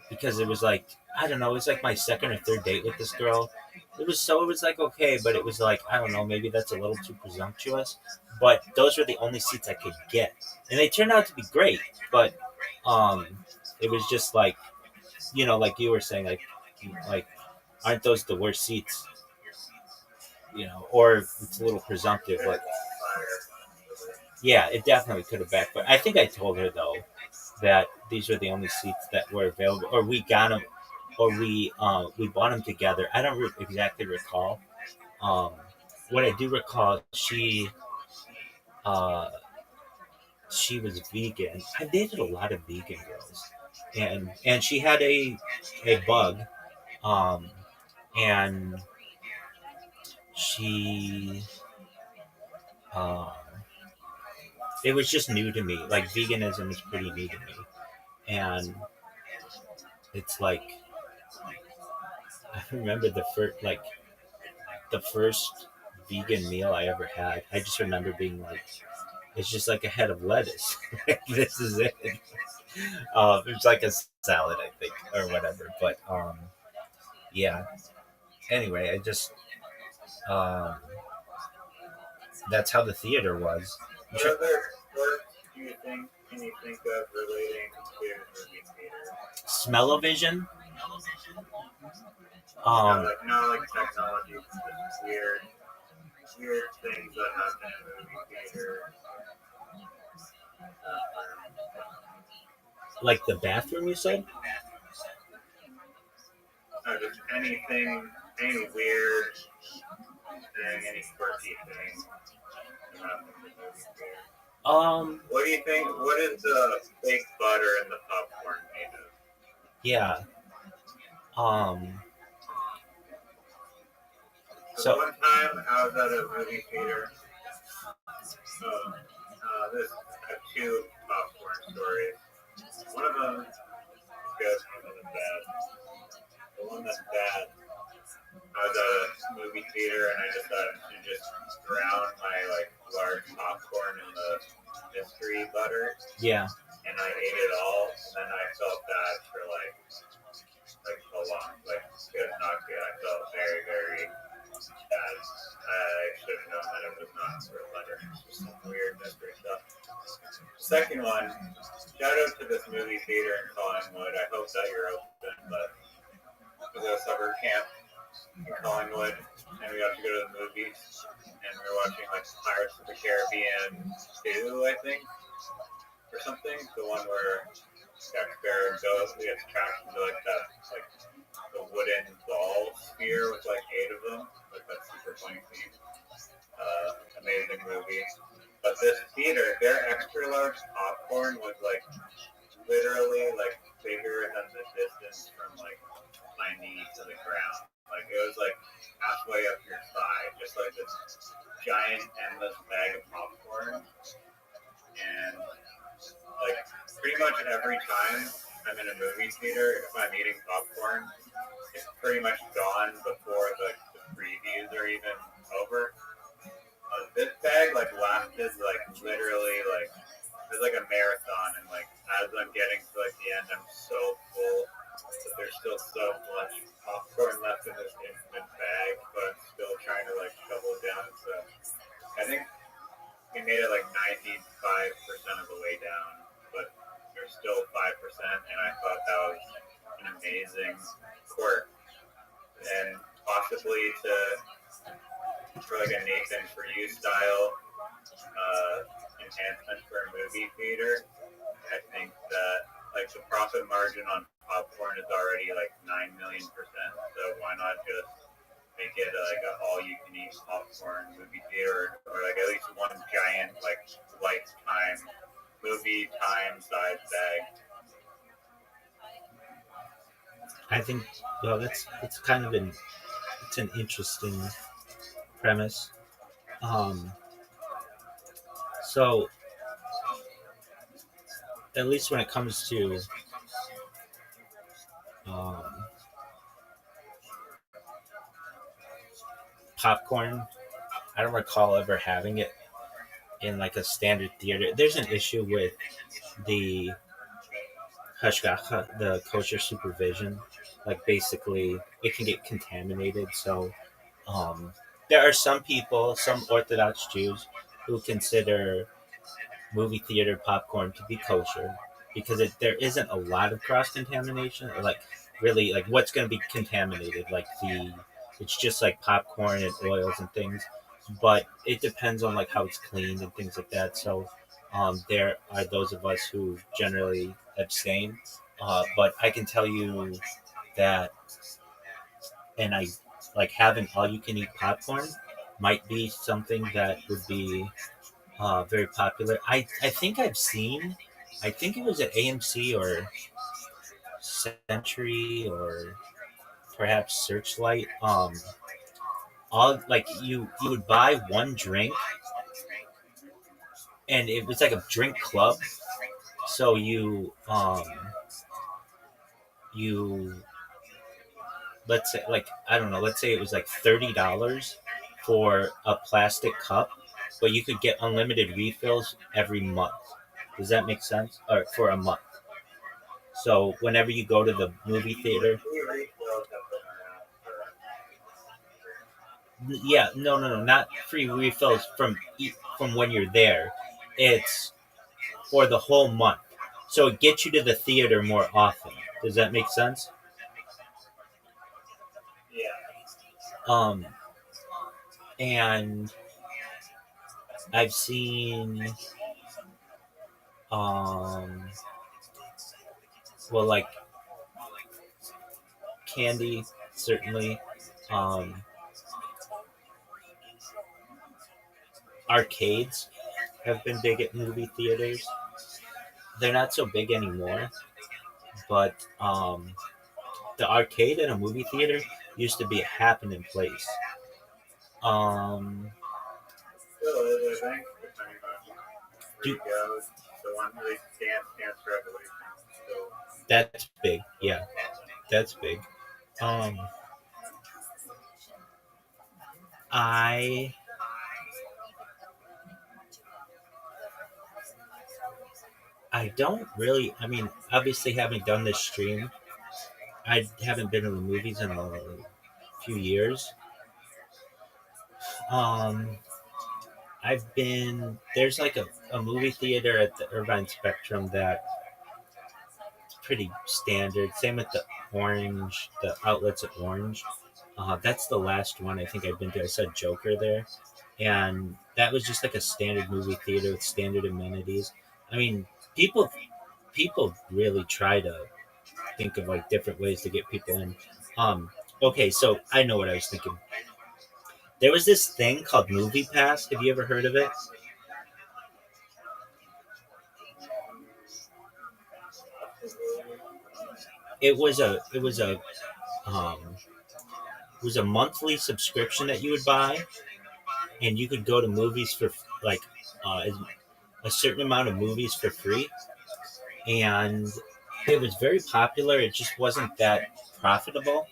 Speaker 3: because it was like, I don't know, it was like my second or third date with this girl. It was like okay, but it was like, I don't know, maybe that's a little too presumptuous. But those were the only seats I could get, and they turned out to be great. But it was just like like you were saying, like aren't those the worst seats? Or it's a little presumptive, but yeah, it definitely could have backfired. I think I told her though that these were the only seats that were available, or we got them, or we bought them together. I don't exactly recall. Um, what I do recall, uh, she was vegan. I dated a lot of vegan girls, and she had a bug, um, and she uh, it was just new to me. Like veganism is pretty new to me, and it's like I remember the first vegan meal I ever had. I just remember being like, it's just like a head of lettuce. This is it. It's like a salad, I think, or whatever. But yeah. Anyway, I just um, that's how the theater was.
Speaker 12: What other work do you think can you think of relating to movie theater?
Speaker 3: Smell-o-vision.
Speaker 12: Not like technology, just weird things that happen in movie theater.
Speaker 3: Like the bathroom, you said?
Speaker 12: Just anything, any weird thing, any quirky thing that happens in movie theater. What do you think? What is the fake butter in the popcorn made of?
Speaker 3: Yeah.
Speaker 12: So one time I was at a movie theater. This I have two popcorn stories. One of them is good, one of them is bad. The one that's bad, I was at a movie theater and I decided to just drown my large popcorn in the mystery butter.
Speaker 3: Yeah.
Speaker 12: And I ate it all, and then I felt bad for a long, good, not good. I felt very, very bad. I should have known that it was not real butter. It's just some weird mystery stuff. Second one, shout out to this movie theater in Collingwood. I hope that you're open, but it was a summer camp in Collingwood, and we got to go to the movies, and we were watching Pirates of the Caribbean 2, I think, or something. The one where Jack Sparrow gets trapped into the wooden ball sphere with 8 of them. That super funny scene. Amazing movie. But this theater, their extra large popcorn was literally bigger than the distance from my knee to the ground. It was halfway up your thigh, just this giant endless bag of popcorn. And pretty much every time I'm in a movie theater, if I'm eating popcorn, it's pretty much gone before the previews are even over. This bag lasted literally it was a marathon, and as I'm getting to the end, I'm so full, but there's still so much popcorn left in this infinite bag, but I'm still trying to shovel it down. So I think we made it 95% of the way down, but there's still 5%, and I thought that was an amazing quirk, and possibly for a Nathan For You style enhancement for a movie theater. I think that the profit margin on popcorn is already 9 million%, so why not just make it an all-you-can-eat popcorn movie theater, or at least one giant lifetime movie time size bag.
Speaker 3: I think it's kind of an interesting premise. So at least when it comes to popcorn, I don't recall ever having it in a standard theater. There's an issue with the hashgacha, the kosher supervision. Basically, it can get contaminated. So there are some people, some Orthodox Jews, who consider movie theater popcorn to be kosher. because there isn't a lot of cross contamination, or like really like what's going to be contaminated, like it's just like popcorn and oils and things, but it depends on like how it's cleaned and things like that. So there are those of us who generally abstain, but I can tell you that, and I like having all you can eat popcorn might be something that would be very popular. I think I've seen, I think it was at AMC or Century or perhaps Searchlight. All like you would buy one drink, and it was like a drink club. So you let's say like I don't know, let's say it was like $30 for a plastic cup, but you could get unlimited refills every month. Does that make sense? Or for a month. So whenever you go to the movie theater, yeah, no, not free refills from when you're there. It's for the whole month, so it gets you to the theater more often. Does that make sense? Um, and I've seen, um, well, like candy, certainly. Um, Arcades have been big at movie theaters. They're not so big anymore, but the arcade in a movie theater used to be a happening place. Um, do, that's big. Yeah, that's big. Um, I I don't really. I mean, obviously, having done this stream, I haven't been to the movies in a few years. Um, I've been there's like a movie theater at the Irvine Spectrum that's pretty standard. Same with the outlets at Orange. That's the last one I think I've been to. I saw Joker there, and that was just like a standard movie theater with standard amenities. I mean, people people really try to think of like different ways to get people in. Um, okay, so I know what I was thinking. There was this thing called Movie Pass. Have you ever heard of it? Um, it was a monthly subscription that you would buy, and you could go to movies for like uh, a certain amount of movies for free, and it was very popular. It just wasn't that profitable.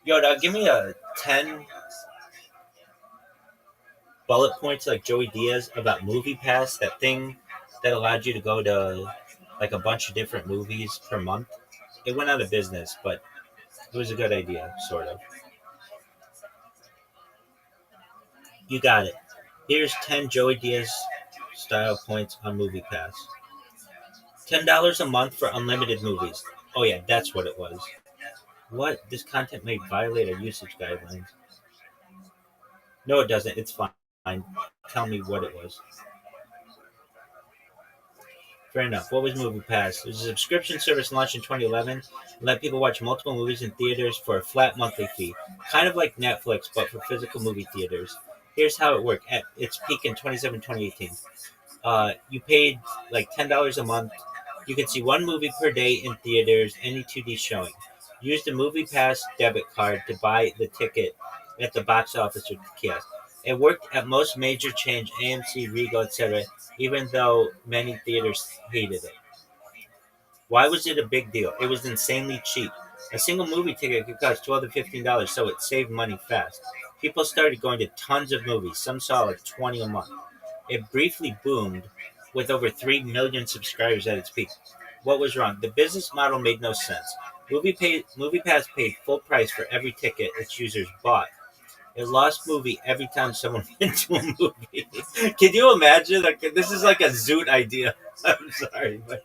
Speaker 3: Yo, now give me a 10 bullet points like Joey Diaz about Movie Pass, that thing that allowed you to go to like a bunch of different movies per month. It went out of business, but it was a good idea, sort of. You got it. Here's 10 Joey Diaz style points on Movie Pass. $10 a month for unlimited movies. Oh yeah, that's what it was. What? This content may violate our usage guidelines. No, it doesn't. It's fine. Tell me what it was. Fair enough. What was Movie Pass? It was a subscription service launched in 2011 and let people watch multiple movies in theaters for a flat monthly fee. Kind of like Netflix, but for physical movie theaters. Here's how it worked. At its peak in 2018. You paid like $10 a month. You could see one movie per day in theaters, any 2D showing. Use the Movie Pass debit card to buy the ticket at the box office or kiosk. It worked at most major chains, AMC, Regal, etc., even though many theaters hated it. Why was it a big deal? It was insanely cheap. A single movie ticket could cost $12 to $15, so it saved money fast. People started going to tons of movies. Some saw like 20 a month. It briefly boomed with over 3 million subscribers at its peak. What was wrong? The business model made no sense. Movie Pass paid full price for every ticket its users bought. It lost movie every time someone went to a movie. Can you imagine? Like, this is like a Zoot idea. I'm sorry, but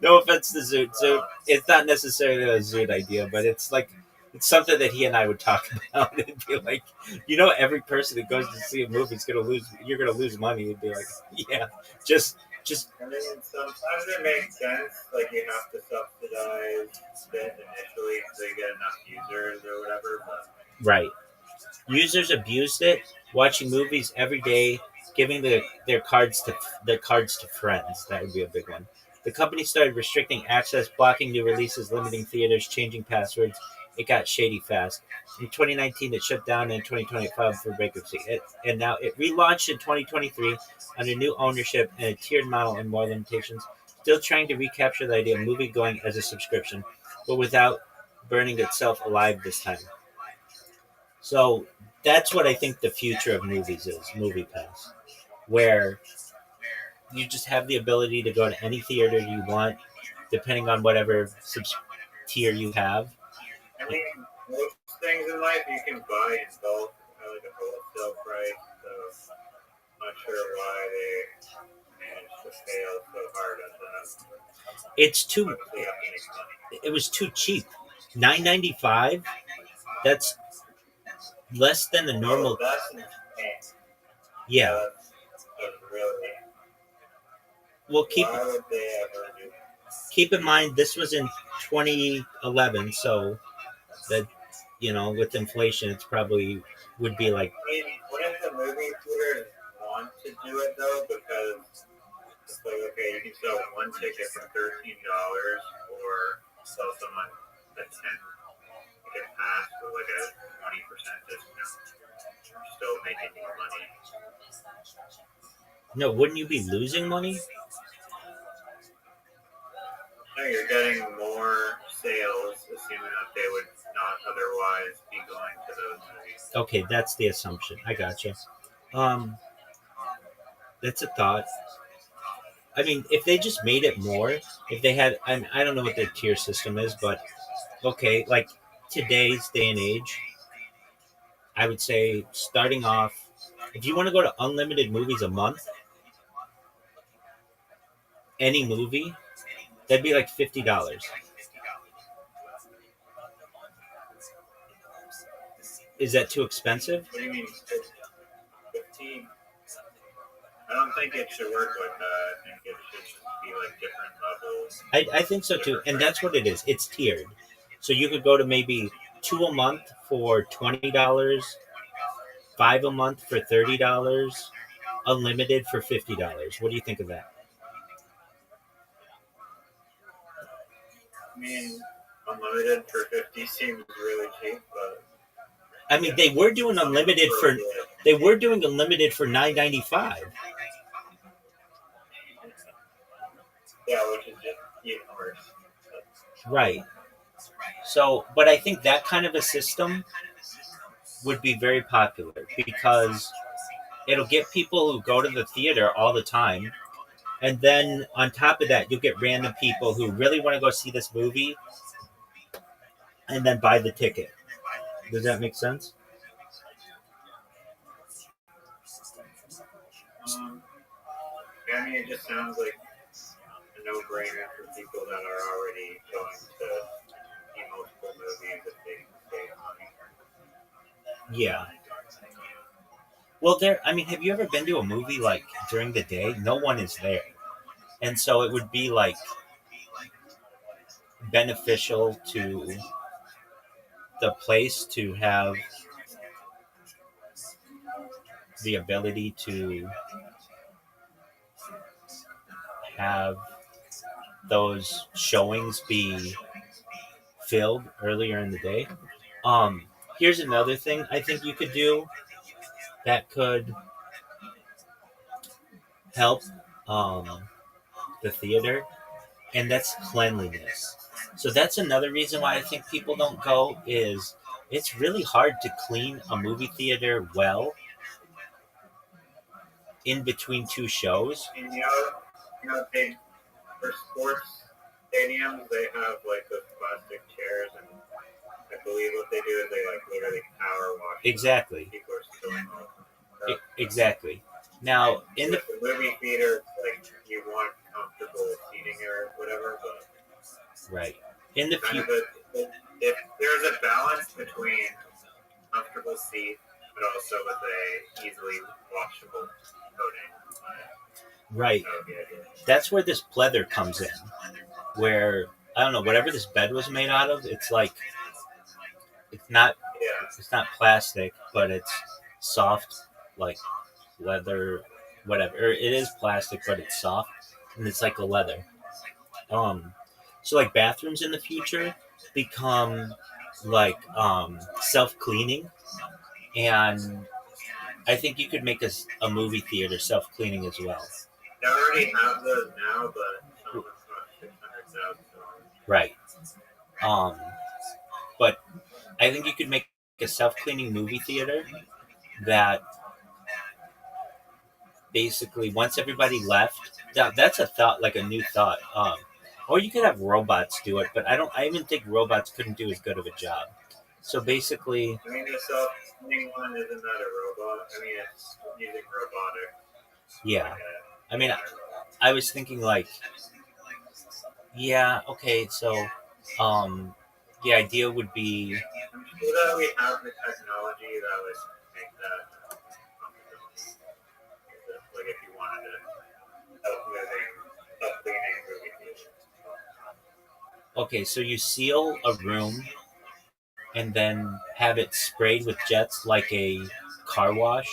Speaker 3: no offense to Zoot. So it's not necessarily a Zoot idea, but it's like it's something that he and I would talk about. It'd be like, every person that goes to see a movie is gonna lose. You're gonna lose money. It'd be like, yeah, just.
Speaker 12: I mean, sometimes it makes sense. Like you have to subsidize it initially so you get enough users or whatever. But
Speaker 3: Right. Users abused it, watching movies every day, giving their cards to friends. That would be a big one. The company started restricting access, blocking new releases, limiting theaters, changing passwords. It got shady fast. In 2019, it shut down, and in 2020 it filed for bankruptcy. And now it relaunched in 2023 under new ownership and a tiered model and more limitations. Still trying to recapture the idea of movie going as a subscription, but without burning itself alive this time. So that's what I think the future of movies is, Movie Pass, where you just have the ability to go to any theater you want, depending on whatever tier you have.
Speaker 12: I mean, most things in life you can buy in bulk at like a wholesale price, so I'm not sure why they managed to fail so hard at that.
Speaker 3: It's too.
Speaker 12: Obviously, you have to make money.
Speaker 3: It was too cheap. $9.95. That's less than the normal.
Speaker 12: That's insane.
Speaker 3: Yeah.
Speaker 12: That's really.
Speaker 3: Well,
Speaker 12: Why would they ever do that?
Speaker 3: keep in mind this was in 2011, so that with inflation, it's probably would be like.
Speaker 12: I mean, wouldn't the movie theaters want to do it though? Because it's like, okay, you can sell one ticket for $13, or sell someone a 10-ticket pass with like a 20% discount. You're still making more money.
Speaker 3: No, wouldn't you be losing money?
Speaker 12: No, you're getting more sales, assuming that they would not otherwise be going to those movies.
Speaker 3: Okay, that's the assumption. I gotcha. That's a thought. I mean, if they just made it more, if they had, I don't know what their tier system is, but okay, like today's day and age, I would say starting off, if you want to go to unlimited movies a month, any movie, that'd be like $50. Is that too expensive?
Speaker 12: What do you mean, 15? I don't think it should work like that. I think it should just be like different levels.
Speaker 3: I think so too, and that's what it is. It's tiered, so you could go to maybe 2 a month for $20, 5 a month for $30, unlimited for $50. What do you think of that?
Speaker 12: I mean, unlimited for 50 seems really cheap, but
Speaker 3: I mean, they were doing unlimited for $9.95.
Speaker 12: Yeah, which is just even worse.
Speaker 3: Right. So, but I think that kind of a system would be very popular because it'll get people who go to the theater all the time. And then on top of that, you'll get random people who really want to go see this movie and then buy the ticket. Does that make sense?
Speaker 12: I mean, it just sounds like a no-brainer for people that are already going to see multiple movies if they can save money.
Speaker 3: Yeah. Well, have you ever been to a movie like during the day? No one is there. And so it would be like beneficial to the place to have the ability to have those showings be filled earlier in the day. Here's another thing I think you could do that could help the theater, and that's cleanliness. So that's another reason why I think people don't go is it's really hard to clean a movie theater well in between two shows.
Speaker 12: And they, for sports stadiums, they have like those plastic chairs and the believe what they do is they like literally power wash.
Speaker 3: Exactly.
Speaker 12: People are stealing all.
Speaker 3: Exactly. Now, in the
Speaker 12: With the movie theater, like you want comfortable seating or whatever, but
Speaker 3: right in the
Speaker 12: kind
Speaker 3: future,
Speaker 12: of if there's a balance between comfortable seat, but also with a easily washable coating,
Speaker 3: right.
Speaker 12: that would be ideal.
Speaker 3: That's where this pleather comes in. Where I don't know, whatever this bed was made out of, it's like it's not plastic, but it's soft, like leather, whatever. Or it is plastic, but it's soft, and it's like a leather. So like bathrooms in the future become like self-cleaning, and I think you could make a movie theater self-cleaning as well.
Speaker 12: They already have those now, but some of them cost $600,000.
Speaker 3: Right. But I think you could make a self-cleaning movie theater that basically once everybody left, that's a thought, like a new thought. Or you could have robots do it, but I even think robots couldn't do as good of a job. So basically,
Speaker 12: I mean, the self-cleaning one isn't that a robot? I mean, it's using robotic.
Speaker 3: yeah. I mean, I was thinking like, yeah, okay, so the idea would be
Speaker 12: I'm sure that we have the technology that would make that possibility. Like if you wanted to self-cleaning movie theater.
Speaker 3: okay, so you seal a room and then have it sprayed with jets like a car wash,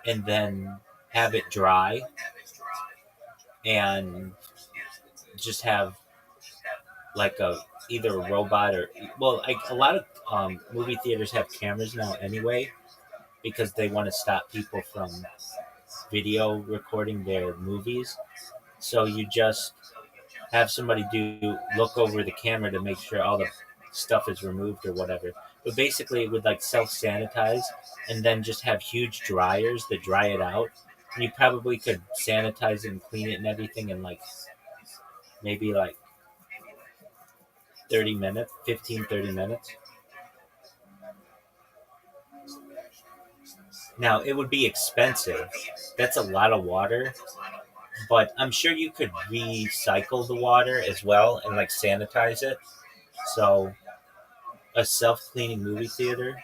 Speaker 3: and then have it dry and just have like either a robot or well, like a lot of movie theaters have cameras now anyway because they want to stop people from video recording their movies. So you just have somebody look over the camera to make sure all the stuff is removed or whatever. But basically, it would like self sanitize and then just have huge dryers that dry it out. And you probably could sanitize it and clean it and everything in like maybe like 30 minutes, 30 minutes. Now, it would be expensive. That's a lot of water. But I'm sure you could recycle the water as well and like sanitize it. So, a self cleaning movie theater.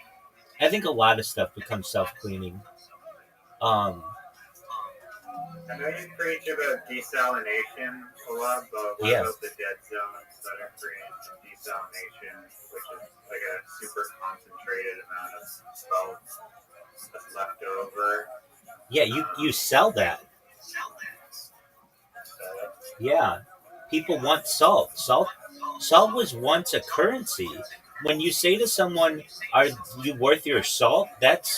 Speaker 3: I think a lot of stuff becomes self cleaning.
Speaker 12: I know you preach about desalination a lot, but what
Speaker 3: Yeah.
Speaker 12: about the dead zones that are created from desalination, which is like a super concentrated amount of salt that's left over?
Speaker 3: Yeah, you sell that. Yeah. People want salt. Salt was once a currency. When you say to someone, "Are you worth your salt?" that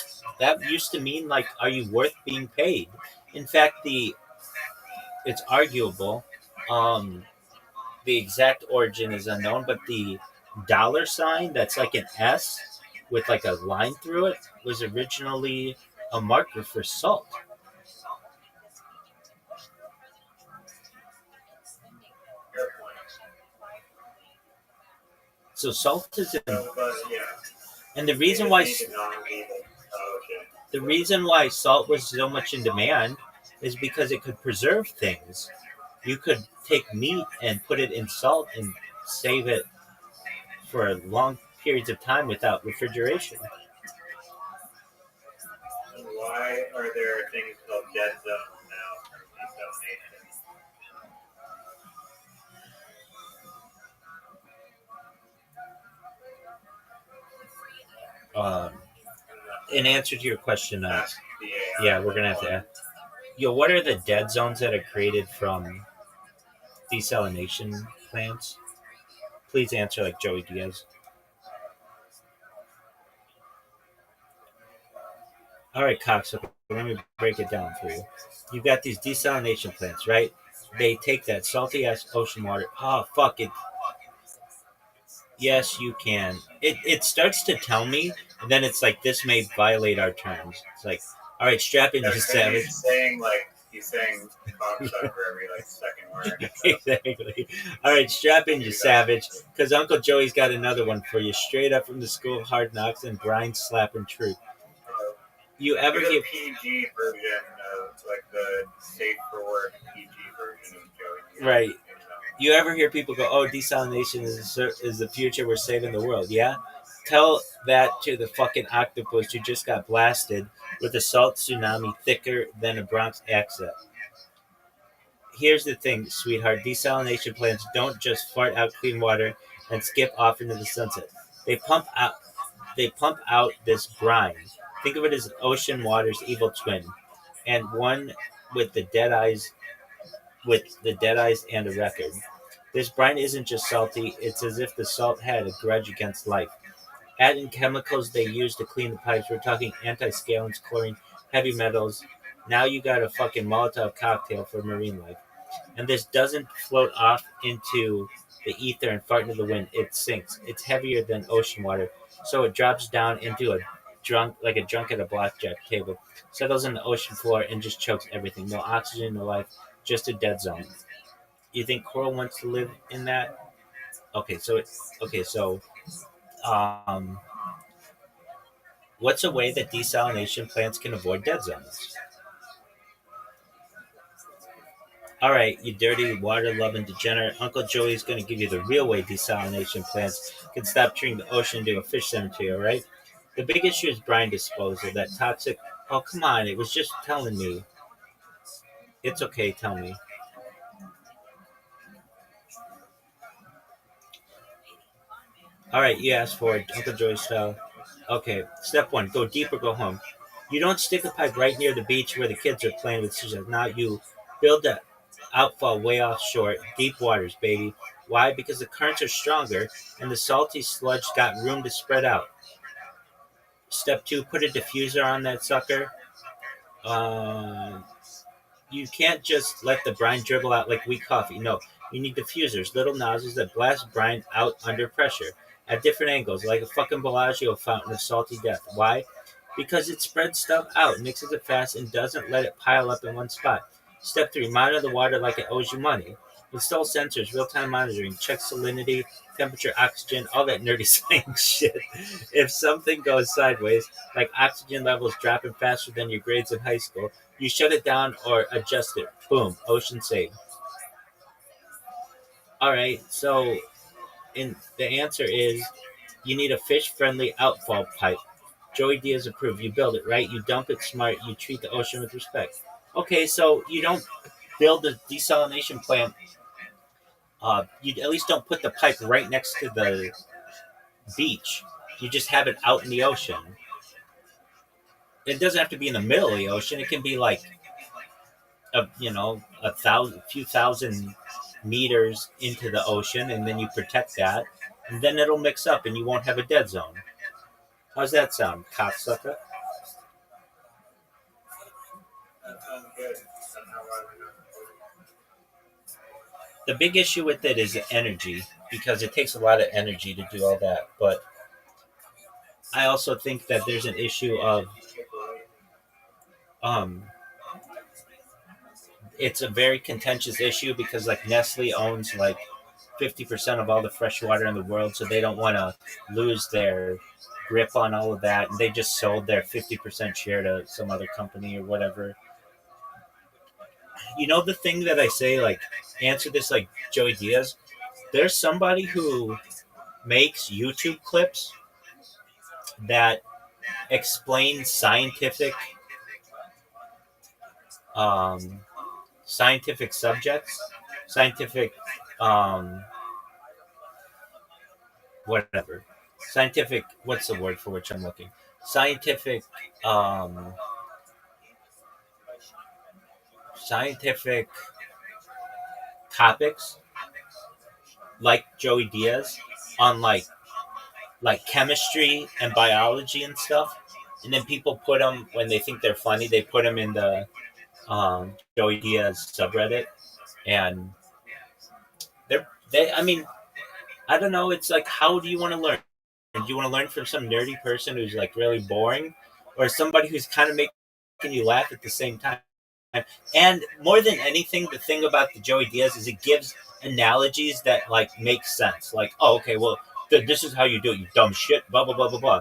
Speaker 3: used to mean like, "Are you worth being paid?" In fact, it's arguable. The exact origin is unknown, but the dollar sign that's like an S with like a line through it was originally a marker for salt. So salt is in, and the reason why salt was so much in demand is because it could preserve things. You could take meat and put it in salt and save it for long periods of time without refrigeration.
Speaker 12: Why are there things called dead zones now from desalination?
Speaker 3: In answer to your question, yeah, we're gonna have to ask. Yo, what are the dead zones that are created from desalination plants? Please answer like Joey Diaz. All right, Cox. So let me break it down for you. You've got these desalination plants, right? They take that salty ass ocean water. Oh fuck it. Yes, you can. It starts to tell me, and then it's like this may violate our terms. It's like, all right, strap in, you savage.
Speaker 12: Saying like He's saying cocksucker every like second word.
Speaker 3: Exactly. All right, strap in, you savage, because Uncle Joey's got another one for you, straight up from the School of Hard Knocks and grind slapping truth. You ever
Speaker 12: Get a
Speaker 3: hear
Speaker 12: PG version of like the safe for work PG version of Joey?
Speaker 3: right? You ever hear people go, "Oh, desalination is the future. We're saving the world." Yeah. Tell that to the fucking octopus who just got blasted with a salt tsunami thicker than a Bronx accent. Here's the thing, sweetheart. Desalination plants don't just fart out clean water and skip off into the sunset. They pump out. They pump out this brine. Think of it as ocean water's evil twin, and one with the dead eyes, and a record. This brine isn't just salty, it's as if the salt had a grudge against life. Add in chemicals they use to clean the pipes. We're talking anti-scalants, chlorine, heavy metals. Now you got a fucking Molotov cocktail for marine life. And this doesn't float off into the ether and fart into the wind. It sinks. It's heavier than ocean water, so it drops down into a drunk at a blackjack table, settles in the ocean floor, and just chokes everything. No oxygen, no life, just a dead zone. You think coral wants to live in that? Okay, so um, what's a way that desalination plants can avoid dead zones? All right, you dirty water-loving degenerate. Uncle Joey's going to give you the real way desalination plants can stop turning the ocean into a fish cemetery, all right? The big issue is brine disposal, that toxic... Oh, come on, it was just telling me. It's okay, tell me. All right, you asked for it, Uncle Joey style. Okay, step one, go deep or go home. You don't stick a pipe right near the beach where the kids are playing with scissors. Not you. Build the outfall way offshore, deep waters, baby. Why? Because the currents are stronger and the salty sludge got room to spread out. Step two, put a diffuser on that sucker. Uh, you can't just let the brine dribble out like weak coffee. No, you need diffusers, little nozzles that blast brine out under pressure at different angles, like a fucking Bellagio fountain of salty death. Why? Because it spreads stuff out, mixes it fast, and doesn't let it pile up in one spot. Step three, monitor the water like it owes you money. Install sensors, real-time monitoring, check salinity, temperature, oxygen, all that nerdy science shit. If something goes sideways, like oxygen levels dropping faster than your grades in high school, you shut it down or adjust it. Boom, ocean saved. All right, so the answer is you need a fish-friendly outfall pipe. Joey Diaz approved. You build it, right? You dump it smart. You treat the ocean with respect. Okay, so you don't build a desalination plant. You at least don't put the pipe right next to the beach. You just have it out in the ocean. It doesn't have to be in the middle of the ocean. It can be like a few thousand meters into the ocean, and then you protect that, and then it'll mix up, and you won't have a dead zone. How's that sound, cocksucker?
Speaker 12: That sounds good.
Speaker 3: The big issue with it is the energy, because it takes a lot of energy to do all that. But I also think that there's an issue of it's a very contentious issue because like Nestle owns like 50% of all the fresh water in the world, so they don't want to lose their grip on all of that, and they just sold their 50% share to some other company or whatever. You know the thing that I say, like, answer this like Joey Diaz? There's somebody who makes YouTube clips that explain scientific subjects, scientific whatever. Scientific, what's the word for which I'm looking? Scientific scientific topics like Joey Diaz on like chemistry and biology and stuff, and then people put them when they think they're funny. They put them in the Joey Diaz subreddit, and they. I mean, I don't know. It's like, how do you want to learn? Do you want to learn from some nerdy person who's like really boring, or somebody who's kind of making you laugh at the same time? And more than anything, the thing about the Joey Diaz is it gives analogies that like make sense. Like, oh, okay, well, this is how you do it, you dumb shit. Blah blah blah blah blah.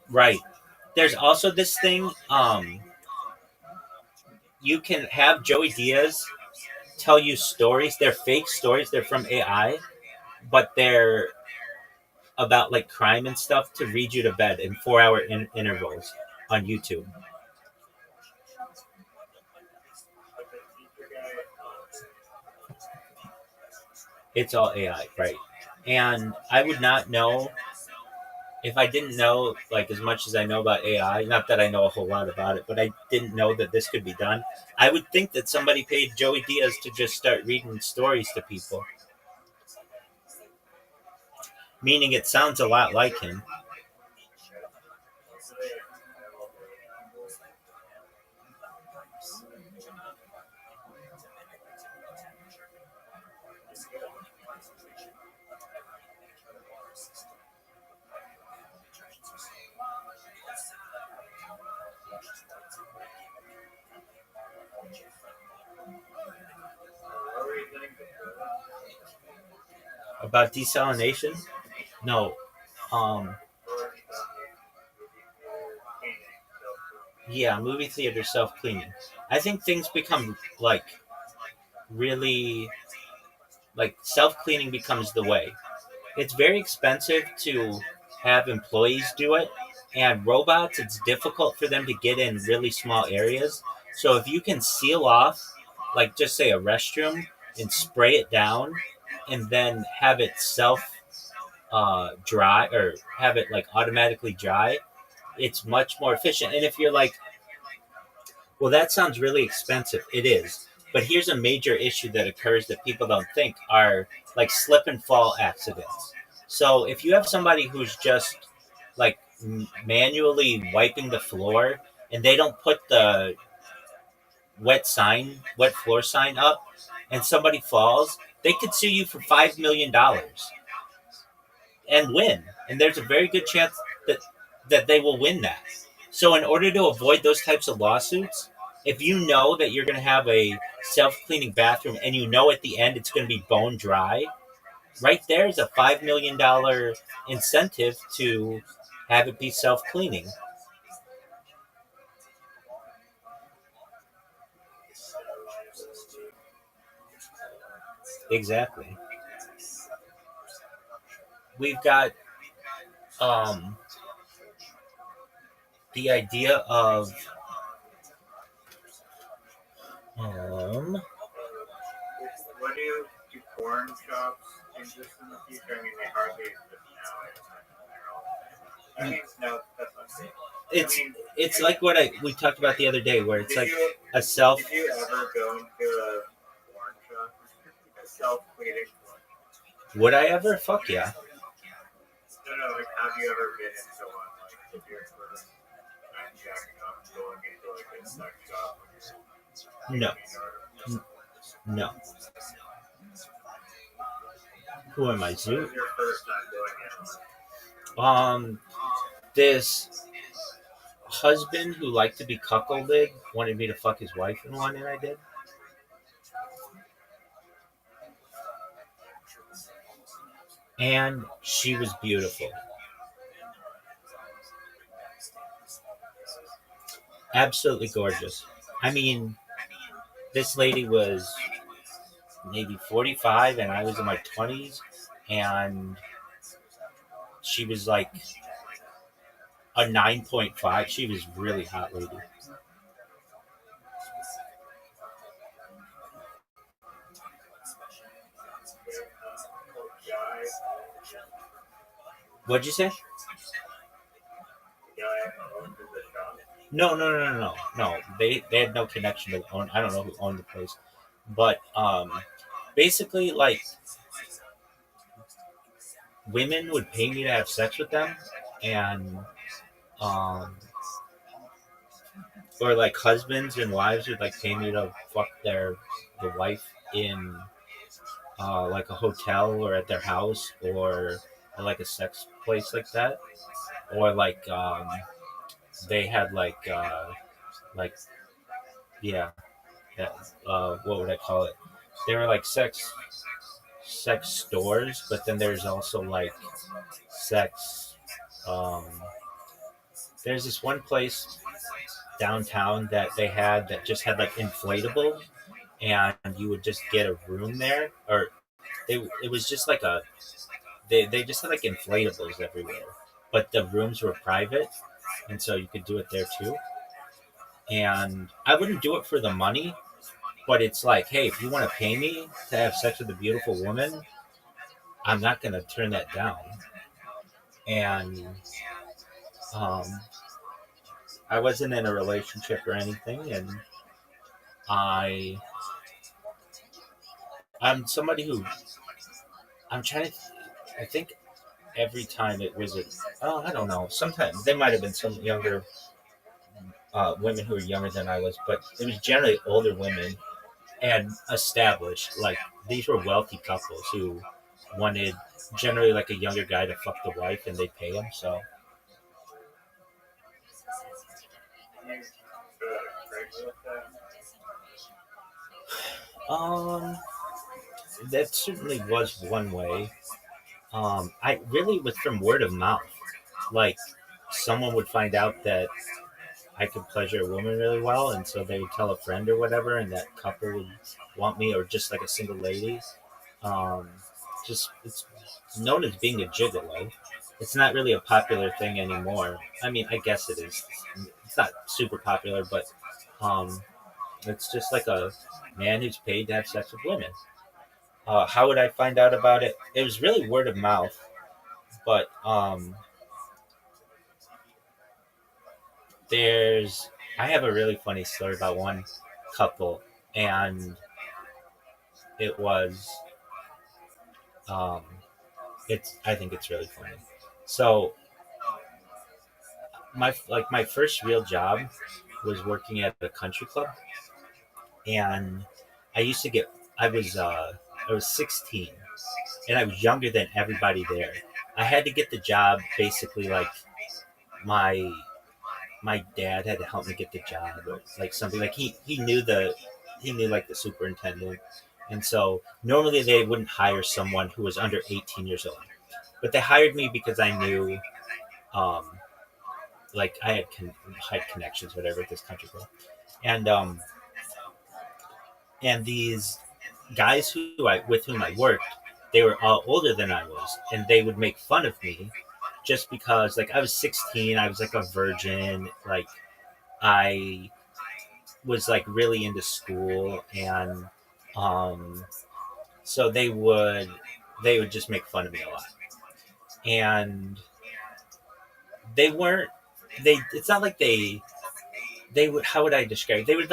Speaker 3: Right. There's also this thing. You can have Joey Diaz tell you stories. They're fake stories. They're from AI, but they're about like crime and stuff to read you to bed in 4-hour intervals on YouTube. It's all AI, right? And I would not know if I didn't know like as much as I know about AI. Not that I know a whole lot about it, but I didn't know that this could be done. I would think that somebody paid Joey Diaz to just start reading stories to people. Meaning it sounds a lot like him. About desalination? No. Yeah, movie theater self-cleaning. I think things become like really like self-cleaning becomes the way. It's very expensive to have employees do it, and robots, it's difficult for them to get in really small areas. So if you can seal off, like just say a restroom, and spray it down, and then have it self dry or have it like automatically dry, it's much more efficient. And if you're like, well, that sounds really expensive, it is. But here's a major issue that occurs that people don't think are like slip and fall accidents. So if you have somebody who's just like manually wiping the floor and they don't put the wet floor sign up, and somebody falls, they could sue you for $5 million and win. And there's a very good chance that they will win that. So in order to avoid those types of lawsuits, if you know that you're going to have a self-cleaning bathroom and you know at the end it's going to be bone dry, right there is a $5 million incentive to have it be self-cleaning. Exactly. We've got the idea of
Speaker 12: What do porn shops exist in the future? I mean, they hardly exist now. I mean, no, that's not safe.
Speaker 3: It's like what we talked about the other day, where it's like a self.
Speaker 12: Did you ever go into a porn shop? A self-cleaning porn?
Speaker 3: Would I ever? Fuck yeah.
Speaker 12: No, like, have you ever been into one? Like, if you're sort of jacking up, going into like a sex shop?
Speaker 3: No. No. Who am I, Zoo?
Speaker 12: What was your first time doing it?
Speaker 3: This husband who liked to be cuckolded wanted me to fuck his wife in one, and I did. And she was beautiful. Absolutely gorgeous. I mean, this lady was maybe 45 and I was in my 20s, and she was like a 9.5. She was really hot lady. What'd you say? No. They had no connection to own. I don't know who owned the place, but basically, like, women would pay me to have sex with them, and or like husbands and wives would like pay me to fuck the wife in like a hotel or at their house or like a sex place like that, or like they had like yeah, that, what would I call it? They were like sex stores, but then there's also like sex. Um, there's this one place downtown that they had that just had like inflatables, and you would just get a room there, or it was just like they just had like inflatables everywhere, but the rooms were private, and so you could do it there too. And I wouldn't do it for the money, but it's like, hey, if you want to pay me to have sex with a beautiful woman, I'm not going to turn that down. And um, I wasn't in a relationship or anything, and I I'm somebody who I'm trying to. I think every time it was I don't know. Sometimes there might have been some younger women who were younger than I was, but it was generally older women and established. Like these were wealthy couples who wanted generally like a younger guy to fuck the wife, and they pay him. So um, that certainly was one way. I really was from word of mouth. Like someone would find out that I could pleasure a woman really well, and so they would tell a friend or whatever, and that couple would want me, or just like a single lady. Um, just it's known as being a gigolo. It's not really a popular thing anymore. I mean, I guess it is. It's not super popular, but um, it's just like a man who's paid to have sex with women. How would I find out about it? It was really word of mouth, but there's I have a really funny story about one couple, and it was um, it's I think it's really funny. So my first real job was working at a country club, and I used to get I was 16, and I was younger than everybody there. I had to get the job basically like my my dad had to help me get the job, or like something like he knew like the superintendent, and so normally they wouldn't hire someone who was under 18 years old, but they hired me because I knew um like had connections whatever at this country club, and and these guys who I with whom I worked, they were all older than I was, and they would make fun of me just because like I was 16, I was like a virgin, like I was like really into school, and um so they would just make fun of me a lot, and they weren't they it's not like they would how would I describe it?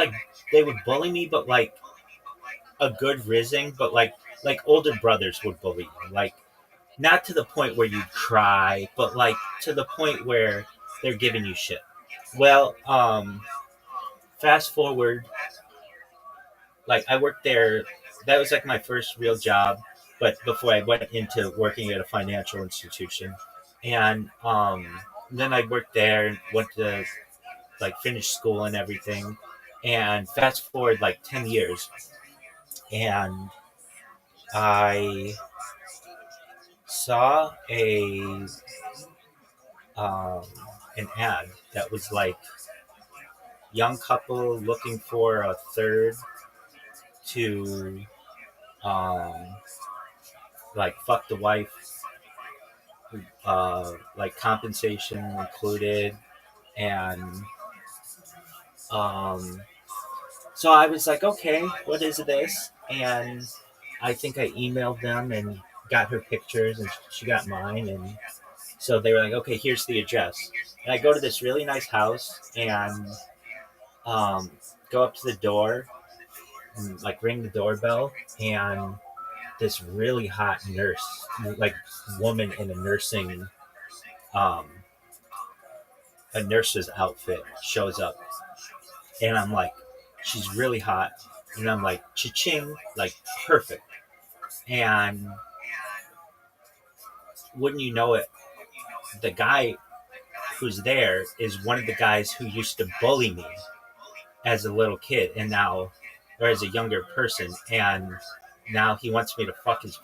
Speaker 3: They would bully me, but like a good rizzing, but like older brothers would bully you, like not to the point where you'd cry, but like to the point where they're giving you shit. Well, fast forward, like I worked there. That was like my first real job, but before I went into working at a financial institution, and then I worked there and went to like finish school and everything. And fast forward like 10 years, and I saw um, an ad that was like young couple looking for a third to um, like fuck the wife, like compensation included, and um, so I was like, okay, what is this? And I think I emailed them and got her pictures, and she got mine, and so they were like, okay, here's the address. And I go to this really nice house, and um, go up to the door and like ring the doorbell, and this really hot nurse, like woman in um, a nurse's outfit shows up, and I'm like, she's really hot, and I'm like, cha-ching, like perfect. And wouldn't you know it, the guy who's there is one of the guys who used to bully me as a little kid, and now, or as a younger person, and now he wants me to fuck his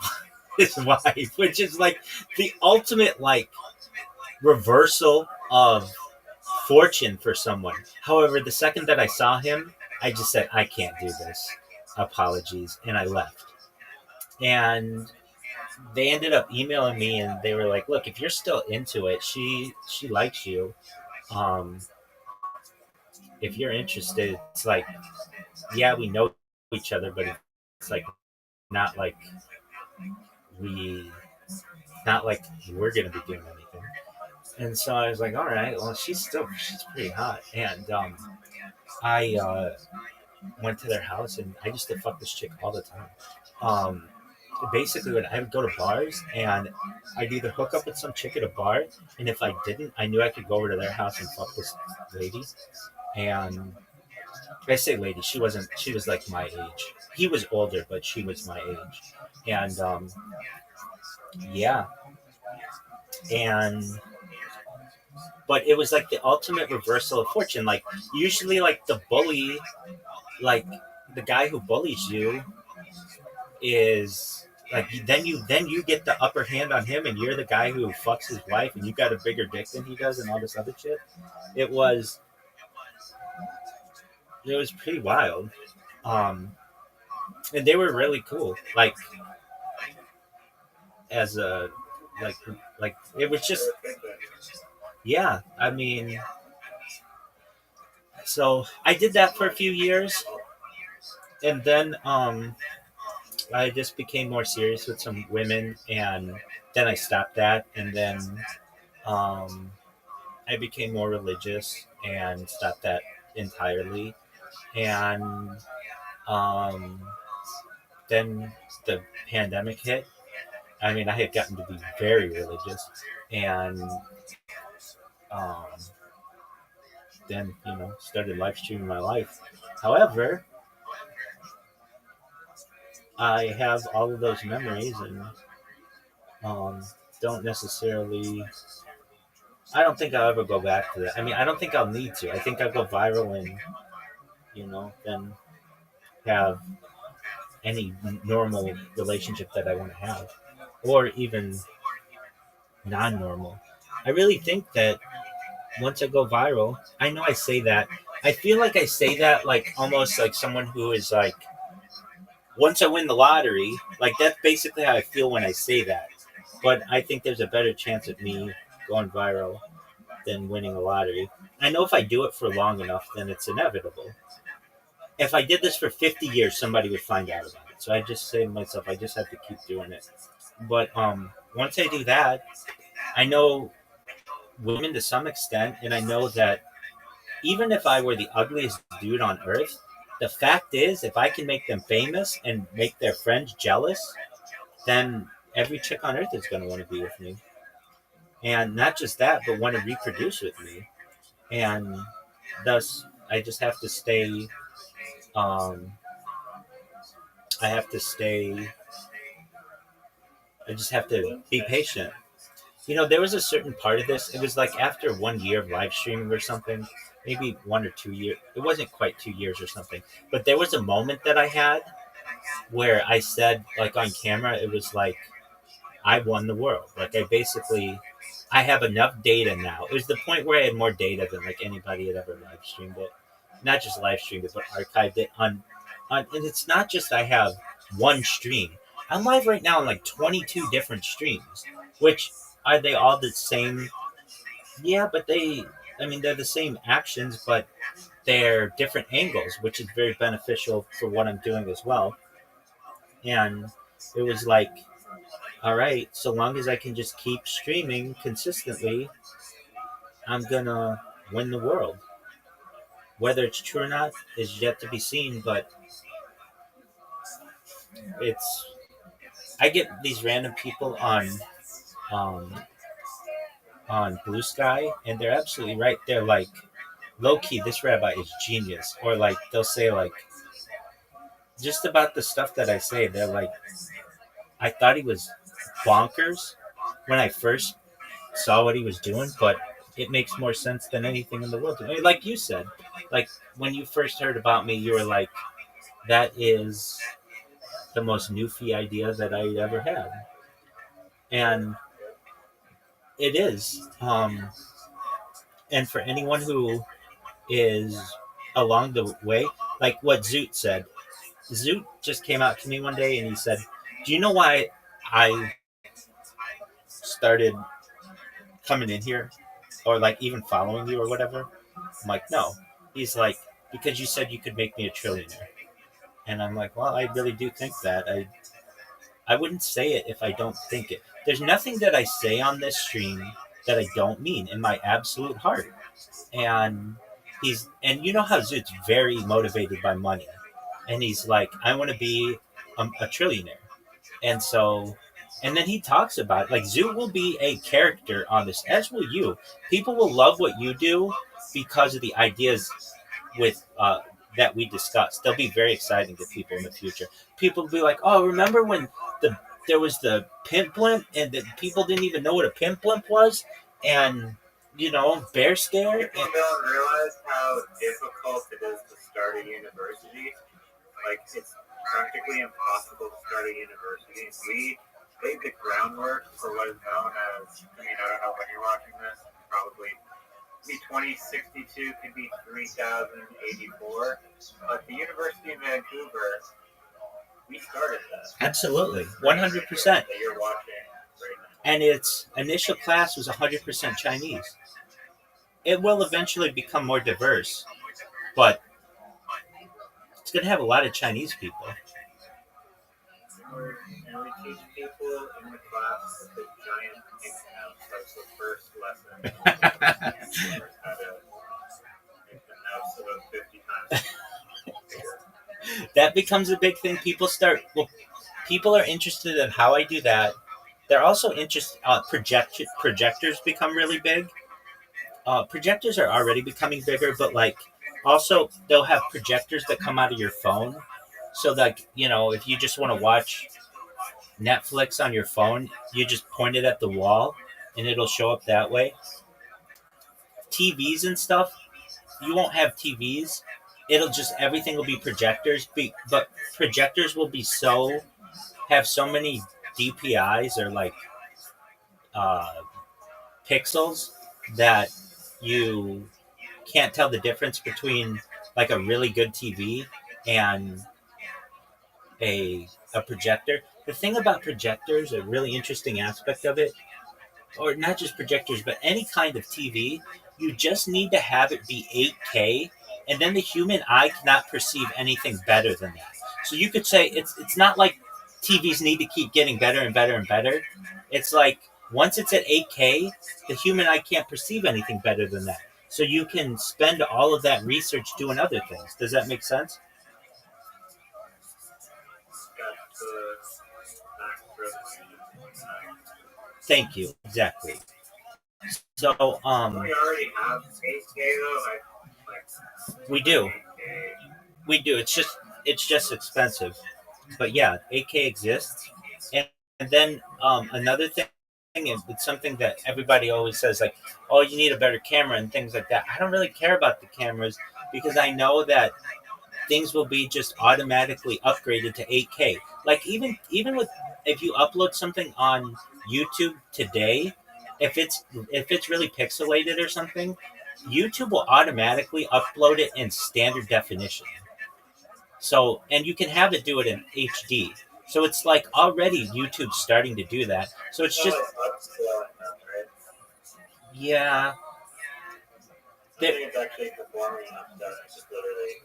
Speaker 3: wife, which is like the ultimate like reversal of fortune for someone. However, the second that I saw him, I just said, I can't do this. Apologies. And I left. And they ended up emailing me and they were like, look, if you're still into it, she likes you. If you're interested, it's like, yeah, we know each other, but it's like not like we're gonna be doing anything. And so I was like, all right, well, she's pretty hot. And I went to their house and I used to fuck this chick all the time. Basically, when I would go to bars and I'd either hook up with some chick at a bar, and if I didn't, I knew I could go over to their house and fuck this lady. And I say lady, she was like my age. He was older, but she was my age. And yeah. And but it was like the ultimate reversal of fortune. Like usually like the bully, like the guy who bullies you is like then you get the upper hand on him and you're the guy who fucks his wife and you got a bigger dick than he does and all this other shit. It was pretty wild. And they were really cool. Like as a like it was just yeah, I mean, so I did that for a few years and then I just became more serious with some women and then I stopped that and then I became more religious and stopped that entirely. And then the pandemic hit. I mean, I had gotten to be very religious, and then started live streaming my life. However, I have all of those memories, and don't necessarily. I don't think I'll ever go back to that. I mean, I don't think I'll need to. I think I'll go viral and then have any normal relationship that I want to have, or even non-normal. I really think that once I go viral, I know I say that. I feel like I say that like almost like someone who is like, once I win the lottery, like that's basically how I feel when I say that. But I think there's a better chance of me going viral than winning a lottery. I know if I do it for long enough, then it's inevitable. If I did this for 50 years, somebody would find out about it. So I just say to myself, I just have to keep doing it. But once I do that, I know women to some extent, and I know that even if I were the ugliest dude on earth, the fact is, if I can make them famous and make their friends jealous, then every chick on earth is going to want to be with me. And not just that, but want to reproduce with me. And thus, I just have to stay... I just have to be patient. There was a certain part of this. It was like after 1 year of live streaming or something, maybe 1 or 2 years. It wasn't quite 2 years or something. But there was a moment that I had where I said, like on camera, it was like, I won the world. Like I have enough data now. It was the point where I had more data than like anybody had ever live streamed it. Not just live streamed it, but archived it on and it's not just I have one stream. I'm live right now on like 22 different streams, which are they all the same? Yeah, but they're the same actions, but they're different angles, which is very beneficial for what I'm doing as well. And it was like, all right, so long as I can just keep streaming consistently, I'm gonna win the world. Whether it's true or not is yet to be seen, but I get these random people on Blue Sky, and they're absolutely right. They're like, low key, this rabbi is genius. Or like they'll say like just about the stuff that I say, they're like, I thought he was bonkers, when I first saw what he was doing, but it makes more sense than anything in the world. I mean, like you said, like when you first heard about me, you were like, that is the most newfie idea that I ever had. And it is. And for anyone who is along the way, like what Zoot said, Zoot just came out to me one day and he said, do you know why I started coming in here or like even following you or whatever? I'm like, no. He's like, because you said you could make me a trillionaire. And I'm like, well, I really do think that. I wouldn't say it if I don't think it. There's nothing that I say on this stream that I don't mean in my absolute heart. And and you know how Zoot's very motivated by money. And he's like, I want to be a trillionaire. And so, and then he talks about it. Like, Zoot will be a character on this, as will you. People will love what you do because of the ideas with that we discussed. They'll be very exciting to people in the future. People will be like, "Oh, remember when there was the pimp blimp, and the people didn't even know what a pimp blimp was, and bear stare."
Speaker 12: People don't realize how difficult it is to start a university. Like, it's practically impossible to start a university. We laid the groundwork for what is known as, I don't know when you're watching this, probably be 2062, could be 3084. But the University of Vancouver, we started that.
Speaker 3: Absolutely, 100%.
Speaker 12: That you're watching right now.
Speaker 3: And its initial class was 100% Chinese. It will eventually become more diverse, but it's going to have a lot of Chinese people.
Speaker 12: And we teach people in the class that the giant pink house. That's the first lesson. How to make the house about 50 times bigger.
Speaker 3: That becomes a big thing. People are interested in how I do that. They're also interested. Projectors become really big. Projectors are already becoming bigger, but also they'll have projectors that come out of your phone. So if you just want to watch Netflix on your phone, you just point it at the wall and it'll show up that way. TVs and stuff, you won't have TVs. Everything will be projectors, but projectors will have so many DPIs or pixels that you can't tell the difference between a really good TV and a projector. The thing about projectors, a really interesting aspect of it, or not just projectors, but any kind of TV, you just need to have it be 8K, and then the human eye cannot perceive anything better than that. So you could say it's not like TVs need to keep getting better and better and better. It's like once it's at 8K, the human eye can't perceive anything better than that. So you can spend all of that research doing other things. Does that make sense? Thank you. Exactly. So,
Speaker 12: we already have 8K though.
Speaker 3: We do. We do. It's just expensive. But yeah, 8K exists. And then another thing is, it's something that everybody always says, like, oh, you need a better camera and things like that. I don't really care about the cameras because I know that things will be just automatically upgraded to 8K. Like even with, if you upload something on YouTube today, if it's really pixelated or something, YouTube will automatically upload it in standard definition. So, and you can have it do it in HD. So it's like already YouTube's starting to do that. So it's just, yeah.
Speaker 12: I think it's actually performing enough that it's just literally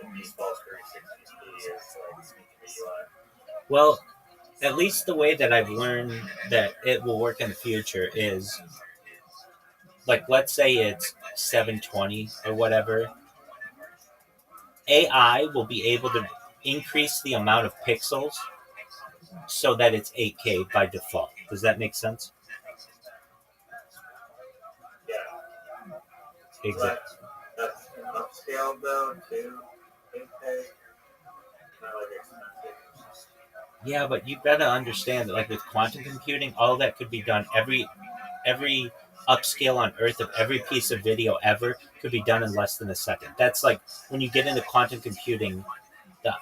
Speaker 12: the default 360p is UI.
Speaker 3: Well, at least the way that I've learned that it will work in the future is, like, let's say it's 720 or whatever. AI will be able to increase the amount of pixels so that it's 8K by default. Does that make sense?
Speaker 12: Yeah.
Speaker 3: Exactly.
Speaker 12: That's upscaled though to 8K. Not like expensive.
Speaker 3: Yeah, but you gotta understand that, like with quantum computing, all that could be done. Every upscale on Earth of every piece of video ever could be done in less than a second. That's like when you get into quantum computing, the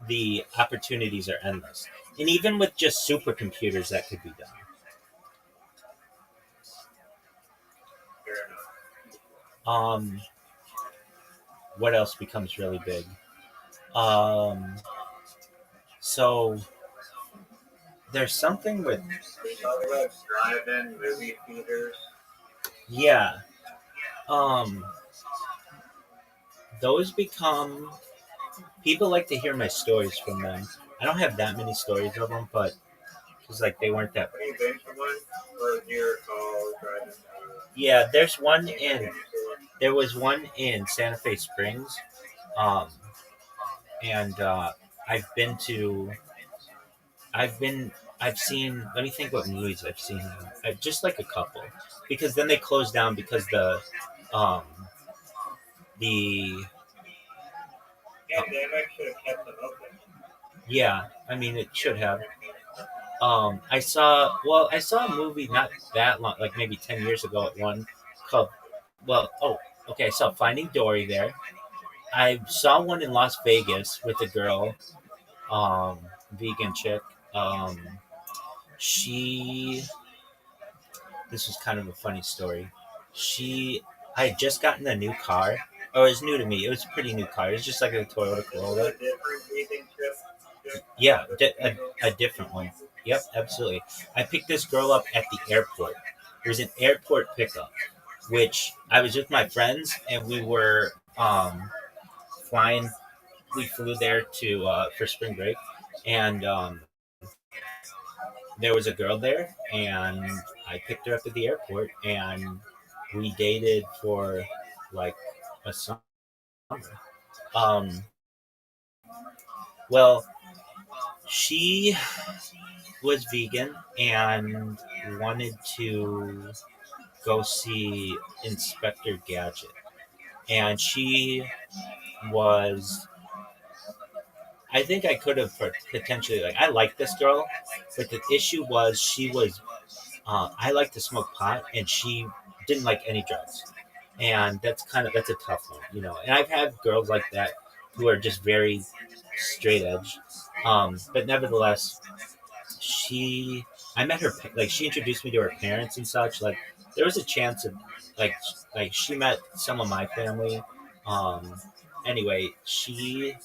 Speaker 3: the opportunities are endless. And even with just supercomputers, that could be done. Um, what else becomes really big? Um, so there's something with
Speaker 12: Talk about drive-in movie theaters.
Speaker 3: yeah. Um, those become people like to hear my stories from them. I don't have that many stories of them, but because like they weren't that.
Speaker 12: Have you been to one? Or do you recall drive-in
Speaker 3: Yeah, there was one in Santa Fe Springs, um, and I've been to I've been I've seen. Let me think what movies I've seen. Just like a couple, because then they closed down because um the
Speaker 12: pandemic should have kept them open?
Speaker 3: yeah. I mean, it should have. I saw a movie not that long, like maybe 10 years ago. At one called okay. I saw Finding Dory there. I saw one in Las Vegas with a girl, um, vegan chick. Um, she This was kind of a funny story. I had just gotten a new car. Oh, it was new to me. It was a pretty new car. It was just like a Toyota Corolla. Yeah, a different one. Yep, absolutely. I picked this girl up at the airport. It was an airport pickup, which I was with my friends and we were flying. We flew there to for spring break, and there was a girl there, and I picked her up at the airport, and we dated for like a summer. Um, well, she was vegan and wanted to go see Inspector Gadget, and she was. I think I could have potentially I liked this girl, but the issue was she was I like to smoke pot, and she didn't like any drugs, and that's a tough one, you know. And I've had girls like that who are just very straight edge, but nevertheless, she I met her like she introduced me to her parents and such. Like there was a chance of like she met some of my family. Um, anyway, she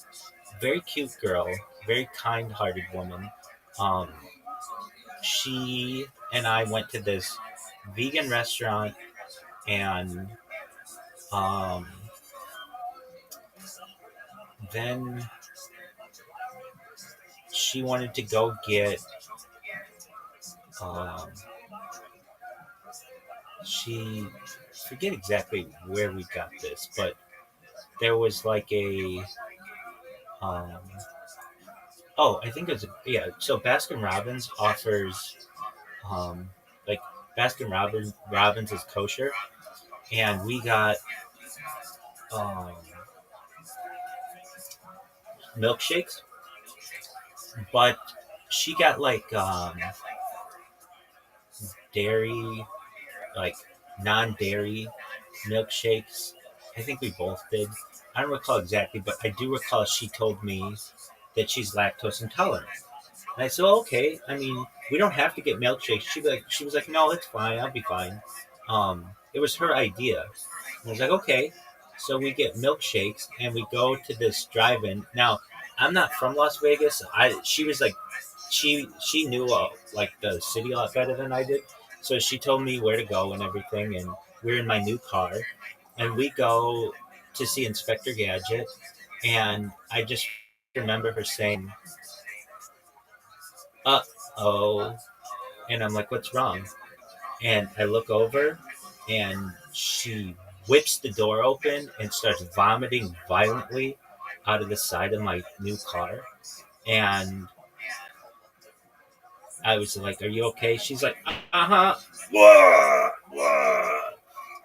Speaker 3: very cute girl, very kind hearted woman. Um, she and I went to this vegan restaurant, and um, then she wanted to go get um, she forget exactly where we got this, but there was like a um, I think it was yeah. So Baskin Robbins offers um, like Robbins is kosher, and we got um, milkshakes, but she got like dairy, like non-dairy milkshakes. I think we both did. I don't recall exactly, but I do recall she told me that she's lactose intolerant. And I said, oh, okay. I mean, we don't have to get milkshakes. She was like, no, it's fine. I'll be fine. It was her idea. And I was like, okay. So we get milkshakes and we go to this drive-in. Now, I'm not from Las Vegas. She was like, she knew like the city a lot better than I did. So she told me where to go and everything. And we're in my new car, and we go to see Inspector Gadget. And I just remember her saying, "Uh oh," and I'm like, "What's wrong?" And I look over, and she whips the door open and starts vomiting violently out of the side of my new car. And I was like, "Are you okay?" She's like, "Uh huh." What?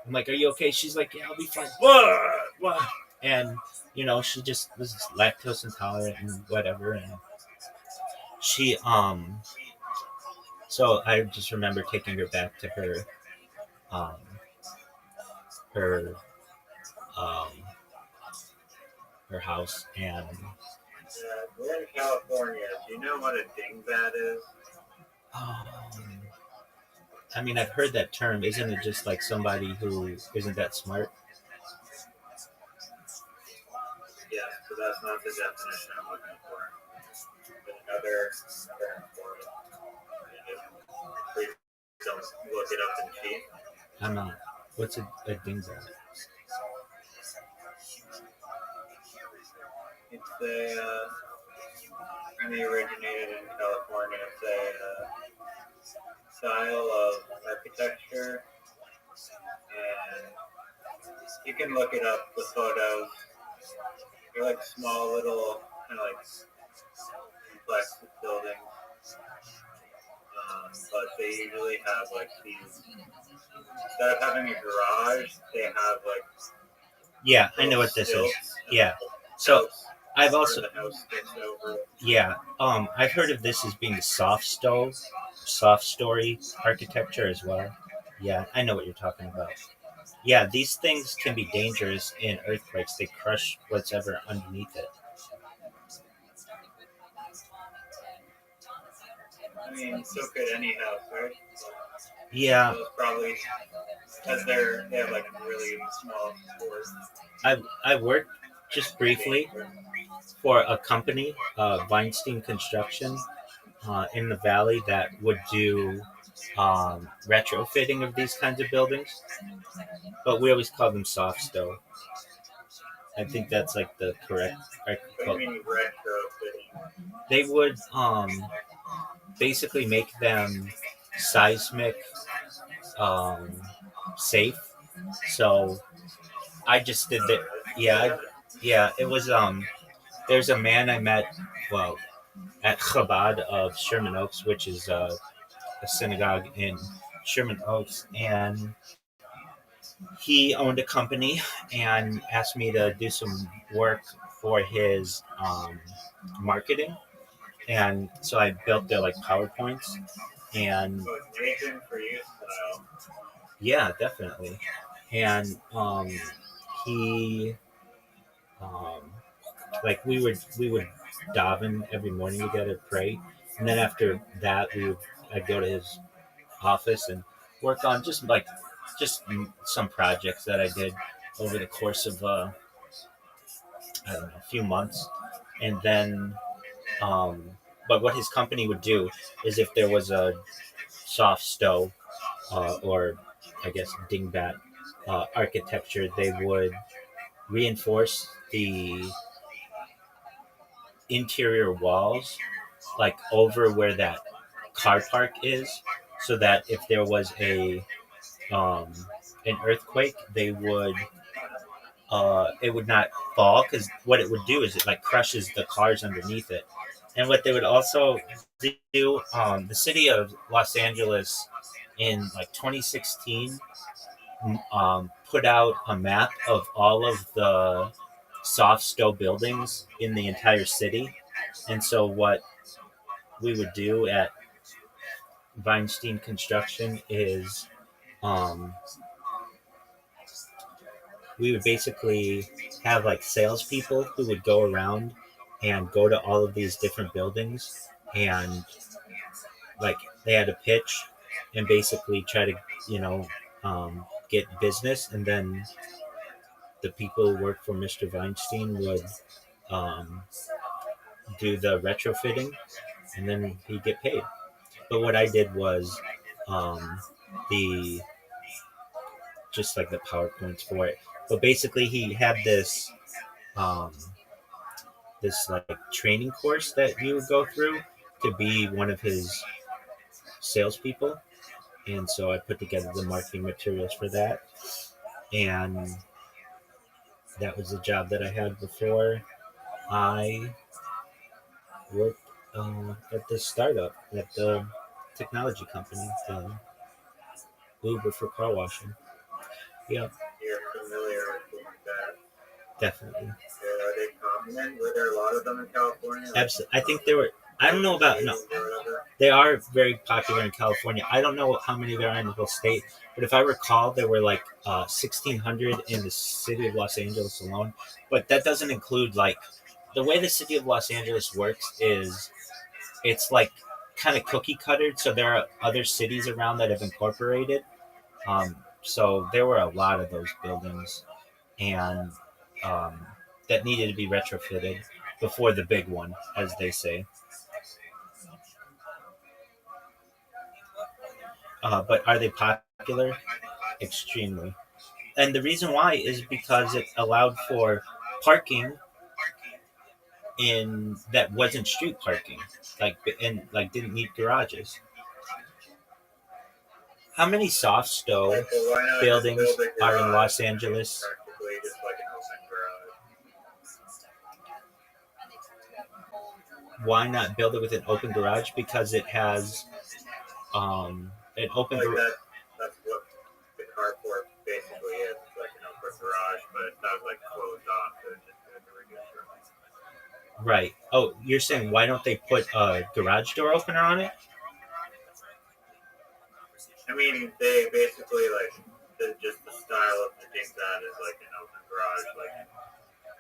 Speaker 3: I'm like, "Are you okay?" She's like, "Yeah, I'll be fine." What? And you know, she just was lactose intolerant and whatever. And She So I just remember taking her back to um her um her house, and
Speaker 12: We're in California. Do you know what a dingbat is?
Speaker 3: I mean, I've heard that term. Isn't it just like somebody who isn't that smart?
Speaker 12: Yes, but that's not the definition I'm looking for. Another for it. Please don't look it up in cheat.
Speaker 3: I'm not. What's a dingbat?
Speaker 12: It's and they originated in California. It's a style of architecture, and you can look it up. The photos, they're like small little kind of like complex buildings, but they usually have like these. Instead of having a garage, they have like.
Speaker 3: Yeah, I know what this is. Yeah. So I've also. Yeah. I've heard of this as being soft story architecture as well. Yeah, I know what you're talking about. Yeah, these things can be dangerous in earthquakes. They crush what's ever underneath it.
Speaker 12: I mean, so could any house, right?
Speaker 3: Yeah.
Speaker 12: So probably because they have like really small stores.
Speaker 3: I worked just briefly for a company, Weinstein Construction, in the valley that would do retrofitting of these kinds of buildings, but we always call them soft stow. I think that's like the correct.
Speaker 12: What do you mean retrofitting?
Speaker 3: They would basically make them seismic safe. So I just did that. Yeah. It was There's a man I met, well, at Chabad of Sherman Oaks, which is a synagogue in Sherman Oaks, and he owned a company and asked me to do some work for his marketing. And so I built their like PowerPoints, and
Speaker 12: So it's Nathan for you style.
Speaker 3: yeah, definitely. And he like we would daven every morning together, pray, and then after that I'd go to his office and work on just some projects that I did over the course of I don't know, a few months, and then but what his company would do is if there was a soft stow or I guess dingbat architecture, they would reinforce the interior walls like over where that car park is, so that if there was um, an earthquake, it would not fall, because what it would do is it like crushes the cars underneath it. And what they would also do, the city of Los Angeles in like 2016 put out a map of all of the soft stow buildings in the entire city. And so what we would do at Weinstein Construction is um, we would basically have like salespeople who would go around and go to all of these different buildings, and like they had a pitch and basically try to get business, and then the people who work for Mr. Weinstein would um, do the retrofitting, and then he'd get paid. But what I did was the just like the PowerPoints for it. But basically, he had um, this like training course that you would go through to be one of his salespeople, and so I put together the marketing materials for that, and that was the job that I had before I worked at this startup at the technology company, the Uber for car washing. Yeah,
Speaker 12: You're familiar with that.
Speaker 3: definitely.
Speaker 12: Are they common? Were there a lot of them in California?
Speaker 3: Absolutely. I think there were. I don't know about no. They are very popular in California. I don't know how many there are in the whole state, but if I recall, there were like 1,600 in the city of Los Angeles alone. But that doesn't include like the way the city of Los Angeles works is it's like kind of cookie cuttered. So there are other cities around that have incorporated. So there were a lot of those buildings, and um, that needed to be retrofitted before the big one, as they say. But are they popular? Extremely. And the reason why is because it allowed for parking in that wasn't street parking, like and like didn't need garages. How many soft stove
Speaker 12: So why not just
Speaker 3: buildings
Speaker 12: build a
Speaker 3: are in
Speaker 12: garage
Speaker 3: Los Angeles?
Speaker 12: practically just like an open garage?
Speaker 3: Why not build it with an open garage? Because it has an open
Speaker 12: Like
Speaker 3: garage.
Speaker 12: that's what the carport basically is. It's like an open garage, but it's not like closed off. So it's just a regular garage.
Speaker 3: Right. Oh, you're saying why don't they put a garage door opener on it?
Speaker 12: I mean, they basically like just the style of the thing that is like an open garage. Like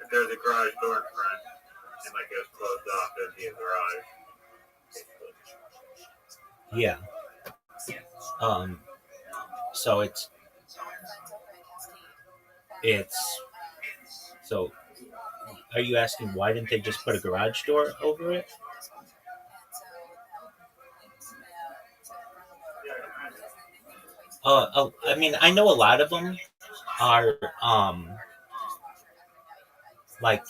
Speaker 12: if there's a garage door in front and like it was closed off, it'd be a garage. Basically.
Speaker 3: Yeah. So it's so. Are you asking why didn't they just put a garage door over it? I mean, I know a lot of them are like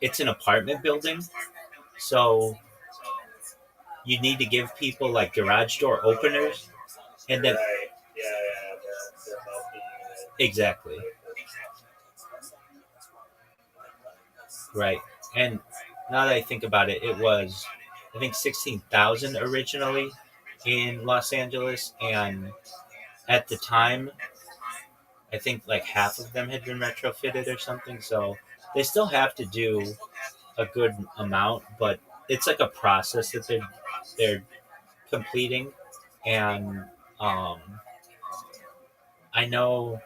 Speaker 3: it's an apartment building, so you need to give people like garage door openers, and then
Speaker 12: Right. Yeah. They're multi-unit.
Speaker 3: exactly right. And now that I think about it, it was I think 16,000 originally in Los Angeles, and at the time, I think like half of them had been retrofitted or something. So they still have to do a good amount, but it's like a process that they're completing, and um, I know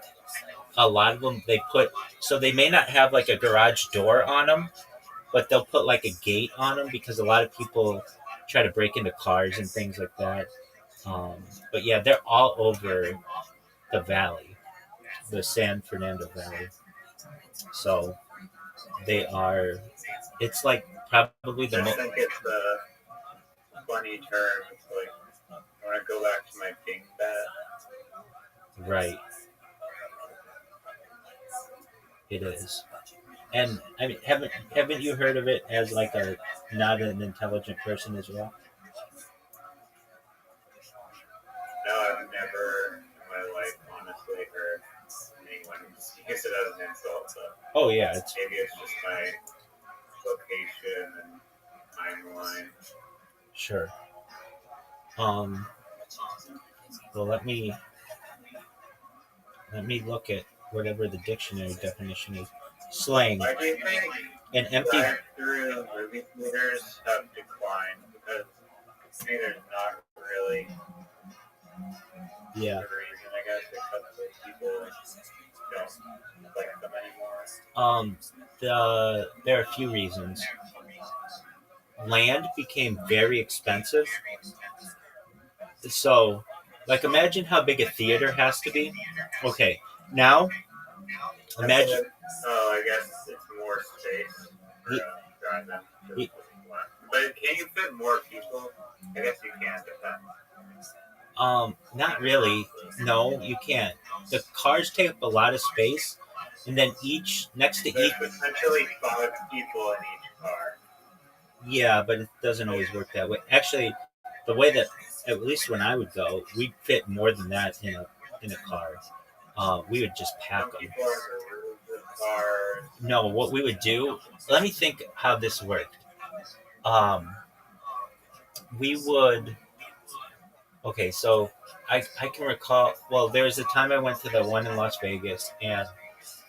Speaker 3: a lot of them they put so they may not have like a garage door on them, but they'll put like a gate on them because a lot of people try to break into cars and things like that. Um, but yeah, they're all over the valley, the San Fernando Valley. So they are. It's like probably the
Speaker 12: I
Speaker 3: most
Speaker 12: think it's a funny term. It's like I want to go back to my dingbat.
Speaker 3: right. It is, and I mean, haven't you heard of it as like a not an intelligent person as well?
Speaker 12: No, I've never in my life honestly heard anyone use it as an insult. But
Speaker 3: Oh yeah, it's
Speaker 12: maybe it's just my location and timeline.
Speaker 3: sure. Um, well, let me look at whatever the dictionary definition is. Slang,
Speaker 12: Why do you think
Speaker 3: an empty.
Speaker 12: drive-through movie theaters have declined? Because there's not really
Speaker 3: Yeah.
Speaker 12: a reason, I guess, except that people don't like them anymore.
Speaker 3: There are a few reasons. Land became very expensive, so like imagine how big a theater has to be. Okay, now imagine.
Speaker 12: Oh, I guess it's more space for drive-in.
Speaker 3: Ye-
Speaker 12: But can you fit more people? I guess you can, depends.
Speaker 3: Not really. No, you can't. The cars take up a lot of space, and then each next to
Speaker 12: There's
Speaker 3: each.
Speaker 12: potentially 5 people in each car.
Speaker 3: Yeah, but it doesn't always work that way. Actually, the way that at least when I would go, we'd fit more than that in a car. We would just pack
Speaker 12: Some
Speaker 3: them.
Speaker 12: people are in the roof of the car.
Speaker 3: No, what we would do. Let me think how this worked. Um, we would. Okay, so I can recall. Well, there was a time I went to the one in Las Vegas, and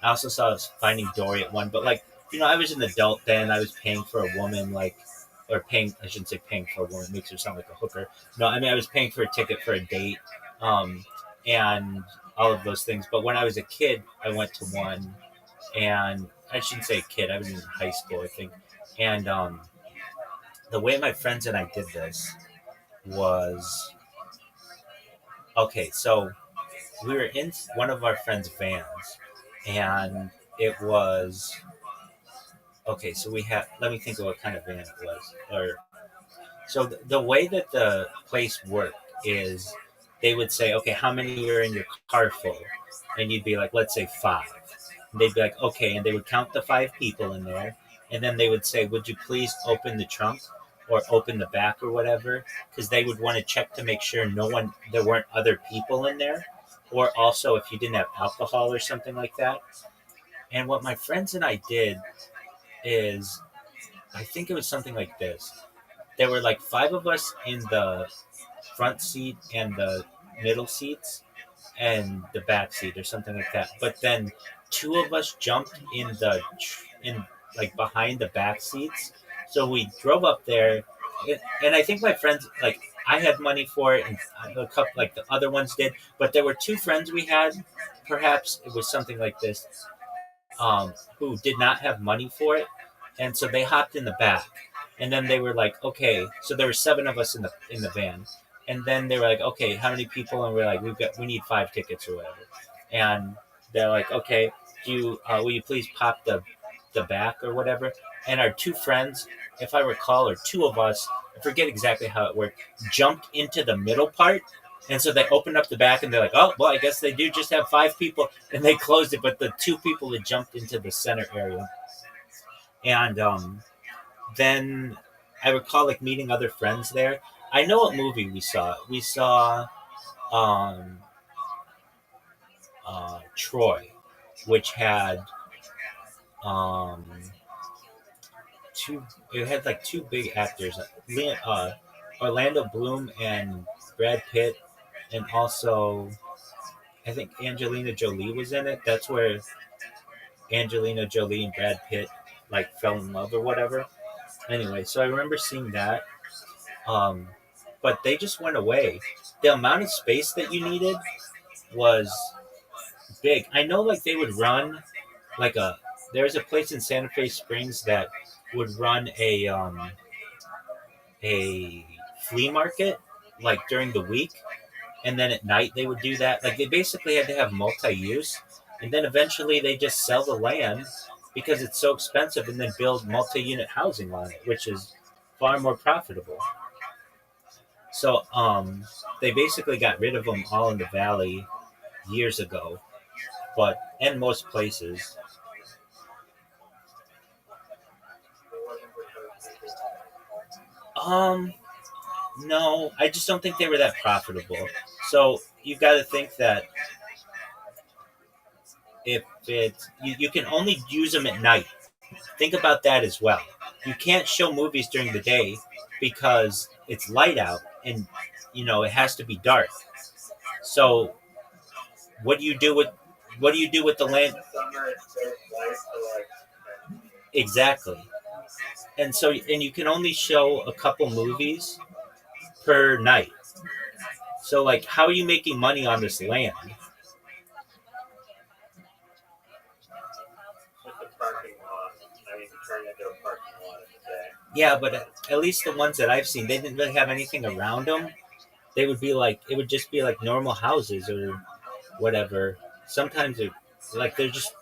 Speaker 3: I also saw Finding Dory at one. But like I was an adult then. I was paying for a woman. Like or paying. I shouldn't say paying for a woman. It makes her sound like a hooker. No, I mean I was paying for a ticket for a date, and all of those things. But when I was a kid, I went to one, and I shouldn't say kid. I was in high school, I think, and the way my friends and I did this was okay. So we were in one of our friends' vans, and it was okay. So we had. Let me think of what kind of van it was. Or so the way that the place worked is they would say, okay, how many are in your car full, and you'd be like, let's say 5. And they'd be like, okay, and they would count the 5 people in there, and then they would say, would you please open the trunk or open the back or whatever, because they would want to check to make sure there weren't other people in there, or also if you didn't have alcohol or something like that. And what my friends and I did is, I think it was something like this. There were like 5 of us in the front seat and the middle seats and the back seat or something like that. But then 2 of us jumped in like behind the back seats. So we drove up there, and I think my friends, like, I had money for it, and a couple like the other ones did. But there were 2 friends we had. Perhaps it was something like this, who did not have money for it, and so they hopped in the back. And then they were like, okay, so there were 7 of us in the van. And then they were like, okay, how many people? And we're like, we need 5 tickets or whatever. And they're like, okay, will you please pop the back or whatever? And our 2 friends, if I recall, or 2 of us, I forget exactly how it worked, jumped into the middle part. And so they opened up the back and they're like, oh, well, I guess they do just have 5 people. And they closed it, but the 2 people had jumped into the center area. And then I recall like meeting other friends there. I know what movie we saw. We saw Troy, which had it had like 2 big actors, Orlando Bloom and Brad Pitt, and also I think Angelina Jolie was in it. That's where Angelina Jolie and Brad Pitt like fell in love or whatever. Anyway, so I remember seeing that. But they just went away. The amount of space that you needed was big. I know like they would run like there's a place in Santa Fe Springs that would run a flea market like during the week, and then at night they would do that. Like they basically had to have multi-use, and then eventually they just sell the land because it's so expensive, and then build multi-unit housing on it, which is far more profitable. So they basically got rid of them all in the valley years ago, but in most places. No, I just don't think they were that profitable. So you've got to think that if you can only use them at night. Think about that as well. You can't show movies during the day because it's light out, and it has to be dark. So what do you do with the land? Exactly. And you can only show a couple movies per night. So like, how are you making money on this land? Yeah, but at least the ones that I've seen, they didn't really have anything around them. They would be like, it would just be like normal houses or whatever. Sometimes they're just.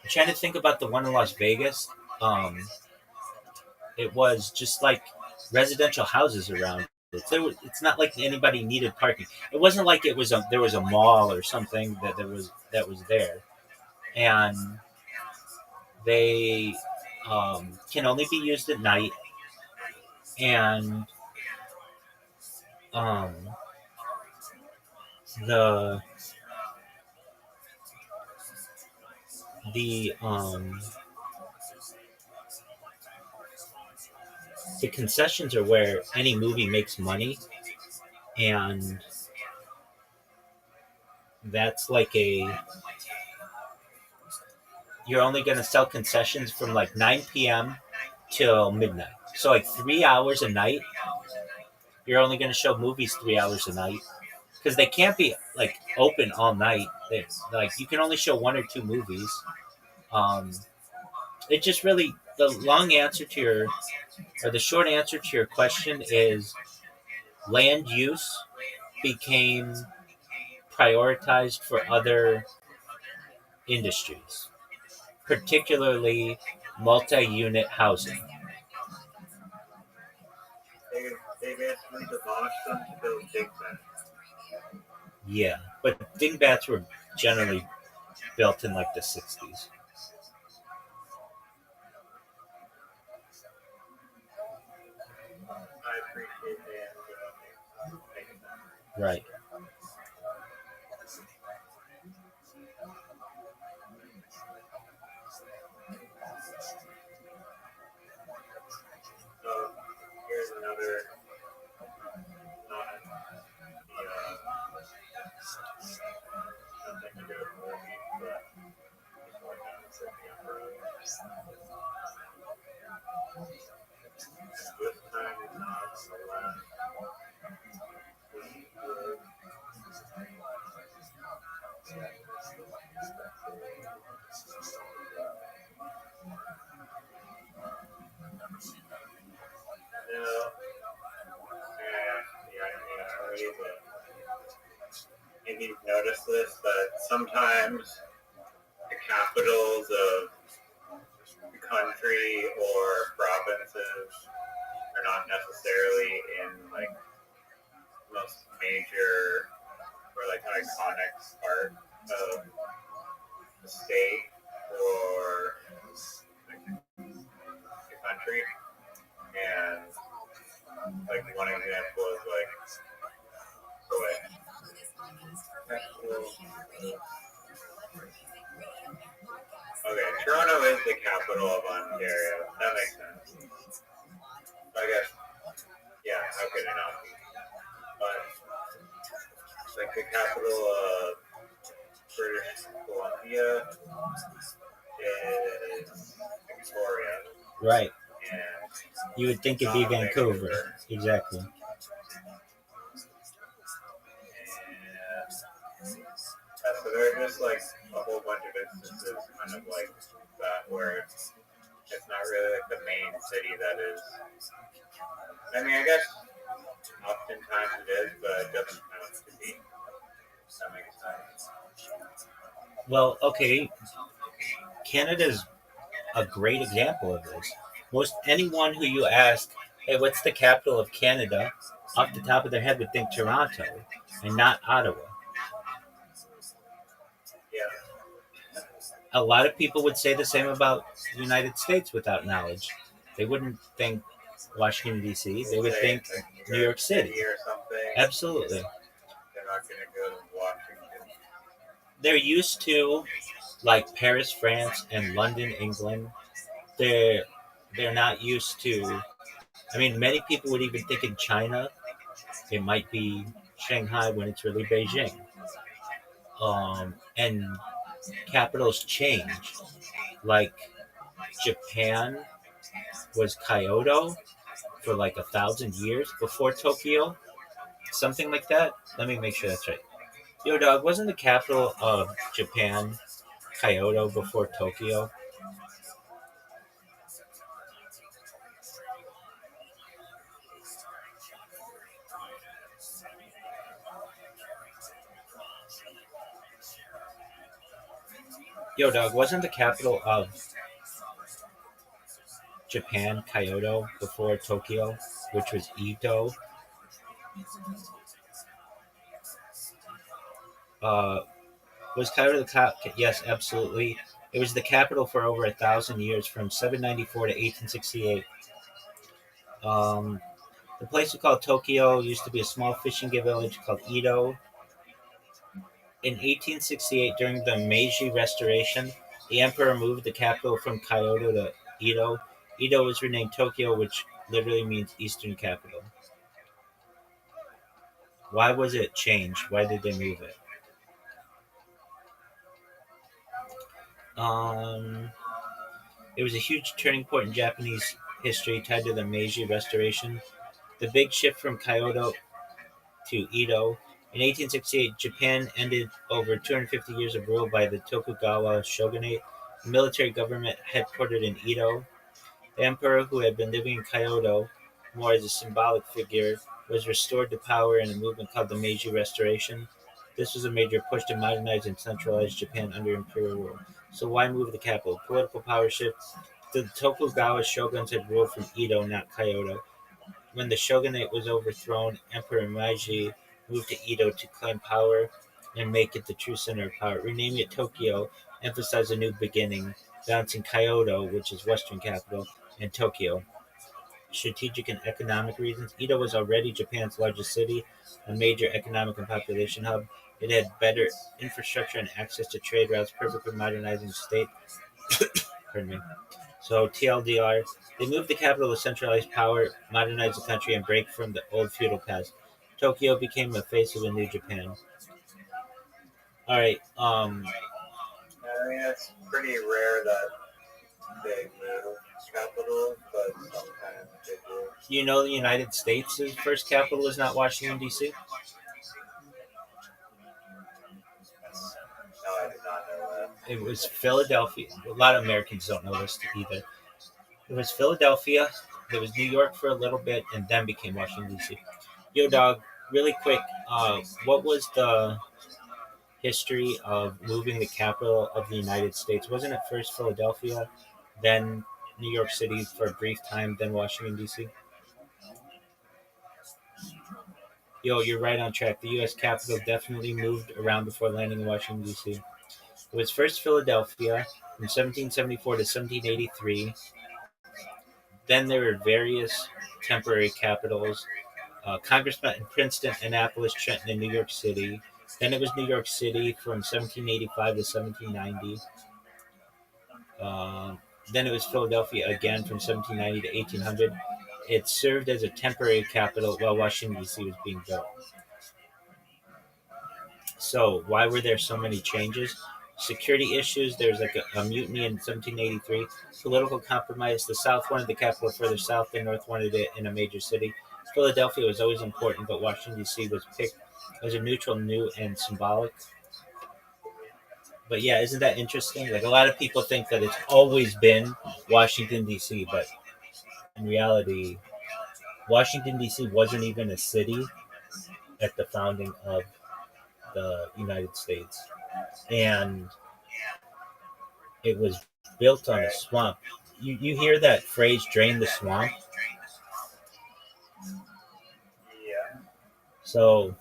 Speaker 3: I'm trying to think about the one in Las Vegas. It was just like residential houses around it. So it's not like anybody needed parking. It wasn't like there was a mall or something that was there, and they can only be used at night, and the the the concessions are where any movie makes money, and that's like you're only going to sell concessions from like 9 p.m. till midnight. So like 3 hours a night, you're only going to show movies 3 hours a night because they can't be like open all night. Like you can only show one or two movies. It just really the long answer to your or the short answer to your question is land use became prioritized for other industries, particularly multi-unit housing.
Speaker 12: They basically demolished them to build dingbats.
Speaker 3: Yeah, but dingbats were generally built in like the 60s.
Speaker 12: I appreciate the answer.
Speaker 3: Right.
Speaker 12: So here's another not nothing to do with movies, but just like sitting up early. This time is not the last week. No, maybe you've noticed this, but sometimes the capitals of the country or provinces are not necessarily in like most major or like iconic part of the state or the country. And like one example is like okay, Toronto is the capital of Ontario. That makes sense. I guess, yeah, how could it not be? But it's like the capital of British Columbia is Victoria.
Speaker 3: Right.
Speaker 12: And
Speaker 3: you would think it'd be Vancouver. Exactly.
Speaker 12: So there are just like a whole bunch of instances kind of like that where it's not really like the main city that is. I mean, I guess oftentimes it is, but it doesn't have to be. Does that make sense?
Speaker 3: Well, okay. Canada's a great example of this. Most anyone who you ask, hey, what's the capital of Canada, off the top of their head would think Toronto and not Ottawa.
Speaker 12: Yeah.
Speaker 3: A lot of people would say the same about the United States without knowledge. They wouldn't think Washington, D.C., they would think New York City.
Speaker 12: Or something.
Speaker 3: Absolutely.
Speaker 12: They're not going to go to Washington.
Speaker 3: They're used to, like Paris, France, and London, England. They're not used to. I mean, many people would even think in China it might be Shanghai when it's really Beijing. And capitals change. Like Japan was Kyoto for like 1,000 years before Tokyo, something like that. Let me make sure that's right. Yo, dog, wasn't the capital of Japan Kyoto before Tokyo? Yo, dog, wasn't the capital of Japan Kyoto before Tokyo, which was Ito? Was Kyoto the capital? Yes, absolutely. It was the capital for over 1,000 years, from 794 to 1868. The place we call Tokyo used to be a small fishing village called Ito. In 1868, during the Meiji Restoration, the emperor moved the capital from Kyoto to Ito. Ito was renamed Tokyo, which literally means Eastern Capital. Why was it changed? Why did they move it? It was a huge turning point in Japanese history tied to the Meiji Restoration. The big shift from Kyoto to Edo. In 1868, Japan ended over 250 years of rule by the Tokugawa shogunate, a military government headquartered in Edo. The emperor, who had been living in Kyoto more as a symbolic figure, was restored to power in a movement called the Meiji Restoration. This was a major push to modernize and centralize Japan under imperial rule. So why move the capital? Political power shift. The Tokugawa shoguns had ruled from Edo, not Kyoto. When the shogunate was overthrown, Emperor Meiji moved to Edo to claim power and make it the true center of power. Renaming it Tokyo emphasized a new beginning, balancing Kyoto, which is western capital, and Tokyo. Strategic and economic reasons. Edo was already Japan's largest city, a major economic and population hub. It had better infrastructure and access to trade routes, perfect for modernizing the state. Pardon me. So TLDR, they moved the capital to centralize power, modernize the country, and break from the old feudal past. Tokyo became the face of the new Japan. All right.
Speaker 12: I mean, it's pretty rare that they move capitals, but sometimes they do.
Speaker 3: You know, the United States' first capital is not Washington D.C.
Speaker 12: No, I did not know that.
Speaker 3: It was Philadelphia. A lot of Americans don't know this either. It was Philadelphia. There was New York for a little bit, and then became Washington D.C. Yo, dog. Really quick. What was the history of moving the capital of the United States? Wasn't it first Philadelphia, then New York City for a brief time, then Washington D.C.? Yo, you're right on track. The U.S. capital definitely moved around before landing in Washington D.C. It was first Philadelphia from 1774 to 1783. Then there were various temporary capitals. Congress met in Princeton, Annapolis, Trenton, and New York City. Then it was New York City from 1785 to 1790. Then it was Philadelphia again from 1790 to 1800. It served as a temporary capital while Washington, D.C. was being built. So, why were there so many changes? Security issues. There was like a mutiny in 1783. Political compromise. The South wanted the capital further south. The North wanted it in a major city. Philadelphia was always important, but Washington, D.C. was picked as a neutral, new, and symbolic. But yeah, isn't that interesting? Like, a lot of people think that it's always been Washington, D.C., but in reality, Washington, D.C. wasn't even a city at the founding of the United States. And it was built on a swamp. You hear that phrase, drain the swamp?
Speaker 12: Yeah.
Speaker 3: So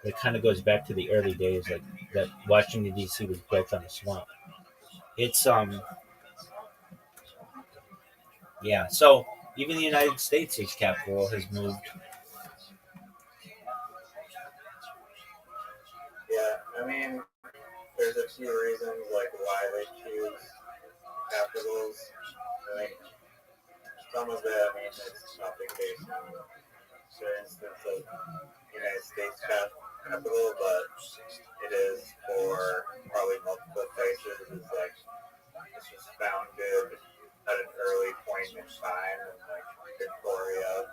Speaker 3: it kind of goes back to the early days, like that Washington, D.C. was built on a swamp. It's, yeah. So even the United States' capital has moved.
Speaker 12: Yeah, I mean, there's a few reasons like why they choose capitals. I think some of it, I mean, it's nothing based on, for instance, of United States capital, but it is for probably multiple places. It's like this was founded at an early point in time, and like Victoria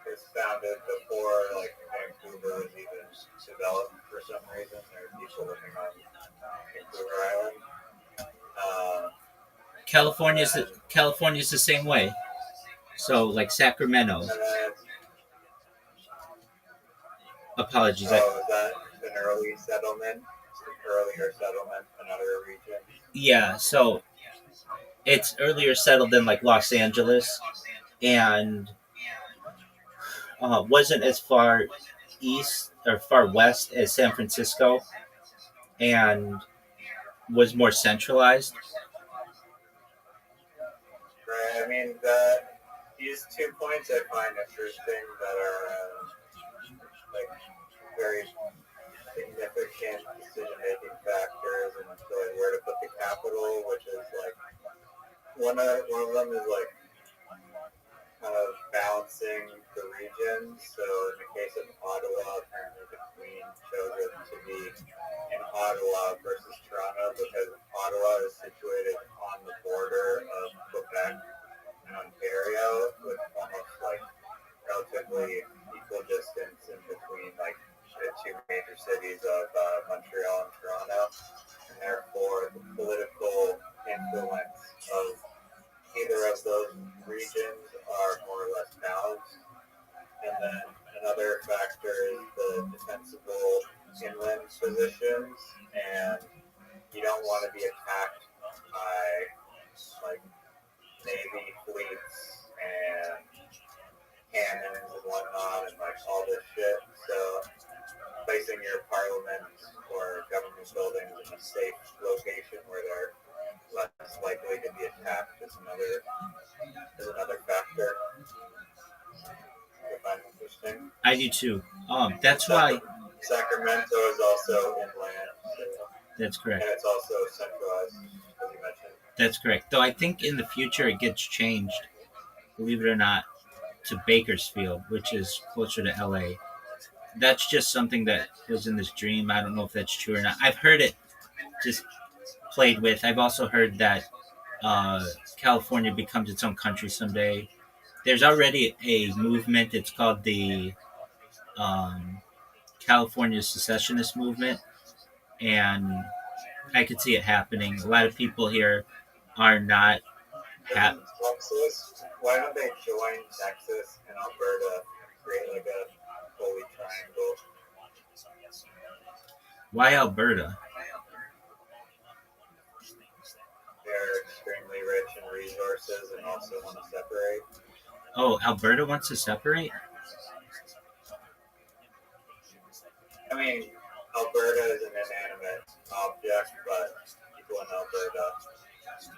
Speaker 12: was founded before like Vancouver was even developed for some reason. There are people living on Vancouver Island.
Speaker 3: California's the same way. So like Sacramento.
Speaker 12: And then,
Speaker 3: Apologies.
Speaker 12: is that an early settlement? An earlier settlement, another region?
Speaker 3: Yeah, so it's earlier settled than like Los Angeles, and wasn't as far east or far west as San Francisco, and was more centralized.
Speaker 12: Right. I mean, these 2 points I find interesting that are like very significant decision-making factors, and so like where to put the capital, which is like one of them is like kind of balancing the regions. So in the case of Ottawa, apparently the Queen chose it to be in Ottawa versus Toronto because Ottawa is situated on the border of Quebec and Ontario, regions are more or less balanced. And then another factor is the defensible inland positions, and you don't want to be attacked by like Navy fleets and cannons and whatnot and like all this shit. So placing your parliament or government buildings in a safe location where they're less likely to be attacked is another factor. I find interesting.
Speaker 3: I do too. That's why.
Speaker 12: Sacramento is also inland. So,
Speaker 3: that's correct.
Speaker 12: And it's also centralized, as you mentioned.
Speaker 3: That's correct. Though I think in the future it gets changed, believe it or not, to Bakersfield, which is closer to LA. That's just something that was in this dream. I don't know if that's true or not. I've heard it just played with. I've also heard that California becomes its own country someday. There's already a movement. It's called the California Secessionist Movement, and I could see it happening. A lot of people here are not happy.
Speaker 12: Texas? Why don't they join Texas and Alberta, create like a holy triangle?
Speaker 3: Why Alberta?
Speaker 12: They're extremely rich in resources and also want to separate.
Speaker 3: Oh, Alberta wants to separate?
Speaker 12: I mean, Alberta is an inanimate object, but people in Alberta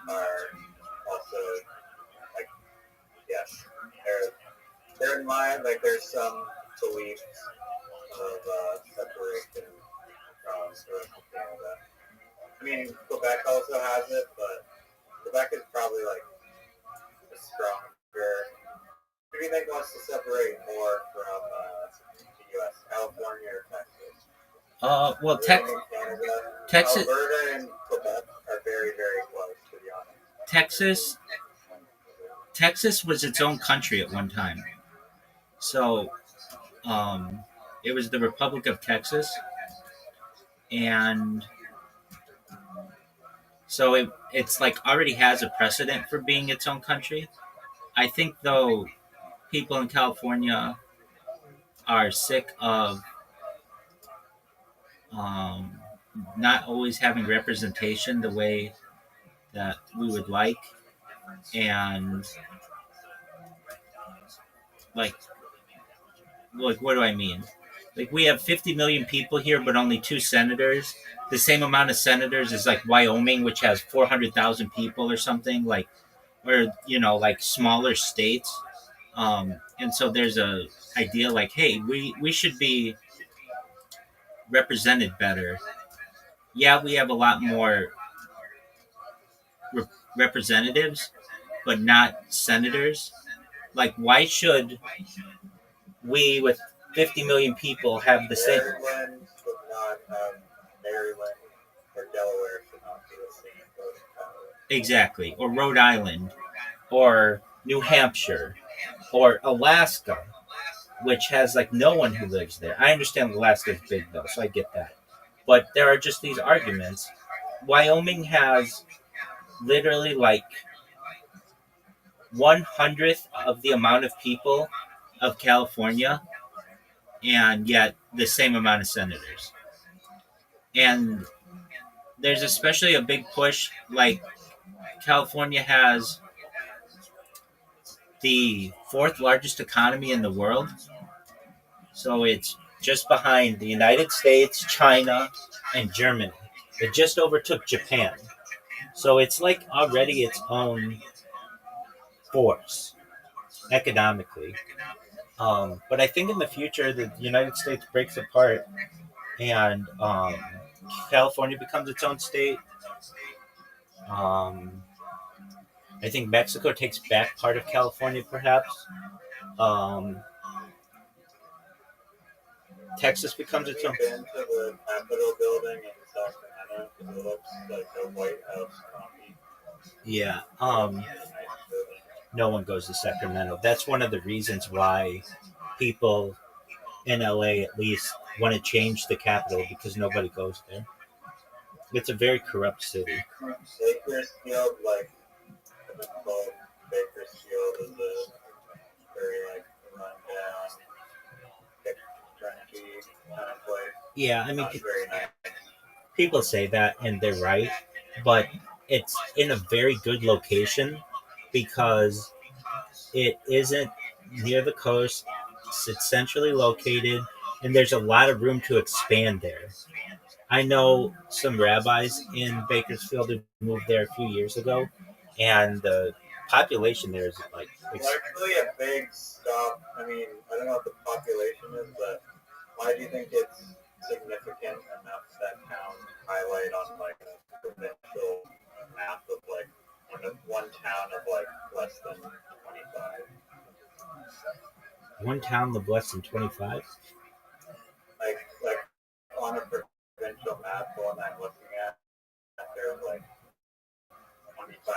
Speaker 12: are also, like, yes, they're in line, like, there's some beliefs of separation from the rest of Canada. I mean, Quebec also has it, but Quebec is probably, like, a stronger. Who do you think wants to separate more from the U.S., California or Texas?
Speaker 3: Well, Texas.
Speaker 12: Alberta and Quebec are very, very close, to be honest.
Speaker 3: Texas was its own country at one time. So, it was the Republic of Texas, and so it's like already has a precedent for being its own country. I think though people in California are sick of not always having representation the way that we would like, and like what do I mean? Like we have 50 million people here, but only 2 senators. The same amount of senators as like Wyoming, which has 400,000 people or something, like, or like smaller states. And so there's a idea like, hey, we should be represented better. Yeah, we have a lot more representatives, but not senators. Like, why should we, with 50 million people, have the same?
Speaker 12: Maryland would not have Maryland or Delaware should not be the same voting power.
Speaker 3: Exactly, or Rhode Island, or New Hampshire, or Alaska, which has like no one who lives there. I understand Alaska is big though, so I get that. But there are just these arguments. Wyoming has literally like 1/100th of the amount of people of California, and yet the same amount of senators. And there's especially a big push, like California has the 4th largest economy in the world. So it's just behind the United States, China, and Germany. It just overtook Japan. So it's like already its own force economically. But I think in the future the United States breaks apart and California becomes its own state. I think Mexico takes back part of California, perhaps. Texas becomes its own.
Speaker 12: Have you been to the Capitol building in Sacramento? Because it looks like a White House copy.
Speaker 3: Yeah. No one goes to Sacramento. That's one of the reasons why people in LA at least want to change the capital, because nobody goes there. It's a very corrupt city.
Speaker 12: Bakersfield, like, has been called Bakersfield is a very like run down, trendy kind of place.
Speaker 3: Yeah, I mean,
Speaker 12: Not very nice.
Speaker 3: people say that, and they're right, but it's in a very good location because it isn't near the coast. It's centrally located, and there's a lot of room to expand there. I know some rabbis in Bakersfield who moved there a few years ago, and the population there is like
Speaker 12: It's actually a big stop. I mean, I don't know what the population is, but why do you think it's significant enough that town highlight on like a provincial map of like one town of like less than 25?
Speaker 3: one town of less than 25.
Speaker 12: Like on a provincial map, the one I'm looking at, there's like 25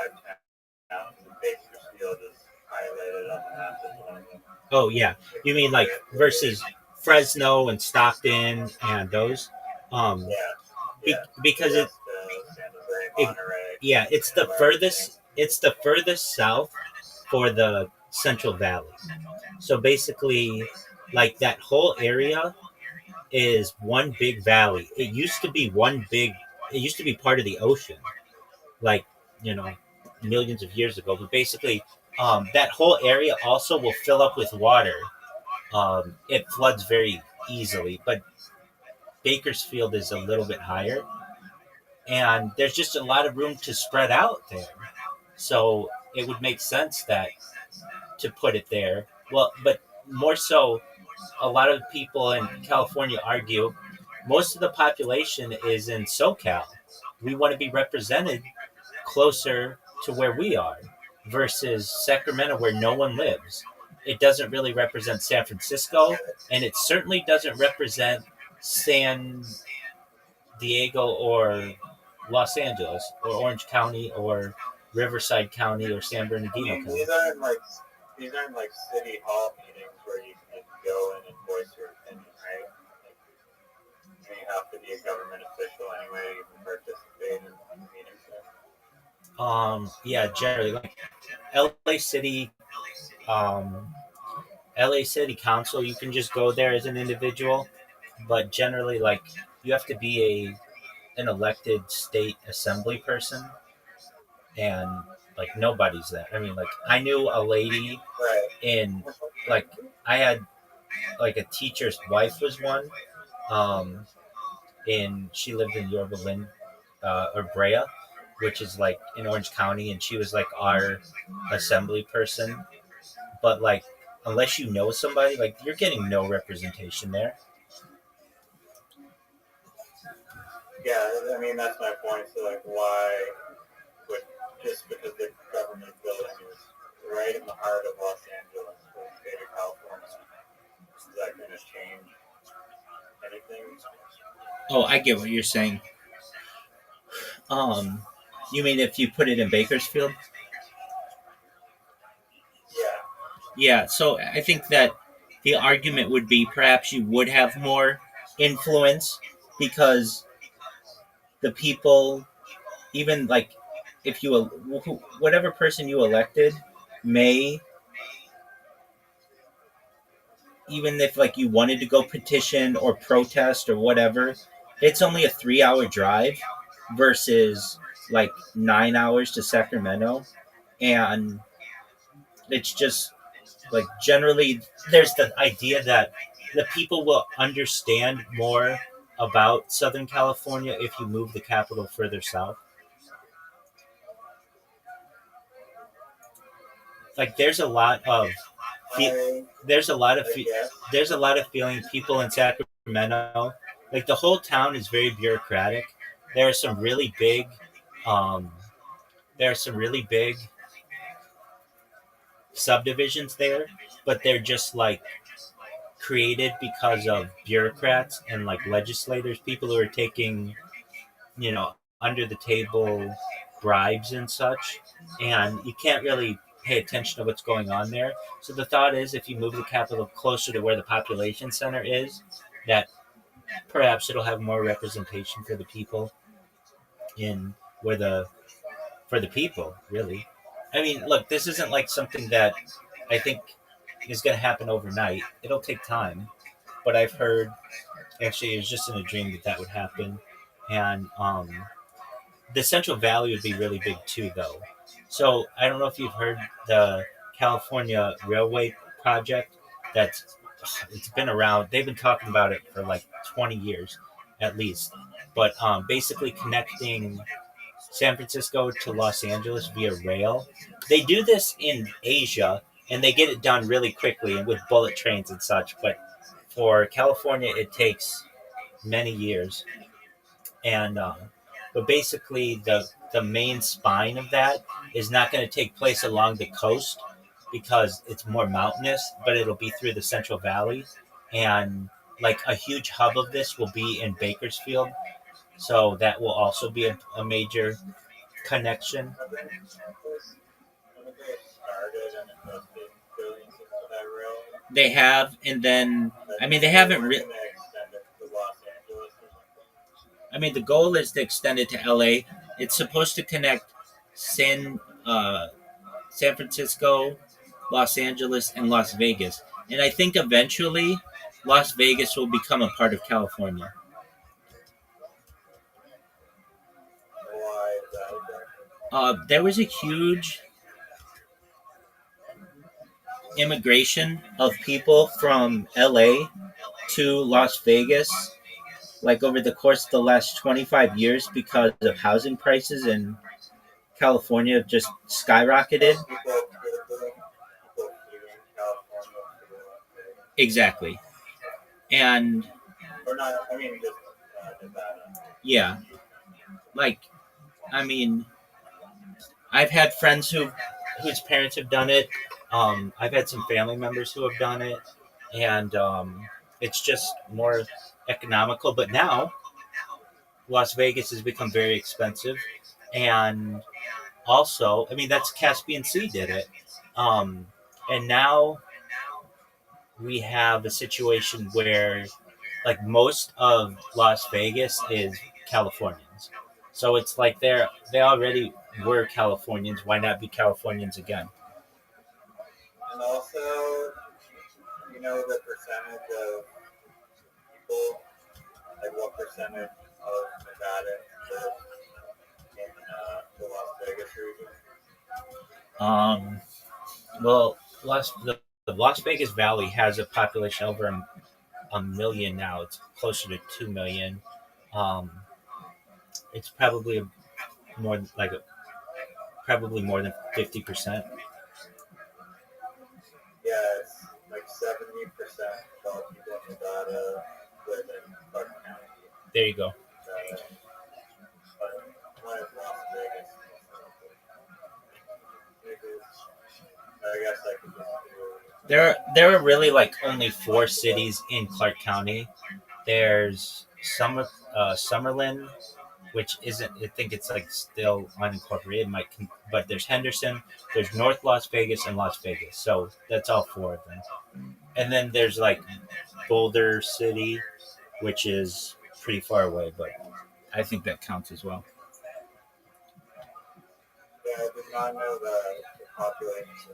Speaker 12: towns, and Bakersfield is highlighted on the map as one of them.
Speaker 3: Oh yeah, you mean like versus Fresno and Stockton and those? Because yeah, it's the furthest. It's the furthest south for the Central Valley. So basically, like that whole area is one big valley. It used to be one big. It used to be part of the ocean, like you know, millions of years ago. But basically, that whole area also will fill up with water. It floods very easily, but Bakersfield is a little bit higher, and there's just a lot of room to spread out there. So it would make sense that to put it there. Well, but more so, a lot of people in California argue most of the population is in SoCal. We want to be represented closer to where we are versus Sacramento, where no one lives. It doesn't really represent San Francisco, and it certainly doesn't represent San Diego or Los Angeles or Orange County or Riverside County or San Bernardino County.
Speaker 12: These aren't like city hall meetings where you can just go in and voice your opinion, right? Like, you have to be a government official anyway to even participate in meetings there.
Speaker 3: Yeah, generally, like LA City, LA City Council, you can just go there as an individual, but generally, like you have to be an elected state assembly person, and like nobody's that. I mean, like I knew a lady in, like I had like a teacher's wife was one, and she lived in Yorba Linda, or Brea, which is like in Orange County, and she was like our assembly person. But like, unless you know somebody, like you're getting no representation there.
Speaker 12: Yeah, I mean that's my point. So like, why would just because the government building is right in the heart of Los Angeles, the state of California, is that going to change anything?
Speaker 3: Oh, I get what you're saying. You mean if you put it in Bakersfield? Yeah, so I think that the argument would be perhaps you would have more influence because the people, even like if you, whatever person you elected may, even if like you wanted to go petition or protest or whatever, it's only a 3-hour drive versus like 9 hours to Sacramento. And it's just like generally there's the idea that the people will understand more about Southern California if you move the capital further south. Like there's a lot of feeling people in Sacramento, like the whole town is very bureaucratic. There are some really big um there are some really big subdivisions there, but they're just like created because of bureaucrats and like legislators, people who are taking, under the table bribes and such, and you can't really pay attention to what's going on there. So the thought is if you move the capital closer to where the population center is, that perhaps it'll have more representation for the people in for the people, really. I mean, look, this isn't like something that I think is going to happen overnight. It'll take time, but I've heard actually it was just in a dream that that would happen, and the Central Valley would be really big too, though. So I don't know if you've heard the California Railway project. That's it's been around. They've been talking about it for like 20 years, at least. But basically connecting San Francisco to Los Angeles via rail. They do this in Asia, and they get it done really quickly and with bullet trains and such. But for California, it takes many years. And but basically, the main spine of that is not going to take place along the coast because it's more mountainous, but it'll be through the Central Valley, and like a huge hub of this will be in Bakersfield, so that will also be a major connection. They have, and then I mean they haven't really. I mean the goal is to extend it to LA. It's supposed to connect San San Francisco, Los Angeles, and Las Vegas. And I think eventually Las Vegas will become a part of California. There was a huge immigration of people from LA to Las Vegas, like over the course of the last 25 years, because of housing prices in California have just skyrocketed. Exactly. And yeah, like, I mean, I've had friends whose parents have done it. I've had some family members who have done it, and it's just more economical. But now Las Vegas has become very expensive, and also, I mean, that's Caspian Sea did it, and now we have a situation where like most of Las Vegas is Californians. So it's like they already were Californians. Why not be Californians again?
Speaker 12: And also, you know the percentage of people, like what percentage of Nevada live in the Las Vegas region?
Speaker 3: Well, the Las Vegas Valley has a population over a million now. It's closer to 2 million. Um, it's more like probably more than 50%.
Speaker 12: Yeah, it's like 70% of all people in Nevada live in Clark County.
Speaker 3: There you go.
Speaker 12: One is Las Vegas. I guess I could just do.
Speaker 3: There are really like only 4 cities in Clark County. There's Summerlin, which isn't. I think it's like still unincorporated. But there's Henderson. There's North Las Vegas and Las Vegas. So that's all 4 of them. And then there's like Boulder City, which is pretty far away, but I think that counts as well.
Speaker 12: Yeah, I did not know the population